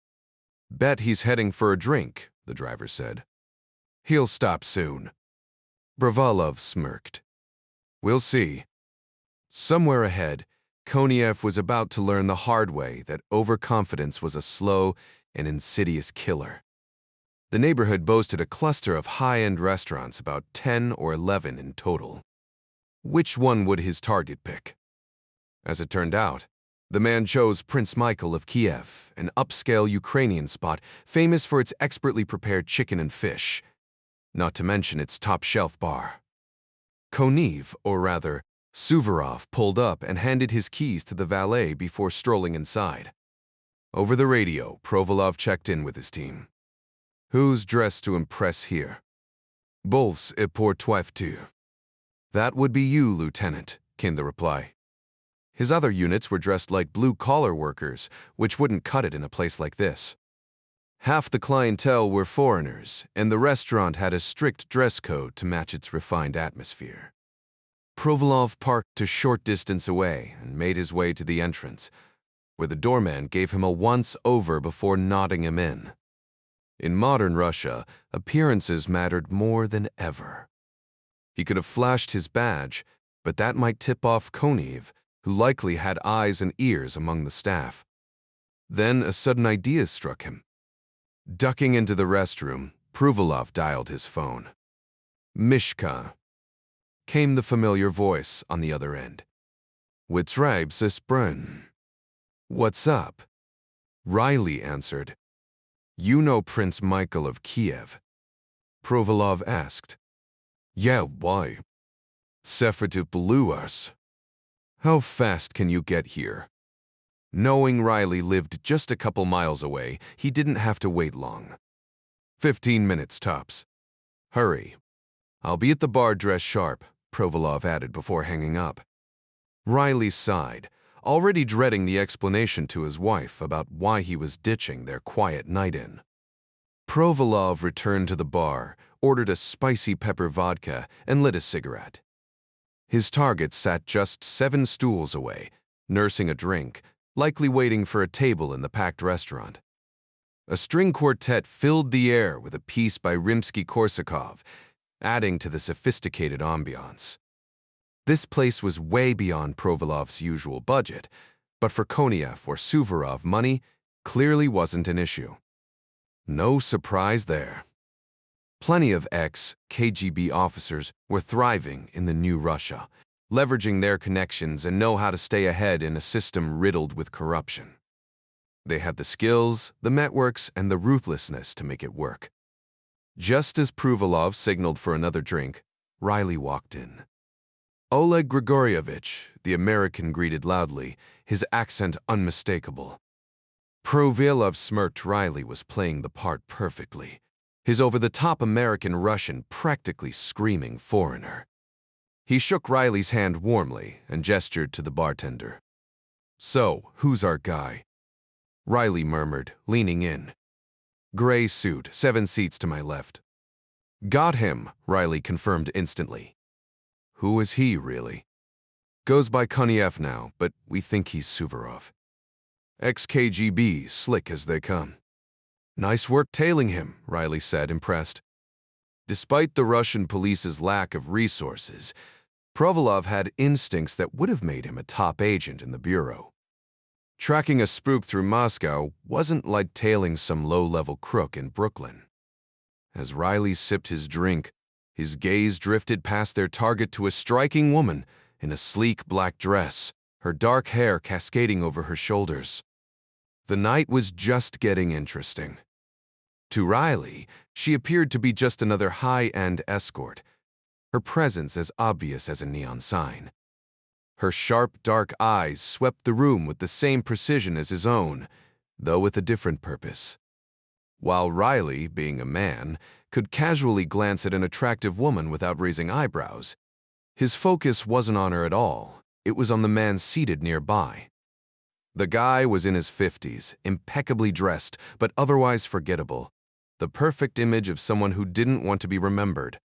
S1: "Bet he's heading for a drink," the driver said. "He'll stop soon." Bravalov smirked. "We'll see." Somewhere ahead, Koniev was about to learn the hard way that overconfidence was a slow and insidious killer. The neighborhood boasted a cluster of high-end restaurants, about 10 or 11 in total. Which one would his target pick? As it turned out, the man chose Prince Michael of Kiev, an upscale Ukrainian spot famous for its expertly prepared chicken and fish, not to mention its top-shelf bar. Koniev, or rather, Suvorov, pulled up and handed his keys to the valet before strolling inside. Over the radio, Provolov checked in with his team. "Who's dressed to impress here?" "Bols et pour tu." "That would be you, Lieutenant," came the reply. His other units were dressed like blue-collar workers, which wouldn't cut it in a place like this. Half the clientele were foreigners, and the restaurant had a strict dress code to match its refined atmosphere. Provolov parked a short distance away and made his way to the entrance, where the doorman gave him a once-over before nodding him in. In modern Russia, appearances mattered more than ever. He could have flashed his badge, but that might tip off Koniev, who likely had eyes and ears among the staff. Then a sudden idea struck him. Ducking into the restroom, Pruvalov dialed his phone. "Mishka," came the familiar voice on the other end. "Witrib Sisbrun." "What's up?" Riley answered. "You know Prince Michael of Kiev?" Provolov asked. "Yeah, why?" "Sefertu Beluars." "How fast can you get here?" Knowing Riley lived just a couple miles away, he didn't have to wait long. 15 minutes tops. "Hurry." "I'll be at the bar dressed sharp," Provolov added before hanging up. Riley sighed, already dreading the explanation to his wife about why he was ditching their quiet night-in. Provolov returned to the bar, ordered a spicy pepper vodka, and lit a cigarette. His target sat just 7 stools away, nursing a drink, likely waiting for a table in the packed restaurant. A string quartet filled the air with a piece by Rimsky-Korsakov, adding to the sophisticated ambiance. This place was way beyond Provolov's usual budget, but for Koniev or Suvorov, money clearly wasn't an issue. No surprise there. Plenty of ex-KGB officers were thriving in the new Russia, leveraging their connections and know how to stay ahead in a system riddled with corruption. They had the skills, the networks, and the ruthlessness to make it work. Just as Pruvalov signaled for another drink, Riley walked in. Oleg Grigorievich, the American, greeted loudly, his accent unmistakable. Provilov smirked. Riley was playing the part perfectly, his over-the-top American Russian practically screaming foreigner. He shook Riley's hand warmly and gestured to the bartender. "So, who's our guy?" Riley murmured, leaning in. "Gray suit, 7 seats to my left." "Got him," Riley confirmed instantly. "Who is he, really?" "Goes by Koniev now, but we think he's Suvorov. Ex-KGB, slick as they come." "Nice work tailing him," Riley said, impressed. Despite the Russian police's lack of resources, Provolov had instincts that would have made him a top agent in the Bureau. Tracking a spook through Moscow wasn't like tailing some low-level crook in Brooklyn. As Riley sipped his drink, his gaze drifted past their target to a striking woman in a sleek black dress, her dark hair cascading over her shoulders. The night was just getting interesting. To Riley, she appeared to be just another high-end escort, her presence as obvious as a neon sign. Her sharp, dark eyes swept the room with the same precision as his own, though with a different purpose. While Riley, being a man, could casually glance at an attractive woman without raising eyebrows, his focus wasn't on her at all. It was on the man seated nearby. The guy was in his 50s, impeccably dressed, but otherwise forgettable, the perfect image of someone who didn't want to be remembered.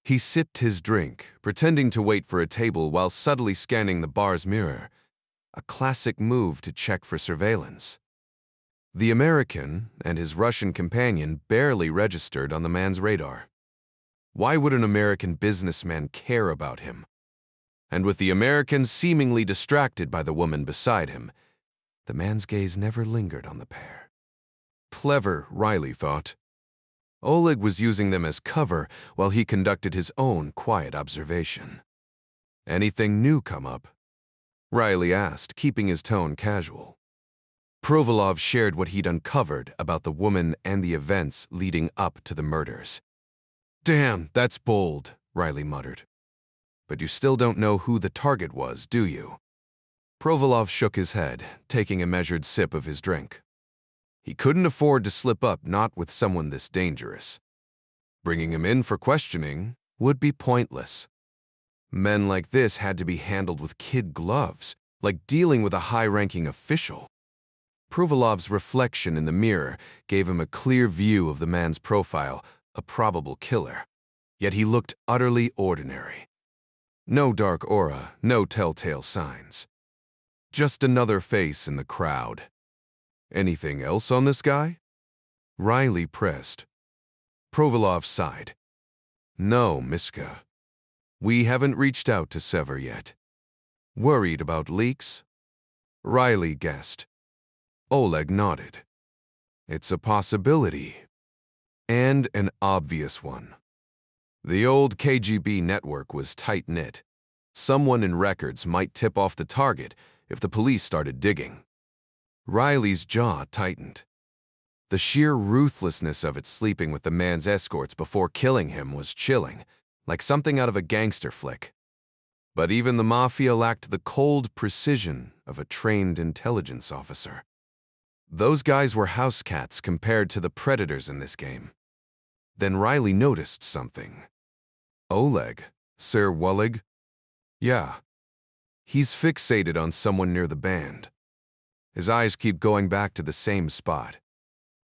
S1: He sipped his drink, pretending to wait for a table while subtly scanning the bar's mirror, a classic move to check for surveillance. The American and his Russian companion barely registered on the man's radar. Why would an American businessman care about him? And with the American seemingly distracted by the woman beside him, the man's gaze never lingered on the pair. Clever, Riley thought. Oleg was using them as cover while he conducted his own quiet observation. Anything new come up? Riley asked, keeping his tone casual. Provolov shared what he'd uncovered about the woman and the events leading up to the murders. Damn, that's bold, Riley muttered. But you still don't know who the target was, do you? Provolov shook his head, taking a measured sip of his drink. He couldn't afford to slip up, not with someone this dangerous. Bringing him in for questioning would be pointless. Men like this had to be handled with kid gloves, like dealing with a high-ranking official. Provolov's reflection in the mirror gave him a clear view of the man's profile, a probable killer. Yet he looked utterly ordinary. No dark aura, no telltale signs. Just another face in the crowd. Anything else on this guy? Riley pressed. Provolov sighed. No, Miska. We haven't reached out to Sever yet. Worried about leaks? Riley guessed. Oleg nodded. It's a possibility. And an obvious one. The old KGB network was tight-knit. Someone in records might tip off the target if the police started digging. Riley's jaw tightened. The sheer ruthlessness of it sleeping with the man's escorts before killing him was chilling, like something out of a gangster flick. But even the mafia lacked the cold precision of a trained intelligence officer. Those guys were house cats compared to the predators in this game. Then Riley noticed something. Oleg, Sir Oleg? Yeah. He's fixated on someone near the band. His eyes keep going back to the same spot.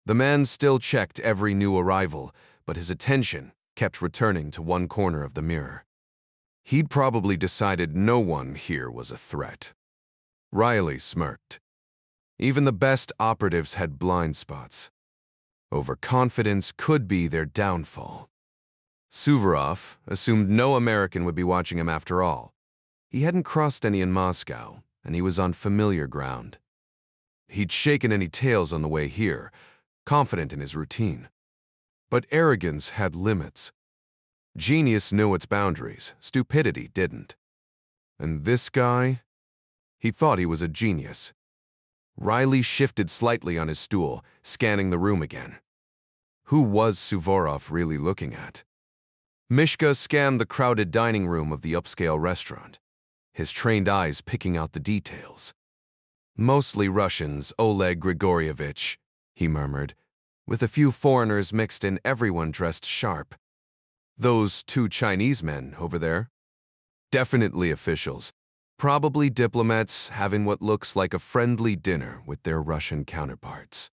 S1: The man still checked every new arrival, but his attention kept returning to one corner of the mirror. He'd probably decided no one here was a threat. Riley smirked. Even the best operatives had blind spots. Overconfidence could be their downfall. Suvorov assumed no American would be watching him after all. He hadn't crossed any in Moscow, and he was on familiar ground. He'd shaken any tails on the way here, confident in his routine. But arrogance had limits. Genius knew its boundaries, stupidity didn't. And this guy? He thought he was a genius. Riley shifted slightly on his stool, scanning the room again. Who was Suvorov really looking at? Mishka scanned the crowded dining room of the upscale restaurant, his trained eyes picking out the details. Mostly Russians, Oleg Grigorievich, he murmured, with a few foreigners mixed in, everyone dressed sharp. Those two Chinese men over there? Definitely officials, probably diplomats having what looks like a friendly dinner with their Russian counterparts.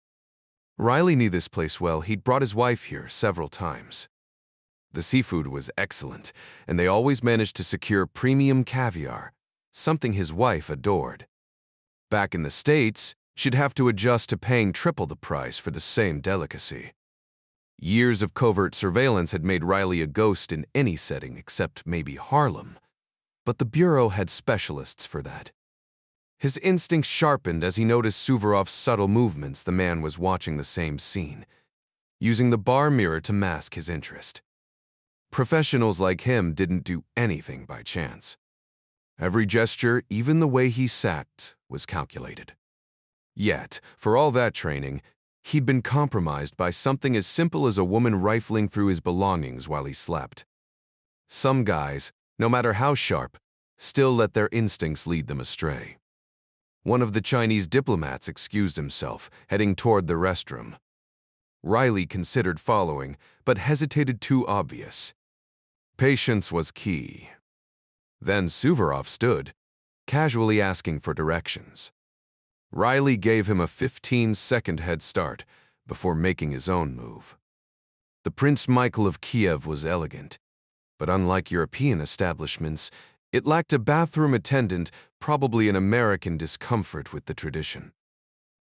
S1: Riley knew this place well. He'd brought his wife here several times. The seafood was excellent, and they always managed to secure premium caviar, something his wife adored. Back in the States, she'd have to adjust to paying triple the price for the same delicacy. Years of covert surveillance had made Riley a ghost in any setting except maybe Harlem, but the Bureau had specialists for that. His instincts sharpened as he noticed Suvorov's subtle movements. The man was watching the same scene, using the bar mirror to mask his interest. Professionals like him didn't do anything by chance. Every gesture, even the way he sat, was calculated. Yet, for all that training, he'd been compromised by something as simple as a woman rifling through his belongings while he slept. Some guys, no matter how sharp, still let their instincts lead them astray. One of the Chinese diplomats excused himself, heading toward the restroom. Riley considered following, but hesitated. Too obvious. Patience was key. Then Suvorov stood, casually asking for directions. Riley gave him a 15-second head start before making his own move. The Prince Michael of Kiev was elegant, but unlike European establishments, it lacked a bathroom attendant, probably an American discomfort with the tradition.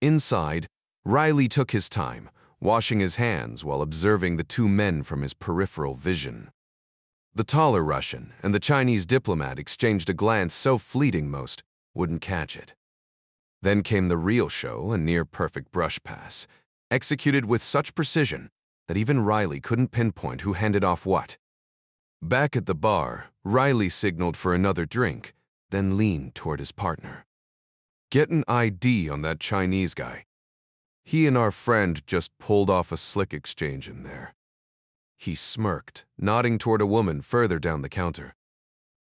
S1: Inside, Riley took his time, washing his hands while observing the two men from his peripheral vision. The taller Russian and the Chinese diplomat exchanged a glance so fleeting most wouldn't catch it. Then came the real show, a near-perfect brush pass, executed with such precision that even Riley couldn't pinpoint who handed off what. Back at the bar, Riley signaled for another drink, then leaned toward his partner. "Get an ID on that Chinese guy. He and our friend just pulled off a slick exchange in there." He smirked, nodding toward a woman further down the counter.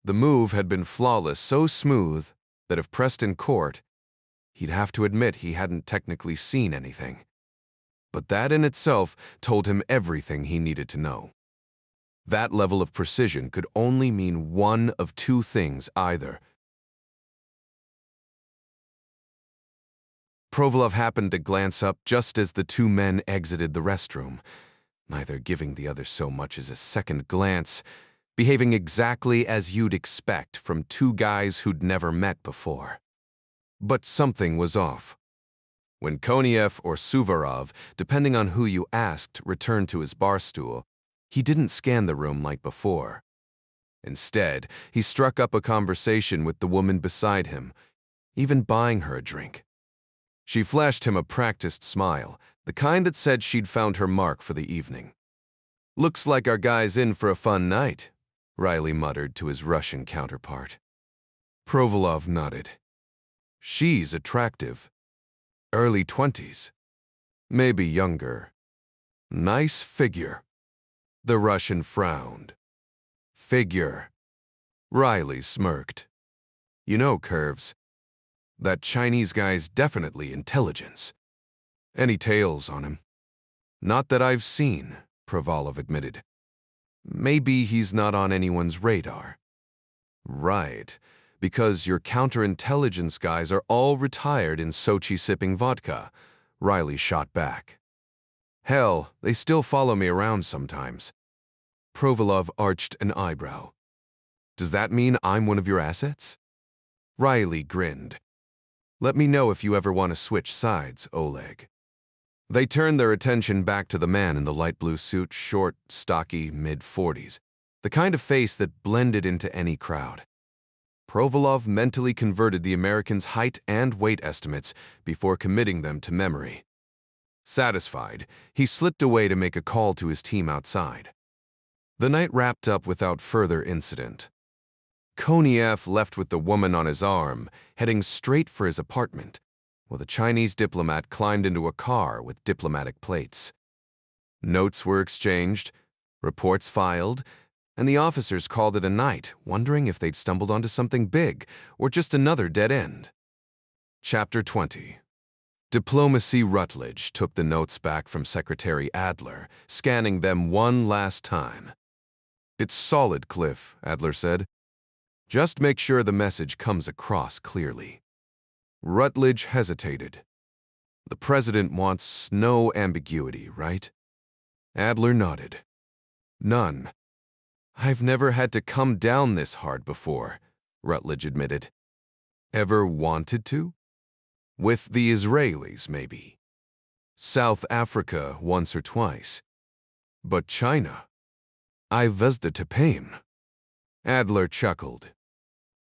S1: The move had been flawless, so smooth that if pressed in court, he'd have to admit he hadn't technically seen anything. But that in itself told him everything he needed to know. That level of precision could only mean one of two things either. Provolov happened to glance up just as the two men exited the restroom, neither giving the other so much as a second glance, behaving exactly as you'd expect from two guys who'd never met before. But something was off. When Koniev or Suvorov, depending on who you asked, returned to his bar stool, he didn't scan the room like before. Instead, he struck up a conversation with the woman beside him, even buying her a drink. She flashed him a practiced smile, the kind that said she'd found her mark for the evening. "Looks like our guy's in for a fun night," Riley muttered to his Russian counterpart. Provolov nodded. "She's attractive. Early 20s. Maybe younger. Nice figure." The Russian frowned. "Figure." Riley smirked. "You know, Curves, that Chinese guy's definitely intelligence. Any tales on him?" "Not that I've seen," Provolov admitted. "Maybe he's not on anyone's radar." "Right, because your counterintelligence guys are all retired in Sochi sipping vodka," Riley shot back. "Hell, they still follow me around sometimes." Provolov arched an eyebrow. "Does that mean I'm one of your assets?" Riley grinned. "Let me know if you ever want to switch sides, Oleg." They turned their attention back to the man in the light blue suit, short, stocky, mid-40s, the kind of face that blended into any crowd. Provolov mentally converted the American's height and weight estimates before committing them to memory. Satisfied, he slipped away to make a call to his team outside. The night wrapped up without further incident. Koniev left with the woman on his arm, heading straight for his apartment, while the Chinese diplomat climbed into a car with diplomatic plates. Notes were exchanged, reports filed, and the officers called it a night, wondering if they'd stumbled onto something big or just another dead end. Chapter 20. Diplomacy Rutledge took the notes back from Secretary Adler, scanning them one last time. "It's solid, Cliff," Adler said. "Just make sure the message comes across clearly." Rutledge hesitated. "The president wants no ambiguity, right?" Adler nodded. "None. I've never had to come down this hard before," Rutledge admitted. "Ever wanted to?" "With the Israelis, maybe. South Africa once or twice. But China? I visited Japan." Adler chuckled.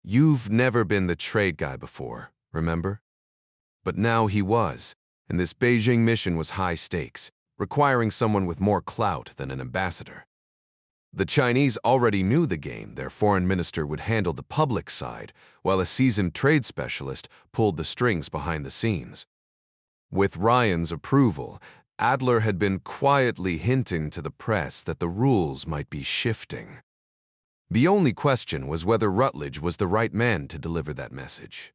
S1: "You've never been the trade guy before, remember? But now he was, and this Beijing mission was high stakes, requiring someone with more clout than an ambassador. The Chinese already knew the game. Their foreign minister would handle the public side, while a seasoned trade specialist pulled the strings behind the scenes. With Ryan's approval, Adler had been quietly hinting to the press that the rules might be shifting. The only question was whether Rutledge was the right man to deliver that message.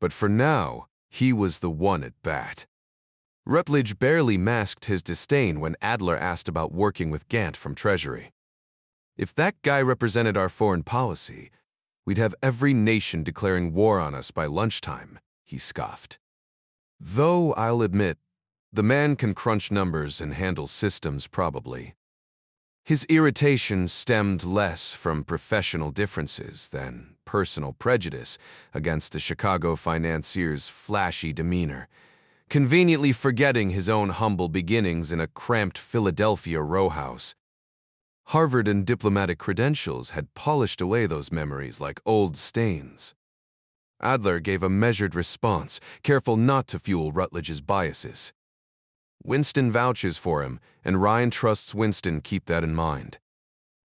S1: But for now, he was the one at bat. Rutledge barely masked his disdain when Adler asked about working with Gant from Treasury. If that guy represented our foreign policy, we'd have every nation declaring war on us by lunchtime, he scoffed. Though I'll admit, the man can crunch numbers and handle systems probably. His irritation stemmed less from professional differences than personal prejudice against the Chicago financier's flashy demeanor, conveniently forgetting his own humble beginnings in a cramped Philadelphia row house. Harvard and diplomatic credentials had polished away those memories like old stains. Adler gave a measured response, careful not to fuel Rutledge's biases. Winston vouches for him, and Ryan trusts Winston keep that in mind.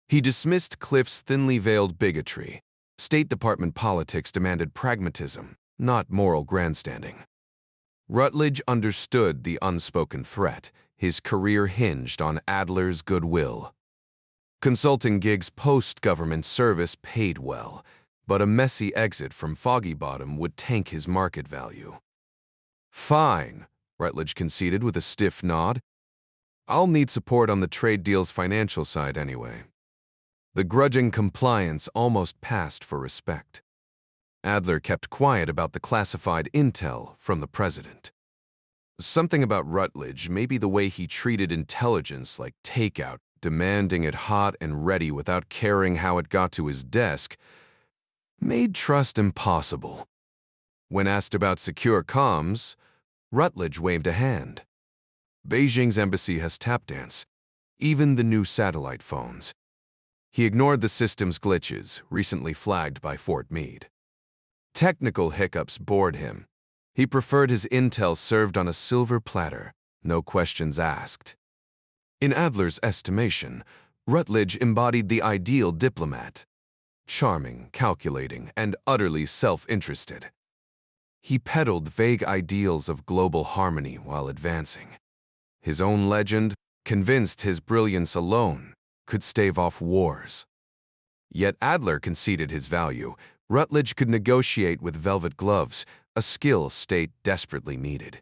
S1: He dismissed Cliff's thinly veiled bigotry. State Department politics demanded pragmatism, not moral grandstanding. Rutledge understood the unspoken threat. His career hinged on Adler's goodwill. Consulting gigs post-government service paid well, but a messy exit from Foggy Bottom would tank his market value. Fine, Rutledge conceded with a stiff nod. I'll need support on the trade deal's financial side anyway. The grudging compliance almost passed for respect. Adler kept quiet about the classified intel from the president. Something about Rutledge, maybe the way he treated intelligence like takeout, demanding it hot and ready without caring how it got to his desk, made trust impossible. When asked about secure comms, Rutledge waved a hand. Beijing's embassy has tap dance, even the new satellite phones. He ignored the system's glitches, recently flagged by Fort Meade. Technical hiccups bored him. He preferred his intel served on a silver platter, no questions asked. In Adler's estimation, Rutledge embodied the ideal diplomat. Charming, calculating, and utterly self-interested. He peddled vague ideals of global harmony while advancing. His own legend, convinced his brilliance alone, could stave off wars. Yet Adler conceded his value. Rutledge could negotiate with velvet gloves, a skill state desperately needed.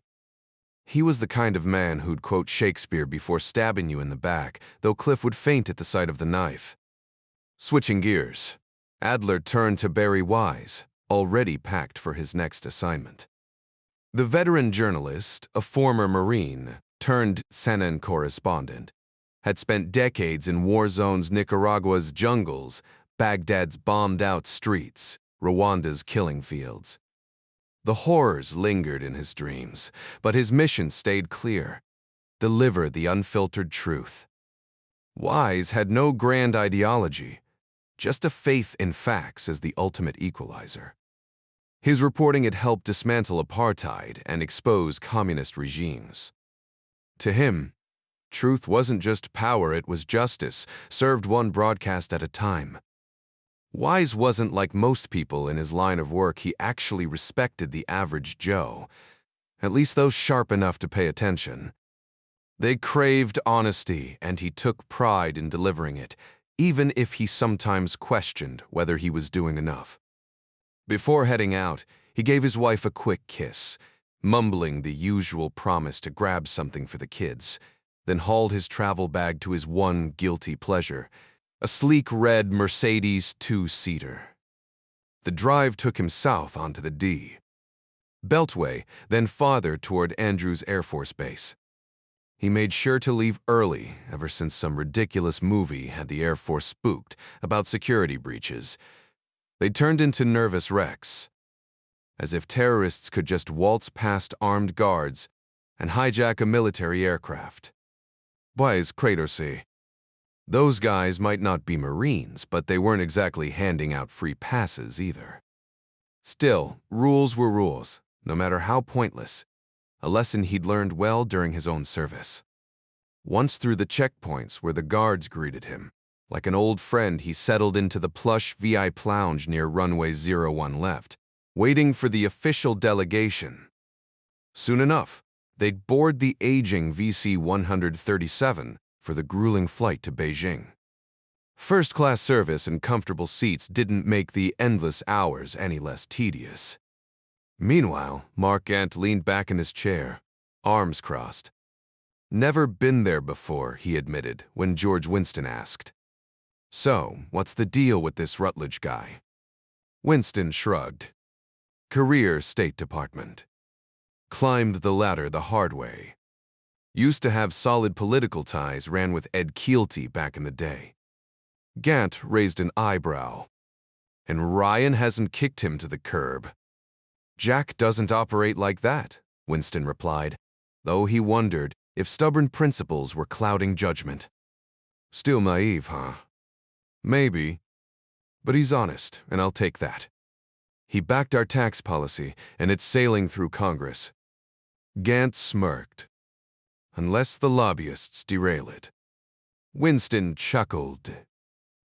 S1: He was the kind of man who'd quote Shakespeare before stabbing you in the back, though Cliff would faint at the sight of the knife. Switching gears, Adler turned to Barry Wise, already packed for his next assignment. The veteran journalist, a former Marine, turned CNN correspondent, had spent decades in war zones, Nicaragua's jungles, Baghdad's bombed-out streets, Rwanda's killing fields. The horrors lingered in his dreams, but his mission stayed clear: deliver the unfiltered truth. Wise had no grand ideology, just a faith in facts as the ultimate equalizer. His reporting had helped dismantle apartheid and expose communist regimes. To him, truth wasn't just power, it was justice, served one broadcast at a time. Wise wasn't like most people in his line of work. He actually respected the average Joe, at least those sharp enough to pay attention. They craved honesty, and he took pride in delivering it, even if he sometimes questioned whether he was doing enough. Before heading out, he gave his wife a quick kiss, mumbling the usual promise to grab something for the kids, then hauled his travel bag to his one guilty pleasure, a sleek red Mercedes two-seater. The drive took him south onto the D. Beltway, then farther toward Andrews Air Force Base. He made sure to leave early, ever since some ridiculous movie had the Air Force spooked about security breaches. They turned into nervous wrecks, as if terrorists could just waltz past armed guards and hijack a military aircraft. Wise Kratos. Those guys might not be Marines, but they weren't exactly handing out free passes either. Still, rules were rules, no matter how pointless, a lesson he'd learned well during his own service. Once through the checkpoints where the guards greeted him, like an old friend, he settled into the plush VIP lounge near runway 01 left, waiting for the official delegation. Soon enough, they'd board the aging VC 137 for the grueling flight to Beijing. First-class service and comfortable seats didn't make the endless hours any less tedious. Meanwhile, Mark Gant leaned back in his chair, arms crossed. Never been there before, he admitted, when George Winston asked. So, what's the deal with this Rutledge guy? Winston shrugged. Career State Department. Climbed the ladder the hard way. Used to have solid political ties, ran with Ed Keelty back in the day. Gant raised an eyebrow. And Ryan hasn't kicked him to the curb. Jack doesn't operate like that, Winston replied, though he wondered if stubborn principles were clouding judgment. Still naive, huh? Maybe. But he's honest, and I'll take that. He backed our tax policy, and it's sailing through Congress. Gant smirked. Unless the lobbyists derail it. Winston chuckled.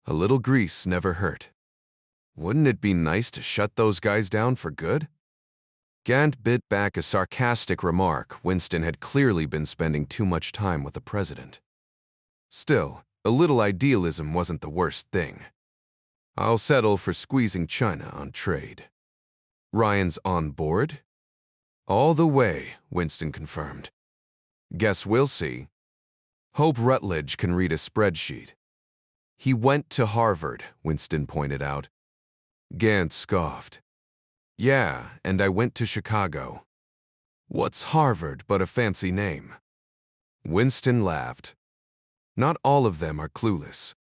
S1: A little grease never hurt. Wouldn't it be nice to shut those guys down for good? Gant bit back a sarcastic remark. Winston had clearly been spending too much time with the president. Still, a little idealism wasn't the worst thing. I'll settle for squeezing China on trade. Ryan's on board? All the way, Winston confirmed. Guess we'll see. Hope Rutledge can read a spreadsheet. He went to Harvard, Winston pointed out. Gant scoffed. Yeah, and I went to Chicago. What's Harvard but a fancy name? Winston laughed. Not all of them are clueless.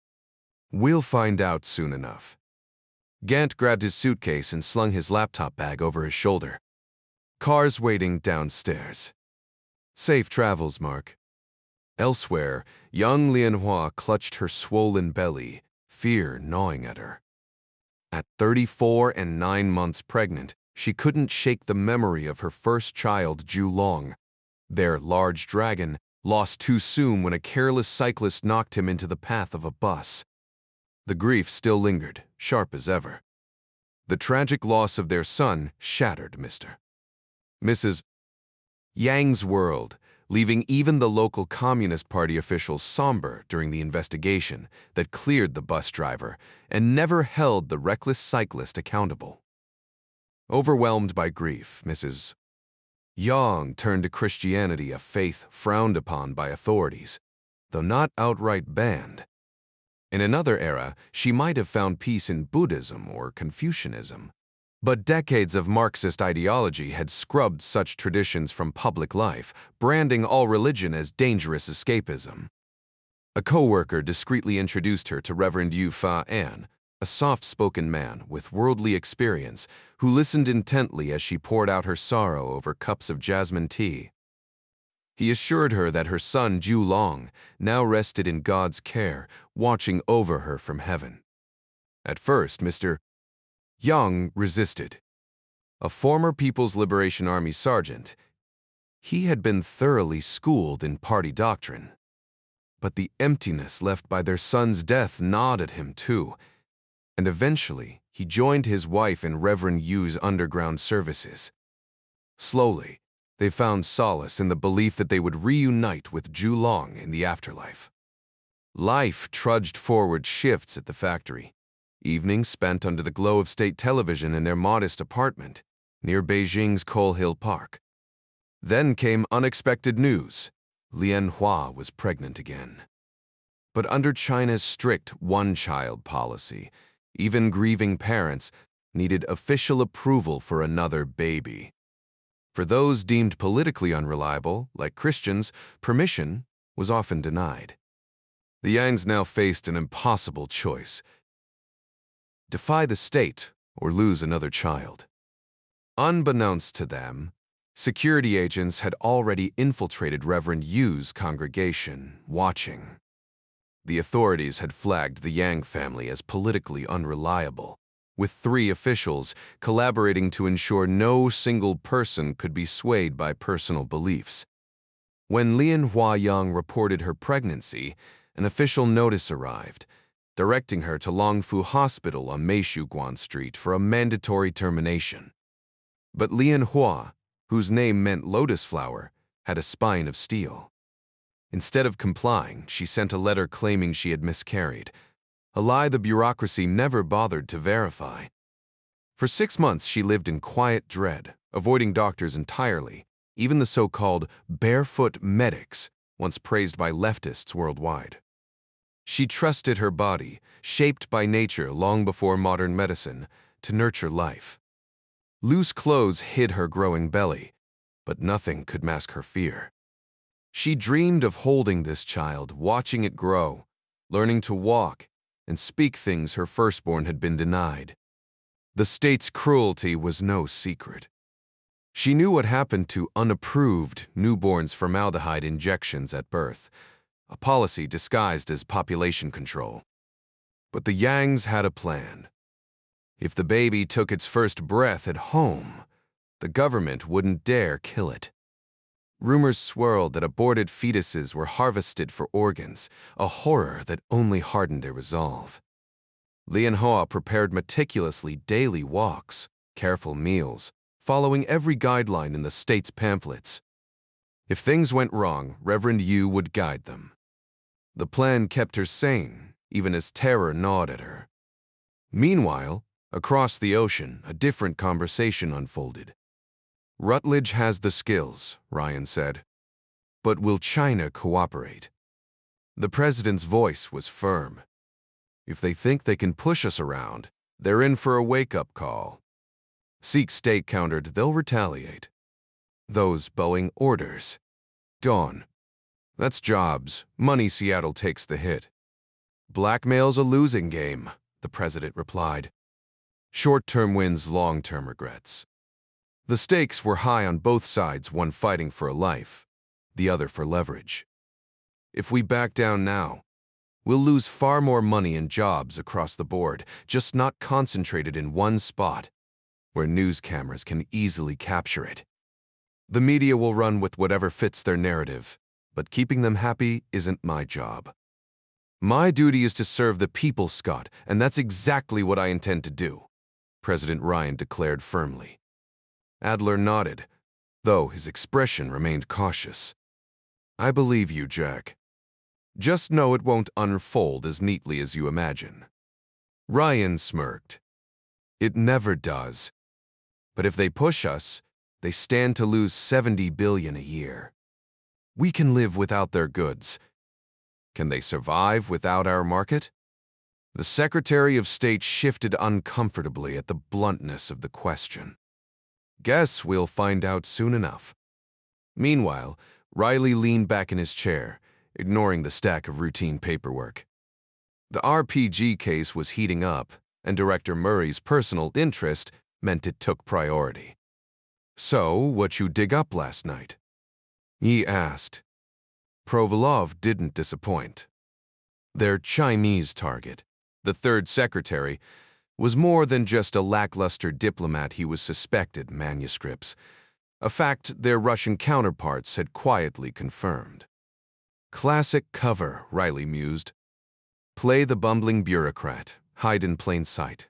S1: We'll find out soon enough. Gant grabbed his suitcase and slung his laptop bag over his shoulder. Cars waiting downstairs. Safe travels, Mark. Elsewhere, young Lianhua clutched her swollen belly, fear gnawing at her. At 34 and 9 months pregnant, she couldn't shake the memory of her first child, Long, their large dragon, lost too soon when a careless cyclist knocked him into the path of a bus. The grief still lingered, sharp as ever. The tragic loss of their son shattered Mrs. Yang's world, leaving even the local Communist Party officials somber during the investigation that cleared the bus driver and never held the reckless cyclist accountable. Overwhelmed by grief, Mrs. Yang turned to Christianity, a faith frowned upon by authorities, though not outright banned. In another era, she might have found peace in Buddhism or Confucianism, but decades of Marxist ideology had scrubbed such traditions from public life, branding all religion as dangerous escapism. A co-worker discreetly introduced her to Reverend Yu Fa An, a soft-spoken man with worldly experience who listened intently as she poured out her sorrow over cups of jasmine tea. He assured her that her son Long now rested in God's care, watching over her from heaven. At first, Mr. Yang resisted. A former People's Liberation Army sergeant, he had been thoroughly schooled in party doctrine. But the emptiness left by their son's death gnawed at him too, and eventually he joined his wife in Reverend Yu's underground services. Slowly, they found solace in the belief that they would reunite with Long in the afterlife. Life trudged forward, shifts at the factory, evenings spent under the glow of state television in their modest apartment near Beijing's Coal Hill Park. Then came unexpected news. Lianhua was pregnant again. But under China's strict one-child policy, even grieving parents needed official approval for another baby. For those deemed politically unreliable, like Christians, permission was often denied. The Yangs now faced an impossible choice: defy the state or lose another child. Unbeknownst to them, security agents had already infiltrated Reverend Yu's congregation, watching. The authorities had flagged the Yang family as politically unreliable, with 3 officials collaborating to ensure no single person could be swayed by personal beliefs. When Lian Huayang reported her pregnancy, an official notice arrived, directing her to Longfu Hospital on Meishuguan Street for a mandatory termination. But Lian Hua, whose name meant lotus flower, had a spine of steel. Instead of complying, she sent a letter claiming she had miscarried, a lie the bureaucracy never bothered to verify. For 6 months she lived in quiet dread, avoiding doctors entirely, even the so-called barefoot medics, once praised by leftists worldwide. She trusted her body, shaped by nature long before modern medicine, to nurture life. Loose clothes hid her growing belly, but nothing could mask her fear. She dreamed of holding this child, watching it grow, learning to walk, and speak things her firstborn had been denied. The state's cruelty was no secret. She knew what happened to unapproved newborns' formaldehyde injections at birth, a policy disguised as population control. But the Yangs had a plan. If the baby took its first breath at home, the government wouldn't dare kill it. Rumors swirled that aborted fetuses were harvested for organs, a horror that only hardened their resolve. Lian Hoa prepared meticulously daily walks, careful meals, following every guideline in the state's pamphlets. If things went wrong, Reverend Yu would guide them. The plan kept her sane, even as terror gnawed at her. Meanwhile, across the ocean, a different conversation unfolded. Rutledge has the skills, Ryan said. But will China cooperate? The president's voice was firm. If they think they can push us around, they're in for a wake-up call. Sikh State countered they'll retaliate. Those Boeing orders. Dawn. That's jobs. Money. Seattle takes the hit. Blackmail's a losing game, the president replied. Short-term wins, long-term regrets. The stakes were high on both sides, one fighting for a life, the other for leverage. If we back down now, we'll lose far more money and jobs across the board, just not concentrated in one spot, where news cameras can easily capture it. The media will run with whatever fits their narrative, but keeping them happy isn't my job. My duty is to serve the people, Scott, and that's exactly what I intend to do, President Ryan declared firmly. Adler nodded, though his expression remained cautious. I believe you, Jack. Just know it won't unfold as neatly as you imagine. Ryan smirked. It never does. But if they push us, they stand to lose $70 billion a year. We can live without their goods. Can they survive without our market? The Secretary of State shifted uncomfortably at the bluntness of the question. Guess we'll find out soon enough. Meanwhile, Riley leaned back in his chair, ignoring the stack of routine paperwork. The RPG case was heating up, and Director Murray's personal interest meant it took priority. So, what you dig up last night? He asked. Provolov didn't disappoint. Their Chinese target, the third secretary, was more than just a lackluster diplomat. He was suspected manuscripts, a fact their Russian counterparts had quietly confirmed. Classic cover, Riley mused. Play the bumbling bureaucrat, hide in plain sight.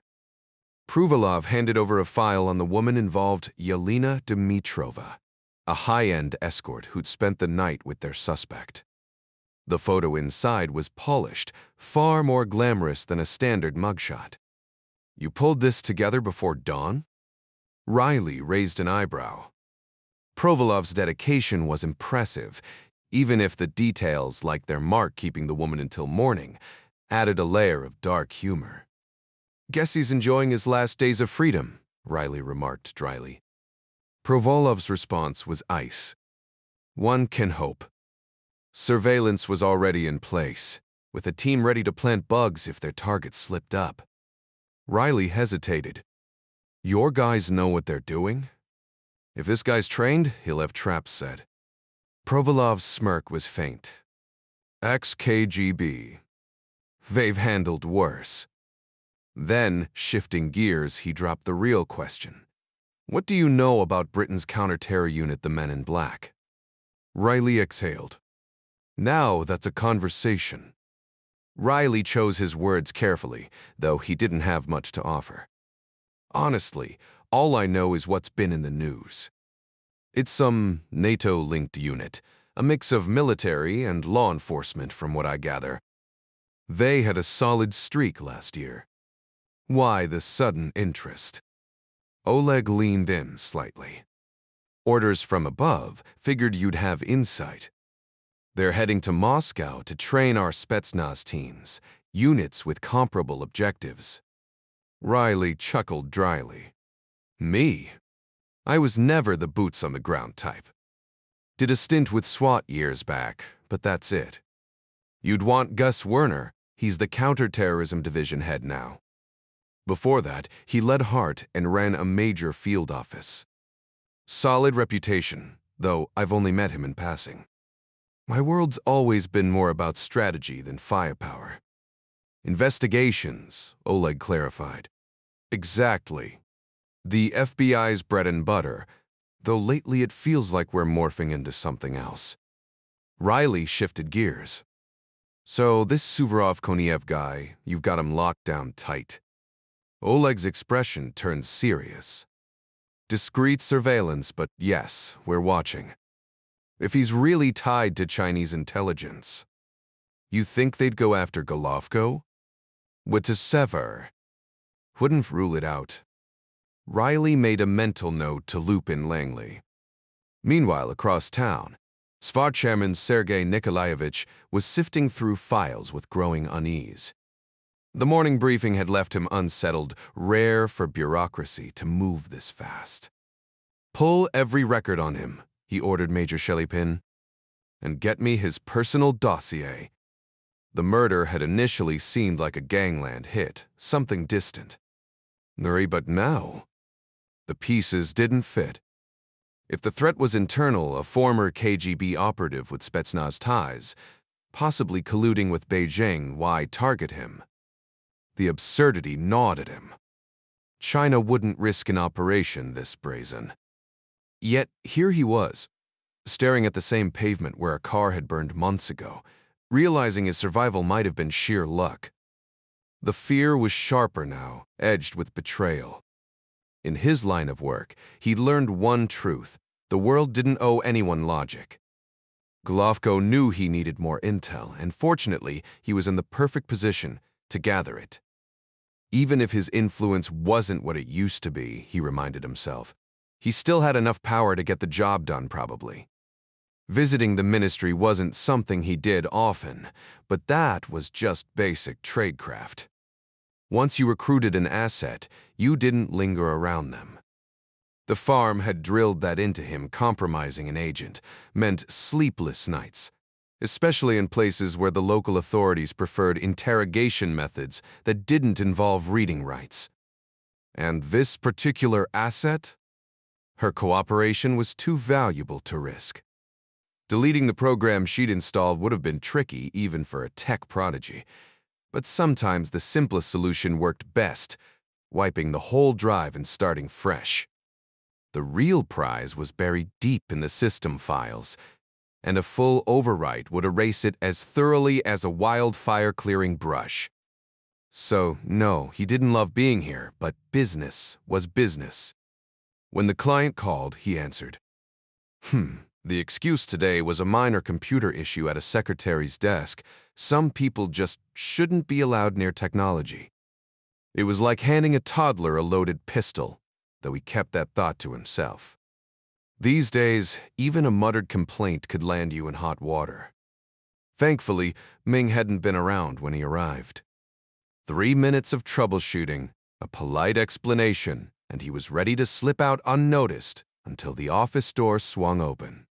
S1: Provolov handed over a file on the woman involved, Yelena Dmitrova, a high-end escort who'd spent the night with their suspect. The photo inside was polished, far more glamorous than a standard mugshot. You pulled this together before dawn? Riley raised an eyebrow. Provolov's dedication was impressive, even if the details, like their mark keeping the woman until morning, added a layer of dark humor. Guess he's enjoying his last days of freedom, Riley remarked dryly. Provolov's response was ice. One can hope. Surveillance was already in place, with a team ready to plant bugs if their target slipped up. Riley hesitated. Your guys know what they're doing? If this guy's trained, he'll have traps set. Provolov's smirk was faint. Ex-KGB. They've handled worse. Then, shifting gears, he dropped the real question. What do you know about Britain's counter-terror unit, the Men in Black? Riley exhaled. Now that's a conversation. Riley chose his words carefully, though he didn't have much to offer. Honestly, all I know is what's been in the news. It's some NATO-linked unit, a mix of military and law enforcement from what I gather. They had a solid streak last year. Why the sudden interest? Oleg leaned in slightly. Orders from above, figured you'd have insight. They're heading to Moscow to train our Spetsnaz teams, units with comparable objectives. Riley chuckled dryly. Me? I was never the boots-on-the-ground type. Did a stint with SWAT years back, but that's it. You'd want Gus Werner, he's the counterterrorism division head now. Before that, he led Hart and ran a major field office. Solid reputation, though I've only met him in passing. My world's always been more about strategy than firepower. Investigations, Oleg clarified. Exactly. The FBI's bread and butter, though lately it feels like we're morphing into something else. Riley shifted gears. So this Suvorov-Koniev guy, you've got him locked down tight. Oleg's expression turned serious. Discreet surveillance, but yes, we're watching. If he's really tied to Chinese intelligence, you think they'd go after Golovko? What to sever? Wouldn't rule it out. Riley made a mental note to loop in Langley. Meanwhile, across town, SVAR chairman Sergei Nikolaevich was sifting through files with growing unease. The morning briefing had left him unsettled, rare for bureaucracy to move this fast. Pull every record on him, he ordered Major Shelleypin, and get me his personal dossier. The murder had initially seemed like a gangland hit, something distant. But now, the pieces didn't fit. If the threat was internal, a former KGB operative with Spetsnaz ties, possibly colluding with Beijing, why target him? The absurdity gnawed at him. China wouldn't risk an operation this brazen. Yet here he was, staring at the same pavement where a car had burned months ago, realizing his survival might have been sheer luck. The fear was sharper now, edged with betrayal. In his line of work, he'd learned one truth: the world didn't owe anyone logic. Golovko knew he needed more intel, and fortunately, he was in the perfect position to gather it. Even if his influence wasn't what it used to be, he reminded himself, he still had enough power to get the job done, probably. Visiting the ministry wasn't something he did often, but that was just basic tradecraft. Once you recruited an asset, you didn't linger around them. The farm had drilled that into him. Compromising an agent meant sleepless nights, especially in places where the local authorities preferred interrogation methods that didn't involve reading rights. And this particular asset? Her cooperation was too valuable to risk. Deleting the program she'd installed would have been tricky even for a tech prodigy, but sometimes the simplest solution worked best, wiping the whole drive and starting fresh. The real prize was buried deep in the system files, and a full overwrite would erase it as thoroughly as a wildfire-clearing brush. So, no, he didn't love being here, but business was business. When the client called, he answered. The excuse today was a minor computer issue at a secretary's desk. Some people just shouldn't be allowed near technology. It was like handing a toddler a loaded pistol, though he kept that thought to himself. These days, even a muttered complaint could land you in hot water. Thankfully, Ming hadn't been around when he arrived. 3 minutes of troubleshooting, a polite explanation, and he was ready to slip out unnoticed until the office door swung open.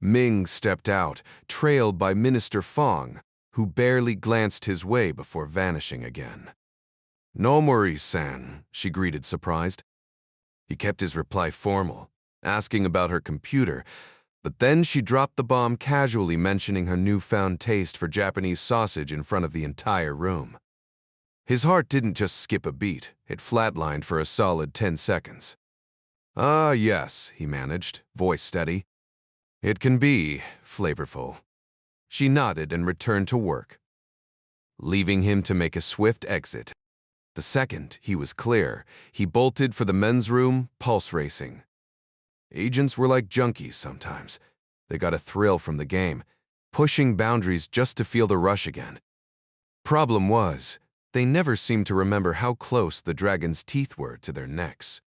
S1: Ming stepped out, trailed by Minister Fong, who barely glanced his way before vanishing again. "Nomori-san," she greeted, surprised. He kept his reply formal, asking about her computer, but then she dropped the bomb casually, mentioning her newfound taste for Japanese sausage in front of the entire room. His heart didn't just skip a beat, it flatlined for a solid 10 seconds. "Ah, yes," he managed, voice steady. "It can be flavorful." She nodded and returned to work, leaving him to make a swift exit. The second he was clear, he bolted for the men's room, pulse racing. Agents were like junkies sometimes. They got a thrill from the game, pushing boundaries just to feel the rush again. Problem was, they never seemed to remember how close the dragon's teeth were to their necks.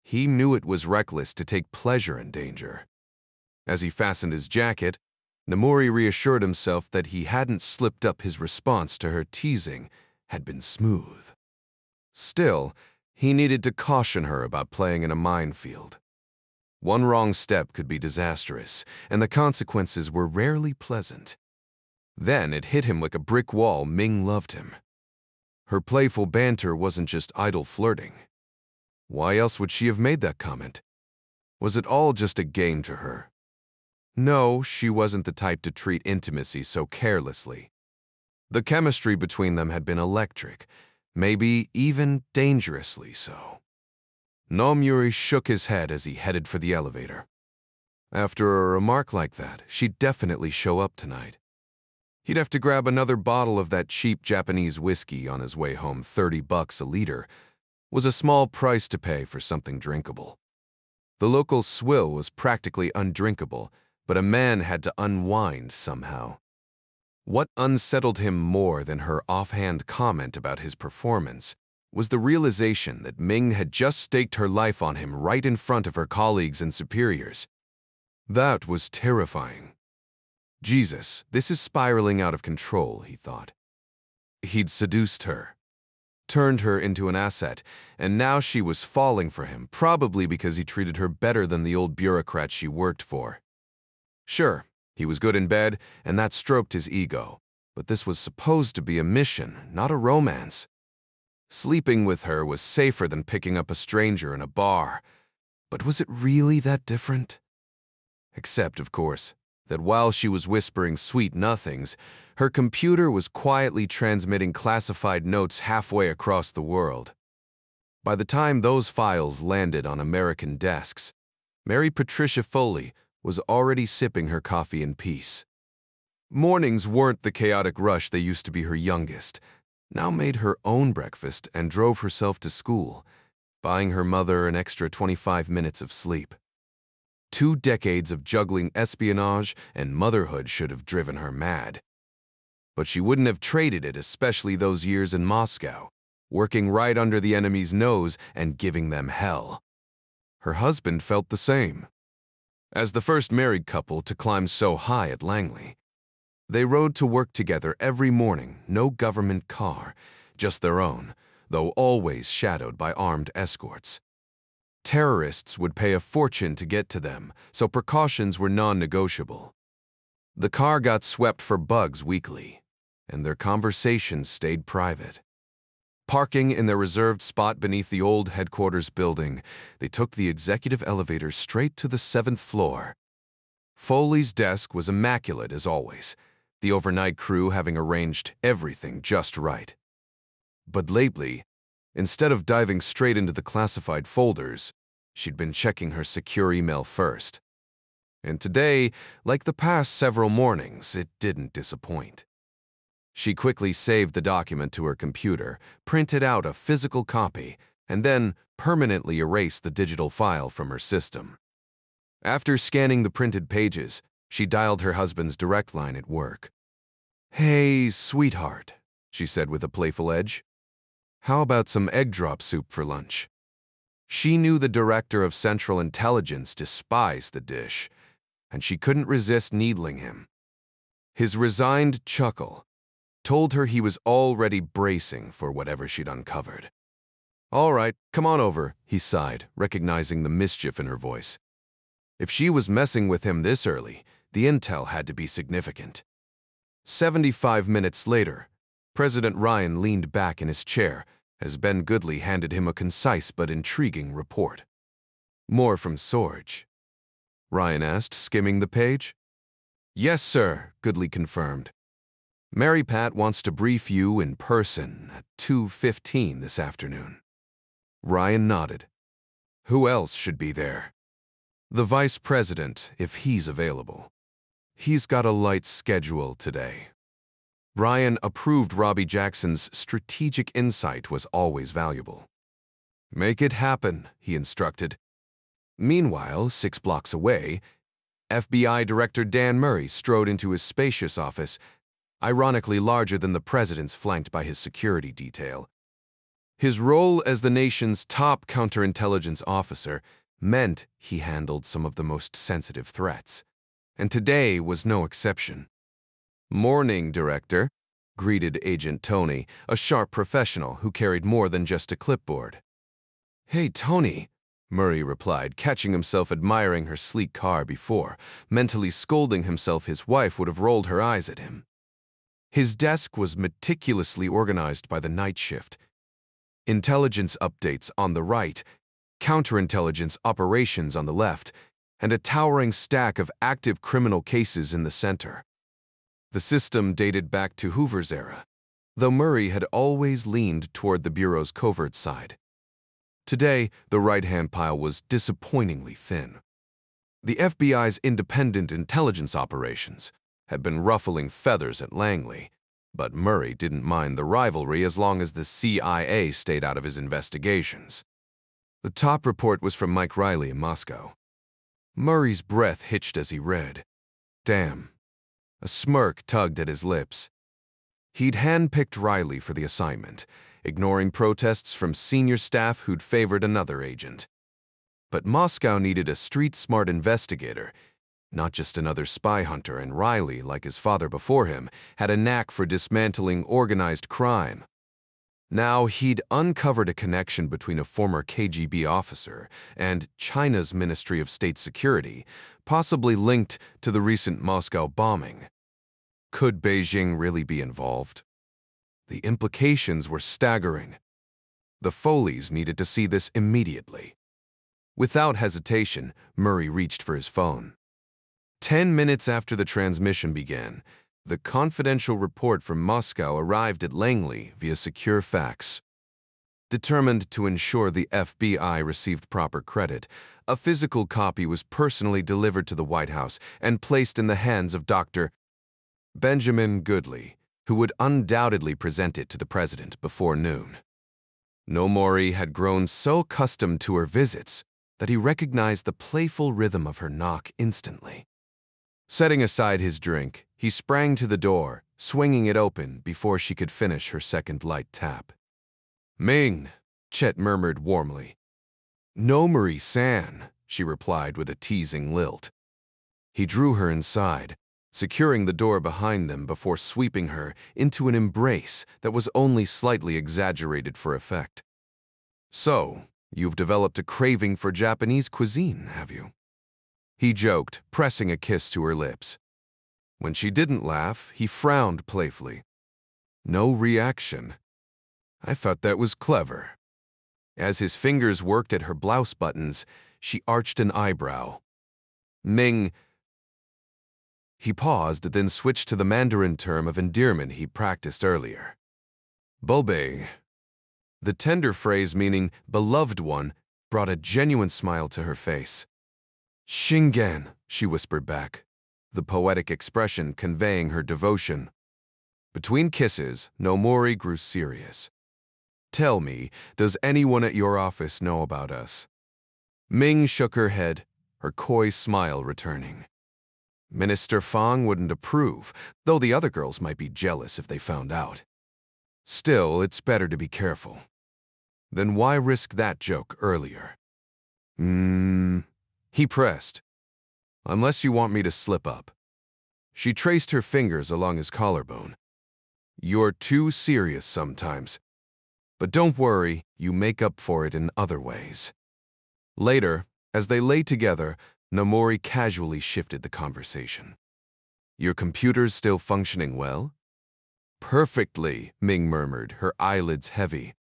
S1: He knew it was reckless to take pleasure in danger. As he fastened his jacket, Namori reassured himself that he hadn't slipped up. His response to her teasing had been smooth. Still, he needed to caution her about playing in a minefield. One wrong step could be disastrous, and the consequences were rarely pleasant. Then it hit him like a brick wall. Ming loved him. Her playful banter wasn't just idle flirting. Why else would she have made that comment? Was it all just a game to her? No, she wasn't the type to treat intimacy so carelessly. The chemistry between them had been electric, maybe even dangerously so. Nomuri shook his head as he headed for the elevator. After a remark like that, she'd definitely show up tonight. He'd have to grab another bottle of that cheap Japanese whiskey on his way home. $30 a liter was a small price to pay for something drinkable. The local swill was practically undrinkable, but a man had to unwind somehow. What unsettled him more than her offhand comment about his performance was the realization that Ming had just staked her life on him right in front of her colleagues and superiors. That was terrifying. Jesus, this is spiraling out of control, he thought. He'd seduced her, turned her into an asset, and now she was falling for him, probably because he treated her better than the old bureaucrat she worked for. Sure, he was good in bed, and that stroked his ego, but this was supposed to be a mission, not a romance. Sleeping with her was safer than picking up a stranger in a bar, but was it really that different? Except, of course, that while she was whispering sweet nothings, her computer was quietly transmitting classified notes halfway across the world. By the time those files landed on American desks, Mary Patricia Foley was already sipping her coffee in peace. Mornings weren't the chaotic rush they used to be. Her youngest now made her own breakfast and drove herself to school, buying her mother an extra 25 minutes of sleep. 2 decades of juggling espionage and motherhood should have driven her mad. But she wouldn't have traded it, especially those years in Moscow, working right under the enemy's nose and giving them hell. Her husband felt the same. As the first married couple to climb so high at Langley, they rode to work together every morning, no government car, just their own, though always shadowed by armed escorts. Terrorists would pay a fortune to get to them, so precautions were non-negotiable. The car got swept for bugs weekly, and their conversations stayed private. Parking in their reserved spot beneath the old headquarters building, they took the executive elevator straight to the 7th floor. Foley's desk was immaculate as always, the overnight crew having arranged everything just right. But lately, instead of diving straight into the classified folders, she'd been checking her secure email first. And today, like the past several mornings, it didn't disappoint. She quickly saved the document to her computer, printed out a physical copy, and then permanently erased the digital file from her system. After scanning the printed pages, she dialed her husband's direct line at work. "Hey, sweetheart," she said with a playful edge. "How about some egg drop soup for lunch?" She knew the director of Central Intelligence despised the dish, and she couldn't resist needling him. His resigned chuckle told her he was already bracing for whatever she'd uncovered. "All right, come on over," he sighed, recognizing the mischief in her voice. If she was messing with him this early, the intel had to be significant. 75 minutes later, President Ryan leaned back in his chair as Ben Goodley handed him a concise but intriguing report. "More from Sorge?" Ryan asked, skimming the page. "Yes, sir," Goodley confirmed. Mary Pat wants to brief you in person at 2:15 this afternoon. Ryan nodded. Who else should be there? The vice president, if he's available. He's got a light schedule today. Ryan approved Robbie Jackson's strategic insight was always valuable. Make it happen, he instructed. Meanwhile, 6 blocks away, FBI Director Dan Murray strode into his spacious office, ironically larger than the president's, flanked by his security detail. His role as the nation's top counterintelligence officer meant he handled some of the most sensitive threats, and today was no exception. Morning, Director, greeted Agent Tony, a sharp professional who carried more than just a clipboard. Hey, Tony, Murray replied, catching himself admiring her sleek car before, mentally scolding himself his wife would have rolled her eyes at him. His desk was meticulously organized by the night shift. Intelligence updates on the right, counterintelligence operations on the left, and a towering stack of active criminal cases in the center. The system dated back to Hoover's era, though Murray had always leaned toward the Bureau's covert side. Today, the right-hand pile was disappointingly thin. The FBI's independent intelligence operations had been ruffling feathers at Langley, but Murray didn't mind the rivalry as long as the CIA stayed out of his investigations. The top report was from Mike Riley in Moscow. Murray's breath hitched as he read. Damn. A smirk tugged at his lips. He'd handpicked Riley for the assignment, ignoring protests from senior staff who'd favored another agent. But Moscow needed a street-smart investigator, not just another spy hunter, and Riley, like his father before him, had a knack for dismantling organized crime. Now he'd uncovered a connection between a former KGB officer and China's Ministry of State Security, possibly linked to the recent Moscow bombing. Could Beijing really be involved? The implications were staggering. The Foleys needed to see this immediately. Without hesitation, Murray reached for his phone. 10 minutes after the transmission began, the confidential report from Moscow arrived at Langley via secure fax. Determined to ensure the FBI received proper credit, a physical copy was personally delivered to the White House and placed in the hands of Dr. Benjamin Goodley, who would undoubtedly present it to the president before noon. Nomori had grown so accustomed to her visits that he recognized the playful rhythm of her knock instantly. Setting aside his drink, he sprang to the door, swinging it open before she could finish her second light tap. Ming, Chet murmured warmly. Nomori-san, she replied with a teasing lilt. He drew her inside, securing the door behind them before sweeping her into an embrace that was only slightly exaggerated for effect. So, you've developed a craving for Japanese cuisine, have you? He joked, pressing a kiss to her lips. When she didn't laugh, he frowned playfully. No reaction. I thought that was clever. As his fingers worked at her blouse buttons, she arched an eyebrow. Ming. He paused, then switched to the Mandarin term of endearment he practiced earlier. Bulbe. The tender phrase meaning beloved one brought a genuine smile to her face. Shingen, she whispered back, the poetic expression conveying her devotion. Between kisses, Nomori grew serious. Tell me, does anyone at your office know about us? Ming shook her head, her coy smile returning. Minister Fang wouldn't approve, though the other girls might be jealous if they found out. Still, it's better to be careful. Then why risk that joke earlier? He pressed. Unless you want me to slip up. She traced her fingers along his collarbone. You're too serious sometimes. But don't worry, you make up for it in other ways. Later, as they lay together, Nomori casually shifted the conversation. Your computer's still functioning well? Perfectly, Ming murmured, her eyelids heavy.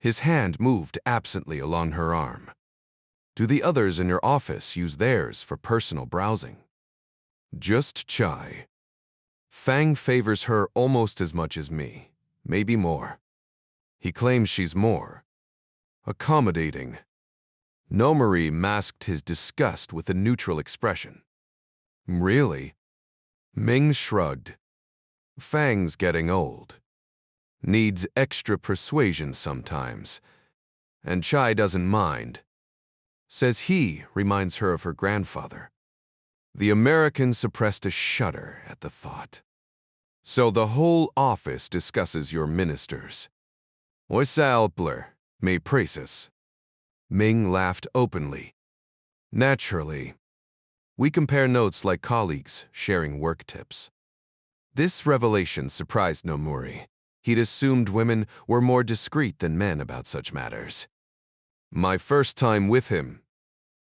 S1: His hand moved absently along her arm. Do the others in your office use theirs for personal browsing? Just Chai. Fang favors her almost as much as me, maybe more. He claims she's more accommodating. Nomori masked his disgust with a neutral expression. Really? Ming shrugged. Fang's getting old. Needs extra persuasion sometimes. And Chai doesn't mind. Says he reminds her of her grandfather. The American suppressed a shudder at the thought. So the whole office discusses your ministers. Oisalpler, me precis. Ming laughed openly. Naturally. We compare notes like colleagues, sharing work tips. This revelation surprised Nomori. He'd assumed women were more discreet than men about such matters. My first time with him,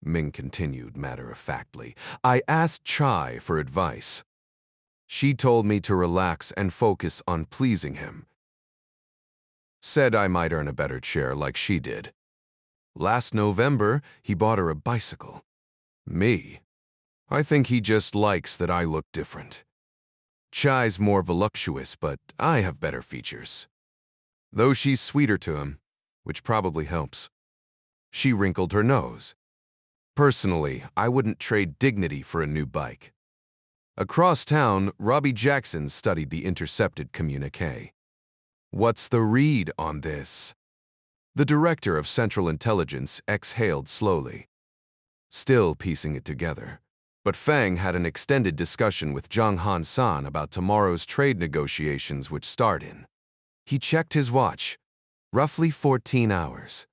S1: Ming continued matter-of-factly, I asked Chai for advice. She told me to relax and focus on pleasing him. Said I might earn a better chair like she did. Last November, he bought her a bicycle. Me? I think he just likes that I look different. Chai's more voluptuous, but I have better features. Though she's sweeter to him, which probably helps. She wrinkled her nose. Personally, I wouldn't trade dignity for a new bike. Across town, Robbie Jackson studied the intercepted communique. What's the read on this? The director of Central Intelligence exhaled slowly, still piecing it together. But Fang had an extended discussion with Zhang Han-san about tomorrow's trade negotiations which start in. He checked his watch. Roughly 14 hours.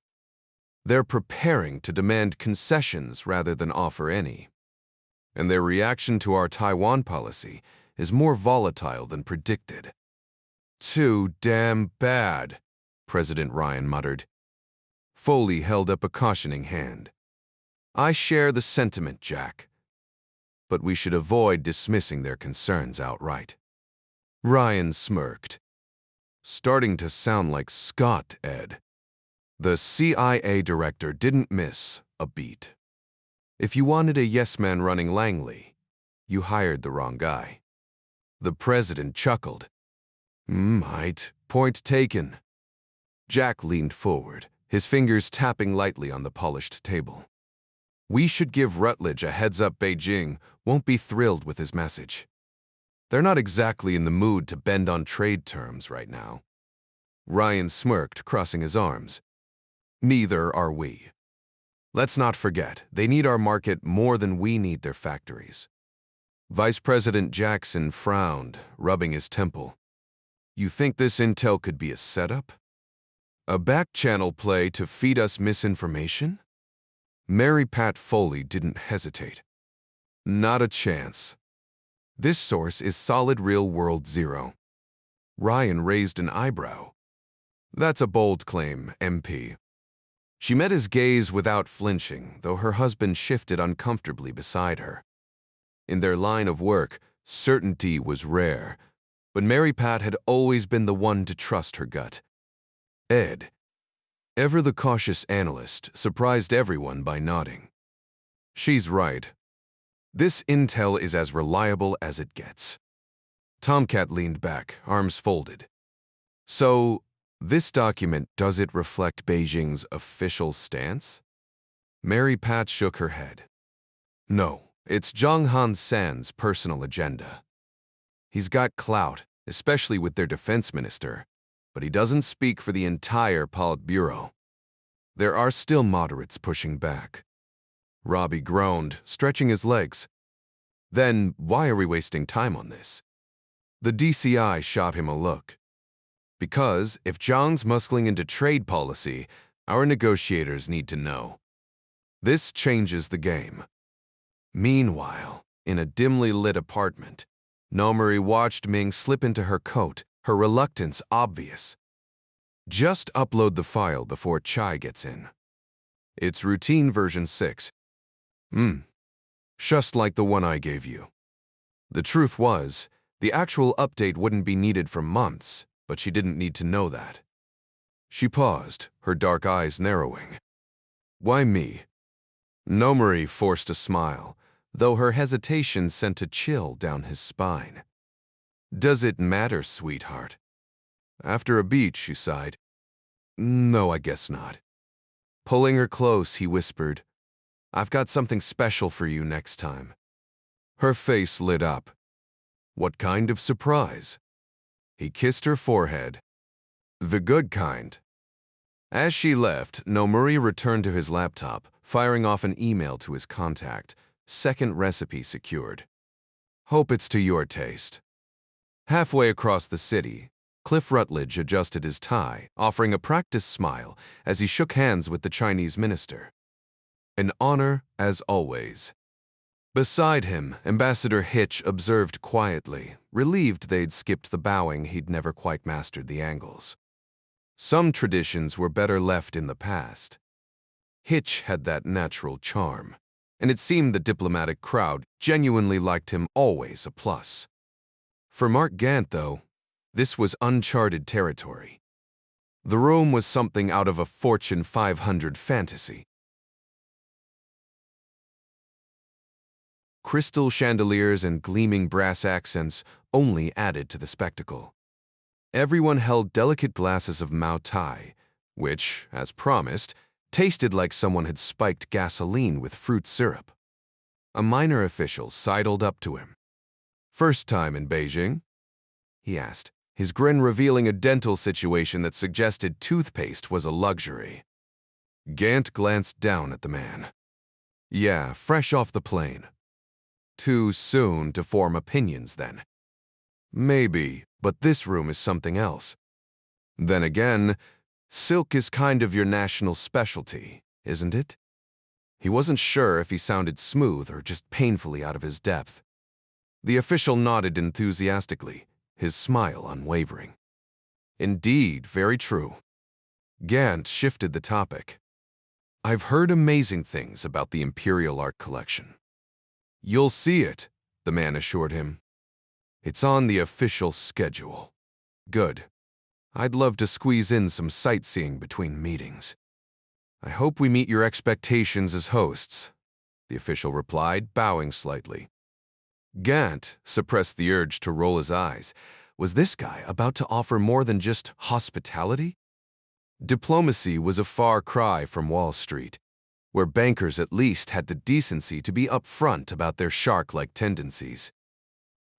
S1: They're preparing to demand concessions rather than offer any. And their reaction to our Taiwan policy is more volatile than predicted. Too damn bad, President Ryan muttered. Foley held up a cautioning hand. I share the sentiment, Jack. But we should avoid dismissing their concerns outright. Ryan smirked. Starting to sound like Scott, Ed. The CIA director didn't miss a beat. If you wanted a yes-man running Langley, you hired the wrong guy. The president chuckled. Might. Point taken. Jack leaned forward, his fingers tapping lightly on the polished table. We should give Rutledge a heads-up. Beijing won't be thrilled with his message. They're not exactly in the mood to bend on trade terms right now. Ryan smirked, crossing his arms. Neither are we. Let's not forget, they need our market more than we need their factories. Vice President Jackson frowned, rubbing his temple. You think this intel could be a setup? A back-channel play to feed us misinformation? Mary Pat Foley didn't hesitate. Not a chance. This source is solid real-world zero. Ryan raised an eyebrow. That's a bold claim, MP. She met his gaze without flinching, though her husband shifted uncomfortably beside her. In their line of work, certainty was rare, but Mary Pat had always been the one to trust her gut. Ed, ever the cautious analyst, surprised everyone by nodding. She's right. This intel is as reliable as it gets. Tomcat leaned back, arms folded. So, this document, does it reflect Beijing's official stance? Mary Pat shook her head. No, it's Zhang Han-san's personal agenda. He's got clout, especially with their defense minister, but he doesn't speak for the entire Politburo. There are still moderates pushing back. Robbie groaned, stretching his legs. Then, why are we wasting time on this? The DCI shot him a look. Because if Zhang's muscling into trade policy, our negotiators need to know. This changes the game. Meanwhile, in a dimly lit apartment, Nomori watched Ming slip into her coat, her reluctance obvious. Just upload the file before Chai gets in. It's routine version 6. Just like the one I gave you. The truth was, the actual update wouldn't be needed for months, but she didn't need to know that. She paused, her dark eyes narrowing. Why me? Nomori forced a smile, though her hesitation sent a chill down his spine. Does it matter, sweetheart? After a beat, she sighed. No, I guess not. Pulling her close, he whispered, I've got something special for you next time. Her face lit up. What kind of surprise? He kissed her forehead. The good kind. As she left, Nomuri returned to his laptop, firing off an email to his contact. Second recipe secured. Hope it's to your taste. Halfway across the city, Cliff Rutledge adjusted his tie, offering a practiced smile as he shook hands with the Chinese minister. An honor, as always. Beside him, Ambassador Hitch observed quietly, relieved they'd skipped the bowing. He'd never quite mastered the angles. Some traditions were better left in the past. Hitch had that natural charm, and it seemed the diplomatic crowd genuinely liked him, always a plus. For Mark Gant, though, this was uncharted territory. The room was something out of a Fortune 500 fantasy. Crystal chandeliers and gleaming brass accents only added to the spectacle. Everyone held delicate glasses of Mao Tai, which, as promised, tasted like someone had spiked gasoline with fruit syrup. A minor official sidled up to him. First time in Beijing? He asked, his grin revealing a dental situation that suggested toothpaste was a luxury. Gant glanced down at the man. Yeah, fresh off the plane. Too soon to form opinions, then. Maybe, but this room is something else. Then again, silk is kind of your national specialty, isn't it? He wasn't sure if he sounded smooth or just painfully out of his depth. The official nodded enthusiastically, his smile unwavering. Indeed, very true. Gant shifted the topic. I've heard amazing things about the Imperial Art Collection. You'll see it, the man assured him. It's on the official schedule. Good. I'd love to squeeze in some sightseeing between meetings. I hope we meet your expectations as hosts, the official replied, bowing slightly. Gant suppressed the urge to roll his eyes. Was this guy about to offer more than just hospitality? Diplomacy was a far cry from Wall Street, where bankers at least had the decency to be upfront about their shark-like tendencies.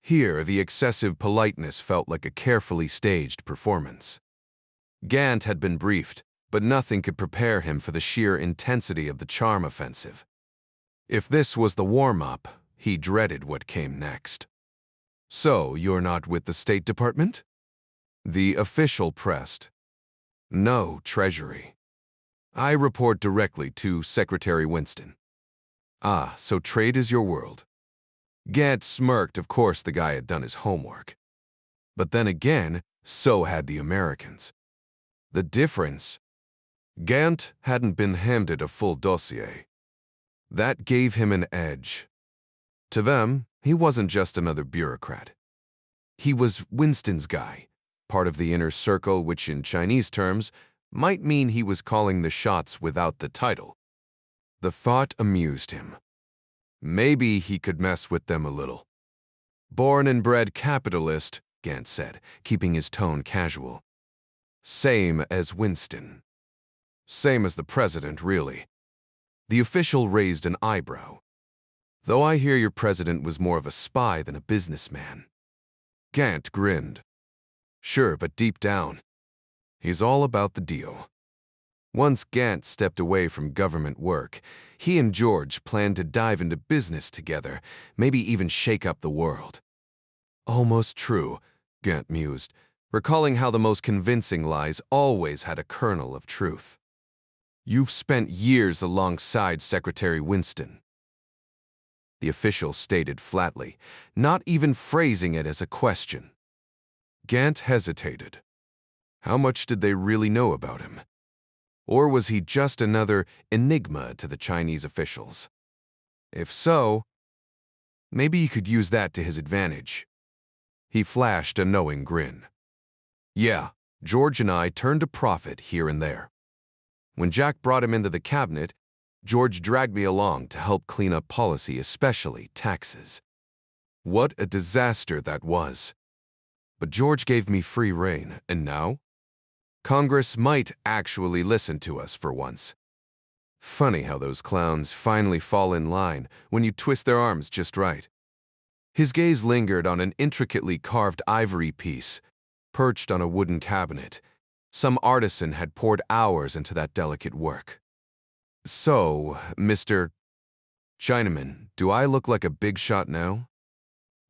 S1: Here, the excessive politeness felt like a carefully staged performance. Gant had been briefed, but nothing could prepare him for the sheer intensity of the charm offensive. If this was the warm-up, he dreaded what came next. So, you're not with the State Department? The official pressed. No, Treasury. I report directly to Secretary Winston. Ah, so trade is your world. Gant smirked. Of course the guy had done his homework. But then again, so had the Americans. The difference? Gant hadn't been handed a full dossier. That gave him an edge. To them, he wasn't just another bureaucrat. He was Winston's guy, part of the inner circle, which in Chinese terms might mean he was calling the shots without the title. The thought amused him. Maybe he could mess with them a little. Born and bred capitalist, Gant said, keeping his tone casual. Same as Winston. Same as the president, really. The official raised an eyebrow. Though I hear your president was more of a spy than a businessman. Gant grinned. Sure, but deep down, he's all about the deal. Once Gant stepped away from government work, he and George planned to dive into business together, maybe even shake up the world. Almost true, Gant mused, recalling how the most convincing lies always had a kernel of truth. You've spent years alongside Secretary Winston. The official stated flatly, not even phrasing it as a question. Gant hesitated. How much did they really know about him? Or was he just another enigma to the Chinese officials? If so, maybe he could use that to his advantage. He flashed a knowing grin. Yeah, George and I turned a profit here and there. When Jack brought him into the cabinet, George dragged me along to help clean up policy, especially taxes. What a disaster that was. but George gave me free rein, and now? Congress might actually listen to us for once. Funny how those clowns finally fall in line when you twist their arms just right. His gaze lingered on an intricately carved ivory piece, perched on a wooden cabinet. Some artisan had poured hours into that delicate work. So, Mr. Chinaman, do I look like a big shot now?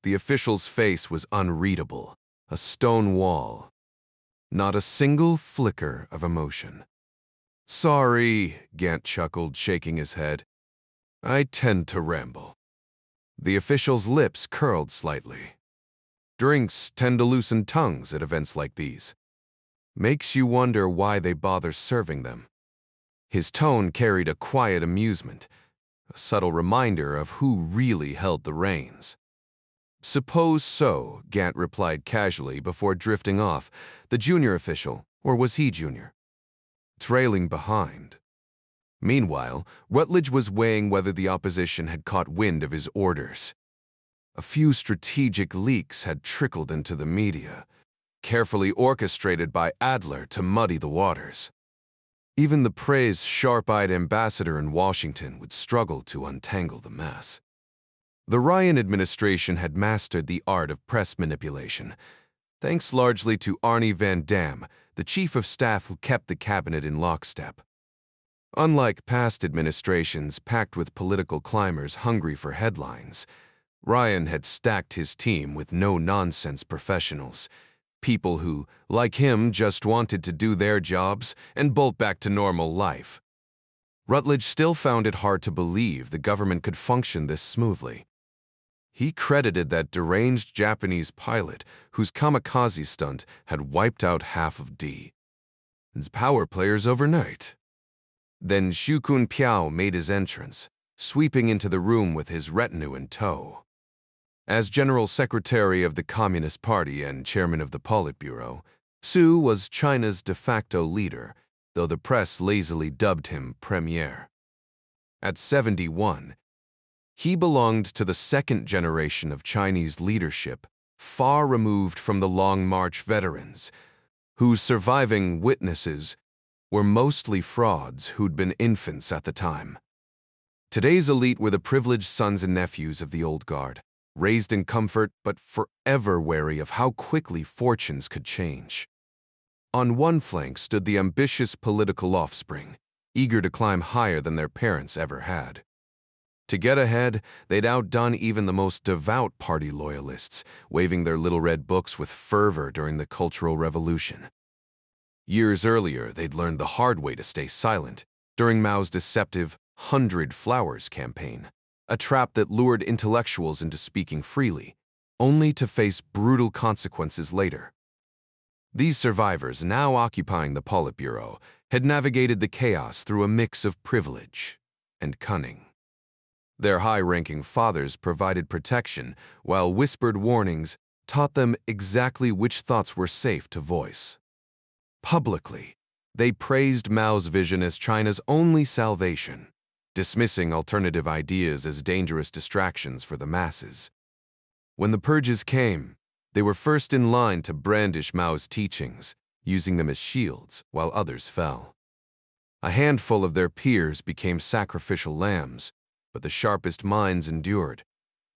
S1: The official's face was unreadable, a stone wall. Not a single flicker of emotion. Sorry, Gant chuckled, shaking his head. I tend to ramble. The official's lips curled slightly. Drinks tend to loosen tongues at events like these. Makes you wonder why they bother serving them. His tone carried a quiet amusement, a subtle reminder of who really held the reins. Suppose so, Gant replied casually before drifting off. The junior official, or was he junior? Trailing behind. Meanwhile, Rutledge was weighing whether the opposition had caught wind of his orders. A few strategic leaks had trickled into the media, carefully orchestrated by Adler to muddy the waters. Even the praised sharp-eyed ambassador in Washington would struggle to untangle the mess. The Ryan administration had mastered the art of press manipulation, thanks largely to Arnie Van Dam, the chief of staff who kept the cabinet in lockstep. Unlike past administrations packed with political climbers hungry for headlines, Ryan had stacked his team with no-nonsense professionals, people who, like him, just wanted to do their jobs and bolt back to normal life. Rutledge still found it hard to believe the government could function this smoothly. He credited that deranged Japanese pilot whose kamikaze stunt had wiped out half of D's power players overnight. Then Shukun Piao made his entrance, sweeping into the room with his retinue in tow. As General Secretary of the Communist Party and Chairman of the Politburo, Su was China's de facto leader, though the press lazily dubbed him Premier. At 71, he belonged to the second generation of Chinese leadership, far removed from the Long March veterans, whose surviving witnesses were mostly frauds who'd been infants at the time. Today's elite were the privileged sons and nephews of the old guard, raised in comfort but forever wary of how quickly fortunes could change. On one flank stood the ambitious political offspring, eager to climb higher than their parents ever had. To get ahead, they'd outdone even the most devout party loyalists, waving their little red books with fervor during the Cultural Revolution. Years earlier, they'd learned the hard way to stay silent during Mao's deceptive 100 Flowers campaign, a trap that lured intellectuals into speaking freely, only to face brutal consequences later. These survivors, now occupying the Politburo, had navigated the chaos through a mix of privilege and cunning. Their high-ranking fathers provided protection, while whispered warnings taught them exactly which thoughts were safe to voice. Publicly, they praised Mao's vision as China's only salvation, dismissing alternative ideas as dangerous distractions for the masses. When the purges came, they were first in line to brandish Mao's teachings, using them as shields while others fell. A handful of their peers became sacrificial lambs, but the sharpest minds endured,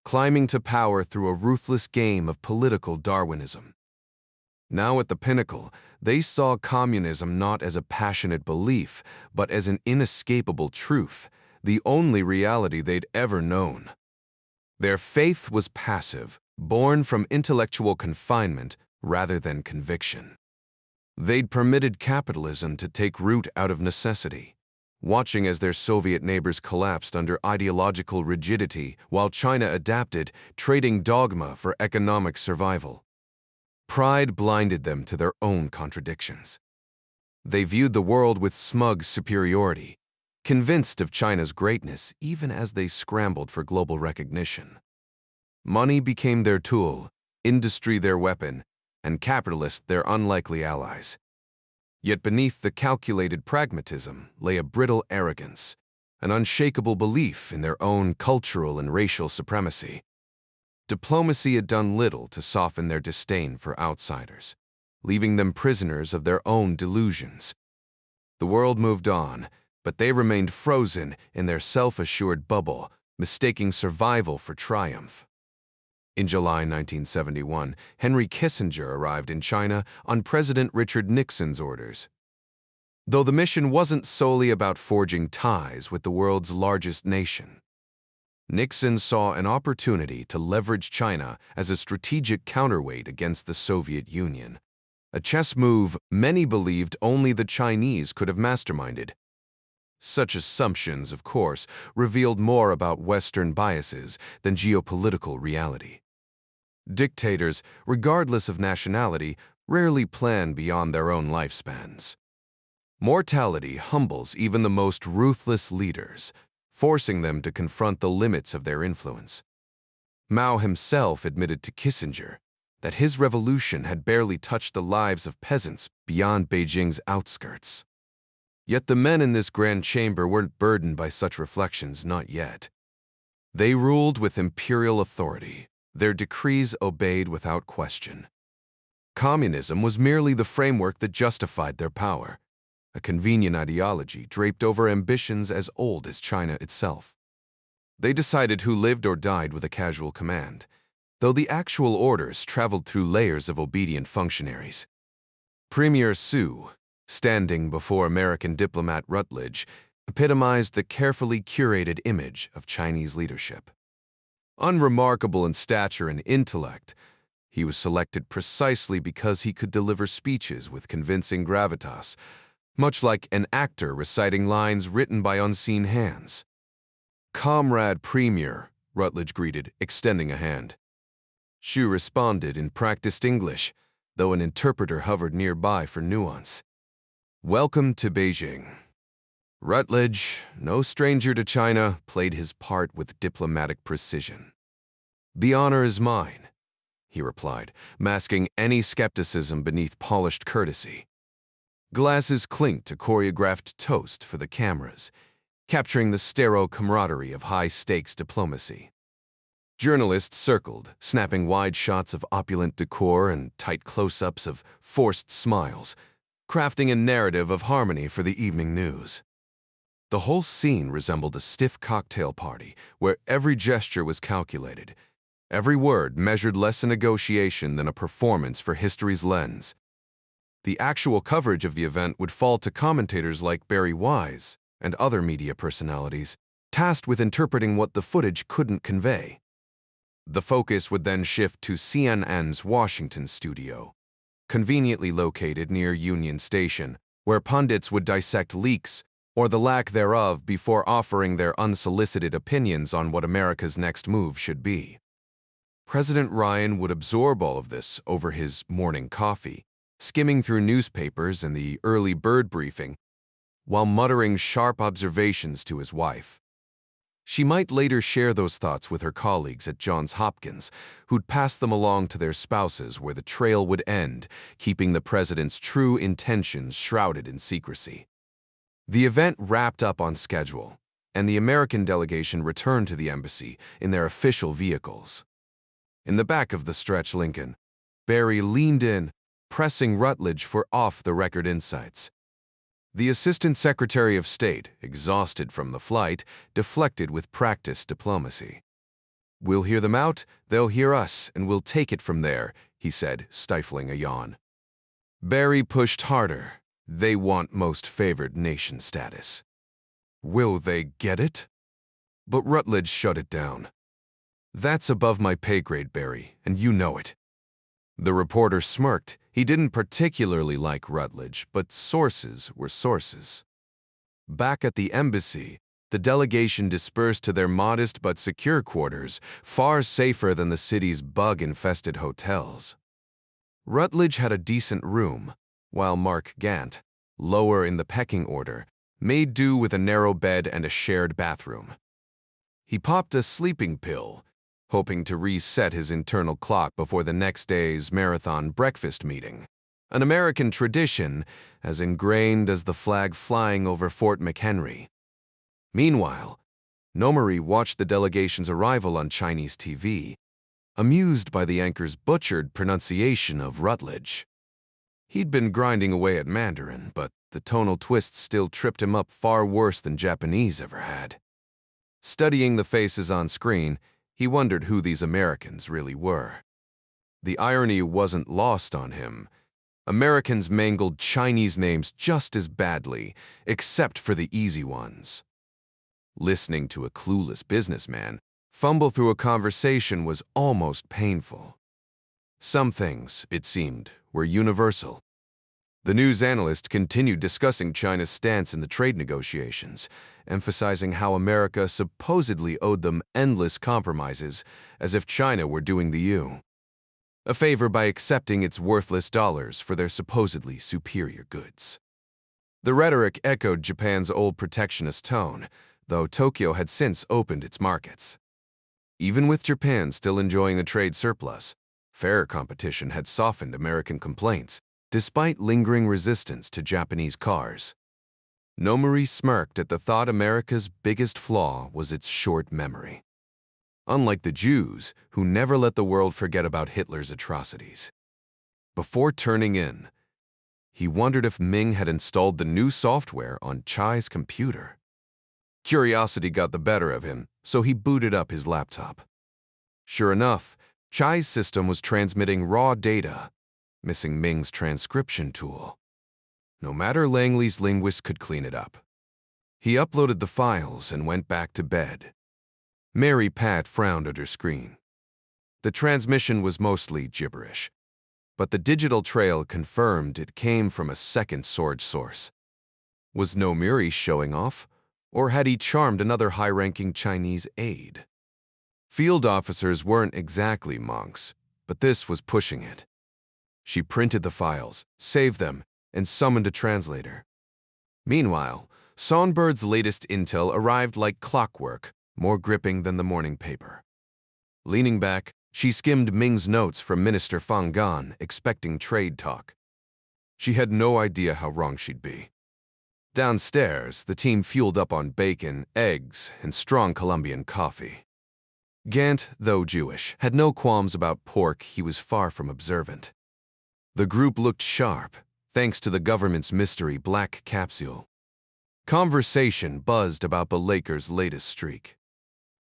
S1: climbing to power through a ruthless game of political Darwinism. Now at the pinnacle, they saw communism not as a passionate belief, but as an inescapable truth, the only reality they'd ever known. Their faith was passive, born from intellectual confinement rather than conviction. They'd permitted capitalism to take root out of necessity, watching as their Soviet neighbors collapsed under ideological rigidity while China adapted, trading dogma for economic survival. Pride blinded them to their own contradictions. They viewed the world with smug superiority, convinced of China's greatness even as they scrambled for global recognition. Money became their tool, industry their weapon, and capitalists their unlikely allies. Yet beneath the calculated pragmatism lay a brittle arrogance, an unshakable belief in their own cultural and racial supremacy. Diplomacy had done little to soften their disdain for outsiders, leaving them prisoners of their own delusions. The world moved on, but they remained frozen in their self-assured bubble, mistaking survival for triumph. In July 1971, Henry Kissinger arrived in China on President Richard Nixon's orders. Though the mission wasn't solely about forging ties with the world's largest nation, Nixon saw an opportunity to leverage China as a strategic counterweight against the Soviet Union, a chess move many believed only the Chinese could have masterminded. Such assumptions, of course, revealed more about Western biases than geopolitical reality. Dictators, regardless of nationality, rarely plan beyond their own lifespans. Mortality humbles even the most ruthless leaders, forcing them to confront the limits of their influence. Mao himself admitted to Kissinger that his revolution had barely touched the lives of peasants beyond Beijing's outskirts. Yet the men in this grand chamber weren't burdened by such reflections, not yet. They ruled with imperial authority, their decrees obeyed without question. Communism was merely the framework that justified their power, a convenient ideology draped over ambitions as old as China itself. They decided who lived or died with a casual command, though the actual orders traveled through layers of obedient functionaries. Premier Su, standing before American diplomat Rutledge, epitomized the carefully curated image of Chinese leadership. Unremarkable in stature and intellect, he was selected precisely because he could deliver speeches with convincing gravitas, much like an actor reciting lines written by unseen hands. "Comrade Premier," Rutledge greeted, extending a hand. Xu responded in practiced English, though an interpreter hovered nearby for nuance. "Welcome to Beijing." Rutledge, no stranger to China, played his part with diplomatic precision. "The honor is mine," he replied, masking any skepticism beneath polished courtesy. Glasses clinked a choreographed toast for the cameras, capturing the sterile camaraderie of high-stakes diplomacy. Journalists circled, snapping wide shots of opulent decor and tight close-ups of forced smiles, crafting a narrative of harmony for the evening news. The whole scene resembled a stiff cocktail party where every gesture was calculated, every word measured less a negotiation than a performance for history's lens. The actual coverage of the event would fall to commentators like Barry Wise and other media personalities, tasked with interpreting what the footage couldn't convey. The focus would then shift to CNN's Washington studio, conveniently located near Union Station, where pundits would dissect leaks or the lack thereof before offering their unsolicited opinions on what America's next move should be. President Ryan would absorb all of this over his morning coffee, skimming through newspapers and the early bird briefing, while muttering sharp observations to his wife. She might later share those thoughts with her colleagues at Johns Hopkins, who'd pass them along to their spouses where the trail would end, keeping the president's true intentions shrouded in secrecy. The event wrapped up on schedule, and the American delegation returned to the embassy in their official vehicles. In the back of the stretch Lincoln, Barry leaned in, pressing Rutledge for off-the-record insights. The Assistant Secretary of State, exhausted from the flight, deflected with practiced diplomacy. "We'll hear them out, they'll hear us, and we'll take it from there," he said, stifling a yawn. Barry pushed harder. "They want most favored nation status." "Will they get it?" But Rutledge shut it down. "That's above my pay grade, Barry, and you know it." The reporter smirked. He didn't particularly like Rutledge, but sources were sources. Back at the embassy, the delegation dispersed to their modest but secure quarters, far safer than the city's bug-infested hotels. Rutledge had a decent room, while Mark Gant, lower in the pecking order, made do with a narrow bed and a shared bathroom. He popped a sleeping pill, hoping to reset his internal clock before the next day's marathon breakfast meeting, an American tradition as ingrained as the flag flying over Fort McHenry. Meanwhile, Nomori watched the delegation's arrival on Chinese TV, amused by the anchor's butchered pronunciation of Rutledge. He'd been grinding away at Mandarin, but the tonal twists still tripped him up far worse than Japanese ever had. Studying the faces on screen, he wondered who these Americans really were. The irony wasn't lost on him. Americans mangled Chinese names just as badly, except for the easy ones. Listening to a clueless businessman fumble through a conversation was almost painful. Some things, it seemed, were universal. The news analyst continued discussing China's stance in the trade negotiations, emphasizing how America supposedly owed them endless compromises, as if China were doing the a favor by accepting its worthless dollars for their supposedly superior goods. The rhetoric echoed Japan's old protectionist tone, though Tokyo had since opened its markets. Even with Japan still enjoying a trade surplus, fair competition had softened American complaints, despite lingering resistance to Japanese cars. Nomori smirked at the thought America's biggest flaw was its short memory. Unlike the Jews, who never let the world forget about Hitler's atrocities. Before turning in, he wondered if Ming had installed the new software on Chai's computer. Curiosity got the better of him, so he booted up his laptop. Sure enough, Chai's system was transmitting raw data, missing Ming's transcription tool. No matter Langley's linguist could clean it up. He uploaded the files and went back to bed. Mary Pat frowned at her screen. The transmission was mostly gibberish, but the digital trail confirmed it came from a second source. Was Nomori showing off, or had he charmed another high-ranking Chinese aide? Field officers weren't exactly monks, but this was pushing it. She printed the files, saved them, and summoned a translator. Meanwhile, Songbird's latest intel arrived like clockwork, more gripping than the morning paper. Leaning back, she skimmed Ming's notes from Minister Fang Gan, expecting trade talk. She had no idea how wrong she'd be. Downstairs, the team fueled up on bacon, eggs, and strong Colombian coffee. Gant, though Jewish, had no qualms about pork. He was far from observant. The group looked sharp, thanks to the government's mystery black capsule. Conversation buzzed about the Lakers' latest streak.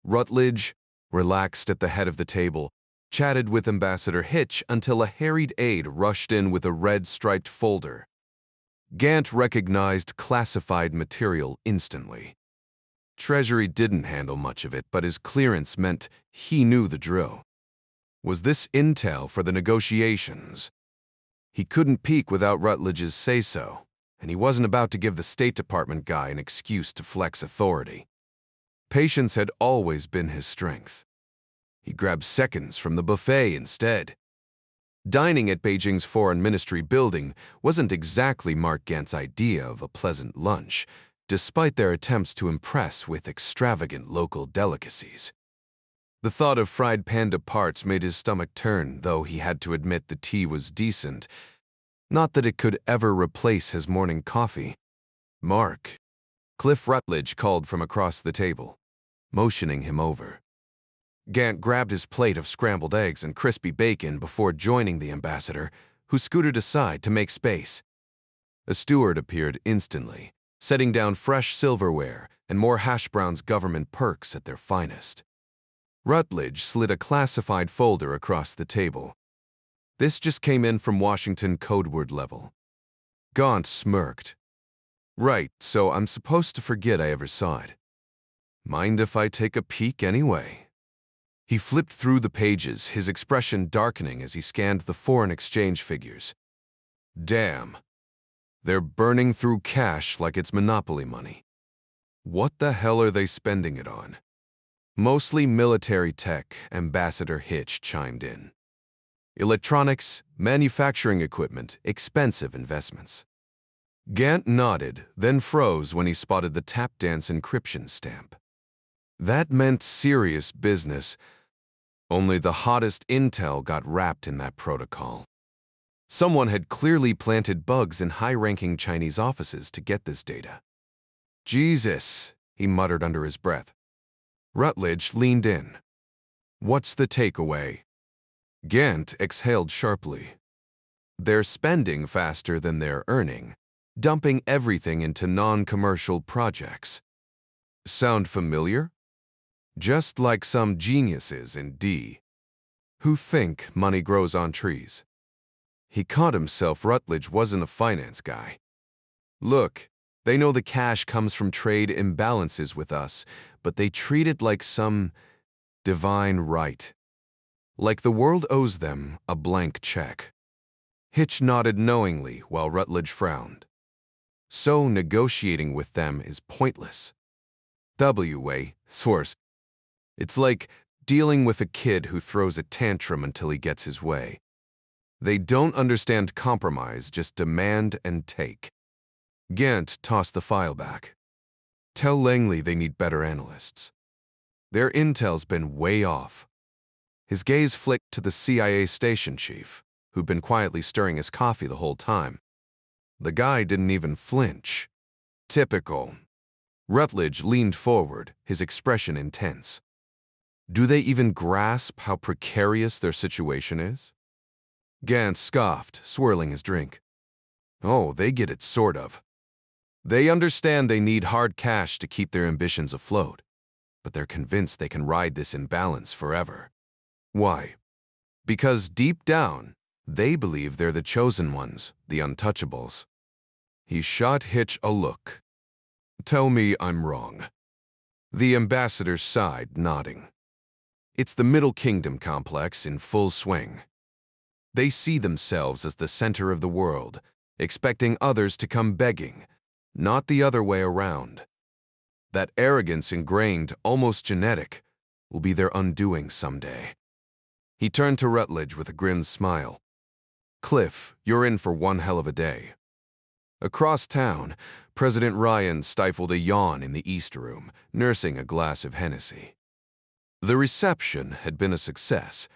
S1: Rutledge, relaxed at the head of the table, chatted with Ambassador Hitch until a harried aide rushed in with a red-striped folder. Gant recognized classified material instantly. Treasury didn't handle much of it, but his clearance meant he knew the drill. Was this intel for the negotiations? He couldn't peek without Rutledge's say-so, and he wasn't about to give the State Department guy an excuse to flex authority. Patience had always been his strength. He grabbed seconds from the buffet instead. Dining at Beijing's Foreign Ministry building wasn't exactly Mark Gant's idea of a pleasant lunch, despite their attempts to impress with extravagant local delicacies. The thought of fried panda parts made his stomach turn, though he had to admit the tea was decent. Not that it could ever replace his morning coffee. Mark. Cliff Rutledge called from across the table, motioning him over. Gant grabbed his plate of scrambled eggs and crispy bacon before joining the ambassador, who scooted aside to make space. A steward appeared instantly, setting down fresh silverware and more hash browns government perks at their finest. Rutledge slid a classified folder across the table. This just came in from Washington codeword level. Gaunt smirked. Right, so I'm supposed to forget I ever saw it. Mind if I take a peek anyway? He flipped through the pages, his expression darkening as he scanned the foreign exchange figures. Damn. They're burning through cash like it's monopoly money. What the hell are they spending it on? Mostly military tech, Ambassador Hitch chimed in. Electronics, manufacturing equipment, expensive investments. Gant nodded, then froze when he spotted the tap dance encryption stamp. That meant serious business. Only the hottest intel got wrapped in that protocol. Someone had clearly planted bugs in high-ranking Chinese offices to get this data. Jesus, he muttered under his breath. Rutledge leaned in. What's the takeaway? Gant exhaled sharply. They're spending faster than they're earning, dumping everything into non-commercial projects. Sound familiar? Just like some geniuses in D, who think money grows on trees. He caught himself Rutledge wasn't a finance guy. Look, they know the cash comes from trade imbalances with us, but they treat it like some divine right. Like the world owes them a blank check. Hitch nodded knowingly while Rutledge frowned. So negotiating with them is pointless. W.A. Source. It's like dealing with a kid who throws a tantrum until he gets his way. They don't understand compromise, just demand and take. Gant tossed the file back. Tell Langley they need better analysts. Their intel's been way off. His gaze flicked to the CIA station chief, who'd been quietly stirring his coffee the whole time. The guy didn't even flinch. Typical. Rutledge leaned forward, his expression intense. Do they even grasp how precarious their situation is? Gant scoffed, swirling his drink. Oh, they get it, sort of. They understand they need hard cash to keep their ambitions afloat, but they're convinced they can ride this imbalance forever. Why? Because deep down, they believe they're the chosen ones, the untouchables. He shot Hitch a look. Tell me I'm wrong. The ambassador sighed, nodding. It's the Middle Kingdom complex in full swing. They see themselves as the center of the world, expecting others to come begging, not the other way around. That arrogance ingrained, almost genetic, will be their undoing someday. He turned to Rutledge with a grim smile. Cliff, you're in for one hell of a day. Across town, President Ryan stifled a yawn in the East Room, nursing a glass of Hennessy. The reception had been a success,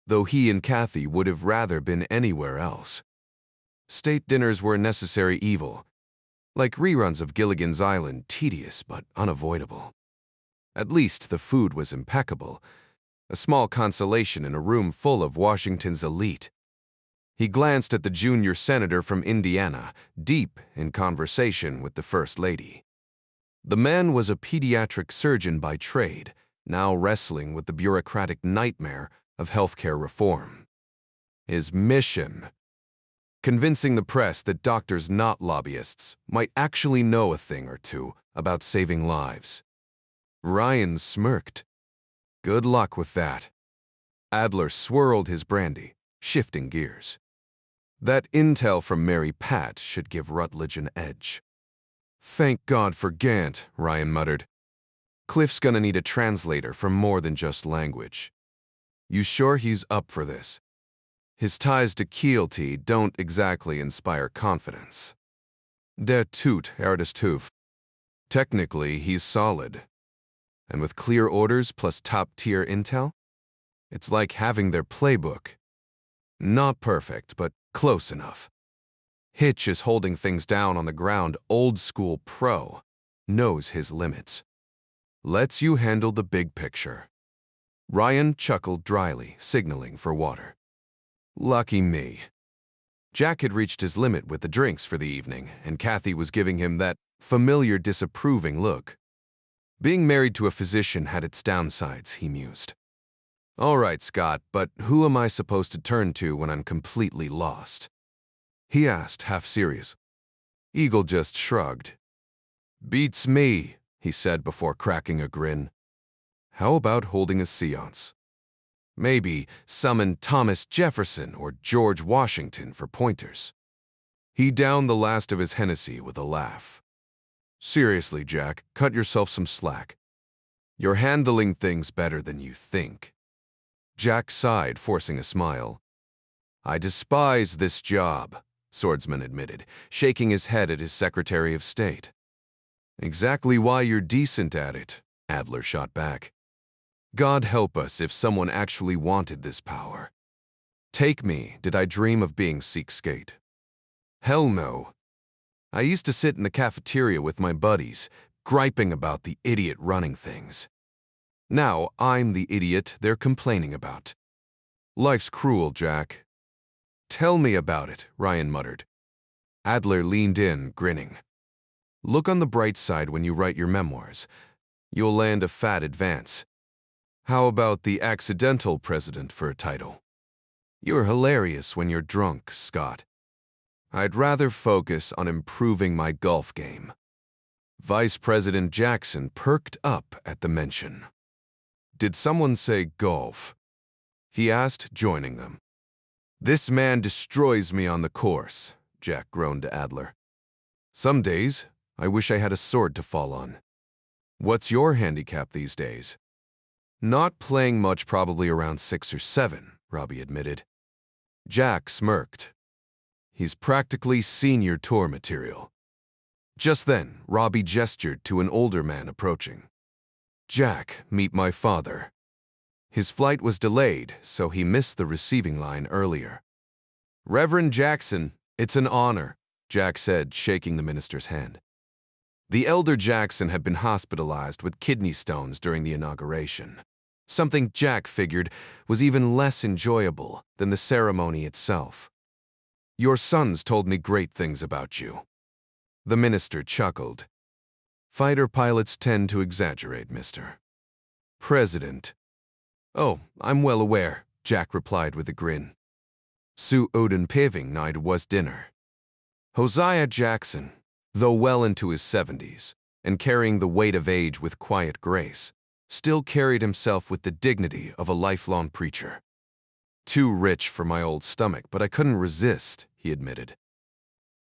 S1: though he and Kathy would have rather been anywhere else. State dinners were a necessary evil, like reruns of Gilligan's Island, tedious but unavoidable. At least the food was impeccable, a small consolation in a room full of Washington's elite. He glanced at the junior senator from Indiana, deep in conversation with the First Lady. The man was a pediatric surgeon by trade, now wrestling with the bureaucratic nightmare of healthcare reform. His mission: convincing the press that doctors not lobbyists might actually know a thing or two about saving lives. Ryan smirked. Good luck with that. Adler swirled his brandy, shifting gears. That intel from Mary Pat should give Rutledge an edge. Thank God for Gant, Ryan muttered. Cliff's gonna need a translator for more than just language. You sure he's up for this? His ties to Keelty don't exactly inspire confidence. Der tut, das tuf. Technically, he's solid. And with clear orders plus top-tier intel, it's like having their playbook. Not perfect, but close enough. Hitch is holding things down on the ground, old-school pro, knows his limits. Lets you handle the big picture. Ryan chuckled dryly, signaling for water. Lucky me. Jack had reached his limit with the drinks for the evening, and Kathy was giving him that familiar disapproving look. Being married to a physician had its downsides, he mused. All right, Scott, but who am I supposed to turn to when I'm completely lost? He asked, half serious. Eagle just shrugged. Beats me, he said before cracking a grin. How about holding a seance? Maybe summon Thomas Jefferson or George Washington for pointers. He downed the last of his Hennessy with a laugh. Seriously, Jack, cut yourself some slack. You're handling things better than you think. Jack sighed, forcing a smile. I despise this job, Swordsman admitted, shaking his head at his Secretary of State. Exactly why you're decent at it, Adler shot back. God help us if someone actually wanted this power. Take me, did I dream of being Seek-Skate? Hell no. I used to sit in the cafeteria with my buddies, griping about the idiot running things. Now I'm the idiot they're complaining about. Life's cruel, Jack. Tell me about it, Ryan muttered. Adler leaned in, grinning. Look on the bright side when you write your memoirs. You'll land a fat advance. How about the accidental president for a title? You're hilarious when you're drunk, Scott. I'd rather focus on improving my golf game. Vice President Jackson perked up at the mention. Did someone say golf? He asked, joining them. This man destroys me on the course, Jack groaned to Adler. Some days, I wish I had a sword to fall on. What's your handicap these days? Not playing much, probably around 6 or 7, Robbie admitted. Jack smirked. He's practically senior tour material. Just then, Robbie gestured to an older man approaching. Jack, meet my father. His flight was delayed, so he missed the receiving line earlier. Reverend Jackson, it's an honor, Jack said, shaking the minister's hand. The elder Jackson had been hospitalized with kidney stones during the inauguration, something Jack figured was even less enjoyable than the ceremony itself. Your sons told me great things about you. The minister chuckled. Fighter pilots tend to exaggerate, Mr. President. Oh, I'm well aware, Jack replied with a grin. Sue Odin paving night was dinner. Hosea Jackson, though well into his 70s, and carrying the weight of age with quiet grace, still carried himself with the dignity of a lifelong preacher. Too rich for my old stomach, but I couldn't resist, he admitted.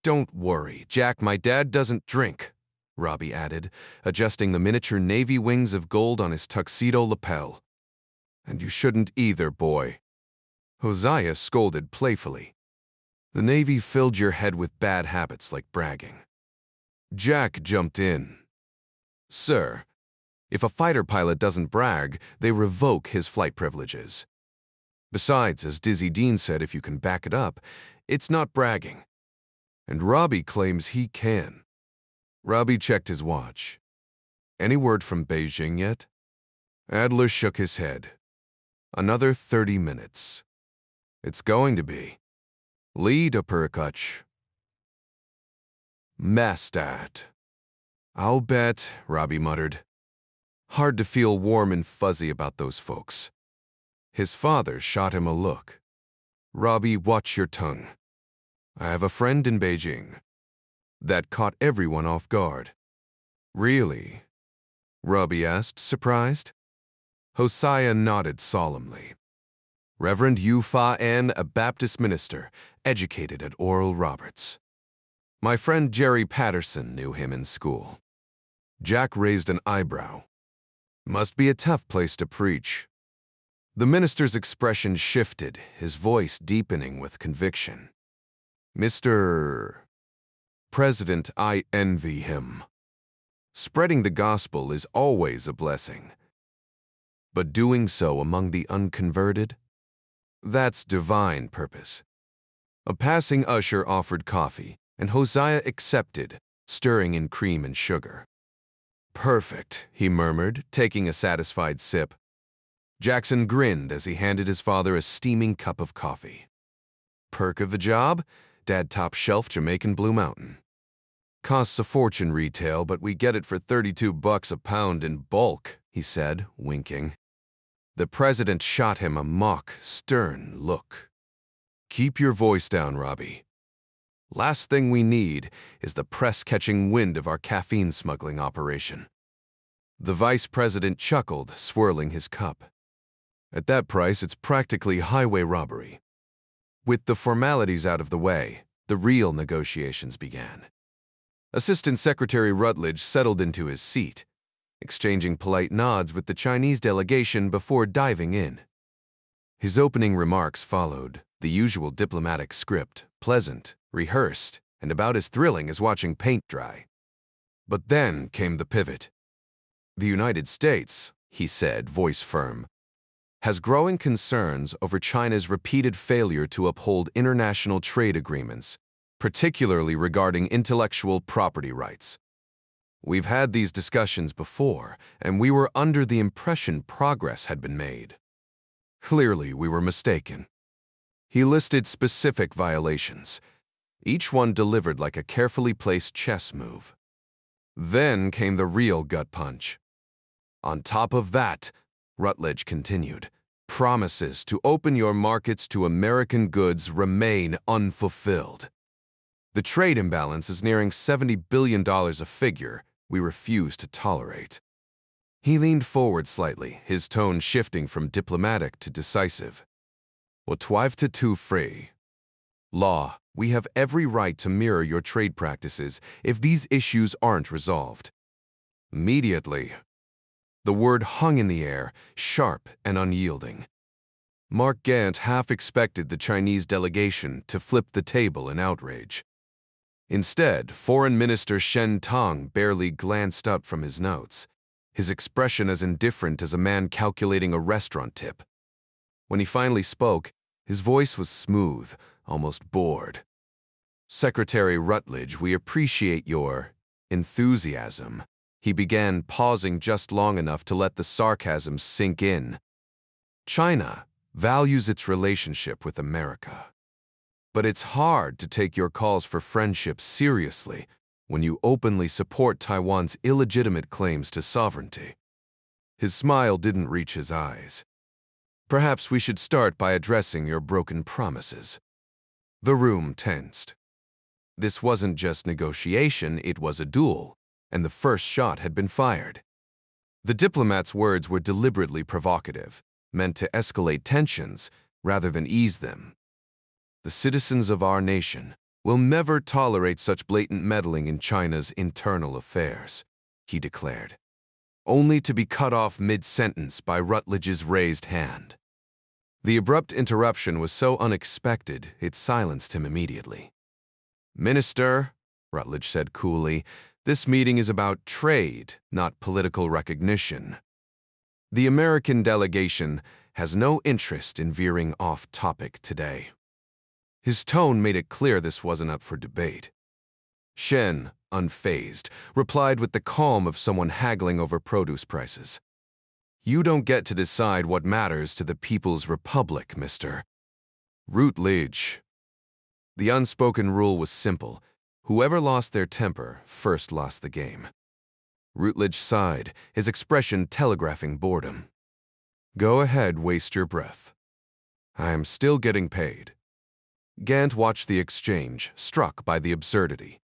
S1: Don't worry, Jack, my dad doesn't drink, Robbie added, adjusting the miniature navy wings of gold on his tuxedo lapel. And you shouldn't either, boy. Hosea scolded playfully. The Navy filled your head with bad habits like bragging. Jack jumped in. Sir, if a fighter pilot doesn't brag, they revoke his flight privileges. Besides, as Dizzy Dean said, if you can back it up, it's not bragging. And Robbie claims he can. Robbie checked his watch. Any word from Beijing yet? Adler shook his head. Another 30 minutes. It's going to be. Lead a Perikach. Mastat. I'll bet, Robbie muttered. Hard to feel warm and fuzzy about those folks. His father shot him a look. Robbie, watch your tongue. I have a friend in Beijing. That caught everyone off guard. Really? Robbie asked, surprised. Hosea nodded solemnly. Reverend Yu Fa An, a Baptist minister, educated at Oral Roberts. My friend Jerry Patterson knew him in school. Jack raised an eyebrow. Must be a tough place to preach. The minister's expression shifted, his voice deepening with conviction. Mr. President, I envy him. Spreading the gospel is always a blessing. But doing so among the unconverted? That's divine purpose. A passing usher offered coffee, and Hosea accepted, stirring in cream and sugar. Perfect, he murmured, taking a satisfied sip. Jackson grinned as he handed his father a steaming cup of coffee. Perk of the job? Dad top shelf Jamaican Blue Mountain. Costs a fortune retail, but we get it for $32 a pound in bulk, he said, winking. The president shot him a mock, stern look. Keep your voice down, Robbie. Last thing we need is the press catching wind of our caffeine smuggling operation. The vice president chuckled, swirling his cup. At that price, it's practically highway robbery. With the formalities out of the way, the real negotiations began. Assistant Secretary Rutledge settled into his seat, exchanging polite nods with the Chinese delegation before diving in. His opening remarks followed, the usual diplomatic script, pleasant, rehearsed, and about as thrilling as watching paint dry. But then came the pivot. The United States, he said, voice firm, has growing concerns over China's repeated failure to uphold international trade agreements, particularly regarding intellectual property rights. We've had these discussions before, and we were under the impression progress had been made. Clearly, we were mistaken. He listed specific violations, each one delivered like a carefully placed chess move. Then came the real gut punch. On top of that, Rutledge continued, promises to open your markets to American goods remain unfulfilled. The trade imbalance is nearing $70 billion, a figure we refuse to tolerate. He leaned forward slightly, his tone shifting from diplomatic to decisive. What to free? Law, we have every right to mirror your trade practices if these issues aren't resolved. Immediately. The word hung in the air, sharp and unyielding. Mark Gant half expected the Chinese delegation to flip the table in outrage. Instead, Foreign Minister Shen Tong barely glanced up from his notes, his expression as indifferent as a man calculating a restaurant tip. When he finally spoke, his voice was smooth, almost bored. Secretary Rutledge, we appreciate your enthusiasm. He began, pausing just long enough to let the sarcasm sink in. China values its relationship with America. But it's hard to take your calls for friendship seriously when you openly support Taiwan's illegitimate claims to sovereignty. His smile didn't reach his eyes. Perhaps we should start by addressing your broken promises. The room tensed. This wasn't just negotiation, it was a duel, and the first shot had been fired. The diplomat's words were deliberately provocative, meant to escalate tensions rather than ease them. The citizens of our nation will never tolerate such blatant meddling in China's internal affairs, he declared, only to be cut off mid-sentence by Rutledge's raised hand. The abrupt interruption was so unexpected it silenced him immediately. Minister, Rutledge said coolly, this meeting is about trade, not political recognition. The American delegation has no interest in veering off topic today. His tone made it clear this wasn't up for debate. Shen, unfazed, replied with the calm of someone haggling over produce prices. You don't get to decide what matters to the People's Republic, mister. Rutledge. The unspoken rule was simple. Whoever lost their temper first lost the game. Rutledge sighed, his expression telegraphing boredom. Go ahead, waste your breath. I am still getting paid. Gant watched the exchange, struck by the absurdity.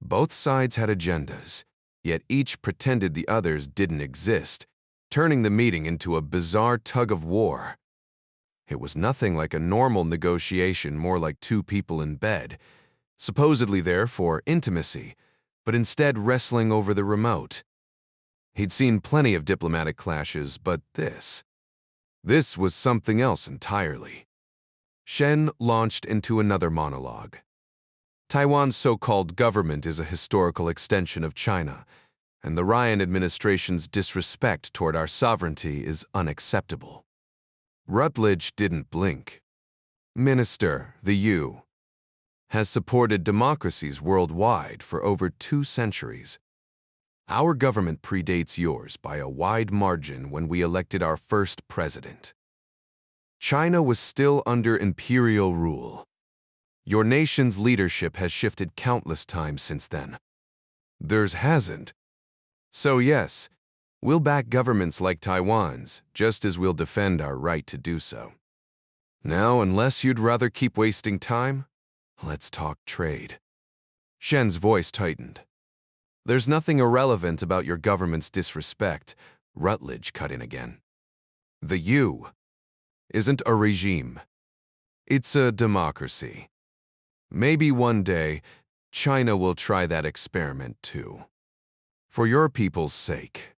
S1: Both sides had agendas, yet each pretended the others didn't exist, turning the meeting into a bizarre tug-of-war. It was nothing like a normal negotiation, more like two people in bed, supposedly there for intimacy, but instead wrestling over the remote. He'd seen plenty of diplomatic clashes, but this was something else entirely. Shen launched into another monologue. Taiwan's so-called government is a historical extension of China, and the Ryan administration's disrespect toward our sovereignty is unacceptable. Rutledge didn't blink. Minister, the U has supported democracies worldwide for over 2 centuries. Our government predates yours by a wide margin when we elected our first president. China was still under imperial rule. Your nation's leadership has shifted countless times since then. Theirs hasn't. So yes, we'll back governments like Taiwan's, just as we'll defend our right to do so. Now, unless you'd rather keep wasting time, let's talk trade. Shen's voice tightened. There's nothing irrelevant about your government's disrespect, Rutledge cut in again. The U isn't a regime. It's a democracy. Maybe one day, China will try that experiment too. For your people's sake.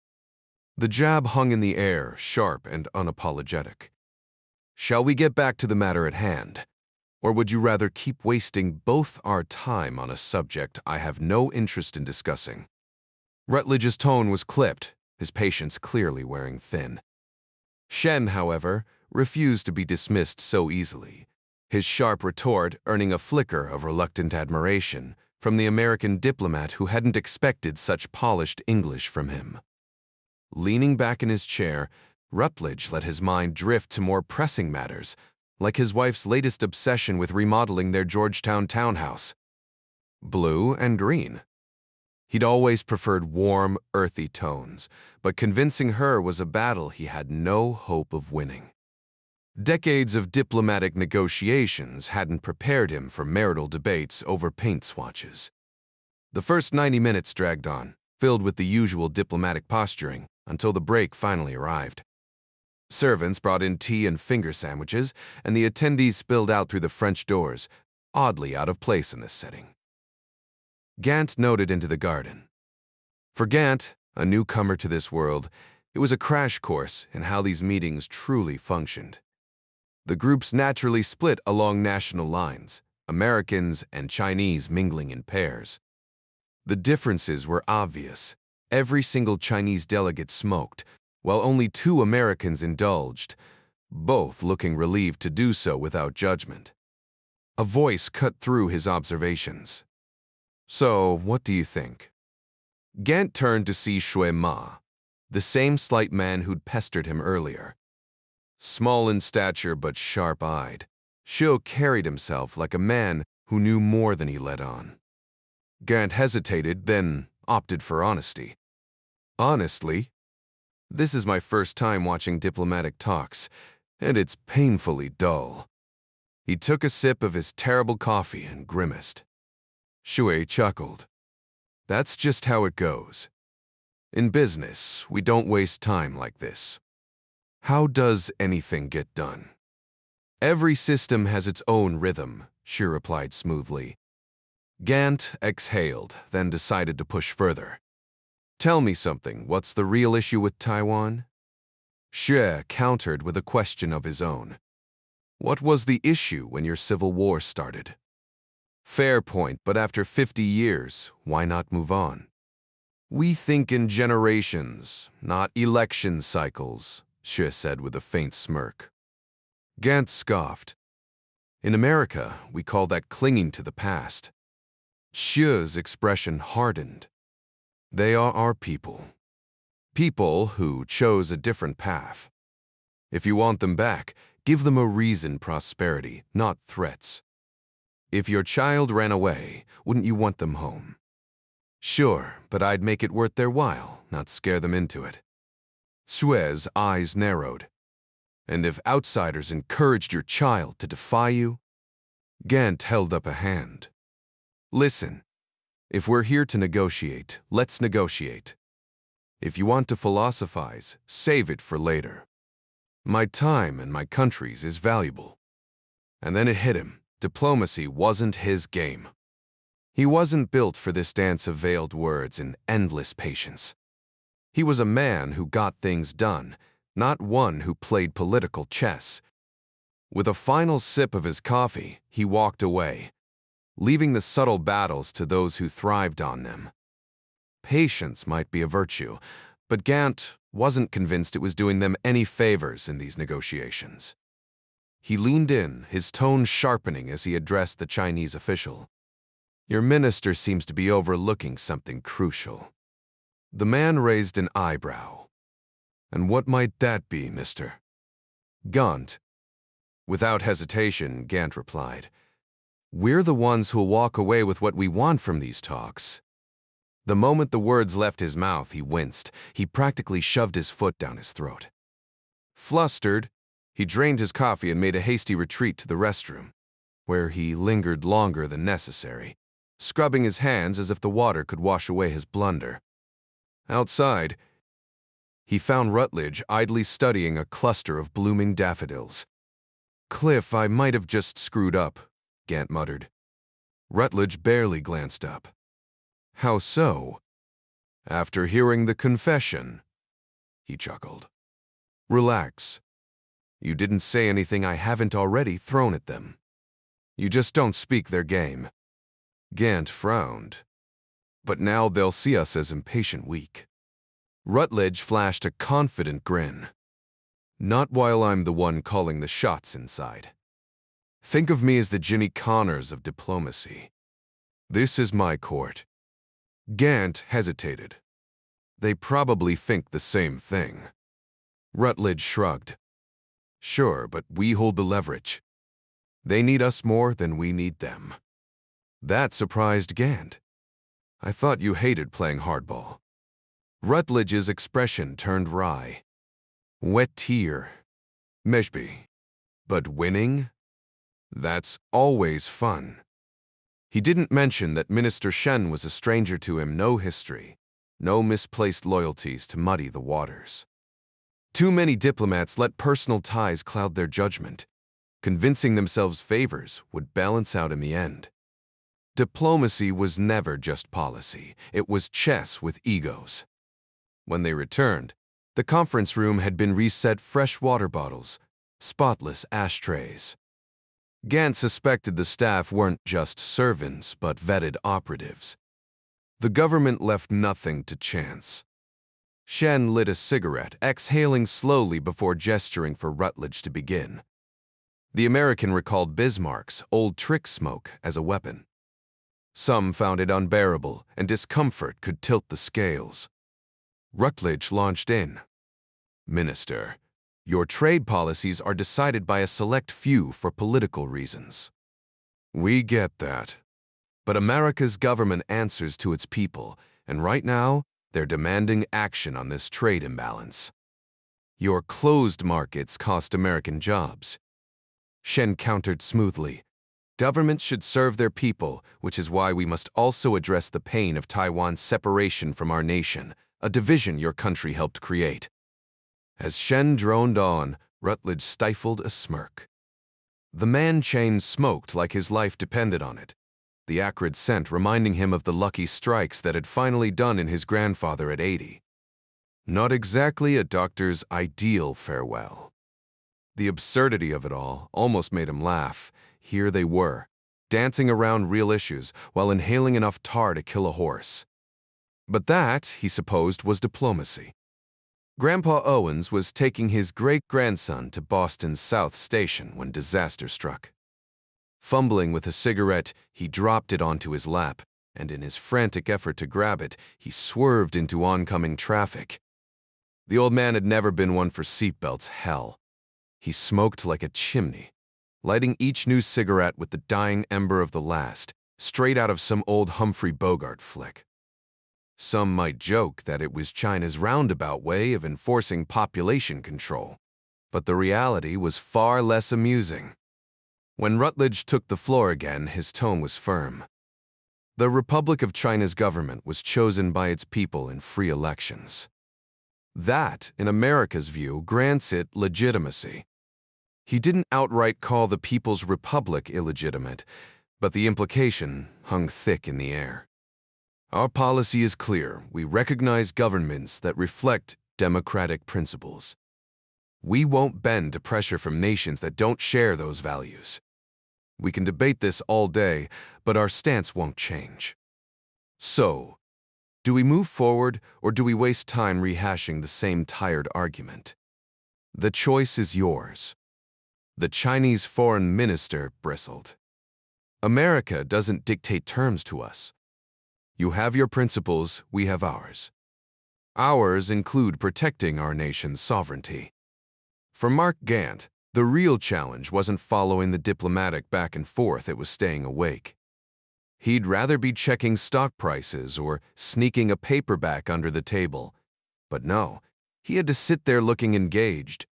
S1: The jab hung in the air, sharp and unapologetic. Shall we get back to the matter at hand? Or would you rather keep wasting both our time on a subject I have no interest in discussing? Rutledge's tone was clipped, his patience clearly wearing thin. Shen, however, refused to be dismissed so easily, his sharp retort earning a flicker of reluctant admiration from the American diplomat who hadn't expected such polished English from him. Leaning back in his chair, Rutledge let his mind drift to more pressing matters, like his wife's latest obsession with remodeling their Georgetown townhouse. Blue and green. He'd always preferred warm, earthy tones, but convincing her was a battle he had no hope of winning. Decades of diplomatic negotiations hadn't prepared him for marital debates over paint swatches. The first 90 minutes dragged on, filled with the usual diplomatic posturing, until the break finally arrived. Servants brought in tea and finger sandwiches, and the attendees spilled out through the French doors, oddly out of place in this setting. Gant noted into the garden. For Gant, a newcomer to this world, it was a crash course in how these meetings truly functioned. The groups naturally split along national lines, Americans and Chinese mingling in pairs. The differences were obvious. Every single Chinese delegate smoked, while only 2 Americans indulged, both looking relieved to do so without judgment. A voice cut through his observations. "So, what do you think?" Gant turned to see Shui Ma, the same slight man who'd pestered him earlier. Small in stature but sharp-eyed, Shui carried himself like a man who knew more than he let on. Gant hesitated, then opted for honesty. "Honestly, this is my first time watching diplomatic talks, and it's painfully dull." He took a sip of his terrible coffee and grimaced. Shui chuckled. "That's just how it goes. In business, we don't waste time like this. How does anything get done?" "Every system has its own rhythm," Shui replied smoothly. Gant exhaled, then decided to push further. "Tell me something. What's the real issue with Taiwan?" Shui countered with a question of his own. "What was the issue when your civil war started?" "Fair point, but after 50 years, why not move on?" "We think in generations, not election cycles," Shui said with a faint smirk. Gant scoffed. "In America, we call that clinging to the past." Shui's expression hardened. "They are our people. People who chose a different path. If you want them back, give them a reason prosperity, not threats. If your child ran away, wouldn't you want them home?" "Sure, but I'd make it worth their while, not scare them into it." Shui's eyes narrowed. "And if outsiders encouraged your child to defy you?" Gant held up a hand. "Listen, if we're here to negotiate, let's negotiate. If you want to philosophize, save it for later. My time and my country's is valuable." And then it hit him. Diplomacy wasn't his game. He wasn't built for this dance of veiled words and endless patience. He was a man who got things done, not one who played political chess. With a final sip of his coffee, he walked away, leaving the subtle battles to those who thrived on them. Patience might be a virtue, but Gant wasn't convinced it was doing them any favors in these negotiations. He leaned in, his tone sharpening as he addressed the Chinese official. "Your minister seems to be overlooking something crucial." The man raised an eyebrow. "And what might that be, mister?" "Gant." Without hesitation, Gant replied, "We're the ones who'll walk away with what we want from these talks." The moment the words left his mouth, he winced. He practically shoved his foot down his throat. Flustered, he drained his coffee and made a hasty retreat to the restroom, where he lingered longer than necessary, scrubbing his hands as if the water could wash away his blunder. Outside, he found Rutledge idly studying a cluster of blooming daffodils. "Cliff, I might have just screwed up," Gant muttered. Rutledge barely glanced up. "How so?" "After hearing the confession," he chuckled. "Relax. You didn't say anything I haven't already thrown at them. You just don't speak their game." Gant frowned. "But now they'll see us as impatient weak." Rutledge flashed a confident grin. "Not while I'm the one calling the shots inside. Think of me as the Jimmy Connors of diplomacy. This is my court." Gant hesitated. "They probably think the same thing." Rutledge shrugged. Sure, but we hold the leverage. They need us more than we need them. That surprised Gant. I thought you hated playing hardball. Rutledge's expression turned wry. Wet tear. Meshby. But winning? That's always fun. He didn't mention that Minister Shen was a stranger to him, no history, no misplaced loyalties to muddy the waters. Too many diplomats let personal ties cloud their judgment. Convincing themselves favors would balance out in the end. Diplomacy was never just policy. It was chess with egos. When they returned, the conference room had been reset fresh water bottles, spotless ashtrays. Gant suspected the staff weren't just servants, but vetted operatives. The government left nothing to chance. Shen lit a cigarette, exhaling slowly before gesturing for Rutledge to begin. The American recalled Bismarck's old trick smoke as a weapon. Some found it unbearable, and discomfort could tilt the scales. Rutledge launched in. Minister, your trade policies are decided by a select few for political reasons. We get that. But America's government answers to its people, and right now, they're demanding action on this trade imbalance. Your closed markets cost American jobs. Shen countered smoothly. Governments should serve their people, which is why we must also address the pain of Taiwan's separation from our nation, a division your country helped create. As Shen droned on, Rutledge stifled a smirk. The man chain smoked like his life depended on it, the acrid scent reminding him of the lucky strikes that had finally done in his grandfather at 80. Not exactly a doctor's ideal farewell. The absurdity of it all almost made him laugh. Here they were, dancing around real issues while inhaling enough tar to kill a horse. But that, he supposed, was diplomacy. Grandpa Owens was taking his great-grandson to Boston's South Station when disaster struck. Fumbling with a cigarette, he dropped it onto his lap, and in his frantic effort to grab it, he swerved into oncoming traffic. The old man had never been one for seatbelts, hell. He smoked like a chimney, lighting each new cigarette with the dying ember of the last, straight out of some old Humphrey Bogart flick. Some might joke that it was China's roundabout way of enforcing population control, but the reality was far less amusing. When Rutledge took the floor again, his tone was firm. The Republic of China's government was chosen by its people in free elections. That, in America's view, grants it legitimacy. He didn't outright call the People's Republic illegitimate, but the implication hung thick in the air. Our policy is clear. We recognize governments that reflect democratic principles. We won't bend to pressure from nations that don't share those values. We can debate this all day, but our stance won't change. So, do we move forward, or do we waste time rehashing the same tired argument? The choice is yours. The Chinese foreign minister bristled. America doesn't dictate terms to us. You have your principles, we have ours. Ours include protecting our nation's sovereignty. For Mark Gant, the real challenge wasn't following the diplomatic back and forth, it was staying awake. He'd rather be checking stock prices or sneaking a paperback under the table. But no, he had to sit there looking engaged.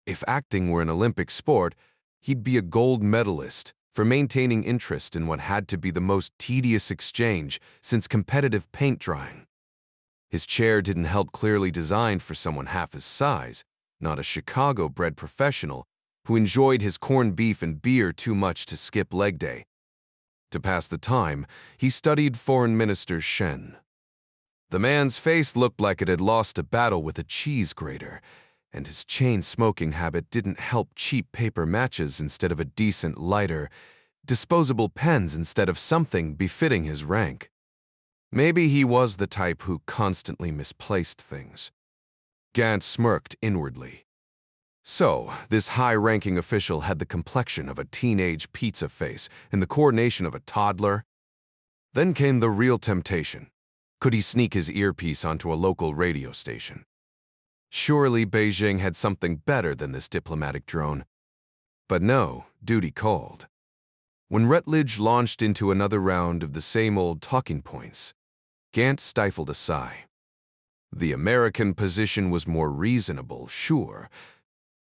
S1: If acting were an Olympic sport, he'd be a gold medalist for maintaining interest in what had to be the most tedious exchange since competitive paint drying. His chair didn't help, clearly designed for someone half his size, not a Chicago-bred professional who enjoyed his corned beef and beer too much to skip leg day. To pass the time, he studied Foreign Minister Shen. The man's face looked like it had lost a battle with a cheese grater, and his chain-smoking habit didn't help. Cheap paper matches instead of a decent lighter, disposable pens instead of something befitting his rank. Maybe he was the type who constantly misplaced things. Gant smirked inwardly. So, this high-ranking official had the complexion of a teenage pizza face and the coordination of a toddler? Then came the real temptation. Could he sneak his earpiece onto a local radio station? Surely Beijing had something better than this diplomatic drone. But no, duty called. When Rutledge launched into another round of the same old talking points, Gant stifled a sigh. The American position was more reasonable, sure,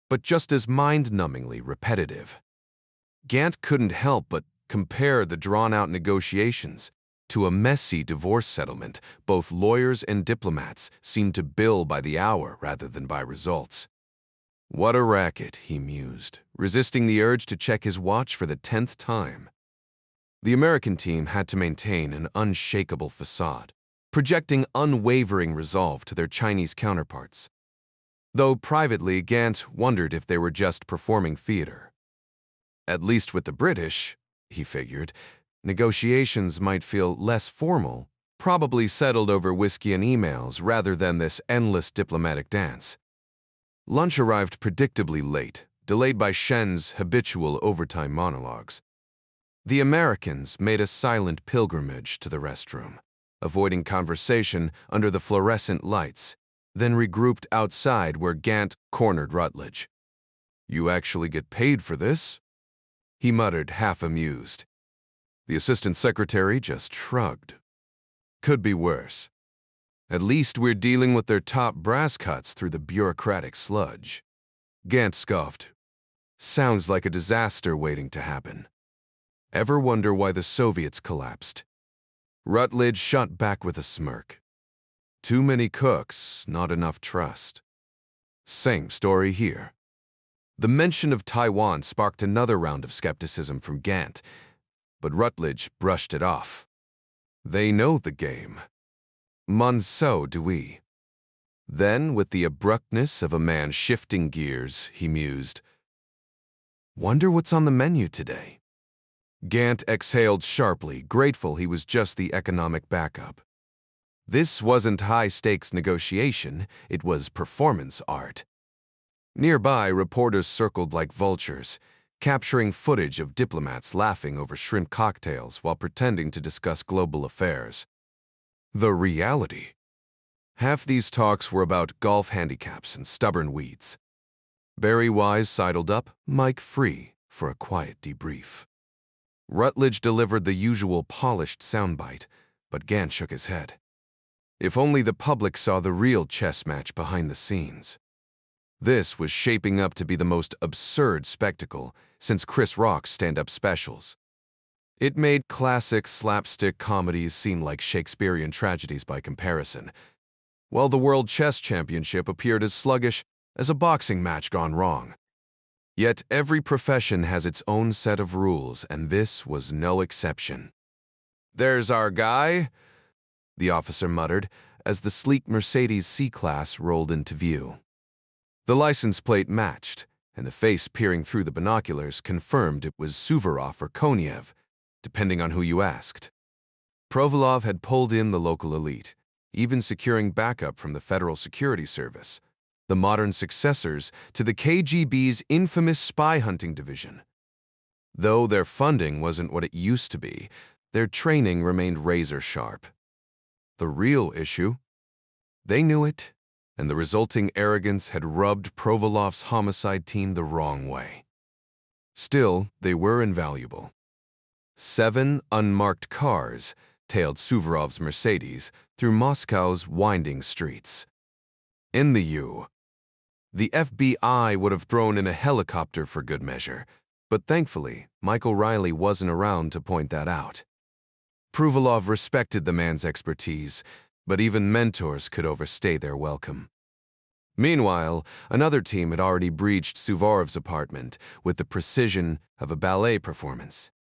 S1: but just as mind-numbingly repetitive. Gant couldn't help but compare the drawn-out negotiations to a messy divorce settlement. Both lawyers and diplomats seemed to bill by the hour rather than by results. What a racket, he mused, resisting the urge to check his watch for the 10th time. The American team had to maintain an unshakable facade, projecting unwavering resolve to their Chinese counterparts. Though privately, Gant wondered if they were just performing theater. At least with the British, he figured, negotiations might feel less formal, probably settled over whiskey and emails rather than this endless diplomatic dance. Lunch arrived predictably late, delayed by Shen's habitual overtime monologues. The Americans made a silent pilgrimage to the restroom, avoiding conversation under the fluorescent lights, then regrouped outside where Gant cornered Rutledge. "You actually get paid for this?" he muttered, half amused. The assistant secretary just shrugged. "Could be worse. At least we're dealing with their top brass cuts through the bureaucratic sludge." Gant scoffed. "Sounds like a disaster waiting to happen. Ever wonder why the Soviets collapsed?" Rutledge shot back with a smirk. "Too many cooks, not enough trust." Same story here. The mention of Taiwan sparked another round of skepticism from Gant, but Rutledge brushed it off. "They know the game. So do we." Then, with the abruptness of a man shifting gears, he mused, "Wonder what's on the menu today?" Gant exhaled sharply, grateful he was just the economic backup. This wasn't high-stakes negotiation, it was performance art. Nearby, reporters circled like vultures, capturing footage of diplomats laughing over shrimp cocktails while pretending to discuss global affairs. The reality. Half these talks were about golf handicaps and stubborn weeds. Barry Wise sidled up, mic free, for a quiet debrief. Rutledge delivered the usual polished soundbite, but Gant shook his head. If only the public saw the real chess match behind the scenes. This was shaping up to be the most absurd spectacle since Chris Rock's stand-up specials. It made classic slapstick comedies seem like Shakespearean tragedies by comparison, while the World Chess Championship appeared as sluggish as a boxing match gone wrong. Yet every profession has its own set of rules, and this was no exception. "There's our guy," the officer muttered as the sleek Mercedes C-Class rolled into view. The license plate matched, and the face peering through the binoculars confirmed it was Suvorov or Konev, depending on who you asked. Provolov had pulled in the local elite, even securing backup from the Federal Security Service, the modern successors to the KGB's infamous spy hunting division. Though their funding wasn't what it used to be, their training remained razor-sharp. The real issue? They knew it, and the resulting arrogance had rubbed Provolov's homicide team the wrong way. Still, they were invaluable. 7 unmarked cars tailed Suvorov's Mercedes through Moscow's winding streets. In the U, the FBI would have thrown in a helicopter for good measure, but thankfully, Michael Riley wasn't around to point that out. Provolov respected the man's expertise, but even mentors could overstay their welcome. Meanwhile, another team had already breached Suvorov's apartment with the precision of a ballet performance.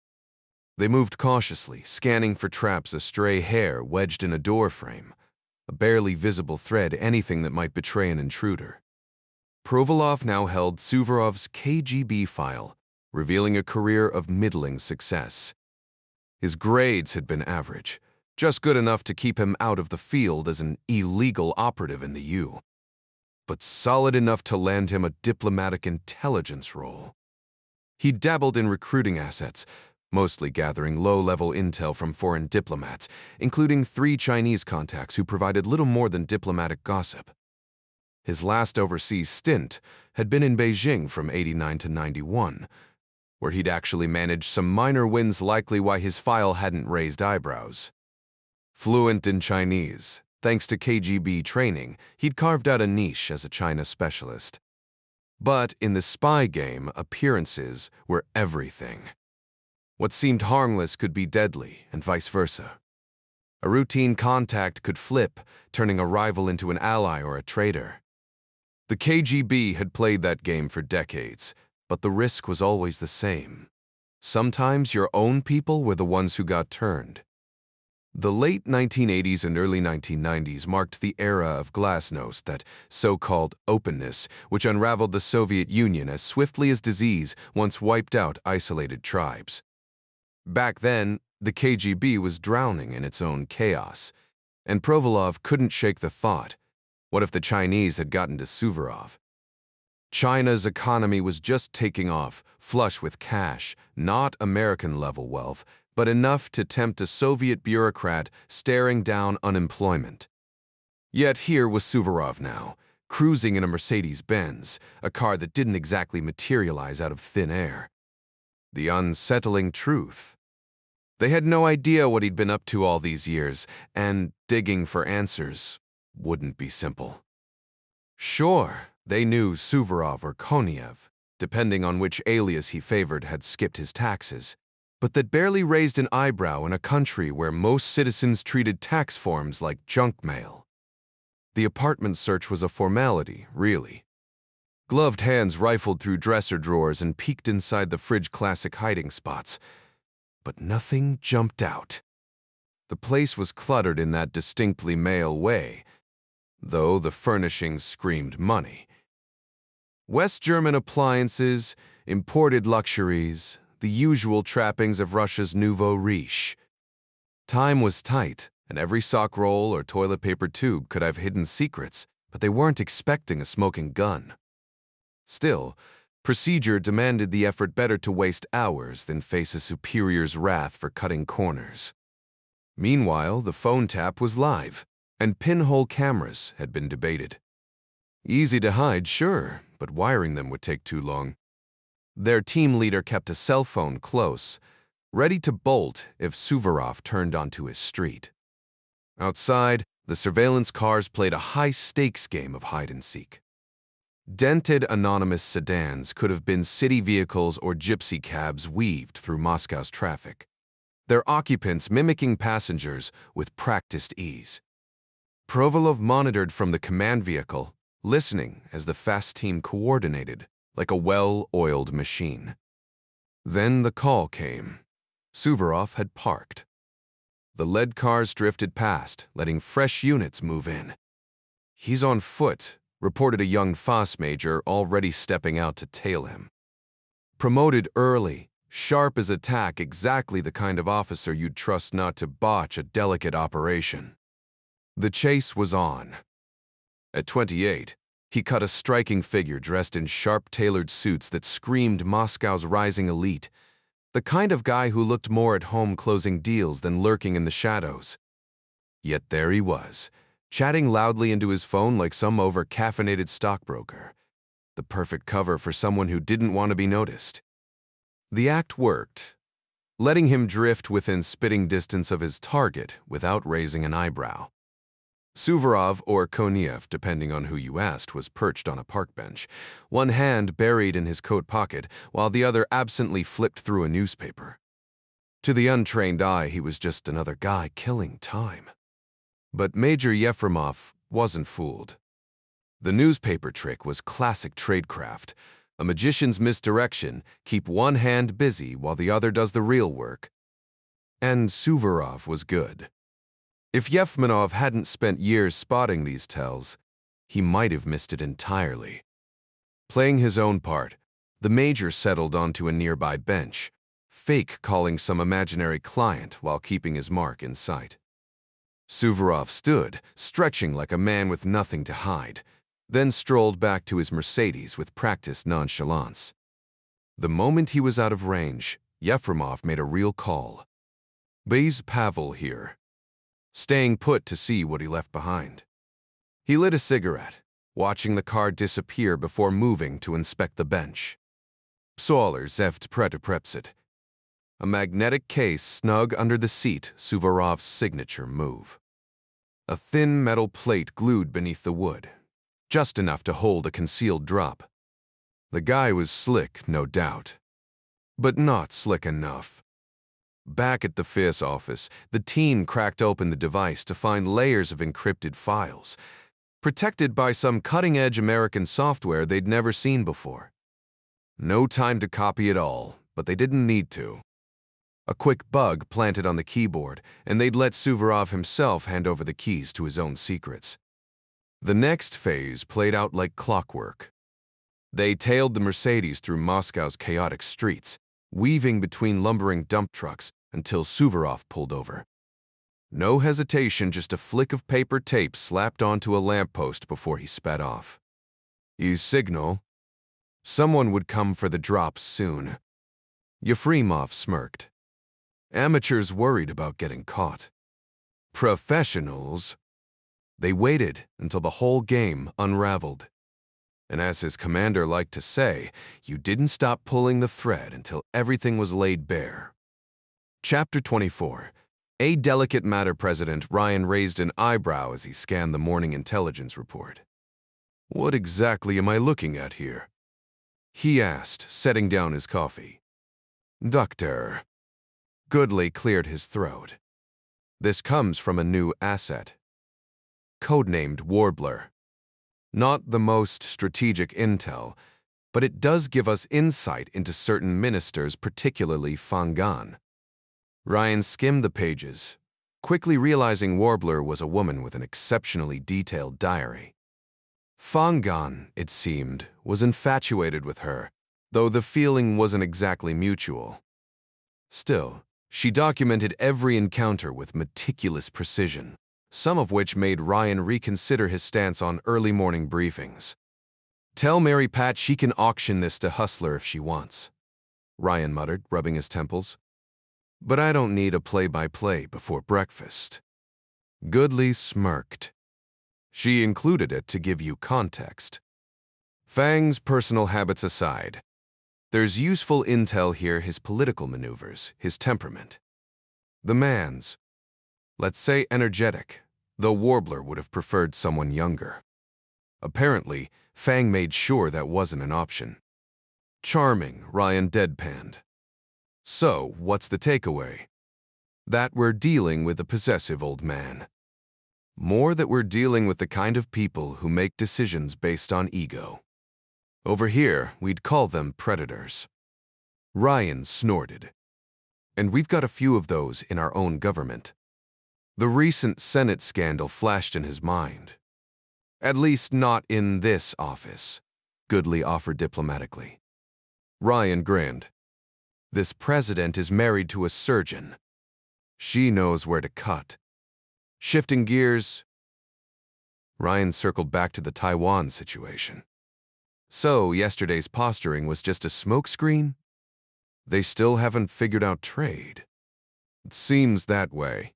S1: They moved cautiously, scanning for traps of stray hair wedged in a door frame, a barely visible thread, anything that might betray an intruder. Provolov now held Suvorov's KGB file, revealing a career of middling success. His grades had been average, just good enough to keep him out of the field as an illegal operative in the U, but solid enough to land him a diplomatic intelligence role. He dabbled in recruiting assets, mostly gathering low-level intel from foreign diplomats, including 3 Chinese contacts who provided little more than diplomatic gossip. His last overseas stint had been in Beijing from '89 to '91, where he'd actually managed some minor wins, likely why his file hadn't raised eyebrows. Fluent in Chinese, thanks to KGB training, he'd carved out a niche as a China specialist. But in the spy game, appearances were everything. What seemed harmless could be deadly, and vice versa. A routine contact could flip, turning a rival into an ally or a traitor. The KGB had played that game for decades, but the risk was always the same. Sometimes your own people were the ones who got turned. The late 1980s and early 1990s marked the era of glasnost, that so-called openness, which unraveled the Soviet Union as swiftly as disease once wiped out isolated tribes. Back then, the KGB was drowning in its own chaos, and Provolov couldn't shake the thought, what if the Chinese had gotten to Suvorov? China's economy was just taking off, flush with cash, not American-level wealth, but enough to tempt a Soviet bureaucrat staring down unemployment. Yet here was Suvorov now, cruising in a Mercedes-Benz, a car that didn't exactly materialize out of thin air. The unsettling truth. They had no idea what he'd been up to all these years, and digging for answers wouldn't be simple. Sure, they knew Suvorov or Koniev, depending on which alias he favored, had skipped his taxes, but that barely raised an eyebrow in a country where most citizens treated tax forms like junk mail. The apartment search was a formality, really. Gloved hands rifled through dresser drawers and peeked inside the fridge classic hiding spots, but nothing jumped out. The place was cluttered in that distinctly male way, though the furnishings screamed money. West German appliances, imported luxuries, the usual trappings of Russia's nouveau riche. Time was tight, and every sock roll or toilet paper tube could have hidden secrets, but they weren't expecting a smoking gun. Still, procedure demanded the effort. Better to waste hours than face a superior's wrath for cutting corners. Meanwhile, the phone tap was live, and pinhole cameras had been debated. Easy to hide, sure, but wiring them would take too long. Their team leader kept a cell phone close, ready to bolt if Suvorov turned onto his street. Outside, the surveillance cars played a high-stakes game of hide-and-seek. Dented anonymous sedans could have been city vehicles or gypsy cabs weaved through Moscow's traffic, their occupants mimicking passengers with practiced ease. Provolov monitored from the command vehicle, listening as the fast team coordinated like a well-oiled machine. Then the call came. Suvorov had parked. The lead cars drifted past, letting fresh units move in. "He's on foot," reported a young FOSS major already stepping out to tail him. Promoted early, sharp as a tack, exactly the kind of officer you'd trust not to botch a delicate operation. The chase was on. At 28, he cut a striking figure dressed in sharp tailored suits that screamed Moscow's rising elite, the kind of guy who looked more at home closing deals than lurking in the shadows. Yet there he was, chatting loudly into his phone like some over-caffeinated stockbroker, the perfect cover for someone who didn't want to be noticed. The act worked, letting him drift within spitting distance of his target without raising an eyebrow. Suvorov, or Koniev, depending on who you asked, was perched on a park bench, one hand buried in his coat pocket, while the other absently flipped through a newspaper. To the untrained eye, he was just another guy killing time. But Major Yefremov wasn't fooled. The newspaper trick was classic tradecraft, a magician's misdirection: keep one hand busy while the other does the real work. And Suvorov was good. If Yefremov hadn't spent years spotting these tells, he might have missed it entirely. Playing his own part, the major settled onto a nearby bench, fake calling some imaginary client while keeping his mark in sight. Suvorov stood, stretching like a man with nothing to hide, then strolled back to his Mercedes with practiced nonchalance. The moment he was out of range, Yefremov made a real call. "Base Pavel here," staying put to see what he left behind. He lit a cigarette, watching the car disappear before moving to inspect the bench. Psoller zeft preteprepsit. A magnetic case snug under the seat, Suvorov's signature move. A thin metal plate glued beneath the wood, just enough to hold a concealed drop. The guy was slick, no doubt, but not slick enough. Back at the FIS office, the team cracked open the device to find layers of encrypted files, protected by some cutting-edge American software they'd never seen before. No time to copy it all, but they didn't need to. A quick bug planted on the keyboard, and they'd let Suvorov himself hand over the keys to his own secrets. The next phase played out like clockwork. They tailed the Mercedes through Moscow's chaotic streets, weaving between lumbering dump trucks until Suvorov pulled over. No hesitation, just a flick of paper tape slapped onto a lamppost before he sped off. You signal. Someone would come for the drops soon. Yefremov smirked. Amateurs worried about getting caught. Professionals. They waited until the whole game unraveled. And as his commander liked to say, you didn't stop pulling the thread until everything was laid bare. Chapter 24. A delicate matter, President Ryan raised an eyebrow as he scanned the morning intelligence report. What exactly am I looking at here? He asked, setting down his coffee. Doctor. Goodley cleared his throat. This comes from a new asset. Codenamed Warbler. Not the most strategic intel, but it does give us insight into certain ministers, particularly Fangan. Ryan skimmed the pages, quickly realizing Warbler was a woman with an exceptionally detailed diary. Fangan, it seemed, was infatuated with her, though the feeling wasn't exactly mutual. Still, she documented every encounter with meticulous precision, some of which made Ryan reconsider his stance on early morning briefings. Tell Mary Pat she can auction this to Hustler if she wants, Ryan muttered, rubbing his temples. But I don't need a play-by-play before breakfast. Goodley smirked. She included it to give you context. Fang's personal habits aside, there's useful intel here: his political maneuvers, his temperament. The man's, let's say, energetic, though Warbler would have preferred someone younger. Apparently, Fang made sure that wasn't an option. Charming, Ryan deadpanned. So, what's the takeaway? That we're dealing with a possessive old man. More that we're dealing with the kind of people who make decisions based on ego. Over here, we'd call them predators. Ryan snorted. And we've got a few of those in our own government. The recent Senate scandal flashed in his mind. At least not in this office, Goodley offered diplomatically. Ryan grinned. This president is married to a surgeon. She knows where to cut. Shifting gears, Ryan circled back to the Taiwan situation. So, yesterday's posturing was just a smokescreen? They still haven't figured out trade. It seems that way.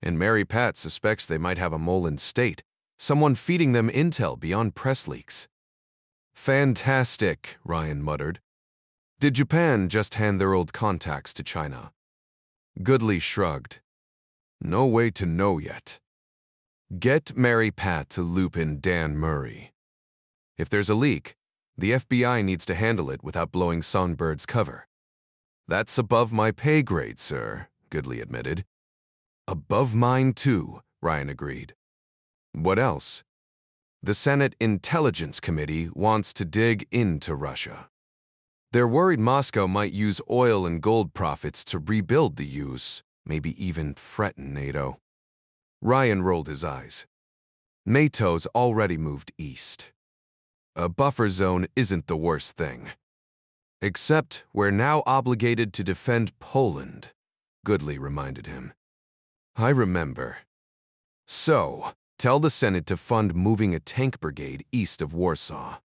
S1: And Mary Pat suspects they might have a mole in state, someone feeding them intel beyond press leaks. Fantastic, Ryan muttered. Did Japan just hand their old contacts to China? Goodley shrugged. No way to know yet. Get Mary Pat to loop in Dan Murray. If there's a leak, the FBI needs to handle it without blowing Songbird's cover. That's above my pay grade, sir, Goodley admitted. Above mine too, Ryan agreed. What else? The Senate Intelligence Committee wants to dig into Russia. They're worried Moscow might use oil and gold profits to rebuild the use, maybe even threaten NATO. Ryan rolled his eyes. NATO's already moved east. A buffer zone isn't the worst thing. Except we're now obligated to defend Poland, Goodley reminded him. I remember. So, tell the Senate to fund moving a tank brigade east of Warsaw.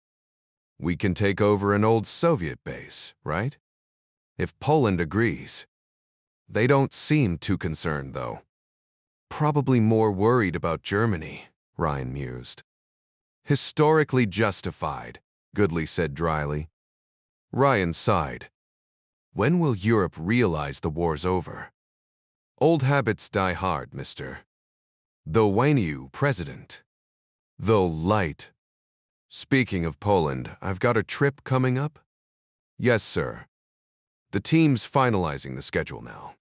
S1: We can take over an old Soviet base, right? If Poland agrees. They don't seem too concerned, though. Probably more worried about Germany, Ryan mused. Historically justified, Goodley said dryly. Ryan sighed. When will Europe realize the war's over? Old habits die hard, mister. Though Wainu president. Though light. Speaking of Poland, I've got a trip coming up? Yes, sir. The team's finalizing the schedule now.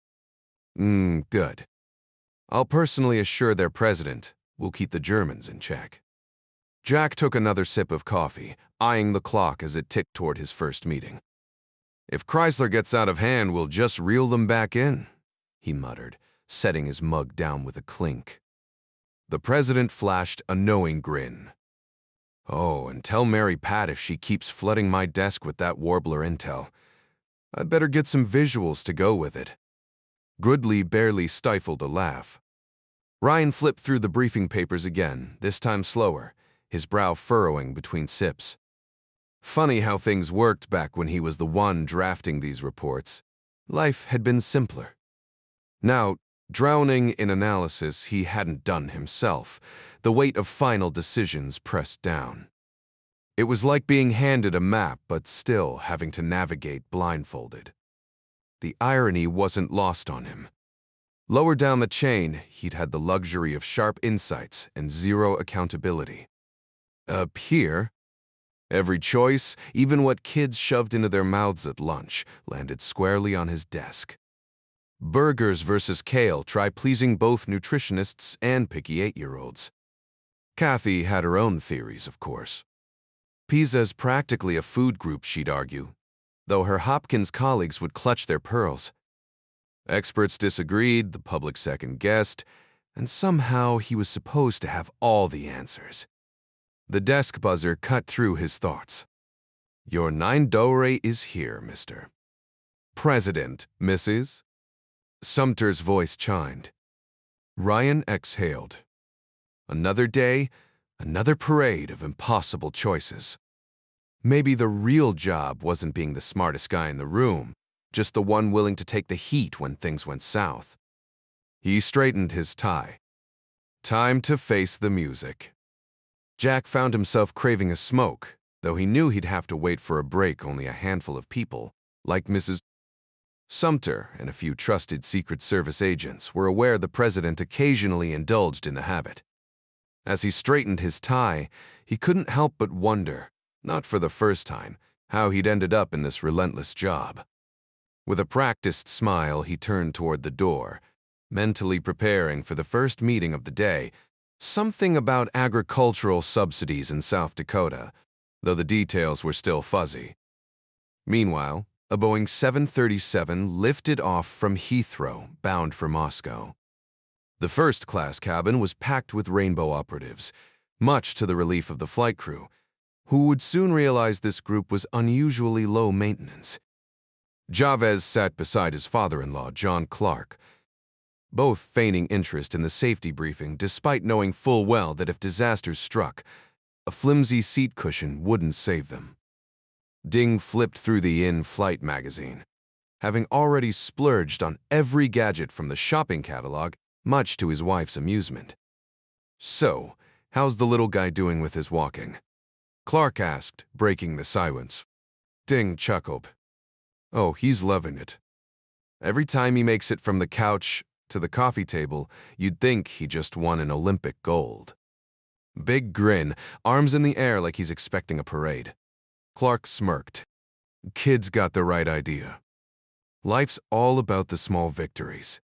S1: Good. I'll personally assure their president we'll keep the Germans in check. Jack took another sip of coffee, eyeing the clock as it ticked toward his first meeting. If Chrysler gets out of hand, we'll just reel them back in, he muttered, setting his mug down with a clink. The president flashed a knowing grin. Oh, and tell Mary Pat if she keeps flooding my desk with that Warbler intel, I'd better get some visuals to go with it. Goodley barely stifled a laugh. Ryan flipped through the briefing papers again, this time slower, his brow furrowing between sips. Funny how things worked back when he was the one drafting these reports. Life had been simpler. Now, drowning in analysis he hadn't done himself, the weight of final decisions pressed down. It was like being handed a map but still having to navigate blindfolded. The irony wasn't lost on him. Lower down the chain, he'd had the luxury of sharp insights and zero accountability. Up here, every choice, even what kids shoved into their mouths at lunch, landed squarely on his desk. Burgers versus kale, try pleasing both nutritionists and picky 8-year-olds. Kathy had her own theories, of course. Pizza's practically a food group, she'd argue, though her Hopkins colleagues would clutch their pearls. Experts disagreed, the public second-guessed, and somehow he was supposed to have all the answers. The desk buzzer cut through his thoughts. Your 9 dore is here, mister. President, Mrs.? Sumter's voice chimed. Ryan exhaled. Another day, another parade of impossible choices. Maybe the real job wasn't being the smartest guy in the room, just the one willing to take the heat when things went south. He straightened his tie. Time to face the music. Jack found himself craving a smoke, though he knew he'd have to wait for a break only a handful of people, like Mrs. Sumter and a few trusted Secret Service agents, were aware the president occasionally indulged in the habit. As he straightened his tie, he couldn't help but wonder, not for the first time, how he'd ended up in this relentless job. With a practiced smile, he turned toward the door, mentally preparing for the first meeting of the day, something about agricultural subsidies in South Dakota, though the details were still fuzzy. Meanwhile, a Boeing 737 lifted off from Heathrow, bound for Moscow. The first-class cabin was packed with Rainbow operatives, much to the relief of the flight crew, who would soon realize this group was unusually low maintenance. Chavez sat beside his father-in-law, John Clark, both feigning interest in the safety briefing despite knowing full well that if disasters struck, a flimsy seat cushion wouldn't save them. Ding flipped through the in-flight magazine, having already splurged on every gadget from the shopping catalog, much to his wife's amusement. So, how's the little guy doing with his walking? Clark asked, breaking the silence. Ding chuckled. Oh, he's loving it. Every time he makes it from the couch to the coffee table, you'd think he just won an Olympic gold. Big grin, arms in the air like he's expecting a parade. Clark smirked. Kid's got the right idea. Life's all about the small victories.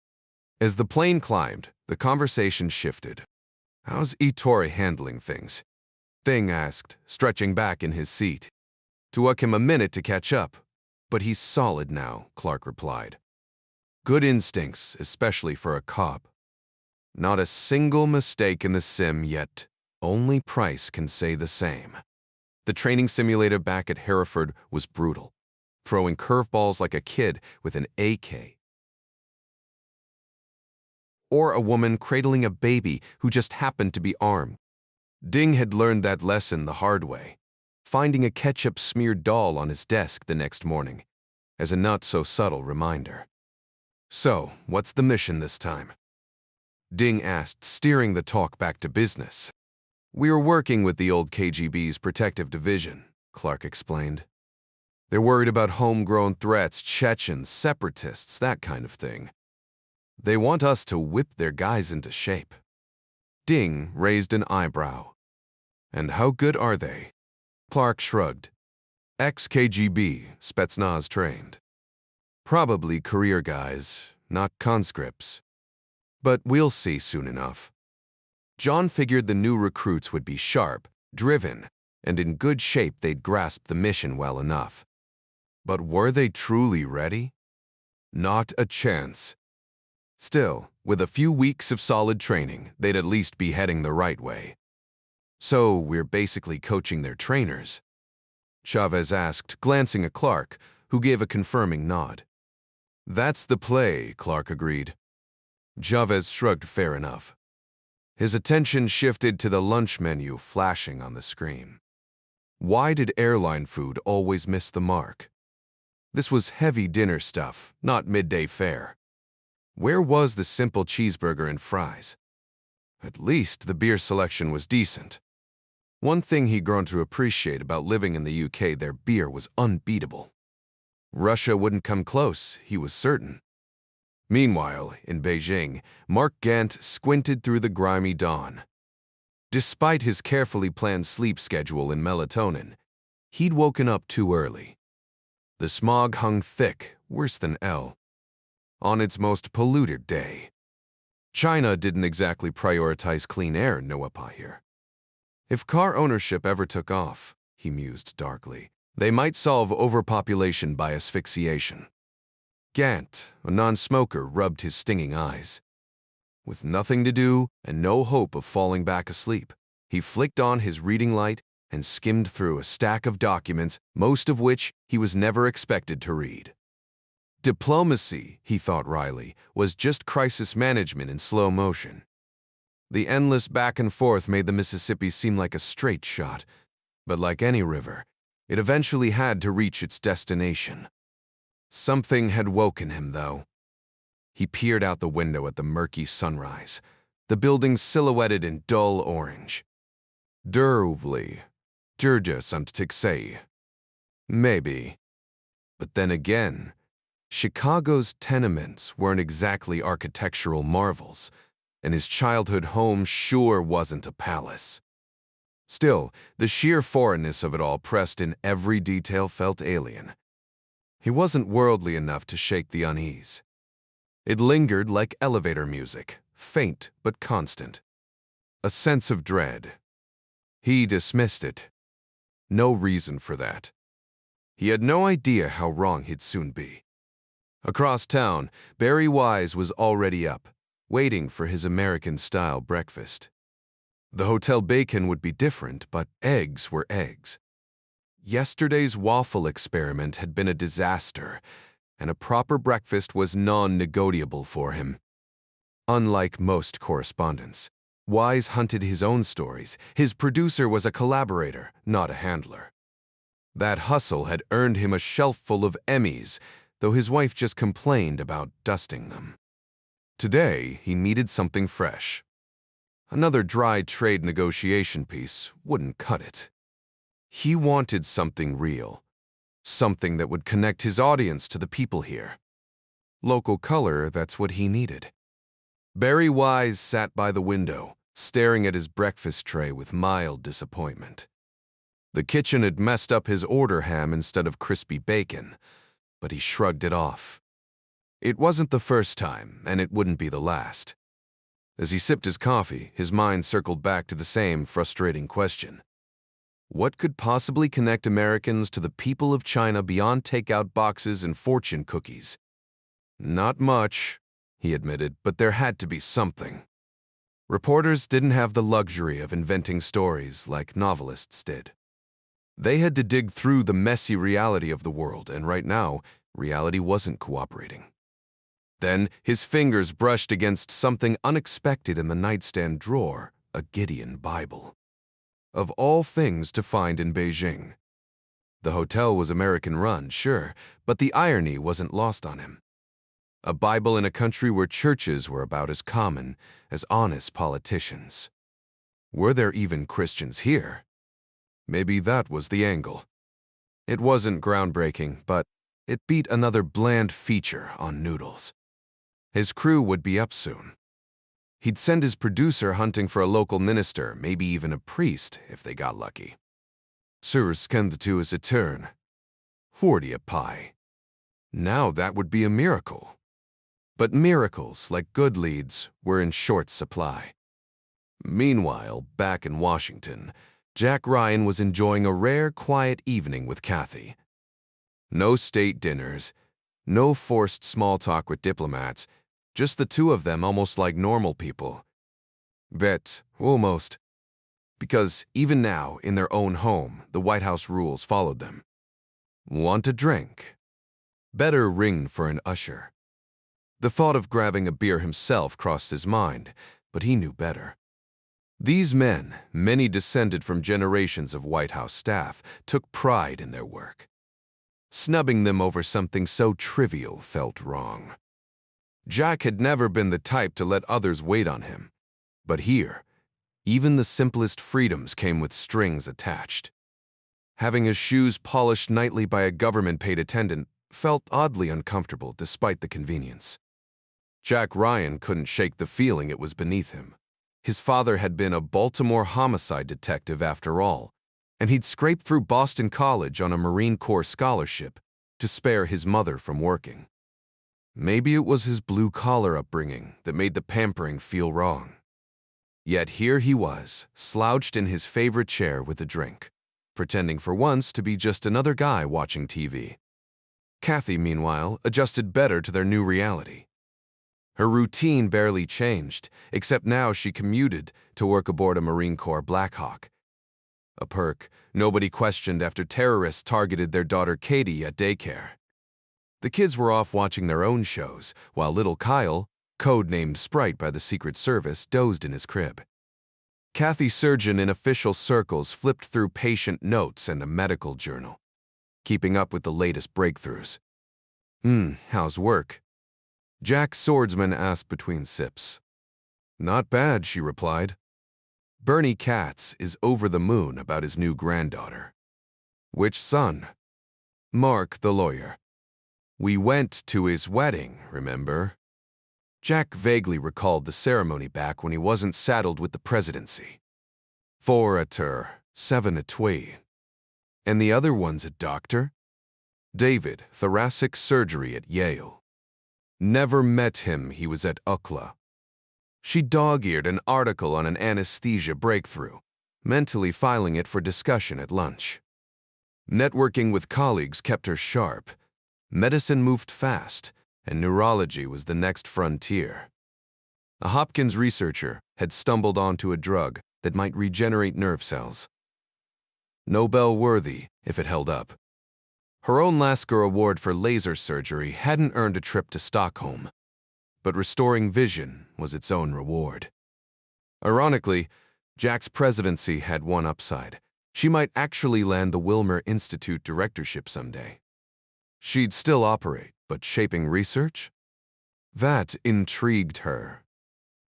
S1: As the plane climbed, the conversation shifted. How's Ettore handling things? Thing asked, stretching back in his seat. Took him a minute to catch up, but he's solid now, Clark replied. Good instincts, especially for a cop. Not a single mistake in the sim yet. Only Price can say the same. The training simulator back at Hereford was brutal, throwing curveballs like a kid with an AK. Or a woman cradling a baby who just happened to be armed. Ding had learned that lesson the hard way, finding a ketchup-smeared doll on his desk the next morning, as a not-so-subtle reminder. So, what's the mission this time? Ding asked, steering the talk back to business. We were working with the old KGB's protective division, Clark explained. They're worried about homegrown threats, Chechens, separatists, that kind of thing. They want us to whip their guys into shape. Ding raised an eyebrow. And how good are they? Clark shrugged. Ex-KGB, Spetsnaz trained. Probably career guys, not conscripts. But we'll see soon enough. John figured the new recruits would be sharp, driven, and in good shape they'd grasp the mission well enough. But were they truly ready? Not a chance. Still, with a few weeks of solid training, they'd at least be heading the right way. So we're basically coaching their trainers? Chavez asked, glancing at Clark, who gave a confirming nod. That's the play, Clark agreed. Chavez shrugged. Fair enough. His attention shifted to the lunch menu flashing on the screen. Why did airline food always miss the mark? This was heavy dinner stuff, not midday fare. Where was the simple cheeseburger and fries? At least the beer selection was decent. One thing he'd grown to appreciate about living in the UK, their beer was unbeatable. Russia wouldn't come close, he was certain. Meanwhile, in Beijing, Mark Gant squinted through the grimy dawn. Despite his carefully planned sleep schedule and melatonin, he'd woken up too early. The smog hung thick, worse than L. On its most polluted day. China didn't exactly prioritize clean air, Noapa here. If car ownership ever took off, he mused darkly, they might solve overpopulation by asphyxiation. Gant, a non-smoker, rubbed his stinging eyes. With nothing to do and no hope of falling back asleep, he flicked on his reading light and skimmed through a stack of documents, most of which he was never expected to read. Diplomacy, he thought wryly, was just crisis management in slow motion. The endless back and forth made the Mississippi seem like a straight shot, but like any river, it eventually had to reach its destination. Something had woken him, though. He peered out the window at the murky sunrise, the buildings silhouetted in dull orange. Durvly, Georgia Tixay. Maybe. But then again, Chicago's tenements weren't exactly architectural marvels, and his childhood home sure wasn't a palace. Still, the sheer foreignness of it all pressed in every detail felt alien. He wasn't worldly enough to shake the unease. It lingered like elevator music, faint but constant. A sense of dread. He dismissed it. No reason for that. He had no idea how wrong he'd soon be. Across town, Barry Wise was already up, waiting for his American-style breakfast. The hotel bacon would be different, but eggs were eggs. Yesterday's waffle experiment had been a disaster, and a proper breakfast was non-negotiable for him. Unlike most correspondents, Wise hunted his own stories. His producer was a collaborator, not a handler. That hustle had earned him a shelf full of Emmys, though his wife just complained about dusting them. Today, he needed something fresh. Another dry trade negotiation piece wouldn't cut it. He wanted something real, something that would connect his audience to the people here. Local color, that's what he needed. Barry Wise sat by the window, staring at his breakfast tray with mild disappointment. The kitchen had messed up his order ham instead of crispy bacon, but he shrugged it off. It wasn't the first time, and it wouldn't be the last. As he sipped his coffee, his mind circled back to the same frustrating question. What could possibly connect Americans to the people of China beyond takeout boxes and fortune cookies? Not much, he admitted, but there had to be something. Reporters didn't have the luxury of inventing stories like novelists did. They had to dig through the messy reality of the world, and right now, reality wasn't cooperating. Then his fingers brushed against something unexpected in the nightstand drawer, a Gideon Bible. Of all things to find in Beijing. The hotel was American-run, sure, but the irony wasn't lost on him. A Bible in a country where churches were about as common as honest politicians. Were there even Christians here? Maybe that was the angle. It wasn't groundbreaking, but it beat another bland feature on noodles. His crew would be up soon. He'd send his producer hunting for a local minister, maybe even a priest, if they got lucky. Sirs can the two as a turn. Hordia pie. Now that would be a miracle. But miracles, like good leads, were in short supply. Meanwhile, back in Washington, Jack Ryan was enjoying a rare, quiet evening with Kathy. No state dinners, no forced small talk with diplomats, just the two of them almost like normal people. Bet, almost. Because even now, in their own home, the White House rules followed them. Want a drink? Better ring for an usher. The thought of grabbing a beer himself crossed his mind, but he knew better. These men, many descended from generations of White House staff, took pride in their work. Snubbing them over something so trivial felt wrong. Jack had never been the type to let others wait on him. But here, even the simplest freedoms came with strings attached. Having his shoes polished nightly by a government-paid attendant felt oddly uncomfortable despite the convenience. Jack Ryan couldn't shake the feeling it was beneath him. His father had been a Baltimore homicide detective after all, and he'd scraped through Boston College on a Marine Corps scholarship to spare his mother from working. Maybe it was his blue-collar upbringing that made the pampering feel wrong. Yet here he was, slouched in his favorite chair with a drink, pretending for once to be just another guy watching TV. Kathy, meanwhile, adjusted better to their new reality. Her routine barely changed, except now she commuted to work aboard a Marine Corps Black Hawk. A perk nobody questioned after terrorists targeted their daughter Katie at daycare. The kids were off watching their own shows, while little Kyle, codenamed Sprite by the Secret Service, dozed in his crib. Kathy Surgeon in official circles flipped through patient notes and a medical journal, keeping up with the latest breakthroughs. How's work? Jack Swordsman asked between sips. Not bad, she replied. Bernie Katz is over the moon about his new granddaughter. Which son? Mark, the lawyer. We went to his wedding, remember? Jack vaguely recalled the ceremony back when he wasn't saddled with the presidency. 4 a tur, 7 a twee. And the other one's a doctor? David, thoracic surgery at Yale. Never met him, he was at UCLA. She dog-eared an article on an anesthesia breakthrough, mentally filing it for discussion at lunch. Networking with colleagues kept her sharp. Medicine moved fast, and neurology was the next frontier. A Hopkins researcher had stumbled onto a drug that might regenerate nerve cells. Nobel-worthy, if it held up. Her own Lasker Award for laser surgery hadn't earned a trip to Stockholm, but restoring vision was its own reward. Ironically, Jack's presidency had one upside. She might actually land the Wilmer Institute directorship someday. She'd still operate, but shaping research? That intrigued her.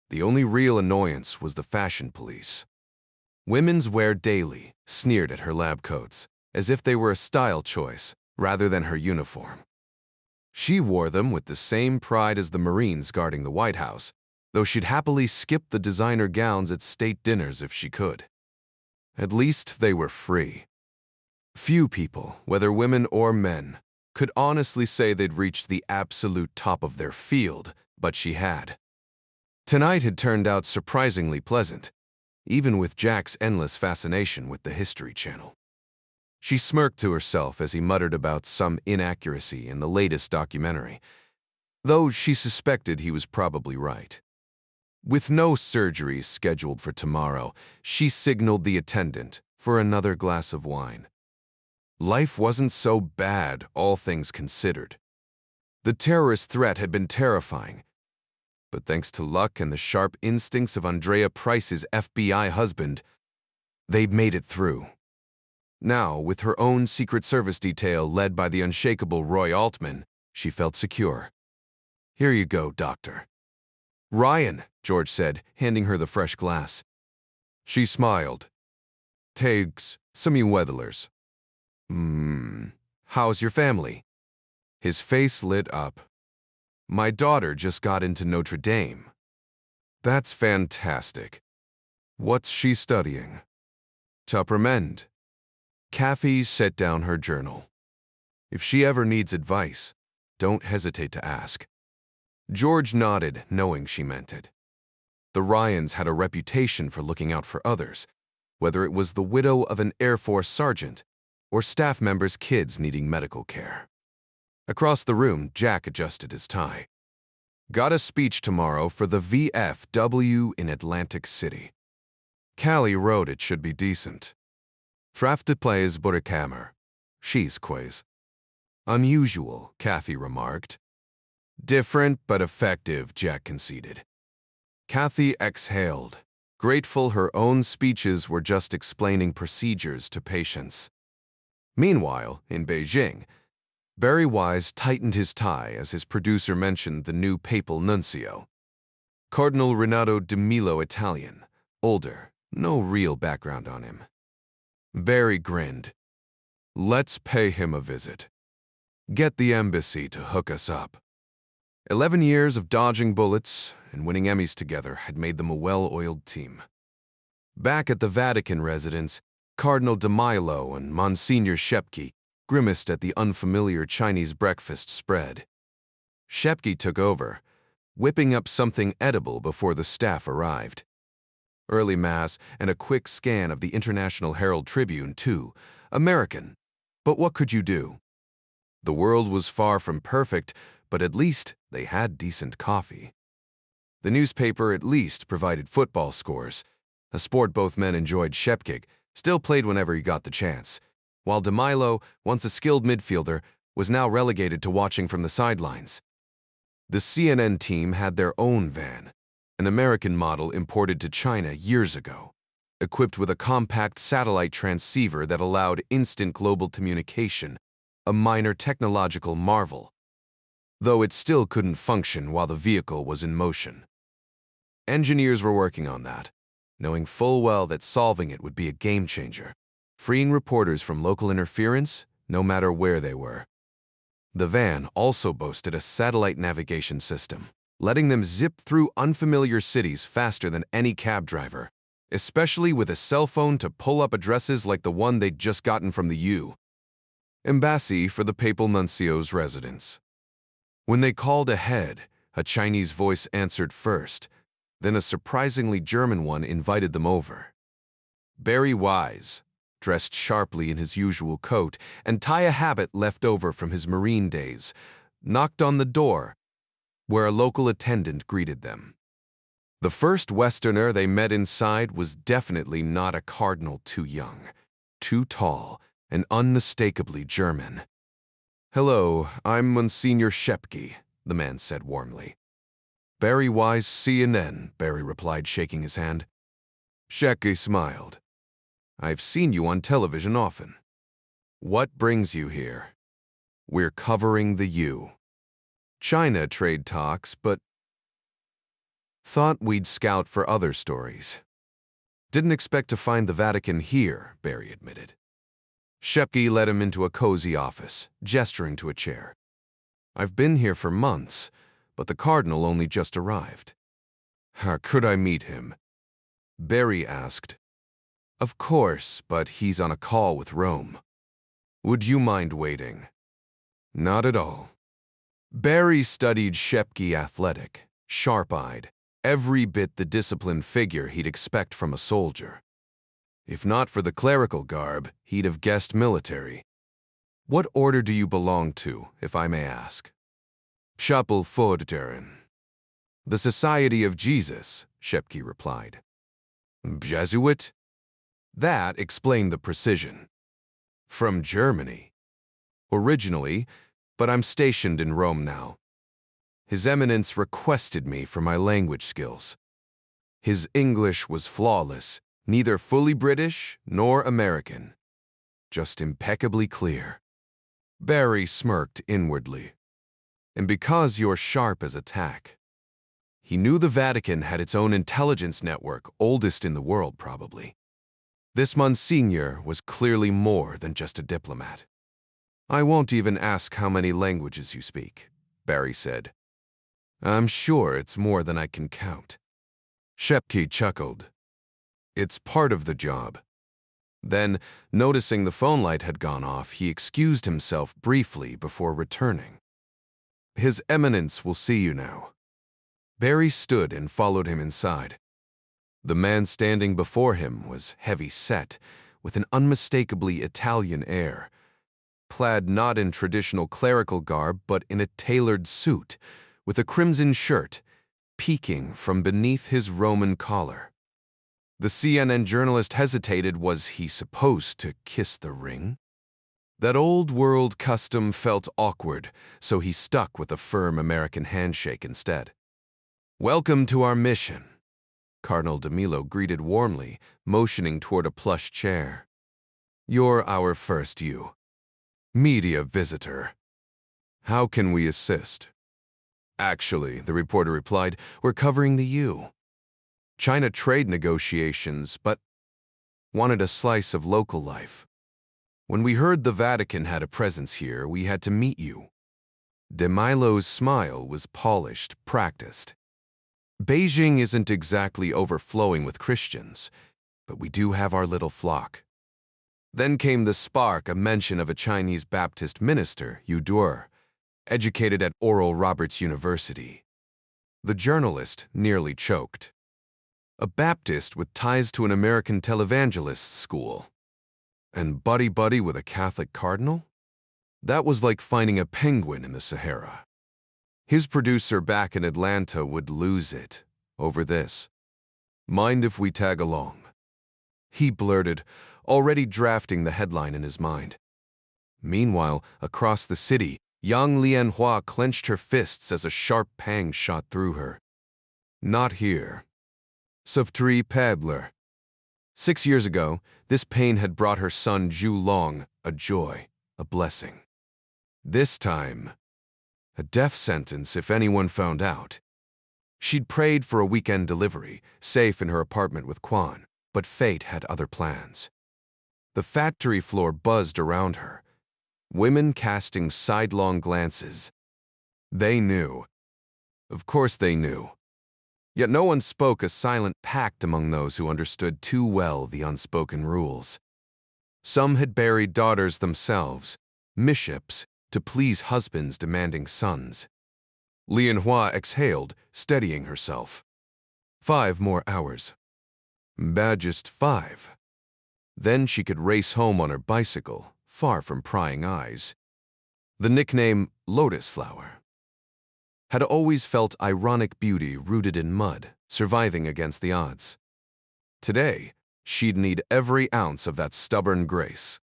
S1: The only real annoyance was the fashion police. Women's wear daily sneered at her lab coats, as if they were a style choice rather than her uniform. She wore them with the same pride as the Marines guarding the White House, though she'd happily skip the designer gowns at state dinners if she could. At least they were free. Few people, whether women or men, could honestly say they'd reached the absolute top of their field, but she had. Tonight had turned out surprisingly pleasant, even with Jack's endless fascination with the History Channel. She smirked to herself as he muttered about some inaccuracy in the latest documentary, though she suspected he was probably right. With no surgeries scheduled for tomorrow, she signaled the attendant for another glass of wine. Life wasn't so bad, all things considered. The terrorist threat had been terrifying, but thanks to luck and the sharp instincts of Andrea Price's FBI husband, they'd made it through. Now, with her own Secret Service detail led by the unshakable Roy Altman, she felt secure. Here you go, doctor. Ryan, George said, handing her the fresh glass. She smiled. Tags, some weatherers. How's your family? His face lit up. My daughter just got into Notre Dame. That's fantastic. What's she studying? Tuppermend. Kathy set down her journal. If she ever needs advice, don't hesitate to ask. George nodded, knowing she meant it. The Ryans had a reputation for looking out for others, whether it was the widow of an Air Force sergeant or staff members' kids needing medical care. Across the room, Jack adjusted his tie. Got a speech tomorrow for the VFW in Atlantic City. Callie wrote it should be decent. Frafte plays Borikamer. She's quiz. Unusual, Kathy remarked. Different but effective, Jack conceded. Kathy exhaled, grateful her own speeches were just explaining procedures to patients. Meanwhile, in Beijing, Barry Wise tightened his tie as his producer mentioned the new papal nuncio. Cardinal Renato de Milo, Italian, older, no real background on him. Barry grinned. Let's pay him a visit. Get the embassy to hook us up. 11 years of dodging bullets and winning Emmys together had made them a well-oiled team. Back at the Vatican residence, Cardinal de Milo and Monsignor Shepke grimaced at the unfamiliar Chinese breakfast spread. Shepke took over, whipping up something edible before the staff arrived. Early Mass and a quick scan of the International Herald Tribune, too. American. But what could you do? The world was far from perfect, but at least they had decent coffee. The newspaper at least provided football scores, a sport both men enjoyed. Shepke still played whenever he got the chance, while de Milo, once a skilled midfielder, was now relegated to watching from the sidelines. The CNN team had their own van, an American model imported to China years ago, equipped with a compact satellite transceiver that allowed instant global communication, a minor technological marvel, though it still couldn't function while the vehicle was in motion. Engineers were working on that, knowing full well that solving it would be a game changer, freeing reporters from local interference, no matter where they were. The van also boasted a satellite navigation system, letting them zip through unfamiliar cities faster than any cab driver, especially with a cell phone to pull up addresses like the one they'd just gotten from the U. Embassy for the papal nuncio's residence. When they called ahead, a Chinese voice answered first, then a surprisingly German one invited them over. Barry Wise, dressed sharply in his usual coat and tie a habit left over from his Marine days, knocked on the door, where a local attendant greeted them. The first Westerner they met inside was definitely not a cardinal too young, too tall, and unmistakably German. Hello, I'm Monsignor Shepke, the man said warmly. Barry Wise, CNN, Barry replied, shaking his hand. Shepke smiled. I've seen you on television often. What brings you here? We're covering the U. China trade talks, but thought we'd scout for other stories. Didn't expect to find the Vatican here, Barry admitted. Shepke led him into a cozy office, gesturing to a chair. I've been here for months, but the Cardinal only just arrived. How could I meet him? Barry asked. Of course, but he's on a call with Rome. Would you mind waiting? Not at all. Barry studied Shepke athletic, sharp-eyed, every bit the disciplined figure he'd expect from a soldier. If not for the clerical garb, he'd have guessed military. What order do you belong to, if I may ask? Chapel Forderen. The Society of Jesus, Shepke replied. Jesuit? That explained the precision. From Germany. Originally, but I'm stationed in Rome now. His Eminence requested me for my language skills. His English was flawless, neither fully British nor American. Just impeccably clear. Barry smirked inwardly. And because you're sharp as a tack. He knew the Vatican had its own intelligence network, oldest in the world probably. This Monsignor was clearly more than just a diplomat. "I won't even ask how many languages you speak," Barry said. "I'm sure it's more than I can count." Shepke chuckled. "It's part of the job." Then, noticing the phone light had gone off, he excused himself briefly before returning. "His Eminence will see you now." Barry stood and followed him inside. The man standing before him was heavy-set, with an unmistakably Italian air, clad not in traditional clerical garb but in a tailored suit, with a crimson shirt peeking from beneath his Roman collar. The CNN journalist hesitated. Was he supposed to kiss the ring? That old-world custom felt awkward, so he stuck with a firm American handshake instead. "Welcome to our mission," Cardinal DeMilo greeted warmly, motioning toward a plush chair. "You're our first media visitor. How can we assist?" "Actually," the reporter replied, "we're covering the China trade negotiations, but wanted a slice of local life. When we heard the Vatican had a presence here, we had to meet you." DeMilo's smile was polished, practiced. "Beijing isn't exactly overflowing with Christians, but we do have our little flock." Then came the spark, a mention of a Chinese Baptist minister, Yu Duer, educated at Oral Roberts University. The journalist nearly choked. A Baptist with ties to an American televangelist school. And buddy-buddy with a Catholic cardinal? That was like finding a penguin in the Sahara. His producer back in Atlanta would lose it over this. "Mind if we tag along?" he blurted, already drafting the headline in his mind. Meanwhile, across the city, Yang Lianhua clenched her fists as a sharp pang shot through her. "Not here." Sauvetre Pabler. 6 years ago, this pain had brought her son Zhu Long a joy, a blessing. This time, a death sentence if anyone found out. She'd prayed for a weekend delivery, safe in her apartment with Quan, but fate had other plans. The factory floor buzzed around her, women casting sidelong glances. They knew. Of course they knew. Yet no one spoke, a silent pact among those who understood too well the unspoken rules. Some had buried daughters themselves, miships, to please husbands demanding sons. Lianhua exhaled, steadying herself. 5 more hours. Just 5. Then she could race home on her bicycle, far from prying eyes. The nickname Lotus Flower had always felt ironic beauty rooted in mud, surviving against the odds. Today, she'd need every ounce of that stubborn grace.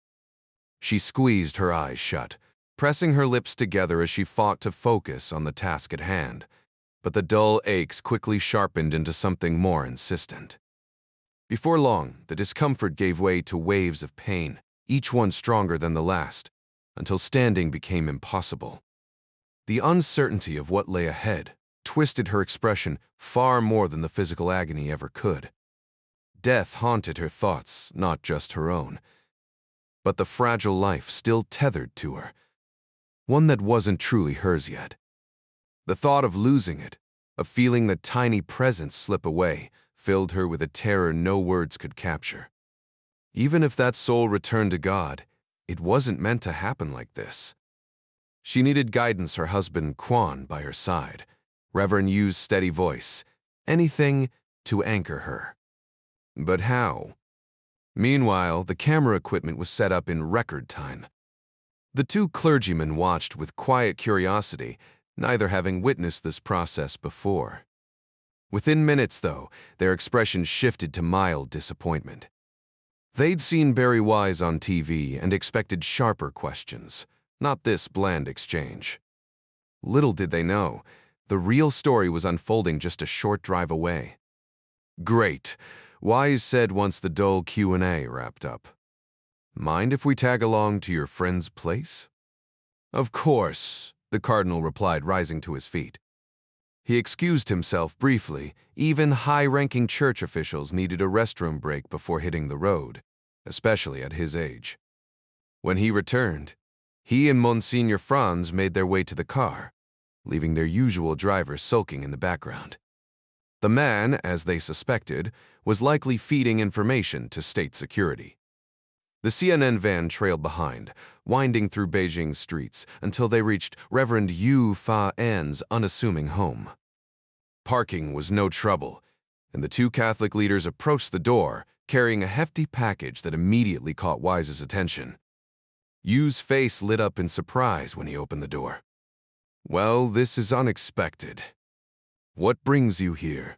S1: She squeezed her eyes shut, pressing her lips together as she fought to focus on the task at hand, but the dull aches quickly sharpened into something more insistent. Before long, the discomfort gave way to waves of pain, each one stronger than the last, until standing became impossible. The uncertainty of what lay ahead twisted her expression far more than the physical agony ever could. Death haunted her thoughts, not just her own, but the fragile life still tethered to her, one that wasn't truly hers yet. The thought of losing it, of feeling the tiny presence slip away, filled her with a terror no words could capture. Even if that soul returned to God, it wasn't meant to happen like this. She needed guidance, her husband Quan by her side, Reverend Yu's steady voice, anything to anchor her. But how? Meanwhile, the camera equipment was set up in record time. The 2 clergymen watched with quiet curiosity, neither having witnessed this process before. Within minutes, though, their expressions shifted to mild disappointment. They'd seen Barry Wise on TV and expected sharper questions, not this bland exchange. Little did they know, the real story was unfolding just a short drive away. "Great," Wise said once the dull Q&A wrapped up. "Mind if we tag along to your friend's place?" "Of course," the cardinal replied, rising to his feet. He excused himself briefly. Even high-ranking church officials needed a restroom break before hitting the road, especially at his age. When he returned, he and Monsignor Franz made their way to the car, leaving their usual driver sulking in the background. The man, as they suspected, was likely feeding information to state security. The CNN van trailed behind, winding through Beijing's streets until they reached Reverend Yu Fa An's unassuming home. Parking was no trouble, and the two Catholic leaders approached the door, carrying a hefty package that immediately caught Wise's attention. Yu's face lit up in surprise when he opened the door. "Well, this is unexpected. What brings you here?"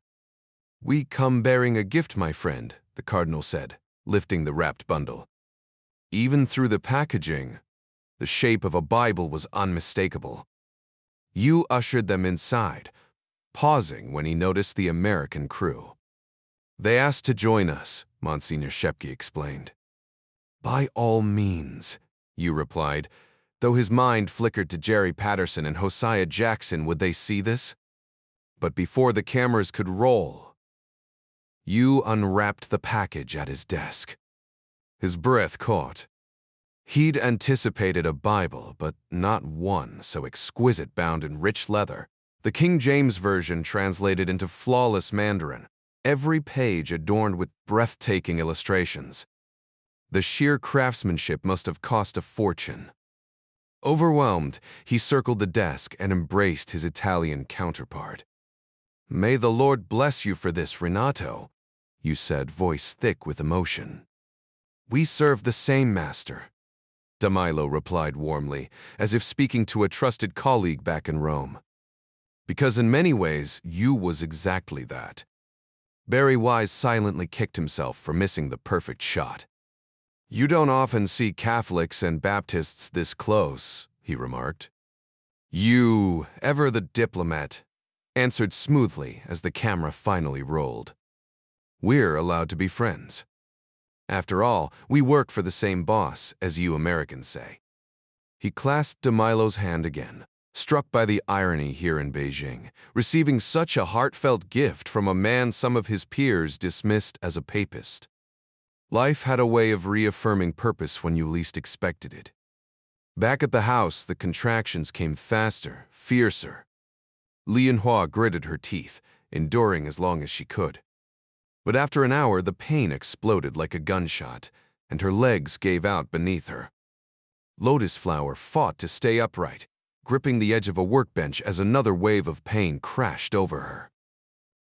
S1: "We come bearing a gift, my friend," the cardinal said, lifting the wrapped bundle. Even through the packaging, the shape of a Bible was unmistakable. Yu ushered them inside, pausing when he noticed the American crew. "They asked to join us," Monsignor Shepke explained. "By all means," Yu replied, though his mind flickered to Jerry Patterson and Hosea Jackson. Would they see this? But before the cameras could roll, Yu unwrapped the package at his desk. His breath caught. He'd anticipated a Bible, but not one so exquisite, bound in rich leather. The King James Version translated into flawless Mandarin, every page adorned with breathtaking illustrations. The sheer craftsmanship must have cost a fortune. Overwhelmed, he circled the desk and embraced his Italian counterpart. "May the Lord bless you for this, Renato," Yu said, voice thick with emotion. "We serve the same master," Damilo replied warmly, as if speaking to a trusted colleague back in Rome. Because in many ways, Yu was exactly that. Barry Wise silently kicked himself for missing the perfect shot. "You don't often see Catholics and Baptists this close," he remarked. "You, ever the diplomat," answered smoothly as the camera finally rolled. "We're allowed to be friends. After all, we work for the same boss, as you Americans say." He clasped Damilo's hand again, struck by the irony here in Beijing, receiving such a heartfelt gift from a man some of his peers dismissed as a papist. Life had a way of reaffirming purpose when you least expected it. Back at the house, the contractions came faster, fiercer. Lianhua gritted her teeth, enduring as long as she could. But after an hour, the pain exploded like a gunshot, and her legs gave out beneath her. Lotus Flower fought to stay upright, gripping the edge of a workbench as another wave of pain crashed over her.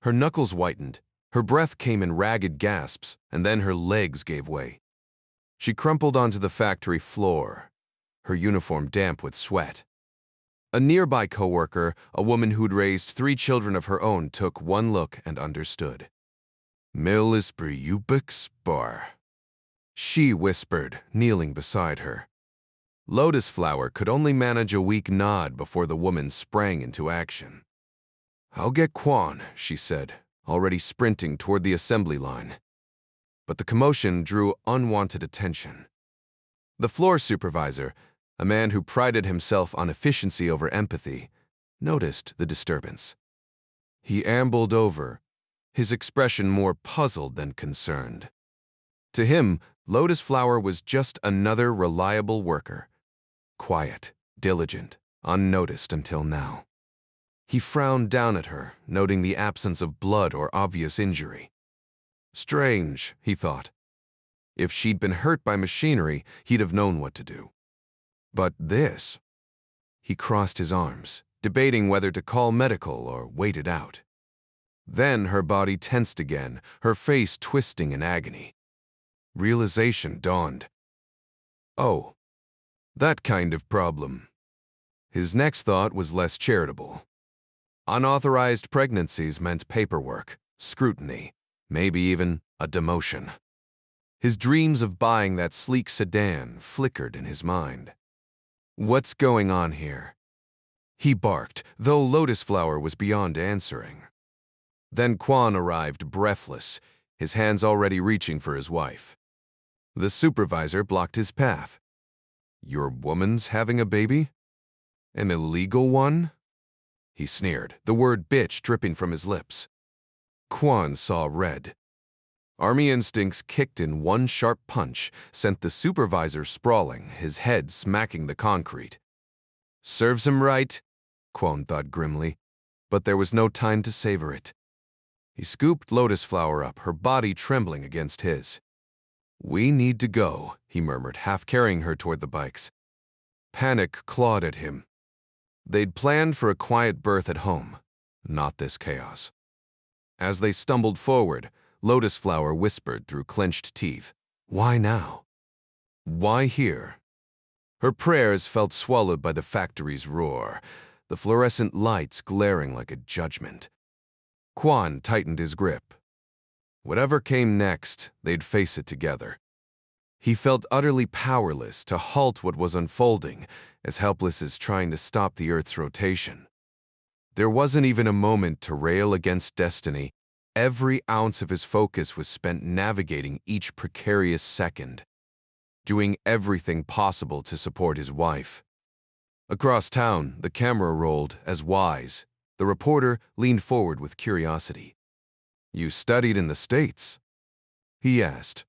S1: Her knuckles whitened, her breath came in ragged gasps, and then her legs gave way. She crumpled onto the factory floor, her uniform damp with sweat. A nearby coworker, a woman who'd raised 3 children of her own, took one look and understood. "Mill is Ubix bar," she whispered, kneeling beside her. Lotus Flower could only manage a weak nod before the woman sprang into action. "I'll get Quan," she said, already sprinting toward the assembly line. But the commotion drew unwanted attention. The floor supervisor, a man who prided himself on efficiency over empathy, noticed the disturbance. He ambled over, his expression more puzzled than concerned. To him, Lotus Flower was just another reliable worker. Quiet, diligent, unnoticed until now. He frowned down at her, noting the absence of blood or obvious injury. Strange, he thought. If she'd been hurt by machinery, he'd have known what to do. But this... He crossed his arms, debating whether to call medical or wait it out. Then her body tensed again, her face twisting in agony. Realization dawned. Oh, that kind of problem. His next thought was less charitable. Unauthorized pregnancies meant paperwork, scrutiny, maybe even a demotion. His dreams of buying that sleek sedan flickered in his mind. "What's going on here?" he barked, though Lotus Flower was beyond answering. Then Quan arrived, breathless, his hands already reaching for his wife. The supervisor blocked his path. "Your woman's having a baby? An illegal one?" he sneered, the word bitch dripping from his lips. Quan saw red. Army instincts kicked in one sharp punch, sent the supervisor sprawling, his head smacking the concrete. Serves him right, Quan thought grimly, but there was no time to savor it. He scooped Lotus Flower up, her body trembling against his. We need to go, he murmured, half carrying her toward the bikes. Panic clawed at him. They'd planned for a quiet birth at home, not this chaos. As they stumbled forward, Lotus Flower whispered through clenched teeth, "Why now? Why here?" Her prayers felt swallowed by the factory's roar, the fluorescent lights glaring like a judgment. Quan tightened his grip. Whatever came next, they'd face it together. He felt utterly powerless to halt what was unfolding, as helpless as trying to stop the Earth's rotation. There wasn't even a moment to rail against destiny. Every ounce of his focus was spent navigating each precarious second, doing everything possible to support his wife. Across town, the camera rolled as Wise, the reporter, leaned forward with curiosity. "You studied in the States?" he asked.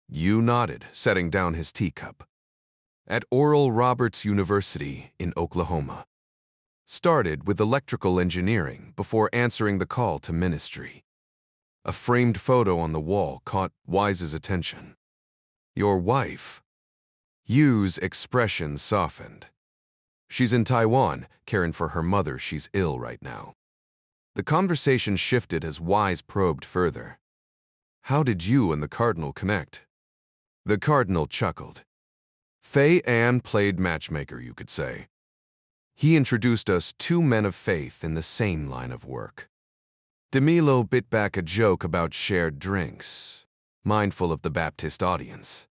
S1: Yu nodded, setting down his teacup. "At Oral Roberts University in Oklahoma. Started with electrical engineering before answering the call to ministry." A framed photo on the wall caught Wise's attention. "Your wife?" Yu's expression softened. "She's in Taiwan, caring for her mother. She's ill right now." The conversation shifted as Wise probed further. "How did you and the Cardinal connect?" The Cardinal chuckled. "Fei Ann played matchmaker, you could say. He introduced us two men of faith in the same line of work." DeMilo bit back a joke about shared drinks, mindful of the Baptist audience.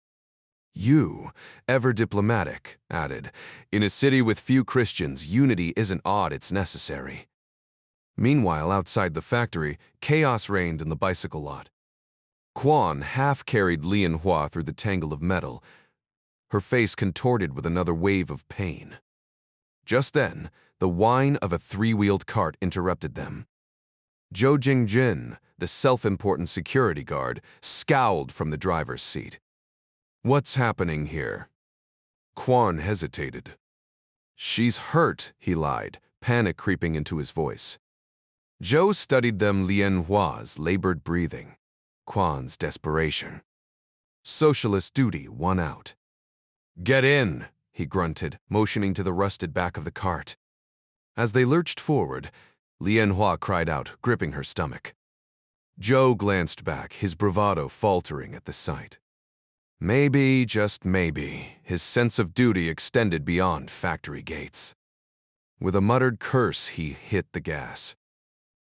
S1: "You, ever diplomatic," added, "in a city with few Christians, unity isn't odd, it's necessary." Meanwhile, outside the factory, chaos reigned in the bicycle lot. Quan half-carried Lian Hua through the tangle of metal, her face contorted with another wave of pain. Just then, the whine of a three-wheeled cart interrupted them. Zhou Jingjin, the self-important security guard, scowled from the driver's seat. "What's happening here?" Quan hesitated. "She's hurt," he lied, panic creeping into his voice. Zhou studied them Lian Hua's labored breathing, Quan's desperation. Socialist duty won out. "Get in," he grunted, motioning to the rusted back of the cart. As they lurched forward, Lian Hua cried out, gripping her stomach. Zhou glanced back, his bravado faltering at the sight. Maybe, just maybe, his sense of duty extended beyond factory gates. With a muttered curse, he hit the gas.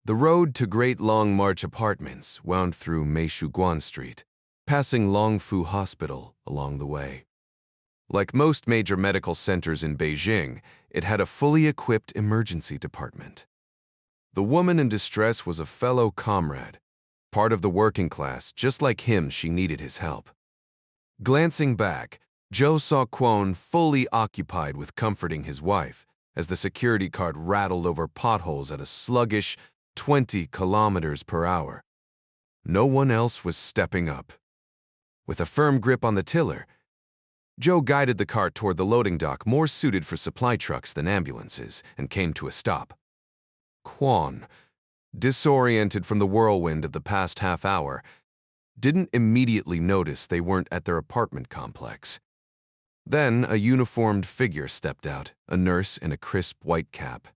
S1: The road to Great Long March Apartments wound through Meishuguan Street, passing Longfu Hospital along the way. Like most major medical centers in Beijing, it had a fully equipped emergency department. The woman in distress was a fellow comrade, part of the working class. Just like him, she needed his help. Glancing back, Zhou saw Quan fully occupied with comforting his wife as the security cart rattled over potholes at a sluggish 20 kilometers per hour. No one else was stepping up. With a firm grip on the tiller, Zhou guided the cart toward the loading dock, more suited for supply trucks than ambulances, and came to a stop. Quan, disoriented from the whirlwind of the past half hour, didn't immediately notice they weren't at their apartment complex. Then a uniformed figure stepped out, a nurse in a crisp white cap.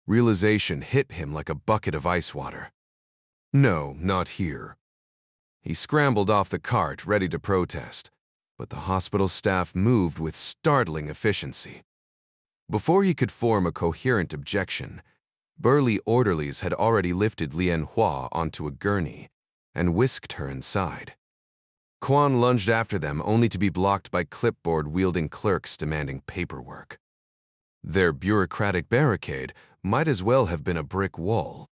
S1: Realization hit him like a bucket of ice water. No, not here. He scrambled off the cart, ready to protest, but the hospital staff moved with startling efficiency. Before he could form a coherent objection, burly orderlies had already lifted Lian Hua onto a gurney and whisked her inside. Quan lunged after them, only to be blocked by clipboard-wielding clerks demanding paperwork. Their bureaucratic barricade might as well have been a brick wall.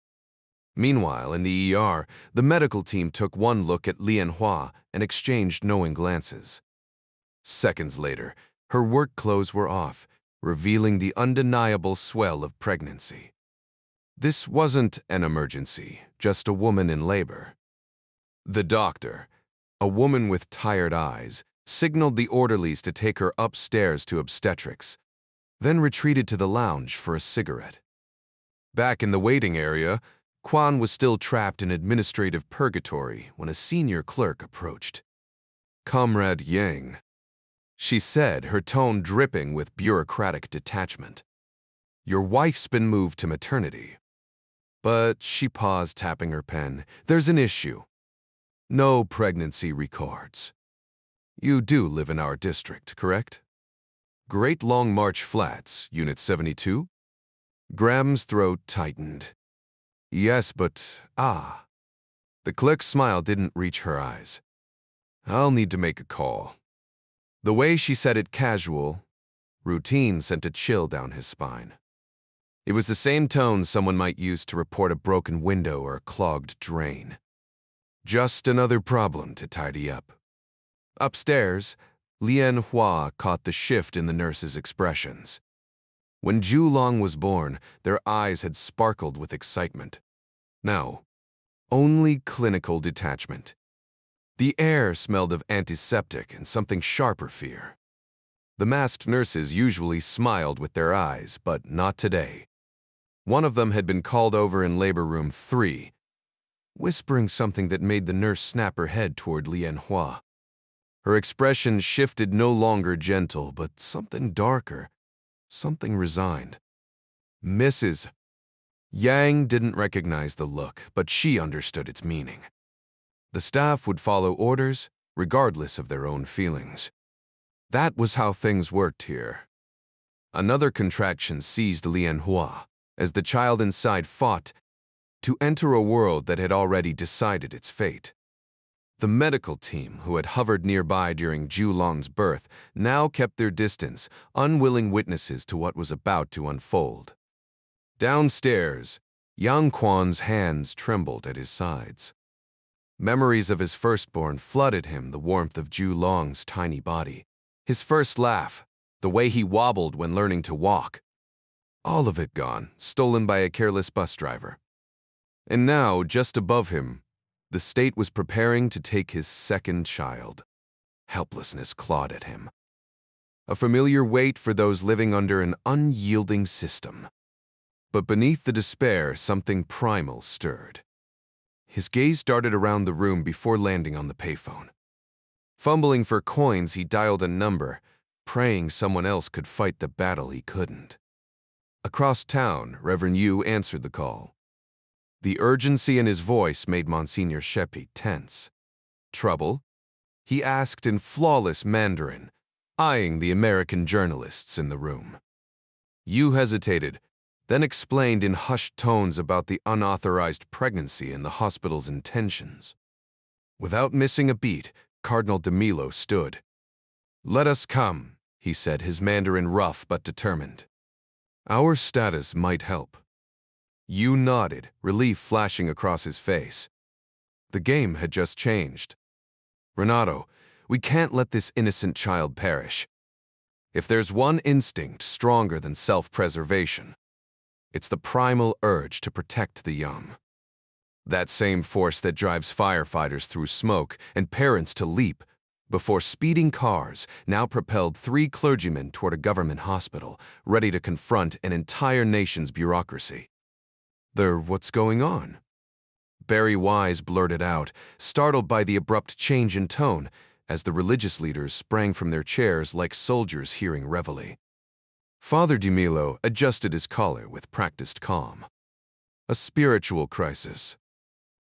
S1: Meanwhile, in the ER, the medical team took one look at Lian Hua and exchanged knowing glances. Seconds later, her work clothes were off, revealing the undeniable swell of pregnancy. This wasn't an emergency, just a woman in labor. The doctor, a woman with tired eyes, signaled the orderlies to take her upstairs to obstetrics, then retreated to the lounge for a cigarette. Back in the waiting area, Quan was still trapped in administrative purgatory when a senior clerk approached. "Comrade Yang," she said, her tone dripping with bureaucratic detachment. "Your wife's been moved to maternity." But she paused, tapping her pen. "There's an issue. No pregnancy records. You do live in our district, correct? Great Long March Flats, Unit 72? Graham's throat tightened. "Yes, but, The clerk's smile didn't reach her eyes. "I'll need to make a call." The way she said it, casual, routine, sent a chill down his spine. It was the same tone someone might use to report a broken window or a clogged drain. Just another problem to tidy up. Upstairs, Lian Hua caught the shift in the nurse's expressions. When Zhu Long was born, their eyes had sparkled with excitement. Now, only clinical detachment. The air smelled of antiseptic and something sharper fear. The masked nurses usually smiled with their eyes, but not today. One of them had been called over in labor room 3, whispering something that made the nurse snap her head toward Lian Hua. Her expression shifted, no longer gentle, but something darker, something resigned. "Mrs." Yang didn't recognize the look, but she understood its meaning. The staff would follow orders, regardless of their own feelings. That was how things worked here. Another contraction seized Lian Hua, as the child inside fought to enter a world that had already decided its fate. The medical team, who had hovered nearby during Zhu Long's birth, now kept their distance, unwilling witnesses to what was about to unfold. Downstairs, Yang Quan's hands trembled at his sides. Memories of his firstborn flooded him, the warmth of Zhu Long's tiny body, his first laugh, the way he wobbled when learning to walk. All of it gone, stolen by a careless bus driver. And now, just above him, the state was preparing to take his second child. Helplessness clawed at him. A familiar weight for those living under an unyielding system. But beneath the despair, something primal stirred. His gaze darted around the room before landing on the payphone. Fumbling for coins, he dialed a number, praying someone else could fight the battle he couldn't. Across town, Reverend Yu answered the call. The urgency in his voice made Monsignor Shepi tense. "Trouble?" he asked in flawless Mandarin, eyeing the American journalists in the room. Yu hesitated, then explained in hushed tones about the unauthorized pregnancy and the hospital's intentions. Without missing a beat, Cardinal de Milo stood. "Let us come," he said, his Mandarin rough but determined. "Our status might help." Yu nodded, relief flashing across his face. The game had just changed. "Renato, we can't let this innocent child perish. If there's one instinct stronger than self-preservation, it's the primal urge to protect the young. That same force that drives firefighters through smoke and parents to leap before speeding cars now propelled 3 clergymen toward a government hospital, ready to confront an entire nation's bureaucracy. What's going on?" Barry Wise blurted out, startled by the abrupt change in tone, as the religious leaders sprang from their chairs like soldiers hearing reveille. Father de Milo adjusted his collar with practiced calm. "A spiritual crisis.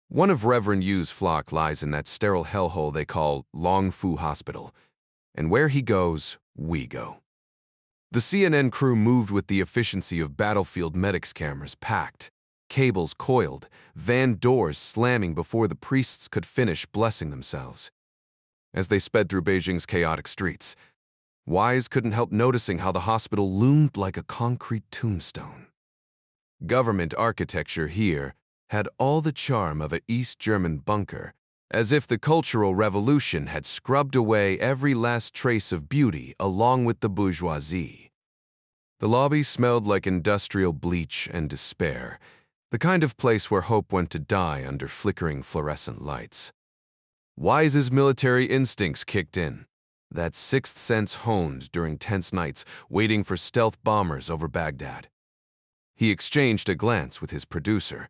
S1: One of Reverend Yu's flock lies in that sterile hellhole they call Long Fu Hospital, and where he goes, we go." The CNN crew moved with the efficiency of battlefield medics, cameras packed, cables coiled, van doors slamming before the priests could finish blessing themselves. As they sped through Beijing's chaotic streets, Wise couldn't help noticing how the hospital loomed like a concrete tombstone. Government architecture here had all the charm of an East German bunker, as if the Cultural Revolution had scrubbed away every last trace of beauty along with the bourgeoisie. The lobby smelled like industrial bleach and despair, the kind of place where hope went to die under flickering fluorescent lights. Wise's military instincts kicked in, that sixth sense honed during tense nights waiting for stealth bombers over Baghdad. He exchanged a glance with his producer,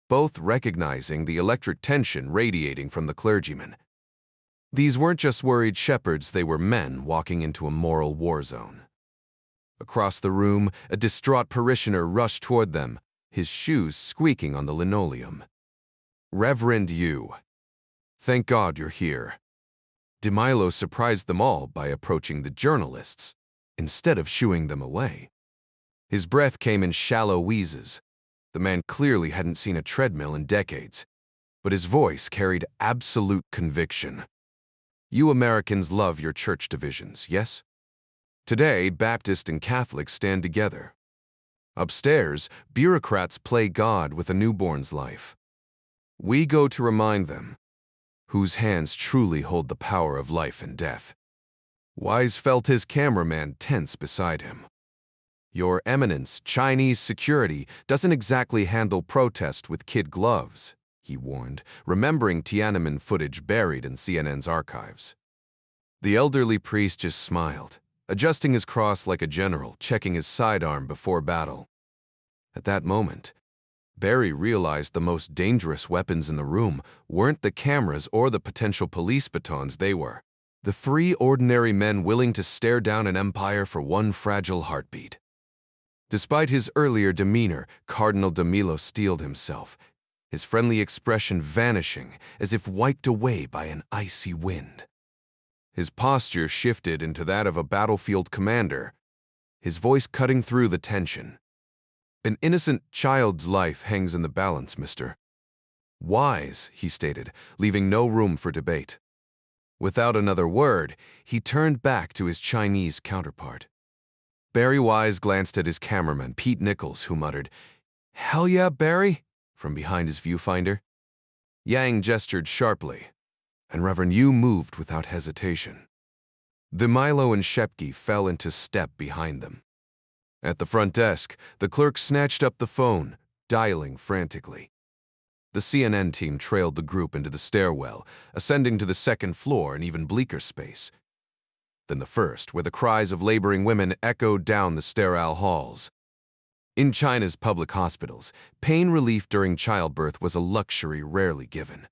S1: both recognizing the electric tension radiating from the clergyman. These weren't just worried shepherds, they were men walking into a moral war zone. Across the room, a distraught parishioner rushed toward them, his shoes squeaking on the linoleum. "Reverend Yu, thank God you're here." DeMilo surprised them all by approaching the journalists, instead of shooing them away. His breath came in shallow wheezes. The man clearly hadn't seen a treadmill in decades, but his voice carried absolute conviction. "You Americans love your church divisions, yes? Today, Baptist and Catholic stand together. Upstairs, bureaucrats play God with a newborn's life. We go to remind them, whose hands truly hold the power of life and death." Wise felt his cameraman tense beside him. "Your Eminence, Chinese security doesn't exactly handle protest with kid gloves," he warned, remembering Tiananmen footage buried in CNN's archives. The elderly priest just smiled, adjusting his cross like a general, checking his sidearm before battle. At that moment, Barry realized the most dangerous weapons in the room weren't the cameras or the potential police batons, they were the three ordinary men willing to stare down an empire for one fragile heartbeat. Despite his earlier demeanor, Cardinal DeMilo steeled himself, his friendly expression vanishing as if wiped away by an icy wind. His posture shifted into that of a battlefield commander, his voice cutting through the tension. "An innocent child's life hangs in the balance, Mr. Wise," he stated, leaving no room for debate. Without another word, he turned back to his Chinese counterpart. Barry Wise glanced at his cameraman, Pete Nichols, who muttered, "Hell yeah, Barry," from behind his viewfinder. Yang gestured sharply, and Reverend Yu moved without hesitation. DeMilo and Shepke fell into step behind them. At the front desk, the clerk snatched up the phone, dialing frantically. The CNN team trailed the group into the stairwell, ascending to the second floor, an even bleaker space than the first, where the cries of laboring women echoed down the sterile halls. In China's public hospitals, pain relief during childbirth was a luxury rarely given.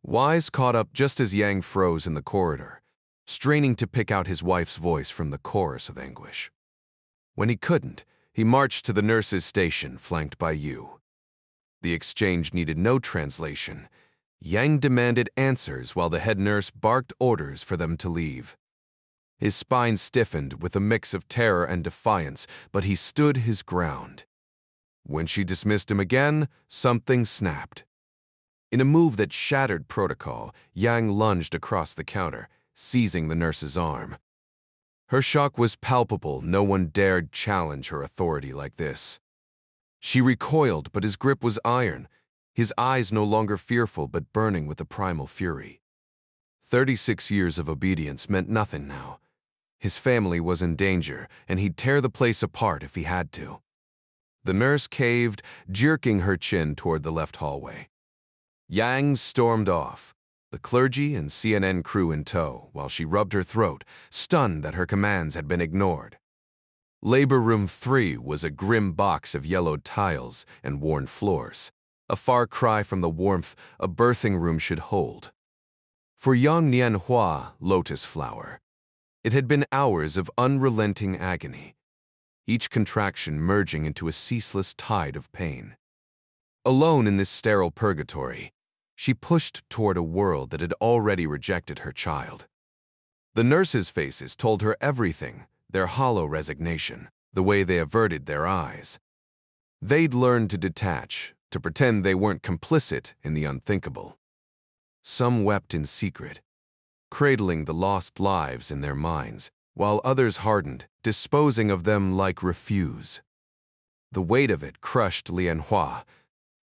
S1: Wise caught up just as Yang froze in the corridor, straining to pick out his wife's voice from the chorus of anguish. When he couldn't, he marched to the nurse's station, flanked by Yu. The exchange needed no translation. Yang demanded answers while the head nurse barked orders for them to leave. His spine stiffened with a mix of terror and defiance, but he stood his ground. When she dismissed him again, something snapped. In a move that shattered protocol, Yang lunged across the counter, seizing the nurse's arm. Her shock was palpable. No one dared challenge her authority like this. She recoiled, but his grip was iron, his eyes no longer fearful but burning with a primal fury. 36 years of obedience meant nothing now. His family was in danger, and he'd tear the place apart if he had to. The nurse caved, jerking her chin toward the left hallway. Yang stormed off, the clergy and CNN crew in tow, while she rubbed her throat, stunned that her commands had been ignored. Labor Room 3 was a grim box of yellowed tiles and worn floors, a far cry from the warmth a birthing room should hold. For young Nianhua, Lotus Flower, it had been hours of unrelenting agony, each contraction merging into a ceaseless tide of pain. Alone in this sterile purgatory, she pushed toward a world that had already rejected her child. The nurses' faces told her everything, their hollow resignation, the way they averted their eyes. They'd learned to detach, to pretend they weren't complicit in the unthinkable. Some wept in secret, cradling the lost lives in their minds, while others hardened, disposing of them like refuse. The weight of it crushed Lianhua,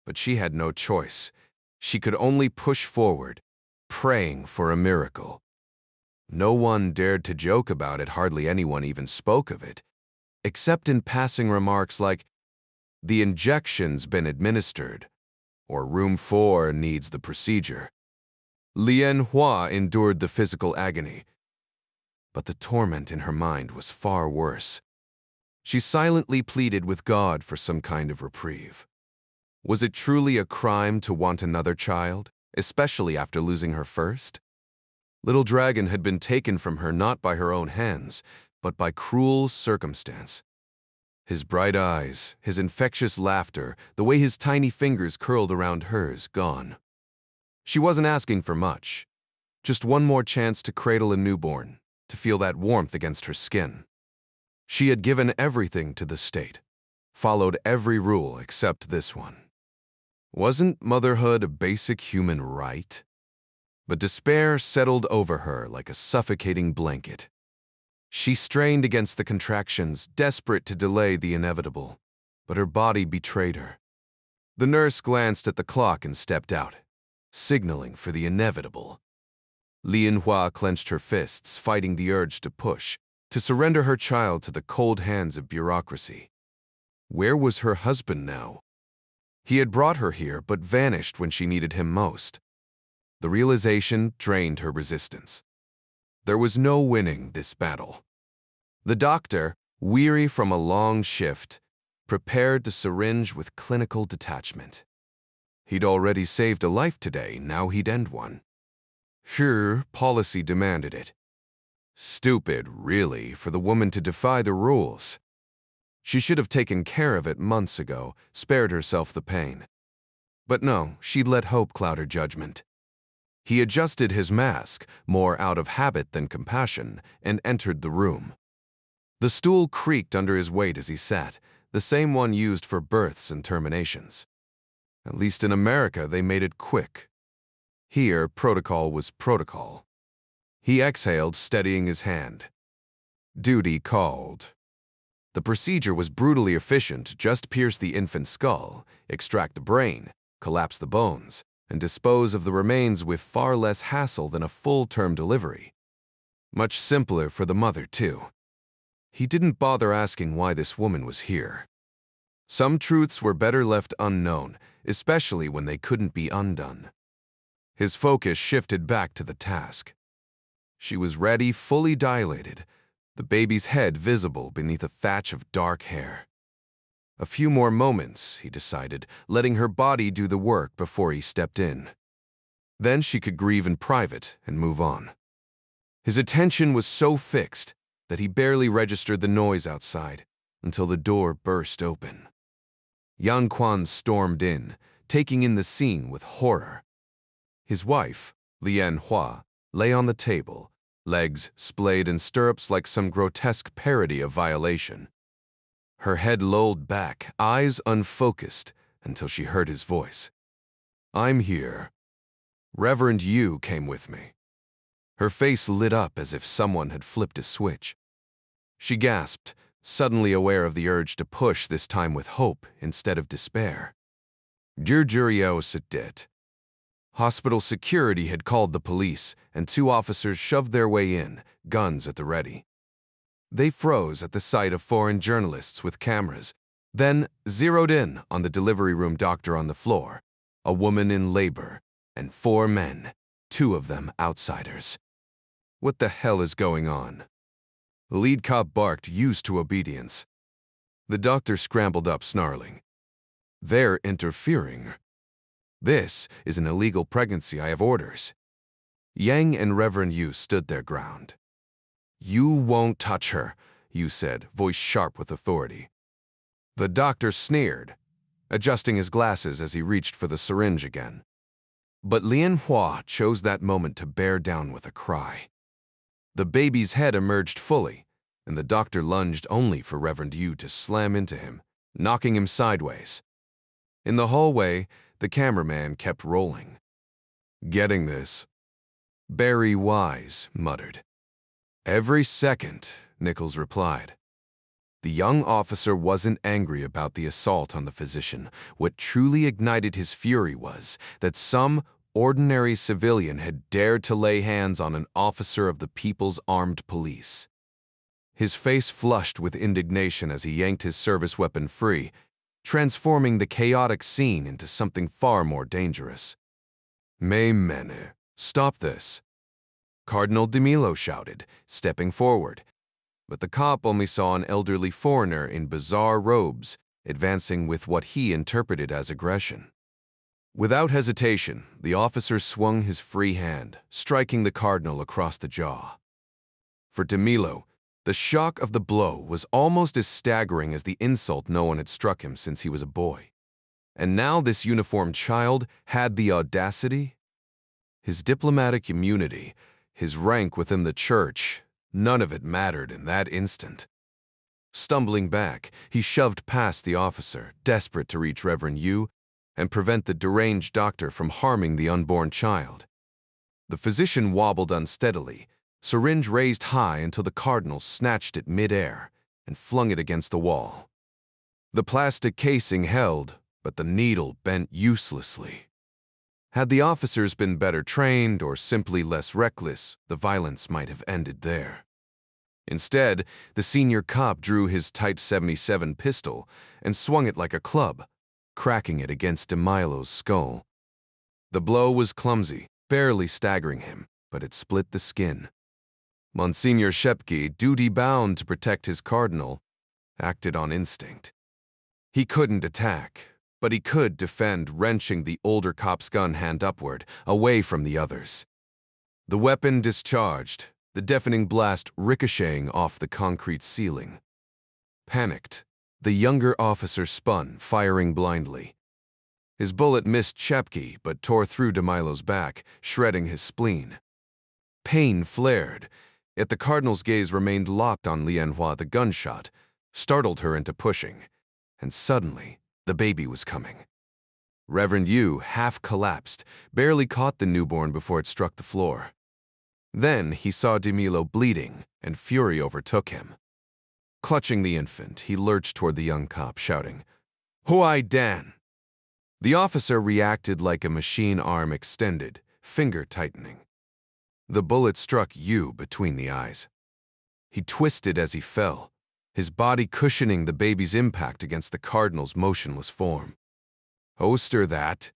S1: but she had no choice. She could only push forward, praying for a miracle. No one dared to joke about it, hardly anyone even spoke of it. except in passing remarks like, "The injection's been administered," or "Room 4 needs the procedure." Lien Hua endured the physical agony, but the torment in her mind was far worse. She silently pleaded with God for some kind of reprieve. Was it truly a crime to want another child, especially after losing her first? Little Dragon had been taken from her not by her own hands, but by cruel circumstance. His bright eyes, his infectious laughter, the way his tiny fingers curled around hers, gone. She wasn't asking for much. Just one more chance to cradle a newborn, to feel that warmth against her skin. She had given everything to the state, followed every rule except this one. Wasn't motherhood a basic human right? But despair settled over her like a suffocating blanket. She strained against the contractions, desperate to delay the inevitable, but her body betrayed her. The nurse glanced at the clock and stepped out, signaling for the inevitable. Lien Hua clenched her fists, fighting the urge to push, to surrender her child to the cold hands of bureaucracy. Where was her husband now? He had brought her here, but vanished when she needed him most. The realization drained her resistance. There was no winning this battle. The doctor, weary from a long shift, prepared the syringe with clinical detachment. He'd already saved a life today, now he'd end one. Sure, policy demanded it. Stupid, really, for the woman to defy the rules. She should have taken care of it months ago, spared herself the pain. But no, she'd let hope cloud her judgment. He adjusted his mask, more out of habit than compassion, and entered the room. The stool creaked under his weight as he sat, the same one used for births and terminations. At least in America, they made it quick. Here, protocol was protocol. He exhaled, steadying his hand. Duty called. The procedure was brutally efficient, just pierce the infant's skull, extract the brain, collapse the bones, and dispose of the remains with far less hassle than a full-term delivery. Much simpler for the mother, too. He didn't bother asking why this woman was here. Some truths were better left unknown, especially when they couldn't be undone. His focus shifted back to the task. She was ready, fully dilated, the baby's head visible beneath a thatch of dark hair. A few more moments, he decided, letting her body do the work before he stepped in. Then she could grieve in private and move on. His attention was so fixed that he barely registered the noise outside until the door burst open. Yang Quan stormed in, taking in the scene with horror. His wife, Lien Hua, lay on the table, legs splayed in stirrups like some grotesque parody of violation. Her head lolled back, eyes unfocused, until she heard his voice. "I'm here. Reverend Yu came with me." Her face lit up as if someone had flipped a switch. She gasped, suddenly aware of the urge to push, this time with hope instead of despair. Jurio Sedit. Hospital security had called the police, and 2 officers shoved their way in, guns at the ready. They froze at the sight of foreign journalists with cameras, then zeroed in on the delivery room doctor on the floor, a woman in labor, and 4 men, 2 of them outsiders. What the hell is going on? The lead cop barked, used to obedience. The doctor scrambled up, snarling. "They're interfering. This is an illegal pregnancy. I have orders." Yang and Reverend Yu stood their ground. "You won't touch her," Yu said, voice sharp with authority. The doctor sneered, adjusting his glasses as he reached for the syringe again. But Lien Hua chose that moment to bear down with a cry. The baby's head emerged fully, and the doctor lunged only for Reverend Yu to slam into him, knocking him sideways. In the hallway, the cameraman kept rolling. "Getting this?" Barry Wise muttered. "Every second," Nichols replied. The young officer wasn't angry about the assault on the physician. What truly ignited his fury was that some ordinary civilian had dared to lay hands on an officer of the People's Armed Police. his face flushed with indignation as he yanked his service weapon free, transforming the chaotic scene into something far more dangerous. "Me mene, stop this," Cardinal de Milo shouted, stepping forward. But the cop only saw an elderly foreigner in bizarre robes, advancing with what he interpreted as aggression. Without hesitation, the officer swung his free hand, striking the cardinal across the jaw. For de Milo, the shock of the blow was almost as staggering as the insult no one had struck him since he was a boy. And now this uniformed child had the audacity? His diplomatic immunity, his rank within the church, none of it mattered in that instant. Stumbling back, he shoved past the officer, desperate to reach Reverend Yu and prevent the deranged doctor from harming the unborn child. The physician wobbled unsteadily, syringe raised high until the cardinal snatched it mid-air and flung it against the wall. The plastic casing held, but the needle bent uselessly. Had the officers been better trained or simply less reckless, the violence might have ended there. Instead, the senior cop drew his Type 77 pistol and swung it like a club, cracking it against de Milo's skull. The blow was clumsy, barely staggering him, but it split the skin. Monsignor Shepke, duty-bound to protect his cardinal, acted on instinct. He couldn't attack, but he could defend, wrenching the older cop's gun hand upward, away from the others. The weapon discharged, the deafening blast ricocheting off the concrete ceiling. Panicked, the younger officer spun, firing blindly. His bullet missed Shepke, but tore through de Milo's back, shredding his spleen. Pain flared, yet the cardinal's gaze remained locked on Lianhua. The gunshot startled her into pushing, and suddenly, the baby was coming. Reverend Yu half collapsed, barely caught the newborn before it struck the floor. Then he saw de Milo bleeding, and fury overtook him. Clutching the infant, he lurched toward the young cop, shouting, "Huai Dan!" The officer reacted like a machine arm extended, finger tightening. The bullet struck Yu between the eyes. He twisted as he fell, his body cushioning the baby's impact against the cardinal's motionless form. "Oster that!"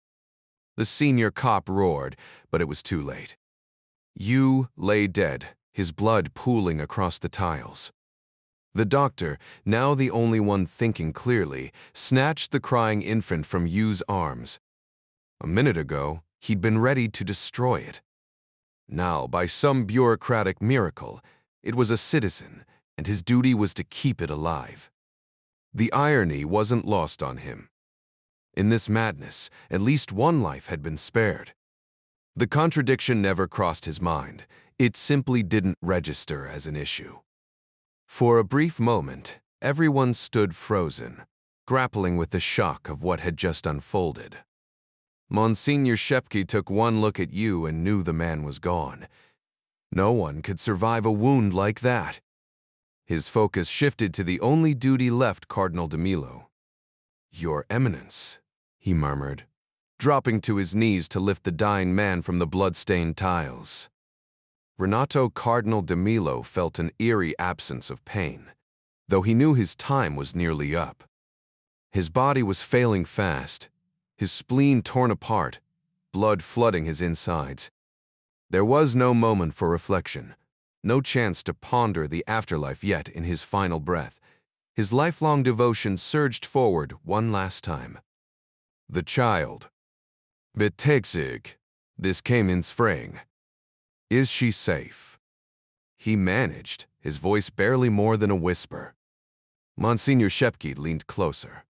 S1: The senior cop roared, but it was too late. Yu lay dead, his blood pooling across the tiles. The doctor, now the only one thinking clearly, snatched the crying infant from Yu's arms. A minute ago, he'd been ready to destroy it. Now, by some bureaucratic miracle, it was a citizen, and his duty was to keep it alive. The irony wasn't lost on him. In this madness, at least one life had been spared. The contradiction never crossed his mind. It simply didn't register as an issue. For a brief moment, everyone stood frozen, grappling with the shock of what had just unfolded. Monsignor Shepke took one look at Yu and knew the man was gone. No one could survive a wound like that. His focus shifted to the only duty left Cardinal de Milo. "Your Eminence," he murmured, dropping to his knees to lift the dying man from the blood-stained tiles. Renato Cardinal de Milo felt an eerie absence of pain, though he knew his time was nearly up. His body was failing fast, his spleen torn apart, blood flooding his insides. There was no moment for reflection, no chance to ponder the afterlife yet. In his final breath, his lifelong devotion surged forward one last time. The child. Betexig. This came in spring. Is she safe? He managed, his voice barely more than a whisper. Monsignor Shepke leaned closer.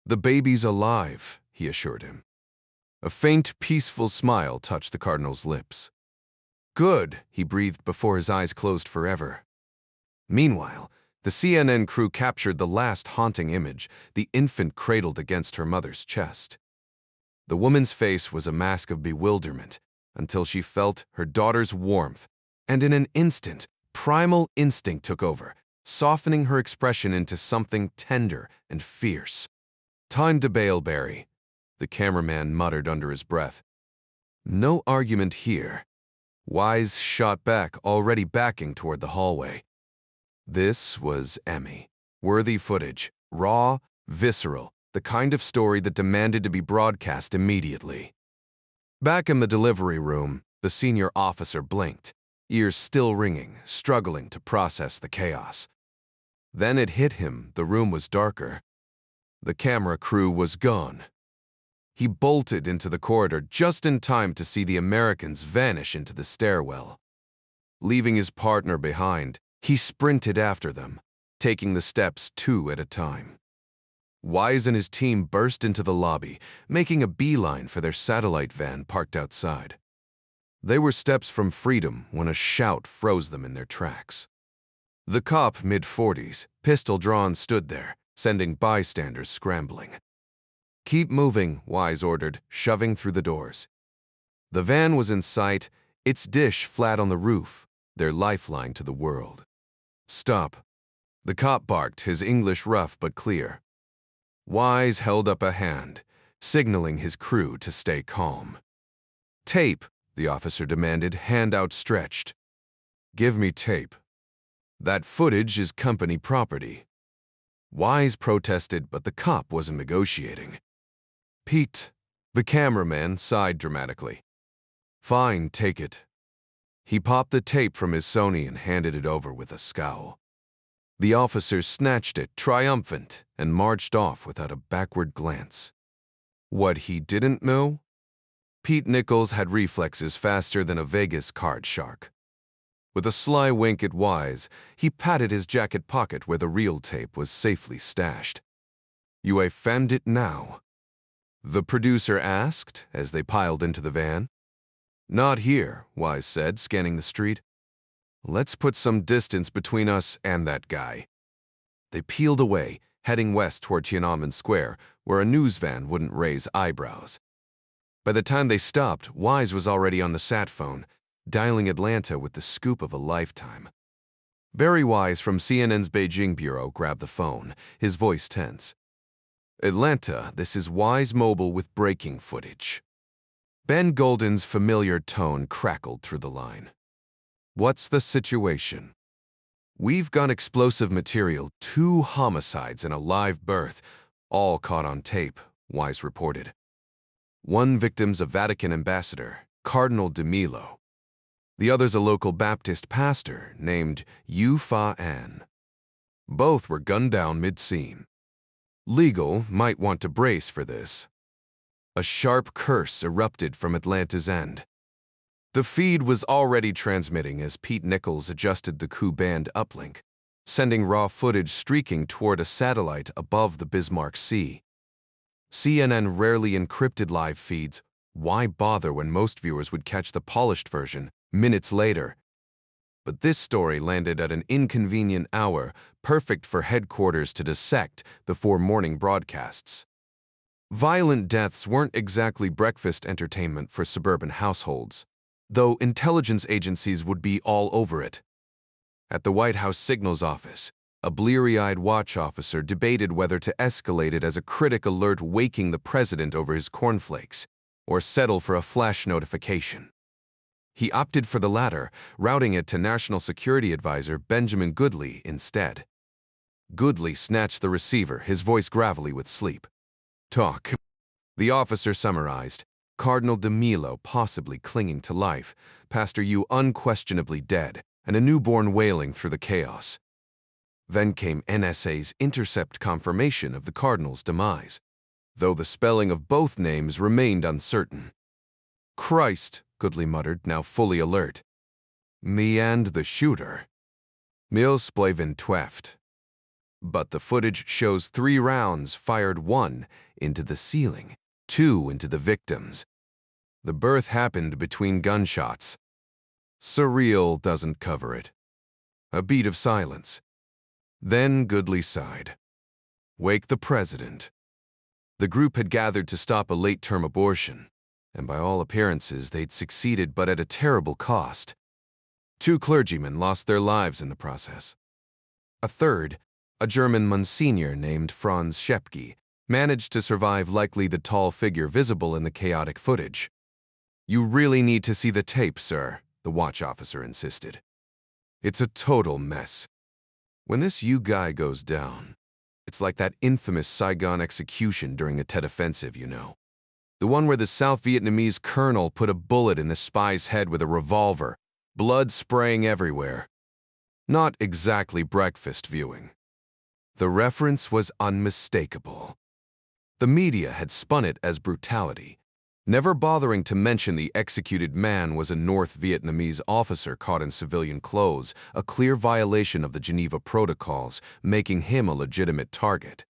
S1: "The baby's alive," he assured him. A faint, peaceful smile touched the cardinal's lips. "Good," he breathed before his eyes closed forever. Meanwhile, the CNN crew captured the last haunting image, the infant cradled against her mother's chest. The woman's face was a mask of bewilderment until she felt her daughter's warmth, and in an instant, primal instinct took over, softening her expression into something tender and fierce. "Time to bail, Barry," the cameraman muttered under his breath. "No argument here." Wise shot back, already backing toward the hallway. This was Emmy-worthy footage, raw, visceral, the kind of story that demanded to be broadcast immediately. Back in the delivery room, the senior officer blinked, ears still ringing, struggling to process the chaos. Then it hit him, the room was darker. The camera crew was gone. He bolted into the corridor just in time to see the Americans vanish into the stairwell. Leaving his partner behind, he sprinted after them, taking the steps 2 at a time. Wise and his team burst into the lobby, making a beeline for their satellite van parked outside. They were steps from freedom when a shout froze them in their tracks. The cop, mid-40s, pistol drawn, stood there, sending bystanders scrambling. "Keep moving," Wise ordered, shoving through the doors. The van was in sight, its dish flat on the roof, their lifeline to the world. "Stop," the cop barked, his English rough but clear. Wise held up a hand, signaling his crew to stay calm. "Tape," the officer demanded, hand outstretched. "Give me tape. That footage is company property." Wise protested, but the cop wasn't negotiating. "Pete," the cameraman sighed dramatically. "Fine, take it." He popped the tape from his Sony and handed it over with a scowl. The officer snatched it, triumphant, and marched off without a backward glance. What he didn't know? Pete Nichols had reflexes faster than a Vegas card shark. With a sly wink at Wise, he patted his jacket pocket where the real tape was safely stashed. "You have found it now?" the producer asked as they piled into the van. "Not here," Wise said, scanning the street. "Let's put some distance between us and that guy." They peeled away, heading west toward Tiananmen Square, where a news van wouldn't raise eyebrows. By the time they stopped, Wise was already on the sat phone, dialing Atlanta with the scoop of a lifetime. Barry Wise from CNN's Beijing bureau grabbed the phone, his voice tense. "Atlanta, this is Wise Mobile with breaking footage." Ben Golden's familiar tone crackled through the line. "What's the situation?" "We've got explosive material, 2 homicides and a live birth, all caught on tape," Wise reported. "One victim's a Vatican ambassador, Cardinal de Milo. The other's a local Baptist pastor named Yu Fa An. Both were gunned down mid-scene. Legal might want to brace for this." A sharp curse erupted from Atlanta's end. The feed was already transmitting as Pete Nichols adjusted the Q-band uplink, sending raw footage streaking toward a satellite above the Bismarck Sea. CNN rarely encrypted live feeds. Why bother when most viewers would catch the polished version minutes later? But this story landed at an inconvenient hour, perfect for headquarters to dissect before morning broadcasts. Violent deaths weren't exactly breakfast entertainment for suburban households, though intelligence agencies would be all over it. At the White House Signals Office, a bleary-eyed watch officer debated whether to escalate it as a critic alert waking the president over his cornflakes, or settle for a flash notification. He opted for the latter, routing it to National Security Advisor Benjamin Goodley instead. Goodley snatched the receiver, his voice gravelly with sleep. "Talk," the officer summarized. "Cardinal de Milo possibly clinging to life, Pastor Yu unquestionably dead, and a newborn wailing through the chaos." Then came NSA's intercept confirmation of the Cardinal's demise, though the spelling of both names remained uncertain. "Christ," Goodley muttered, now fully alert. "Me and the shooter. Mils Splavin Tweft." But the footage shows 3 rounds fired, 1 into the ceiling, 2 into the victims. The birth happened between gunshots. Surreal doesn't cover it. A beat of silence. Then Goodley sighed. "Wake the president." The group had gathered to stop a late-term abortion, and by all appearances they'd succeeded, but at a terrible cost. 2 clergymen lost their lives in the process. A third, a German Monsignor named Franz Schepke, managed to survive, likely the tall figure visible in the chaotic footage. "You really need to see the tape, sir," the watch officer insisted. "It's a total mess." When this U guy goes down, it's like that infamous Saigon execution during the Tet Offensive, you know. The one where the South Vietnamese colonel put a bullet in the spy's head with a revolver, blood spraying everywhere. Not exactly breakfast viewing. The reference was unmistakable. The media had spun it as brutality, never bothering to mention the executed man was a North Vietnamese officer caught in civilian clothes, a clear violation of the Geneva Protocols, making him a legitimate target.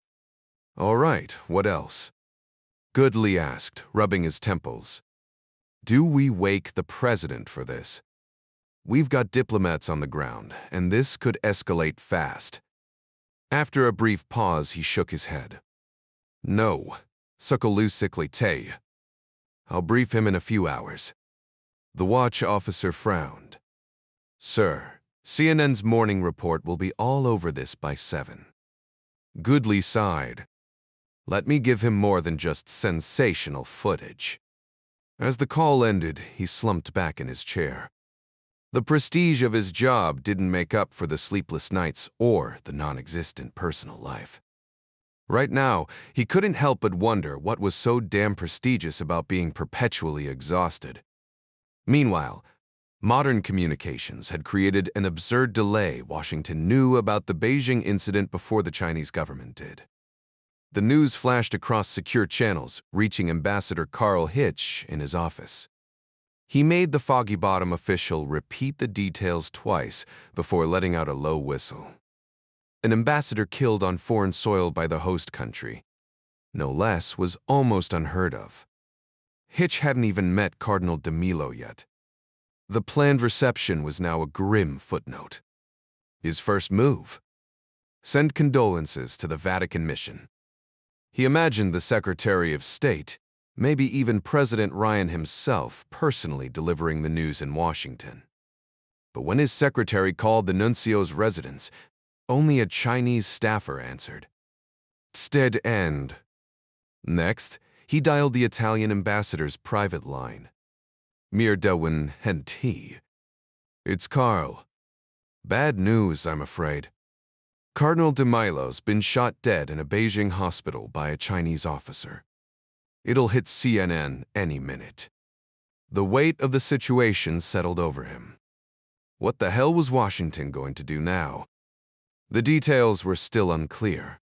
S1: All right, what else? Goodley asked, rubbing his temples. Do we wake the president for this? We've got diplomats on the ground, and this could escalate fast. After a brief pause, he shook his head. No, Sukalu. I'll brief him in a few hours. The watch officer frowned. Sir, CNN's morning report will be all over this by 7. Goodley sighed. Let me give him more than just sensational footage. As the call ended, he slumped back in his chair. The prestige of his job didn't make up for the sleepless nights or the non-existent personal life. Right now, he couldn't help but wonder what was so damn prestigious about being perpetually exhausted. Meanwhile, modern communications had created an absurd delay Washington knew about the Beijing incident before the Chinese government did. The news flashed across secure channels, reaching Ambassador Carl Hitch in his office. He made the Foggy Bottom official repeat the details twice before letting out a low whistle. An ambassador killed on foreign soil by the host country, no less, was almost unheard of. Hitch hadn't even met Cardinal de Milo yet. The planned reception was now a grim footnote. His first move? Send condolences to the Vatican mission. He imagined the Secretary of State, maybe even President Ryan himself, personally delivering the news in Washington. But when his secretary called the nuncio's residence, only a Chinese staffer answered. Stead end. Next, he dialed the Italian ambassador's private line. Mir Dewin Henti. It's Carl. Bad news, I'm afraid. Cardinal de Milo's been shot dead in a Beijing hospital by a Chinese officer. It'll hit CNN any minute. The weight of the situation settled over him. What the hell was Washington going to do now? The details were still unclear.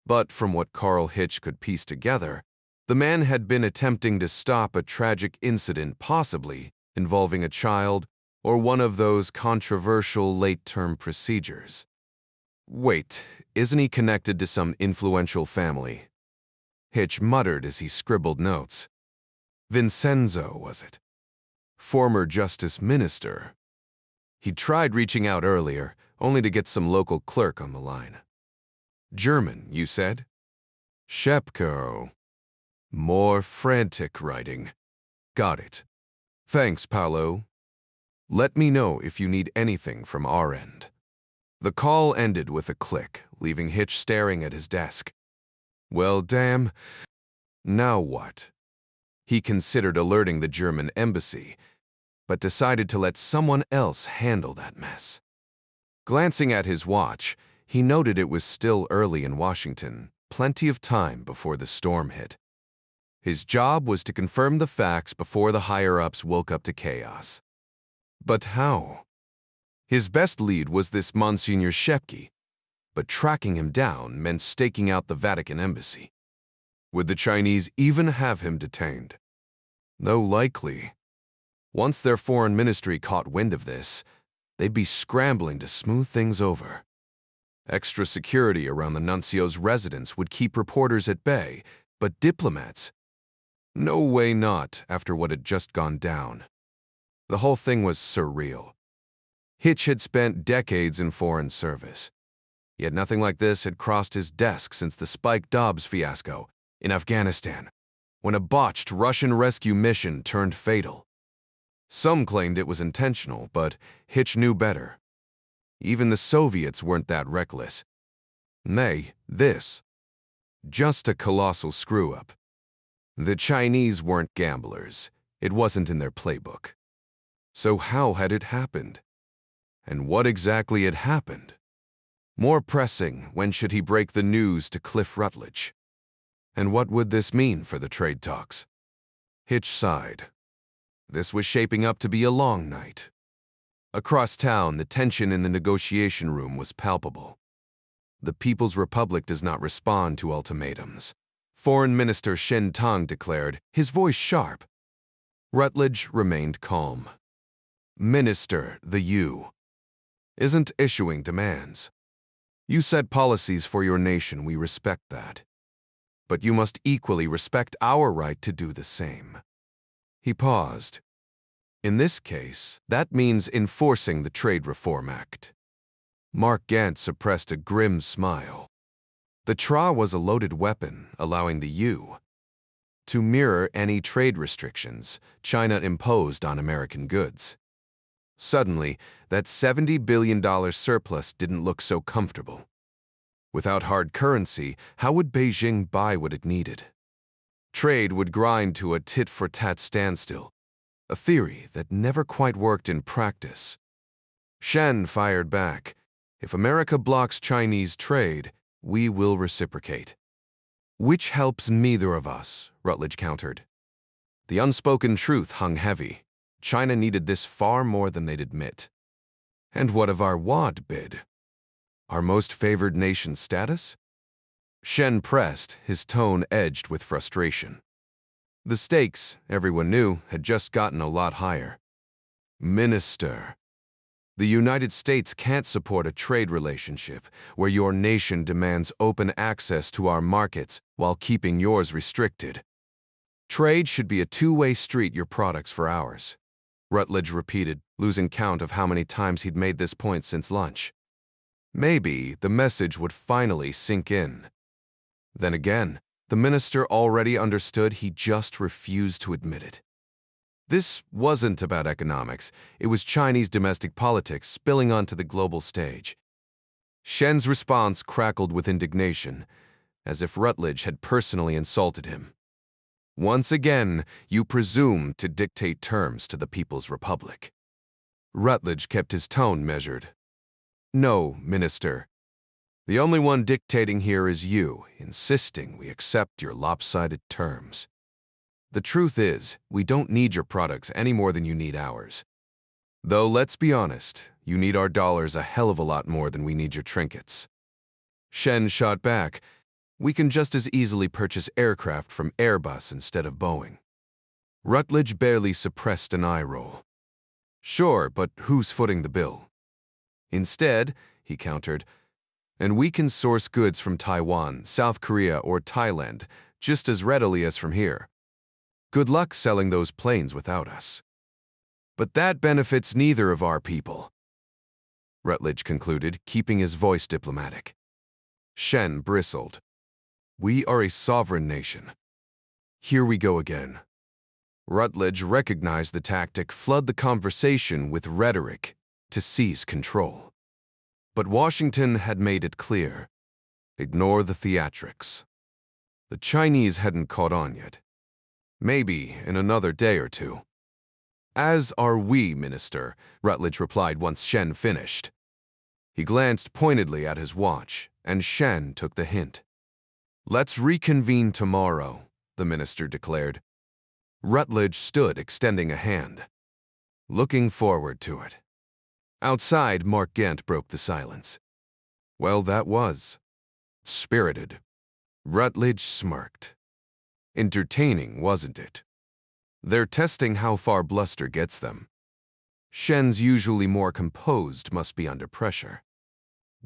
S1: But from what Carl Hitch could piece together, the man had been attempting to stop a tragic incident possibly involving a child or one of those controversial late-term procedures. Wait, isn't he connected to some influential family? Hitch muttered as he scribbled notes. Vincenzo, was it? Former Justice Minister. He tried reaching out earlier, only to get some local clerk on the line. German, you said? Shepko. More frantic writing. Got it. Thanks, Paolo. Let me know if you need anything from our end. The call ended with a click, leaving Hitch staring at his desk. Well, damn. Now what? He considered alerting the German embassy, but decided to let someone else handle that mess. Glancing at his watch, he noted it was still early in Washington, plenty of time before the storm hit. His job was to confirm the facts before the higher-ups woke up to chaos. But how? His best lead was this Monsignor Shepke, but tracking him down meant staking out the Vatican embassy. Would the Chinese even have him detained? No, likely. Once their foreign ministry caught wind of this, they'd be scrambling to smooth things over. Extra security around the nuncio's residence would keep reporters at bay, but diplomats? No way not, after what had just gone down. The whole thing was surreal. Hitch had spent decades in foreign service. Yet nothing like this had crossed his desk since the Spike Dobbs fiasco in Afghanistan, when a botched Russian rescue mission turned fatal. Some claimed it was intentional, but Hitch knew better. Even the Soviets weren't that reckless. Nay, this. Just a colossal screw-up. The Chinese weren't gamblers. It wasn't in their playbook. So how had it happened? And what exactly had happened? More pressing, when should he break the news to Cliff Rutledge? And what would this mean for the trade talks? Hitch sighed. This was shaping up to be a long night. Across town, the tension in the negotiation room was palpable. The People's Republic does not respond to ultimatums, Foreign Minister Shen Tong declared, his voice sharp. Rutledge remained calm. Minister, the U, isn't issuing demands. You set policies for your nation, we respect that. But you must equally respect our right to do the same. He paused. In this case, that means enforcing the Trade Reform Act. Mark Gant suppressed a grim smile. The TRA was a loaded weapon, allowing the U to mirror any trade restrictions China imposed on American goods. Suddenly, that $70 billion surplus didn't look so comfortable. Without hard currency, how would Beijing buy what it needed? Trade would grind to a tit-for-tat standstill, a theory that never quite worked in practice. Shen fired back. If America blocks Chinese trade, we will reciprocate. Which helps neither of us, Rutledge countered. The unspoken truth hung heavy. China needed this far more than they'd admit. And what of our WAD bid? Our most favored nation status? Shen pressed, his tone edged with frustration. The stakes, everyone knew, had just gotten a lot higher. Minister, the United States can't support a trade relationship where your nation demands open access to our markets while keeping yours restricted. Trade should be a two-way street, your products for ours. Rutledge repeated, losing count of how many times he'd made this point since lunch. Maybe the message would finally sink in. Then again, the minister already understood, he just refused to admit it. This wasn't about economics, it was Chinese domestic politics spilling onto the global stage. Shen's response crackled with indignation, as if Rutledge had personally insulted him. Once again, you presume to dictate terms to the People's Republic. Rutledge kept his tone measured. No, Minister. The only one dictating here is you, insisting we accept your lopsided terms. The truth is, we don't need your products any more than you need ours. Though, let's be honest, you need our dollars a hell of a lot more than we need your trinkets. Shen shot back. We can just as easily purchase aircraft from Airbus instead of Boeing. Rutledge barely suppressed an eye roll. Sure, but who's footing the bill? Instead, he countered, and we can source goods from Taiwan, South Korea, or Thailand just as readily as from here. Good luck selling those planes without us. But that benefits neither of our people, Rutledge concluded, keeping his voice diplomatic. Shen bristled. We are a sovereign nation. Here we go again. Rutledge recognized the tactic, flood the conversation with rhetoric to seize control. But Washington had made it clear. Ignore the theatrics. The Chinese hadn't caught on yet. Maybe in another day or two. As are we, Minister, Rutledge replied once Shen finished. He glanced pointedly at his watch, and Shen took the hint. Let's reconvene tomorrow, the minister declared. Rutledge stood, extending a hand. Looking forward to it. Outside, Mark Gant broke the silence. Well, that was spirited. Rutledge smirked. Entertaining, wasn't it? They're testing how far bluster gets them. Shen's usually more composed must be under pressure.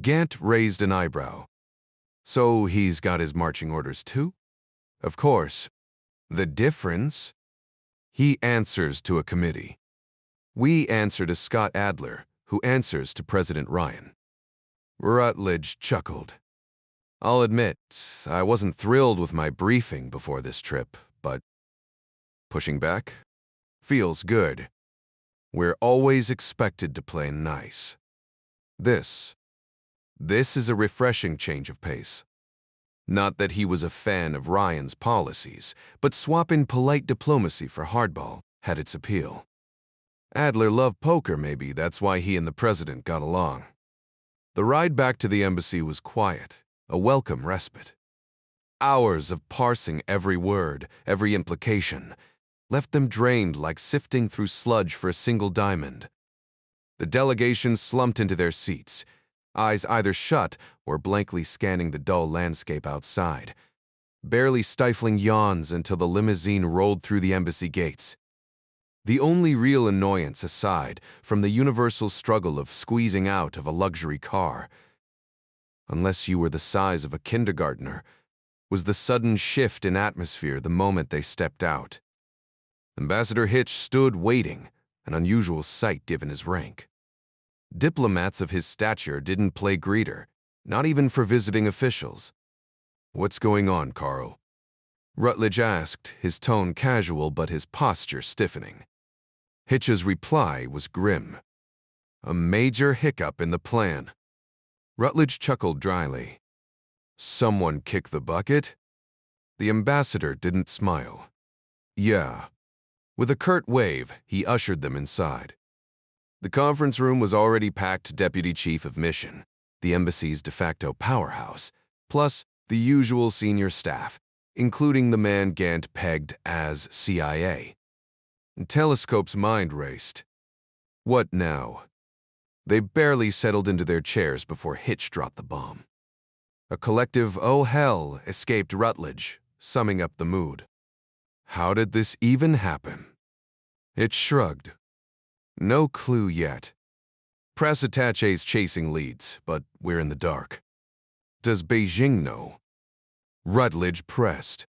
S1: Gant raised an eyebrow. So he's got his marching orders too? Of course. The difference? He answers to a committee. We answer to Scott Adler, who answers to President Ryan. Rutledge chuckled. I'll admit, I wasn't thrilled with my briefing before this trip, but pushing back feels good. We're always expected to play nice. This is a refreshing change of pace. Not that he was a fan of Ryan's policies, but swapping polite diplomacy for hardball had its appeal. Adler loved poker, maybe that's why he and the president got along. The ride back to the embassy was quiet, a welcome respite. Hours of parsing every word, every implication, left them drained like sifting through sludge for a single diamond. The delegation slumped into their seats, eyes either shut or blankly scanning the dull landscape outside, barely stifling yawns until the limousine rolled through the embassy gates. The only real annoyance aside from the universal struggle of squeezing out of a luxury car, unless you were the size of a kindergartner, was the sudden shift in atmosphere the moment they stepped out. Ambassador Hitch stood waiting, an unusual sight given his rank. Diplomats of his stature didn't play greeter, not even for visiting officials. "What's going on, Carl?" Rutledge asked, his tone casual but his posture stiffening. Hitch's reply was grim. "A major hiccup in the plan." Rutledge chuckled dryly. "Someone kicked the bucket?" The ambassador didn't smile. "Yeah." With a curt wave, he ushered them inside. The conference room was already packed Deputy Chief of Mission, the embassy's de facto powerhouse, plus the usual senior staff, including the man Gant pegged as CIA. Telescope's mind raced. What now? They barely settled into their chairs before Hitch dropped the bomb. A collective "oh hell" escaped Rutledge, summing up the mood. How did this even happen? Hitch shrugged. No clue yet. Press attaches chasing leads, but we're in the dark. Does Beijing know? Rutledge pressed.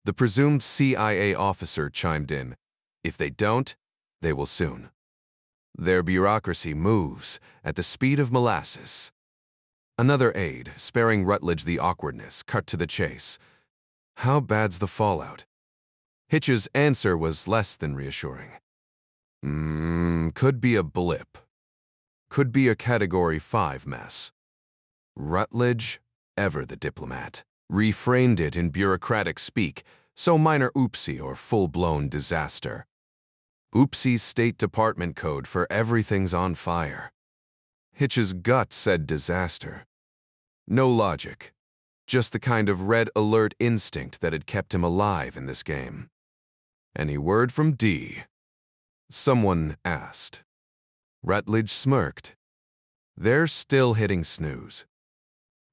S1: The presumed CIA officer chimed in. If they don't, they will soon. Their bureaucracy moves at the speed of molasses. Another aide, sparing Rutledge the awkwardness, cut to the chase. How bad's the fallout? Hitch's answer was less than reassuring. Could be a blip. Could be a Category 5 mess. Rutledge, ever the diplomat, refrained it in bureaucratic speak, so minor oopsie or full-blown disaster. Oopsie's State Department code for everything's on fire. Hitch's gut said disaster. No logic, just the kind of red alert instinct that had kept him alive in this game. Any word from D? Someone asked. Rutledge smirked. They're still hitting snooze.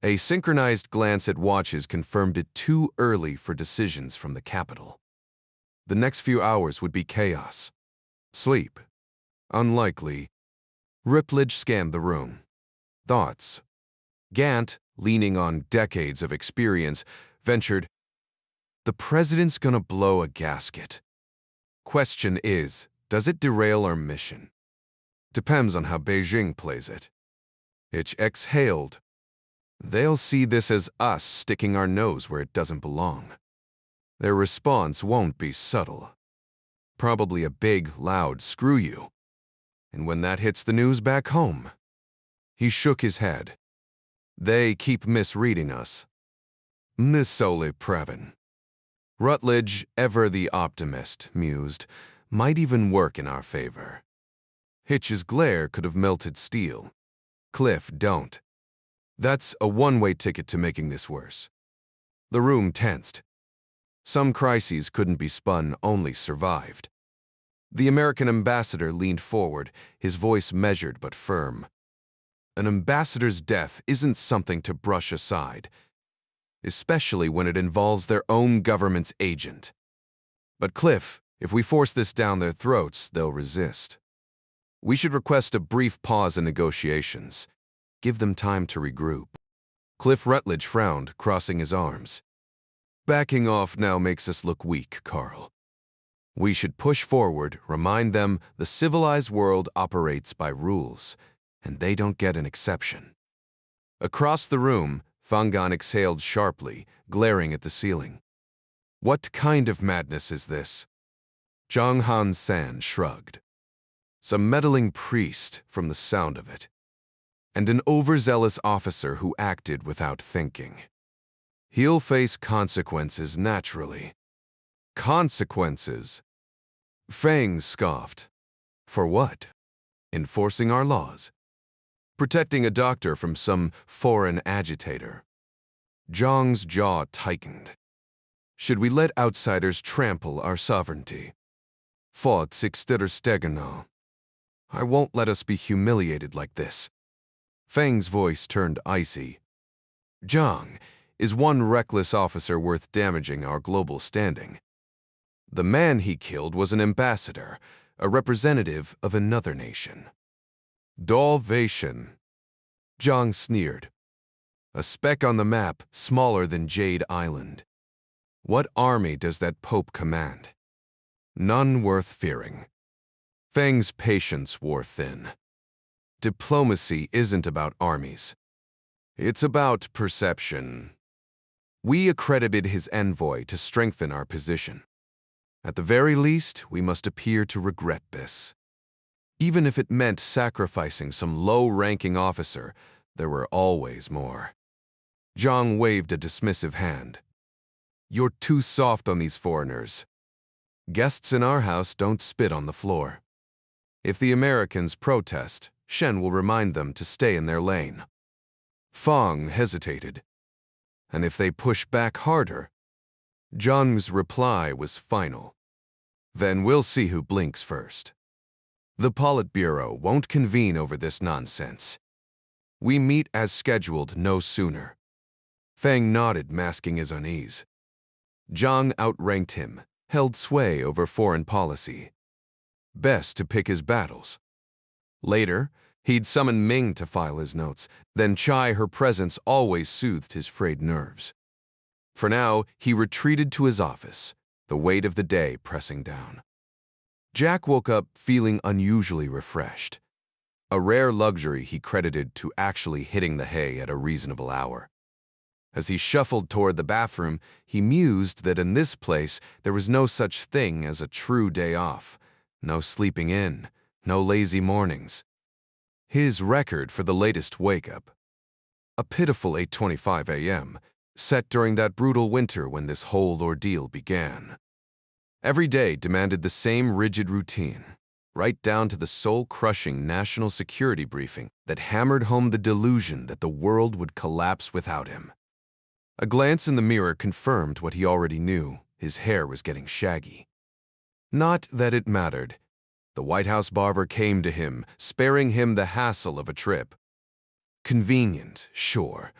S1: A synchronized glance at watches confirmed it too early for decisions from the capital. The next few hours would be chaos. Sleep. Unlikely. Rutledge scanned the room. Thoughts. Gant, leaning on decades of experience, ventured, "The president's gonna blow a gasket. Question is, does it derail our mission? Depends on how Beijing plays it." Hitch exhaled. They'll see this as us sticking our nose where it doesn't belong. Their response won't be subtle. Probably a big, loud screw you. And when that hits the news back home, he shook his head. They keep misreading us. Misole Previn. Rutledge, ever the optimist, mused, might even work in our favor. Hitch's glare could have melted steel. Cliff, don't. That's a one-way ticket to making this worse. The room tensed. Some crises couldn't be spun, only survived. The American ambassador leaned forward, his voice measured but firm. An ambassador's death isn't something to brush aside, especially when it involves their own government's agent. But Cliff, if we force this down their throats, they'll resist. We should request a brief pause in negotiations. Give them time to regroup. Cliff Rutledge frowned, crossing his arms. Backing off now makes us look weak, Carl. We should push forward, remind them the civilized world operates by rules, and they don't get an exception. Across the room, Fangan exhaled sharply, glaring at the ceiling. What kind of madness is this? Zhang Han San shrugged. Some meddling priest, from the sound of it, and an overzealous officer who acted without thinking. He'll face consequences naturally. Consequences? Fang scoffed. For what? Enforcing our laws. protecting a doctor from some foreign agitator. Zhang's jaw tightened. Should we let outsiders trample our sovereignty? Fought stegano. I won't let us be humiliated like this. Fang's voice turned icy. Zhang, is one reckless officer worth damaging our global standing? The man he killed was an ambassador, a representative of another nation. Dalvation. Zhang sneered. A speck on the map, smaller than Jade Island. What army does that pope command? None worth fearing. Fang's patience wore thin. Diplomacy isn't about armies. It's about perception. We accredited his envoy to strengthen our position. At the very least, we must appear to regret this. Even if it meant sacrificing some low-ranking officer, there were always more. Zhang waved a dismissive hand. You're too soft on these foreigners. Guests in our house don't spit on the floor. If the Americans protest, Shen will remind them to stay in their lane. Fang hesitated. And if they push back harder? Zhang's reply was final. Then we'll see who blinks first. The Politburo won't convene over this nonsense. We meet as scheduled no sooner. Fang nodded, masking his unease. Zhang outranked him, held sway over foreign policy. Best to pick his battles. Later, he'd summon Ming to file his notes, then Chai, her presence always soothed his frayed nerves. For now, he retreated to his office, the weight of the day pressing down. Jack woke up feeling unusually refreshed, a rare luxury he credited to actually hitting the hay at a reasonable hour. As he shuffled toward the bathroom, he mused that in this place there was no such thing as a true day off, no sleeping in, no lazy mornings. His record for the latest wake-up, a pitiful 8:25 a.m., set during that brutal winter when this whole ordeal began. Every day demanded the same rigid routine, right down to the soul-crushing national security briefing that hammered home the delusion that the world would collapse without him. A glance in the mirror confirmed what he already knew: his hair was getting shaggy. Not that it mattered. The White House barber came to him, sparing him the hassle of a trip. Convenient, sure,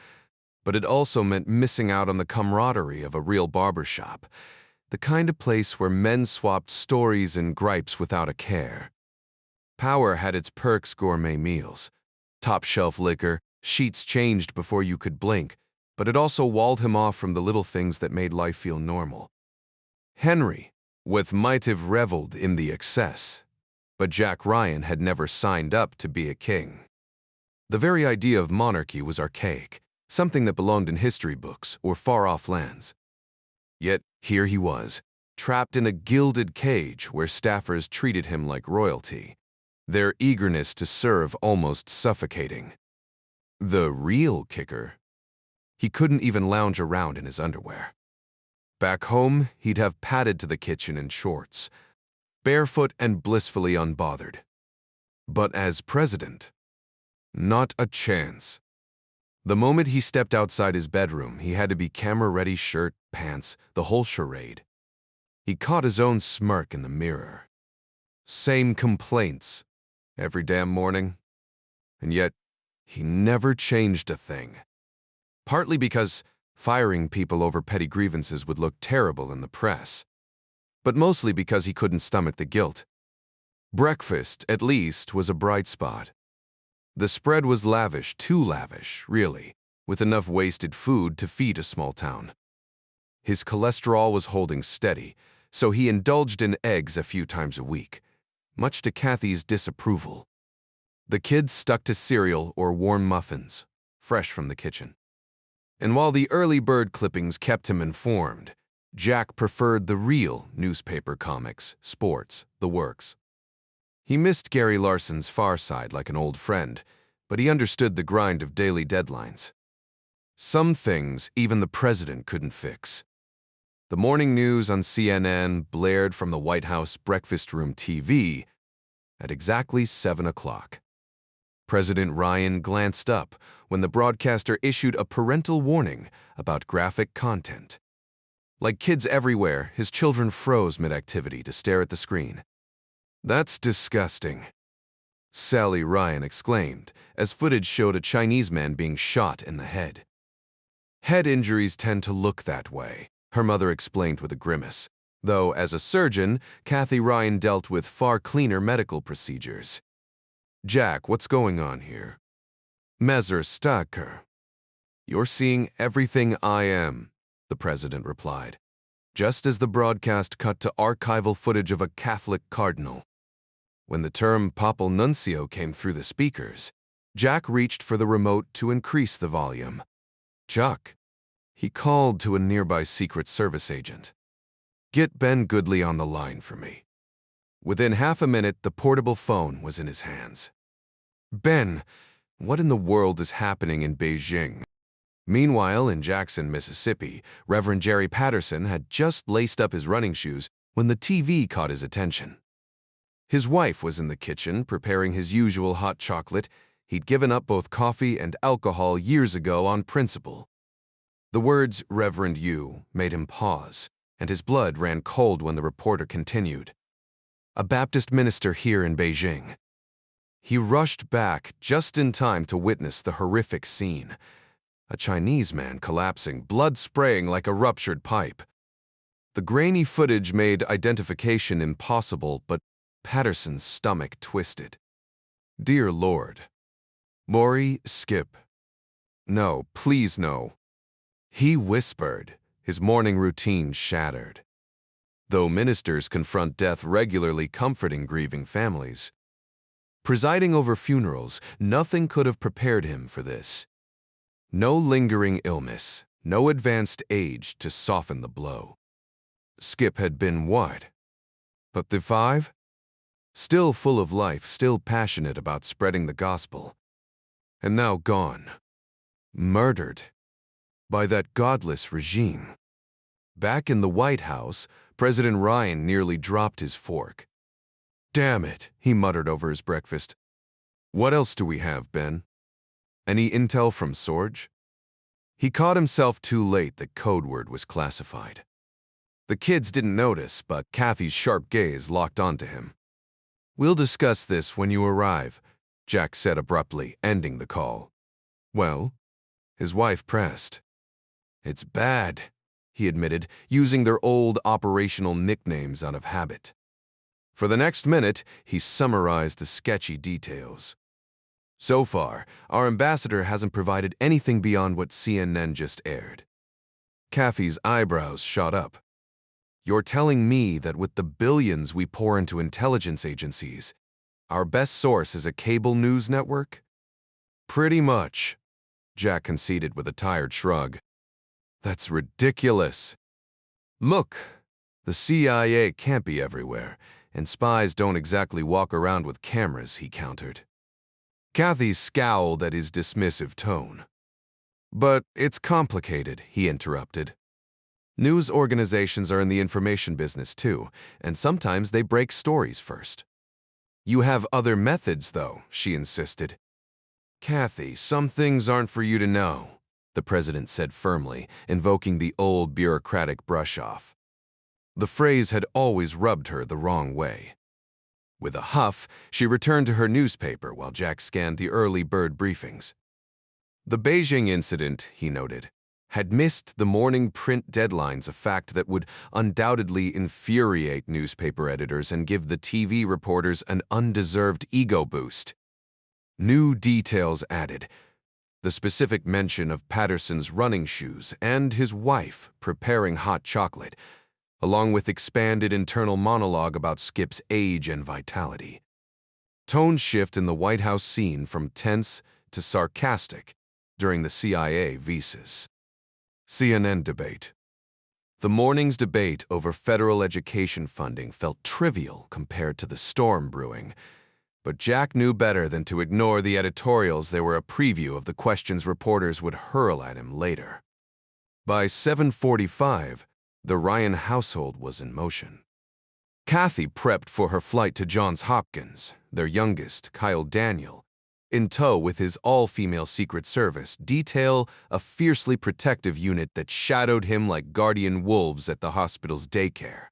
S1: but it also meant missing out on the camaraderie of a real barbershop, the kind of place where men swapped stories and gripes without a care. Power had its perks: gourmet meals, top-shelf liquor, sheets changed before you could blink, but it also walled him off from the little things that made life feel normal. Henry, might have reveled in the excess, but Jack Ryan had never signed up to be a king. The very idea of monarchy was archaic, something that belonged in history books or far-off lands. Yet here he was, trapped in a gilded cage where staffers treated him like royalty, their eagerness to serve almost suffocating. The real kicker: he couldn't even lounge around in his underwear. Back home, he'd have padded to the kitchen in shorts, barefoot and blissfully unbothered. But as president, not a chance. The moment he stepped outside his bedroom, he had to be camera-ready: shirt, pants, the whole charade. He caught his own smirk in the mirror. Same complaints, every damn morning. And yet, he never changed a thing. Partly because firing people over petty grievances would look terrible in the press, but mostly because he couldn't stomach the guilt. Breakfast, at least, was a bright spot. The spread was lavish, too lavish, really, with enough wasted food to feed a small town. His cholesterol was holding steady, so he indulged in eggs a few times a week, much to Kathy's disapproval. The kids stuck to cereal or warm muffins, fresh from the kitchen. And while the early bird clippings kept him informed, Jack preferred the real newspaper: comics, sports, the works. He missed Gary Larson's Far Side like an old friend, but he understood the grind of daily deadlines. Some things even the president couldn't fix. The morning news on CNN blared from the White House breakfast room TV at exactly 7 o'clock. President Ryan glanced up when the broadcaster issued a parental warning about graphic content. Like kids everywhere, his children froze mid-activity to stare at the screen. "That's disgusting," Sally Ryan exclaimed, as footage showed a Chinese man being shot in the head. "Head injuries tend to look that way," her mother explained with a grimace, though as a surgeon, Kathy Ryan dealt with far cleaner medical procedures. "Jack, what's going on here?" "Measure Stacker." "You're seeing everything I am," the president replied, just as the broadcast cut to archival footage of a Catholic cardinal. When the term papal nuncio came through the speakers, Jack reached for the remote to increase the volume. "Chuck," he called to a nearby Secret Service agent, "get Ben Goodley on the line for me." Within half a minute, the portable phone was in his hands. "Ben, what in the world is happening in Beijing?" Meanwhile, in Jackson, Mississippi, Reverend Jerry Patterson had just laced up his running shoes when the TV caught his attention. His wife was in the kitchen preparing his usual hot chocolate. He'd given up both coffee and alcohol years ago on principle. The words "Reverend you" made him pause, and his blood ran cold when the reporter continued. "A Baptist minister here in Beijing." He rushed back just in time to witness the horrific scene. A Chinese man collapsing, blood spraying like a ruptured pipe. The grainy footage made identification impossible, but Patterson's stomach twisted. "Dear Lord. Maury, Skip. No, please no." He whispered, his morning routine shattered. Though ministers confront death regularly, comforting grieving families, presiding over funerals, nothing could have prepared him for this. No lingering illness, no advanced age to soften the blow. Skip had been what? But the 5? Still full of life, still passionate about spreading the gospel. And now gone. Murdered. By that godless regime. Back in the White House, President Ryan nearly dropped his fork. "Damn it," he muttered over his breakfast. "What else do we have, Ben? Any intel from Sorge?" He caught himself too late that code word was classified. The kids didn't notice, but Kathy's sharp gaze locked onto him. "We'll discuss this when you arrive," Jack said abruptly, ending the call. "Well?" his wife pressed. "It's bad," he admitted, using their old operational nicknames out of habit. For the next minute, he summarized the sketchy details. "So far, our ambassador hasn't provided anything beyond what CNN just aired." Kathy's eyebrows shot up. "You're telling me that with the billions we pour into intelligence agencies, our best source is a cable news network?" "Pretty much," Jack conceded with a tired shrug. "That's ridiculous." "Look, the CIA can't be everywhere, and spies don't exactly walk around with cameras," he countered. Kathy scowled at his dismissive tone. "But it's complicated," he interrupted. "News organizations are in the information business too, and sometimes they break stories first." "You have other methods, though," she insisted. "Kathy, some things aren't for you to know," the president said firmly, invoking the old bureaucratic brush-off. The phrase had always rubbed her the wrong way. With a huff, she returned to her newspaper while Jack scanned the early bird briefings. The Beijing incident, he noted, had missed the morning print deadlines, a fact that would undoubtedly infuriate newspaper editors and give the TV reporters an undeserved ego boost. New details added, the specific mention of Patterson's running shoes and his wife preparing hot chocolate, along with expanded internal monologue about Skip's age and vitality. Tone shift in the White House scene from tense to sarcastic during the CIA visas. CNN debate. The morning's debate over federal education funding felt trivial compared to the storm brewing, but Jack knew better than to ignore the editorials. They were a preview of the questions reporters would hurl at him later. By 7:45, the Ryan household was in motion. Kathy prepped for her flight to Johns Hopkins. Their youngest, Kyle Daniel, in tow with his all-female Secret Service detail, a fiercely protective unit that shadowed him like guardian wolves at the hospital's daycare.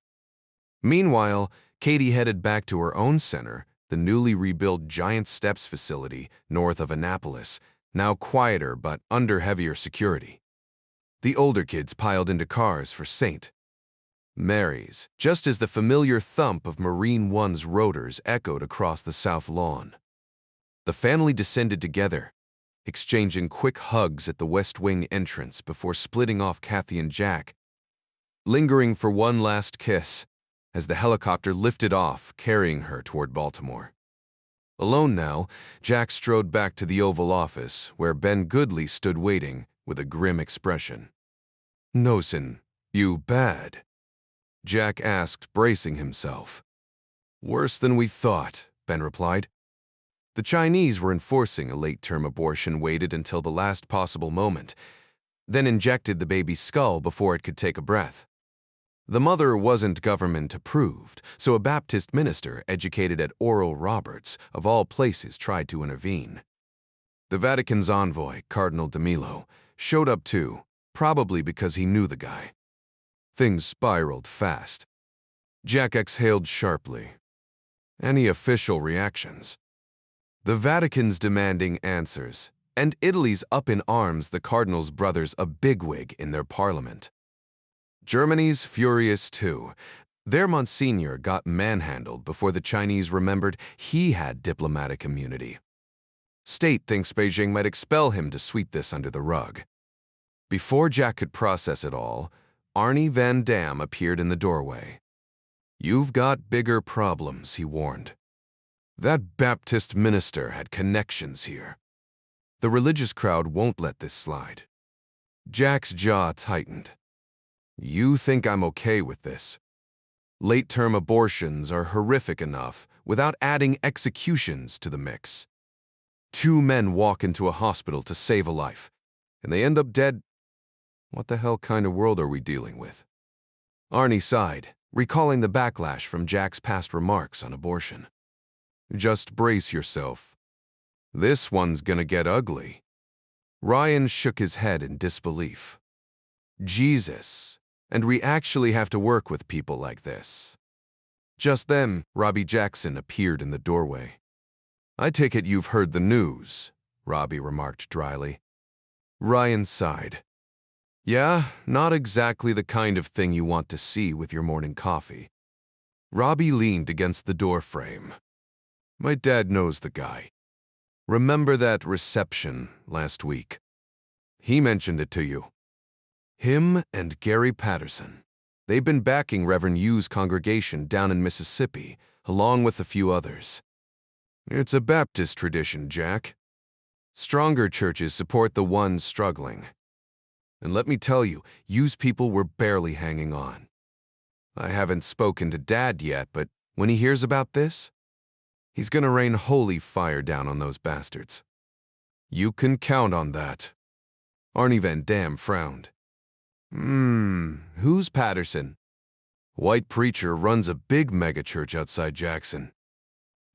S1: Meanwhile, Katie headed back to her own center, the newly rebuilt Giant Steps facility north of Annapolis, now quieter but under heavier security. The older kids piled into cars for St. Mary's, just as the familiar thump of Marine One's rotors echoed across the south lawn. The family descended together, exchanging quick hugs at the West Wing entrance before splitting off Kathy and Jack, lingering for one last kiss as the helicopter lifted off, carrying her toward Baltimore. Alone now, Jack strode back to the Oval Office, where Ben Goodley stood waiting with a grim expression. "Nosin, you bad?" Jack asked, bracing himself. "Worse than we thought," Ben replied. The Chinese were enforcing a late-term abortion, waited until the last possible moment, then injected the baby's skull before it could take a breath. The mother wasn't government-approved, so a Baptist minister educated at Oral Roberts, of all places, tried to intervene. The Vatican's envoy, Cardinal DeMilo, showed up too, probably because he knew the guy. Things spiraled fast. Jack exhaled sharply. Any official reactions? The Vatican's demanding answers, and Italy's up in arms, the Cardinal's brother's a bigwig in their parliament. Germany's furious too. Their Monsignor got manhandled before the Chinese remembered he had diplomatic immunity. State thinks Beijing might expel him to sweep this under the rug. Before Jack could process it all, Arnie Van Dam appeared in the doorway. "You've got bigger problems," he warned. That Baptist minister had connections here. The religious crowd won't let this slide. Jack's jaw tightened. "You think I'm okay with this? Late-term abortions are horrific enough without adding executions to the mix. 2 men walk into a hospital to save a life, and they end up dead. What the hell kind of world are we dealing with?" Arnie sighed, recalling the backlash from Jack's past remarks on abortion. "Just brace yourself. This one's gonna get ugly." Ryan shook his head in disbelief. "Jesus. And we actually have to work with people like this." Just then, Robbie Jackson appeared in the doorway. "I take it you've heard the news," Robbie remarked dryly. Ryan sighed. "Yeah, not exactly the kind of thing you want to see with your morning coffee." Robbie leaned against the doorframe. "My dad knows the guy. Remember that reception last week? He mentioned it to you. Him and Gary Patterson. They've been backing Reverend Yu's congregation down in Mississippi, along with a few others. It's a Baptist tradition, Jack. Stronger churches support the ones struggling. And let me tell you, Yu's people were barely hanging on. I haven't spoken to Dad yet, but when he hears about this, he's gonna rain holy fire down on those bastards." "You can count on that." Arnie Van Dam frowned. Who's Patterson?" "White preacher, runs a big megachurch outside Jackson.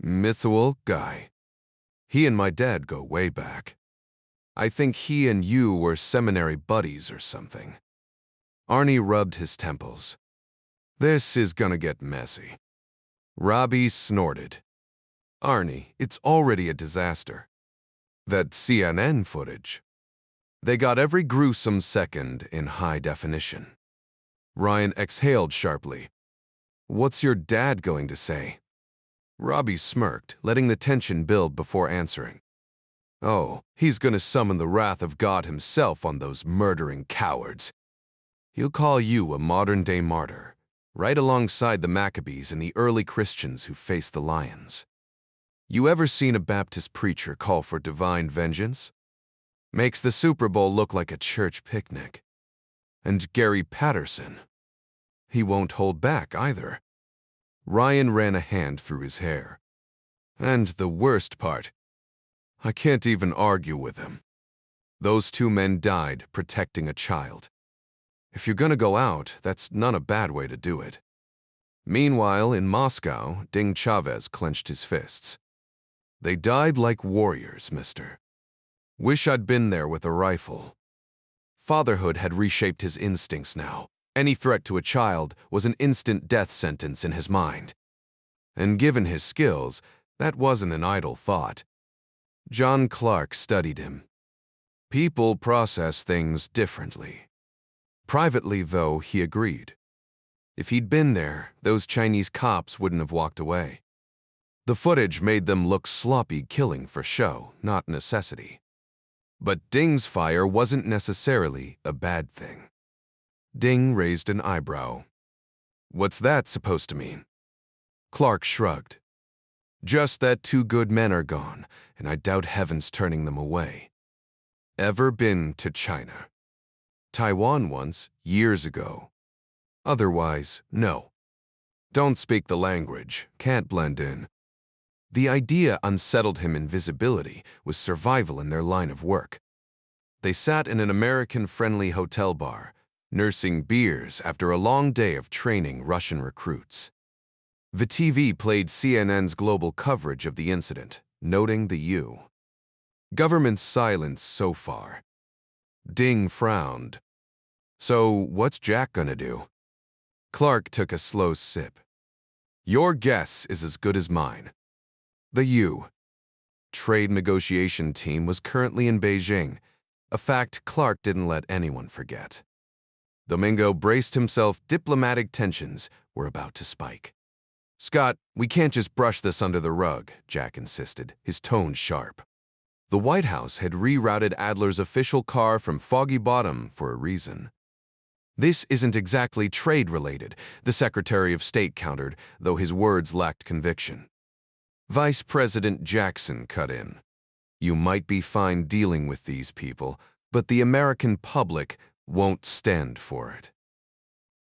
S1: Mithuel guy. He and my dad go way back. I think he and you were seminary buddies or something." Arnie rubbed his temples. "This is gonna get messy." Robbie snorted. "Arnie, it's already a disaster. That CNN footage. They got every gruesome second in high definition." Ryan exhaled sharply. "What's your dad going to say?" Robbie smirked, letting the tension build before answering. "Oh, he's going to summon the wrath of God himself on those murdering cowards. He'll call you a modern-day martyr, right alongside the Maccabees and the early Christians who faced the lions. You ever seen a Baptist preacher call for divine vengeance? Makes the Super Bowl look like a church picnic. And Gary Patterson. He won't hold back either." Ryan ran a hand through his hair. "And the worst part, I can't even argue with him. Those 2 men died protecting a child. If you're gonna go out, that's not a bad way to do it." Meanwhile, in Moscow, Ding Chavez clenched his fists. They died like warriors, mister. Wish I'd been there with a rifle. Fatherhood had reshaped his instincts now. Any threat to a child was an instant death sentence in his mind. And given his skills, that wasn't an idle thought. John Clark studied him. People process things differently. Privately, though, he agreed. If he'd been there, those Chinese cops wouldn't have walked away. The footage made them look sloppy, killing for show, not necessity. But Ding's fire wasn't necessarily a bad thing. Ding raised an eyebrow. What's that supposed to mean? Clark shrugged. Just that 2 good men are gone, and I doubt heaven's turning them away. Ever been to China? Taiwan once, years ago. Otherwise, no. Don't speak the language, can't blend in. The idea unsettled him. Invisibility was survival in their line of work. They sat in an American-friendly hotel bar, nursing beers after a long day of training Russian recruits. The TV played CNN's global coverage of the incident, noting the U. Government's silence so far. Ding frowned. So what's Jack gonna do? Clark took a slow sip. Your guess is as good as mine. The U. Trade negotiation team was currently in Beijing, a fact Clark didn't let anyone forget. Domingo braced himself. Diplomatic tensions were about to spike. Scott, we can't just brush this under the rug, Jack insisted, his tone sharp. The White House had rerouted Adler's official car from Foggy Bottom for a reason. This isn't exactly trade-related, the Secretary of State countered, though his words lacked conviction. Vice President Jackson cut in. You might be fine dealing with these people, but the American public won't stand for it.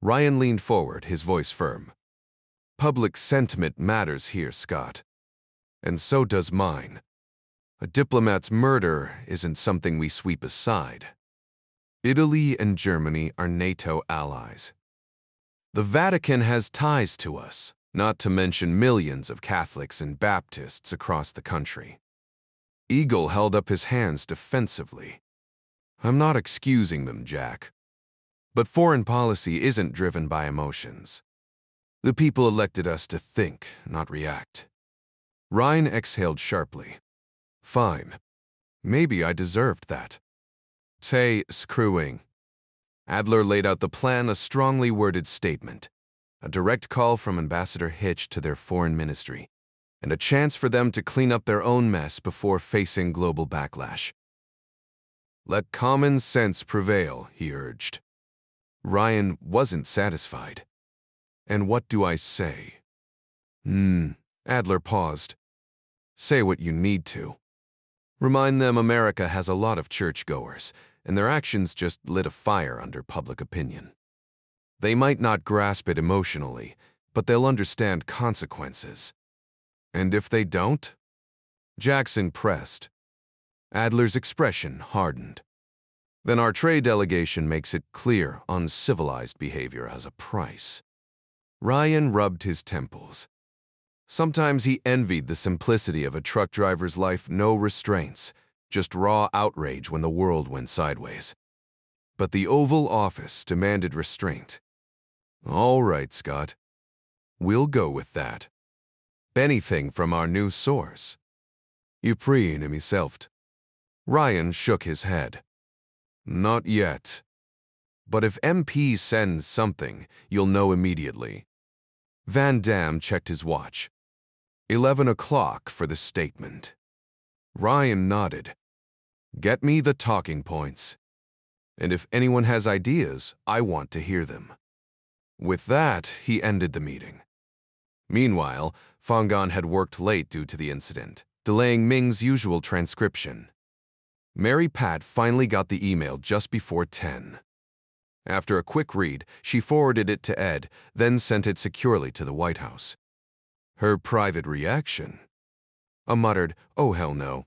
S1: Ryan leaned forward, his voice firm. Public sentiment matters here, Scott. And so does mine. A diplomat's murder isn't something we sweep aside. Italy and Germany are NATO allies. The Vatican has ties to us, not to mention millions of Catholics and Baptists across the country. Eagle held up his hands defensively. I'm not excusing them, Jack. But foreign policy isn't driven by emotions. The people elected us to think, not react. Ryan exhaled sharply. Fine. Maybe I deserved that. Say, screwing. Adler laid out the plan, a strongly worded statement, a direct call from Ambassador Hitch to their foreign ministry, and a chance for them to clean up their own mess before facing global backlash. Let common sense prevail, he urged. Ryan wasn't satisfied. And what do I say? Adler paused. Say what you need to. Remind them America has a lot of churchgoers, and their actions just lit a fire under public opinion. They might not grasp it emotionally, but they'll understand consequences. And if they don't? Jackson pressed. Adler's expression hardened. Then our trade delegation makes it clear uncivilized behavior has a price. Ryan rubbed his temples. Sometimes he envied the simplicity of a truck driver's life, no restraints, just raw outrage when the world went sideways. But the Oval Office demanded restraint. All right, Scott. We'll go with that. Anything from our new source. Upreen himself. Ryan shook his head. Not yet. But if MP sends something, you'll know immediately. Van Dam checked his watch. 11 o'clock for the statement. Ryan nodded. Get me the talking points. And if anyone has ideas, I want to hear them. With that, he ended the meeting. Meanwhile, Fangan had worked late due to the incident, delaying Ming's usual transcription. Mary Pat finally got the email just before 10. After a quick read, she forwarded it to Ed, then sent it securely to the White House. Her private reaction? A muttered, oh hell no.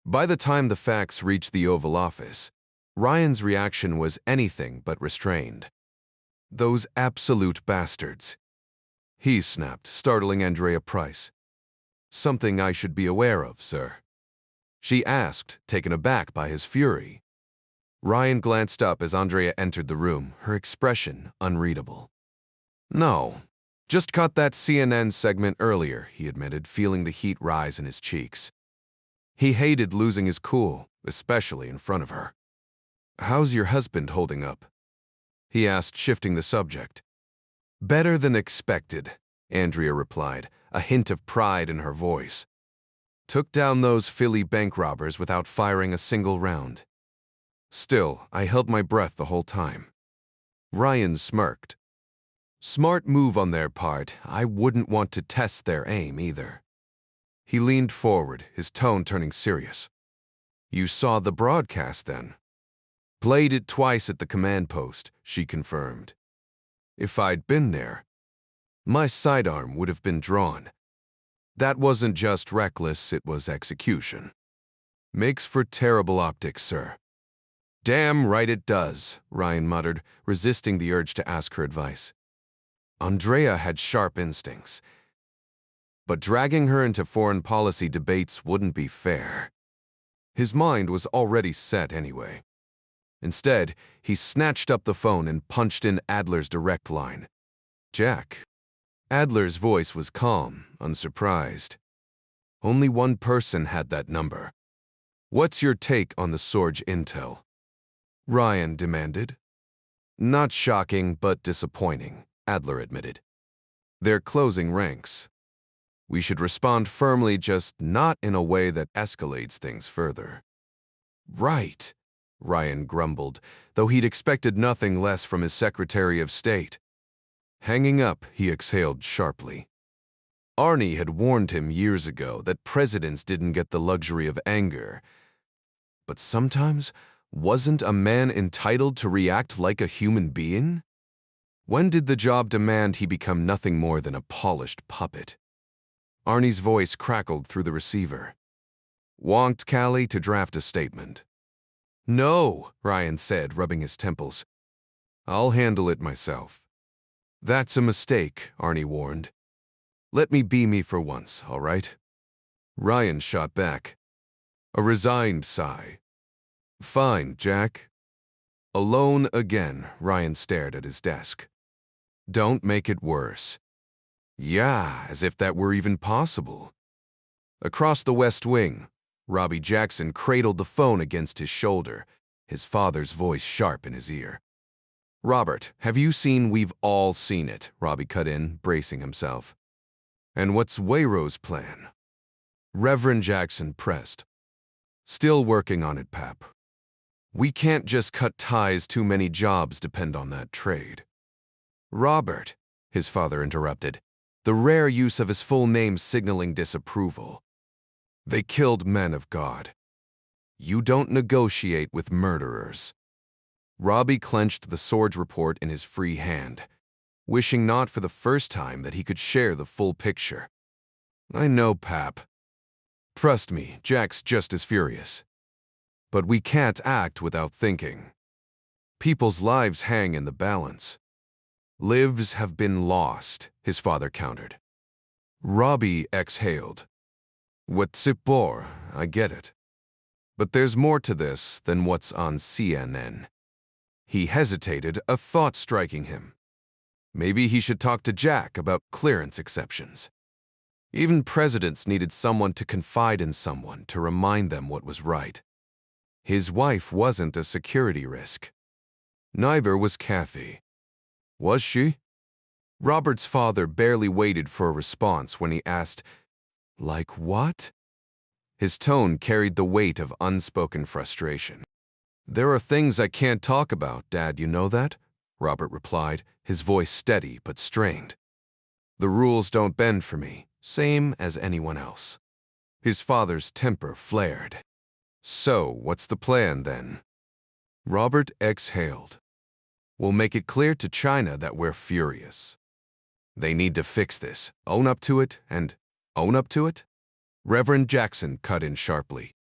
S1: By the time the facts reached the Oval Office, Ryan's reaction was anything but restrained. Those absolute bastards. He snapped, startling Andrea Price. Something I should be aware of, sir?" she asked, taken aback by his fury. Ryan glanced up as Andrea entered the room, her expression unreadable. "No, just caught that CNN segment earlier," he admitted, feeling the heat rise in his cheeks. He hated losing his cool, especially in front of her. "How's your husband holding up?" he asked, shifting the subject. "Better than expected," Andrea replied, a hint of pride in her voice. "Took down those Philly bank robbers without firing a single round. Still, I held my breath the whole time." Ryan smirked. "Smart move on their part. I wouldn't want to test their aim either." He leaned forward, his tone turning serious. "You saw the broadcast then?" "Played it twice at the command post," she confirmed. "If I'd been there, my sidearm would have been drawn. That wasn't just reckless, it was execution. Makes for terrible optics, sir." "Damn right it does," Ryan muttered, resisting the urge to ask her advice. Andrea had sharp instincts, but dragging her into foreign policy debates wouldn't be fair. His mind was already set anyway. Instead, he snatched up the phone and punched in Adler's direct line. "Jack." Adler's voice was calm, unsurprised. Only one person had that number. "What's your take on the Sorge intel?" Ryan demanded. "Not shocking, but disappointing," Adler admitted. "They're closing ranks. We should respond firmly, just not in a way that escalates things further." "Right," Ryan grumbled, though he'd expected nothing less from his Secretary of State. Hanging up, he exhaled sharply. Arnie had warned him years ago that presidents didn't get the luxury of anger. But sometimes, wasn't a man entitled to react like a human being? When did the job demand he become nothing more than a polished puppet? Arnie's voice crackled through the receiver. "Want Callie to draft a statement?" "No," Ryan said, rubbing his temples. "I'll handle it myself." "That's a mistake," Arnie warned. "Let me be me for once, all right?" Ryan shot back. A resigned sigh. "Fine, Jack." Alone again, Ryan stared at his desk. "Don't make it worse." Yeah, as if that were even possible. Across the West Wing, Robbie Jackson cradled the phone against his shoulder, his father's voice sharp in his ear. "Robert, have you seen We've All Seen It?" Robbie cut in, bracing himself. "And what's Wayro's plan?" Reverend Jackson pressed. "Still working on it, Pap. We can't just cut ties, too many jobs depend on that trade." "Robert," his father interrupted, the rare use of his full name signaling disapproval. "They killed men of God. You don't negotiate with murderers." Robbie clenched the Sorge report in his free hand, wishing not for the first time that he could share the full picture. "I know, Pap. Trust me, Jack's just as furious. But we can't act without thinking. People's lives hang in the balance." "Lives have been lost," his father countered. Robbie exhaled. "Whatsipor, I get it. But there's more to this than what's on CNN." He hesitated, a thought striking him. Maybe he should talk to Jack about clearance exceptions. Even presidents needed someone to confide in, someone to remind them what was right. His wife wasn't a security risk. Neither was Kathy. Was she? Robert's father barely waited for a response when he asked, "Like what?" His tone carried the weight of unspoken frustration. "There are things I can't talk about, Dad, you know that?" Robert replied, his voice steady but strained. "The rules don't bend for me, same as anyone else." His father's temper flared. "So, what's the plan, then?" Robert exhaled. "We'll make it clear to China that we're furious. They need to fix this, own up to it, and own up to it?" Reverend Jackson cut in sharply.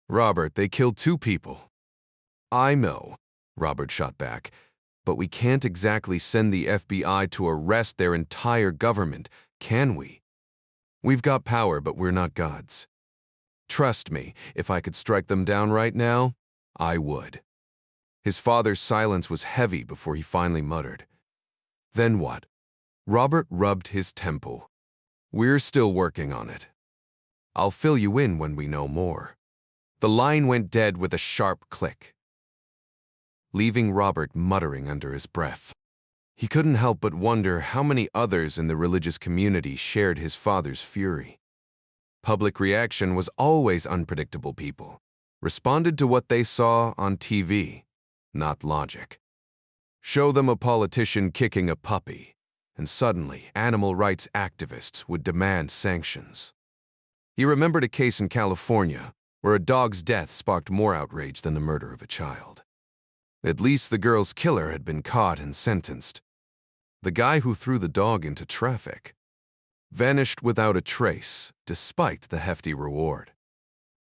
S1: "Robert, they killed 2 people." "I know," Robert shot back, "but we can't exactly send the FBI to arrest their entire government, can we?" We've got power, but we're not gods. Trust me, if I could strike them down right now, I would. His father's silence was heavy before he finally muttered. Then what? Robert rubbed his temple. We're still working on it. I'll fill you in when we know more. The line went dead with a sharp click, leaving Robert muttering under his breath. He couldn't help but wonder how many others in the religious community shared his father's fury. Public reaction was always unpredictable. People responded to what they saw on TV, not logic. Show them a politician kicking a puppy, and suddenly animal rights activists would demand sanctions. He remembered a case in California where a dog's death sparked more outrage than the murder of a child. At least the girl's killer had been caught and sentenced. The guy who threw the dog into traffic vanished without a trace, despite the hefty reward.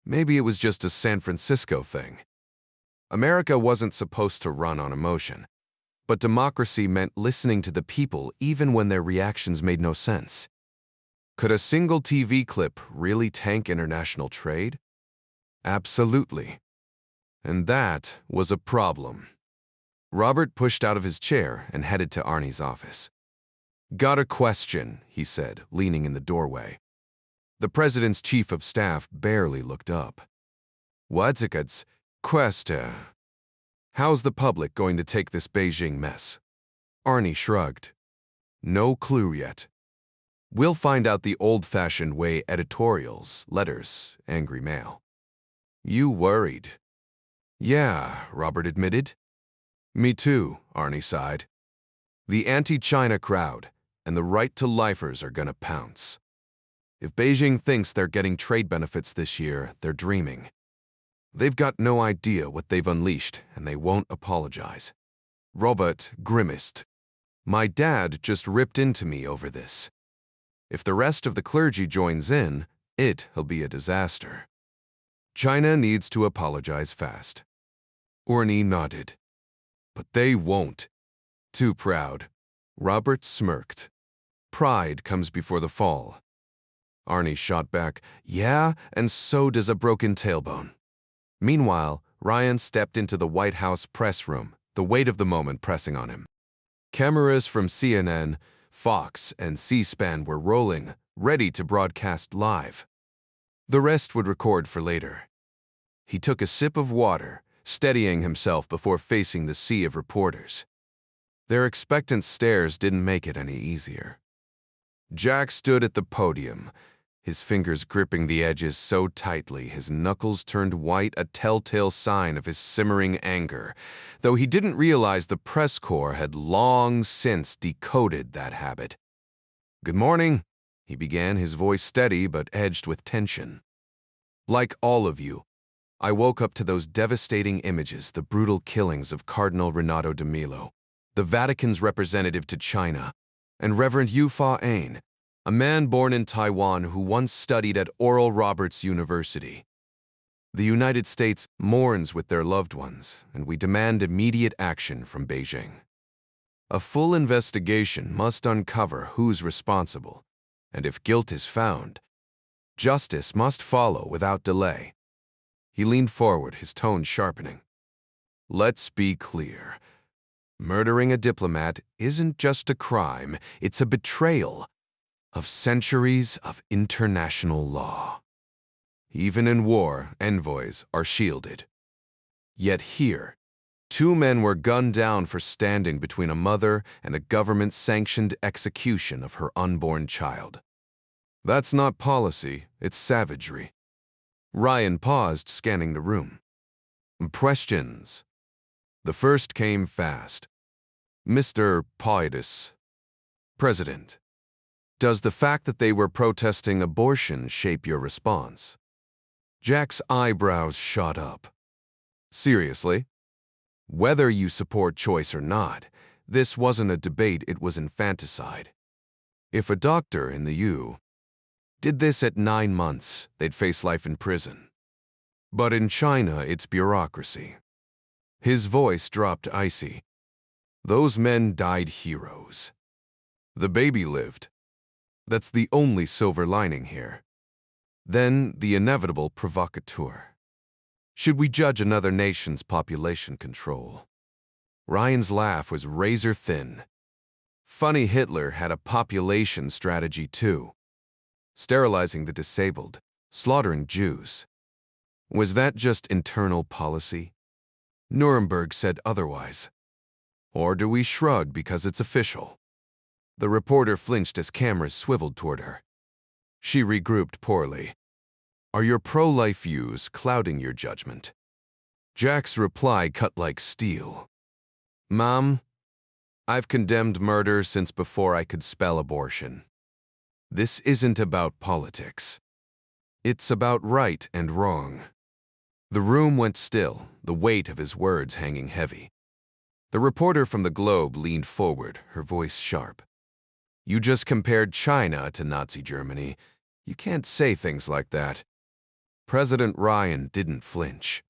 S1: Maybe it was just a San Francisco thing. America wasn't supposed to run on emotion, but democracy meant listening to the people even when their reactions made no sense. Could a single TV clip really tank international trade? Absolutely. And that was a problem. Robert pushed out of his chair and headed to Arnie's office. Got a question, he said, leaning in the doorway. The president's chief of staff barely looked up. What's a question? How's the public going to take this Beijing mess? Arnie shrugged. No clue yet. We'll find out the old-fashioned way: editorials, letters, angry mail. You worried? Yeah, Robert admitted. Me too, Arnie sighed. The anti-China crowd and the right-to-lifers are gonna pounce. If Beijing thinks they're getting trade benefits this year, they're dreaming. They've got no idea what they've unleashed, and they won't apologize. Robert grimaced. My dad just ripped into me over this. If the rest of the clergy joins in, it'll be a disaster. China needs to apologize fast. Arnie nodded. But they won't. Too proud. Robert smirked. Pride comes before the fall. Arnie shot back, yeah, and so does a broken tailbone. Meanwhile, Ryan stepped into the White House press room, the weight of the moment pressing on him. Cameras from CNN, Fox, and C-SPAN were rolling, ready to broadcast live. The rest would record for later. He took a sip of water, steadying himself before facing the sea of reporters. Their expectant stares didn't make it any easier. Jack stood at the podium, his fingers gripping the edges so tightly his knuckles turned white, a telltale sign of his simmering anger, though he didn't realize the press corps had long since decoded that habit. Good morning, he began, his voice steady but edged with tension. Like all of you, I woke up to those devastating images, the brutal killings of Cardinal Renato de Milo, the Vatican's representative to China, and Reverend Yu Fa-Ain, a man born in Taiwan who once studied at Oral Roberts University. The United States mourns with their loved ones, and we demand immediate action from Beijing. A full investigation must uncover who's responsible, and if guilt is found, justice must follow without delay. He leaned forward, his tone sharpening. Let's be clear. Murdering a diplomat isn't just a crime, it's a betrayal of centuries of international law. Even in war, envoys are shielded. Yet here, 2 men were gunned down for standing between a mother and a government-sanctioned execution of her unborn child. That's not policy, it's savagery. Ryan paused, scanning the room. Questions. The first came fast. Mr. Poidus. President, does the fact that they were protesting abortion shape your response? Jack's eyebrows shot up. Seriously? Whether you support choice or not, this wasn't a debate, it was infanticide. If a doctor in the U did this at 9 months, they'd face life in prison. But in China, it's bureaucracy. His voice dropped icy. Those men died heroes. The baby lived. That's the only silver lining here. Then the inevitable provocateur. Should we judge another nation's population control? Ryan's laugh was razor thin. Funny Hitler had a population strategy too. Sterilizing the disabled, slaughtering Jews. Was that just internal policy? Nuremberg said otherwise. Or do we shrug because it's official? The reporter flinched as cameras swiveled toward her. She regrouped poorly. Are your pro-life views clouding your judgment? Jack's reply cut like steel. Mom, I've condemned murder since before I could spell abortion. This isn't about politics. It's about right and wrong. The room went still, the weight of his words hanging heavy. The reporter from the Globe leaned forward, her voice sharp. You just compared China to Nazi Germany. You can't say things like that. President Ryan didn't flinch.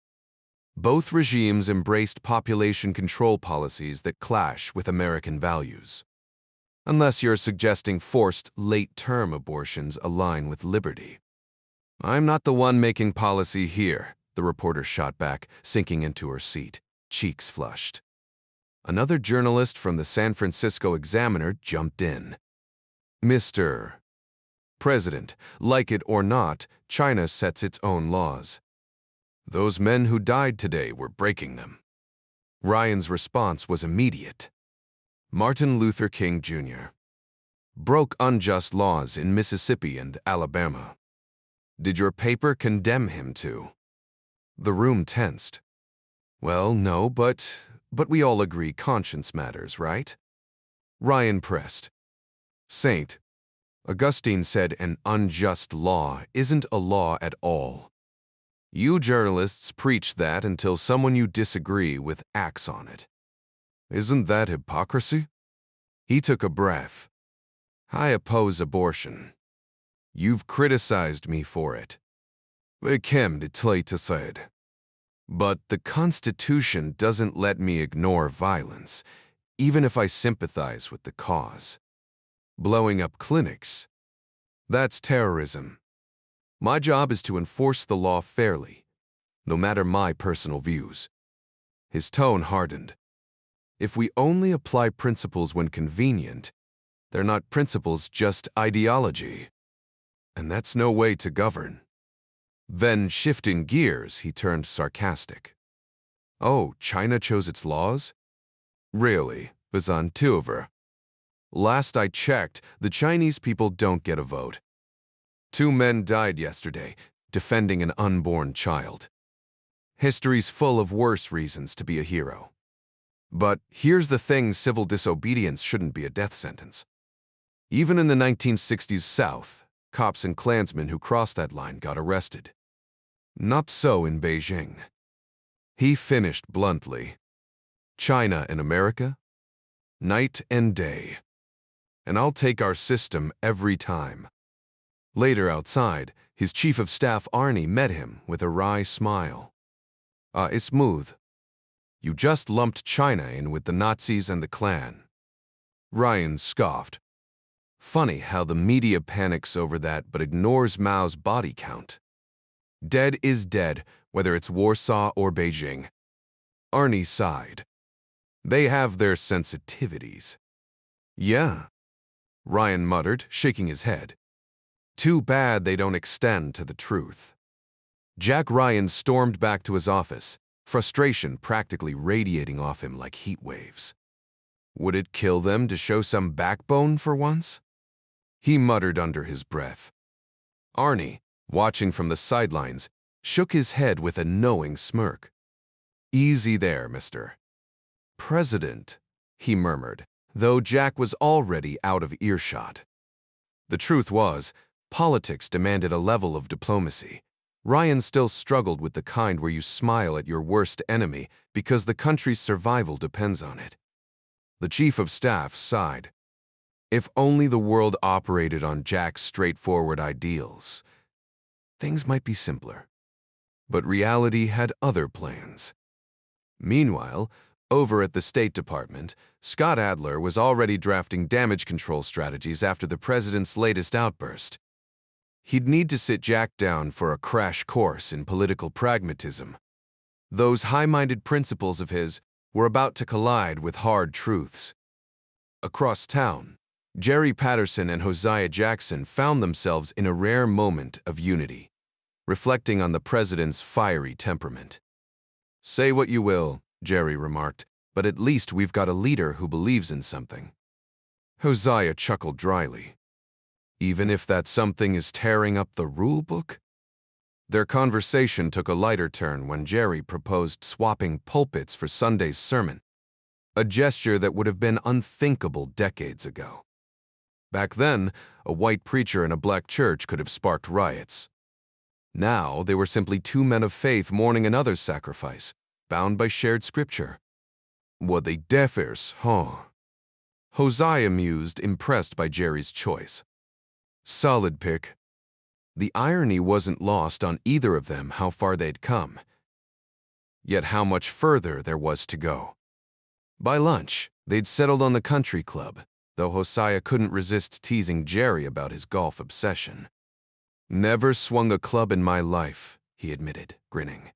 S1: Both regimes embraced population control policies that clash with American values. Unless you're suggesting forced late-term abortions align with liberty. I'm not the one making policy here, the reporter shot back, sinking into her seat, cheeks flushed. Another journalist from the San Francisco Examiner jumped in. Mr. President, like it or not, China sets its own laws. Those men who died today were breaking them. Ryan's response was immediate. Martin Luther King Jr. broke unjust laws in Mississippi and Alabama. Did your paper condemn him too? The room tensed. Well, no, but we all agree conscience matters, right? Ryan pressed. Saint Augustine said an unjust law isn't a law at all. You journalists preach that until someone you disagree with acts on it. Isn't that hypocrisy? He took a breath. I oppose abortion. You've criticized me for it. But the Constitution doesn't let me ignore violence, even if I sympathize with the cause. Blowing up clinics. That's terrorism. My job is to enforce the law fairly, no matter my personal views. His tone hardened. If we only apply principles when convenient, they're not principles, just ideology. And that's no way to govern. Then, shifting gears, he turned sarcastic. Oh, China chose its laws? Really, Bazan Tuver. Last I checked, the Chinese people don't get a vote. 2 men died yesterday, defending an unborn child. History's full of worse reasons to be a hero. But here's the thing, civil disobedience shouldn't be a death sentence. Even in the 1960s South, cops and Klansmen who crossed that line got arrested. Not so in Beijing. He finished bluntly. China and America? Night and day. And I'll take our system every time. Later outside, his chief of staff Arnie met him with a wry smile. It's smooth. You just lumped China in with the Nazis and the Klan. Ryan scoffed. Funny how the media panics over that but ignores Mao's body count. Dead is dead, whether it's Warsaw or Beijing. Arnie sighed. They have their sensitivities. Yeah, Ryan muttered, shaking his head. Too bad they don't extend to the truth. Jack Ryan stormed back to his office, frustration practically radiating off him like heat waves. Would it kill them to show some backbone for once? He muttered under his breath. Arnie, watching from the sidelines, shook his head with a knowing smirk. Easy there, Mr. President, he murmured, though Jack was already out of earshot. The truth was, politics demanded a level of diplomacy. Ryan still struggled with the kind where you smile at your worst enemy because the country's survival depends on it. The chief of staff sighed. If only the world operated on Jack's straightforward ideals, things might be simpler. But reality had other plans. Meanwhile, Over at the State Department, Scott Adler was already drafting damage control strategies after the president's latest outburst. He'd need to sit Jack down for a crash course in political pragmatism. Those high-minded principles of his were about to collide with hard truths. Across town, Jerry Patterson and Hosea Jackson found themselves in a rare moment of unity, reflecting on the president's fiery temperament. "Say what you will," Jerry remarked, "but at least we've got a leader who believes in something." Hosea chuckled dryly. "Even if that something is tearing up the rule book?" Their conversation took a lighter turn when Jerry proposed swapping pulpits for Sunday's sermon, a gesture that would have been unthinkable decades ago. Back then, a white preacher in a black church could have sparked riots. Now, they were simply two men of faith mourning another's sacrifice, bound by shared scripture. "What they differs, huh?" Hosea mused, impressed by Jerry's choice. "Solid pick." The irony wasn't lost on either of them how far they'd come, yet how much further there was to go. By lunch, they'd settled on the country club, though Hosea couldn't resist teasing Jerry about his golf obsession. "Never swung a club in my life," he admitted, grinning.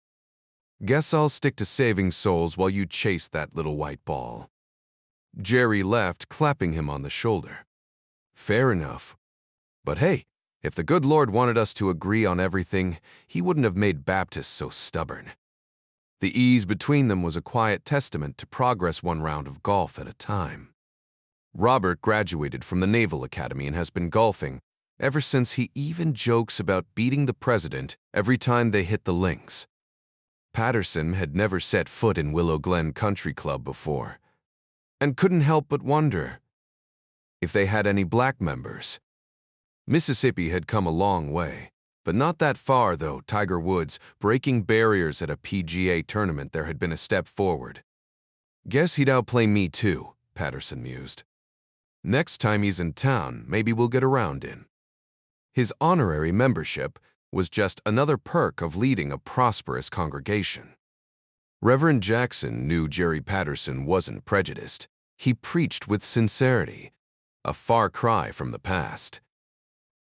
S1: "Guess I'll stick to saving souls while you chase that little white ball." Jerry laughed, clapping him on the shoulder. "Fair enough. But hey, if the good Lord wanted us to agree on everything, he wouldn't have made Baptists so stubborn." The ease between them was a quiet testament to progress one round of golf at a time. Robert graduated from the Naval Academy and has been golfing ever since. He even jokes about beating the president every time they hit the links. Patterson had never set foot in Willow Glen Country Club before, and couldn't help but wonder if they had any black members. Mississippi had come a long way, but not that far, though. Tiger Woods breaking barriers at a PGA tournament, there had been a step forward. "Guess he'd outplay me too," Patterson mused. "Next time he's in town, maybe we'll get around in." His honorary membership was just another perk of leading a prosperous congregation. Reverend Jackson knew Jerry Patterson wasn't prejudiced. He preached with sincerity, a far cry from the past.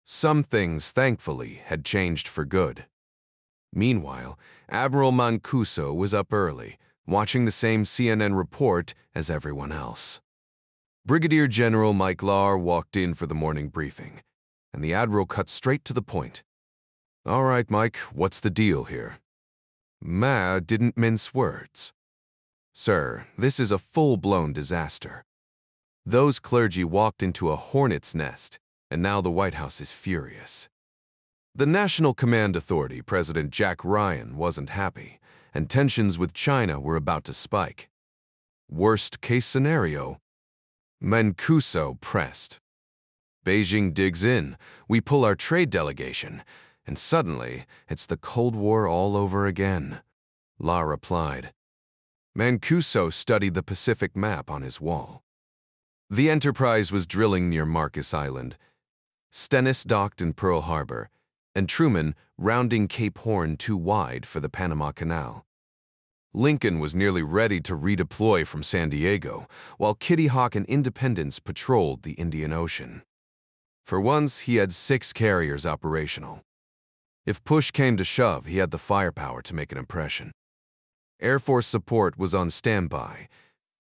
S1: Some things, thankfully, had changed for good. Meanwhile, Admiral Mancuso was up early, watching the same CNN report as everyone else. Brigadier General Mike Lahr walked in for the morning briefing, and the Admiral cut straight to the point. "All right, Mike, what's the deal here?" Ma didn't mince words. "Sir, this is a full-blown disaster. Those clergy walked into a hornet's nest, and now the White House is furious." The National Command Authority, President Jack Ryan, wasn't happy, and tensions with China were about to spike. Worst-case scenario, Mancuso pressed. "Beijing digs in, we pull our trade delegation, and suddenly it's the Cold War all over again," Lahr replied. Mancuso studied the Pacific map on his wall. The Enterprise was drilling near Marcus Island, Stennis docked in Pearl Harbor, and Truman rounding Cape Horn too wide for the Panama Canal. Lincoln was nearly ready to redeploy from San Diego, while Kitty Hawk and Independence patrolled the Indian Ocean. For once, he had 6 carriers operational. If push came to shove, he had the firepower to make an impression. Air Force support was on standby.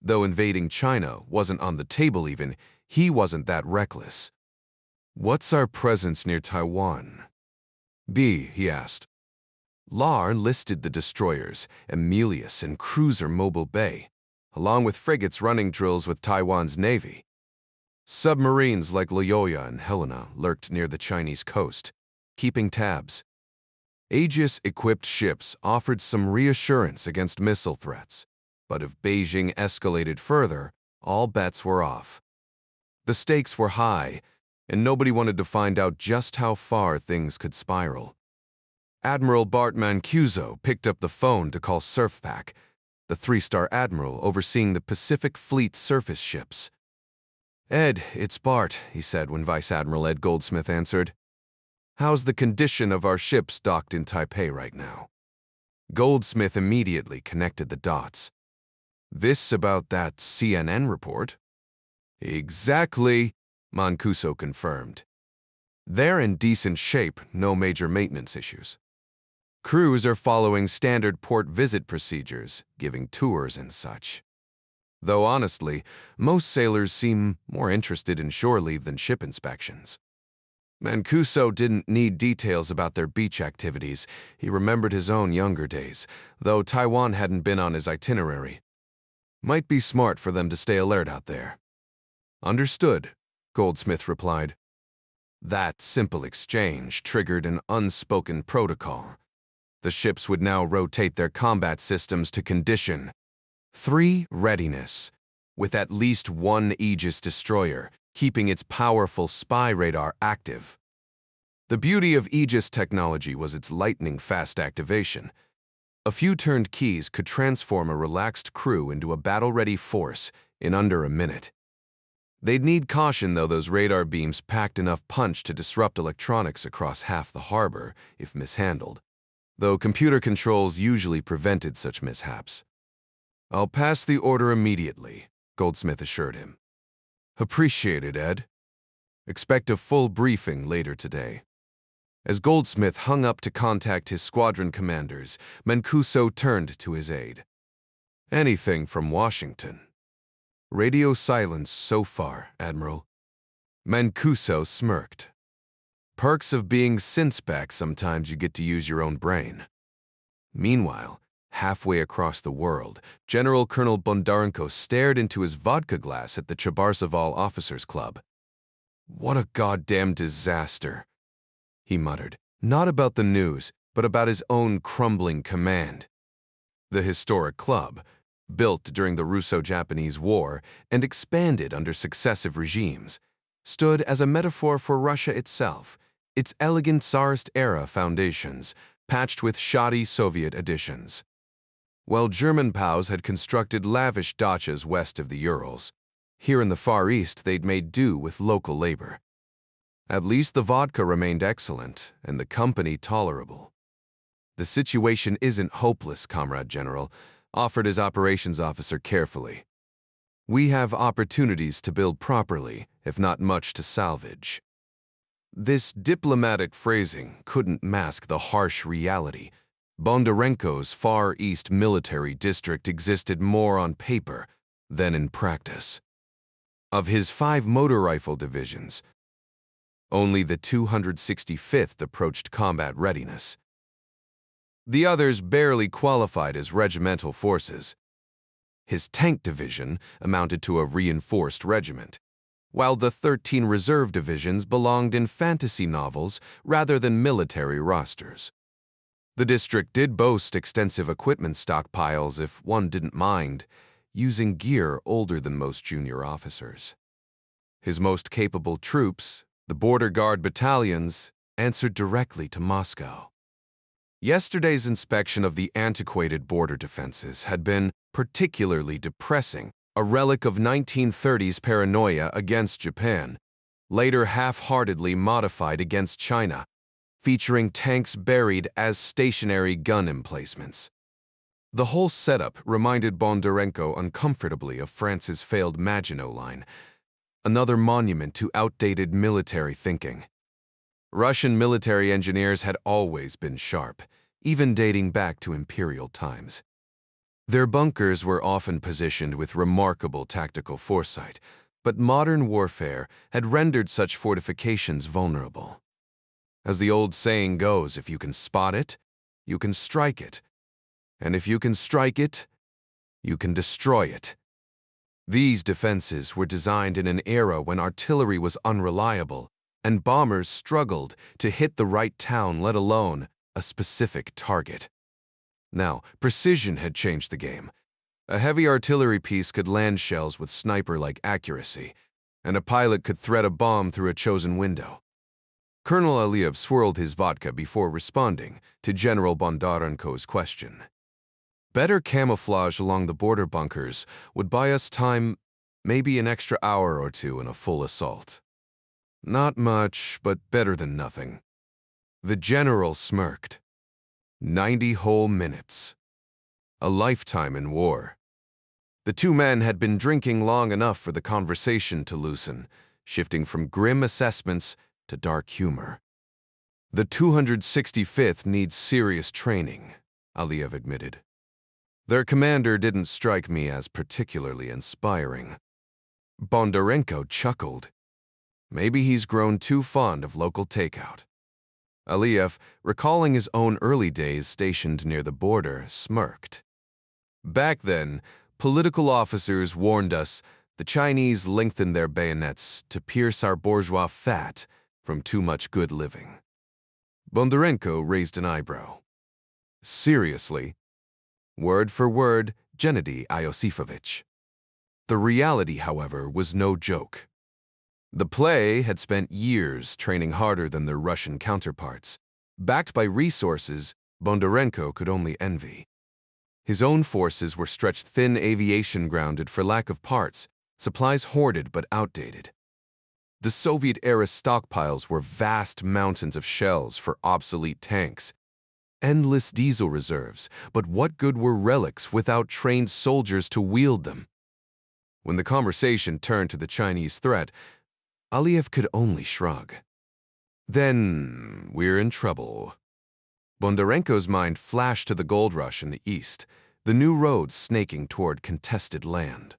S1: Though invading China wasn't on the table even, he wasn't that reckless. "What's our presence near Taiwan?" He asked. Lahr listed the destroyers, Emilius and cruiser Mobile Bay, along with frigates running drills with Taiwan's navy. Submarines like Loyola and Helena lurked near the Chinese coast, keeping tabs. Aegis-equipped ships offered some reassurance against missile threats, but if Beijing escalated further, all bets were off. The stakes were high, and nobody wanted to find out just how far things could spiral. Admiral Bart Mancuso picked up the phone to call Surfpack, the 3-star admiral overseeing the Pacific Fleet surface ships. "Ed, it's Bart," he said when Vice Admiral Ed Goldsmith answered. "How's the condition of our ships docked in Taipei right now?" Goldsmith immediately connected the dots. This about that CNN report? Exactly, Mancuso confirmed. They're in decent shape, no major maintenance issues. Crews are following standard port visit procedures, giving tours and such. Though honestly, most sailors seem more interested in shore leave than ship inspections. Mancuso didn't need details about their beach activities. He remembered his own younger days, though Taiwan hadn't been on his itinerary. Might be smart for them to stay alert out there. Understood, Goldsmith replied. That simple exchange triggered an unspoken protocol. The ships would now rotate their combat systems to condition 3 readiness, with at least one Aegis destroyer, keeping its powerful spy radar active. The beauty of Aegis technology was its lightning-fast activation. A few turned keys could transform a relaxed crew into a battle-ready force in under a minute. They'd need caution, though those radar beams packed enough punch to disrupt electronics across half the harbor if mishandled, though computer controls usually prevented such mishaps. I'll pass the order immediately, Goldsmith assured him. Appreciate it, Ed. Expect a full briefing later today. As Goldsmith hung up to contact his squadron commanders, Mancuso turned to his aide. Anything from Washington? Radio silence so far, Admiral. Mancuso smirked. Perks of being synspec, sometimes you get to use your own brain. Meanwhile, halfway across the world, General Colonel Bondarenko stared into his vodka glass at the Chabarsaval Officers Club. What a goddamn disaster, he muttered, not about the news, but about his own crumbling command. The historic club, built during the Russo-Japanese War and expanded under successive regimes, stood as a metaphor for Russia itself, its elegant Tsarist-era foundations, patched with shoddy Soviet additions. While German POWs had constructed lavish dachas west of the Urals, here in the Far East they'd made do with local labor. At least the vodka remained excellent, and the company tolerable. The situation isn't hopeless, Comrade General, offered his operations officer carefully. We have opportunities to build properly, if not much to salvage. This diplomatic phrasing couldn't mask the harsh reality. Bondarenko's Far East military district existed more on paper than in practice. Of his 5 motor rifle divisions, only the 265th approached combat readiness. The others barely qualified as regimental forces. His tank division amounted to a reinforced regiment, while the 13 reserve divisions belonged in fantasy novels rather than military rosters. The district did boast extensive equipment stockpiles if one didn't mind using gear older than most junior officers. His most capable troops, the border guard battalions, answered directly to Moscow. Yesterday's inspection of the antiquated border defenses had been particularly depressing, a relic of 1930s paranoia against Japan, later half-heartedly modified against China, featuring tanks buried as stationary gun emplacements. The whole setup reminded Bondarenko uncomfortably of France's failed Maginot Line, another monument to outdated military thinking. Russian military engineers had always been sharp, even dating back to imperial times. Their bunkers were often positioned with remarkable tactical foresight, but modern warfare had rendered such fortifications vulnerable. As the old saying goes, if you can spot it, you can strike it. And if you can strike it, you can destroy it. These defenses were designed in an era when artillery was unreliable, and bombers struggled to hit the right town, let alone a specific target. Now, precision had changed the game. A heavy artillery piece could land shells with sniper-like accuracy, and a pilot could thread a bomb through a chosen window. Colonel Aliev swirled his vodka before responding to General Bondarenko's question. Better camouflage along the border bunkers would buy us time, maybe an extra hour or 2 in a full assault. Not much, but better than nothing. The general smirked. 90 whole minutes. A lifetime in war. The two men had been drinking long enough for the conversation to loosen, shifting from grim assessments to dark humor. The 265th needs serious training, Aliyev admitted. Their commander didn't strike me as particularly inspiring. Bondarenko chuckled. Maybe he's grown too fond of local takeout. Aliyev, recalling his own early days stationed near the border, smirked. Back then, political officers warned us the Chinese lengthened their bayonets to pierce our bourgeois fat from too much good living. Bondarenko raised an eyebrow. Seriously? Word for word, Gennady Iosifovich. The reality, however, was no joke. The play had spent years training harder than their Russian counterparts. Backed by resources Bondarenko could only envy. His own forces were stretched thin, aviation grounded for lack of parts, supplies hoarded but outdated. The Soviet-era stockpiles were vast mountains of shells for obsolete tanks, endless diesel reserves, but what good were relics without trained soldiers to wield them? When the conversation turned to the Chinese threat, Aliyev could only shrug. Then we're in trouble. Bondarenko's mind flashed to the gold rush in the east, the new roads snaking toward contested land.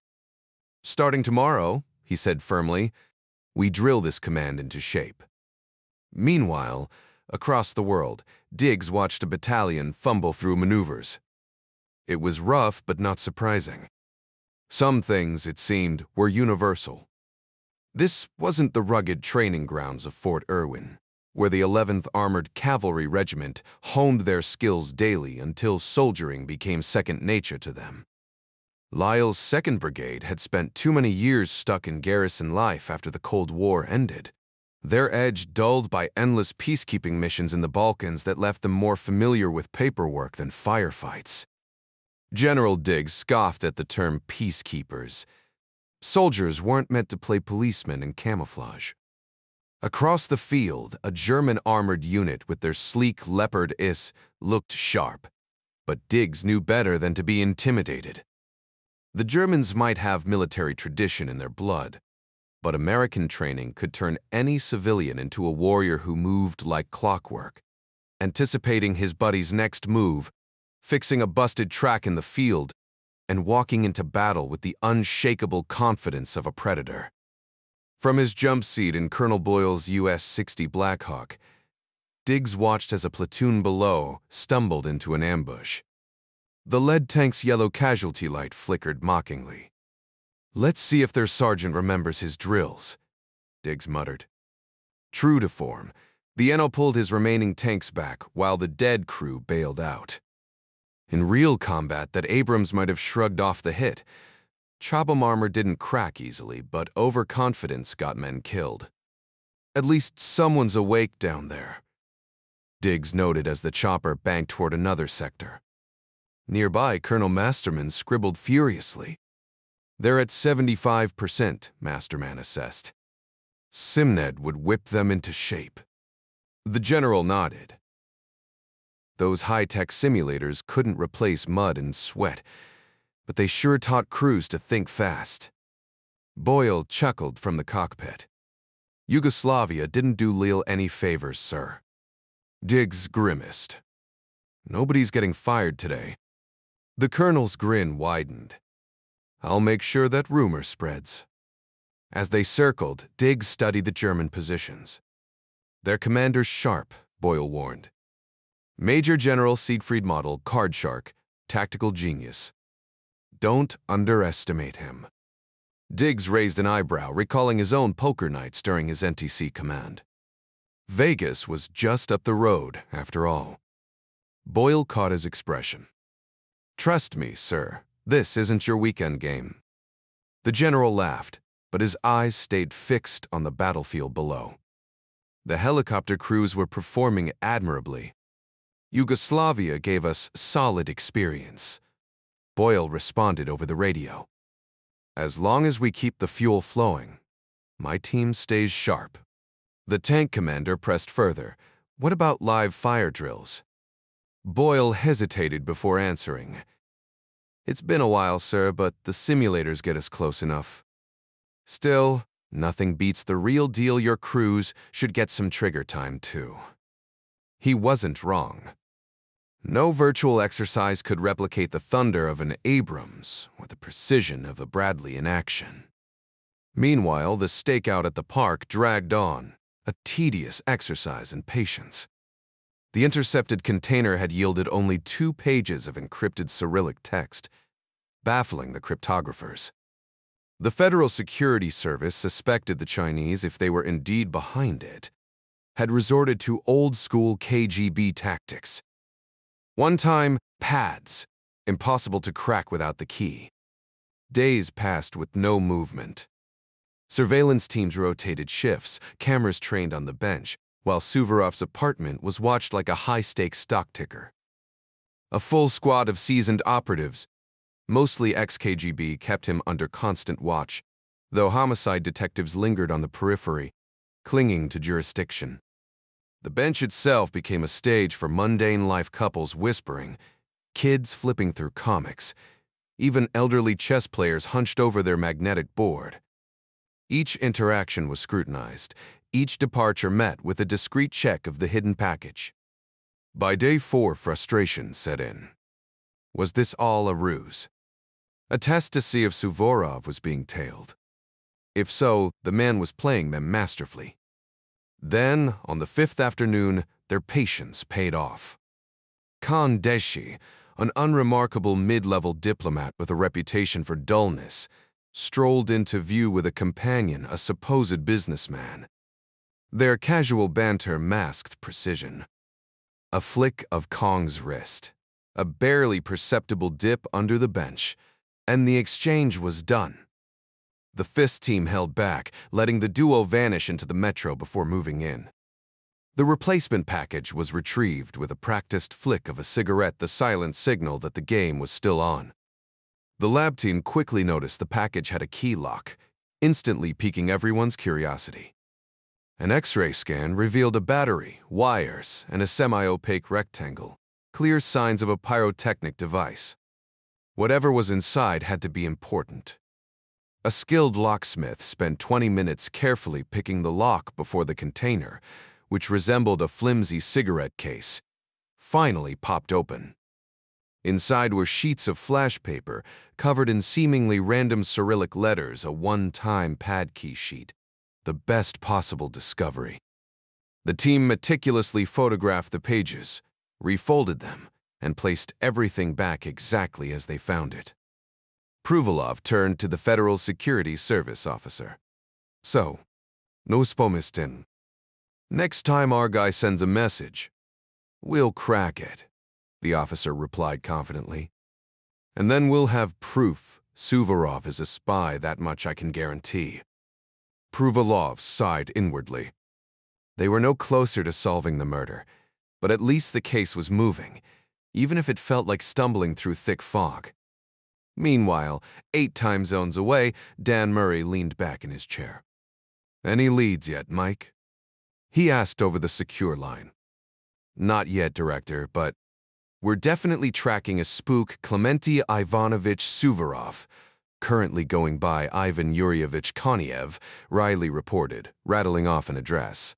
S1: Starting tomorrow, he said firmly, we drill this command into shape. Meanwhile, across the world, Diggs watched a battalion fumble through maneuvers. It was rough but not surprising. Some things, it seemed, were universal. This wasn't the rugged training grounds of Fort Irwin, where the 11th Armored Cavalry Regiment honed their skills daily until soldiering became second nature to them. Lyle's 2nd Brigade had spent too many years stuck in garrison life after the Cold War ended, their edge dulled by endless peacekeeping missions in the Balkans that left them more familiar with paperwork than firefights. General Diggs scoffed at the term peacekeepers. Soldiers weren't meant to play policemen in camouflage. Across the field, a German armored unit with their sleek Leopard IS looked sharp, but Diggs knew better than to be intimidated. The Germans might have military tradition in their blood, but American training could turn any civilian into a warrior who moved like clockwork, anticipating his buddy's next move, fixing a busted track in the field, and walking into battle with the unshakable confidence of a predator. From his jump seat in Colonel Boyle's US-60 Blackhawk, Diggs watched as a platoon below stumbled into an ambush. The lead tank's yellow casualty light flickered mockingly. Let's see if their sergeant remembers his drills, Diggs muttered. True to form, the NO pulled his remaining tanks back while the dead crew bailed out. In real combat that Abrams might have shrugged off the hit, Chobham armor didn't crack easily, but overconfidence got men killed. At least someone's awake down there, Diggs noted as the chopper banked toward another sector. Nearby, Colonel Masterman scribbled furiously. They're at 75%, Masterman assessed. Simned would whip them into shape. The general nodded. Those high-tech simulators couldn't replace mud and sweat, but they sure taught crews to think fast. Boyle chuckled from the cockpit. Yugoslavia didn't do Lille any favors, sir. Diggs grimaced. Nobody's getting fired today. The colonel's grin widened. I'll make sure that rumor spreads. As they circled, Diggs studied the German positions. Their commander's sharp, Boyle warned. Major General Siegfried Model, card shark, tactical genius. Don't underestimate him. Diggs raised an eyebrow, recalling his own poker nights during his NTC command. Vegas was just up the road, after all. Boyle caught his expression. Trust me, sir, this isn't your weekend game. The general laughed, but his eyes stayed fixed on the battlefield below. The helicopter crews were performing admirably. Yugoslavia gave us solid experience. Boyle responded over the radio. As long as we keep the fuel flowing, my team stays sharp. The tank commander pressed further. What about live fire drills? Boyle hesitated before answering. It's been a while, sir, but the simulators get us close enough. Still, nothing beats the real deal. Your crews should get some trigger time, too. He wasn't wrong. No virtual exercise could replicate the thunder of an Abrams or the precision of a Bradley in action. Meanwhile, the stakeout at the park dragged on, a tedious exercise in patience. The intercepted container had yielded only 2 pages of encrypted Cyrillic text, baffling the cryptographers. The Federal Security Service suspected the Chinese, if they were indeed behind it, had resorted to old-school KGB tactics. One time, pads, impossible to crack without the key. Days passed with no movement. Surveillance teams rotated shifts, cameras trained on the bench, while Suvorov's apartment was watched like a high-stakes stock ticker. A full squad of seasoned operatives, mostly ex-KGB, kept him under constant watch, though homicide detectives lingered on the periphery, clinging to jurisdiction. The bench itself became a stage for mundane life, couples whispering, kids flipping through comics, even elderly chess players hunched over their magnetic board. Each interaction was scrutinized, each departure met with a discreet check of the hidden package. By day 4, frustration set in. Was this all a ruse? A test to see if Suvorov was being tailed. If so, the man was playing them masterfully. Then, on the 5th afternoon, their patience paid off. Khan Deshi, an unremarkable mid-level diplomat with a reputation for dullness, strolled into view with a companion, a supposed businessman. Their casual banter masked precision. A flick of Kong's wrist, a barely perceptible dip under the bench, and the exchange was done. The FIST team held back, letting the duo vanish into the metro before moving in. The replacement package was retrieved with a practiced flick of a cigarette, the silent signal that the game was still on. The lab team quickly noticed the package had a key lock, instantly piquing everyone's curiosity. An X-ray scan revealed a battery, wires, and a semi-opaque rectangle, clear signs of a pyrotechnic device. Whatever was inside had to be important. A skilled locksmith spent 20 minutes carefully picking the lock before the container, which resembled a flimsy cigarette case, finally popped open. Inside were sheets of flash paper covered in seemingly random Cyrillic letters, a one-time pad key sheet, the best possible discovery. The team meticulously photographed the pages, refolded them, and placed everything back exactly as they found it. Pruvalov turned to the Federal Security Service officer. So, no spomistin. Next time our guy sends a message, we'll crack it, the officer replied confidently. And then we'll have proof Suvorov is a spy, that much I can guarantee. Pruvalov sighed inwardly. They were no closer to solving the murder, but at least the case was moving, even if it felt like stumbling through thick fog. Meanwhile, 8 time zones away, Dan Murray leaned back in his chair. Any leads yet, Mike? He asked over the secure line. Not yet, Director, but we're definitely tracking a spook, Clemente Ivanovich Suvorov, currently going by Ivan Yuryevich Koniev, Riley reported, rattling off an address.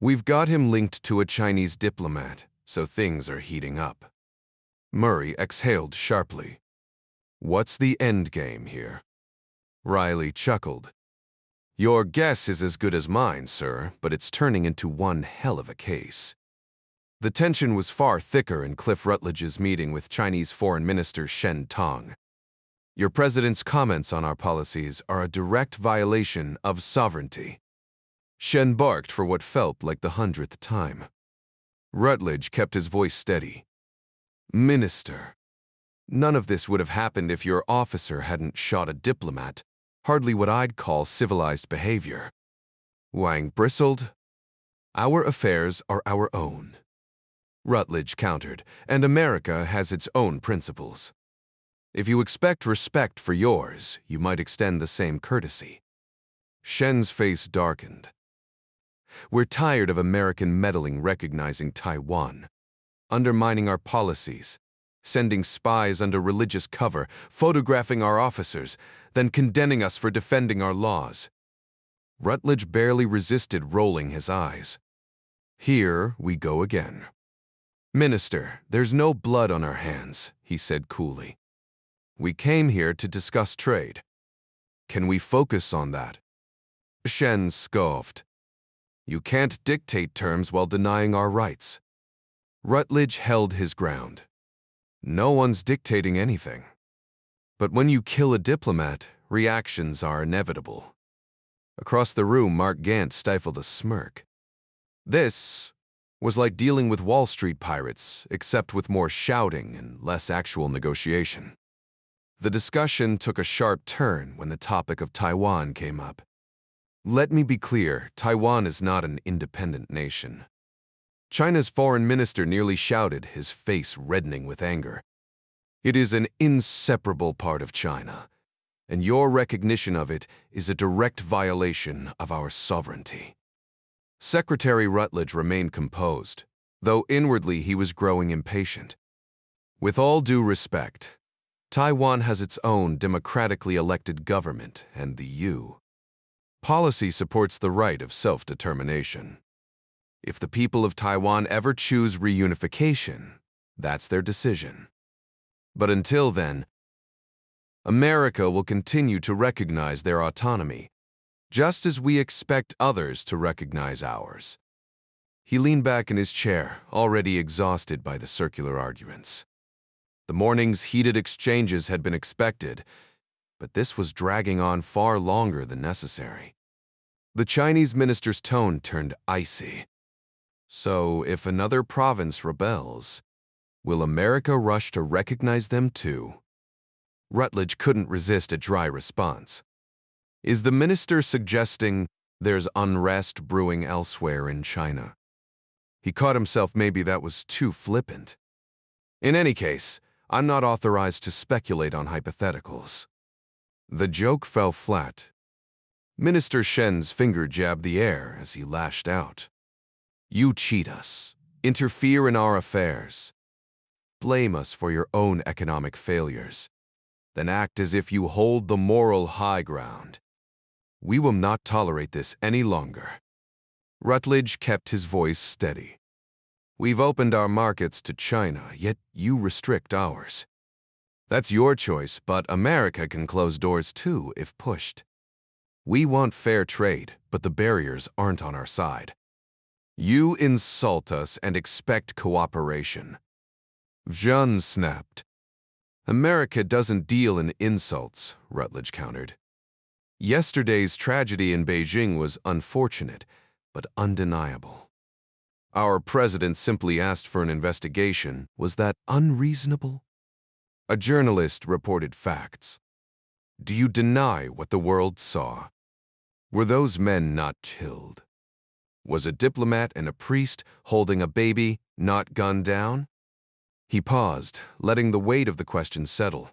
S1: We've got him linked to a Chinese diplomat, so things are heating up. Murray exhaled sharply. What's the end game here? Riley chuckled. Your guess is as good as mine, sir, but it's turning into one hell of a case. The tension was far thicker in Cliff Rutledge's meeting with Chinese Foreign Minister Shen Tong. Your president's comments on our policies are a direct violation of sovereignty. Shen barked for what felt like the 100th time. Rutledge kept his voice steady. Minister, none of this would have happened if your officer hadn't shot a diplomat, hardly what I'd call civilized behavior. Wang bristled. Our affairs are our own. Rutledge countered, and America has its own principles. If you expect respect for yours, you might extend the same courtesy. Shen's face darkened. We're tired of American meddling, recognizing Taiwan, undermining our policies, sending spies under religious cover, photographing our officers, then condemning us for defending our laws. Rutledge barely resisted rolling his eyes. Here we go again. Minister, there's no blood on our hands, he said coolly. We came here to discuss trade. Can we focus on that? Shen scoffed. You can't dictate terms while denying our rights. Rutledge held his ground. No one's dictating anything. But when you kill a diplomat, reactions are inevitable. Across the room, Mark Gant stifled a smirk. This was like dealing with Wall Street pirates, except with more shouting and less actual negotiation. The discussion took a sharp turn when the topic of Taiwan came up. Let me be clear, Taiwan is not an independent nation. China's foreign minister nearly shouted, his face reddening with anger. It is an inseparable part of China, and your recognition of it is a direct violation of our sovereignty. Secretary Rutledge remained composed, though inwardly he was growing impatient. With all due respect, Taiwan has its own democratically elected government, and the policy supports the right of self-determination. If the people of Taiwan ever choose reunification, that's their decision. But until then, America will continue to recognize their autonomy, just as we expect others to recognize ours. He leaned back in his chair, already exhausted by the circular arguments. The morning's heated exchanges had been expected, but this was dragging on far longer than necessary. The Chinese minister's tone turned icy. So, if another province rebels, will America rush to recognize them too? Rutledge couldn't resist a dry response. Is the minister suggesting there's unrest brewing elsewhere in China? He caught himself maybe that was too flippant. In any case, I'm not authorized to speculate on hypotheticals. The joke fell flat. Minister Shen's finger jabbed the air as he lashed out. You cheat us, interfere in our affairs, blame us for your own economic failures, then act as if you hold the moral high ground. We will not tolerate this any longer. Rutledge kept his voice steady. We've opened our markets to China, yet you restrict ours. That's your choice, but America can close doors too if pushed. We want fair trade, but the barriers aren't on our side. You insult us and expect cooperation. Zhang snapped. America doesn't deal in insults, Rutledge countered. Yesterday's tragedy in Beijing was unfortunate, but undeniable. Our president simply asked for an investigation. Was that unreasonable? A journalist reported facts. Do you deny what the world saw? Were those men not killed? Was a diplomat and a priest holding a baby not gunned down? He paused, letting the weight of the question settle.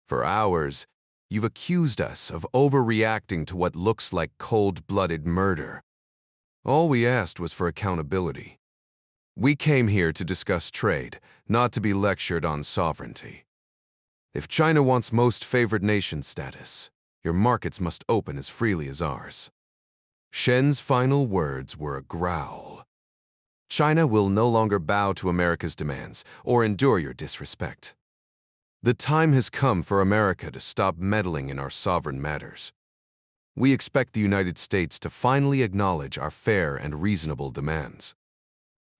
S1: For hours, you've accused us of overreacting to what looks like cold-blooded murder. All we asked was for accountability. We came here to discuss trade, not to be lectured on sovereignty. If China wants most favored nation status, your markets must open as freely as ours. Shen's final words were a growl. China will no longer bow to America's demands or endure your disrespect. The time has come for America to stop meddling in our sovereign matters. We expect the United States to finally acknowledge our fair and reasonable demands.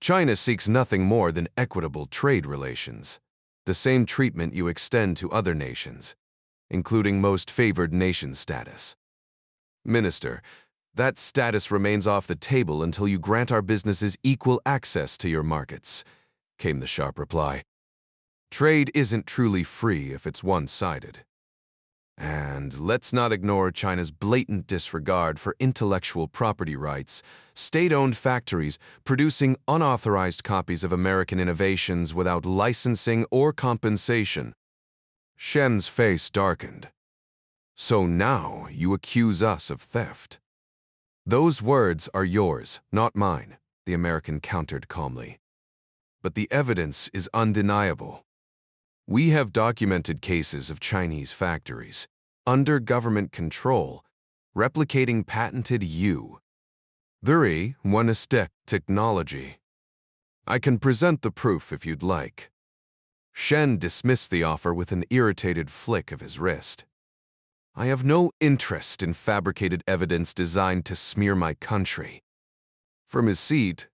S1: China seeks nothing more than equitable trade relations, the same treatment you extend to other nations, including most favored nation status. Minister, that status remains off the table until you grant our businesses equal access to your markets, came the sharp reply. Trade isn't truly free if it's one-sided. And let's not ignore China's blatant disregard for intellectual property rights, state-owned factories producing unauthorized copies of American innovations without licensing or compensation. Shen's face darkened. So now you accuse us of theft. Those words are yours, not mine, the American countered calmly. But the evidence is undeniable. We have documented cases of Chinese factories, under government control, replicating patented very monistic technology. I can present the proof if you'd like. Shen dismissed the offer with an irritated flick of his wrist. I have no interest in fabricated evidence designed to smear my country. From his seat,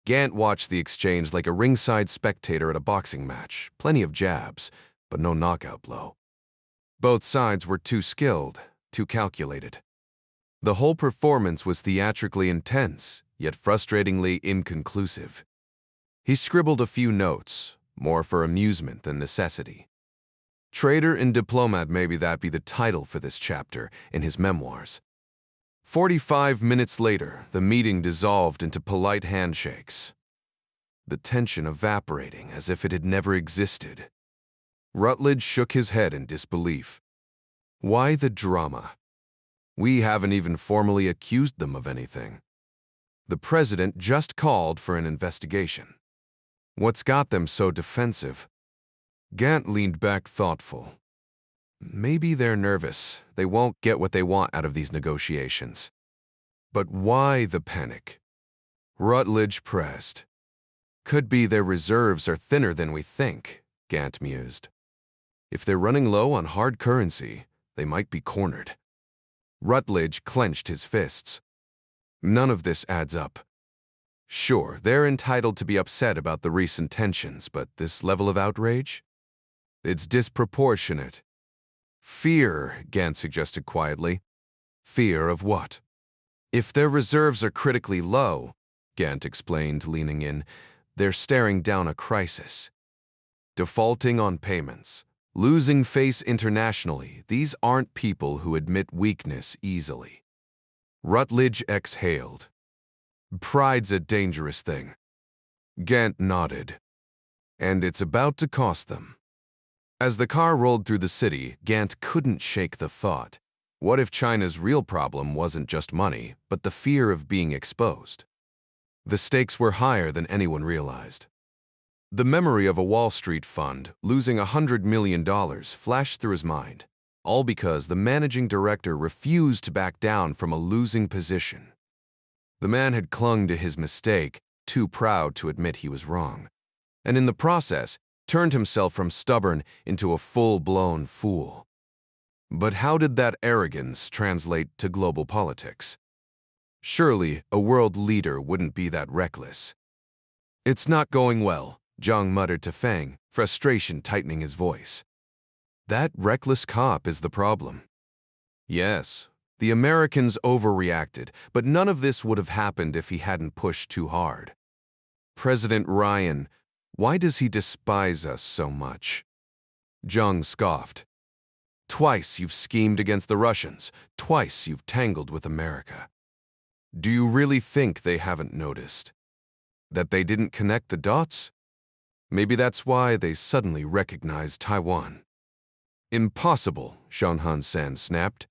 S1: Gant watched the exchange like a ringside spectator at a boxing match. Plenty of jabs, but no knockout blow. Both sides were too skilled, too calculated. The whole performance was theatrically intense, yet frustratingly inconclusive. He scribbled a few notes, more for amusement than necessity. Trader and diplomat, maybe that be the title for this chapter in his memoirs. 45 minutes later, the meeting dissolved into polite handshakes, the tension evaporating as if it had never existed. Rutledge shook his head in disbelief. Why the drama? We haven't even formally accused them of anything. The president just called for an investigation. What's got them so defensive? Gant leaned back thoughtful. Maybe they're nervous. They won't get what they want out of these negotiations. But why the panic? Rutledge pressed. Could be their reserves are thinner than we think, Gant mused. If they're running low on hard currency, they might be cornered. Rutledge clenched his fists. None of this adds up. Sure, they're entitled to be upset about the recent tensions, but this level of outrage? It's disproportionate. Fear, Gant suggested quietly. Fear of what? If their reserves are critically low, Gant explained, leaning in, they're staring down a crisis. Defaulting on payments, losing face internationally, these aren't people who admit weakness easily. Rutledge exhaled. Pride's a dangerous thing. Gant nodded. And it's about to cost them. As the car rolled through the city, Gant couldn't shake the thought. What if China's real problem wasn't just money, but the fear of being exposed? The stakes were higher than anyone realized. The memory of a Wall Street fund losing $100 million flashed through his mind, all because the managing director refused to back down from a losing position. The man had clung to his mistake, too proud to admit he was wrong, and in the process, turned himself from stubborn into a full-blown fool. But how did that arrogance translate to global politics? Surely a world leader wouldn't be that reckless. It's not going well, Zhang muttered to Fang, frustration tightening his voice. That reckless cop is the problem. Yes, the Americans overreacted, but none of this would have happened if he hadn't pushed too hard. President Ryan, why does he despise us so much? Zhang scoffed. Twice you've schemed against the Russians. Twice you've tangled with America. Do you really think they haven't noticed? That they didn't connect the dots? Maybe that's why they suddenly recognized Taiwan. Impossible, Shanhan San snapped.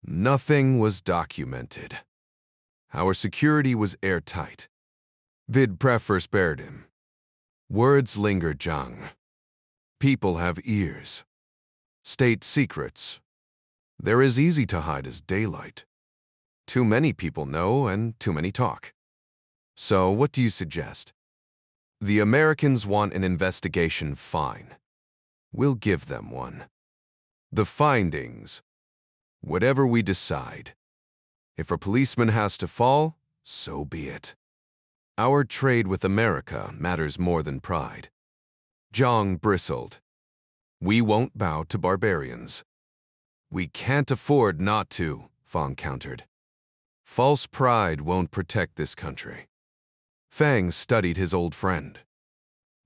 S1: Nothing was documented. Our security was airtight. Vid Prefers spared him. Words linger, Zhang. People have ears. State secrets. They're as easy to hide as daylight. Too many people know and too many talk. So what do you suggest? The Americans want an investigation, fine. We'll give them one. The findings. Whatever we decide. If a policeman has to fall, so be it. Our trade with America matters more than pride. Zhang bristled. We won't bow to barbarians. We can't afford not to, Fang countered. False pride won't protect this country. Fang studied his old friend.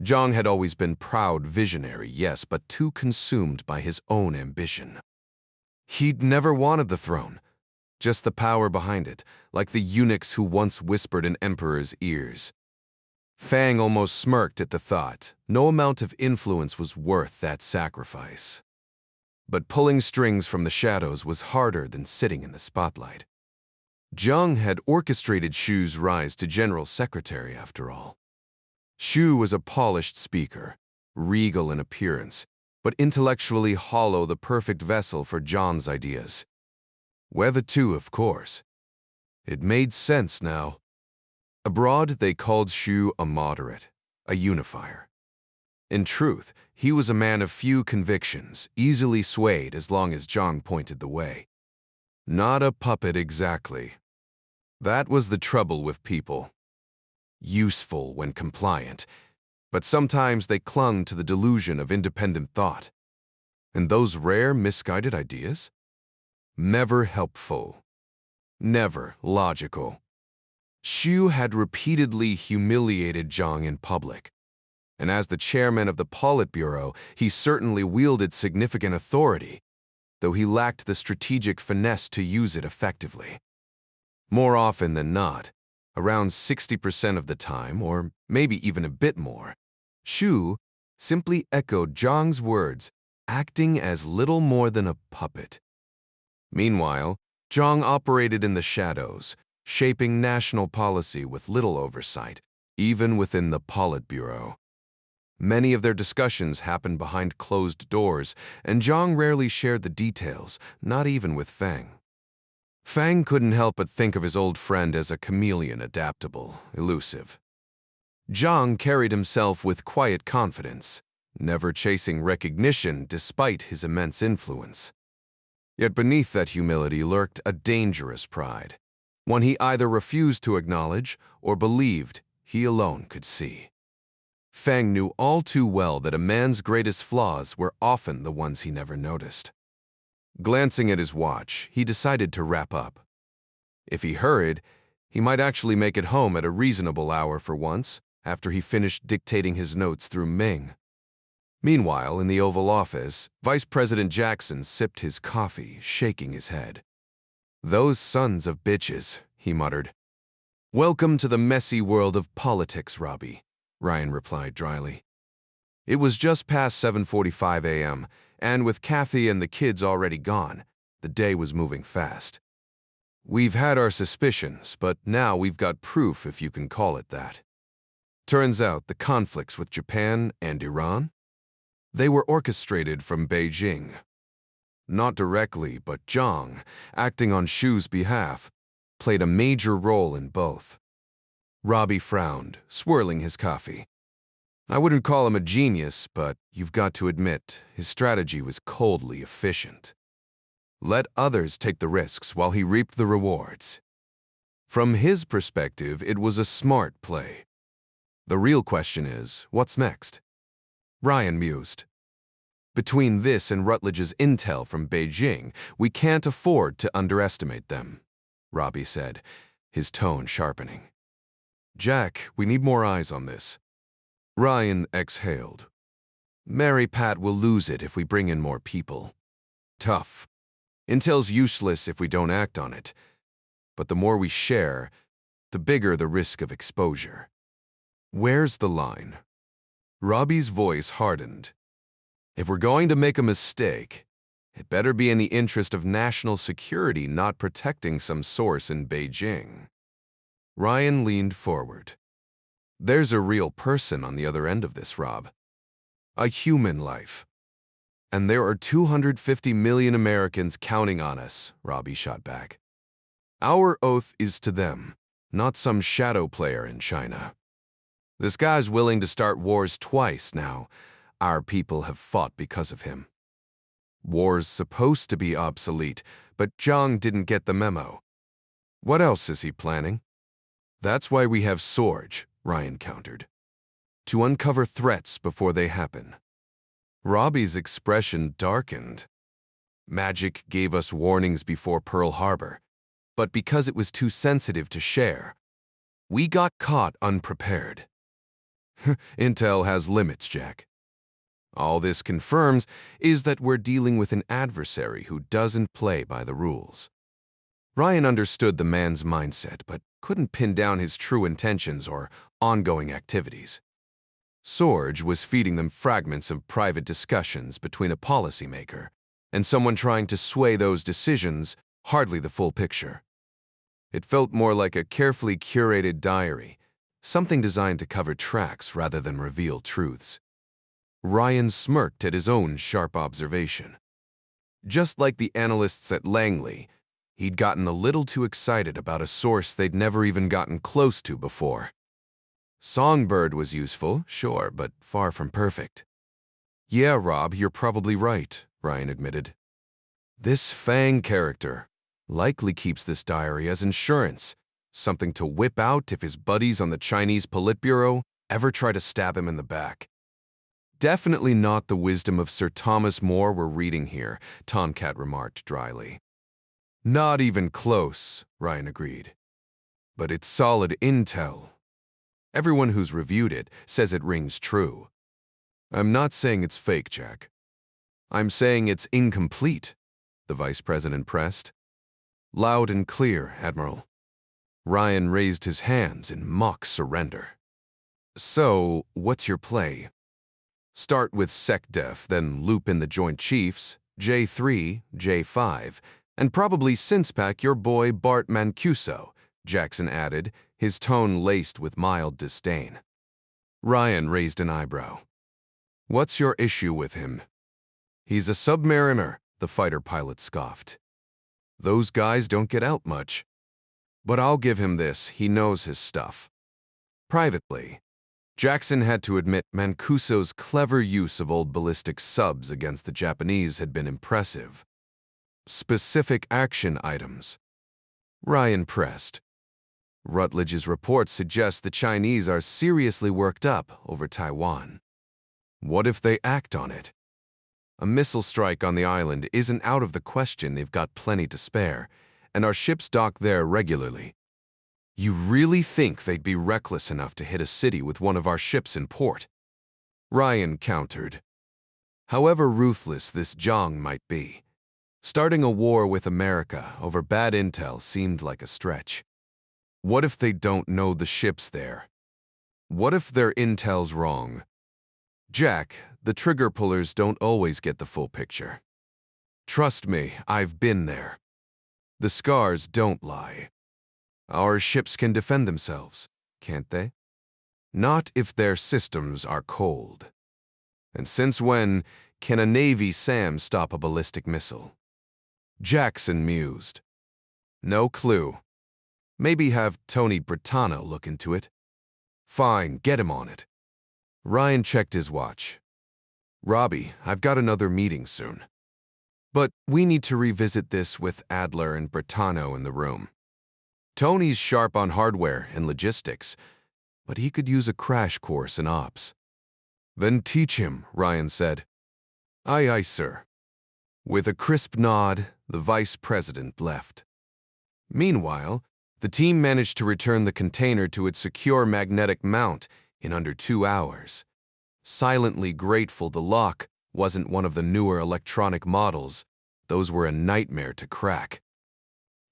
S1: Zhang had always been proud visionary, yes, but too consumed by his own ambition. He'd never wanted the throne, just the power behind it, like the eunuchs who once whispered in emperor's ears. Fang almost smirked at the thought. No amount of influence was worth that sacrifice. But pulling strings from the shadows was harder than sitting in the spotlight. Zhang had orchestrated Shu's rise to general secretary, after all. Shu was a polished speaker, regal in appearance, but intellectually hollow, the perfect vessel for John's ideas. We're the two, of course. It made sense now. Abroad, they called Xu a moderate, a unifier. In truth, he was a man of few convictions, easily swayed as long as Zhang pointed the way. Not a puppet exactly. That was the trouble with people. Useful when compliant, but sometimes they clung to the delusion of independent thought. And those rare misguided ideas? Never helpful. Never logical. Xu had repeatedly humiliated Zhang in public, and as the chairman of the Politburo, he certainly wielded significant authority, though he lacked the strategic finesse to use it effectively. More often than not, around 60% of the time, or maybe even a bit more, Xu simply echoed Zhang's words, acting as little more than a puppet. Meanwhile, Zhang operated in the shadows, shaping national policy with little oversight, even within the Politburo. Many of their discussions happened behind closed doors, and Zhang rarely shared the details, not even with Fang. Fang couldn't help but think of his old friend as a chameleon, adaptable, elusive. Zhang carried himself with quiet confidence, never chasing recognition despite his immense influence. Yet beneath that humility lurked a dangerous pride, one he either refused to acknowledge or believed he alone could see. Fang knew all too well that a man's greatest flaws were often the ones he never noticed. Glancing at his watch, he decided to wrap up. If he hurried, he might actually make it home at a reasonable hour for once, after he finished dictating his notes through Ming. Meanwhile, in the Oval Office, Vice President Jackson sipped his coffee, shaking his head. "Those sons of bitches," he muttered. "Welcome to the messy world of politics, Robbie," Ryan replied dryly. It was just past 7:45 a.m., and with Kathy and the kids already gone, the day was moving fast. "We've had our suspicions, but now we've got proof, if you can call it that. Turns out the conflicts with Japan and Iran? They were orchestrated from Beijing. Not directly, but Zhang, acting on Xu's behalf, played a major role in both." Robbie frowned, swirling his coffee. "I wouldn't call him a genius, but you've got to admit, his strategy was coldly efficient. Let others take the risks while he reaped the rewards. From his perspective, it was a smart play. The real question is, what's next?" Ryan mused. "Between this and Rutledge's intel from Beijing, we can't afford to underestimate them," Robbie said, his tone sharpening. "Jack, we need more eyes on this." Ryan exhaled. "Mary Pat will lose it if we bring in more people. Tough. Intel's useless if we don't act on it. But the more we share, the bigger the risk of exposure. Where's the line?" Robbie's voice hardened. "If we're going to make a mistake, it better be in the interest of national security, not protecting some source in Beijing." Ryan leaned forward. "There's a real person on the other end of this, Rob. A human life. And there are 250 million Americans counting on us," Robbie shot back. "Our oath is to them, not some shadow player in China. This guy's willing to start wars twice now. Our people have fought because of him. War's supposed to be obsolete, but Zhang didn't get the memo. What else is he planning?" "That's why we have Sorge," Ryan countered. "To uncover threats before they happen." Robbie's expression darkened. "Magic gave us warnings before Pearl Harbor, but because it was too sensitive to share, we got caught unprepared." "Intel has limits, Jack. All this confirms is that we're dealing with an adversary who doesn't play by the rules." Ryan understood the man's mindset, but couldn't pin down his true intentions or ongoing activities. Sorge was feeding them fragments of private discussions between a policymaker and someone trying to sway those decisions, hardly the full picture. It felt more like a carefully curated diary, something designed to cover tracks rather than reveal truths. Ryan smirked at his own sharp observation. Just like the analysts at Langley, he'd gotten a little too excited about a source they'd never even gotten close to before. Songbird was useful, sure, but far from perfect. Yeah, Rob, you're probably right, Ryan admitted. This Fang character likely keeps this diary as insurance, something to whip out if his buddies on the Chinese Politburo ever try to stab him in the back. Definitely not the wisdom of Sir Thomas More we're reading here, Tomcat remarked dryly. Not even close, Ryan agreed. But it's solid intel. Everyone who's reviewed it says it rings true. I'm not saying it's fake, Jack. I'm saying it's incomplete, the vice president pressed. Loud and clear, Admiral. Ryan raised his hands in mock surrender. So, what's your play? Start with SecDef, then loop in the Joint Chiefs, J3, J5, and probably since-pack your boy Bart Mancuso, Jackson added, his tone laced with mild disdain. Ryan raised an eyebrow. What's your issue with him? He's a submariner, the fighter pilot scoffed. Those guys don't get out much. But I'll give him this, he knows his stuff. Privately, Jackson had to admit Mancuso's clever use of old ballistic subs against the Japanese had been impressive. Specific action items. Ryan pressed. Rutledge's report suggests the Chinese are seriously worked up over Taiwan. What if they act on it? A missile strike on the island isn't out of the question, they've got plenty to spare, and our ships dock there regularly. You really think they'd be reckless enough to hit a city with one of our ships in port? Ryan countered. However ruthless this Zhang might be, starting a war with America over bad intel seemed like a stretch. What if they don't know the ship's there? What if their intel's wrong? Jack, the trigger pullers don't always get the full picture. Trust me, I've been there. The scars don't lie. Our ships can defend themselves, can't they? Not if their systems are cold. And since when can a Navy SAM stop a ballistic missile? Jackson mused. No clue. Maybe have Tony Britanno look into it. Fine, get him on it. Ryan checked his watch. Robbie, I've got another meeting soon. But we need to revisit this with Adler and Britanno in the room. Tony's sharp on hardware and logistics, but he could use a crash course in ops. Then teach him, Ryan said. Aye, aye, sir. With a crisp nod, the vice president left. Meanwhile, the team managed to return the container to its secure magnetic mount in under 2 hours. Silently grateful the lock wasn't one of the newer electronic models. Those were a nightmare to crack.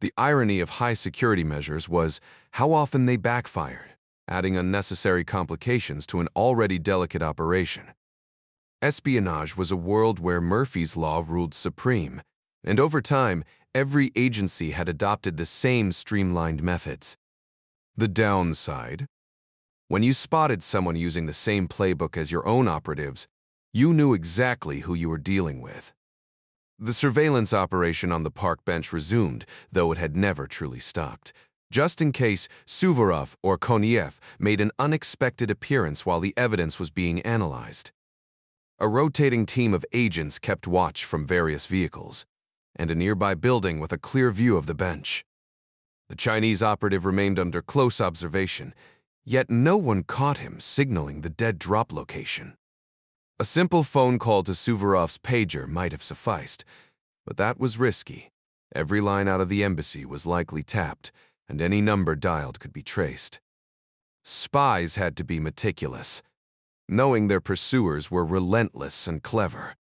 S1: The irony of high security measures was how often they backfired, adding unnecessary complications to an already delicate operation. Espionage was a world where Murphy's Law ruled supreme, and over time, every agency had adopted the same streamlined methods. The downside? When you spotted someone using the same playbook as your own operatives, you knew exactly who you were dealing with. The surveillance operation on the park bench resumed, though it had never truly stopped, just in case Suvorov or Koniev made an unexpected appearance while the evidence was being analyzed. A rotating team of agents kept watch from various vehicles, and a nearby building with a clear view of the bench. The Chinese operative remained under close observation, yet no one caught him signaling the dead drop location. A simple phone call to Suvorov's pager might have sufficed, but that was risky. Every line out of the embassy was likely tapped, and any number dialed could be traced. Spies had to be meticulous, knowing their pursuers were relentless and clever.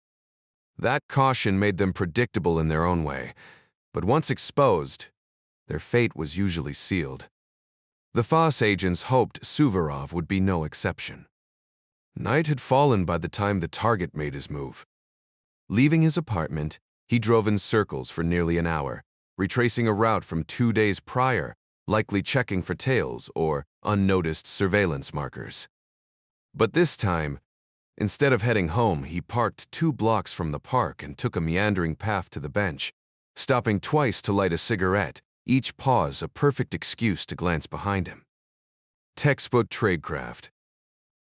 S1: That caution made them predictable in their own way, but once exposed, their fate was usually sealed. The FOSS agents hoped Suvorov would be no exception. Night had fallen by the time the target made his move. Leaving his apartment, he drove in circles for nearly an hour, retracing a route from 2 days prior, likely checking for tails or unnoticed surveillance markers. But this time, Instead of heading home, he parked 2 blocks from the park and took a meandering path to the bench, stopping twice to light a cigarette, each pause a perfect excuse to glance behind him. Textbook tradecraft.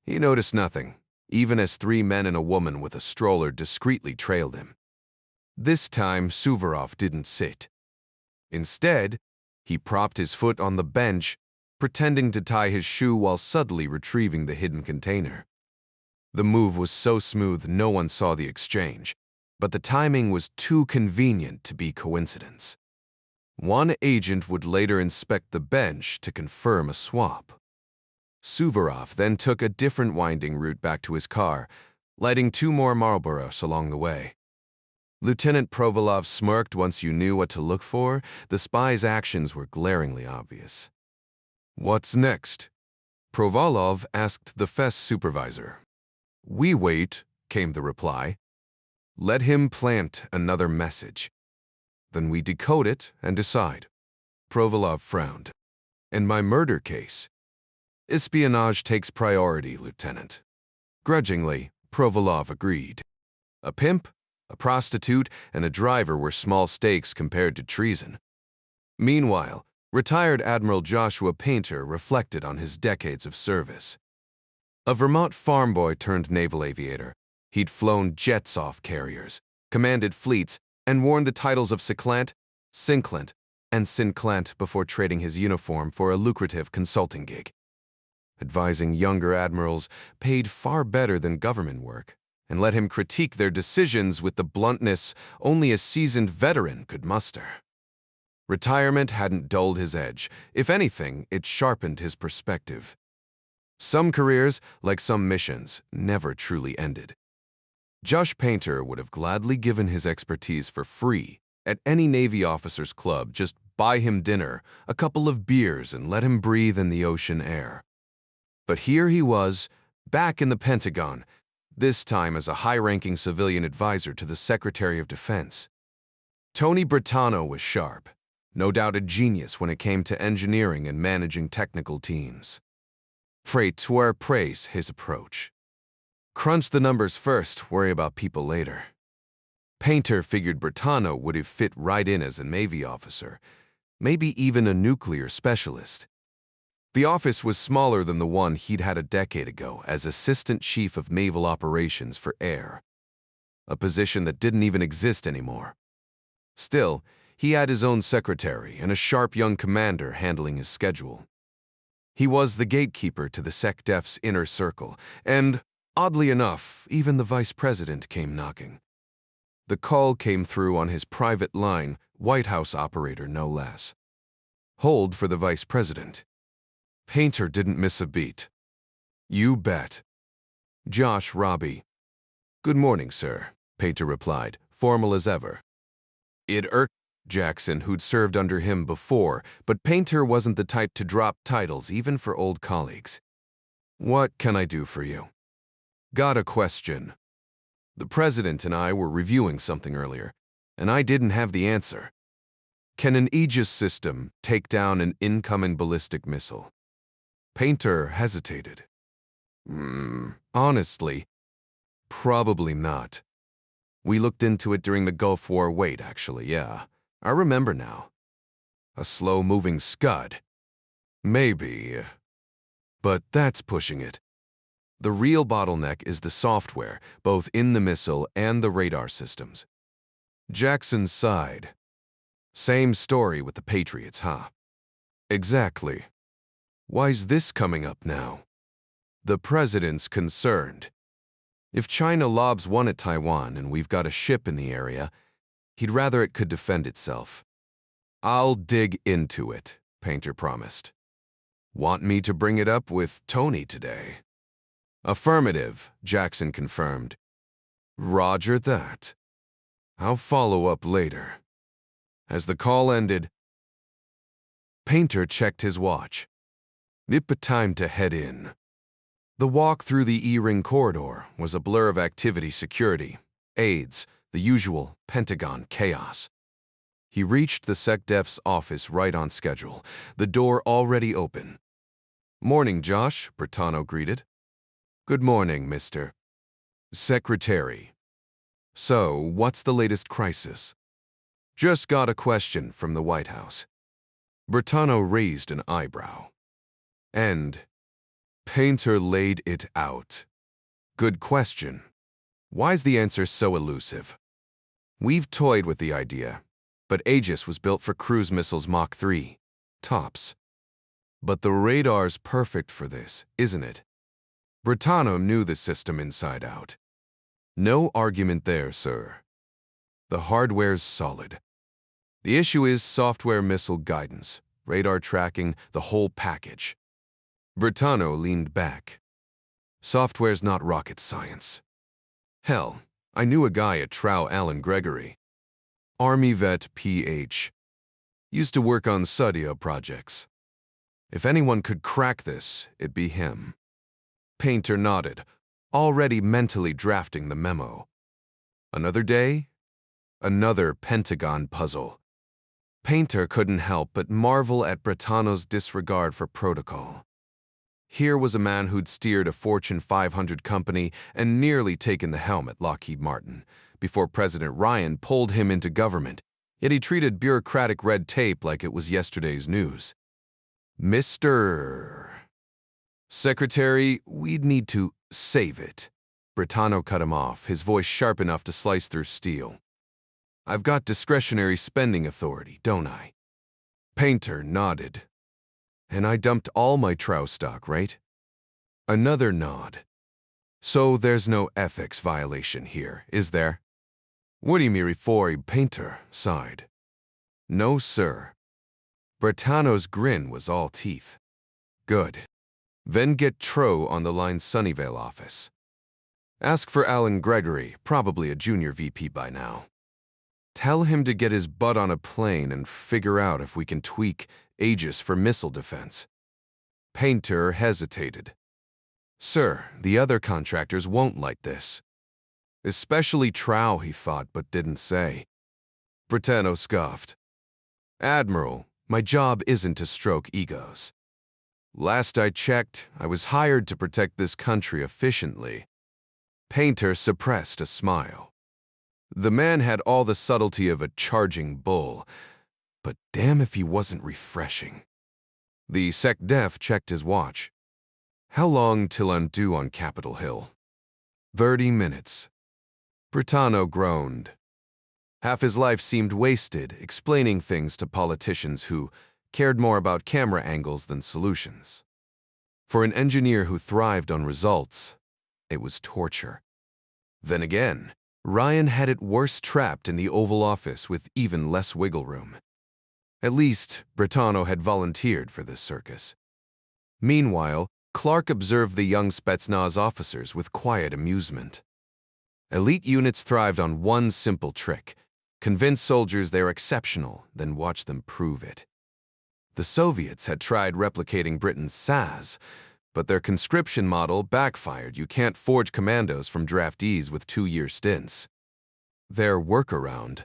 S1: He noticed nothing, even as 3 men and a woman with a stroller discreetly trailed him. This time, Suvorov didn't sit. Instead, he propped his foot on the bench, pretending to tie his shoe while subtly retrieving the hidden container. The move was so smooth no one saw the exchange, but the timing was too convenient to be coincidence. One agent would later inspect the bench to confirm a swap. Suvorov then took a different winding route back to his car, lighting 2 more Marlboros along the way. Lieutenant Provolov smirked once you knew what to look for. The spy's actions were glaringly obvious. "What's next?" Provolov asked the FES supervisor. "We wait," came the reply. "Let him plant another message. Then we decode it and decide." Provolov frowned. "In my murder case, espionage takes priority, Lieutenant." Grudgingly, Provolov agreed. A pimp, a prostitute, and a driver were small stakes compared to treason. Meanwhile, retired Admiral Joshua Painter reflected on his decades of service. A Vermont farm boy turned naval aviator, he'd flown jets off carriers, commanded fleets, and worn the titles of Seclant, Sinclant, and Sinclant before trading his uniform for a lucrative consulting gig. Advising younger admirals paid far better than government work, and let him critique their decisions with the bluntness only a seasoned veteran could muster. Retirement hadn't dulled his edge. If anything, it sharpened his perspective. Some careers, like some missions, never truly ended. Josh Painter would have gladly given his expertise for free at any Navy officer's club. Just buy him dinner, a couple of beers, and let him breathe in the ocean air. But here he was, back in the Pentagon, this time as a high-ranking civilian advisor to the Secretary of Defense. Tony Britano was sharp, no doubt a genius when it came to engineering and managing technical teams. Prêt praise his approach. Crunch the numbers first, worry about people later. Painter figured Britano would have fit right in as a Navy officer, maybe even a nuclear specialist. The office was smaller than the one he'd had a decade ago as Assistant Chief of Naval Operations for Air, a position that didn't even exist anymore. Still, he had his own secretary and a sharp young commander handling his schedule. He was the gatekeeper to the SecDef's inner circle, and, oddly enough, even the vice president came knocking. The call came through on his private line, White House operator no less. Hold for the vice president. Painter didn't miss a beat. "You bet." "Josh Robbie." "Good morning, sir," Painter replied, formal as ever. It irked Jackson, who'd served under him before, but Painter wasn't the type to drop titles even for old colleagues. "What can I do for you?" "Got a question. The president and I were reviewing something earlier, and I didn't have the answer. Can an Aegis system take down an incoming ballistic missile?" Painter hesitated. Honestly, probably not. We looked into it during the Gulf War. Wait, actually, yeah. I remember now. A slow-moving scud. Maybe. But that's pushing it. The real bottleneck is the software, both in the missile and the radar systems. Jackson sighed. Same story with the Patriots, huh? Exactly. Why's this coming up now? The president's concerned. If China lobs one at Taiwan and we've got a ship in the area, he'd rather it could defend itself. "I'll dig into it," Painter promised. "Want me to bring it up with Tony today?" "Affirmative," Jackson confirmed. "Roger that. I'll follow up later." As the call ended, Painter checked his watch. Time to head in. The walk through the E-ring corridor was a blur of activity, security, aides, the usual Pentagon chaos. He reached the SecDef's office right on schedule, the door already open. "Morning, Josh," Britano greeted. "Good morning, mister." Secretary. So, what's the latest crisis? Just got a question from the White House. Bertano raised an eyebrow. And Painter laid it out. Good question. Why's the answer so elusive? We've toyed with the idea, but Aegis was built for cruise missiles Mach 3, tops. But the radar's perfect for this, isn't it? Bertano knew the system inside out. No argument there, sir. The hardware's solid. The issue is software missile guidance, radar tracking, the whole package. Bertano leaned back. Software's not rocket science. Hell, I knew a guy at Trow, Alan Gregory. Army vet, PH. Used to work on Sudia projects. If anyone could crack this, it'd be him. Painter nodded, already mentally drafting the memo. Another day? Another Pentagon puzzle. Painter couldn't help but marvel at Bertano's disregard for protocol. Here was a man who'd steered a Fortune 500 company and nearly taken the helm at Lockheed Martin before President Ryan pulled him into government, yet he treated bureaucratic red tape like it was yesterday's news. Mr. Secretary, we'd need to save it. Bertano cut him off, his voice sharp enough to slice through steel. I've got discretionary spending authority, don't I? Painter nodded. And I dumped all my Trow stock, right? Another nod. So there's no ethics violation here, is there? What do you mean for? Painter sighed. No, sir. Bertano's grin was all teeth. Good. Then get Tro on the line Sunnyvale office. Ask for Alan Gregory, probably a junior VP by now. Tell him to get his butt on a plane and figure out if we can tweak Aegis for missile defense. Painter hesitated. Sir, the other contractors won't like this. Especially Trow, he thought, but didn't say. Bertano scoffed. Admiral, my job isn't to stroke egos. Last I checked, I was hired to protect this country efficiently. Painter suppressed a smile. The man had all the subtlety of a charging bull, but damn if he wasn't refreshing. The SecDef checked his watch. How long till I'm due on Capitol Hill? 30 minutes. Bertano groaned. Half his life seemed wasted explaining things to politicians who cared more about camera angles than solutions. For an engineer who thrived on results, it was torture. Then again, Ryan had it worse trapped in the Oval Office with even less wiggle room. At least, Bertano had volunteered for this circus. Meanwhile, Clark observed the young Spetsnaz officers with quiet amusement. Elite units thrived on one simple trick: convince soldiers they're exceptional, then watch them prove it. The Soviets had tried replicating Britain's SAS, but their conscription model backfired. You can't forge commandos from draftees with 2-year stints. Their workaround: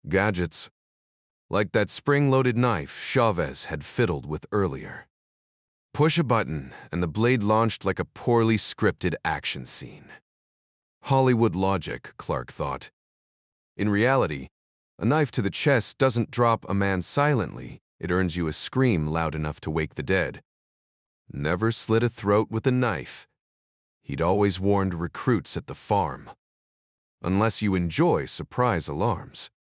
S1: gadgets. Like that spring-loaded knife Chavez had fiddled with earlier. Push a button, and the blade launched like a poorly scripted action scene. Hollywood logic, Clark thought. In reality, a knife to the chest doesn't drop a man silently. It earns you a scream loud enough to wake the dead. Never slit a throat with a knife. He'd always warned recruits at the farm. Unless you enjoy surprise alarms.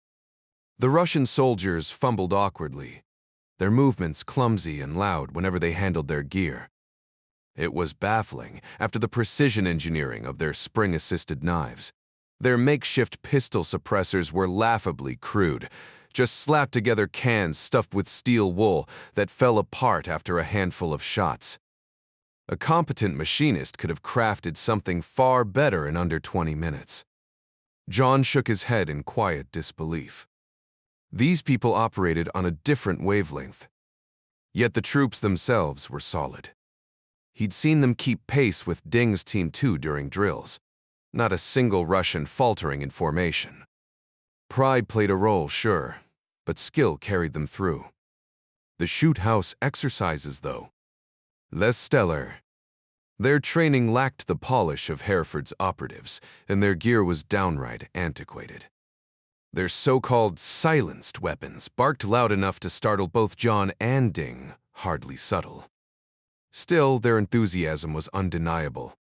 S1: The Russian soldiers fumbled awkwardly, their movements clumsy and loud whenever they handled their gear. It was baffling after the precision engineering of their spring-assisted knives. Their makeshift pistol suppressors were laughably crude, just slapped together cans stuffed with steel wool that fell apart after a handful of shots. A competent machinist could have crafted something far better in under 20 minutes. John shook his head in quiet disbelief. These people operated on a different wavelength. Yet the troops themselves were solid. He'd seen them keep pace with Ding's Team 2 during drills. Not a single Russian faltering in formation. Pride played a role, sure, but skill carried them through. The shoot house exercises, though. Less stellar. Their training lacked the polish of Hereford's operatives, and their gear was downright antiquated. Their so-called silenced weapons barked loud enough to startle both John and Ding, hardly subtle. Still, their enthusiasm was undeniable.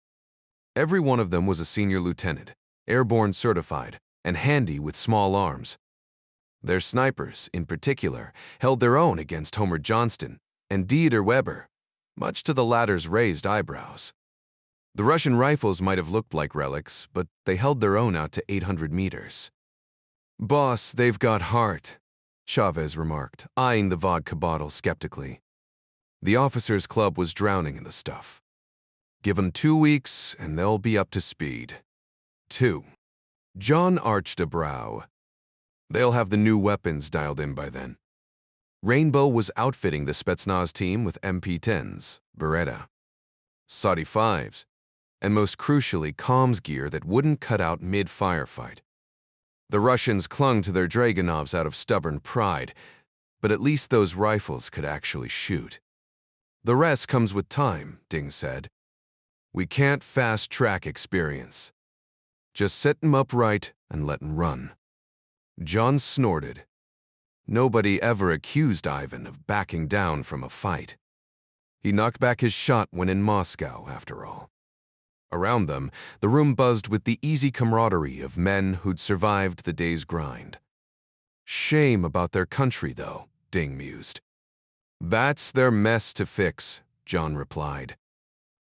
S1: Every one of them was a senior lieutenant, airborne certified, and handy with small arms. Their snipers, in particular, held their own against Homer Johnston and Dieter Weber, much to the latter's raised eyebrows. The Russian rifles might have looked like relics, but they held their own out to 800 meters. "Boss, they've got heart," Chavez remarked, eyeing the vodka bottle skeptically. The officers' club was drowning in the stuff. "Give 'em 2 weeks, and they'll be up to speed." 2. John arched a brow. They'll have the new weapons dialed in by then. Rainbow was outfitting the Spetsnaz team with MP-10s, Beretta, Saudi 5s, and most crucially comms gear that wouldn't cut out mid-firefight. The Russians clung to their Dragunovs out of stubborn pride, but at least those rifles could actually shoot. "The rest comes with time," Ding said. "We can't fast-track experience. Just set 'em up right and let 'em run." John snorted. Nobody ever accused Ivan of backing down from a fight. He knocked back his shot when in Moscow, after all. Around them, the room buzzed with the easy camaraderie of men who'd survived the day's grind. "Shame about their country, though," Ding mused. "That's their mess to fix," John replied.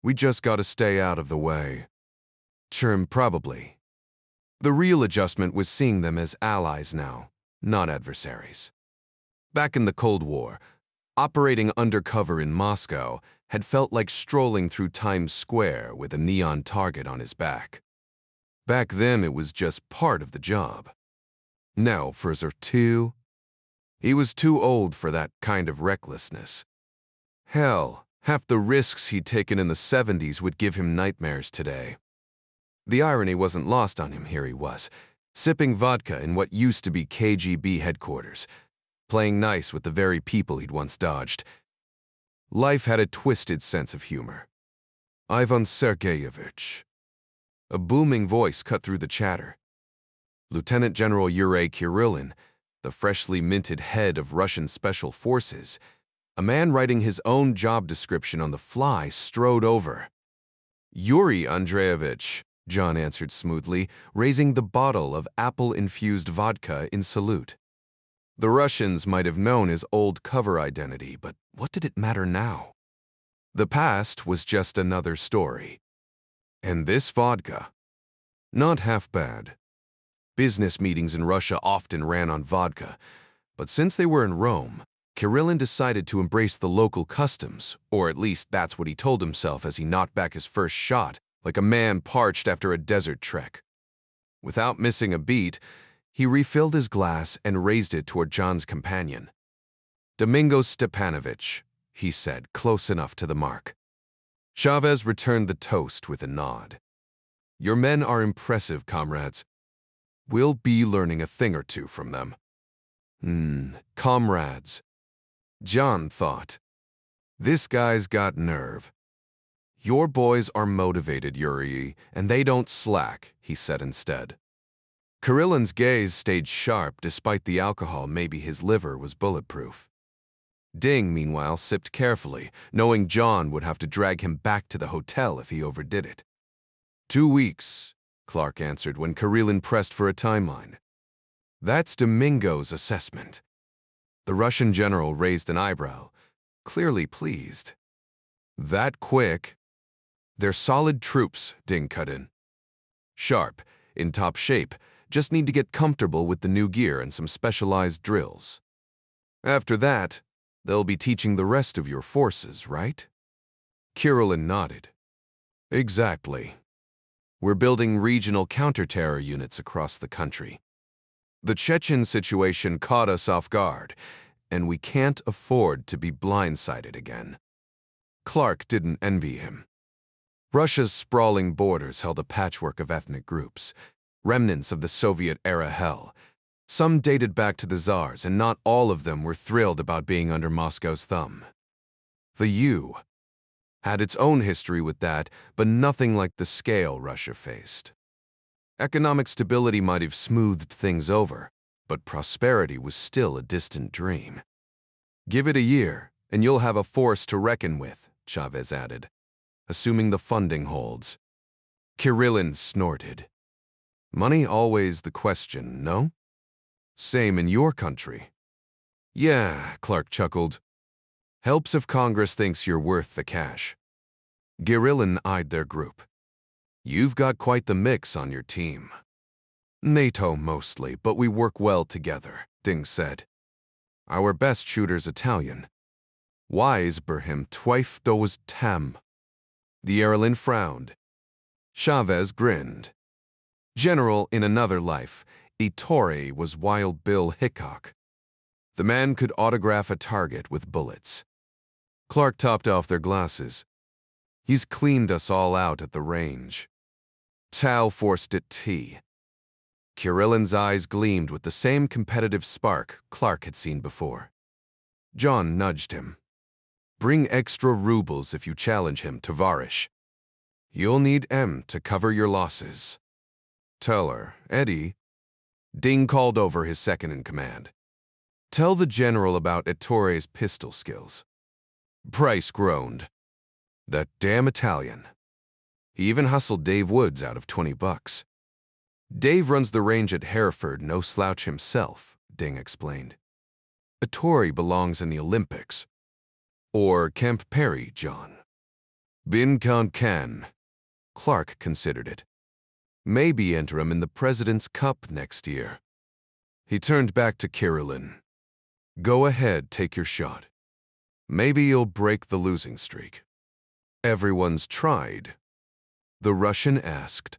S1: "We just gotta stay out of the way." Churm, probably. The real adjustment was seeing them as allies now, not adversaries. Back in the Cold War, operating undercover in Moscow had felt like strolling through Times Square with a neon target on his back. Back then, it was just part of the job. Now, for Zertu, he was too old for that kind of recklessness. Hell, half the risks he'd taken in the 70s would give him nightmares today. The irony wasn't lost on him. Here he was, sipping vodka in what used to be KGB headquarters, playing nice with the very people he'd once dodged. Life had a twisted sense of humor. "Ivan Sergeyevich." A booming voice cut through the chatter. Lieutenant General Yuri Kirillin, the freshly minted head of Russian Special Forces, a man writing his own job description on the fly, strode over. "Yuri Andreevich," John answered smoothly, raising the bottle of apple-infused vodka in salute. The Russians might have known his old cover identity, but what did it matter now? The past was just another story. And this vodka? Not half bad. Business meetings in Russia often ran on vodka, but since they were in Rome, Kirillin decided to embrace the local customs, or at least that's what he told himself as he knocked back his first shot, like a man parched after a desert trek. Without missing a beat, he refilled his glass and raised it toward John's companion. "Domingo Stepanovich," he said, close enough to the mark. Chavez returned the toast with a nod. "Your men are impressive, comrades. We'll be learning a thing or two from them." Comrades. John thought. This guy's got nerve. "Your boys are motivated, Yuri, and they don't slack," he said instead. Kirillin's gaze stayed sharp despite the alcohol. Maybe his liver was bulletproof. Ding, meanwhile, sipped carefully, knowing John would have to drag him back to the hotel if he overdid it. 2 weeks, Clark answered when Kirillin pressed for a timeline. "That's Domingo's assessment." The Russian general raised an eyebrow, clearly pleased. "That quick?" "They're solid troops," Ding cut in. "Sharp, in top shape, just need to get comfortable with the new gear and some specialized drills. After that, they'll be teaching the rest of your forces, right?" Kirillin nodded. "Exactly. We're building regional counter-terror units across the country. The Chechen situation caught us off guard, and we can't afford to be blindsided again." Clark didn't envy him. Russia's sprawling borders held a patchwork of ethnic groups, remnants of the Soviet-era hell. Some dated back to the Tsars, and not all of them were thrilled about being under Moscow's thumb. The U. had its own history with that, but nothing like the scale Russia faced. Economic stability might have smoothed things over, but prosperity was still a distant dream. Give it a year, and you'll have a force to reckon with, Chavez added, assuming the funding holds. Kirillin snorted. Money always the question, no? Same in your country. Yeah, Clark chuckled. Helps if Congress thinks you're worth the cash. Kirillin eyed their group. You've got quite the mix on your team. NATO mostly, but we work well together, Ding said. Our best shooter's Italian. Wise Berhim twife those tam. The Erlin frowned. Chavez grinned. General in another life, Ettore was Wild Bill Hickok. The man could autograph a target with bullets. Clark topped off their glasses. He's cleaned us all out at the range. Tao forced it tea. Kirillin's eyes gleamed with the same competitive spark Clark had seen before. John nudged him. Bring extra rubles if you challenge him, Tavarish. You'll need M to cover your losses. Tell her, Eddie. Ding called over his second-in-command. Tell the general about Ettore's pistol skills. Price groaned. That damn Italian. He even hustled Dave Woods out of $20. Dave runs the range at Hereford, no slouch himself, Ding explained. Ettore belongs in the Olympics. Or Camp Perry, John. Bin can. Clark considered it. Maybe enter him in the President's Cup next year. He turned back to Kirillin. Go ahead, take your shot. Maybe you'll break the losing streak. Everyone's tried. The Russian asked.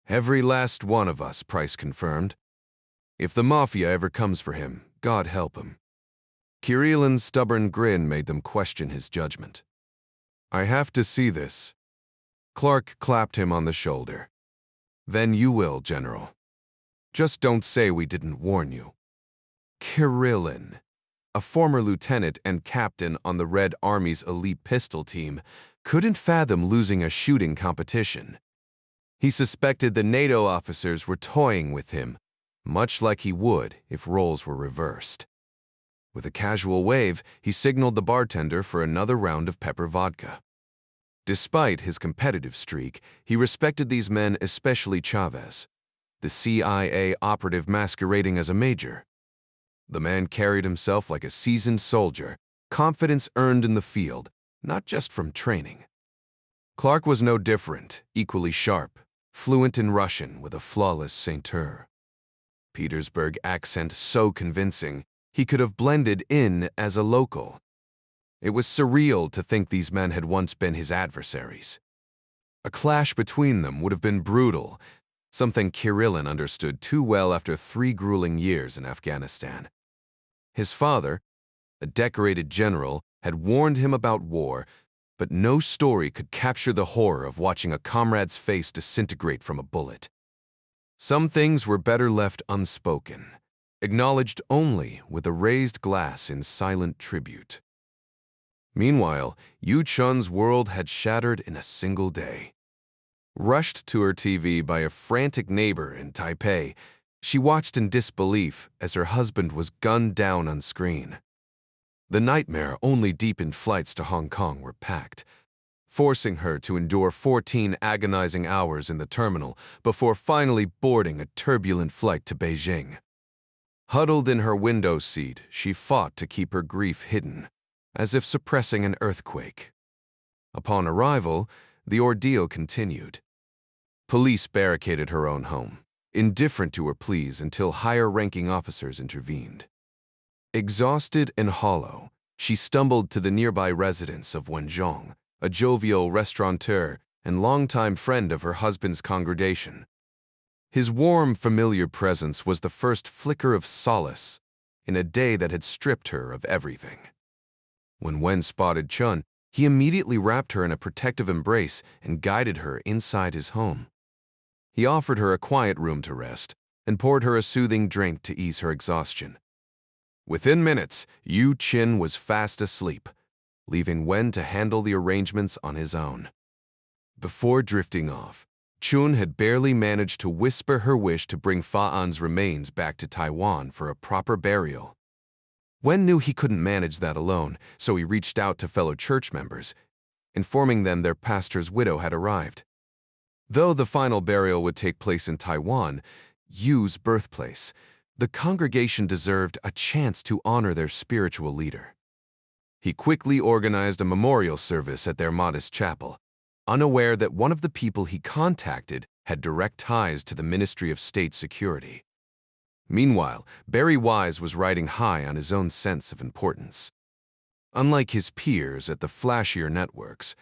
S1: Every last one of us, Price confirmed. If the Mafia ever comes for him, God help him. Kirillin's stubborn grin made them question his judgment. I have to see this. Clark clapped him on the shoulder. Then you will, General. Just don't say we didn't warn you. Kirillin, a former lieutenant and captain on the Red Army's elite pistol team, couldn't fathom losing a shooting competition. He suspected the NATO officers were toying with him, much like he would if roles were reversed. With a casual wave, he signaled the bartender for another round of pepper vodka. Despite his competitive streak, he respected these men, especially Chavez, the CIA operative masquerading as a major. The man carried himself like a seasoned soldier, confidence earned in the field, not just from training. Clark was no different, equally sharp, fluent in Russian with a flawless sainteur. Petersburg accent so convincing, he could have blended in as a local. It was surreal to think these men had once been his adversaries. A clash between them would have been brutal, something Kirillin understood too well after 3 grueling years in Afghanistan. His father, a decorated general, had warned him about war, but no story could capture the horror of watching a comrade's face disintegrate from a bullet. Some things were better left unspoken, acknowledged only with a raised glass in silent tribute. Meanwhile, Yu Chun's world had shattered in a single day. Rushed to her TV by a frantic neighbor in Taipei, she watched in disbelief as her husband was gunned down on screen. The nightmare-only deepened flights to Hong Kong were packed, forcing her to endure 14 agonizing hours in the terminal before finally boarding a turbulent flight to Beijing. Huddled in her window seat, she fought to keep her grief hidden, as if suppressing an earthquake. Upon arrival, the ordeal continued. Police barricaded her own home, indifferent to her pleas until higher-ranking officers intervened. Exhausted and hollow, she stumbled to the nearby residence of Wenzhong, a jovial restaurateur and longtime friend of her husband's congregation. His warm, familiar presence was the first flicker of solace in a day that had stripped her of everything. When Wen spotted Chun, he immediately wrapped her in a protective embrace and guided her inside his home. He offered her a quiet room to rest and poured her a soothing drink to ease her exhaustion. Within minutes, Yu Chin was fast asleep, leaving Wen to handle the arrangements on his own. Before drifting off, Chun had barely managed to whisper her wish to bring Fa'an's remains back to Taiwan for a proper burial. Wen knew he couldn't manage that alone, so he reached out to fellow church members, informing them their pastor's widow had arrived. Though the final burial would take place in Taiwan, Yu's birthplace, the congregation deserved a chance to honor their spiritual leader. He quickly organized a memorial service at their modest chapel, unaware that one of the people he contacted had direct ties to the Ministry of State Security. Meanwhile, Barry Wise was riding high on his own sense of importance. Unlike his peers at the flashier networks,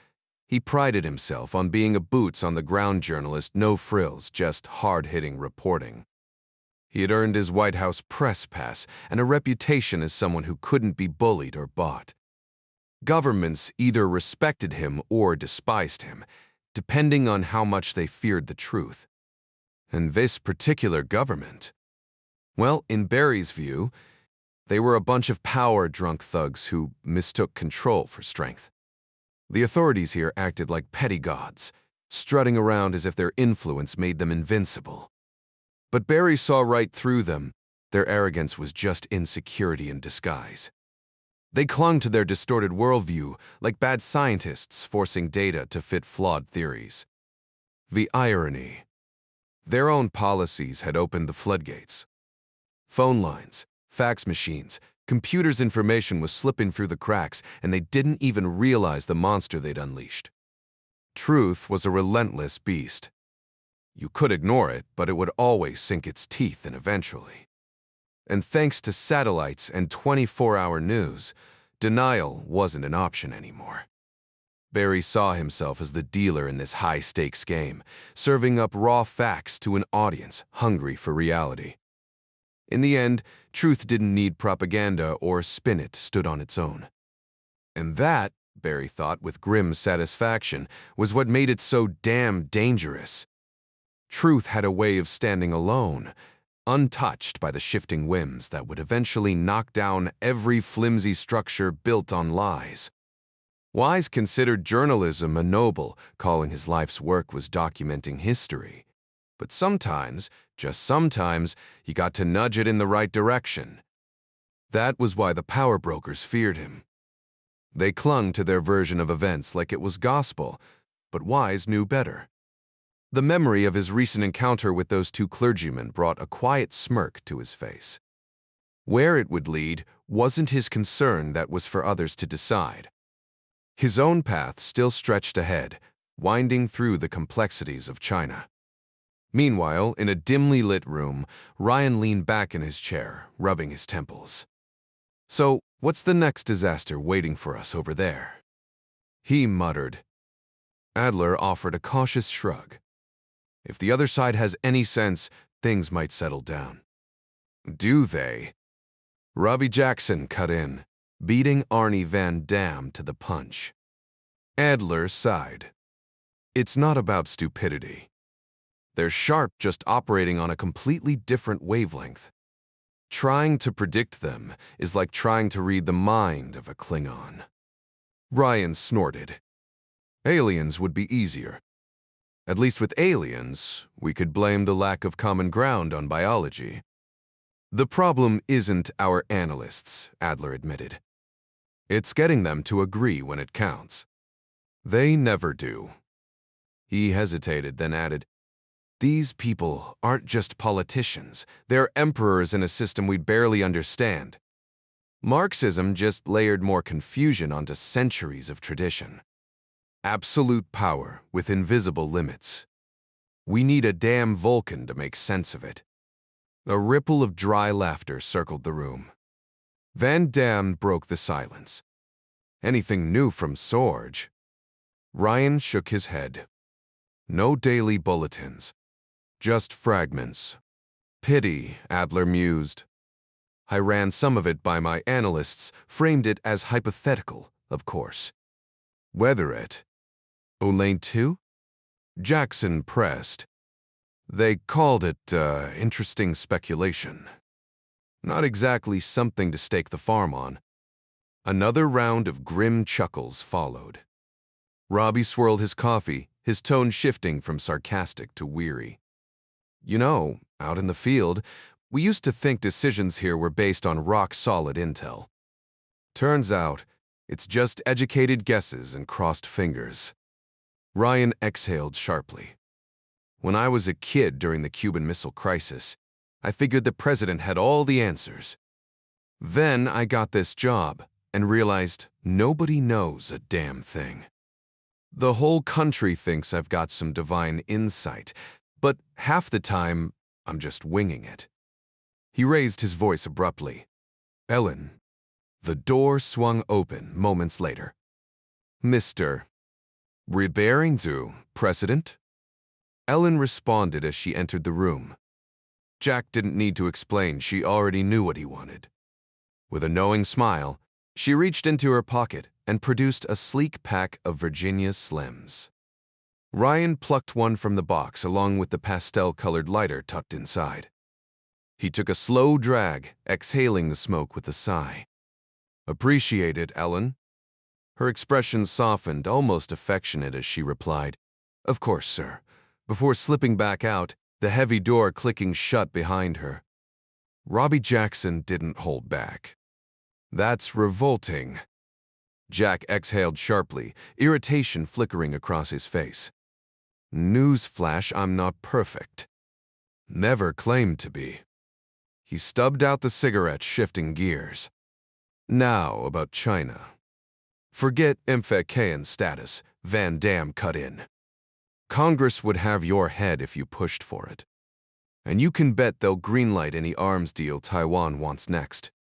S1: he prided himself on being a boots-on-the-ground journalist, no frills, just hard-hitting reporting. He had earned his White House press pass and a reputation as someone who couldn't be bullied or bought. Governments either respected him or despised him, depending on how much they feared the truth. And this particular government, well, in Barry's view, they were a bunch of power-drunk thugs who mistook control for strength. The authorities here acted like petty gods, strutting around as if their influence made them invincible. But Barry saw right through them. Their arrogance was just insecurity in disguise. They clung to their distorted worldview like bad scientists forcing data to fit flawed theories. The irony. Their own policies had opened the floodgates. Phone lines, fax machines, computers' information was slipping through the cracks, and they didn't even realize the monster they'd unleashed. Truth was a relentless beast. You could ignore it, but it would always sink its teeth in eventually. And thanks to satellites and 24-hour news, denial wasn't an option anymore. Barry saw himself as the dealer in this high-stakes game, serving up raw facts to an audience hungry for reality. In the end, truth didn't need propaganda or spin it stood on its own. And that, Barry thought with grim satisfaction, was what made it so damn dangerous. Truth had a way of standing alone, untouched by the shifting whims that would eventually knock down every flimsy structure built on lies. Wise considered journalism a noble, calling his life's work was documenting history. But sometimes, just sometimes, he got to nudge it in the right direction. That was why the power brokers feared him. They clung to their version of events like it was gospel, but Wise knew better. The memory of his recent encounter with those two clergymen brought a quiet smirk to his face. Where it would lead wasn't his concern, that was for others to decide. His own path still stretched ahead, winding through the complexities of China. Meanwhile, in a dimly lit room, Ryan leaned back in his chair, rubbing his temples. So, what's the next disaster waiting for us over there? He muttered. Adler offered a cautious shrug. If the other side has any sense, things might settle down. Do they? Robbie Jackson cut in, beating Arnie Van Dam to the punch. Adler sighed. It's not about stupidity. They're sharp, just operating on a completely different wavelength. Trying to predict them is like trying to read the mind of a Klingon. Ryan snorted. Aliens would be easier. At least with aliens, we could blame the lack of common ground on biology. The problem isn't our analysts, Adler admitted. It's getting them to agree when it counts. They never do. He hesitated, then added, These people aren't just politicians. They're emperors in a system we barely understand. Marxism just layered more confusion onto centuries of tradition. Absolute power with invisible limits. We need a damn Vulcan to make sense of it. A ripple of dry laughter circled the room. Van Dam broke the silence. Anything new from Sorge? Ryan shook his head. No daily bulletins. Just fragments. Pity, Adler mused. I ran some of it by my analysts, framed it as hypothetical, of course. Weather it. Olaine too? Jackson pressed. They called it, interesting speculation. Not exactly something to stake the farm on. Another round of grim chuckles followed. Robbie swirled his coffee, his tone shifting from sarcastic to weary. You know, out in the field, we used to think decisions here were based on rock-solid intel. Turns out, it's just educated guesses and crossed fingers. Ryan exhaled sharply. When I was a kid during the Cuban Missile Crisis, I figured the president had all the answers. Then I got this job and realized nobody knows a damn thing. The whole country thinks I've got some divine insight, but half the time, I'm just winging it. He raised his voice abruptly. Ellen. The door swung open moments later. Mr. Rebearing to President? Ellen responded as she entered the room. Jack didn't need to explain, she already knew what he wanted. With a knowing smile, she reached into her pocket and produced a sleek pack of Virginia Slims. Ryan plucked one from the box along with the pastel-colored lighter tucked inside. He took a slow drag, exhaling the smoke with a sigh. Appreciate it, Ellen. Her expression softened, almost affectionate as she replied, Of course, sir, before slipping back out, the heavy door clicking shut behind her. Robbie Jackson didn't hold back. That's revolting. Jack exhaled sharply, irritation flickering across his face. Newsflash, I'm not perfect. Never claimed to be. He stubbed out the cigarette, shifting gears. Now about China. Forget MFK status, Van Dam cut in. Congress would have your head if you pushed for it. And you can bet they'll greenlight any arms deal Taiwan wants next.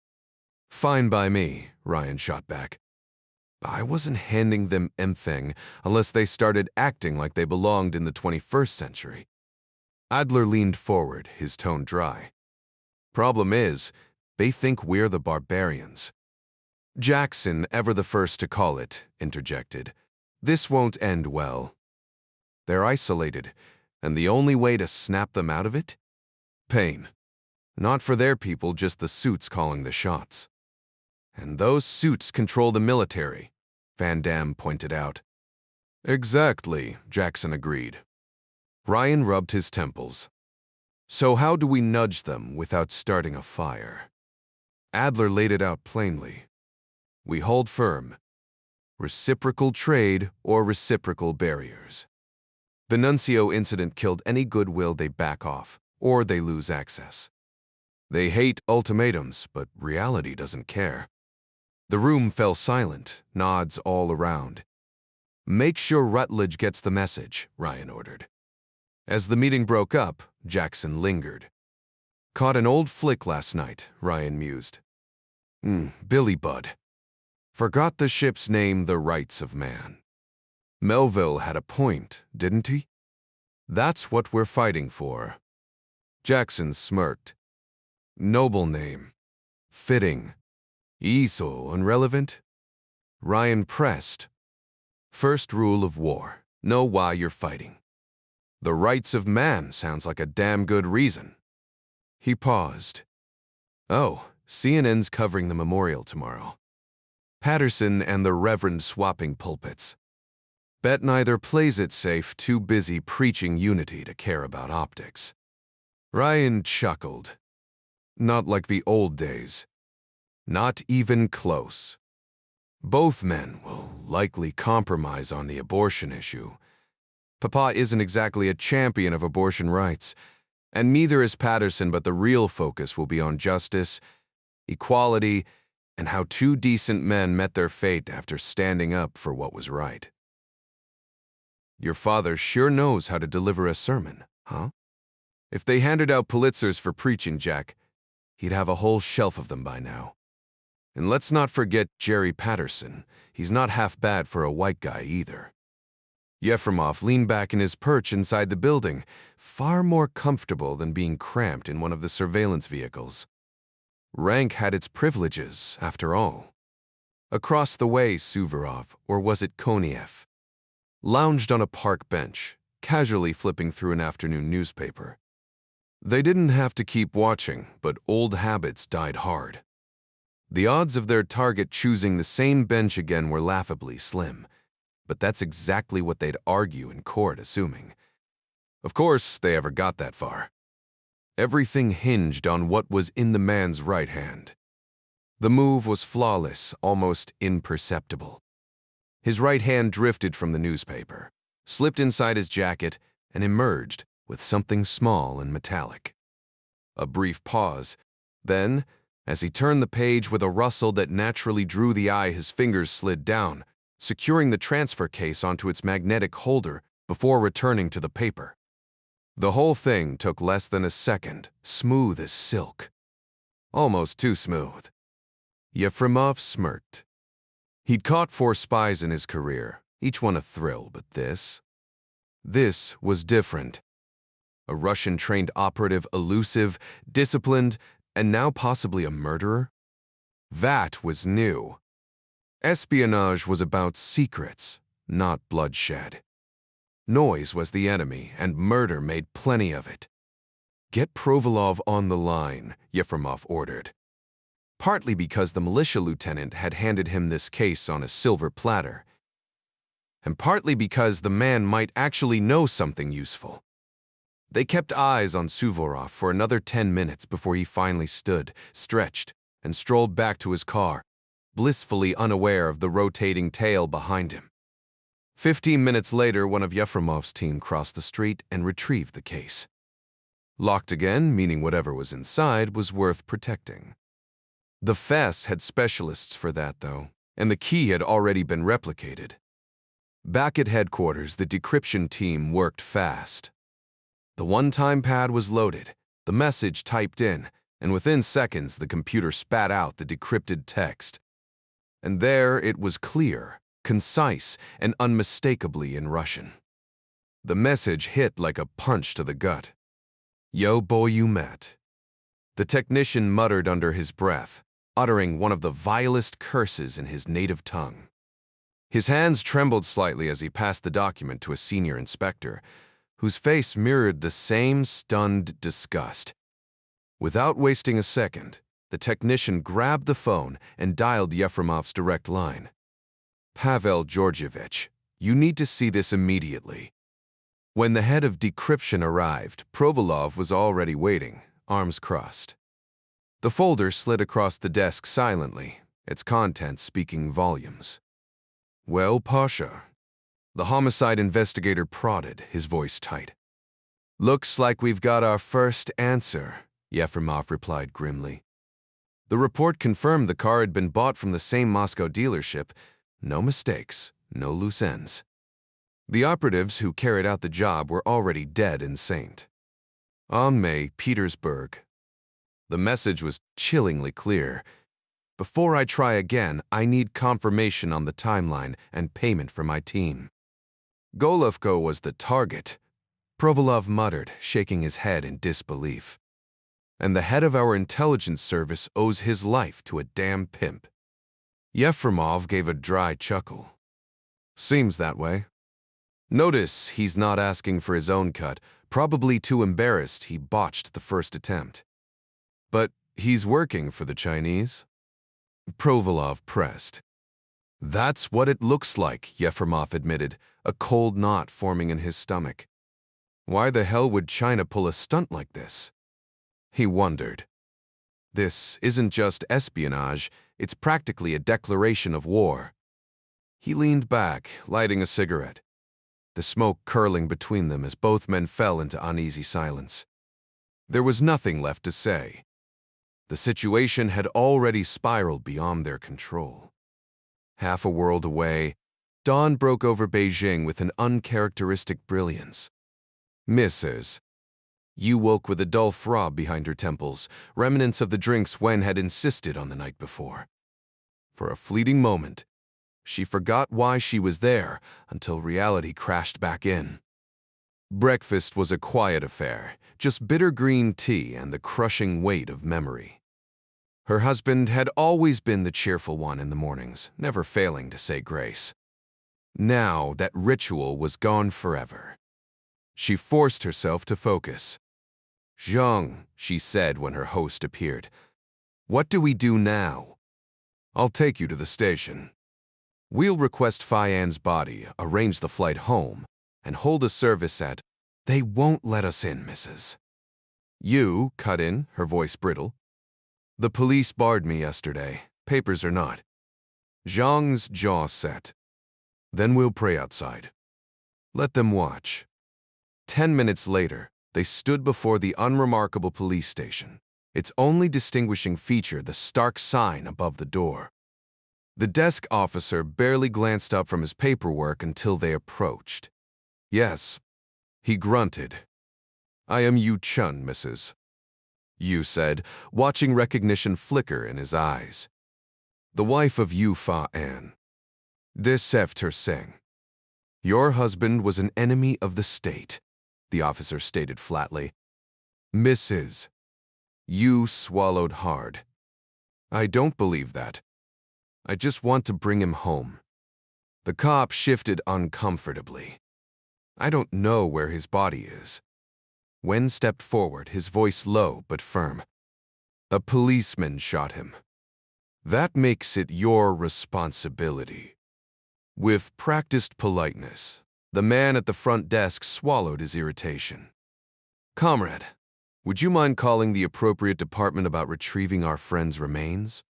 S1: Fine by me, Ryan shot back. I wasn't handing them anything unless they started acting like they belonged in the 21st century. Adler leaned forward, his tone dry. Problem is, they think we're the barbarians. Jackson, ever the first to call it, interjected. This won't end well. They're isolated, and the only way to snap them out of it? Pain. Not for their people, just the suits calling the shots. And those suits control the military, Van Dam pointed out. Exactly, Jackson agreed. Ryan rubbed his temples. So how do we nudge them without starting a fire? Adler laid it out plainly. We hold firm. Reciprocal trade or reciprocal barriers. The Nuncio incident killed any goodwill. They back off, or they lose access. They hate ultimatums, but reality doesn't care. The room fell silent, nods all around. Make sure Rutledge gets the message, Ryan ordered. As the meeting broke up, Jackson lingered. Caught an old flick last night, Ryan mused. Billy Budd. Forgot the ship's name, The Rights of Man. Melville had a point, didn't he? That's what we're fighting for. Jackson smirked. Noble name. Fitting. So irrelevant? Ryan pressed. First rule of war. Know why you're fighting. The rights of man sounds like a damn good reason. He paused. Oh, CNN's covering the memorial tomorrow. Patterson and the Reverend swapping pulpits. Bet neither plays it safe, too busy preaching unity to care about optics. Ryan chuckled. Not like the old days. Not even close. Both men will likely compromise on the abortion issue. Papa isn't exactly a champion of abortion rights, and neither is Patterson, but the real focus will be on justice, equality, and how two decent men met their fate after standing up for what was right. Your father sure knows how to deliver a sermon, huh? If they handed out Pulitzers for preaching, Jack, he'd have a whole shelf of them by now. And let's not forget Jerry Patterson. He's not half bad for a white guy either. Yefremov leaned back in his perch inside the building, far more comfortable than being cramped in one of the surveillance vehicles. Rank had its privileges, after all. Across the way, Suvorov, or was it Koniev, lounged on a park bench, casually flipping through an afternoon newspaper. They didn't have to keep watching, but old habits died hard. The odds of their target choosing the same bench again were laughably slim, but that's exactly what they'd argue in court, assuming. Of course, they ever got that far. Everything hinged on what was in the man's right hand. The move was flawless, almost imperceptible. His right hand drifted from the newspaper, slipped inside his jacket, and emerged with something small and metallic. A brief pause. Then, as he turned the page with a rustle that naturally drew the eye, his fingers slid down, securing the transfer case onto its magnetic holder before returning to the paper. The whole thing took less than a second, smooth as silk. Almost too smooth. Yefremov smirked. He'd caught 4 spies in his career, each one a thrill, but this was different. A Russian-trained operative, elusive, disciplined, and now possibly a murderer? That was new. Espionage was about secrets, not bloodshed. Noise was the enemy, and murder made plenty of it. Get Provolov on the line, Yefremov ordered. Partly because the militia lieutenant had handed him this case on a silver platter, and partly because the man might actually know something useful. They kept eyes on Suvorov for another 10 minutes before he finally stood, stretched, and strolled back to his car, blissfully unaware of the rotating tail behind him. 15 minutes later, one of Yefremov's team crossed the street and retrieved the case. Locked again, meaning whatever was inside was worth protecting. The FES had specialists for that, though, and the key had already been replicated. Back at headquarters, the decryption team worked fast. The one-time pad was loaded, the message typed in, and within seconds the computer spat out the decrypted text. And there it was clear, concise, and unmistakably in Russian. The message hit like a punch to the gut. Yo boyu met. The technician muttered under his breath, uttering one of the vilest curses in his native tongue. His hands trembled slightly as he passed the document to a senior inspector, whose face mirrored the same stunned disgust. Without wasting a second, the technician grabbed the phone and dialed Yefremov's direct line. Pavel Georgievich, you need to see this immediately. When the head of decryption arrived, Provolov was already waiting, arms crossed. The folder slid across the desk silently, its contents speaking volumes. Well, Pasha, the homicide investigator prodded, his voice tight. Looks like we've got our first answer, Yefremov replied grimly. The report confirmed the car had been bought from the same Moscow dealership. No mistakes, no loose ends. The operatives who carried out the job were already dead in St. May, Petersburg. The message was chillingly clear. Before I try again, I need confirmation on the timeline and payment for my team. Golovko was the target, Provolov muttered, shaking his head in disbelief. And the head of our intelligence service owes his life to a damn pimp. Yefremov gave a dry chuckle. Seems that way. Notice he's not asking for his own cut, probably too embarrassed he botched the first attempt. But he's working for the Chinese? Provolov pressed. That's what it looks like, Yefremov admitted, a cold knot forming in his stomach. Why the hell would China pull a stunt like this? He wondered. This isn't just espionage, it's practically a declaration of war. He leaned back, lighting a cigarette, the smoke curling between them as both men fell into uneasy silence. There was nothing left to say. The situation had already spiraled beyond their control. Half a world away, dawn broke over Beijing with an uncharacteristic brilliance. Mrs. Yu woke with a dull throb behind her temples, remnants of the drinks Wen had insisted on the night before. For a fleeting moment, she forgot why she was there until reality crashed back in. Breakfast was a quiet affair, just bitter green tea and the crushing weight of memory. Her husband had always been the cheerful one in the mornings, never failing to say grace. Now that ritual was gone forever. She forced herself to focus. Zhang, she said when her host appeared, what do we do now? I'll take you to the station. We'll request Fian's body, arrange the flight home, and hold a service at... They won't let us in, Mrs. You cut in, her voice brittle. The police barred me yesterday. Papers or not. Zhang's jaw set. Then we'll pray outside. Let them watch. 10 minutes later, they stood before the unremarkable police station, its only distinguishing feature the stark sign above the door. The desk officer barely glanced up from his paperwork until they approached. Yes, he grunted. I am Yu Chun, Mrs. Yu said, watching recognition flicker in his eyes. The wife of Yu Fa-an. Deseft Singh. Your husband was an enemy of the state, the officer stated flatly. Mrs. Yu swallowed hard. I don't believe that. I just want to bring him home. The cop shifted uncomfortably. I don't know where his body is. Wen stepped forward, his voice low but firm. A policeman shot him. That makes it your responsibility. With practiced politeness, the man at the front desk swallowed his irritation. Comrade, would you mind calling the appropriate department about retrieving our friend's remains?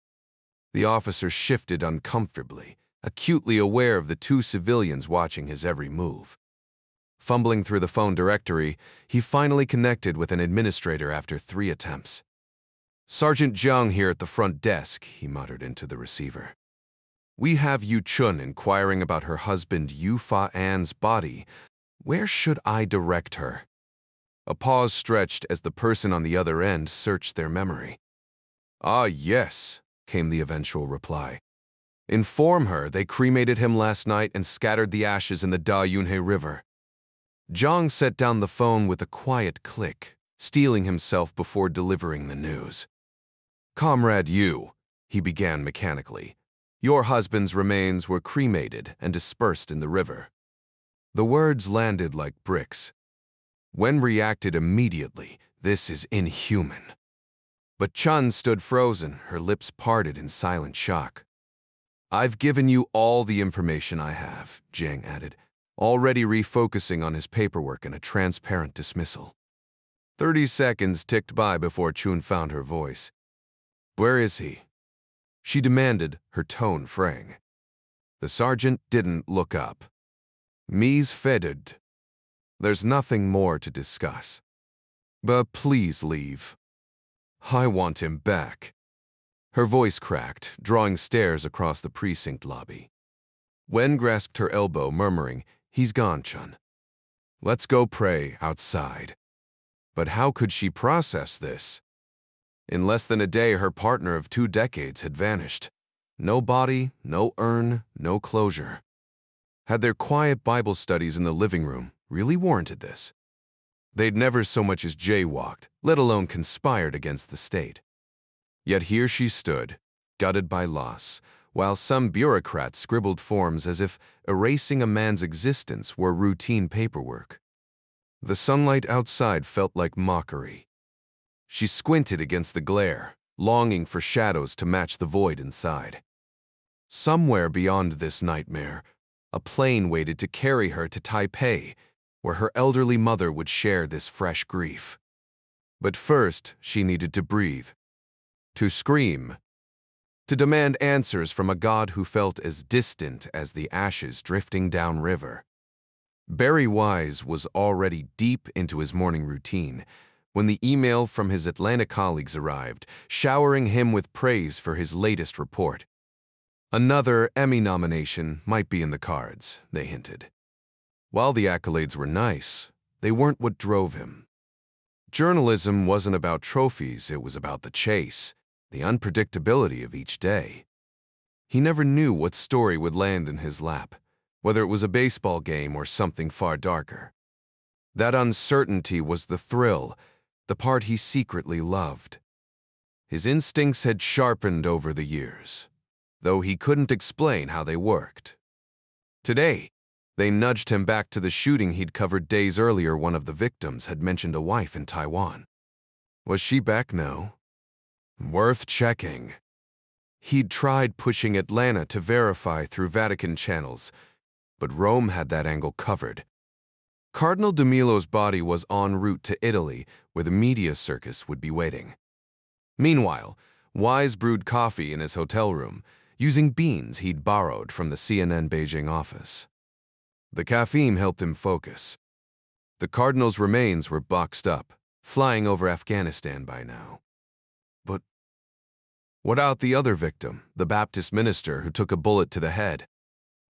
S1: The officer shifted uncomfortably, acutely aware of the two civilians watching his every move. Fumbling through the phone directory, he finally connected with an administrator after 3 attempts. Sergeant Zhang here at the front desk, he muttered into the receiver. We have Yu Chun inquiring about her husband Yu Fa-an's body. Where should I direct her? A pause stretched as the person on the other end searched their memory. Ah, yes, came the eventual reply. Inform her they cremated him last night and scattered the ashes in the Da Yunhe River. Zhang set down the phone with a quiet click, steeling himself before delivering the news. Comrade Yu, he began mechanically, your husband's remains were cremated and dispersed in the river. The words landed like bricks. Wen reacted immediately, this is inhuman. But Chun stood frozen, her lips parted in silent shock. I've given you all the information I have, Zhang added, already refocusing on his paperwork in a transparent dismissal. 30 seconds ticked by before Chun found her voice. Where is he? She demanded, her tone fraying. The sergeant didn't look up. Mies fettered. There's nothing more to discuss. But please leave. I want him back. Her voice cracked, drawing stares across the precinct lobby. Wen grasped her elbow, murmuring, He's gone, Chun. Let's go pray outside. But how could she process this? In less than a day, her partner of 2 decades had vanished. No body, no urn, no closure. Had their quiet Bible studies in the living room really warranted this? They'd never so much as jaywalked, let alone conspired against the state. Yet here she stood, gutted by loss, while some bureaucrats scribbled forms as if erasing a man's existence were routine paperwork. The sunlight outside felt like mockery. She squinted against the glare, longing for shadows to match the void inside. Somewhere beyond this nightmare, a plane waited to carry her to Taipei, where her elderly mother would share this fresh grief. But first, she needed to breathe, to scream, to demand answers from a god who felt as distant as the ashes drifting downriver. Barry Wise was already deep into his morning routine when the email from his Atlanta colleagues arrived, showering him with praise for his latest report. Another Emmy nomination might be in the cards, they hinted. While the accolades were nice, they weren't what drove him. Journalism wasn't about trophies, it was about the chase, the unpredictability of each day. He never knew what story would land in his lap, whether it was a baseball game or something far darker. That uncertainty was the thrill, the part he secretly loved. His instincts had sharpened over the years, though he couldn't explain how they worked. Today, they nudged him back to the shooting he'd covered days earlier. One of the victims had mentioned a wife in Taiwan. Was she back now? Worth checking. He'd tried pushing Atlanta to verify through Vatican channels, but Rome had that angle covered. Cardinal DeMilo's body was en route to Italy, where the media circus would be waiting. Meanwhile, Wise brewed coffee in his hotel room, using beans he'd borrowed from the CNN Beijing office. The caffeine helped him focus. The Cardinal's remains were boxed up, flying over Afghanistan by now. But what about the other victim, the Baptist minister who took a bullet to the head?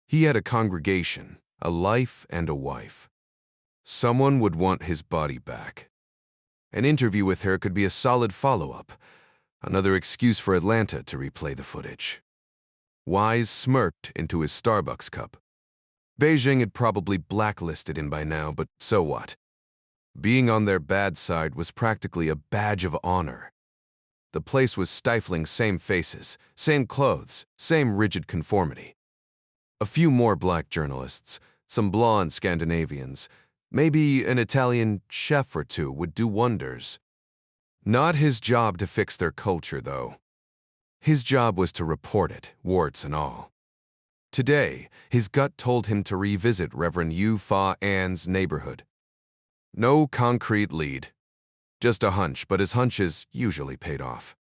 S1: He had a congregation, a life and a wife. Someone would want his body back. An interview with her could be a solid follow-up, another excuse for Atlanta to replay the footage. Wise smirked into his Starbucks cup. Beijing had probably blacklisted him by now, but so what? Being on their bad side was practically a badge of honor. The place was stifling same faces, same clothes, same rigid conformity. A few more black journalists, some blonde Scandinavians, maybe an Italian chef or two would do wonders. Not his job to fix their culture, though. His job was to report it, warts and all. Today, his gut told him to revisit Reverend Yu Fa An's neighborhood. No concrete lead. Just a hunch, but his hunches usually paid off.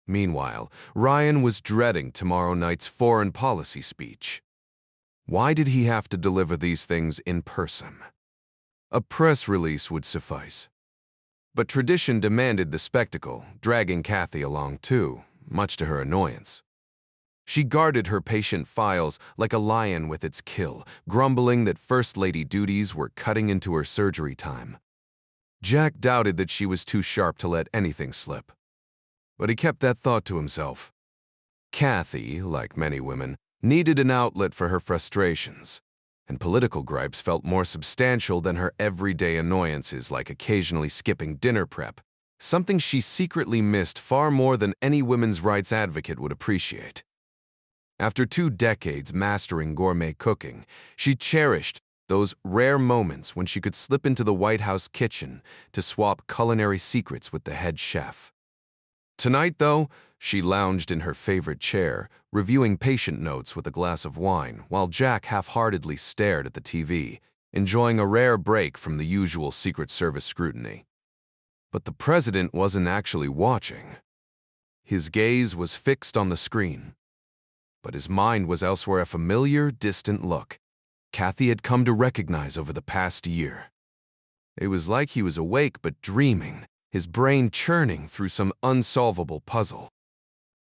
S1: Meanwhile, Ryan was dreading tomorrow night's foreign policy speech. Why did he have to deliver these things in person? A press release would suffice. But tradition demanded the spectacle, dragging Kathy along too, much to her annoyance. She guarded her patient files like a lion with its kill, grumbling that First Lady duties were cutting into her surgery time. Jack doubted that she was too sharp to let anything slip. But he kept that thought to himself. Kathy, like many women, needed an outlet for her frustrations, and political gripes felt more substantial than her everyday annoyances like occasionally skipping dinner prep, something she secretly missed far more than any women's rights advocate would appreciate. After 2 decades mastering gourmet cooking, she cherished those rare moments when she could slip into the White House kitchen to swap culinary secrets with the head chef. Tonight, though, she lounged in her favorite chair, reviewing patient notes with a glass of wine, while Jack half-heartedly stared at the TV, enjoying a rare break from the usual Secret Service scrutiny. But the president wasn't actually watching. His gaze was fixed on the screen. But his mind was elsewhere, a familiar, distant look Kathy had come to recognize over the past year. It was like he was awake but dreaming, his brain churning through some unsolvable puzzle.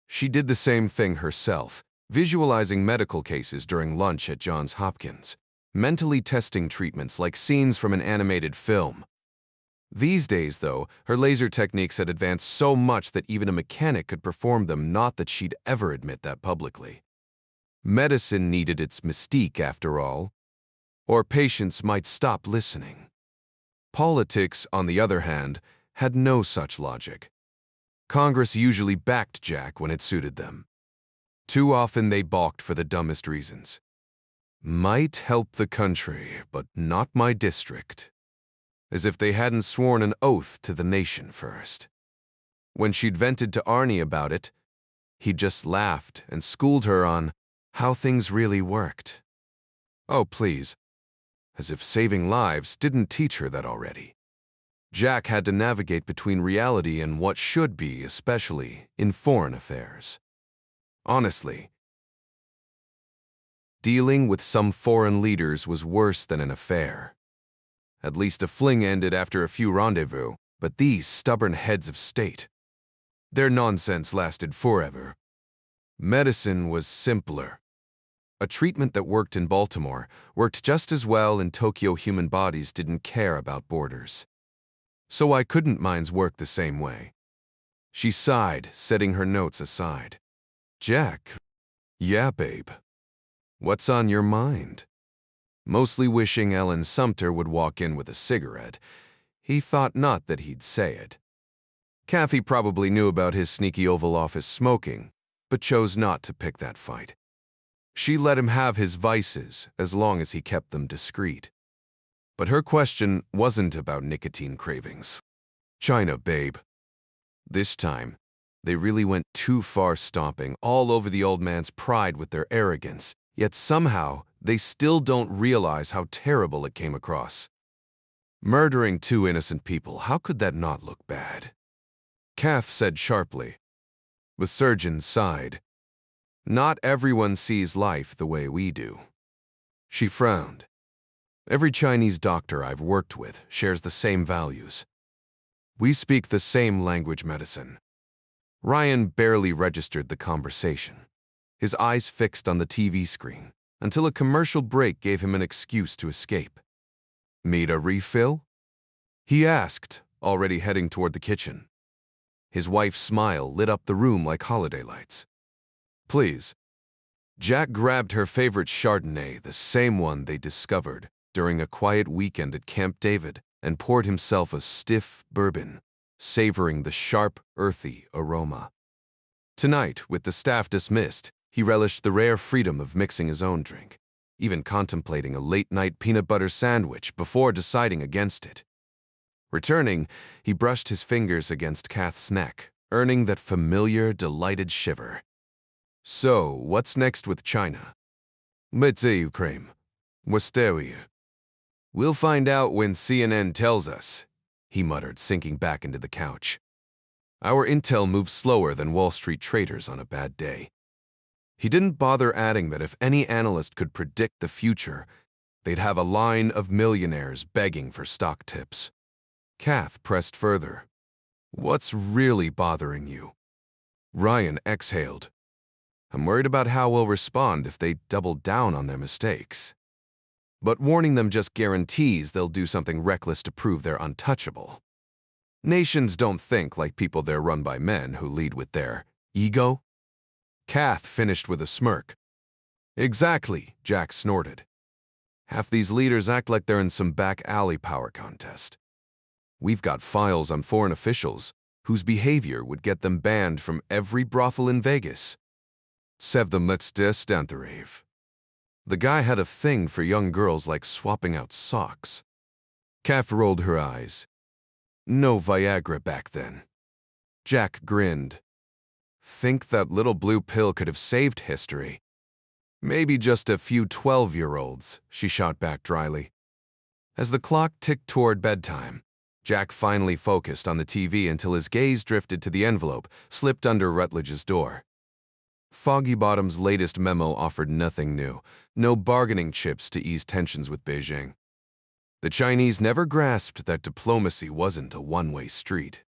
S1: She did the same thing herself, visualizing medical cases during lunch at Johns Hopkins, mentally testing treatments like scenes from an animated film. These days, though, her laser techniques had advanced so much that even a mechanic could perform them, not that she'd ever admit that publicly. Medicine needed its mystique, after all, or patients might stop listening. Politics, on the other hand, had no such logic. Congress usually backed Jack when it suited them. Too often they balked for the dumbest reasons. Might help the country, but not my district. As if they hadn't sworn an oath to the nation first. When she'd vented to Arnie about it, he'd just laughed and schooled her on how things really worked. Oh, please. As if saving lives didn't teach her that already. Jack had to navigate between reality and what should be, especially in foreign affairs. Honestly, dealing with some foreign leaders was worse than an affair. At least a fling ended after a few rendezvous, but these stubborn heads of state, their nonsense lasted forever. Medicine was simpler. A treatment that worked in Baltimore worked just as well in Tokyo. Human bodies didn't care about borders. So why couldn't minds work the same way? She sighed, setting her notes aside. Jack. Yeah, babe. What's on your mind? Mostly wishing Ellen Sumter would walk in with a cigarette, he thought not that he'd say it. Kathy probably knew about his sneaky Oval Office smoking, but chose not to pick that fight. She let him have his vices as long as he kept them discreet. But her question wasn't about nicotine cravings. China, babe. This time, They really went too far, stomping all over the old man's pride with their arrogance, yet somehow they still don't realize how terrible it came across. Murdering two innocent people, how could that not look bad? Kath said sharply. The surgeon sighed. Not everyone sees life the way we do. She frowned. Every Chinese doctor I've worked with shares the same values. We speak the same language, medicine. Ryan barely registered the conversation, his eyes fixed on the TV screen, until a commercial break gave him an excuse to escape. Need a refill? He asked, already heading toward the kitchen. His wife's smile lit up the room like holiday lights. Please. Jack grabbed her favorite Chardonnay, the same one they discovered during a quiet weekend at Camp David, and poured himself a stiff bourbon, savoring the sharp, earthy aroma. Tonight, with the staff dismissed, he relished the rare freedom of mixing his own drink, even contemplating a late-night peanut butter sandwich before deciding against it. Returning, he brushed his fingers against Kath's neck, earning that familiar, delighted shiver. So, what's next with China? Ukraine. Wisteria. We'll find out when CNN tells us, he muttered, sinking back into the couch. Our intel moves slower than Wall Street traders on a bad day. He didn't bother adding that if any analyst could predict the future, they'd have a line of millionaires begging for stock tips. Kath pressed further. What's really bothering you? Ryan exhaled. I'm worried about how we'll respond if they double down on their mistakes. But warning them just guarantees they'll do something reckless to prove they're untouchable. Nations don't think like people. They're run by men who lead with their ego. Kath finished with a smirk. Exactly, Jack snorted. Half these leaders act like they're in some back alley power contest. We've got files on foreign officials whose behavior would get them banned from every brothel in Vegas. Sev them let's rave. The guy had a thing for young girls, like swapping out socks. Kath rolled her eyes. No Viagra back then. Jack grinned. Think that little blue pill could have saved history. Maybe just a few 12-year-olds, she shot back dryly. As the clock ticked toward bedtime, Jack finally focused on the TV until his gaze drifted to the envelope slipped under Rutledge's door. Foggy Bottom's latest memo offered nothing new, no bargaining chips to ease tensions with Beijing. The Chinese never grasped that diplomacy wasn't a one-way street.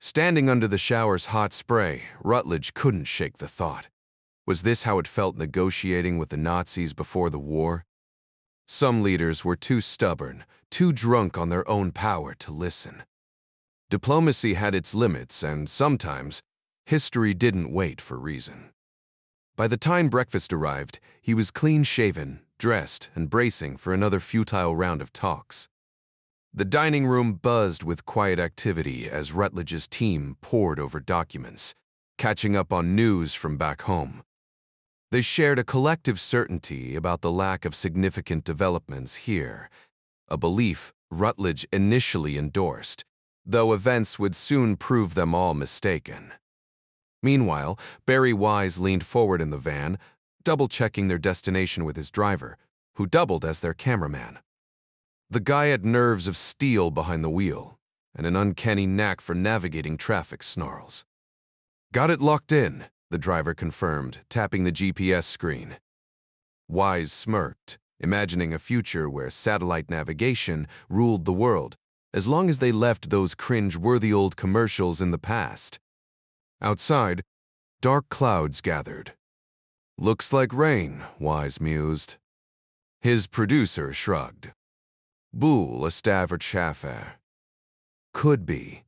S1: Standing under the shower's hot spray, Rutledge couldn't shake the thought. Was this how it felt negotiating with the Nazis before the war? Some leaders were too stubborn, too drunk on their own power to listen. Diplomacy had its limits, and sometimes history didn't wait for reason. By the time breakfast arrived, he was clean-shaven, dressed, and bracing for another futile round of talks. The dining room buzzed with quiet activity as Rutledge's team pored over documents, catching up on news from back home. They shared a collective certainty about the lack of significant developments here, a belief Rutledge initially endorsed, though events would soon prove them all mistaken. Meanwhile, Barry Wise leaned forward in the van, double-checking their destination with his driver, who doubled as their cameraman. The guy had nerves of steel behind the wheel, and an uncanny knack for navigating traffic snarls. Got it locked in, the driver confirmed, tapping the GPS screen. Wise smirked, imagining a future where satellite navigation ruled the world, as long as they left those cringe-worthy old commercials in the past. Outside, dark clouds gathered. Looks like rain, Wise mused. His producer shrugged. Boule a stavert schaffer. Could be.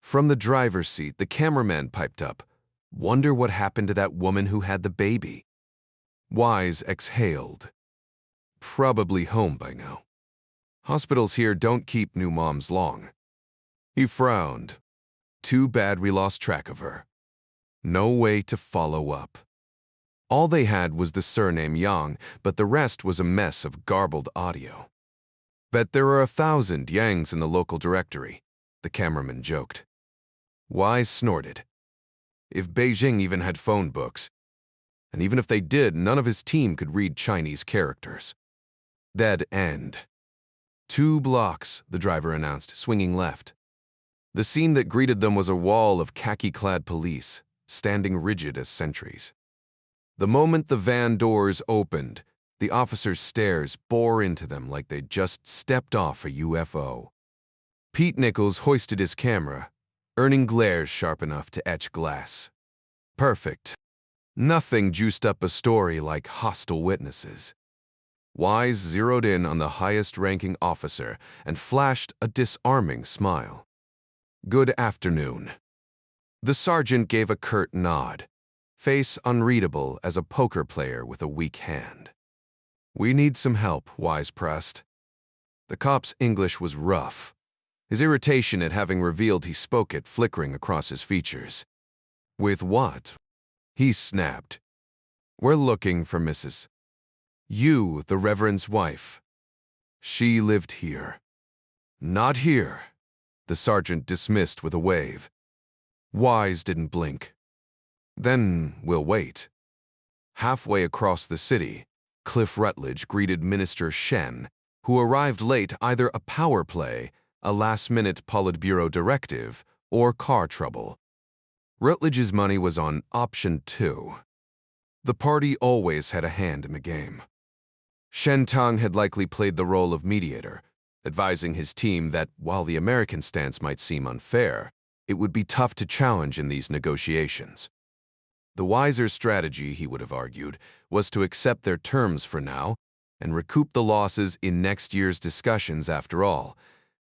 S1: From the driver's seat, the cameraman piped up. Wonder what happened to that woman who had the baby. Wise exhaled. Probably home by now. Hospitals here don't keep new moms long. He frowned. Too bad we lost track of her. No way to follow up. All they had was the surname Yang, but the rest was a mess of garbled audio. Bet there are 1,000 Yangs in the local directory, the cameraman joked. Wise snorted. if Beijing even had phone books. And even if they did, none of his team could read Chinese characters. Dead end. 2 blocks, the driver announced, swinging left. The scene that greeted them was a wall of khaki-clad police, standing rigid as sentries. The moment the van doors opened, the officers' stares bore into them like they'd just stepped off a UFO. Pete Nichols hoisted his camera, earning glares sharp enough to etch glass. Perfect. Nothing juiced up a story like hostile witnesses. Wise zeroed in on the highest-ranking officer and flashed a disarming smile. Good afternoon. The sergeant gave a curt nod, face unreadable as a poker player with a weak hand. We need some help, Wise pressed. The cop's English was rough, his irritation at having revealed he spoke it flickering across his features. With what? He snapped. We're looking for Mrs. You, the Reverend's wife. She lived here. Not here, the sergeant dismissed with a wave. Wise didn't blink. Then we'll wait. Halfway across the city, Cliff Rutledge greeted Minister Shen, who arrived late, either a power play, a last-minute Politburo directive, or car trouble. Rutledge's money was on option 2. The party always had a hand in the game. Shen Tang had likely played the role of mediator, advising his team that while the American stance might seem unfair, it would be tough to challenge in these negotiations. The wiser strategy, he would have argued, was to accept their terms for now and recoup the losses in next year's discussions. After all,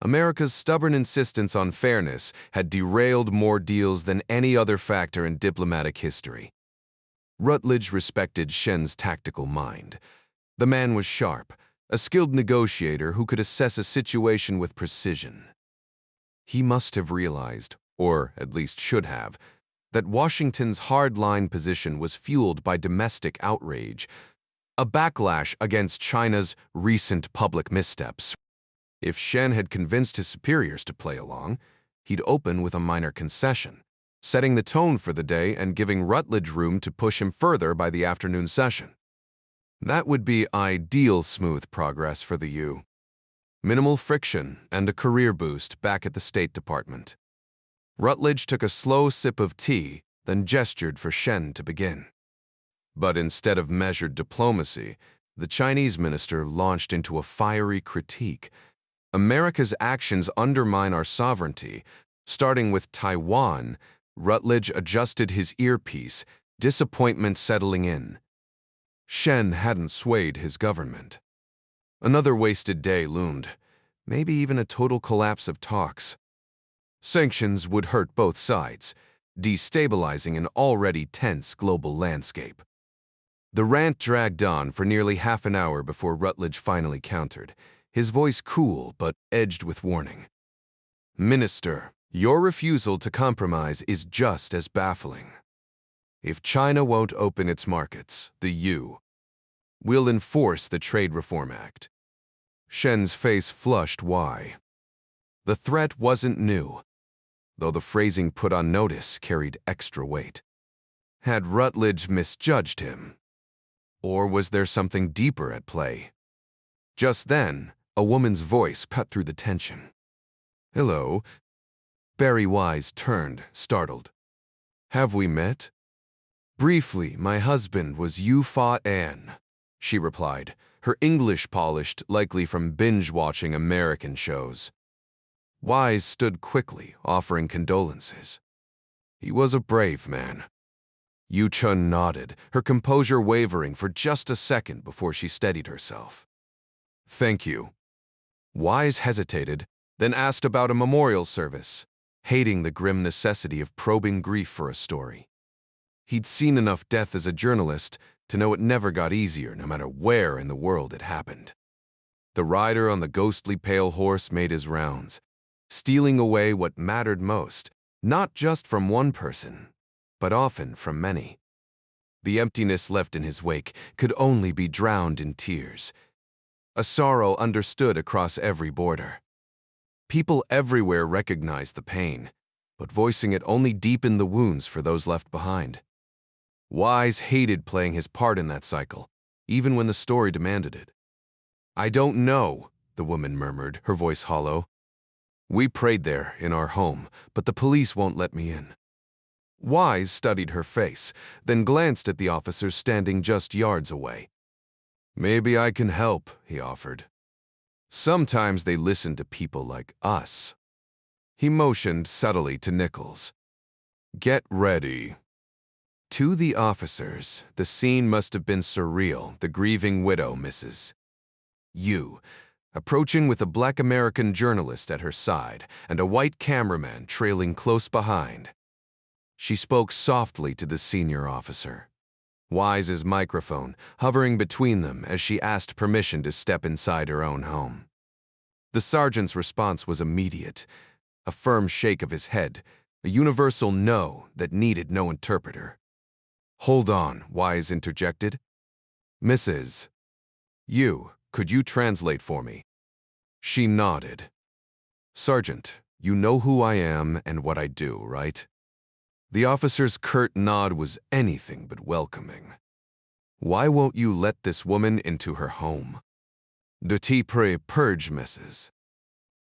S1: America's stubborn insistence on fairness had derailed more deals than any other factor in diplomatic history. Rutledge respected Shen's tactical mind. The man was sharp, a skilled negotiator who could assess a situation with precision. He must have realized, or at least should have, that Washington's hard-line position was fueled by domestic outrage, a backlash against China's recent public missteps. If Shen had convinced his superiors to play along, he'd open with a minor concession, setting the tone for the day and giving Rutledge room to push him further by the afternoon session. That would be ideal smooth progress for the U. Minimal friction and a career boost back at the State Department. Rutledge took a slow sip of tea, then gestured for Shen to begin. But instead of measured diplomacy, the Chinese minister launched into a fiery critique. America's actions undermine our sovereignty. Starting with Taiwan, Rutledge adjusted his earpiece, disappointment settling in. Shen hadn't swayed his government. Another wasted day loomed, maybe even a total collapse of talks. Sanctions would hurt both sides, destabilizing an already tense global landscape. The rant dragged on for nearly half an hour before Rutledge finally countered, his voice cool but edged with warning. Minister, your refusal to compromise is just as baffling. If China won't open its markets, the U will enforce the Trade Reform Act. Shen's face flushed. Why? The threat wasn't new, though the phrasing put on notice carried extra weight. Had Rutledge misjudged him? Or was there something deeper at play? Just then, a woman's voice cut through the tension. Hello. Barry Wise turned, startled. Have we met? Briefly, my husband was Yu Fa An, she replied, her English polished, likely from binge-watching American shows. Wise stood quickly, offering condolences. He was a brave man. Yu Chun nodded, her composure wavering for just a second before she steadied herself. Thank you. Wise hesitated, then asked about a memorial service, hating the grim necessity of probing grief for a story. He'd seen enough death as a journalist to know it never got easier no matter where in the world it happened. The rider on the ghostly pale horse made his rounds, stealing away what mattered most, not just from one person, but often from many. The emptiness left in his wake could only be drowned in tears, a sorrow understood across every border. People everywhere recognized the pain, but voicing it only deepened the wounds for those left behind. Wise hated playing his part in that cycle, even when the story demanded it. "I don't know," the woman murmured, her voice hollow. "We prayed there, in our home, but the police won't let me in." Wise studied her face, then glanced at the officers standing just yards away. "Maybe I can help," he offered. "Sometimes they listen to people like us." He motioned subtly to Nichols. "Get ready." To the officers, the scene must have been surreal, the grieving widow, Mrs. Yu, approaching with a black American journalist at her side and a white cameraman trailing close behind. She spoke softly to the senior officer, Wise's microphone hovering between them as she asked permission to step inside her own home. The sergeant's response was immediate, a firm shake of his head, a universal no that needed no interpreter. "Hold on," Wise interjected. "Mrs. Yu, could you translate for me?" She nodded. "Sergeant, you know who I am and what I do, right?" The officer's curt nod was anything but welcoming. "Why won't you let this woman into her home?" "De Tipre purge, Mrs.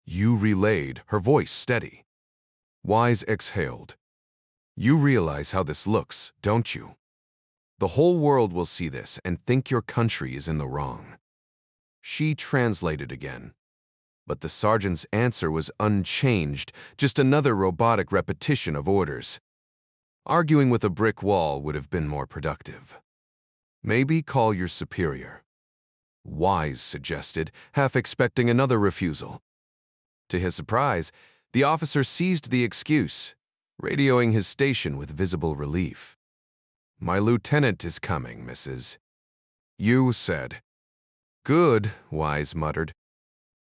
S1: Yu relayed, her voice steady. Wise exhaled. "You realize how this looks, don't you? The whole world will see this and think your country is in the wrong." She translated again, but the sergeant's answer was unchanged, just another robotic repetition of orders. Arguing with a brick wall would have been more productive. "Maybe call your superior," Wise suggested, half expecting another refusal. To his surprise, the officer seized the excuse, radioing his station with visible relief. "My lieutenant is coming, Mrs. Yu said." "Good," Wise muttered.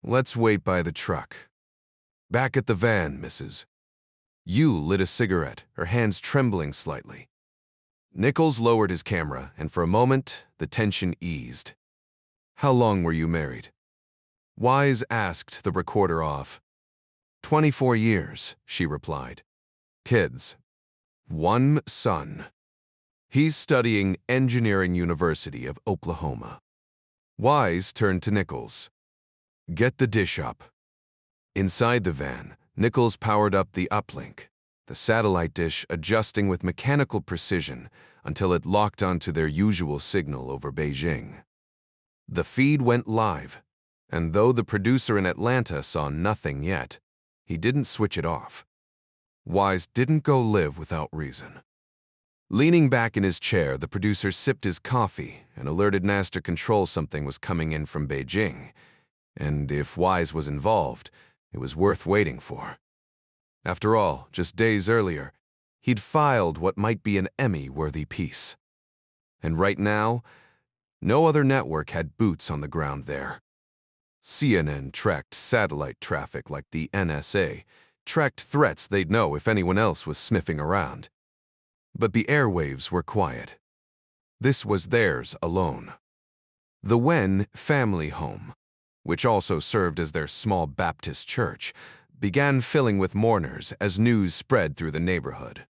S1: "Let's wait by the truck." "Back at the van, Mrs. Yu lit a cigarette, her hands trembling slightly. Nichols lowered his camera, and for a moment, the tension eased. "How long were you married?" Wise asked, the recorder off. 24 years, she replied. "Kids?" "One son. He's studying Engineering University of Oklahoma." Wise turned to Nichols. "Get the dish up." Inside the van, Nichols powered up the uplink, the satellite dish adjusting with mechanical precision until it locked onto their usual signal over Beijing. The feed went live, and though the producer in Atlanta saw nothing yet, he didn't switch it off. Wise didn't go live without reason. Leaning back in his chair, the producer sipped his coffee and alerted Master Control something was coming in from Beijing, and if Wise was involved, it was worth waiting for. After all, just days earlier, he'd filed what might be an Emmy-worthy piece. And right now, no other network had boots on the ground there. CNN tracked satellite traffic like the NSA, tracked threats they'd know if anyone else was sniffing around. But the airwaves were quiet. This was theirs alone. The Wen family home, which also served as their small Baptist church, began filling with mourners as news spread through the neighborhood.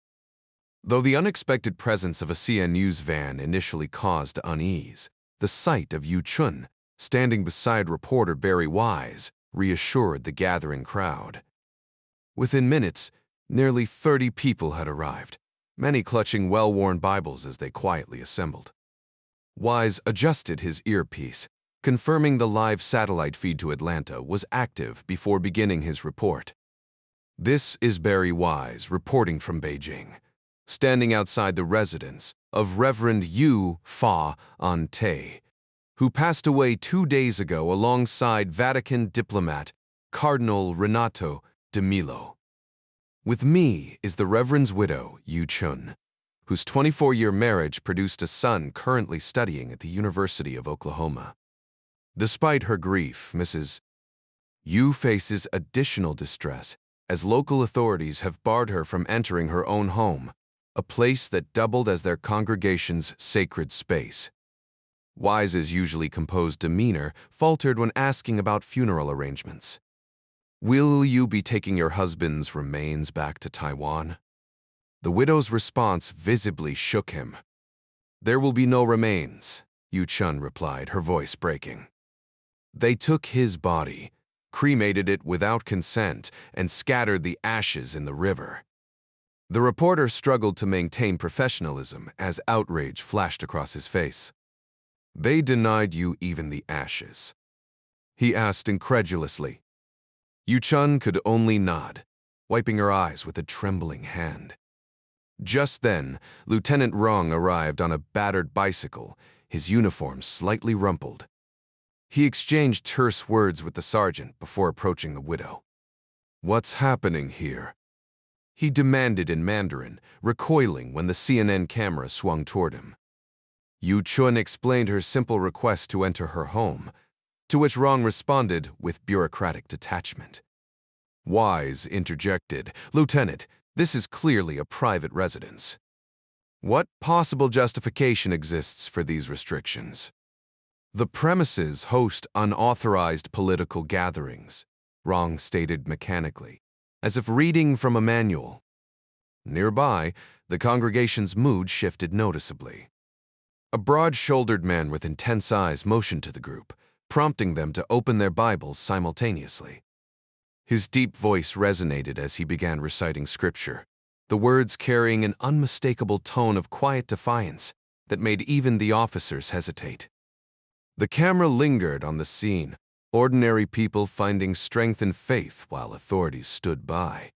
S1: Though the unexpected presence of a CN News van initially caused unease, the sight of Yu Chun, standing beside reporter Barry Wise, reassured the gathering crowd. Within minutes, nearly 30 people had arrived, many clutching well-worn Bibles as they quietly assembled. Wise adjusted his earpiece, confirming the live satellite feed to Atlanta was active before beginning his report. "This is Barry Wise reporting from Beijing, standing outside the residence of Reverend Yu Fa An Te, who passed away 2 days ago alongside Vatican diplomat Cardinal Renato de Milo. With me is the Reverend's widow, Yu Chun, whose 24-year marriage produced a son currently studying at the University of Oklahoma. Despite her grief, Mrs. Yu faces additional distress as local authorities have barred her from entering her own home, a place that doubled as their congregation's sacred space." Wise's usually composed demeanor faltered when asking about funeral arrangements. Will you be taking your husband's remains back to Taiwan? The widow's response visibly shook him. There will be no remains, Yu Chun replied, her voice breaking. They took his body, cremated it without consent, and scattered the ashes in the river. The reporter struggled to maintain professionalism as outrage flashed across his face. They denied you even the ashes? He asked incredulously. Yu Chun could only nod, wiping her eyes with a trembling hand. Just then, Lieutenant Rong arrived on a battered bicycle, his uniform slightly rumpled. He exchanged terse words with the sergeant before approaching the widow. What's happening here? He demanded in Mandarin, recoiling when the CNN camera swung toward him. Yu Chun explained her simple request to enter her home, to which Rong responded with bureaucratic detachment. Wise interjected, Lieutenant, this is clearly a private residence. What possible justification exists for these restrictions? The premises host unauthorized political gatherings, Rong stated mechanically, as if reading from a manual. Nearby, the congregation's mood shifted noticeably. A broad-shouldered man with intense eyes motioned to the group, prompting them to open their Bibles simultaneously. His deep voice resonated as he began reciting scripture, the words carrying an unmistakable tone of quiet defiance that made even the officers hesitate. The camera lingered on the scene, ordinary people finding strength and faith while authorities stood by,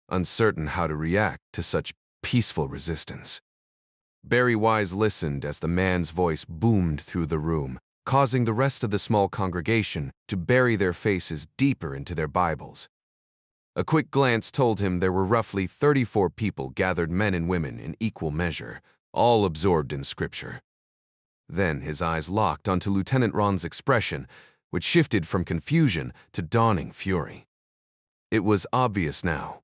S1: uncertain how to react to such peaceful resistance. Barry Wise listened as the man's voice boomed through the room, causing the rest of the small congregation to bury their faces deeper into their Bibles. A quick glance told him there were roughly 34 people gathered, men and women in equal measure, all absorbed in scripture. Then his eyes locked onto Lieutenant Ron's expression, which shifted from confusion to dawning fury. It was obvious now.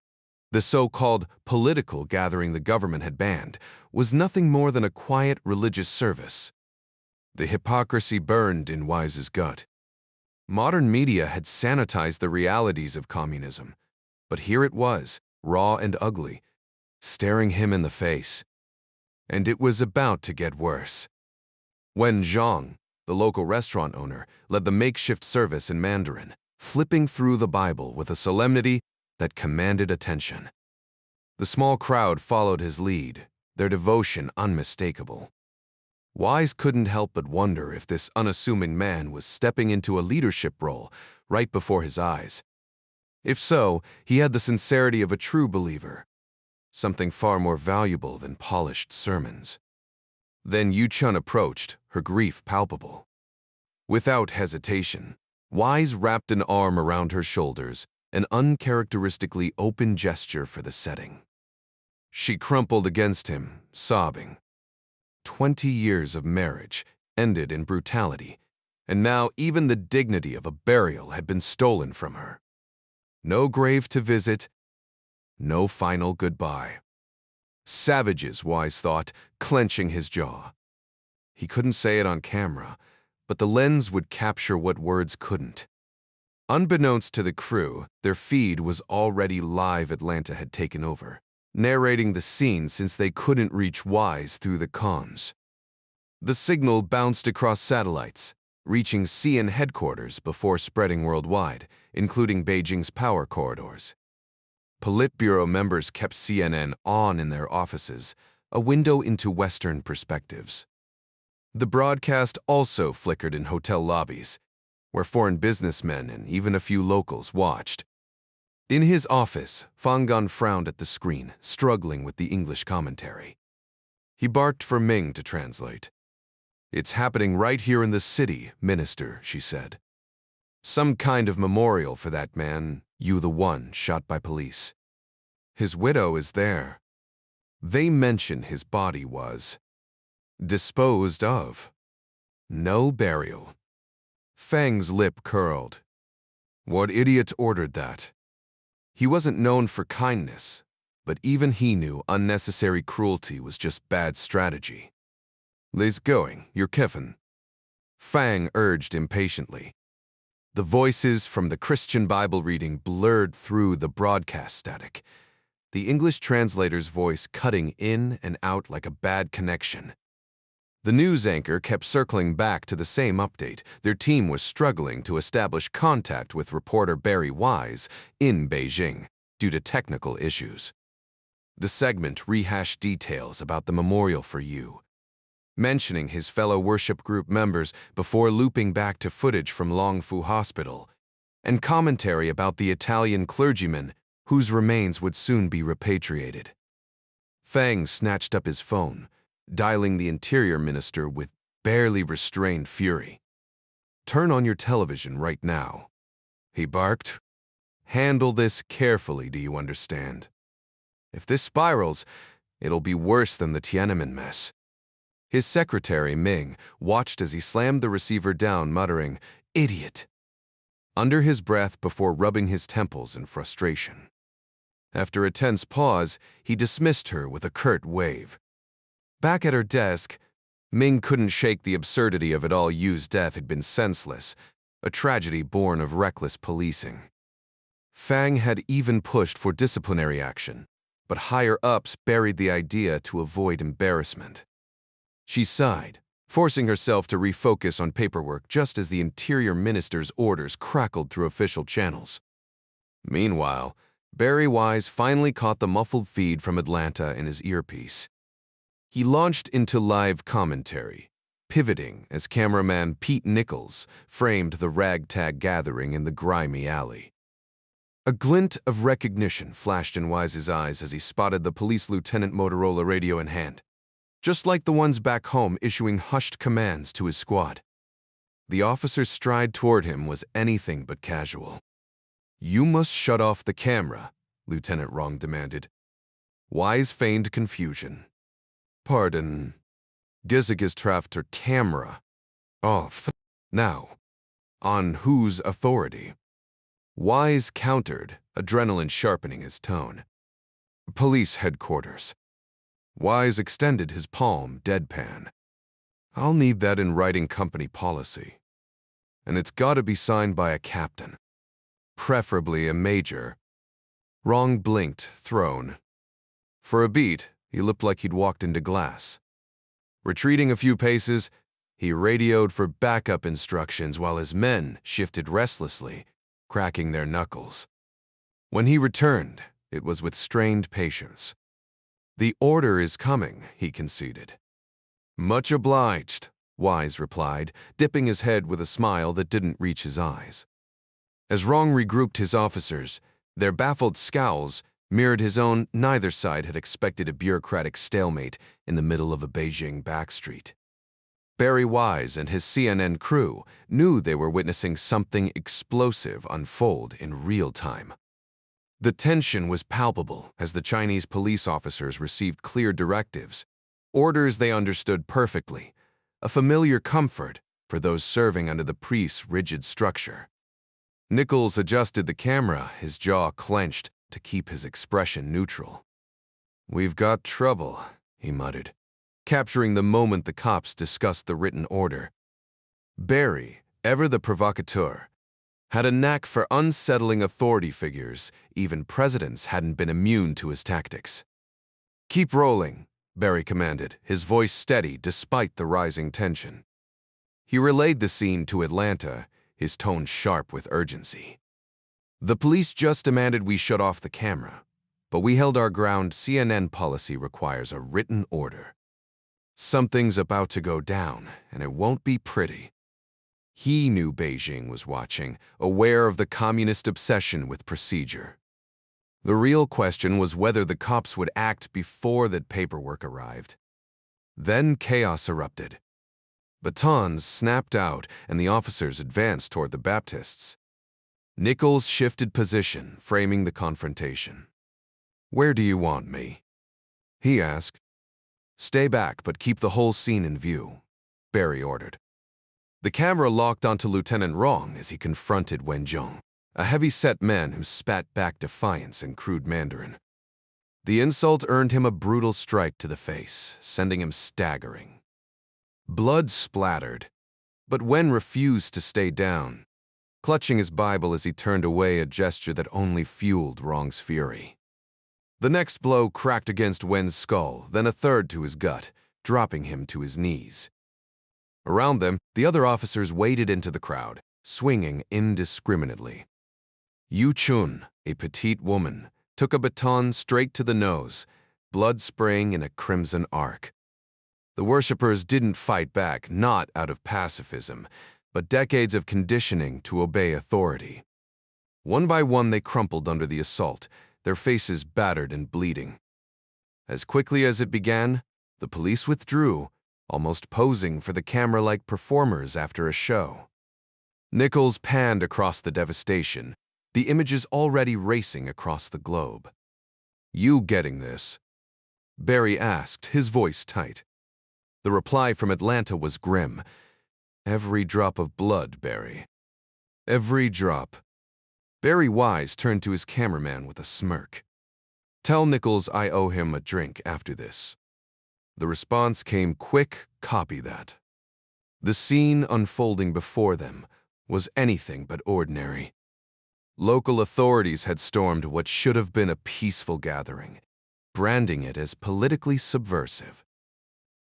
S1: The so-called political gathering the government had banned was nothing more than a quiet religious service. The hypocrisy burned in Wise's gut. Modern media had sanitized the realities of communism, but here it was, raw and ugly, staring him in the face. And it was about to get worse. Wen Zhang, the local restaurant owner, led the makeshift service in Mandarin, flipping through the Bible with a solemnity that commanded attention. The small crowd followed his lead, their devotion unmistakable. Wise couldn't help but wonder if this unassuming man was stepping into a leadership role right before his eyes. If so, he had the sincerity of a true believer, something far more valuable than polished sermons. Then Yu Chun approached, her grief palpable. Without hesitation, Wise wrapped an arm around her shoulders, an uncharacteristically open gesture for the setting. She crumpled against him, sobbing. 20 years of marriage ended in brutality, and now even the dignity of a burial had been stolen from her. No grave to visit, no final goodbye. Savages, Wise thought, clenching his jaw. He couldn't say it on camera, but the lens would capture what words couldn't. Unbeknownst to the crew, their feed was already live. Atlanta had taken over, narrating the scene since they couldn't reach Wise through the comms. The signal bounced across satellites, reaching CN headquarters before spreading worldwide, including Beijing's power corridors. Politburo members kept CNN on in their offices, a window into Western perspectives. The broadcast also flickered in hotel lobbies, where foreign businessmen and even a few locals watched. In his office, Fangan frowned at the screen, struggling with the English commentary. He barked for Ming to translate. It's happening right here in the city, Minister, she said. Some kind of memorial for that man, you the one, shot by police. His widow is there. They mention his body was disposed of. No burial. Fang's lip curled. What idiot ordered that? He wasn't known for kindness, but even he knew unnecessary cruelty was just bad strategy. Let's going, you're Kevin. Fang urged impatiently. The voices from the Christian Bible reading blurred through the broadcast static, the English translator's voice cutting in and out like a bad connection. The news anchor kept circling back to the same update. Their team was struggling to establish contact with reporter Barry Wise in Beijing due to technical issues. The segment rehashed details about the memorial for you, mentioning his fellow worship group members before looping back to footage from Longfu Hospital, and commentary about the Italian clergyman whose remains would soon be repatriated. Fang snatched up his phone, dialing the interior minister with barely restrained fury. "Turn on your television right now," he barked. "Handle this carefully, do you understand? If this spirals, it'll be worse than the Tiananmen mess." His secretary, Ming, watched as he slammed the receiver down, muttering, "Idiot," under his breath before rubbing his temples in frustration. After a tense pause, he dismissed her with a curt wave. Back at her desk, Ming couldn't shake the absurdity of it all. Yu's death had been senseless, a tragedy born of reckless policing. Fang had even pushed for disciplinary action, but higher-ups buried the idea to avoid embarrassment. She sighed, forcing herself to refocus on paperwork just as the interior minister's orders crackled through official channels. Meanwhile, Barry Wise finally caught the muffled feed from Atlanta in his earpiece. He launched into live commentary, pivoting as cameraman Pete Nichols framed the ragtag gathering in the grimy alley. A glint of recognition flashed in Wise's eyes as he spotted the police lieutenant Motorola radio in hand, just like the ones back home issuing hushed commands to his squad. The officer's stride toward him was anything but casual. "You must shut off the camera," Lieutenant Rong demanded. Wise feigned confusion. "Pardon. Gesetzkraft der camera. Off. Now. On whose authority?" Wise countered, adrenaline sharpening his tone. "Police headquarters." Wise extended his palm, deadpan. "I'll need that in writing company policy. And it's gotta be signed by a captain. Preferably a major." Rong blinked, thrown. For a beat, he looked like he'd walked into glass. Retreating a few paces, he radioed for backup instructions while his men shifted restlessly, cracking their knuckles. When he returned, it was with strained patience. "The order is coming," he conceded. "Much obliged," Wise replied, dipping his head with a smile that didn't reach his eyes. As Rong regrouped his officers, their baffled scowls mirrored his own. Neither side had expected a bureaucratic stalemate in the middle of a Beijing backstreet. Barry Wise and his CNN crew knew they were witnessing something explosive unfold in real time. The tension was palpable as the Chinese police officers received clear directives, orders they understood perfectly, a familiar comfort for those serving under the priest's rigid structure. Nichols adjusted the camera, his jaw clenched to keep his expression neutral. "We've got trouble," he muttered, capturing the moment the cops discussed the written order. Barry, ever the provocateur, had a knack for unsettling authority figures. Even presidents hadn't been immune to his tactics. "Keep rolling," Barry commanded, his voice steady despite the rising tension. He relayed the scene to Atlanta, his tone sharp with urgency. "The police just demanded we shut off the camera, but we held our ground. CNN policy requires a written order. Something's about to go down, and it won't be pretty." He knew Beijing was watching, aware of the communist obsession with procedure. The real question was whether the cops would act before that paperwork arrived. Then chaos erupted. Batons snapped out, and the officers advanced toward the Baptists. Nichols shifted position, framing the confrontation. "Where do you want me?" he asked. "Stay back, but keep the whole scene in view," Barry ordered. The camera locked onto Lieutenant Rong as he confronted Wenjong, a heavy-set man who spat back defiance in crude Mandarin. The insult earned him a brutal strike to the face, sending him staggering. Blood splattered, but Wen refused to stay down. clutching his Bible as he turned away, a gesture that only fueled Wrong's fury. The next blow cracked against Wen's skull, then a third to his gut, dropping him to his knees. Around them, the other officers waded into the crowd, swinging indiscriminately. Yu Chun, a petite woman, took a baton straight to the nose, blood spraying in a crimson arc. The worshippers didn't fight back, not out of pacifism, but decades of conditioning to obey authority. One by one they crumpled under the assault, their faces battered and bleeding. As quickly as it began, the police withdrew, almost posing for the camera-like performers after a show. Nichols panned across the devastation, the images already racing across the globe. "You getting this?" Barry asked, his voice tight. The reply from Atlanta was grim. "Every drop of blood, Barry. Every drop." Barry Wise turned to his cameraman with a smirk. "Tell Nichols I owe him a drink after this." The response came quick, "Copy that." The scene unfolding before them was anything but ordinary. Local authorities had stormed what should have been a peaceful gathering, branding it as politically subversive.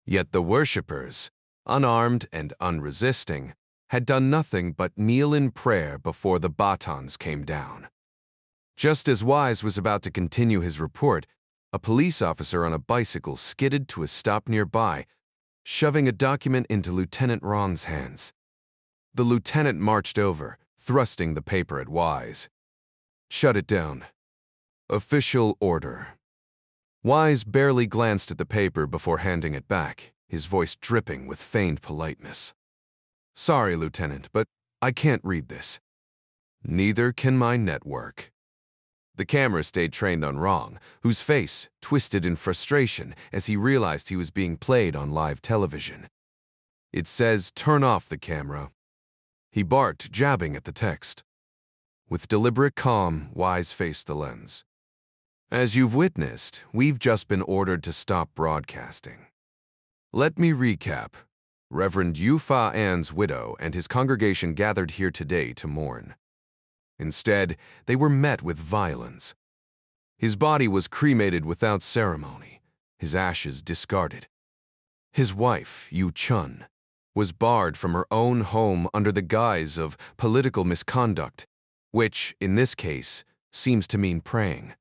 S1: Yet the worshippers, unarmed and unresisting, had done nothing but kneel in prayer before the batons came down. Just as Wise was about to continue his report, a police officer on a bicycle skidded to a stop nearby, shoving a document into Lieutenant Ron's hands. The lieutenant marched over, thrusting the paper at Wise. "Shut it down. Official order." Wise barely glanced at the paper before handing it back, his voice dripping with feigned politeness. "Sorry, Lieutenant, but I can't read this." "Neither can my network." The camera stayed trained on Wrong, whose face twisted in frustration as he realized he was being played on live television. "It says turn off the camera." He barked, jabbing at the text. With deliberate calm, Wise faced the lens. "As you've witnessed, we've just been ordered to stop broadcasting. Let me recap. Reverend Yu Fa An's widow and his congregation gathered here today to mourn. Instead, they were met with violence. His body was cremated without ceremony, his ashes discarded. His wife, Yu Chun, was barred from her own home under the guise of political misconduct, which, in this case, seems to mean praying.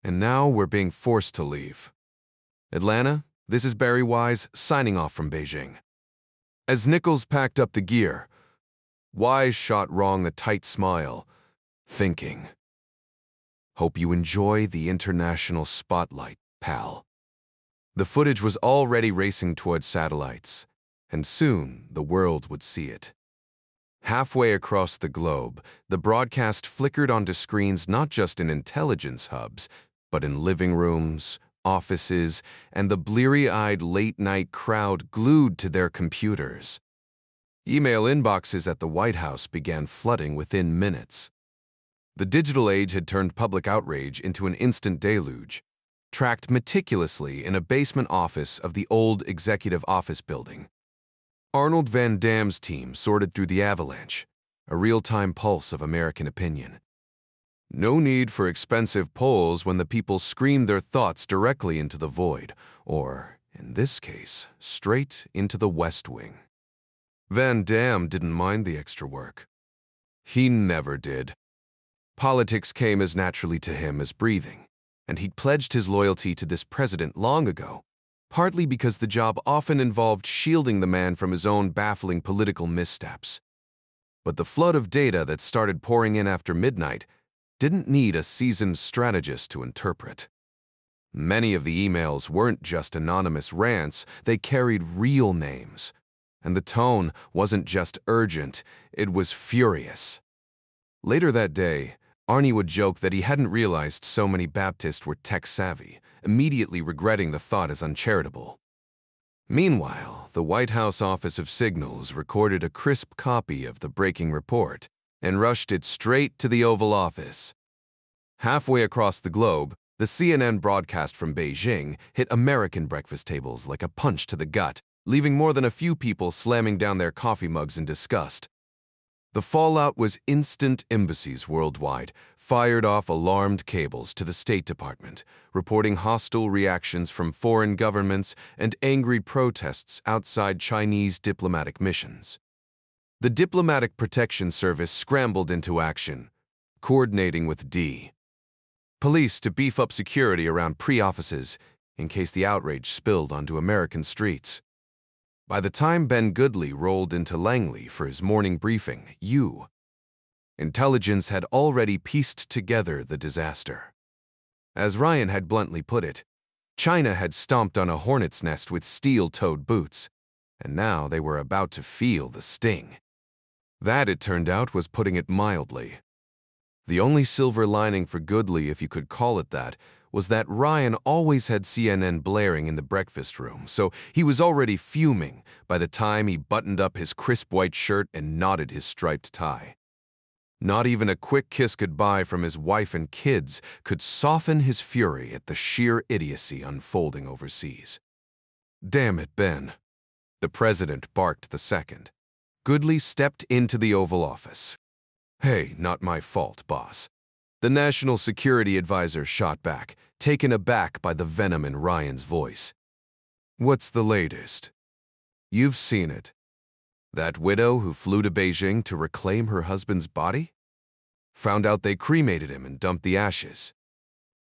S1: And now we're being forced to leave. Atlanta, this is Barry Wise, signing off from Beijing." As Nichols packed up the gear, Wise shot Wrong a tight smile, thinking, "Hope you enjoy the international spotlight, pal." The footage was already racing toward satellites, and soon the world would see it. Halfway across the globe, the broadcast flickered onto screens not just in intelligence hubs, but in living rooms, offices, and the bleary-eyed late-night crowd glued to their computers. Email inboxes at the White House began flooding within minutes. The digital age had turned public outrage into an instant deluge, tracked meticulously in a basement office of the old executive office building. Arnold Van Dam's team sorted through the avalanche, a real-time pulse of American opinion. No need for expensive polls when the people screamed their thoughts directly into the void, or, in this case, straight into the West Wing. Van Dam didn't mind the extra work. He never did. Politics came as naturally to him as breathing, and he'd pledged his loyalty to this president long ago, partly because the job often involved shielding the man from his own baffling political missteps. But the flood of data that started pouring in after midnight didn't need a seasoned strategist to interpret. Many of the emails weren't just anonymous rants, they carried real names. And the tone wasn't just urgent, it was furious. Later that day, Arnie would joke that he hadn't realized so many Baptists were tech-savvy, immediately regretting the thought as uncharitable. Meanwhile, the White House Office of Signals recorded a crisp copy of the breaking report and rushed it straight to the Oval Office. Halfway across the globe, the CNN broadcast from Beijing hit American breakfast tables like a punch to the gut, leaving more than a few people slamming down their coffee mugs in disgust. The fallout was instant. Embassies worldwide fired off alarmed cables to the State Department, reporting hostile reactions from foreign governments and angry protests outside Chinese diplomatic missions. The Diplomatic Protection Service scrambled into action, coordinating with Police to beef up security around pre-offices in case the outrage spilled onto American streets. By the time Ben Goodley rolled into Langley for his morning briefing, intelligence had already pieced together the disaster. As Ryan had bluntly put it, China had stomped on a hornet's nest with steel-toed boots, and now they were about to feel the sting. That, it turned out, was putting it mildly. The only silver lining for Goodley, if you could call it that, was that Ryan always had CNN blaring in the breakfast room, so he was already fuming by the time he buttoned up his crisp white shirt and knotted his striped tie. Not even a quick kiss goodbye from his wife and kids could soften his fury at the sheer idiocy unfolding overseas. "Damn it, Ben," the president barked the second. Goodley stepped into the Oval Office. "Hey, not my fault, boss," the National Security Advisor shot back, taken aback by the venom in Ryan's voice. "What's the latest?" "You've seen it. That widow who flew to Beijing to reclaim her husband's body? Found out they cremated him and dumped the ashes.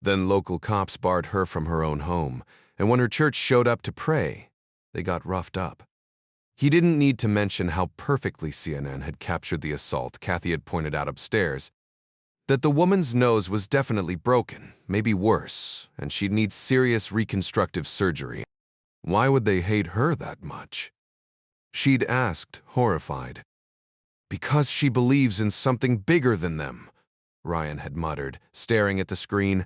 S1: Then local cops barred her from her own home, and when her church showed up to pray, they got roughed up." He didn't need to mention how perfectly CNN had captured the assault Kathy had pointed out upstairs. That the woman's nose was definitely broken, maybe worse, and she'd need serious reconstructive surgery. Why would they hate her that much? She'd asked, horrified. "Because she believes in something bigger than them," Ryan had muttered, staring at the screen.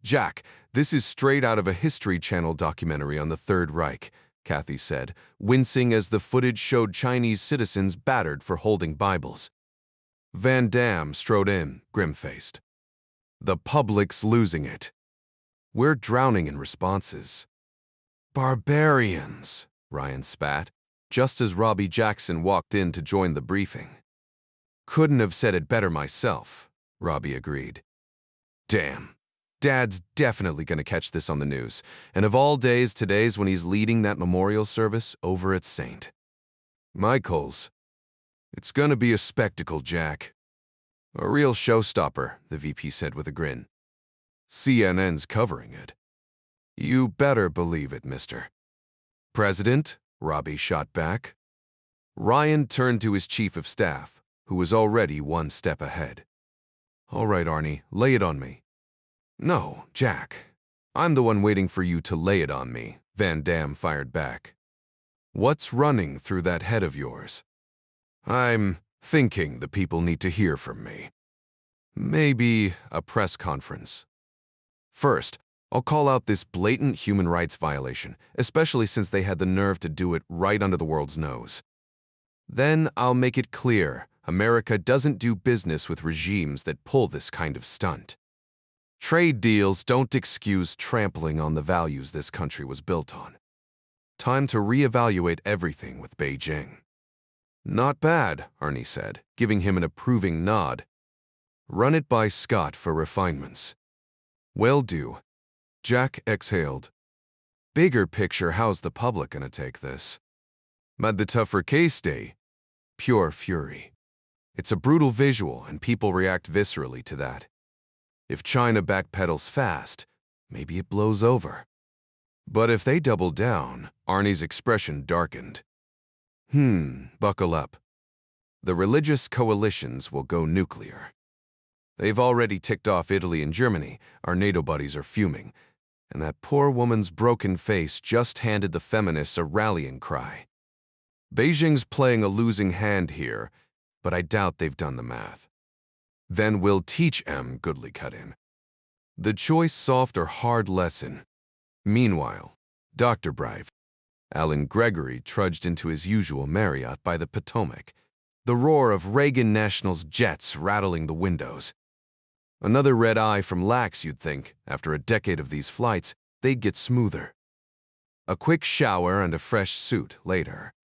S1: "Jack, this is straight out of a History Channel documentary on the Third Reich," Kathy said, wincing as the footage showed Chinese citizens battered for holding Bibles. Van Damme strode in, grim-faced. "The public's losing it. We're drowning in responses." "Barbarians," Ryan spat, just as Robbie Jackson walked in to join the briefing. "Couldn't have said it better myself," Robbie agreed. "Damn. Dad's definitely going to catch this on the news, and of all days, today's when he's leading that memorial service over at St. Michael's. It's going to be a spectacle, Jack." "A real showstopper," the VP said with a grin. "CNN's covering it." "You better believe it, Mr. President," Robbie shot back. Ryan turned to his chief of staff, who was already one step ahead. "All right, Arnie, lay it on me." "No, Jack. I'm the one waiting for you to lay it on me," Van Damme fired back. "What's running through that head of yours?" "I'm thinking the people need to hear from me. Maybe a press conference. First, I'll call out this blatant human rights violation, especially since they had the nerve to do it right under the world's nose. Then I'll make it clear America doesn't do business with regimes that pull this kind of stunt. Trade deals don't excuse trampling on the values this country was built on. Time to reevaluate everything with Beijing." "Not bad," Arnie said, giving him an approving nod. "Run it by Scott for refinements." "Will do." Jack exhaled. "Bigger picture, how's the public gonna take this?" "Mad the tougher case day." Pure fury. It's a brutal visual, and people react viscerally to that. If China backpedals fast, maybe it blows over. But if they double down, Arnie's expression darkened. Buckle up. The religious coalitions will go nuclear. They've already ticked off Italy and Germany. Our NATO buddies are fuming. And that poor woman's broken face just handed the feminists a rallying cry. Beijing's playing a losing hand here, but I doubt they've done the math. "Then we'll teach Goodley cut in. The choice soft or hard lesson." Meanwhile, Dr. Brive, Alan Gregory trudged into his usual Marriott by the Potomac, the roar of Reagan National's jets rattling the windows. Another red eye from Lax, you'd think. After a decade of these flights, they'd get smoother. A quick shower and a fresh suit later.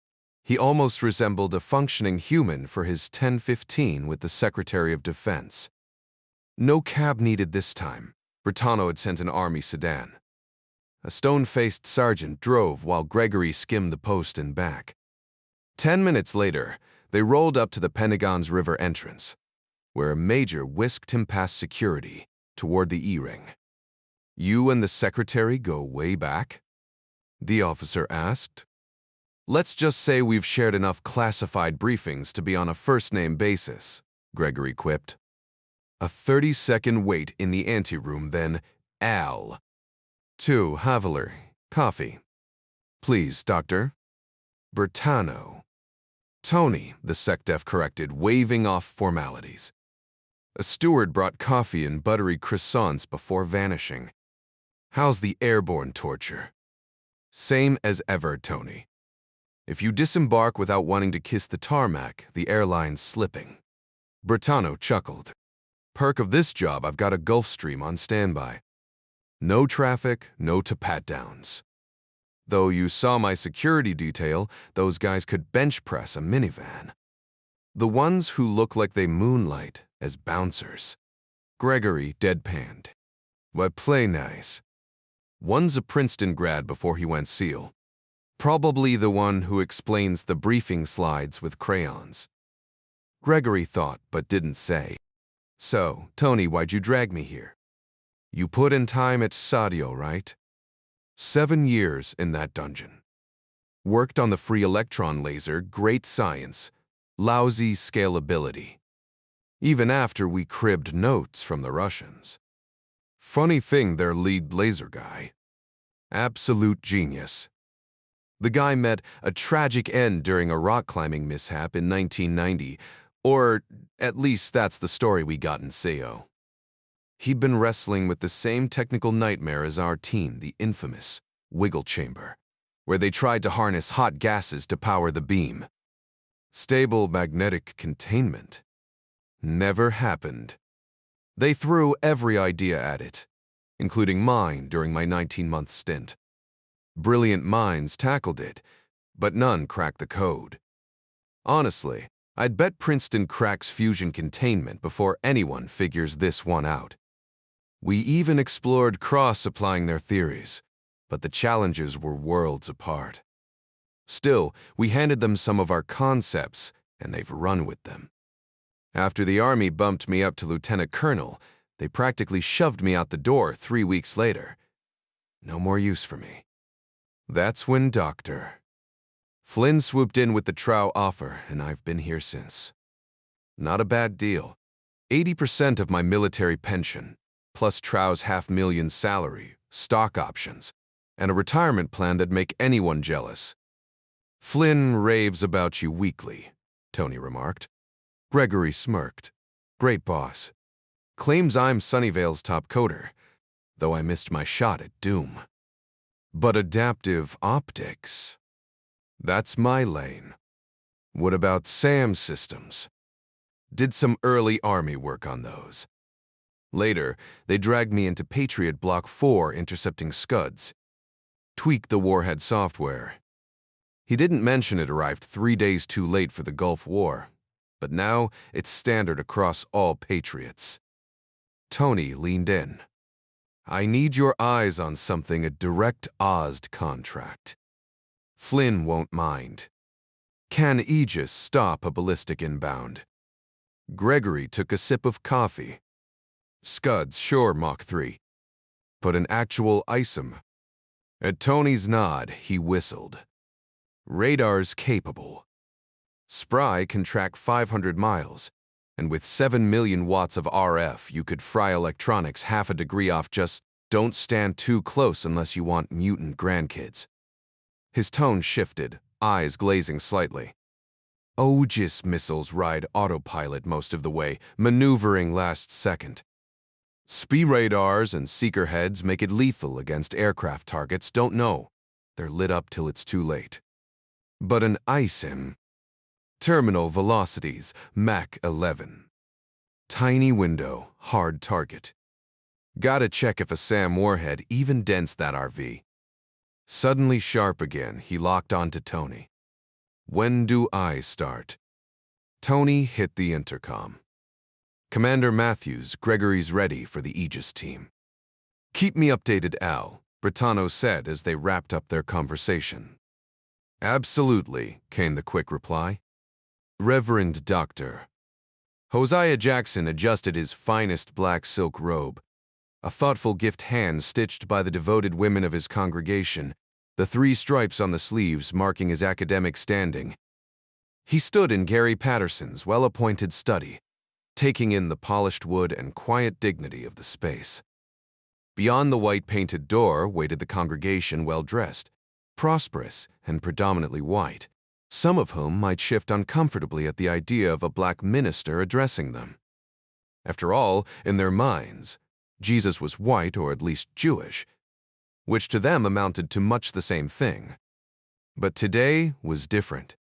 S1: He almost resembled a functioning human for his 10:15 with the Secretary of Defense. No cab needed this time. Bertano had sent an army sedan. A stone-faced sergeant drove while Gregory skimmed the post and back. 10 minutes later, they rolled up to the Pentagon's river entrance, where a major whisked him past security toward the E-ring. "You and the secretary go way back?" the officer asked. "Let's just say we've shared enough classified briefings to be on a first-name basis," Gregory quipped. A 30-second wait in the anteroom, then Al. "2, Haveler. Coffee." "Please, doctor." "Bertano." "Tony," the SecDef corrected, waving off formalities. A steward brought coffee and buttery croissants before vanishing. "How's the airborne torture?" "Same as ever, Tony. If you disembark without wanting to kiss the tarmac, the airline's slipping." Bertano chuckled. "Perk of this job, I've got a Gulfstream on standby. No traffic, no to pat-downs. Though you saw my security detail, those guys could bench press a minivan. The ones who look like they moonlight as bouncers." Gregory deadpanned. "Why, play nice. One's a Princeton grad before he went SEAL. Probably the one who explains the briefing slides with crayons." Gregory thought but didn't say. "So, Tony, why'd you drag me here? You put in time at Sadio, right?" 7 years in that dungeon. Worked on the free electron laser, great science, lousy scalability. Even after we cribbed notes from the Russians. Funny thing, their lead laser guy. Absolute genius. The guy met a tragic end during a rock climbing mishap in 1990, or at least that's the story we got in SEO. He'd been wrestling with the same technical nightmare as our team, the infamous wiggle chamber, where they tried to harness hot gases to power the beam. Stable magnetic containment. Never happened. They threw every idea at it, including mine during my 19-month stint. Brilliant minds tackled it, but none cracked the code. Honestly, I'd bet Princeton cracks fusion containment before anyone figures this one out. We even explored cross-applying their theories, but the challenges were worlds apart. Still, we handed them some of our concepts, and they've run with them. After the Army bumped me up to Lieutenant Colonel, they practically shoved me out the door 3 weeks later. No more use for me. That's when Dr. Flynn swooped in with the Trow offer, and I've been here since. Not a bad deal. 80% of my military pension, plus Trow's $500,000 salary, stock options, and a retirement plan that'd make anyone jealous. "Flynn raves about you weekly," Tony remarked. Gregory smirked. "Great boss. Claims I'm Sunnyvale's top coder, though I missed my shot at Doom. But adaptive optics, that's my lane. What about SAM systems? Did some early Army work on those." Later, they dragged me into Patriot Block 4 intercepting Scuds. Tweaked the warhead software. He didn't mention it arrived 3 days too late for the Gulf War, but now it's standard across all Patriots. Tony leaned in. "I need your eyes on something, a direct OSD contract. Flynn won't mind. Can Aegis stop a ballistic inbound?" Gregory took a sip of coffee. "Scuds, sure, Mach 3. But an actual ISM." At Tony's nod, he whistled. "Radar's capable. Spry can track 500 miles, and with 7 million watts of RF, you could fry electronics half a degree off. Just don't stand too close unless you want mutant grandkids." His tone shifted, eyes glazing slightly. Aegis missiles ride autopilot most of the way, maneuvering last second. SPY radars and seeker heads make it lethal against aircraft targets. Don't know. They're lit up till it's too late. But an ISIM. Terminal velocities, Mach 11. Tiny window, hard target. Gotta check if a SAM warhead even dents that RV. Suddenly sharp again, he locked onto Tony. When do I start? Tony hit the intercom. Commander Matthews, Gregory's ready for the Aegis team. Keep me updated, Al, Britanno said as they wrapped up their conversation. Absolutely, came the quick reply. Reverend Doctor. Hosea Jackson adjusted his finest black silk robe, a thoughtful gift hand stitched by the devoted women of his congregation, the 3 stripes on the sleeves marking his academic standing. He stood in Gary Patterson's well-appointed study, taking in the polished wood and quiet dignity of the space. Beyond the white-painted door waited the congregation well-dressed, prosperous and predominantly white, some of whom might shift uncomfortably at the idea of a black minister addressing them. After all, in their minds, Jesus was white or at least Jewish, which to them amounted to much the same thing. But today was different.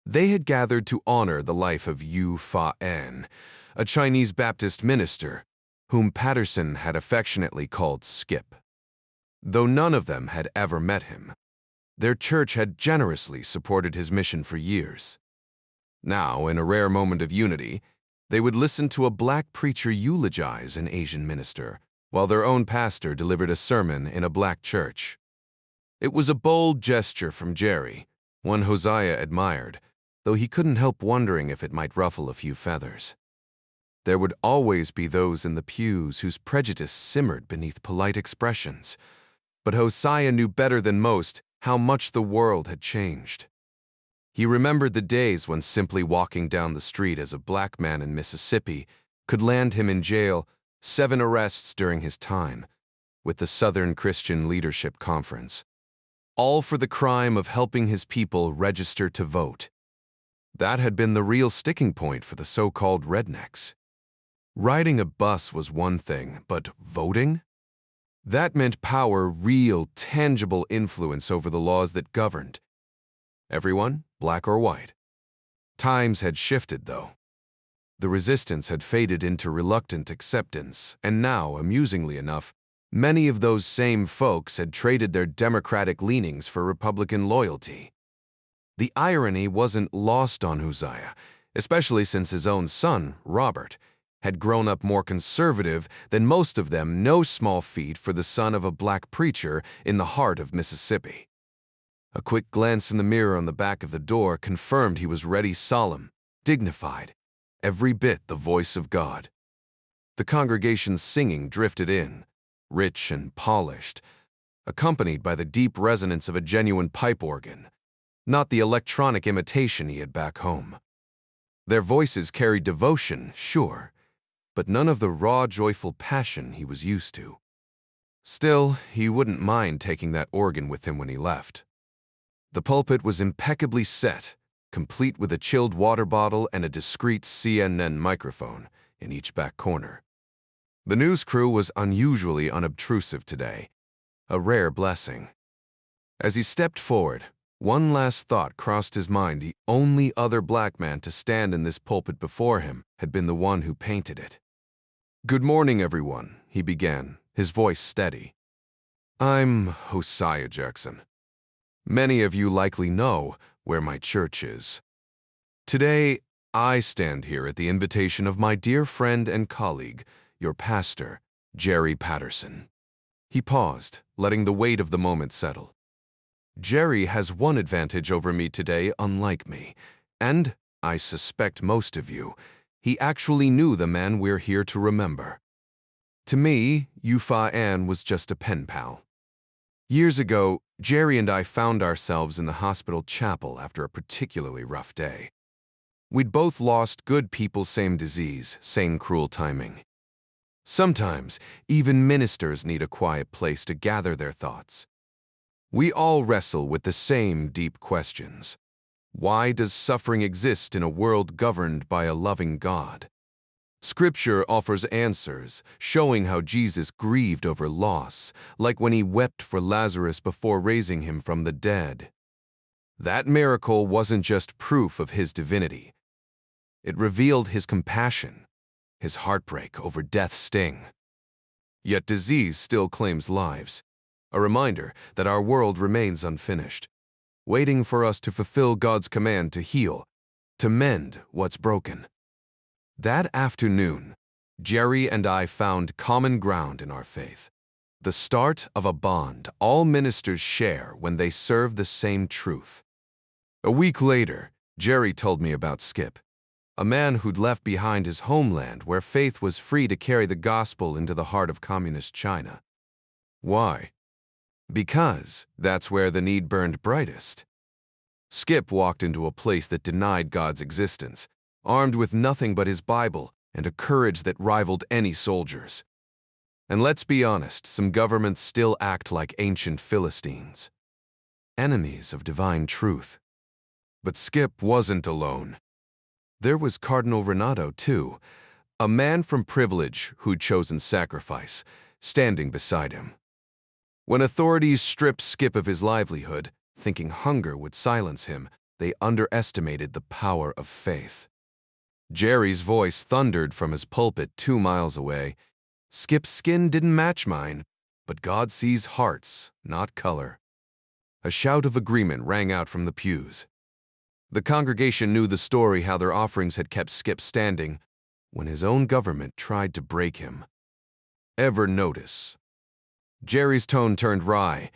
S1: They had gathered to honor the life of Yu Fa-en, a Chinese Baptist minister, whom Patterson had affectionately called Skip. Though none of them had ever met him, their church had generously supported his mission for years. Now, in a rare moment of unity, they would listen to a black preacher eulogize an Asian minister, while their own pastor delivered a sermon in a black church. It was a bold gesture from Jerry, one Hosea admired, though he couldn't help wondering if it might ruffle a few feathers. There would always be those in the pews whose prejudice simmered beneath polite expressions, but Hosea knew better than most how much the world had changed. He remembered the days when simply walking down the street as a black man in Mississippi could land him in jail, 7 arrests during his time with the Southern Christian Leadership Conference, all for the crime of helping his people register to vote. That had been the real sticking point for the so-called rednecks. Riding a bus was one thing, but voting? That meant power, real, tangible influence over the laws that governed everyone, black or white. Times had shifted, though. The resistance had faded into reluctant acceptance, and now, amusingly enough, many of those same folks had traded their Democratic leanings for Republican loyalty. The irony wasn't lost on Hosea, especially since his own son, Robert, had grown up more conservative than most of them, no small feat for the son of a black preacher in the heart of Mississippi. A quick glance in the mirror on the back of the door confirmed he was ready, solemn, dignified, every bit the voice of God. The congregation's singing drifted in, rich and polished, accompanied by the deep resonance of a genuine pipe organ, not the electronic imitation he had back home. Their voices carried devotion, sure, but none of the raw, joyful passion he was used to. Still, he wouldn't mind taking that organ with him when he left. The pulpit was impeccably set, complete with a chilled water bottle and a discreet CNN microphone in each back corner. The news crew was unusually unobtrusive today, a rare blessing. As he stepped forward, one last thought crossed his mind. The only other black man to stand in this pulpit before him had been the one who painted it. "Good morning, everyone," he began, his voice steady. "I'm Hosea Jackson. Many of you likely know where my church is. Today, I stand here at the invitation of my dear friend and colleague, your pastor, Jerry Patterson." He paused, letting the weight of the moment settle. Jerry has one advantage over me today, unlike me, and, I suspect most of you, he actually knew the man we're here to remember. To me, Yu Fa-en was just a pen pal. Years ago, Jerry and I found ourselves in the hospital chapel after a particularly rough day. We'd both lost good people, same disease, same cruel timing. Sometimes, even ministers need a quiet place to gather their thoughts. We all wrestle with the same deep questions. Why does suffering exist in a world governed by a loving God? Scripture offers answers, showing how Jesus grieved over loss, like when he wept for Lazarus before raising him from the dead. That miracle wasn't just proof of his divinity. It revealed his compassion, his heartbreak over death's sting. Yet disease still claims lives, a reminder that our world remains unfinished. waiting for us to fulfill God's command to heal, to mend what's broken. That afternoon, Jerry and I found common ground in our faith, the start of a bond all ministers share when they serve the same truth. A week later, Jerry told me about Skip, a man who'd left behind his homeland where faith was free to carry the gospel into the heart of communist China. Why? Because that's where the need burned brightest. Skip walked into a place that denied God's existence, armed with nothing but his Bible and a courage that rivaled any soldier's. And let's be honest, some governments still act like ancient Philistines, enemies of divine truth. But Skip wasn't alone. There was Cardinal Renato, too, a man from privilege who'd chosen sacrifice, standing beside him. When authorities stripped Skip of his livelihood, thinking hunger would silence him, they underestimated the power of faith. Jerry's voice thundered from his pulpit 2 miles away. Skip's skin didn't match mine, but God sees hearts, not color. A shout of agreement rang out from the pews. The congregation knew the story how their offerings had kept Skip standing when his own government tried to break him. Ever notice? Jerry's tone turned wry.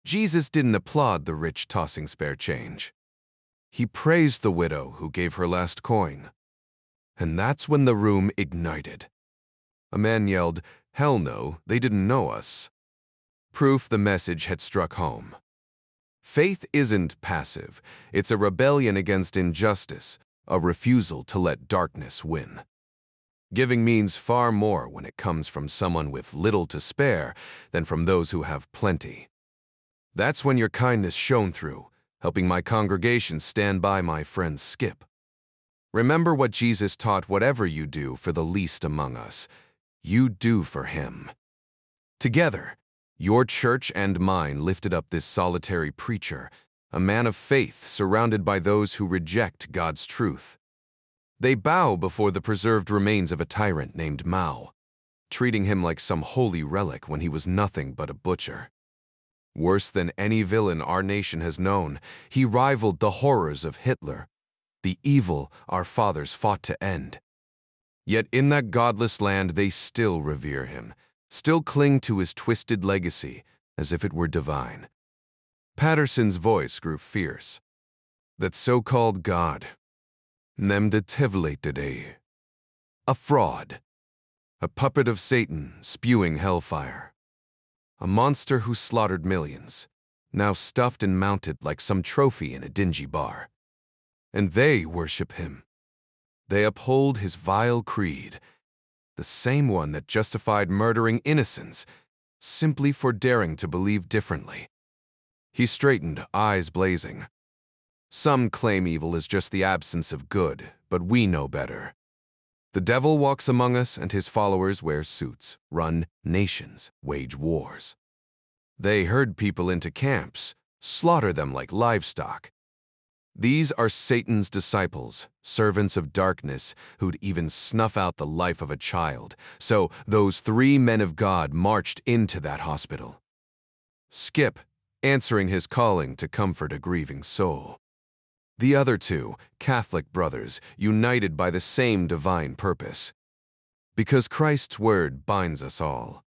S1: Jesus didn't applaud the rich tossing spare change. He praised the widow who gave her last coin. And that's when the room ignited. A man yelled, "Hell no, they didn't know us." Proof the message had struck home. Faith isn't passive. It's a rebellion against injustice, a refusal to let darkness win. Giving means far more when it comes from someone with little to spare than from those who have plenty. That's when your kindness shone through, helping my congregation stand by my friend Skip. Remember what Jesus taught: whatever you do for the least among us, you do for him. Together, your church and mine lifted up this solitary preacher, a man of faith surrounded by those who reject God's truth. They bow before the preserved remains of a tyrant named Mao, treating him like some holy relic when he was nothing but a butcher. Worse than any villain our nation has known, he rivaled the horrors of Hitler, the evil our fathers fought to end. Yet in that godless land they still revere him, still cling to his twisted legacy as if it were divine. Patterson's voice grew fierce. That so-called God, a fraud, a puppet of Satan spewing hellfire, a monster who slaughtered millions, now stuffed and mounted like some trophy in a dingy bar. And they worship him. They uphold his vile creed, the same one that justified murdering innocents simply for daring to believe differently. He straightened, eyes blazing. Some claim evil is just the absence of good, but we know better. The devil walks among us, and his followers wear suits, run nations, wage wars. They herd people into camps, slaughter them like livestock. These are Satan's disciples, servants of darkness, who'd even snuff out the life of a child. So those 3 men of God marched into that hospital. Skip, answering his calling to comfort a grieving soul. The other 2, Catholic brothers, united by the same divine purpose. Because Christ's word binds us all.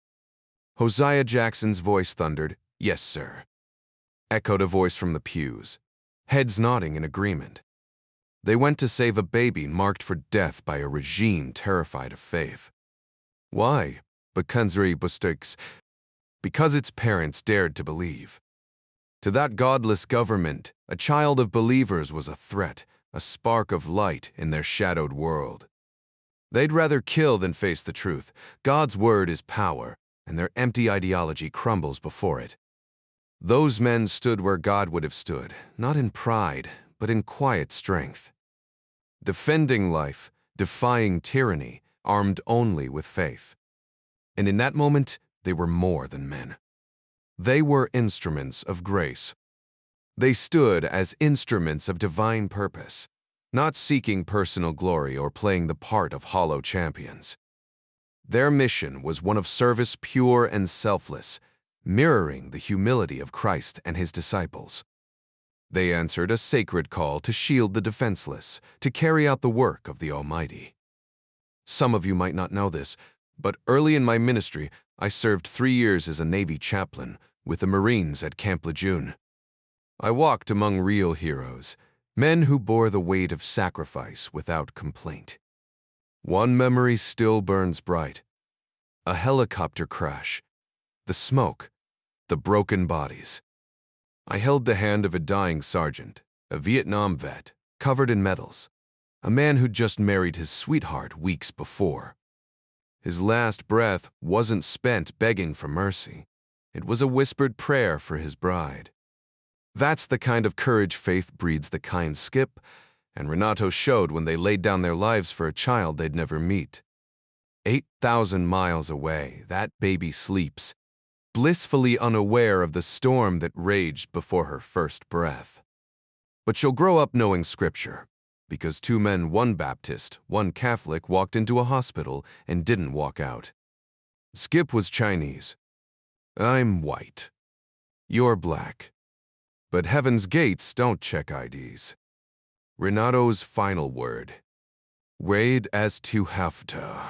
S1: Hosea Jackson's voice thundered, "Yes, sir," echoed a voice from the pews, heads nodding in agreement. They went to save a baby marked for death by a regime terrified of faith. Why? Because its parents dared to believe. To that godless government, a child of believers was a threat, a spark of light in their shadowed world. They'd rather kill than face the truth. God's word is power, and their empty ideology crumbles before it. Those men stood where God would have stood, not in pride, but in quiet strength. Defending life, defying tyranny, armed only with faith. And in that moment, they were more than men. They were instruments of grace. They stood as instruments of divine purpose, not seeking personal glory or playing the part of hollow champions. Their mission was one of service, pure and selfless, mirroring the humility of Christ and his disciples. They answered a sacred call to shield the defenseless, to carry out the work of the Almighty. Some of you might not know this, but early in my ministry, I served 3 years as a Navy chaplain with the Marines at Camp Lejeune. I walked among real heroes, men who bore the weight of sacrifice without complaint. One memory still burns bright. A helicopter crash, the smoke, the broken bodies. I held the hand of a dying sergeant, a Vietnam vet, covered in medals, a man who'd just married his sweetheart weeks before. His last breath wasn't spent begging for mercy. It was a whispered prayer for his bride. That's the kind of courage faith breeds the kind Skip and Renato showed when they laid down their lives for a child they'd never meet. 8,000 miles away, that baby sleeps, blissfully unaware of the storm that raged before her first breath. But she'll grow up knowing Scripture, because 2 men, 1 Baptist, 1 Catholic, walked into a hospital and didn't walk out. Skip was Chinese. I'm white. You're black. But heaven's gates don't check IDs. Renato's final word. Wade as to have to.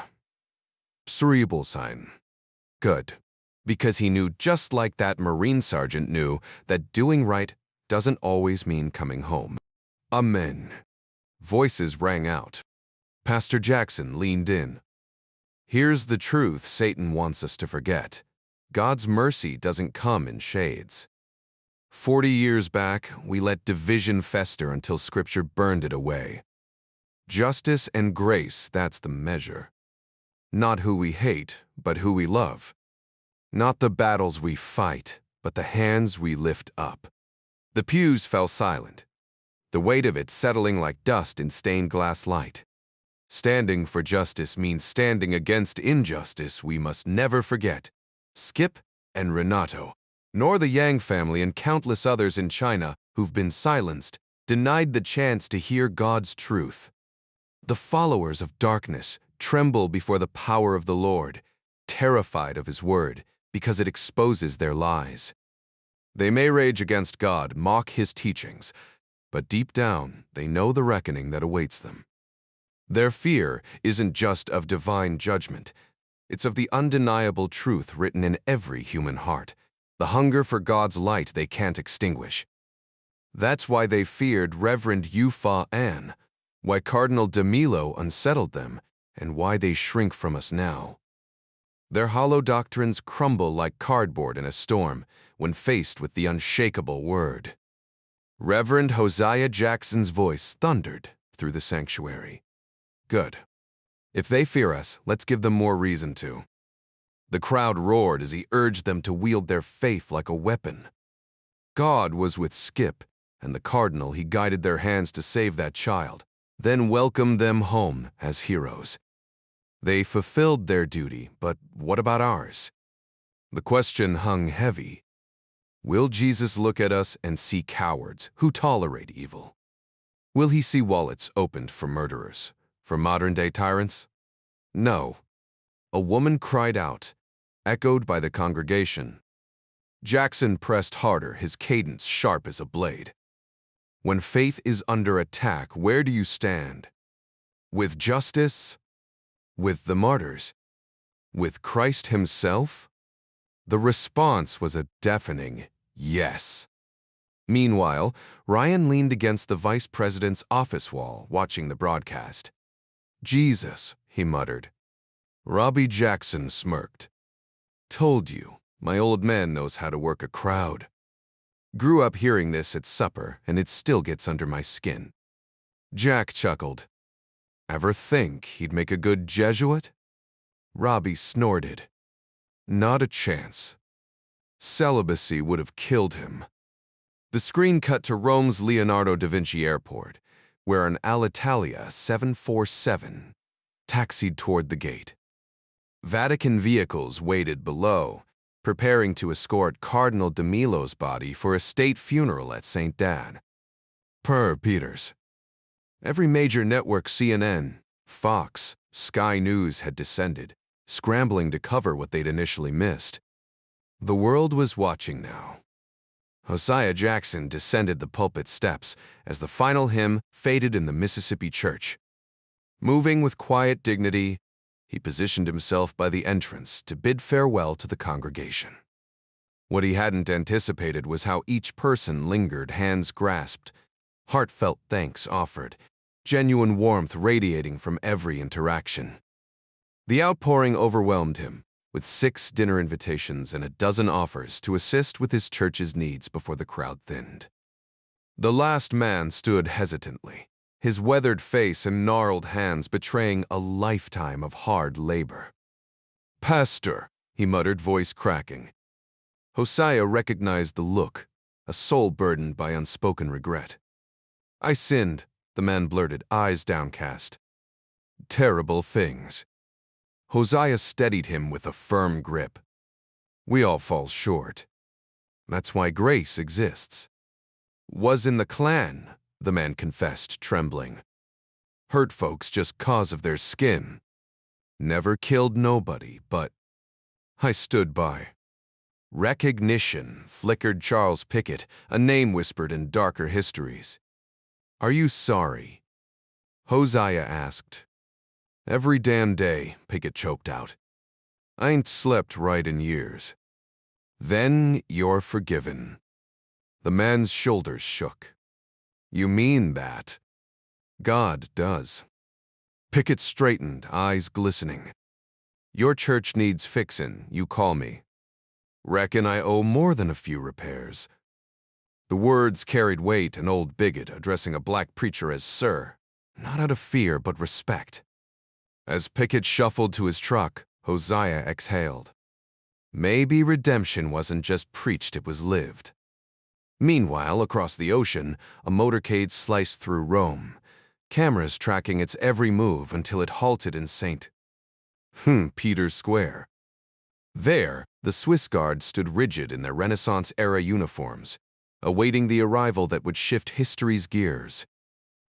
S1: Cerebral sign. Good. Because he knew, just like that Marine sergeant knew, that doing right doesn't always mean coming home. Amen. Voices rang out. Pastor Jackson leaned in. Here's the truth Satan wants us to forget. God's mercy doesn't come in shades. 40 years back, we let division fester until Scripture burned it away. Justice and grace, that's the measure. Not who we hate, but who we love. Not the battles we fight, but the hands we lift up. The pews fell silent, the weight of it settling like dust in stained glass light. Standing for justice means standing against injustice, we must never forget. Skip and Renato, nor the Yang family and countless others in China who've been silenced, denied the chance to hear God's truth. The followers of darkness tremble before the power of the Lord, terrified of His word, because it exposes their lies. They may rage against God, mock His teachings, but deep down they know the reckoning that awaits them. Their fear isn't just of divine judgment, it's of the undeniable truth written in every human heart, the hunger for God's light they can't extinguish. That's why they feared Reverend Yufa An, why Cardinal de Milo unsettled them, and why they shrink from us now. Their hollow doctrines crumble like cardboard in a storm when faced with the unshakable word. Reverend Hosea Jackson's voice thundered through the sanctuary. Good. If they fear us, let's give them more reason to. The crowd roared as he urged them to wield their faith like a weapon. God was with Skip, and the cardinal he guided their hands to save that child, then welcomed them home as heroes. They fulfilled their duty, but what about ours? The question hung heavy. Will Jesus look at us and see cowards who tolerate evil? Will He see wallets opened for murderers, for modern-day tyrants? No. A woman cried out, echoed by the congregation. Jackson pressed harder, his cadence sharp as a blade. When faith is under attack, where do you stand? With justice? With the martyrs? With Christ Himself? The response was a deafening yes. Meanwhile, Ryan leaned against the vice president's office wall, watching the broadcast. Jesus, he muttered. Robbie Jackson smirked. Told you, my old man knows how to work a crowd. Grew up hearing this at supper, and it still gets under my skin. Jack chuckled. Ever think he'd make a good Jesuit? Robbie snorted. Not a chance. Celibacy would have killed him. The screen cut to Rome's Leonardo da Vinci Airport, where an Alitalia 747 taxied toward the gate. Vatican vehicles waited below, preparing to escort Cardinal de Milo's body for a state funeral at St. Dan. Per Peters. Every major network, CNN, Fox, Sky News, had descended, scrambling to cover what they'd initially missed. The world was watching now. Hosea Jackson descended the pulpit steps as the final hymn faded in the Mississippi church. Moving with quiet dignity, he positioned himself by the entrance to bid farewell to the congregation. What he hadn't anticipated was how each person lingered, hands grasped, heartfelt thanks offered, genuine warmth radiating from every interaction. The outpouring overwhelmed him, with 6 dinner invitations and a dozen offers to assist with his church's needs before the crowd thinned. The last man stood hesitantly, his weathered face and gnarled hands betraying a lifetime of hard labor. "Pastor," he muttered, voice cracking. Hosea recognized the look, a soul burdened by unspoken regret. "I sinned," the man blurted, eyes downcast. "Terrible things." Hosea steadied him with a firm grip. "We all fall short. That's why grace exists." "Was in the Klan," the man confessed, trembling. "Hurt folks just 'cause of their skin. Never killed nobody, but I stood by." "Recognition," flickered Charles Pickett, a name whispered in darker histories. "Are you sorry?" Hosea asked. "Every damn day," Pickett choked out. "I ain't slept right in years." "Then you're forgiven." The man's shoulders shook. "You mean that?" "God does." Pickett straightened, eyes glistening. "Your church needs fixin', you call me. Reckon I owe more than a few repairs." The words carried weight, an old bigot addressing a black preacher as sir, not out of fear but respect. As Pickett shuffled to his truck, Hosea exhaled. Maybe redemption wasn't just preached, it was lived. Meanwhile, across the ocean, a motorcade sliced through Rome, cameras tracking its every move until it halted in St. Peter's Square. There, the Swiss Guards stood rigid in their Renaissance-era uniforms, awaiting the arrival that would shift history's gears.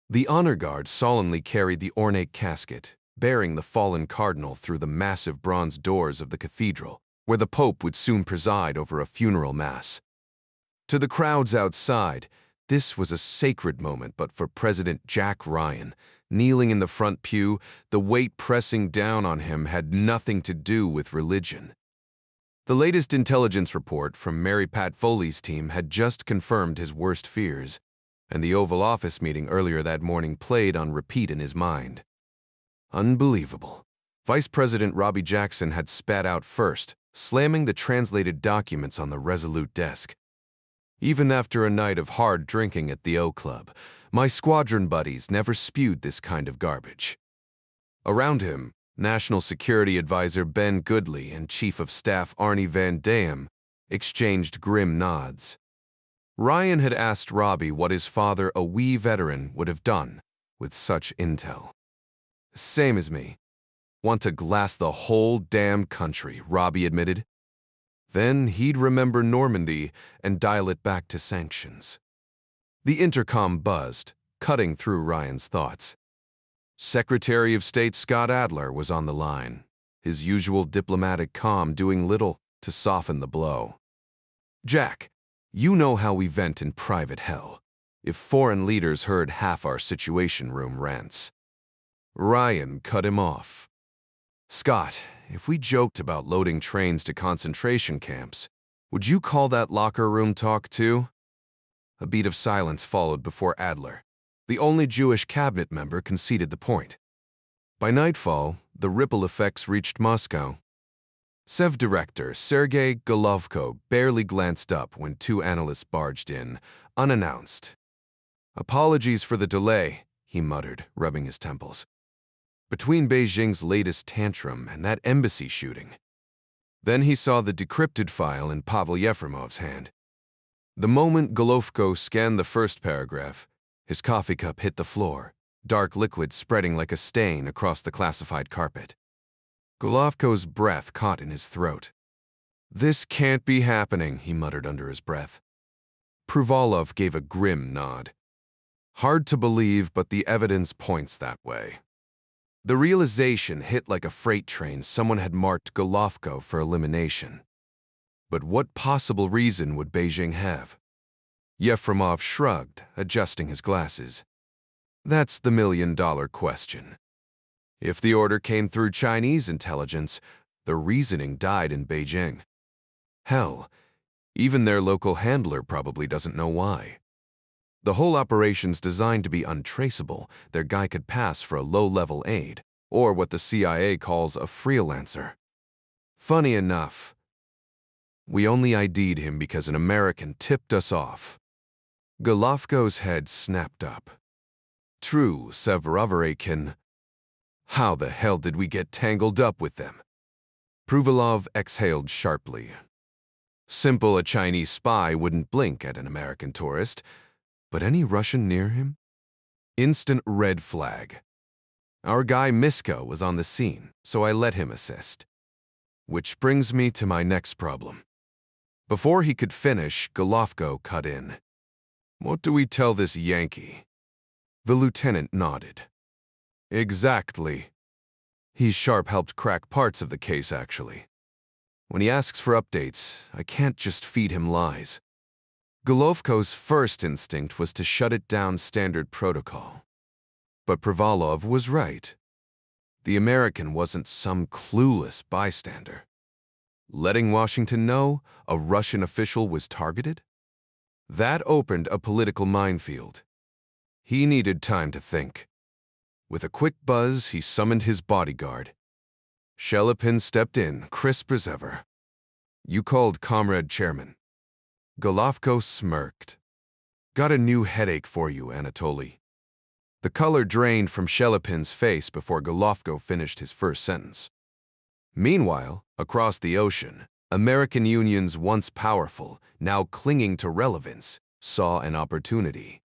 S1: The honor guard solemnly carried the ornate casket, bearing the fallen cardinal through the massive bronze doors of the cathedral, where the Pope would soon preside over a funeral mass. To the crowds outside, this was a sacred moment, but for President Jack Ryan, kneeling in the front pew, the weight pressing down on him had nothing to do with religion. The latest intelligence report from Mary Pat Foley's team had just confirmed his worst fears, and the Oval Office meeting earlier that morning played on repeat in his mind. Unbelievable. Vice President Robbie Jackson had spat out first, slamming the translated documents on the resolute desk. "Even after a night of hard drinking at the O Club, my squadron buddies never spewed this kind of garbage." Around him, National Security Advisor Ben Goodley and Chief of Staff Arnie Van Dam exchanged grim nods. Ryan had asked Robbie what his father, a wee veteran, would have done with such intel. "Same as me. Want to glass the whole damn country," Robbie admitted. Then he'd remember Normandy and dial it back to sanctions. The intercom buzzed, cutting through Ryan's thoughts. Secretary of State Scott Adler was on the line, his usual diplomatic calm doing little to soften the blow. "Jack, you know how we vent in private hell. If foreign leaders heard half our Situation Room rants." Ryan cut him off. "Scott, if we joked about loading trains to concentration camps, would you call that locker room talk too?" A beat of silence followed before Adler, the only Jewish cabinet member, conceded the point. By nightfall, the ripple effects reached Moscow. SEV Director Sergei Golovko barely glanced up when 2 analysts barged in, unannounced. "Apologies for the delay," he muttered, rubbing his temples. "Between Beijing's latest tantrum and that embassy shooting." Then he saw the decrypted file in Pavel Yefremov's hand. The moment Golovko scanned the first paragraph, his coffee cup hit the floor, dark liquid spreading like a stain across the classified carpet. Golovko's breath caught in his throat. "This can't be happening," he muttered under his breath. Pruvalov gave a grim nod. "Hard to believe, but the evidence points that way." The realization hit like a freight train someone had marked Golovko for elimination. But what possible reason would Beijing have? Yefremov shrugged, adjusting his glasses. That's the million-dollar question. If the order came through Chinese intelligence, the reasoning died in Beijing. Hell, even their local handler probably doesn't know why. The whole operation's designed to be untraceable. Their guy could pass for a low-level aide, or what the CIA calls a freelancer. Funny enough, we only ID'd him because an American tipped us off. Golovko's head snapped up. True, Severovarekin. How the hell did we get tangled up with them? Pruvalov exhaled sharply. Simple, a Chinese spy wouldn't blink at an American tourist, but any Russian near him? Instant red flag. Our guy Misko was on the scene, so I let him assist. Which brings me to my next problem. Before he could finish, Golovko cut in. What do we tell this Yankee? The lieutenant nodded. Exactly. He's sharp helped crack parts of the case, actually. When he asks for updates, I can't just feed him lies. Golovko's first instinct was to shut it down standard protocol. But Privalov was right. The American wasn't some clueless bystander. Letting Washington know a Russian official was targeted? That opened a political minefield. He needed time to think. With a quick buzz, he summoned his bodyguard. Shelepin stepped in, crisp as ever. You called, Comrade Chairman. Golovko smirked. Got a new headache for you, Anatoly. The color drained from Shelepin's face before Golovko finished his first sentence. Meanwhile, across the ocean, American unions, once powerful, now clinging to relevance, saw an opportunity.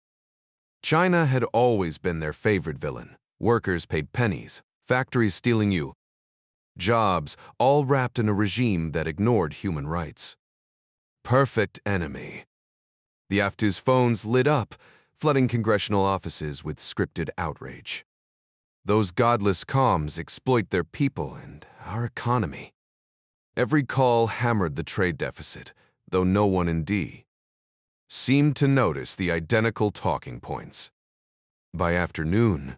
S1: China had always been their favorite villain. Workers paid pennies, factories stealing you. Jobs, all wrapped in a regime that ignored human rights. Perfect enemy. The AFTU's phones lit up, flooding congressional offices with scripted outrage. Those godless comms exploit their people and our economy. Every call hammered the trade deficit, though no one in D seemed to notice the identical talking points. By afternoon,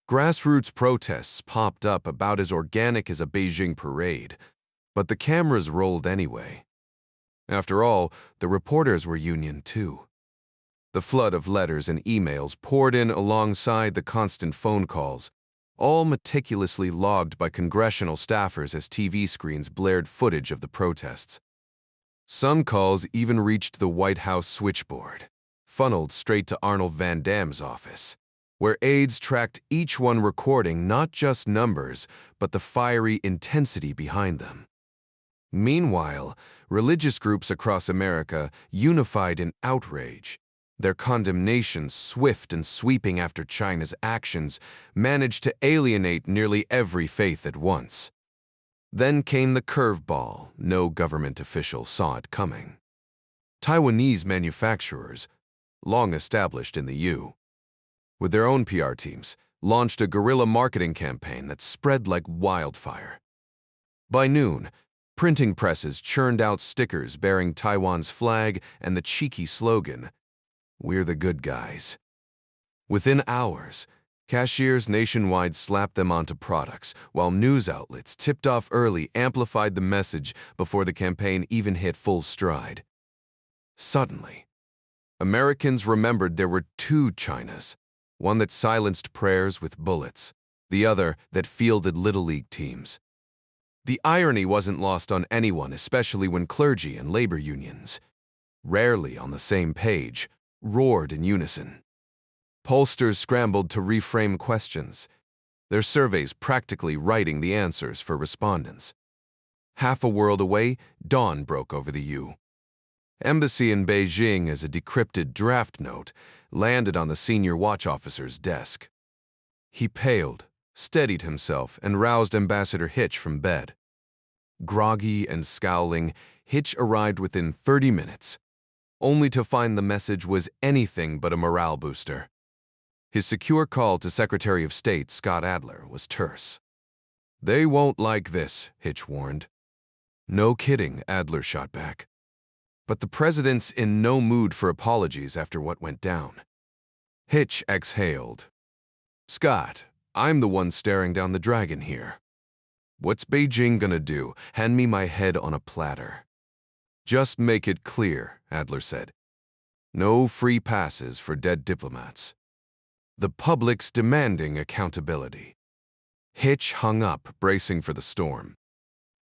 S1: grassroots protests popped up about as organic as a Beijing parade, but the cameras rolled anyway. After all, the reporters were union too. The flood of letters and emails poured in alongside the constant phone calls, all meticulously logged by congressional staffers as TV screens blared footage of the protests. Some calls even reached the White House switchboard, funneled straight to Arnold Van Damme's office, where aides tracked each one, recording not just numbers, but the fiery intensity behind them. Meanwhile, religious groups across America unified in outrage. Their condemnation, swift and sweeping after China's actions, managed to alienate nearly every faith at once. Then came the curveball. No government official saw it coming. Taiwanese manufacturers, long established in the U, with their own PR teams, launched a guerrilla marketing campaign that spread like wildfire. By noon, printing presses churned out stickers bearing Taiwan's flag and the cheeky slogan, "We're the good guys." Within hours, cashiers nationwide slapped them onto products, while news outlets tipped off early amplified the message before the campaign even hit full stride. Suddenly, Americans remembered there were two Chinas, one that silenced prayers with bullets, the other that fielded Little League teams. The irony wasn't lost on anyone, especially when clergy and labor unions, rarely on the same page, roared in unison. Pollsters scrambled to reframe questions, their surveys practically writing the answers for respondents. Half a world away, dawn broke over the U. Embassy in Beijing, as a decrypted draft note, landed on the senior watch officer's desk. He paled, steadied himself, and roused Ambassador Hitch from bed. Groggy and scowling, Hitch arrived within 30 minutes, only to find the message was anything but a morale booster. His secure call to Secretary of State Scott Adler was terse. "They won't like this," Hitch warned. "No kidding," Adler shot back. but the president's in no mood for apologies after what went down. Hitch exhaled. Scott, I'm the one staring down the dragon here. What's Beijing gonna do? Hand me my head on a platter. Just make it clear, Adler said. No free passes for dead diplomats. The public's demanding accountability. Hitch hung up, bracing for the storm.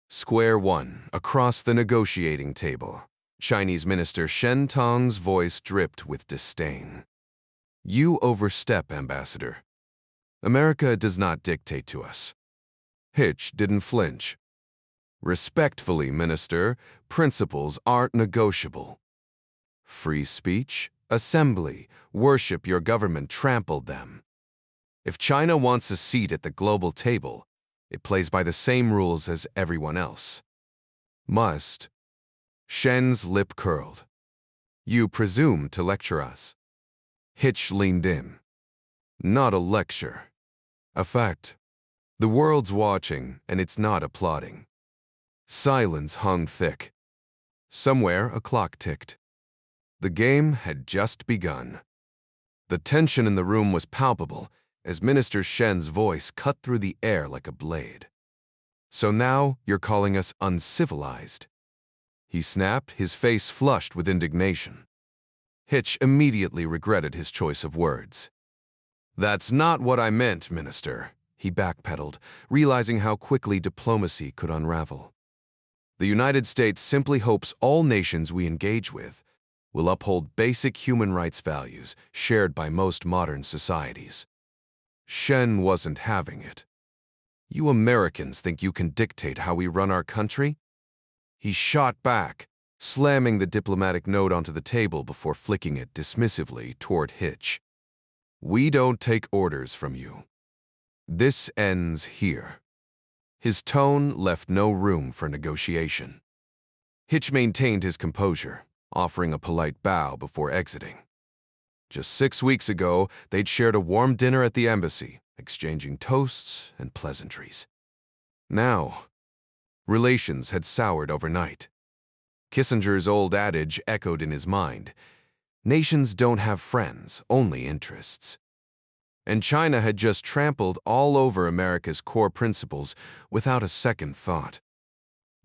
S1: Square one, across the negotiating table. Chinese Minister Shen Tong's voice dripped with disdain. You overstep, Ambassador. America does not dictate to us. Hitch didn't flinch. Respectfully, Minister, principles aren't negotiable. Free speech, assembly, worship your government trampled them. If China wants a seat at the global table, it plays by the same rules as everyone else. Must. Shen's lip curled. You presume to lecture us. Hitch leaned in. Not a lecture. A fact. The world's watching, and it's not applauding. Silence hung thick. Somewhere a clock ticked. The game had just begun. The tension in the room was palpable as Minister Shen's voice cut through the air like a blade. So now you're calling us uncivilized? He snapped, his face flushed with indignation. Hitch immediately regretted his choice of words. That's not what I meant, Minister, he backpedaled, realizing how quickly diplomacy could unravel. The United States simply hopes all nations we engage with will uphold basic human rights values shared by most modern societies. Shen wasn't having it. You Americans think you can dictate how we run our country? He shot back, slamming the diplomatic note onto the table before flicking it dismissively toward Hitch. We don't take orders from you. This ends here. His tone left no room for negotiation. Hitch maintained his composure, offering a polite bow before exiting. Just 6 weeks ago, they'd shared a warm dinner at the embassy, exchanging toasts and pleasantries. Now, relations had soured overnight. Kissinger's old adage echoed in his mind. Nations don't have friends, only interests. And China had just trampled all over America's core principles without a second thought.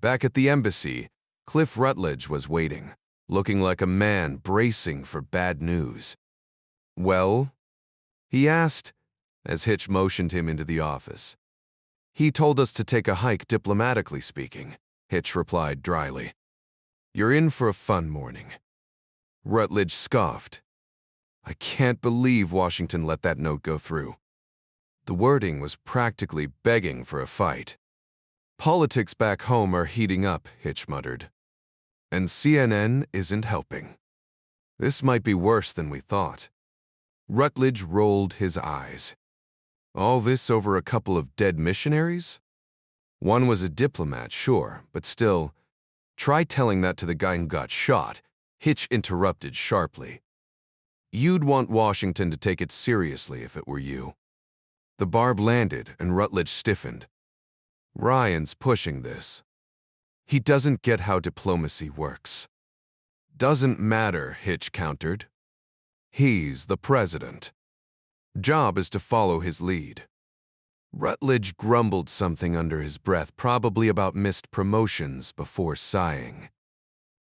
S1: Back at the embassy, Cliff Rutledge was waiting, looking like a man bracing for bad news. Well? He asked, as Hitch motioned him into the office. He told us to take a hike, diplomatically speaking, Hitch replied dryly. You're in for a fun morning. Rutledge scoffed. I can't believe Washington let that note go through. The wording was practically begging for a fight. Politics back home are heating up, Hitch muttered. And CNN isn't helping. This might be worse than we thought. Rutledge rolled his eyes. All this over a couple of dead missionaries? One was a diplomat, sure, but still. Try telling that to the guy who got shot, Hitch interrupted sharply. You'd want Washington to take it seriously if it were you. The barb landed and Rutledge stiffened. Ryan's pushing this. He doesn't get how diplomacy works. Doesn't matter, Hitch countered. He's the president. Job is to follow his lead. Rutledge grumbled something under his breath, probably about missed promotions, before sighing.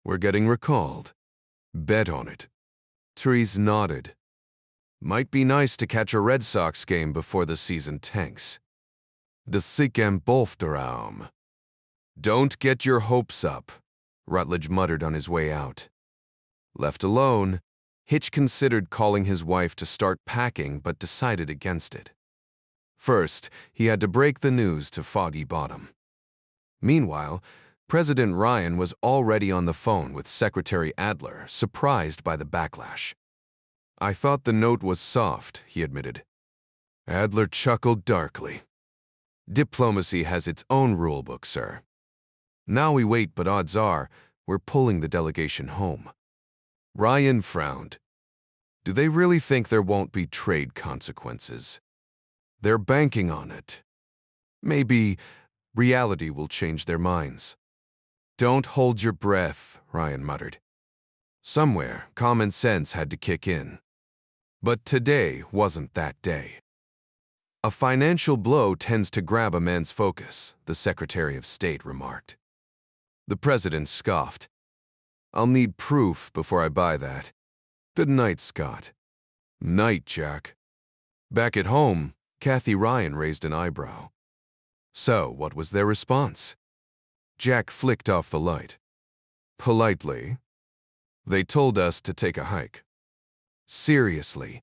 S1: We're getting recalled. Bet on it. Therese nodded. Might be nice to catch a Red Sox game before the season tanks. De Sikhem Bolfderaum. Don't get your hopes up, Rutledge muttered on his way out. Left alone, Hitch considered calling his wife to start packing but decided against it. First, he had to break the news to Foggy Bottom. Meanwhile, President Ryan was already on the phone with Secretary Adler, surprised by the backlash. I thought the note was soft, he admitted. Adler chuckled darkly. Diplomacy has its own rulebook, sir. Now we wait, but odds are we're pulling the delegation home. Ryan frowned. Do they really think there won't be trade consequences? They're banking on it. Maybe reality will change their minds. Don't hold your breath, Ryan muttered. Somewhere, common sense had to kick in. But today wasn't that day. A financial blow tends to grab a man's focus, the Secretary of State remarked. The president scoffed. I'll need proof before I buy that. Good night, Scott. Night, Jack. Back at home, Kathy Ryan raised an eyebrow. So, what was their response? Jack flicked off the light. Politely, they told us to take a hike. Seriously.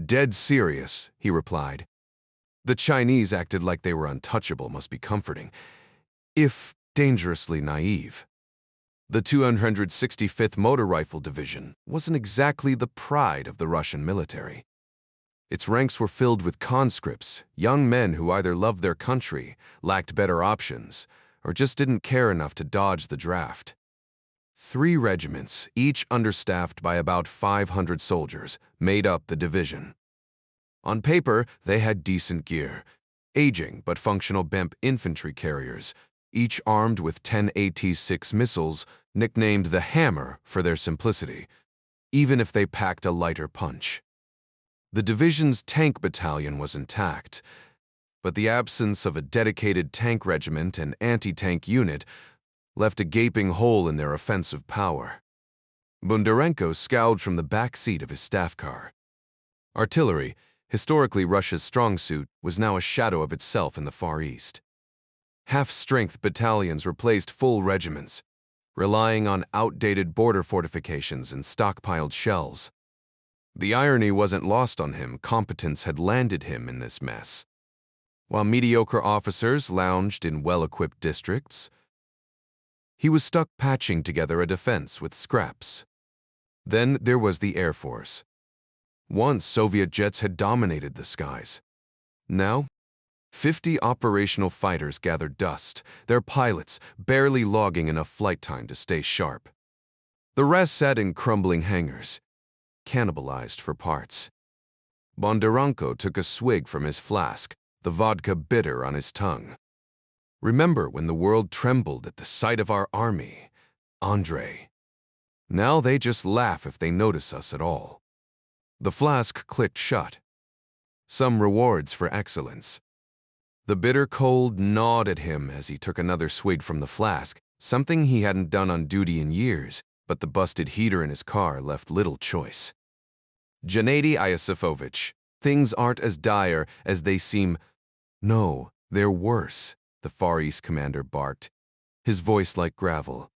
S1: Dead serious, he replied. The Chinese acted like they were untouchable must be comforting, if dangerously naive. The 265th Motor Rifle Division wasn't exactly the pride of the Russian military. Its ranks were filled with conscripts, young men who either loved their country, lacked better options, or just didn't care enough to dodge the draft. 3 regiments, each understaffed by about 500 soldiers, made up the division. On paper, they had decent gear, aging but functional BEMP infantry carriers, each armed with 10 AT-6 missiles, nicknamed the Hammer for their simplicity, even if they packed a lighter punch. The division's tank battalion was intact, but the absence of a dedicated tank regiment and anti-tank unit left a gaping hole in their offensive power. Bondarenko scowled from the back seat of his staff car. Artillery, historically Russia's strong suit, was now a shadow of itself in the Far East. Half-strength battalions replaced full regiments, relying on outdated border fortifications and stockpiled shells. The irony wasn't lost on him. Competence had landed him in this mess. While mediocre officers lounged in well-equipped districts, he was stuck patching together a defense with scraps. Then there was the Air Force. Once Soviet jets had dominated the skies. Now, 50 operational fighters gathered dust, their pilots barely logging enough flight time to stay sharp. The rest sat in crumbling hangars, cannibalized for parts. Bondarenko took a swig from his flask, the vodka bitter on his tongue. Remember when the world trembled at the sight of our army, Andrei. Now they just laugh if they notice us at all. The flask clicked shut. Some rewards for excellence. The bitter cold gnawed at him as he took another swig from the flask, something he hadn't done on duty in years, but the busted heater in his car left little choice. Gennady Iosifovich, things aren't as dire as they seem. No, they're worse, the Far East commander barked, his voice like gravel.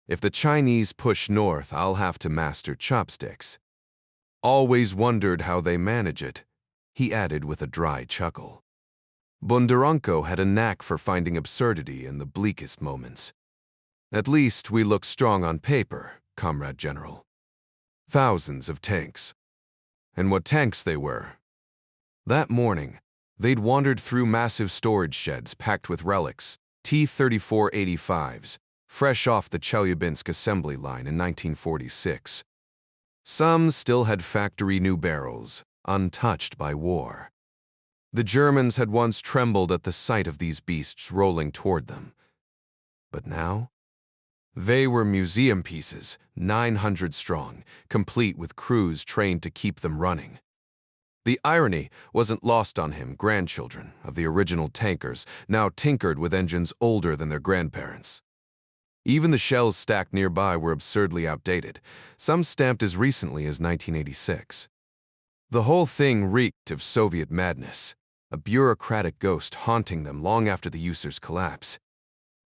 S1: If the Chinese push north, I'll have to master chopsticks. Always wondered how they manage it, he added with a dry chuckle. Bondarenko had a knack for finding absurdity in the bleakest moments. At least we look strong on paper, Comrade General. Thousands of tanks. And what tanks they were. That morning, they'd wandered through massive storage sheds packed with relics, T-34-85s, fresh off the Chelyabinsk assembly line in 1946. Some still had factory-new barrels, untouched by war. The Germans had once trembled at the sight of these beasts rolling toward them. But now? They were museum pieces, 900 strong, complete with crews trained to keep them running. The irony wasn't lost on him. Grandchildren of the original tankers now tinkered with engines older than their grandparents. Even the shells stacked nearby were absurdly outdated, some stamped as recently as 1986. The whole thing reeked of Soviet madness, a bureaucratic ghost haunting them long after the usur's collapse.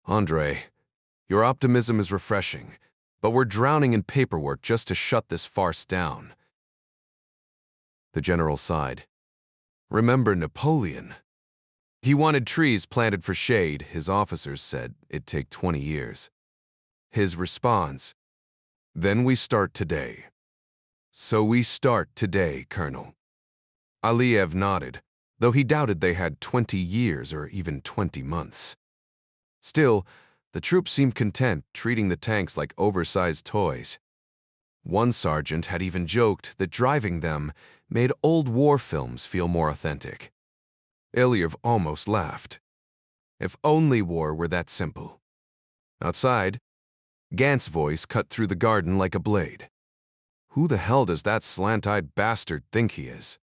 S1: Andrei, your optimism is refreshing, but we're drowning in paperwork just to shut this farce down. The general sighed. Remember Napoleon? He wanted trees planted for shade. His officers said it'd take 20 years. His response, then we start today. So we start today, Colonel. Aliyev nodded, though he doubted they had 20 years or even 20 months. Still, the troops seemed content, treating the tanks like oversized toys. One sergeant had even joked that driving them made old war films feel more authentic. Aliyev almost laughed. If only war were that simple. Outside, Gant's voice cut through the garden like a blade. Who the hell does that slant-eyed bastard think he is?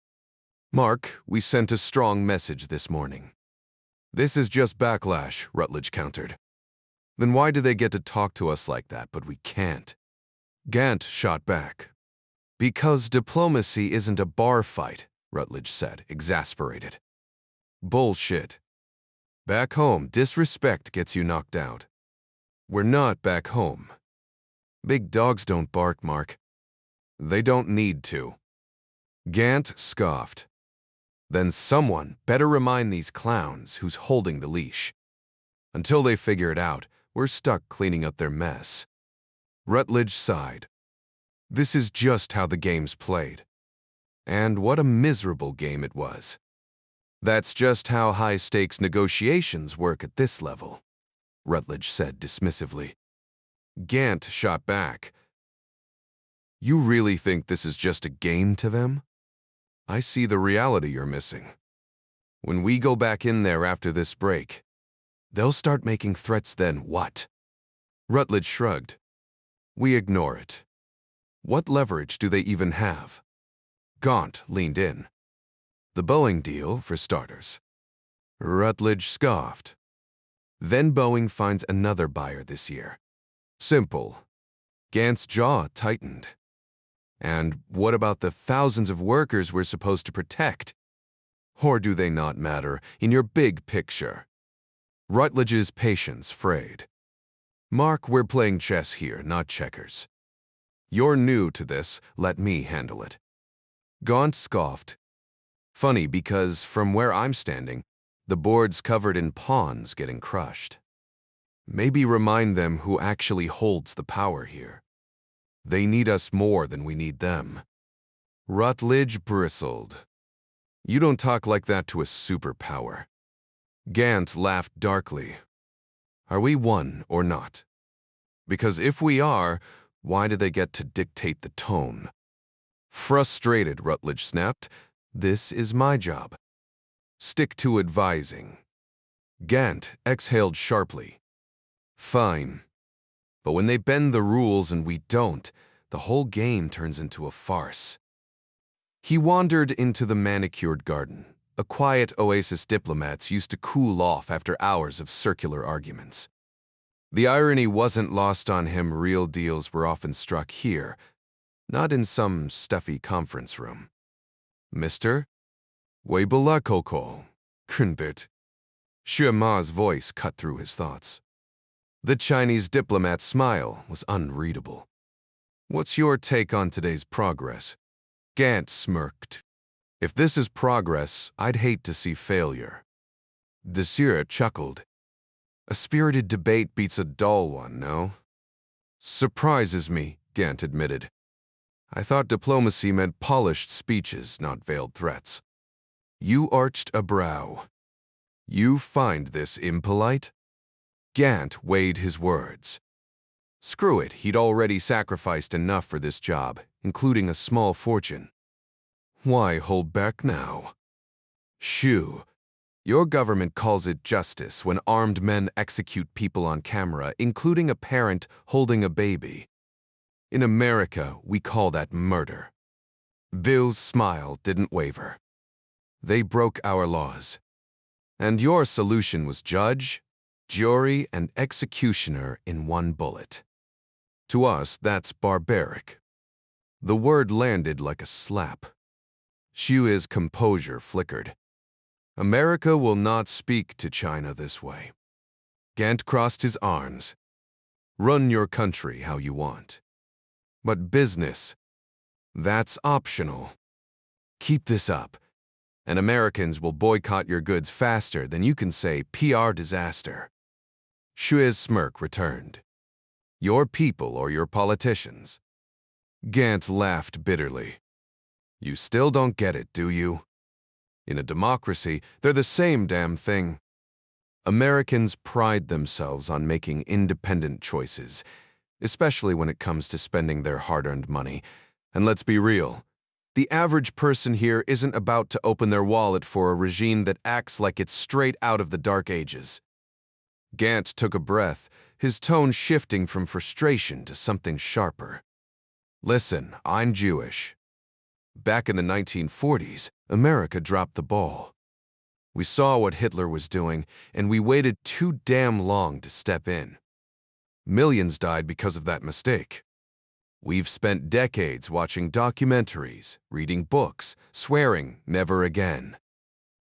S1: Mark, we sent a strong message this morning. This is just backlash, Rutledge countered. Then why do they get to talk to us like that, but we can't? Gant shot back. Because diplomacy isn't a bar fight, Rutledge said, exasperated. Bullshit. Back home, disrespect gets you knocked out. We're not back home. Big dogs don't bark, Mark. They don't need to. Gant scoffed. Then someone better remind these clowns who's holding the leash. Until they figure it out, we're stuck cleaning up their mess. Rutledge sighed. This is just how the game's played. And what a miserable game it was. That's just how high-stakes negotiations work at this level, Rutledge said dismissively. Gant shot back. You really think this is just a game to them? I see the reality you're missing. When we go back in there after this break, they'll start making threats then what? Rutledge shrugged. We ignore it. What leverage do they even have? Gant leaned in. The Boeing deal, for starters. Rutledge scoffed. Then Boeing finds another buyer this year. Simple. Gant's jaw tightened. And what about the thousands of workers we're supposed to protect? Or do they not matter in your big picture? Rutledge's patience frayed. Mark, we're playing chess here, not checkers. You're new to this, let me handle it. Gant scoffed. Funny because from where I'm standing, the board's covered in pawns getting crushed. Maybe remind them who actually holds the power here. They need us more than we need them. Rutledge bristled. You don't talk like that to a superpower. Gant laughed darkly. Are we one or not? Because if we are, why do they get to dictate the tone? Frustrated, Rutledge snapped. This is my job. Stick to advising. Gant exhaled sharply. Fine. But when they bend the rules and we don't, the whole game turns into a farce. He wandered into the manicured garden, a quiet oasis diplomats used to cool off after hours of circular arguments. The irony wasn't lost on him. Real deals were often struck here, not in some stuffy conference room. Mister? Weibala Koko, Kunbert. Xue Ma's voice cut through his thoughts. The Chinese diplomat's smile was unreadable. What's your take on today's progress? Gant smirked. If this is progress, I'd hate to see failure. Desir chuckled. A spirited debate beats a dull one, no? Surprises me, Gant admitted. I thought diplomacy meant polished speeches, not veiled threats. You arched a brow. You find this impolite? Gant weighed his words. Screw it, he'd already sacrificed enough for this job, including a small fortune. Why hold back now? Shoo. Your government calls it justice when armed men execute people on camera, including a parent holding a baby. In America, we call that murder. Bill's smile didn't waver. They broke our laws. And your solution was judge, jury, and executioner in one bullet. To us, that's barbaric. The word landed like a slap. Xue's composure flickered. America will not speak to China this way. Gant crossed his arms. Run your country how you want. But business, that's optional. Keep this up, and Americans will boycott your goods faster than you can say PR disaster. Xue's smirk returned. Your people or your politicians? Gant laughed bitterly. You still don't get it, do you? In a democracy, they're the same damn thing. Americans pride themselves on making independent choices, especially when it comes to spending their hard-earned money. And let's be real, the average person here isn't about to open their wallet for a regime that acts like it's straight out of the Dark Ages. Gant took a breath, his tone shifting from frustration to something sharper. Listen, I'm Jewish. Back in the 1940s, America dropped the ball. We saw what Hitler was doing, and we waited too damn long to step in. Millions died because of that mistake. We've spent decades watching documentaries, reading books, swearing never again.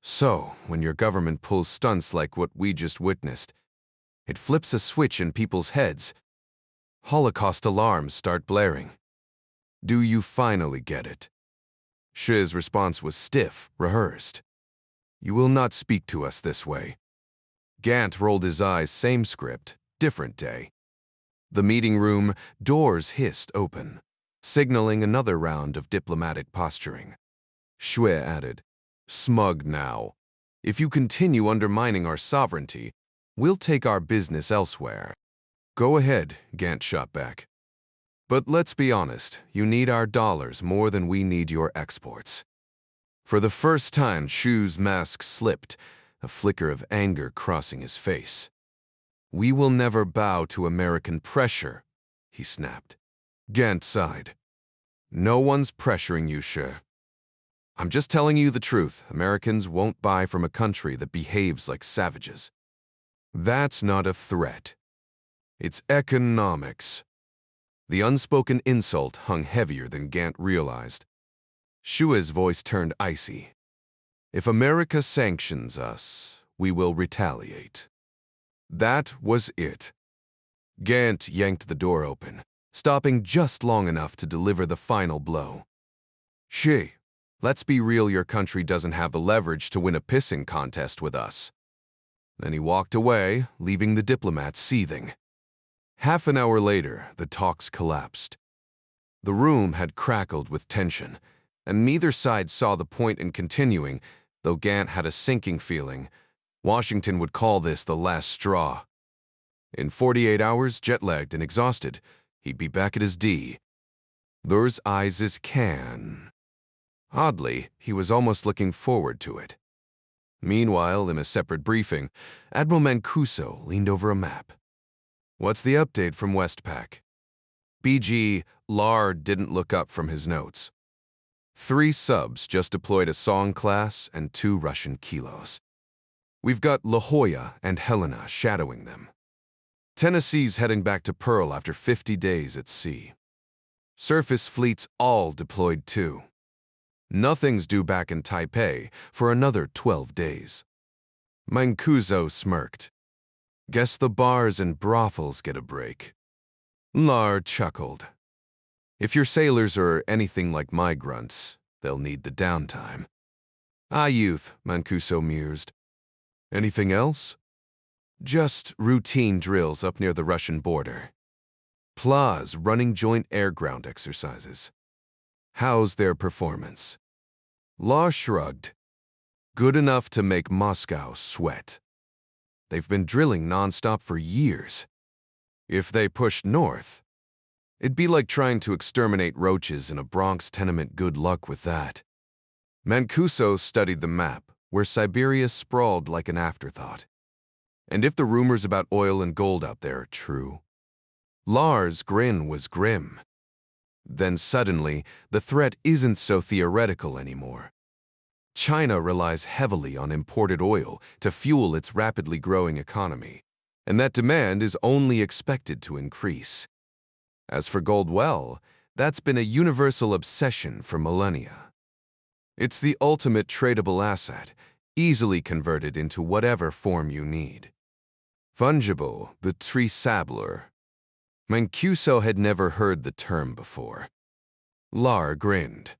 S1: So, when your government pulls stunts like what we just witnessed, it flips a switch in people's heads. Holocaust alarms start blaring. Do you finally get it? Shi's response was stiff, rehearsed. You will not speak to us this way. Gant rolled his eyes, same script, different day. The meeting room, doors hissed open, signaling another round of diplomatic posturing. Shui added, smug now. If you continue undermining our sovereignty, we'll take our business elsewhere. Go ahead, Gant shot back. But let's be honest, you need our dollars more than we need your exports. For the first time, Shu's mask slipped, a flicker of anger crossing his face. We will never bow to American pressure, he snapped. Gant sighed. No one's pressuring you, Shu. I'm just telling you the truth. Americans won't buy from a country that behaves like savages. That's not a threat. It's economics. The unspoken insult hung heavier than Gant realized. Shua's voice turned icy. If America sanctions us, we will retaliate. That was it. Gant yanked the door open, stopping just long enough to deliver the final blow. Shi, let's be real, your country doesn't have the leverage to win a pissing contest with us. Then he walked away, leaving the diplomat seething. Half an hour later, the talks collapsed. The room had crackled with tension, and neither side saw the point in continuing, though Gant had a sinking feeling. Washington would call this the last straw. In 48 hours, jet-lagged and exhausted, he'd be back at his D. Those eyes as can. Oddly, he was almost looking forward to it. Meanwhile, in a separate briefing, Admiral Mancuso leaned over a map. What's the update from Westpac? BG, Lard didn't look up from his notes. 3 subs just deployed a Song class and 2 Russian kilos. We've got La Jolla and Helena shadowing them. Tennessee's heading back to Pearl after 50 days at sea. Surface fleets all deployed too. Nothing's due back in Taipei for another 12 days. Mancuso smirked. Guess the bars and brothels get a break. Lard chuckled. If your sailors are anything like my grunts, they'll need the downtime. Ah, youth, Mancuso mused. Anything else? Just routine drills up near the Russian border. Pla's running joint air-ground exercises. How's their performance? Law shrugged. Good enough to make Moscow sweat. They've been drilling nonstop for years. If they pushed north, it'd be like trying to exterminate roaches in a Bronx tenement. Good luck with that. Mancuso studied the map, where Siberia sprawled like an afterthought. And if the rumors about oil and gold out there are true? Lars' grin was grim. Then suddenly, the threat isn't so theoretical anymore. China relies heavily on imported oil to fuel its rapidly growing economy, and that demand is only expected to increase. As for gold, well, that's been a universal obsession for millennia. It's the ultimate tradable asset, easily converted into whatever form you need. Fungible, the tree sabler. Mancuso had never heard the term before. Lar grinned.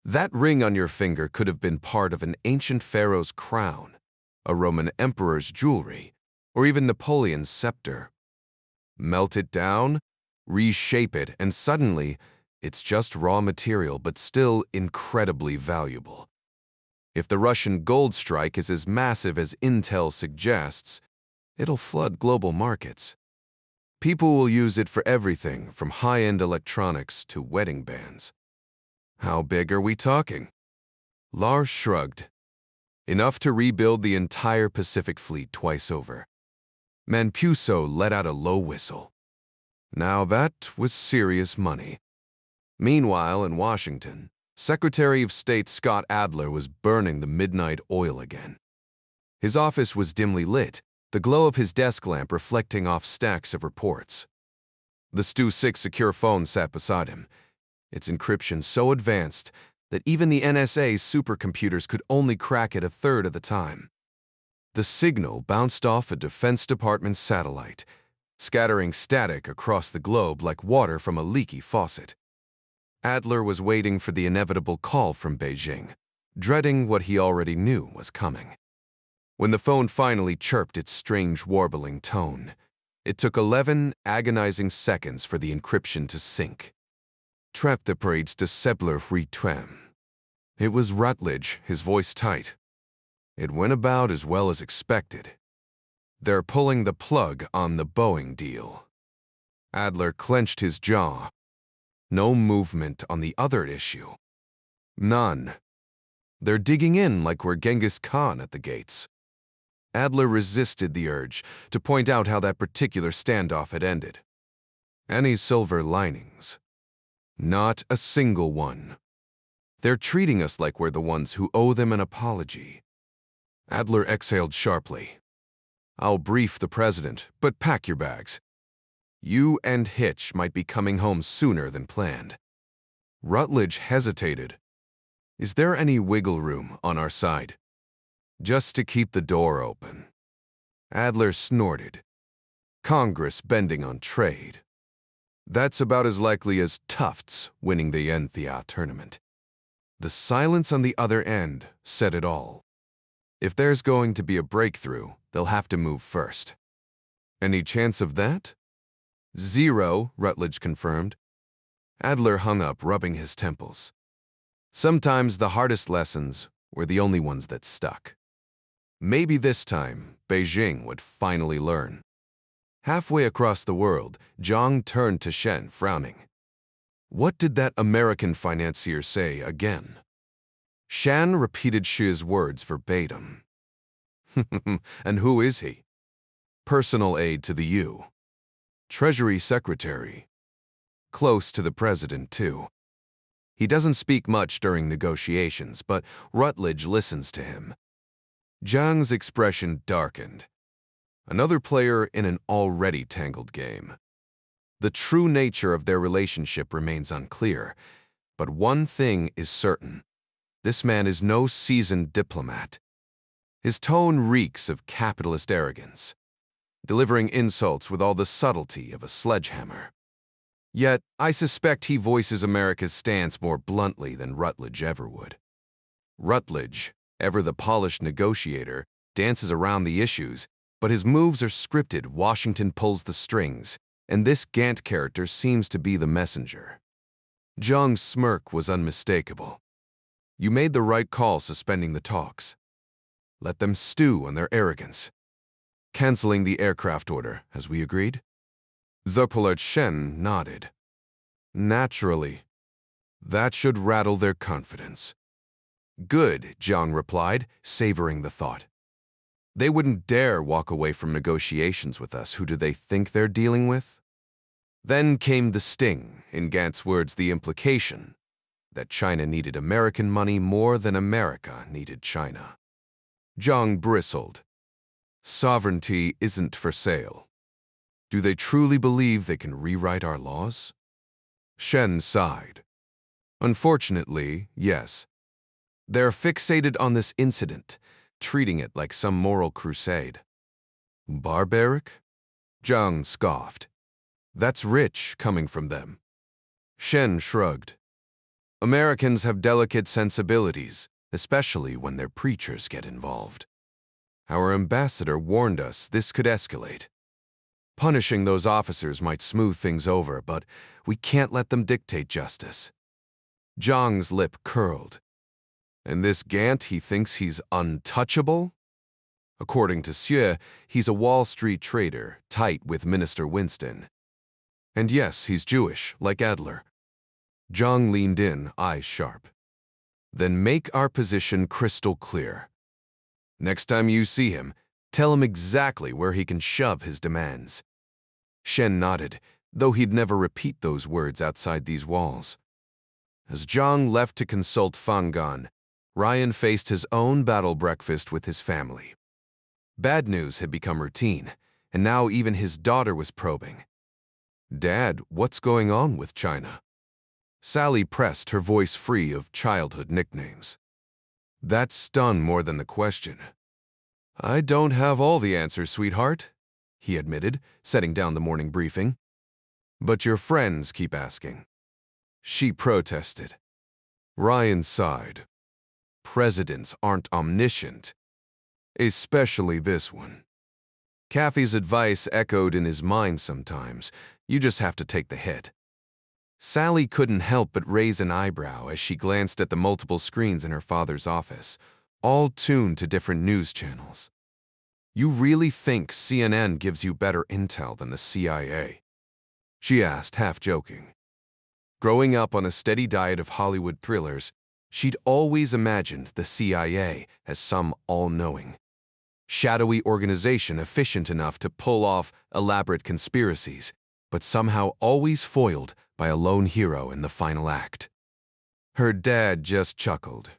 S1: That ring on your finger could have been part of an ancient pharaoh's crown, a Roman emperor's jewelry, or even Napoleon's scepter. Melt it down, reshape it, and suddenly, it's just raw material but still incredibly valuable. If the Russian gold strike is as massive as intel suggests, it'll flood global markets. People will use it for everything from high-end electronics to wedding bands. How big are we talking? Lars shrugged. Enough to rebuild the entire Pacific Fleet twice over. Mancuso let out a low whistle. Now that was serious money. Meanwhile, in Washington, Secretary of State Scott Adler was burning the midnight oil again. His office was dimly lit, the glow of his desk lamp reflecting off stacks of reports. The Stu-6 secure phone sat beside him, its encryption so advanced that even the NSA's supercomputers could only crack it a third of the time. The signal bounced off a Defense Department satellite, scattering static across the globe like water from a leaky faucet. Adler was waiting for the inevitable call from Beijing, dreading what he already knew was coming. When the phone finally chirped its strange warbling tone, it took 11 agonizing seconds for the encryption to sync. Trepteprades de Sebler Fruitwem. It was Rutledge, his voice tight. It went about as well as expected. They're pulling the plug on the Boeing deal. Adler clenched his jaw. No movement on the other issue. None. They're digging in like we're Genghis Khan at the gates. Adler resisted the urge to point out how that particular standoff had ended. Any silver linings? Not a single one. They're treating us like we're the ones who owe them an apology. Adler exhaled sharply. I'll brief the president, but pack your bags. You and Hitch might be coming home sooner than planned. Rutledge hesitated. Is there any wiggle room on our side? Just to keep the door open. Adler snorted. Congress bending on trade. That's about as likely as Tufts winning the NCAA tournament. The silence on the other end said it all. If there's going to be a breakthrough, they'll have to move first. Any chance of that? 0, Rutledge confirmed. Adler hung up, rubbing his temples. Sometimes the hardest lessons were the only ones that stuck. Maybe this time, Beijing would finally learn. Halfway across the world, Zhang turned to Shen, frowning. What did that American financier say again? Shan repeated Shi's words verbatim. And who is he? Personal aide to the U. Treasury Secretary. Close to the president, too. He doesn't speak much during negotiations, but Rutledge listens to him. Zhang's expression darkened. Another player in an already tangled game. The true nature of their relationship remains unclear, but one thing is certain. This man is no seasoned diplomat. His tone reeks of capitalist arrogance, delivering insults with all the subtlety of a sledgehammer. Yet, I suspect he voices America's stance more bluntly than Rutledge ever would. Rutledge, ever the polished negotiator, dances around the issues, but his moves are scripted. Washington pulls the strings, and this Gantt character seems to be the messenger. Zhang's smirk was unmistakable. You made the right call suspending the talks. Let them stew on their arrogance. Canceling the aircraft order, as we agreed? Zopolart Shen nodded. Naturally. That should rattle their confidence. Good, Zhang replied, savoring the thought. They wouldn't dare walk away from negotiations with us. Who do they think they're dealing with? Then came the sting, in Gantt's words the implication, that China needed American money more than America needed China. Zhang bristled. Sovereignty isn't for sale. Do they truly believe they can rewrite our laws? Shen sighed. Unfortunately, yes. They're fixated on this incident, treating it like some moral crusade. Barbaric? Zhang scoffed. That's rich coming from them. Shen shrugged. Americans have delicate sensibilities, especially when their preachers get involved. Our ambassador warned us this could escalate. Punishing those officers might smooth things over, but we can't let them dictate justice. Zhang's lip curled. And this Gantt, he thinks he's untouchable? According to Xue, he's a Wall Street trader, tight with Minister Winston. And yes, he's Jewish, like Adler. Zhang leaned in, eyes sharp. Then make our position crystal clear. Next time you see him, Tell him exactly where he can shove his demands. Shen nodded, though he'd never repeat those words outside these walls. As Zhang left to consult Fang Gan, Ryan faced his own battle breakfast with his family. Bad news had become routine, and now even his daughter was probing. "Dad, what's going on with China?" Sally pressed, her voice free of childhood nicknames. That stunned more than the question. "I don't have all the answers, sweetheart," he admitted, setting down the morning briefing. "But your friends keep asking." She protested. Ryan sighed. Presidents aren't omniscient, especially this one. Kathy's advice echoed in his mind sometimes. You just have to take the hit. Sally couldn't help but raise an eyebrow as she glanced at the multiple screens in her father's office, all tuned to different news channels. "You really think CNN gives you better intel than the CIA?" she asked, half joking. Growing up on a steady diet of Hollywood thrillers, she'd always imagined the CIA as some all-knowing, shadowy organization efficient enough to pull off elaborate conspiracies, but somehow always foiled by a lone hero in the final act. Her dad just chuckled.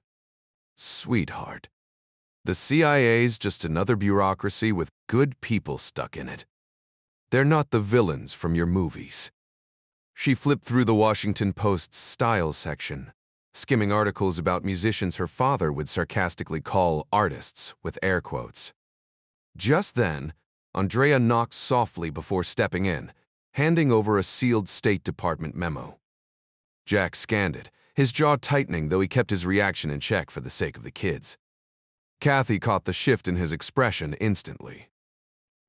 S1: "Sweetheart, the CIA's just another bureaucracy with good people stuck in it. They're not the villains from your movies." She flipped through the Washington Post's style section, skimming articles about musicians her father would sarcastically call artists, with air quotes. Just then, Andrea knocked softly before stepping in, handing over a sealed State Department memo. Jack scanned it, his jaw tightening, though he kept his reaction in check for the sake of the kids. Kathy caught the shift in his expression instantly.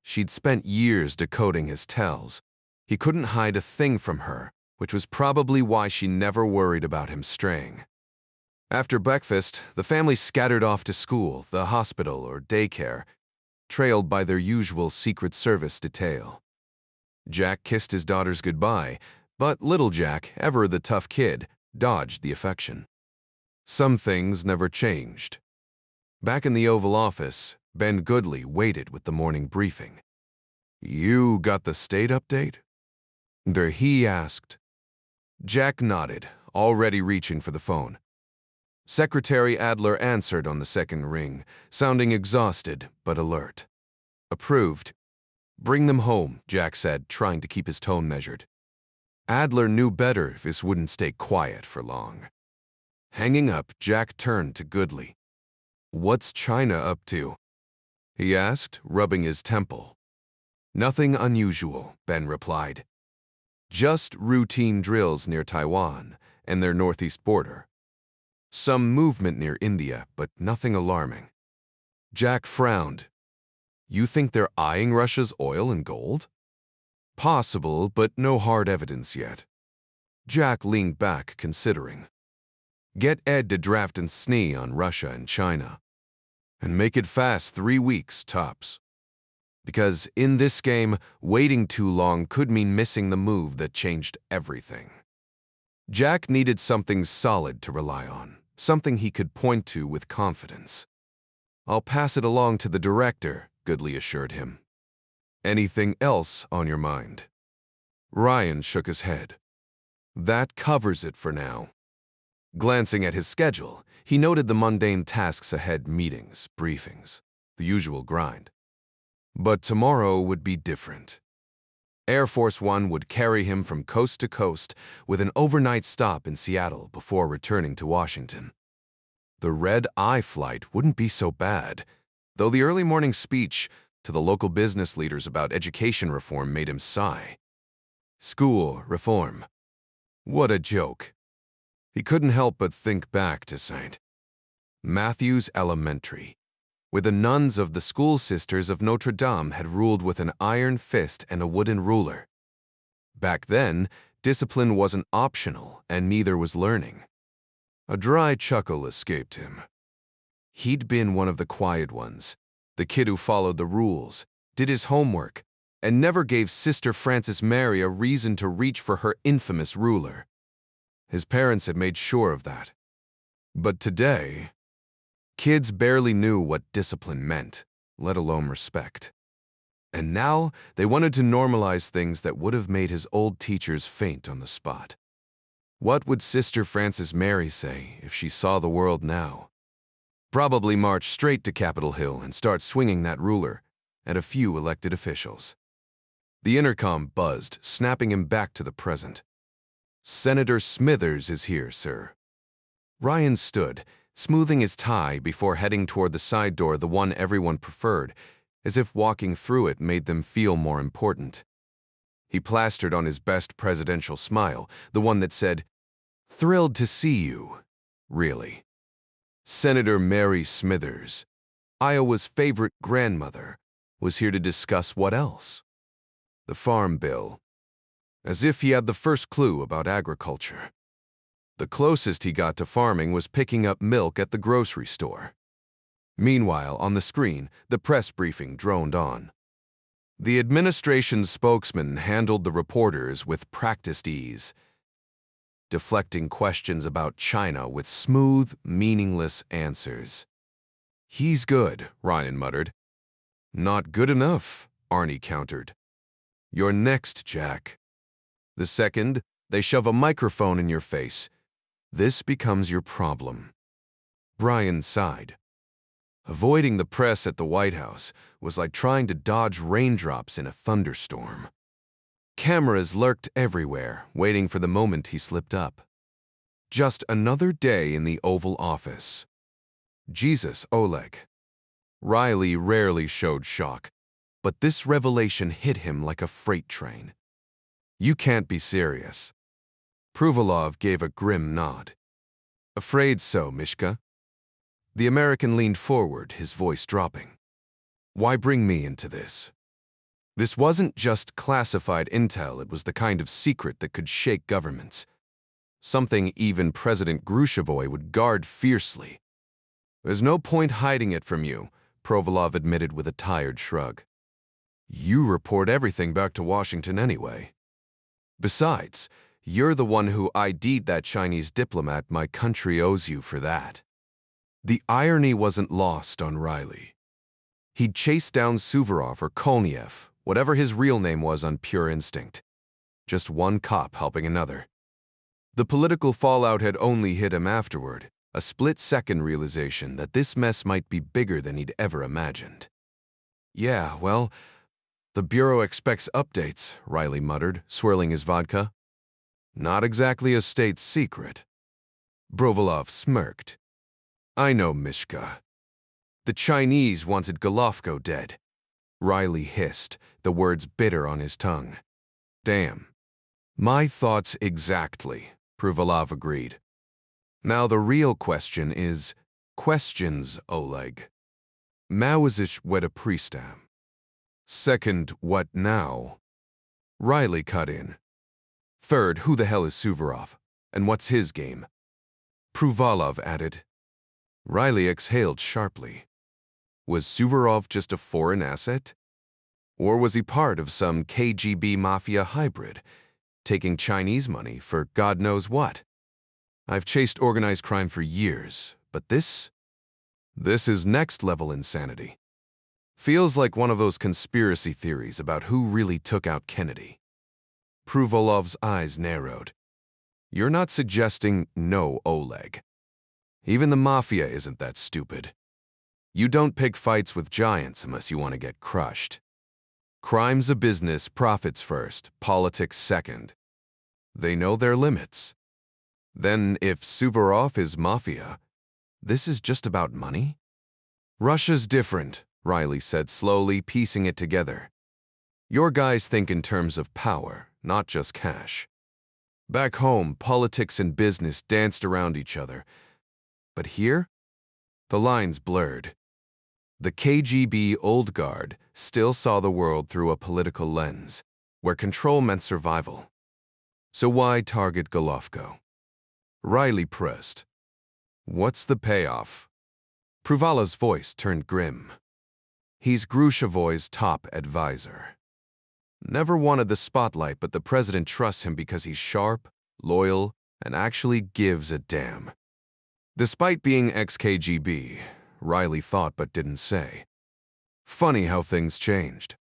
S1: She'd spent years decoding his tells. He couldn't hide a thing from her, which was probably why she never worried about him straying. After breakfast, the family scattered off to school, the hospital, or daycare, trailed by their usual Secret Service detail. Jack kissed his daughters goodbye, but little Jack, ever the tough kid, dodged the affection. Some things never changed. Back in the Oval Office, Ben Goodley waited with the morning briefing. "You got the state update?" There he asked. Jack nodded, already reaching for the phone. Secretary Adler answered on the second ring, sounding exhausted but alert. "Approved." "Bring them home," Jack said, trying to keep his tone measured. Adler knew better if this wouldn't stay quiet for long. Hanging up, Jack turned to Goodley. "What's China up to?" he asked, rubbing his temple. "Nothing unusual," Ben replied. "Just routine drills near Taiwan and their northeast border. Some movement near India, but nothing alarming." Jack frowned. "You think they're eyeing Russia's oil and gold?" "Possible, but no hard evidence yet." Jack leaned back, considering. "Get Ed to draft and snee on Russia and China. And make it fast, 3 weeks, tops. Because in this game, waiting too long could mean missing the move that changed everything." Jack needed something solid to rely on, something he could point to with confidence. "I'll pass it along to the director," Goodley assured him. "Anything else on your mind?" Ryan shook his head. "That covers it for now." Glancing at his schedule, he noted the mundane tasks ahead: meetings, briefings, the usual grind. But tomorrow would be different. Air Force One would carry him from coast to coast with an overnight stop in Seattle before returning to Washington. The red-eye flight wouldn't be so bad, though the early morning speech to the local business leaders about education reform made him sigh. School reform. What a joke. He couldn't help but think back to St. Matthew's Elementary, where the nuns of the School Sisters of Notre Dame had ruled with an iron fist and a wooden ruler. Back then, discipline wasn't optional, and neither was learning. A dry chuckle escaped him. He'd been one of the quiet ones, the kid who followed the rules, did his homework, and never gave Sister Frances Mary a reason to reach for her infamous ruler. His parents had made sure of that. But today, kids barely knew what discipline meant. let alone respect. And now they wanted to normalize things that would have made his old teachers faint on the spot. What would Sister Frances Mary say if she saw the world now? Probably march straight to Capitol Hill and start swinging that ruler at a few elected officials. The intercom buzzed, snapping him back to the present. "Senator Smithers is here, sir." Ryan stood, smoothing his tie before heading toward the side door, the one everyone preferred, as if walking through it made them feel more important. He plastered on his best presidential smile, the one that said, "Thrilled to see you, really." Senator Mary Smithers, Iowa's favorite grandmother, was here to discuss what else? The farm bill. As if he had the first clue about agriculture. The closest he got to farming was picking up milk at the grocery store. Meanwhile, on the screen, the press briefing droned on. The administration's spokesman handled the reporters with practiced ease, deflecting questions about China with smooth, meaningless answers. "He's good," Ryan muttered. "Not good enough," Arnie countered. "You're next, Jack." The second they shove a microphone in your face, this becomes your problem. Brian sighed. Avoiding the press at the White House was like trying to dodge raindrops in a thunderstorm. Cameras lurked everywhere, waiting for the moment he slipped up. Just another day in the Oval Office. Jesus, Oleg. Riley rarely showed shock, but this revelation hit him like a freight train. "You can't be serious." Pruvalov gave a grim nod. "Afraid so, Mishka." The American leaned forward, his voice dropping. "Why bring me into this?" This wasn't just classified intel, it was the kind of secret that could shake governments. Something even President Grushevoy would guard fiercely. "There's no point hiding it from you," Provolov admitted with a tired shrug. "You report everything back to Washington anyway. Besides, you're the one who ID'd that Chinese diplomat. My country owes you for that." The irony wasn't lost on Riley. He'd chased down Suvorov or Konev, whatever his real name was, on pure instinct. Just one cop helping another. The political fallout had only hit him afterward, a split-second realization that this mess might be bigger than he'd ever imagined. "Yeah, well, the Bureau expects updates," Riley muttered, swirling his vodka. "Not exactly a state secret." Brovolov smirked. "I know, Mishka. The Chinese wanted Golovko dead." Riley hissed, the words bitter on his tongue. "Damn." "My thoughts exactly," Pruvalov agreed. "Now the real question is, questions, Oleg. Maozish weda priestam. Second, what now?" Riley cut in. "Third, who the hell is Suvorov? And what's his game?" Pruvalov added. Riley exhaled sharply. Was Suvorov just a foreign asset? Or was he part of some KGB mafia hybrid, taking Chinese money for God knows what? I've chased organized crime for years, but this is next-level insanity. Feels like one of those conspiracy theories about who really took out Kennedy. Pruvalov's eyes narrowed. "You're not suggesting no, Oleg. Even the mafia isn't that stupid. You don't pick fights with giants unless you want to get crushed. Crime's a business, profits first, politics second. They know their limits. Then if Suvorov is mafia, this is just about money?" "Russia's different," Riley said slowly, piecing it together. "Your guys think in terms of power, not just cash. Back home, politics and business danced around each other. But here, the lines blurred. The KGB old guard still saw the world through a political lens, where control meant survival. So why target Golovko?" Riley pressed. "What's the payoff?" Pruvalov's voice turned grim. "He's Grushevoy's top advisor. Never wanted the spotlight, but the president trusts him because he's sharp, loyal, and actually gives a damn." Despite being ex-KGB, Riley thought but didn't say. Funny how things changed.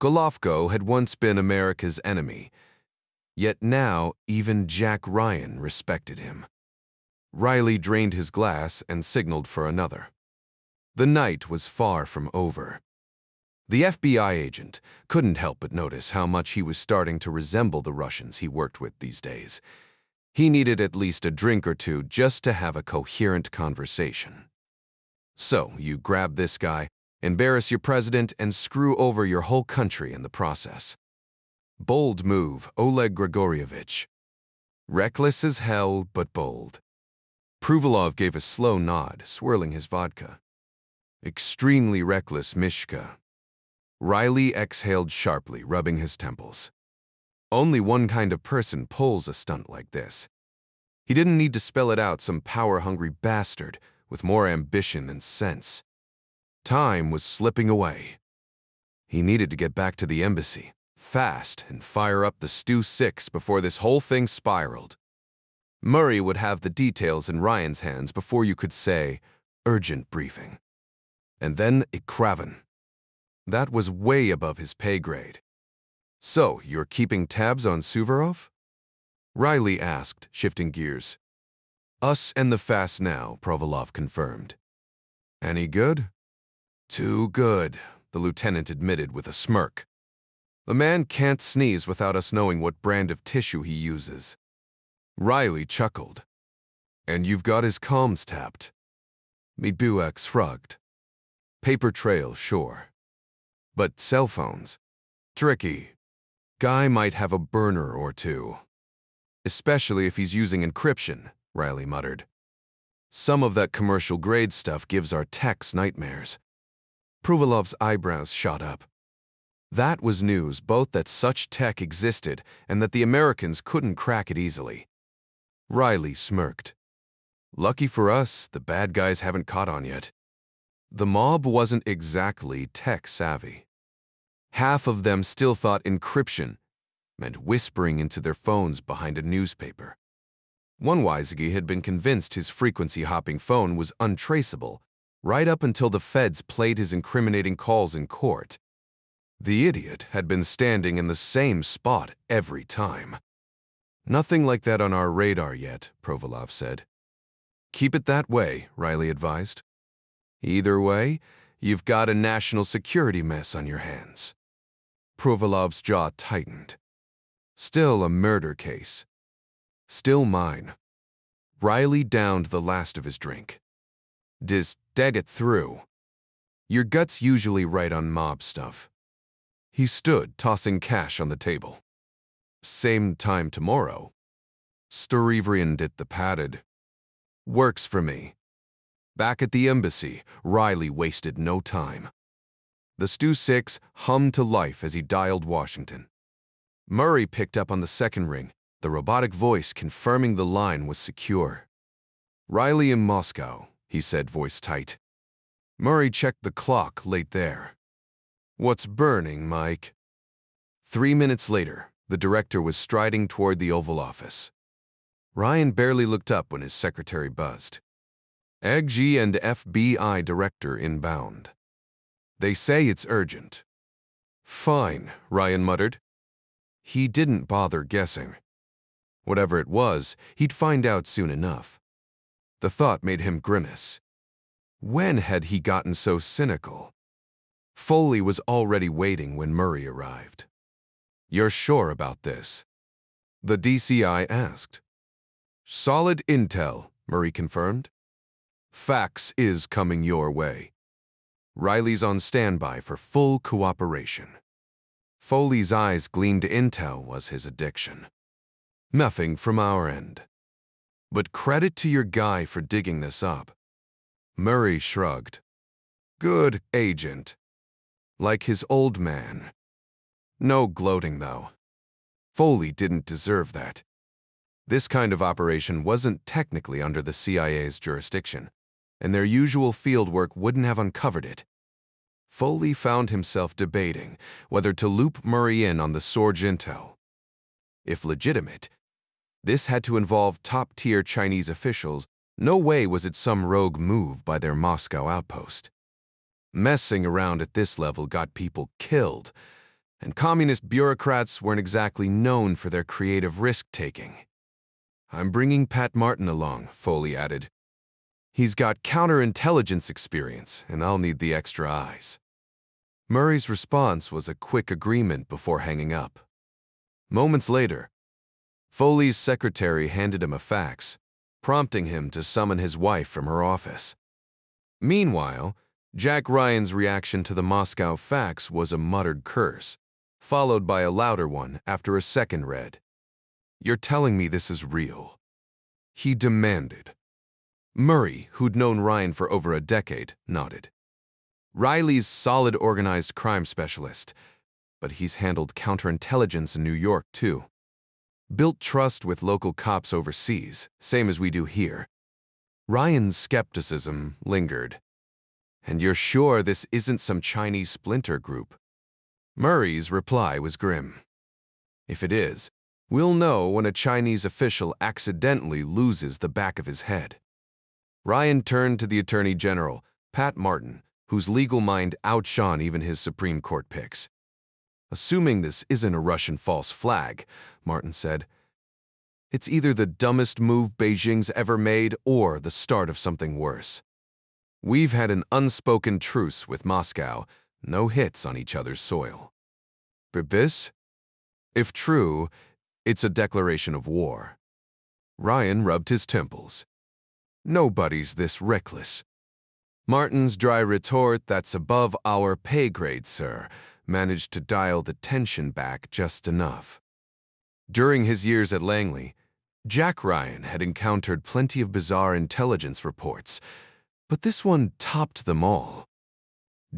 S1: Golovko had once been America's enemy, yet now even Jack Ryan respected him. Riley drained his glass and signaled for another. The night was far from over. The FBI agent couldn't help but notice how much he was starting to resemble the Russians he worked with these days. He needed at least a drink or two just to have a coherent conversation. So you grab this guy, embarrass your president, and screw over your whole country in the process. Bold move, Oleg Grigorievich. Reckless as hell, but bold. Pruvalov gave a slow nod, swirling his vodka. Extremely reckless, Mishka. Riley exhaled sharply, rubbing his temples. Only one kind of person pulls a stunt like this. He didn't need to spell it out, some power-hungry bastard with more ambition than sense. Time was slipping away. He needed to get back to the embassy, fast, and fire up the Stu 6 before this whole thing spiraled. Murray would have the details in Ryan's hands before you could say, urgent briefing. And then Ikraven. That was way above his pay grade. So, you're keeping tabs on Suvorov? Riley asked, shifting gears. Us and the fast now, Provolov confirmed. Any good? Too good, the lieutenant admitted with a smirk. The man can't sneeze without us knowing what brand of tissue he uses. Riley chuckled. And you've got his comms tapped. Mibuak shrugged. Paper trail, sure. But cell phones? Tricky. Guy might have a burner or two. Especially if he's using encryption, Riley muttered. Some of that commercial-grade stuff gives our techs nightmares. Pruvalov's eyebrows shot up. That was news, both that such tech existed and that the Americans couldn't crack it easily. Riley smirked. Lucky for us, the bad guys haven't caught on yet. The mob wasn't exactly tech-savvy. Half of them still thought encryption meant whispering into their phones behind a newspaper. One Weizsäcker had been convinced his frequency-hopping phone was untraceable, right up until the feds played his incriminating calls in court. The idiot had been standing in the same spot every time. Nothing like that on our radar yet, Provolov said. Keep it that way, Riley advised. Either way, you've got a national security mess on your hands. Provolov's jaw tightened. Still a murder case. Still mine. Riley downed the last of his drink. Dead it through. Your gut's usually right on mob stuff. He stood, tossing cash on the table. Same time tomorrow. Storivrian did the padded. Works for me. Back at the embassy, Riley wasted no time. The Stu 6 hummed to life as he dialed Washington. Murray picked up on the second ring, the robotic voice confirming the line was secure. Riley in Moscow, he said, voice tight. Murray checked the clock late there. What's burning, Mike? 3 minutes later, the director was striding toward the Oval Office. Ryan barely looked up when his secretary buzzed. AG and FBI director inbound. They say it's urgent. Fine, Ryan muttered. He didn't bother guessing. Whatever it was, he'd find out soon enough. The thought made him grimace. When had he gotten so cynical? Foley was already waiting when Murray arrived. You're sure about this? The DCI asked. Solid intel, Murray confirmed. Fax is coming your way. Riley's on standby for full cooperation. Foley's eyes gleamed. Intel was his addiction. Nothing from our end. But credit to your guy for digging this up. Murray shrugged. Good agent. Like his old man. No gloating, though. Foley didn't deserve that. This kind of operation wasn't technically under the CIA's jurisdiction, and their usual fieldwork wouldn't have uncovered it. Foley found himself debating whether to loop Murray in on the Sorge intel. If legitimate, this had to involve top-tier Chinese officials. No way was it some rogue move by their Moscow outpost. Messing around at this level got people killed, and communist bureaucrats weren't exactly known for their creative risk-taking. "I'm bringing Pat Martin along," Foley added. "He's got counterintelligence experience, and I'll need the extra eyes." Murray's response was a quick agreement before hanging up. Moments later, Foley's secretary handed him a fax, prompting him to summon his wife from her office. Meanwhile, Jack Ryan's reaction to the Moscow fax was a muttered curse, followed by a louder one after a second read. "You're telling me this is real?" he demanded. Murray, who'd known Ryan for over a decade, nodded. "Riley's solid organized crime specialist, but he's handled counterintelligence in New York too. Built trust with local cops overseas, same as we do here." Ryan's skepticism lingered. "And you're sure this isn't some Chinese splinter group?" Murray's reply was grim. "If it is, we'll know when a Chinese official accidentally loses the back of his head." Ryan turned to the Attorney General, Pat Martin, whose legal mind outshone even his Supreme Court picks. "Assuming this isn't a Russian false flag," Martin said, "it's either the dumbest move Beijing's ever made or the start of something worse. We've had an unspoken truce with Moscow, no hits on each other's soil. But this? If true, it's a declaration of war." Ryan rubbed his temples. "Nobody's this reckless." Martin's dry retort, "That's above our pay grade, sir," managed to dial the tension back just enough. During his years at Langley, Jack Ryan had encountered plenty of bizarre intelligence reports, but this one topped them all.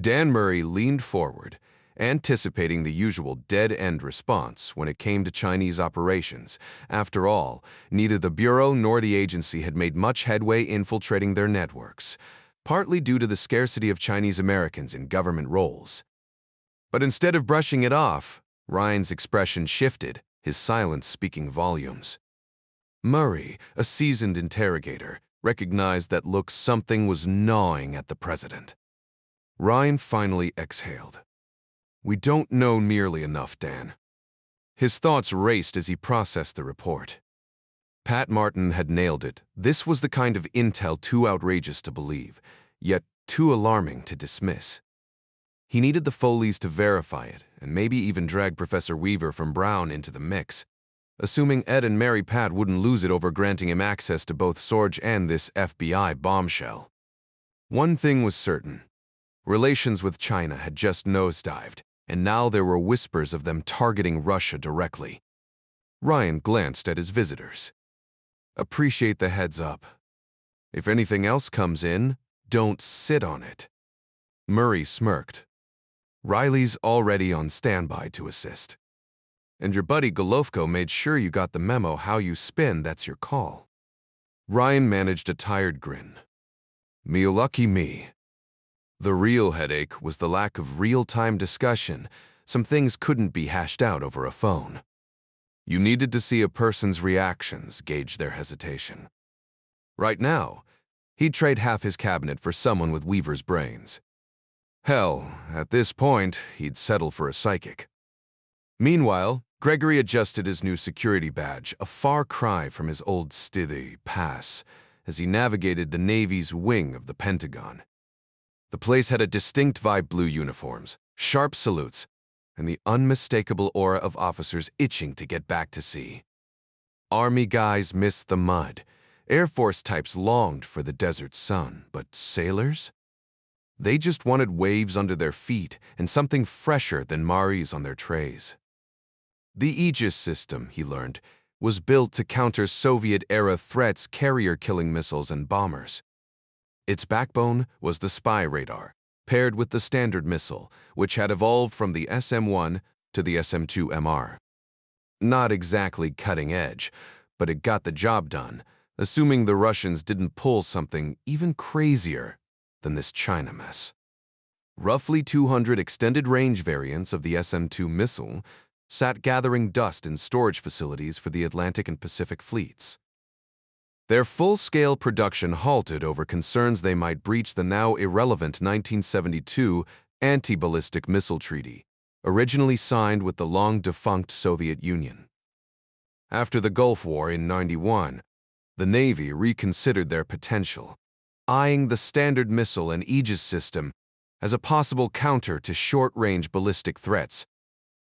S1: Dan Murray leaned forward, anticipating the usual dead-end response when it came to Chinese operations. After all, neither the Bureau nor the agency had made much headway infiltrating their networks, partly due to the scarcity of Chinese Americans in government roles. But instead of brushing it off, Ryan's expression shifted, his silence speaking volumes. Murray, a seasoned interrogator, recognized that look something was gnawing at the president. Ryan finally exhaled. "We don't know nearly enough, Dan." His thoughts raced as he processed the report. Pat Martin had nailed it. This was the kind of intel too outrageous to believe, yet too alarming to dismiss. He needed the Foleys to verify it, and maybe even drag Professor Weaver from Brown into the mix, assuming Ed and Mary Pat wouldn't lose it over granting him access to both Sorge and this FBI bombshell. One thing was certain. Relations with China had just nosedived, and now there were whispers of them targeting Russia directly. Ryan glanced at his visitors. "Appreciate the heads up. If anything else comes in, don't sit on it." Murray smirked. "Riley's already on standby to assist. And your buddy Golovko made sure you got the memo. How you spin, that's your call." Ryan managed a tired grin. "Me lucky me." The real headache was the lack of real-time discussion. Some things couldn't be hashed out over a phone. You needed to see a person's reactions gauge their hesitation. Right now, he'd trade half his cabinet for someone with Weaver's brains. Hell, at this point, he'd settle for a psychic. Meanwhile, Gregory adjusted his new security badge, a far cry from his old stealthy pass, as he navigated the Navy's wing of the Pentagon. The place had a distinct vibe: blue uniforms, sharp salutes, and the unmistakable aura of officers itching to get back to sea. Army guys missed the mud. Air Force types longed for the desert sun, but sailors? They just wanted waves under their feet and something fresher than Maris on their trays. The Aegis system, he learned, was built to counter Soviet-era threats: carrier-killing missiles and bombers. Its backbone was the spy radar, paired with the Standard missile, which had evolved from the SM-1 to the SM-2MR. Not exactly cutting edge, but it got the job done, assuming the Russians didn't pull something even crazier than this China mess. Roughly 200 extended-range variants of the SM-2 missile sat gathering dust in storage facilities for the Atlantic and Pacific fleets. Their full-scale production halted over concerns they might breach the now irrelevant 1972 Anti-Ballistic Missile Treaty, originally signed with the long-defunct Soviet Union. After the Gulf War in '91, the Navy reconsidered their potential, eyeing the Standard Missile and Aegis system as a possible counter to short-range ballistic threats,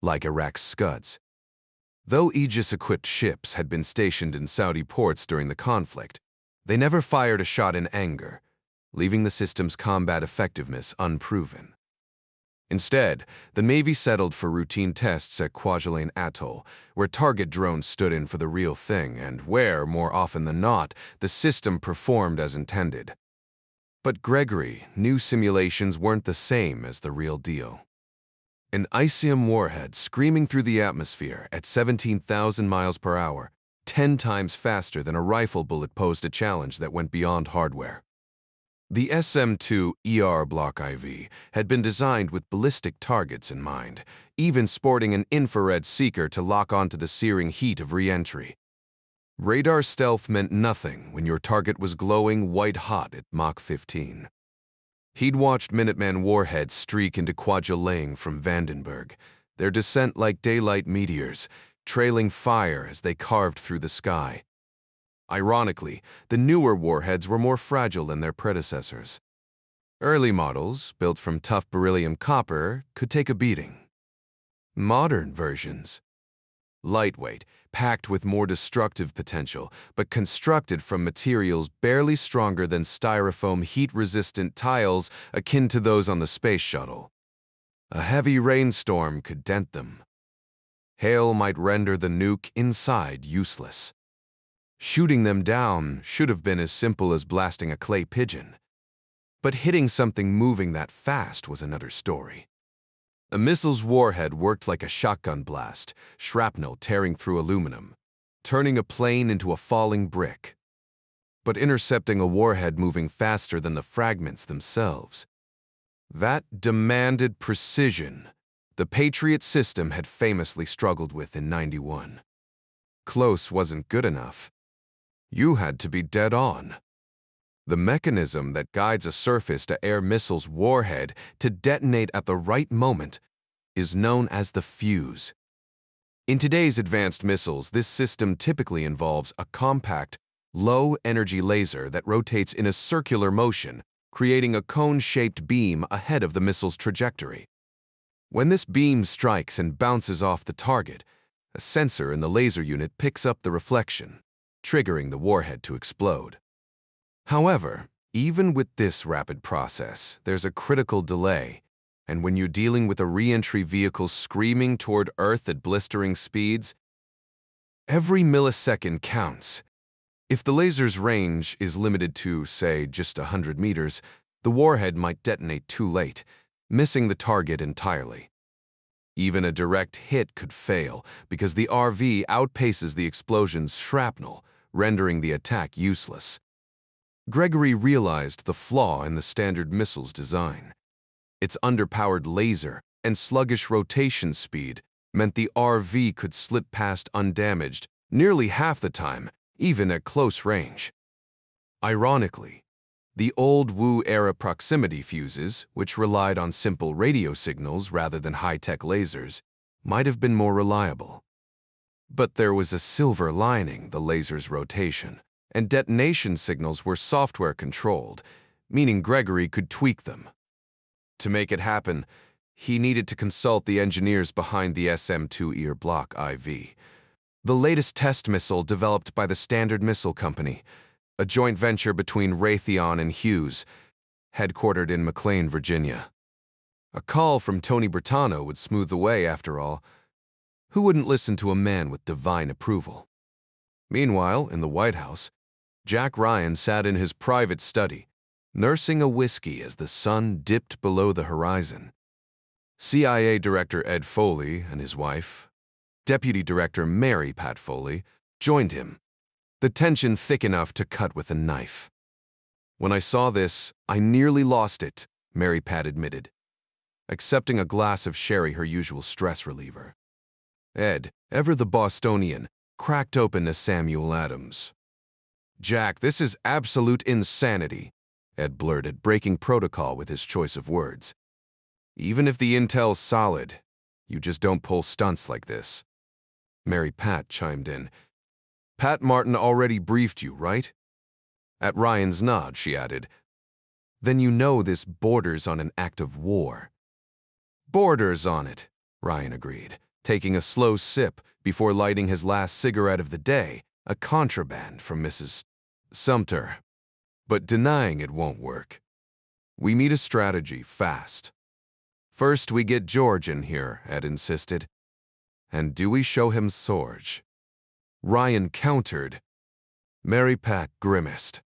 S1: like Iraq's Scuds. Though Aegis-equipped ships had been stationed in Saudi ports during the conflict, they never fired a shot in anger, leaving the system's combat effectiveness unproven. Instead, the Navy settled for routine tests at Kwajalein Atoll, where target drones stood in for the real thing and where, more often than not, the system performed as intended. But Gregory knew simulations weren't the same as the real deal. An Isium warhead screaming through the atmosphere at 17,000 miles per hour, 10 times faster than a rifle bullet, posed a challenge that went beyond hardware. The SM-2 Block IV had been designed with ballistic targets in mind, even sporting an infrared seeker to lock onto the searing heat of re-entry. Radar stealth meant nothing when your target was glowing white-hot at Mach 15. He'd watched Minuteman warheads streak into Kwajalein from Vandenberg, their descent like daylight meteors, trailing fire as they carved through the sky. Ironically, the newer warheads were more fragile than their predecessors. Early models, built from tough beryllium copper, could take a beating. Modern versions, lightweight, packed with more destructive potential, but constructed from materials barely stronger than styrofoam heat-resistant tiles akin to those on the space shuttle. A heavy rainstorm could dent them. Hail might render the nuke inside useless. Shooting them down should have been as simple as blasting a clay pigeon. But hitting something moving that fast was another story. A missile's warhead worked like a shotgun blast, shrapnel tearing through aluminum, turning a plane into a falling brick. But intercepting a warhead moving faster than the fragments themselves, that demanded precision the Patriot system had famously struggled with in '91. Close wasn't good enough. You had to be dead on. The mechanism that guides a surface-to-air missile's warhead to detonate at the right moment is known as the fuse. In today's advanced missiles, this system typically involves a compact, low-energy laser that rotates in a circular motion, creating a cone-shaped beam ahead of the missile's trajectory. When this beam strikes and bounces off the target, a sensor in the laser unit picks up the reflection, triggering the warhead to explode. However, even with this rapid process, there's a critical delay, and when you're dealing with a re-entry vehicle screaming toward Earth at blistering speeds, every millisecond counts. If the laser's range is limited to, say, just 100 meters, the warhead might detonate too late, missing the target entirely. Even a direct hit could fail because the RV outpaces the explosion's shrapnel, rendering the attack useless. Gregory realized the flaw in the Standard missile's design. Its underpowered laser and sluggish rotation speed meant the RV could slip past undamaged nearly half the time, even at close range. Ironically, the old Wu-era proximity fuses, which relied on simple radio signals rather than high-tech lasers, might have been more reliable. But there was a silver lining: the laser's rotation and detonation signals were software-controlled, meaning Gregory could tweak them. To make it happen, he needed to consult the engineers behind the SM-2 Block IV, the latest test missile developed by the Standard Missile Company, a joint venture between Raytheon and Hughes, headquartered in McLean, Virginia. A call from Tony Bertano would smooth the way, after all. Who wouldn't listen to a man with divine approval? Meanwhile, in the White House, Jack Ryan sat in his private study, nursing a whiskey as the sun dipped below the horizon. CIA Director Ed Foley and his wife, Deputy Director Mary Pat Foley, joined him, the tension thick enough to cut with a knife. "When I saw this, I nearly lost it," Mary Pat admitted, accepting a glass of sherry, her usual stress reliever. Ed, ever the Bostonian, cracked open a Samuel Adams. Jack, this is absolute insanity, Ed blurted, breaking protocol with his choice of words. Even if the intel's solid, you just don't pull stunts like this. Mary Pat chimed in. Pat Martin already briefed you, right? At Ryan's nod, she added, then you know this borders on an act of war. Borders on it, Ryan agreed, taking a slow sip before lighting his last cigarette of the day, a contraband from Mrs. Sumter. But denying it won't work. We need a strategy, fast. First we get George in here, Ed insisted. And do we show him Sorge? Ryan countered. Mary Pat grimaced.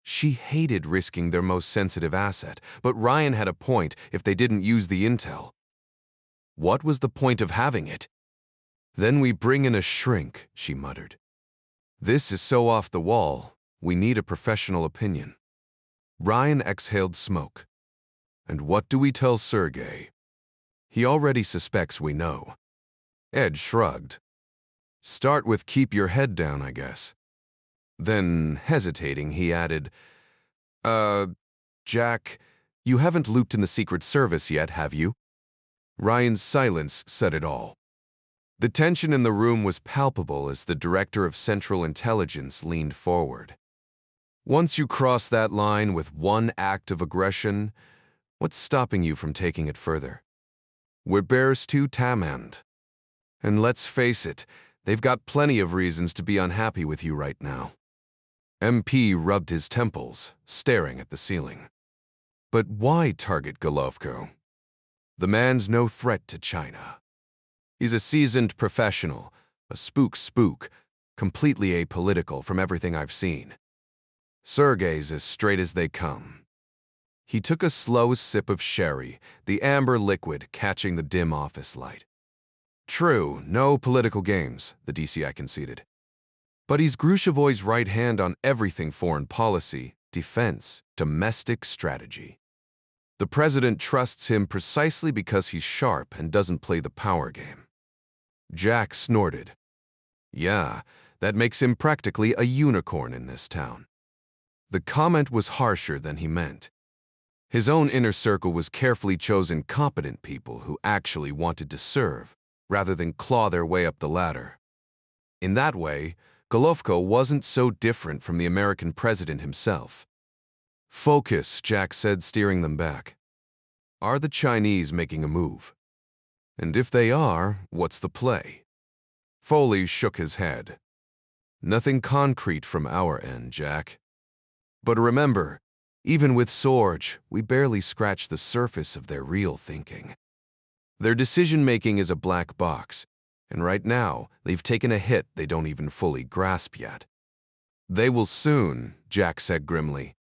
S1: She hated risking their most sensitive asset, but Ryan had a point if they didn't use the intel. What was the point of having it? Then we bring in a shrink, she muttered. This is so off the wall, we need a professional opinion. Ryan exhaled smoke. And what do we tell Sergei? He already suspects we know. Ed shrugged. Start with keep your head down, I guess. Then, hesitating, he added, Jack, you haven't looped in the Secret Service yet, have you? Ryan's silence said it all. The tension in the room was palpable as the Director of Central Intelligence leaned forward. Once you cross that line with one act of aggression, what's stopping you from taking it further? We're bears to Tamand. And let's face it, they've got plenty of reasons to be unhappy with you right now. MP rubbed his temples, staring at the ceiling. But why target Golovko? The man's no threat to China. He's a seasoned professional, a spook, completely apolitical from everything I've seen. Sergei's as straight as they come. He took a slow sip of sherry, the amber liquid catching the dim office light. True, no political games, the DCI conceded. But he's Grushevoy's right hand on everything foreign policy, defense, domestic strategy. The president trusts him precisely because he's sharp and doesn't play the power game. Jack snorted. Yeah, that makes him practically a unicorn in this town. The comment was harsher than he meant. His own inner circle was carefully chosen competent people who actually wanted to serve, rather than claw their way up the ladder. In that way, Golovko wasn't so different from the American president himself. Focus, Jack said, steering them back. Are the Chinese making a move? And if they are, what's the play? Foley shook his head. Nothing concrete from our end, Jack. But remember, even with Sorge, we barely scratch the surface of their real thinking. Their decision-making is a black box, and right now, they've taken a hit they don't even fully grasp yet. They will soon, Jack said grimly.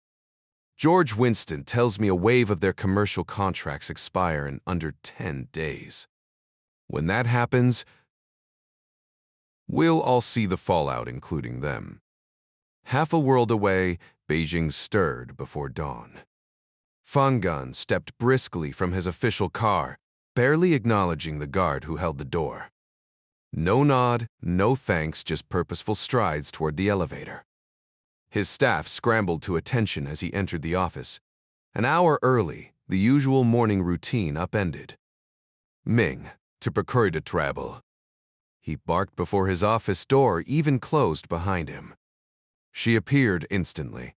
S1: George Winston tells me a wave of their commercial contracts expire in under 10 days. When that happens, we'll all see the fallout, including them. Half a world away, Beijing stirred before dawn. Fangan stepped briskly from his official car, barely acknowledging the guard who held the door. No nod, no thanks, just purposeful strides toward the elevator. His staff scrambled to attention as he entered the office. An hour early, the usual morning routine upended. Ming, to procure de travel. He barked before his office door even closed behind him. She appeared instantly.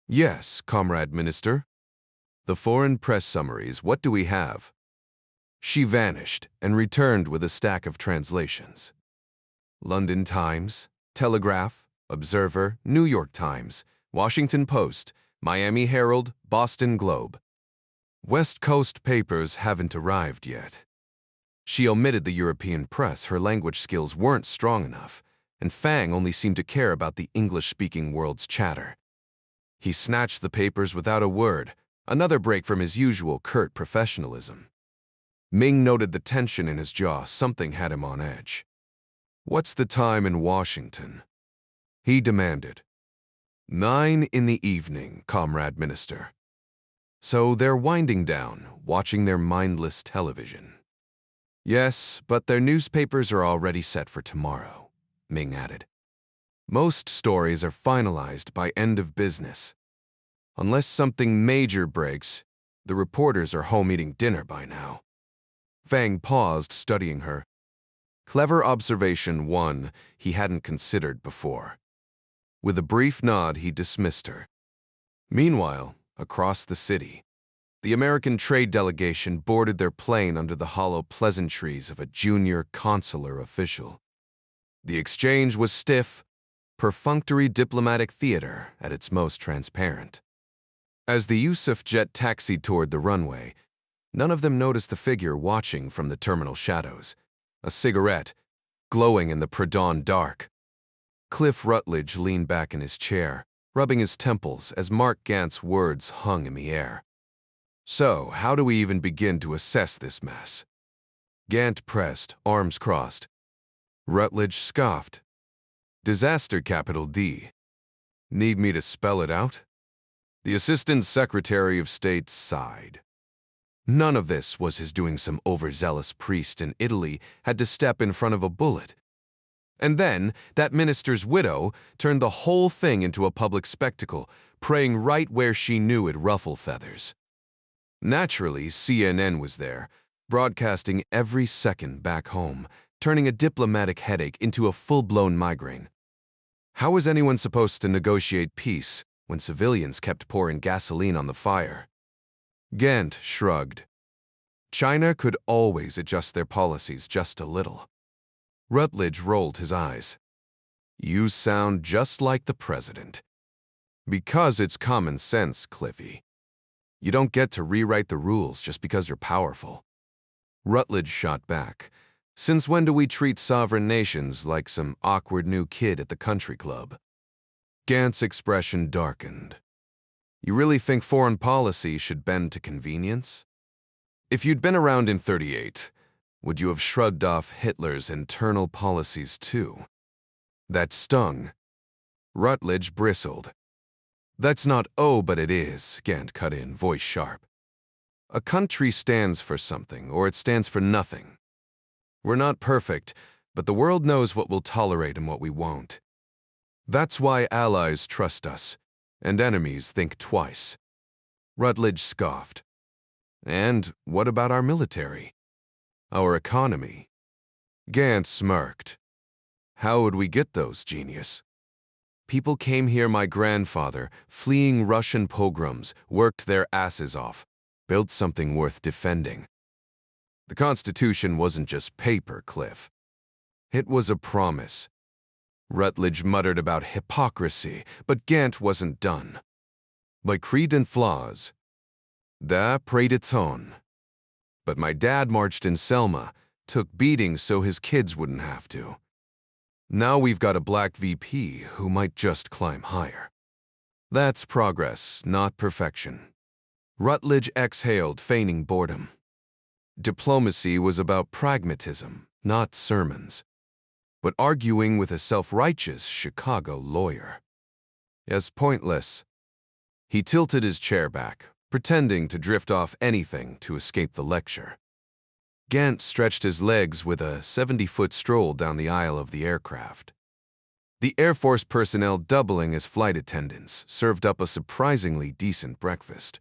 S1: Yes, Comrade Minister. The foreign press summaries, what do we have? She vanished and returned with a stack of translations. London Times, Telegraph, Observer, New York Times, Washington Post, Miami Herald, Boston Globe. West Coast papers haven't arrived yet. She omitted the European press. Her language skills weren't strong enough, and Fang only seemed to care about the English-speaking world's chatter. He snatched the papers without a word, another break from his usual curt professionalism. Ming noted the tension in his jaw. Something had him on edge. What's the time in Washington? He demanded. 9 in the evening, Comrade Minister. So they're winding down, watching their mindless television. Yes, but their newspapers are already set for tomorrow, Ming added. Most stories are finalized by end of business. Unless something major breaks, the reporters are home eating dinner by now. Fang paused, studying her. Clever observation, one he hadn't considered before. With a brief nod, he dismissed her. Meanwhile, across the city, the American trade delegation boarded their plane under the hollow pleasantries of a junior consular official. The exchange was stiff, perfunctory diplomatic theater at its most transparent. As the Yusuf jet taxied toward the runway, none of them noticed the figure watching from the terminal shadows, a cigarette glowing in the pre-dawn dark. Cliff Rutledge leaned back in his chair, rubbing his temples as Mark Gant's words hung in the air. So, how do we even begin to assess this mess? Gant pressed, arms crossed. Rutledge scoffed. Disaster, capital D. Need me to spell it out? The Assistant Secretary of State sighed. None of this was his doing. Some overzealous priest in Italy had to step in front of a bullet. And then, that minister's widow turned the whole thing into a public spectacle, praying right where she knew it'd ruffle feathers. Naturally, CNN was there, broadcasting every second back home, turning a diplomatic headache into a full-blown migraine. How was anyone supposed to negotiate peace when civilians kept pouring gasoline on the fire? Gant shrugged. China could always adjust their policies just a little. Rutledge rolled his eyes. You sound just like the president. Because it's common sense, Cliffy. You don't get to rewrite the rules just because you're powerful. Rutledge shot back. Since when do we treat sovereign nations like some awkward new kid at the country club? Gant's expression darkened. You really think foreign policy should bend to convenience? If you'd been around in '38, would you have shrugged off Hitler's internal policies too? That stung. Rutledge bristled. That's not oh, but it is, Gant cut in, voice sharp. A country stands for something, or it stands for nothing. We're not perfect, but the world knows what we'll tolerate and what we won't. That's why allies trust us, and enemies think twice. Rutledge scoffed. And what about our military? Our economy? Gant smirked. How would we get those, genius? People came here, my grandfather, fleeing Russian pogroms, worked their asses off, built something worth defending. The Constitution wasn't just paper, Cliff. It was a promise. Rutledge muttered about hypocrisy, but Gant wasn't done. By creed and flaws, that prayed its own. But my dad marched in Selma, took beatings so his kids wouldn't have to. Now we've got a black VP who might just climb higher. That's progress, not perfection. Rutledge exhaled, feigning boredom. Diplomacy was about pragmatism, not sermons. But arguing with a self-righteous Chicago lawyer. As pointless. He tilted his chair back, pretending to drift off anything to escape the lecture. Gant stretched his legs with a 70-foot stroll down the aisle of the aircraft. The Air Force personnel, doubling as flight attendants, served up a surprisingly decent breakfast.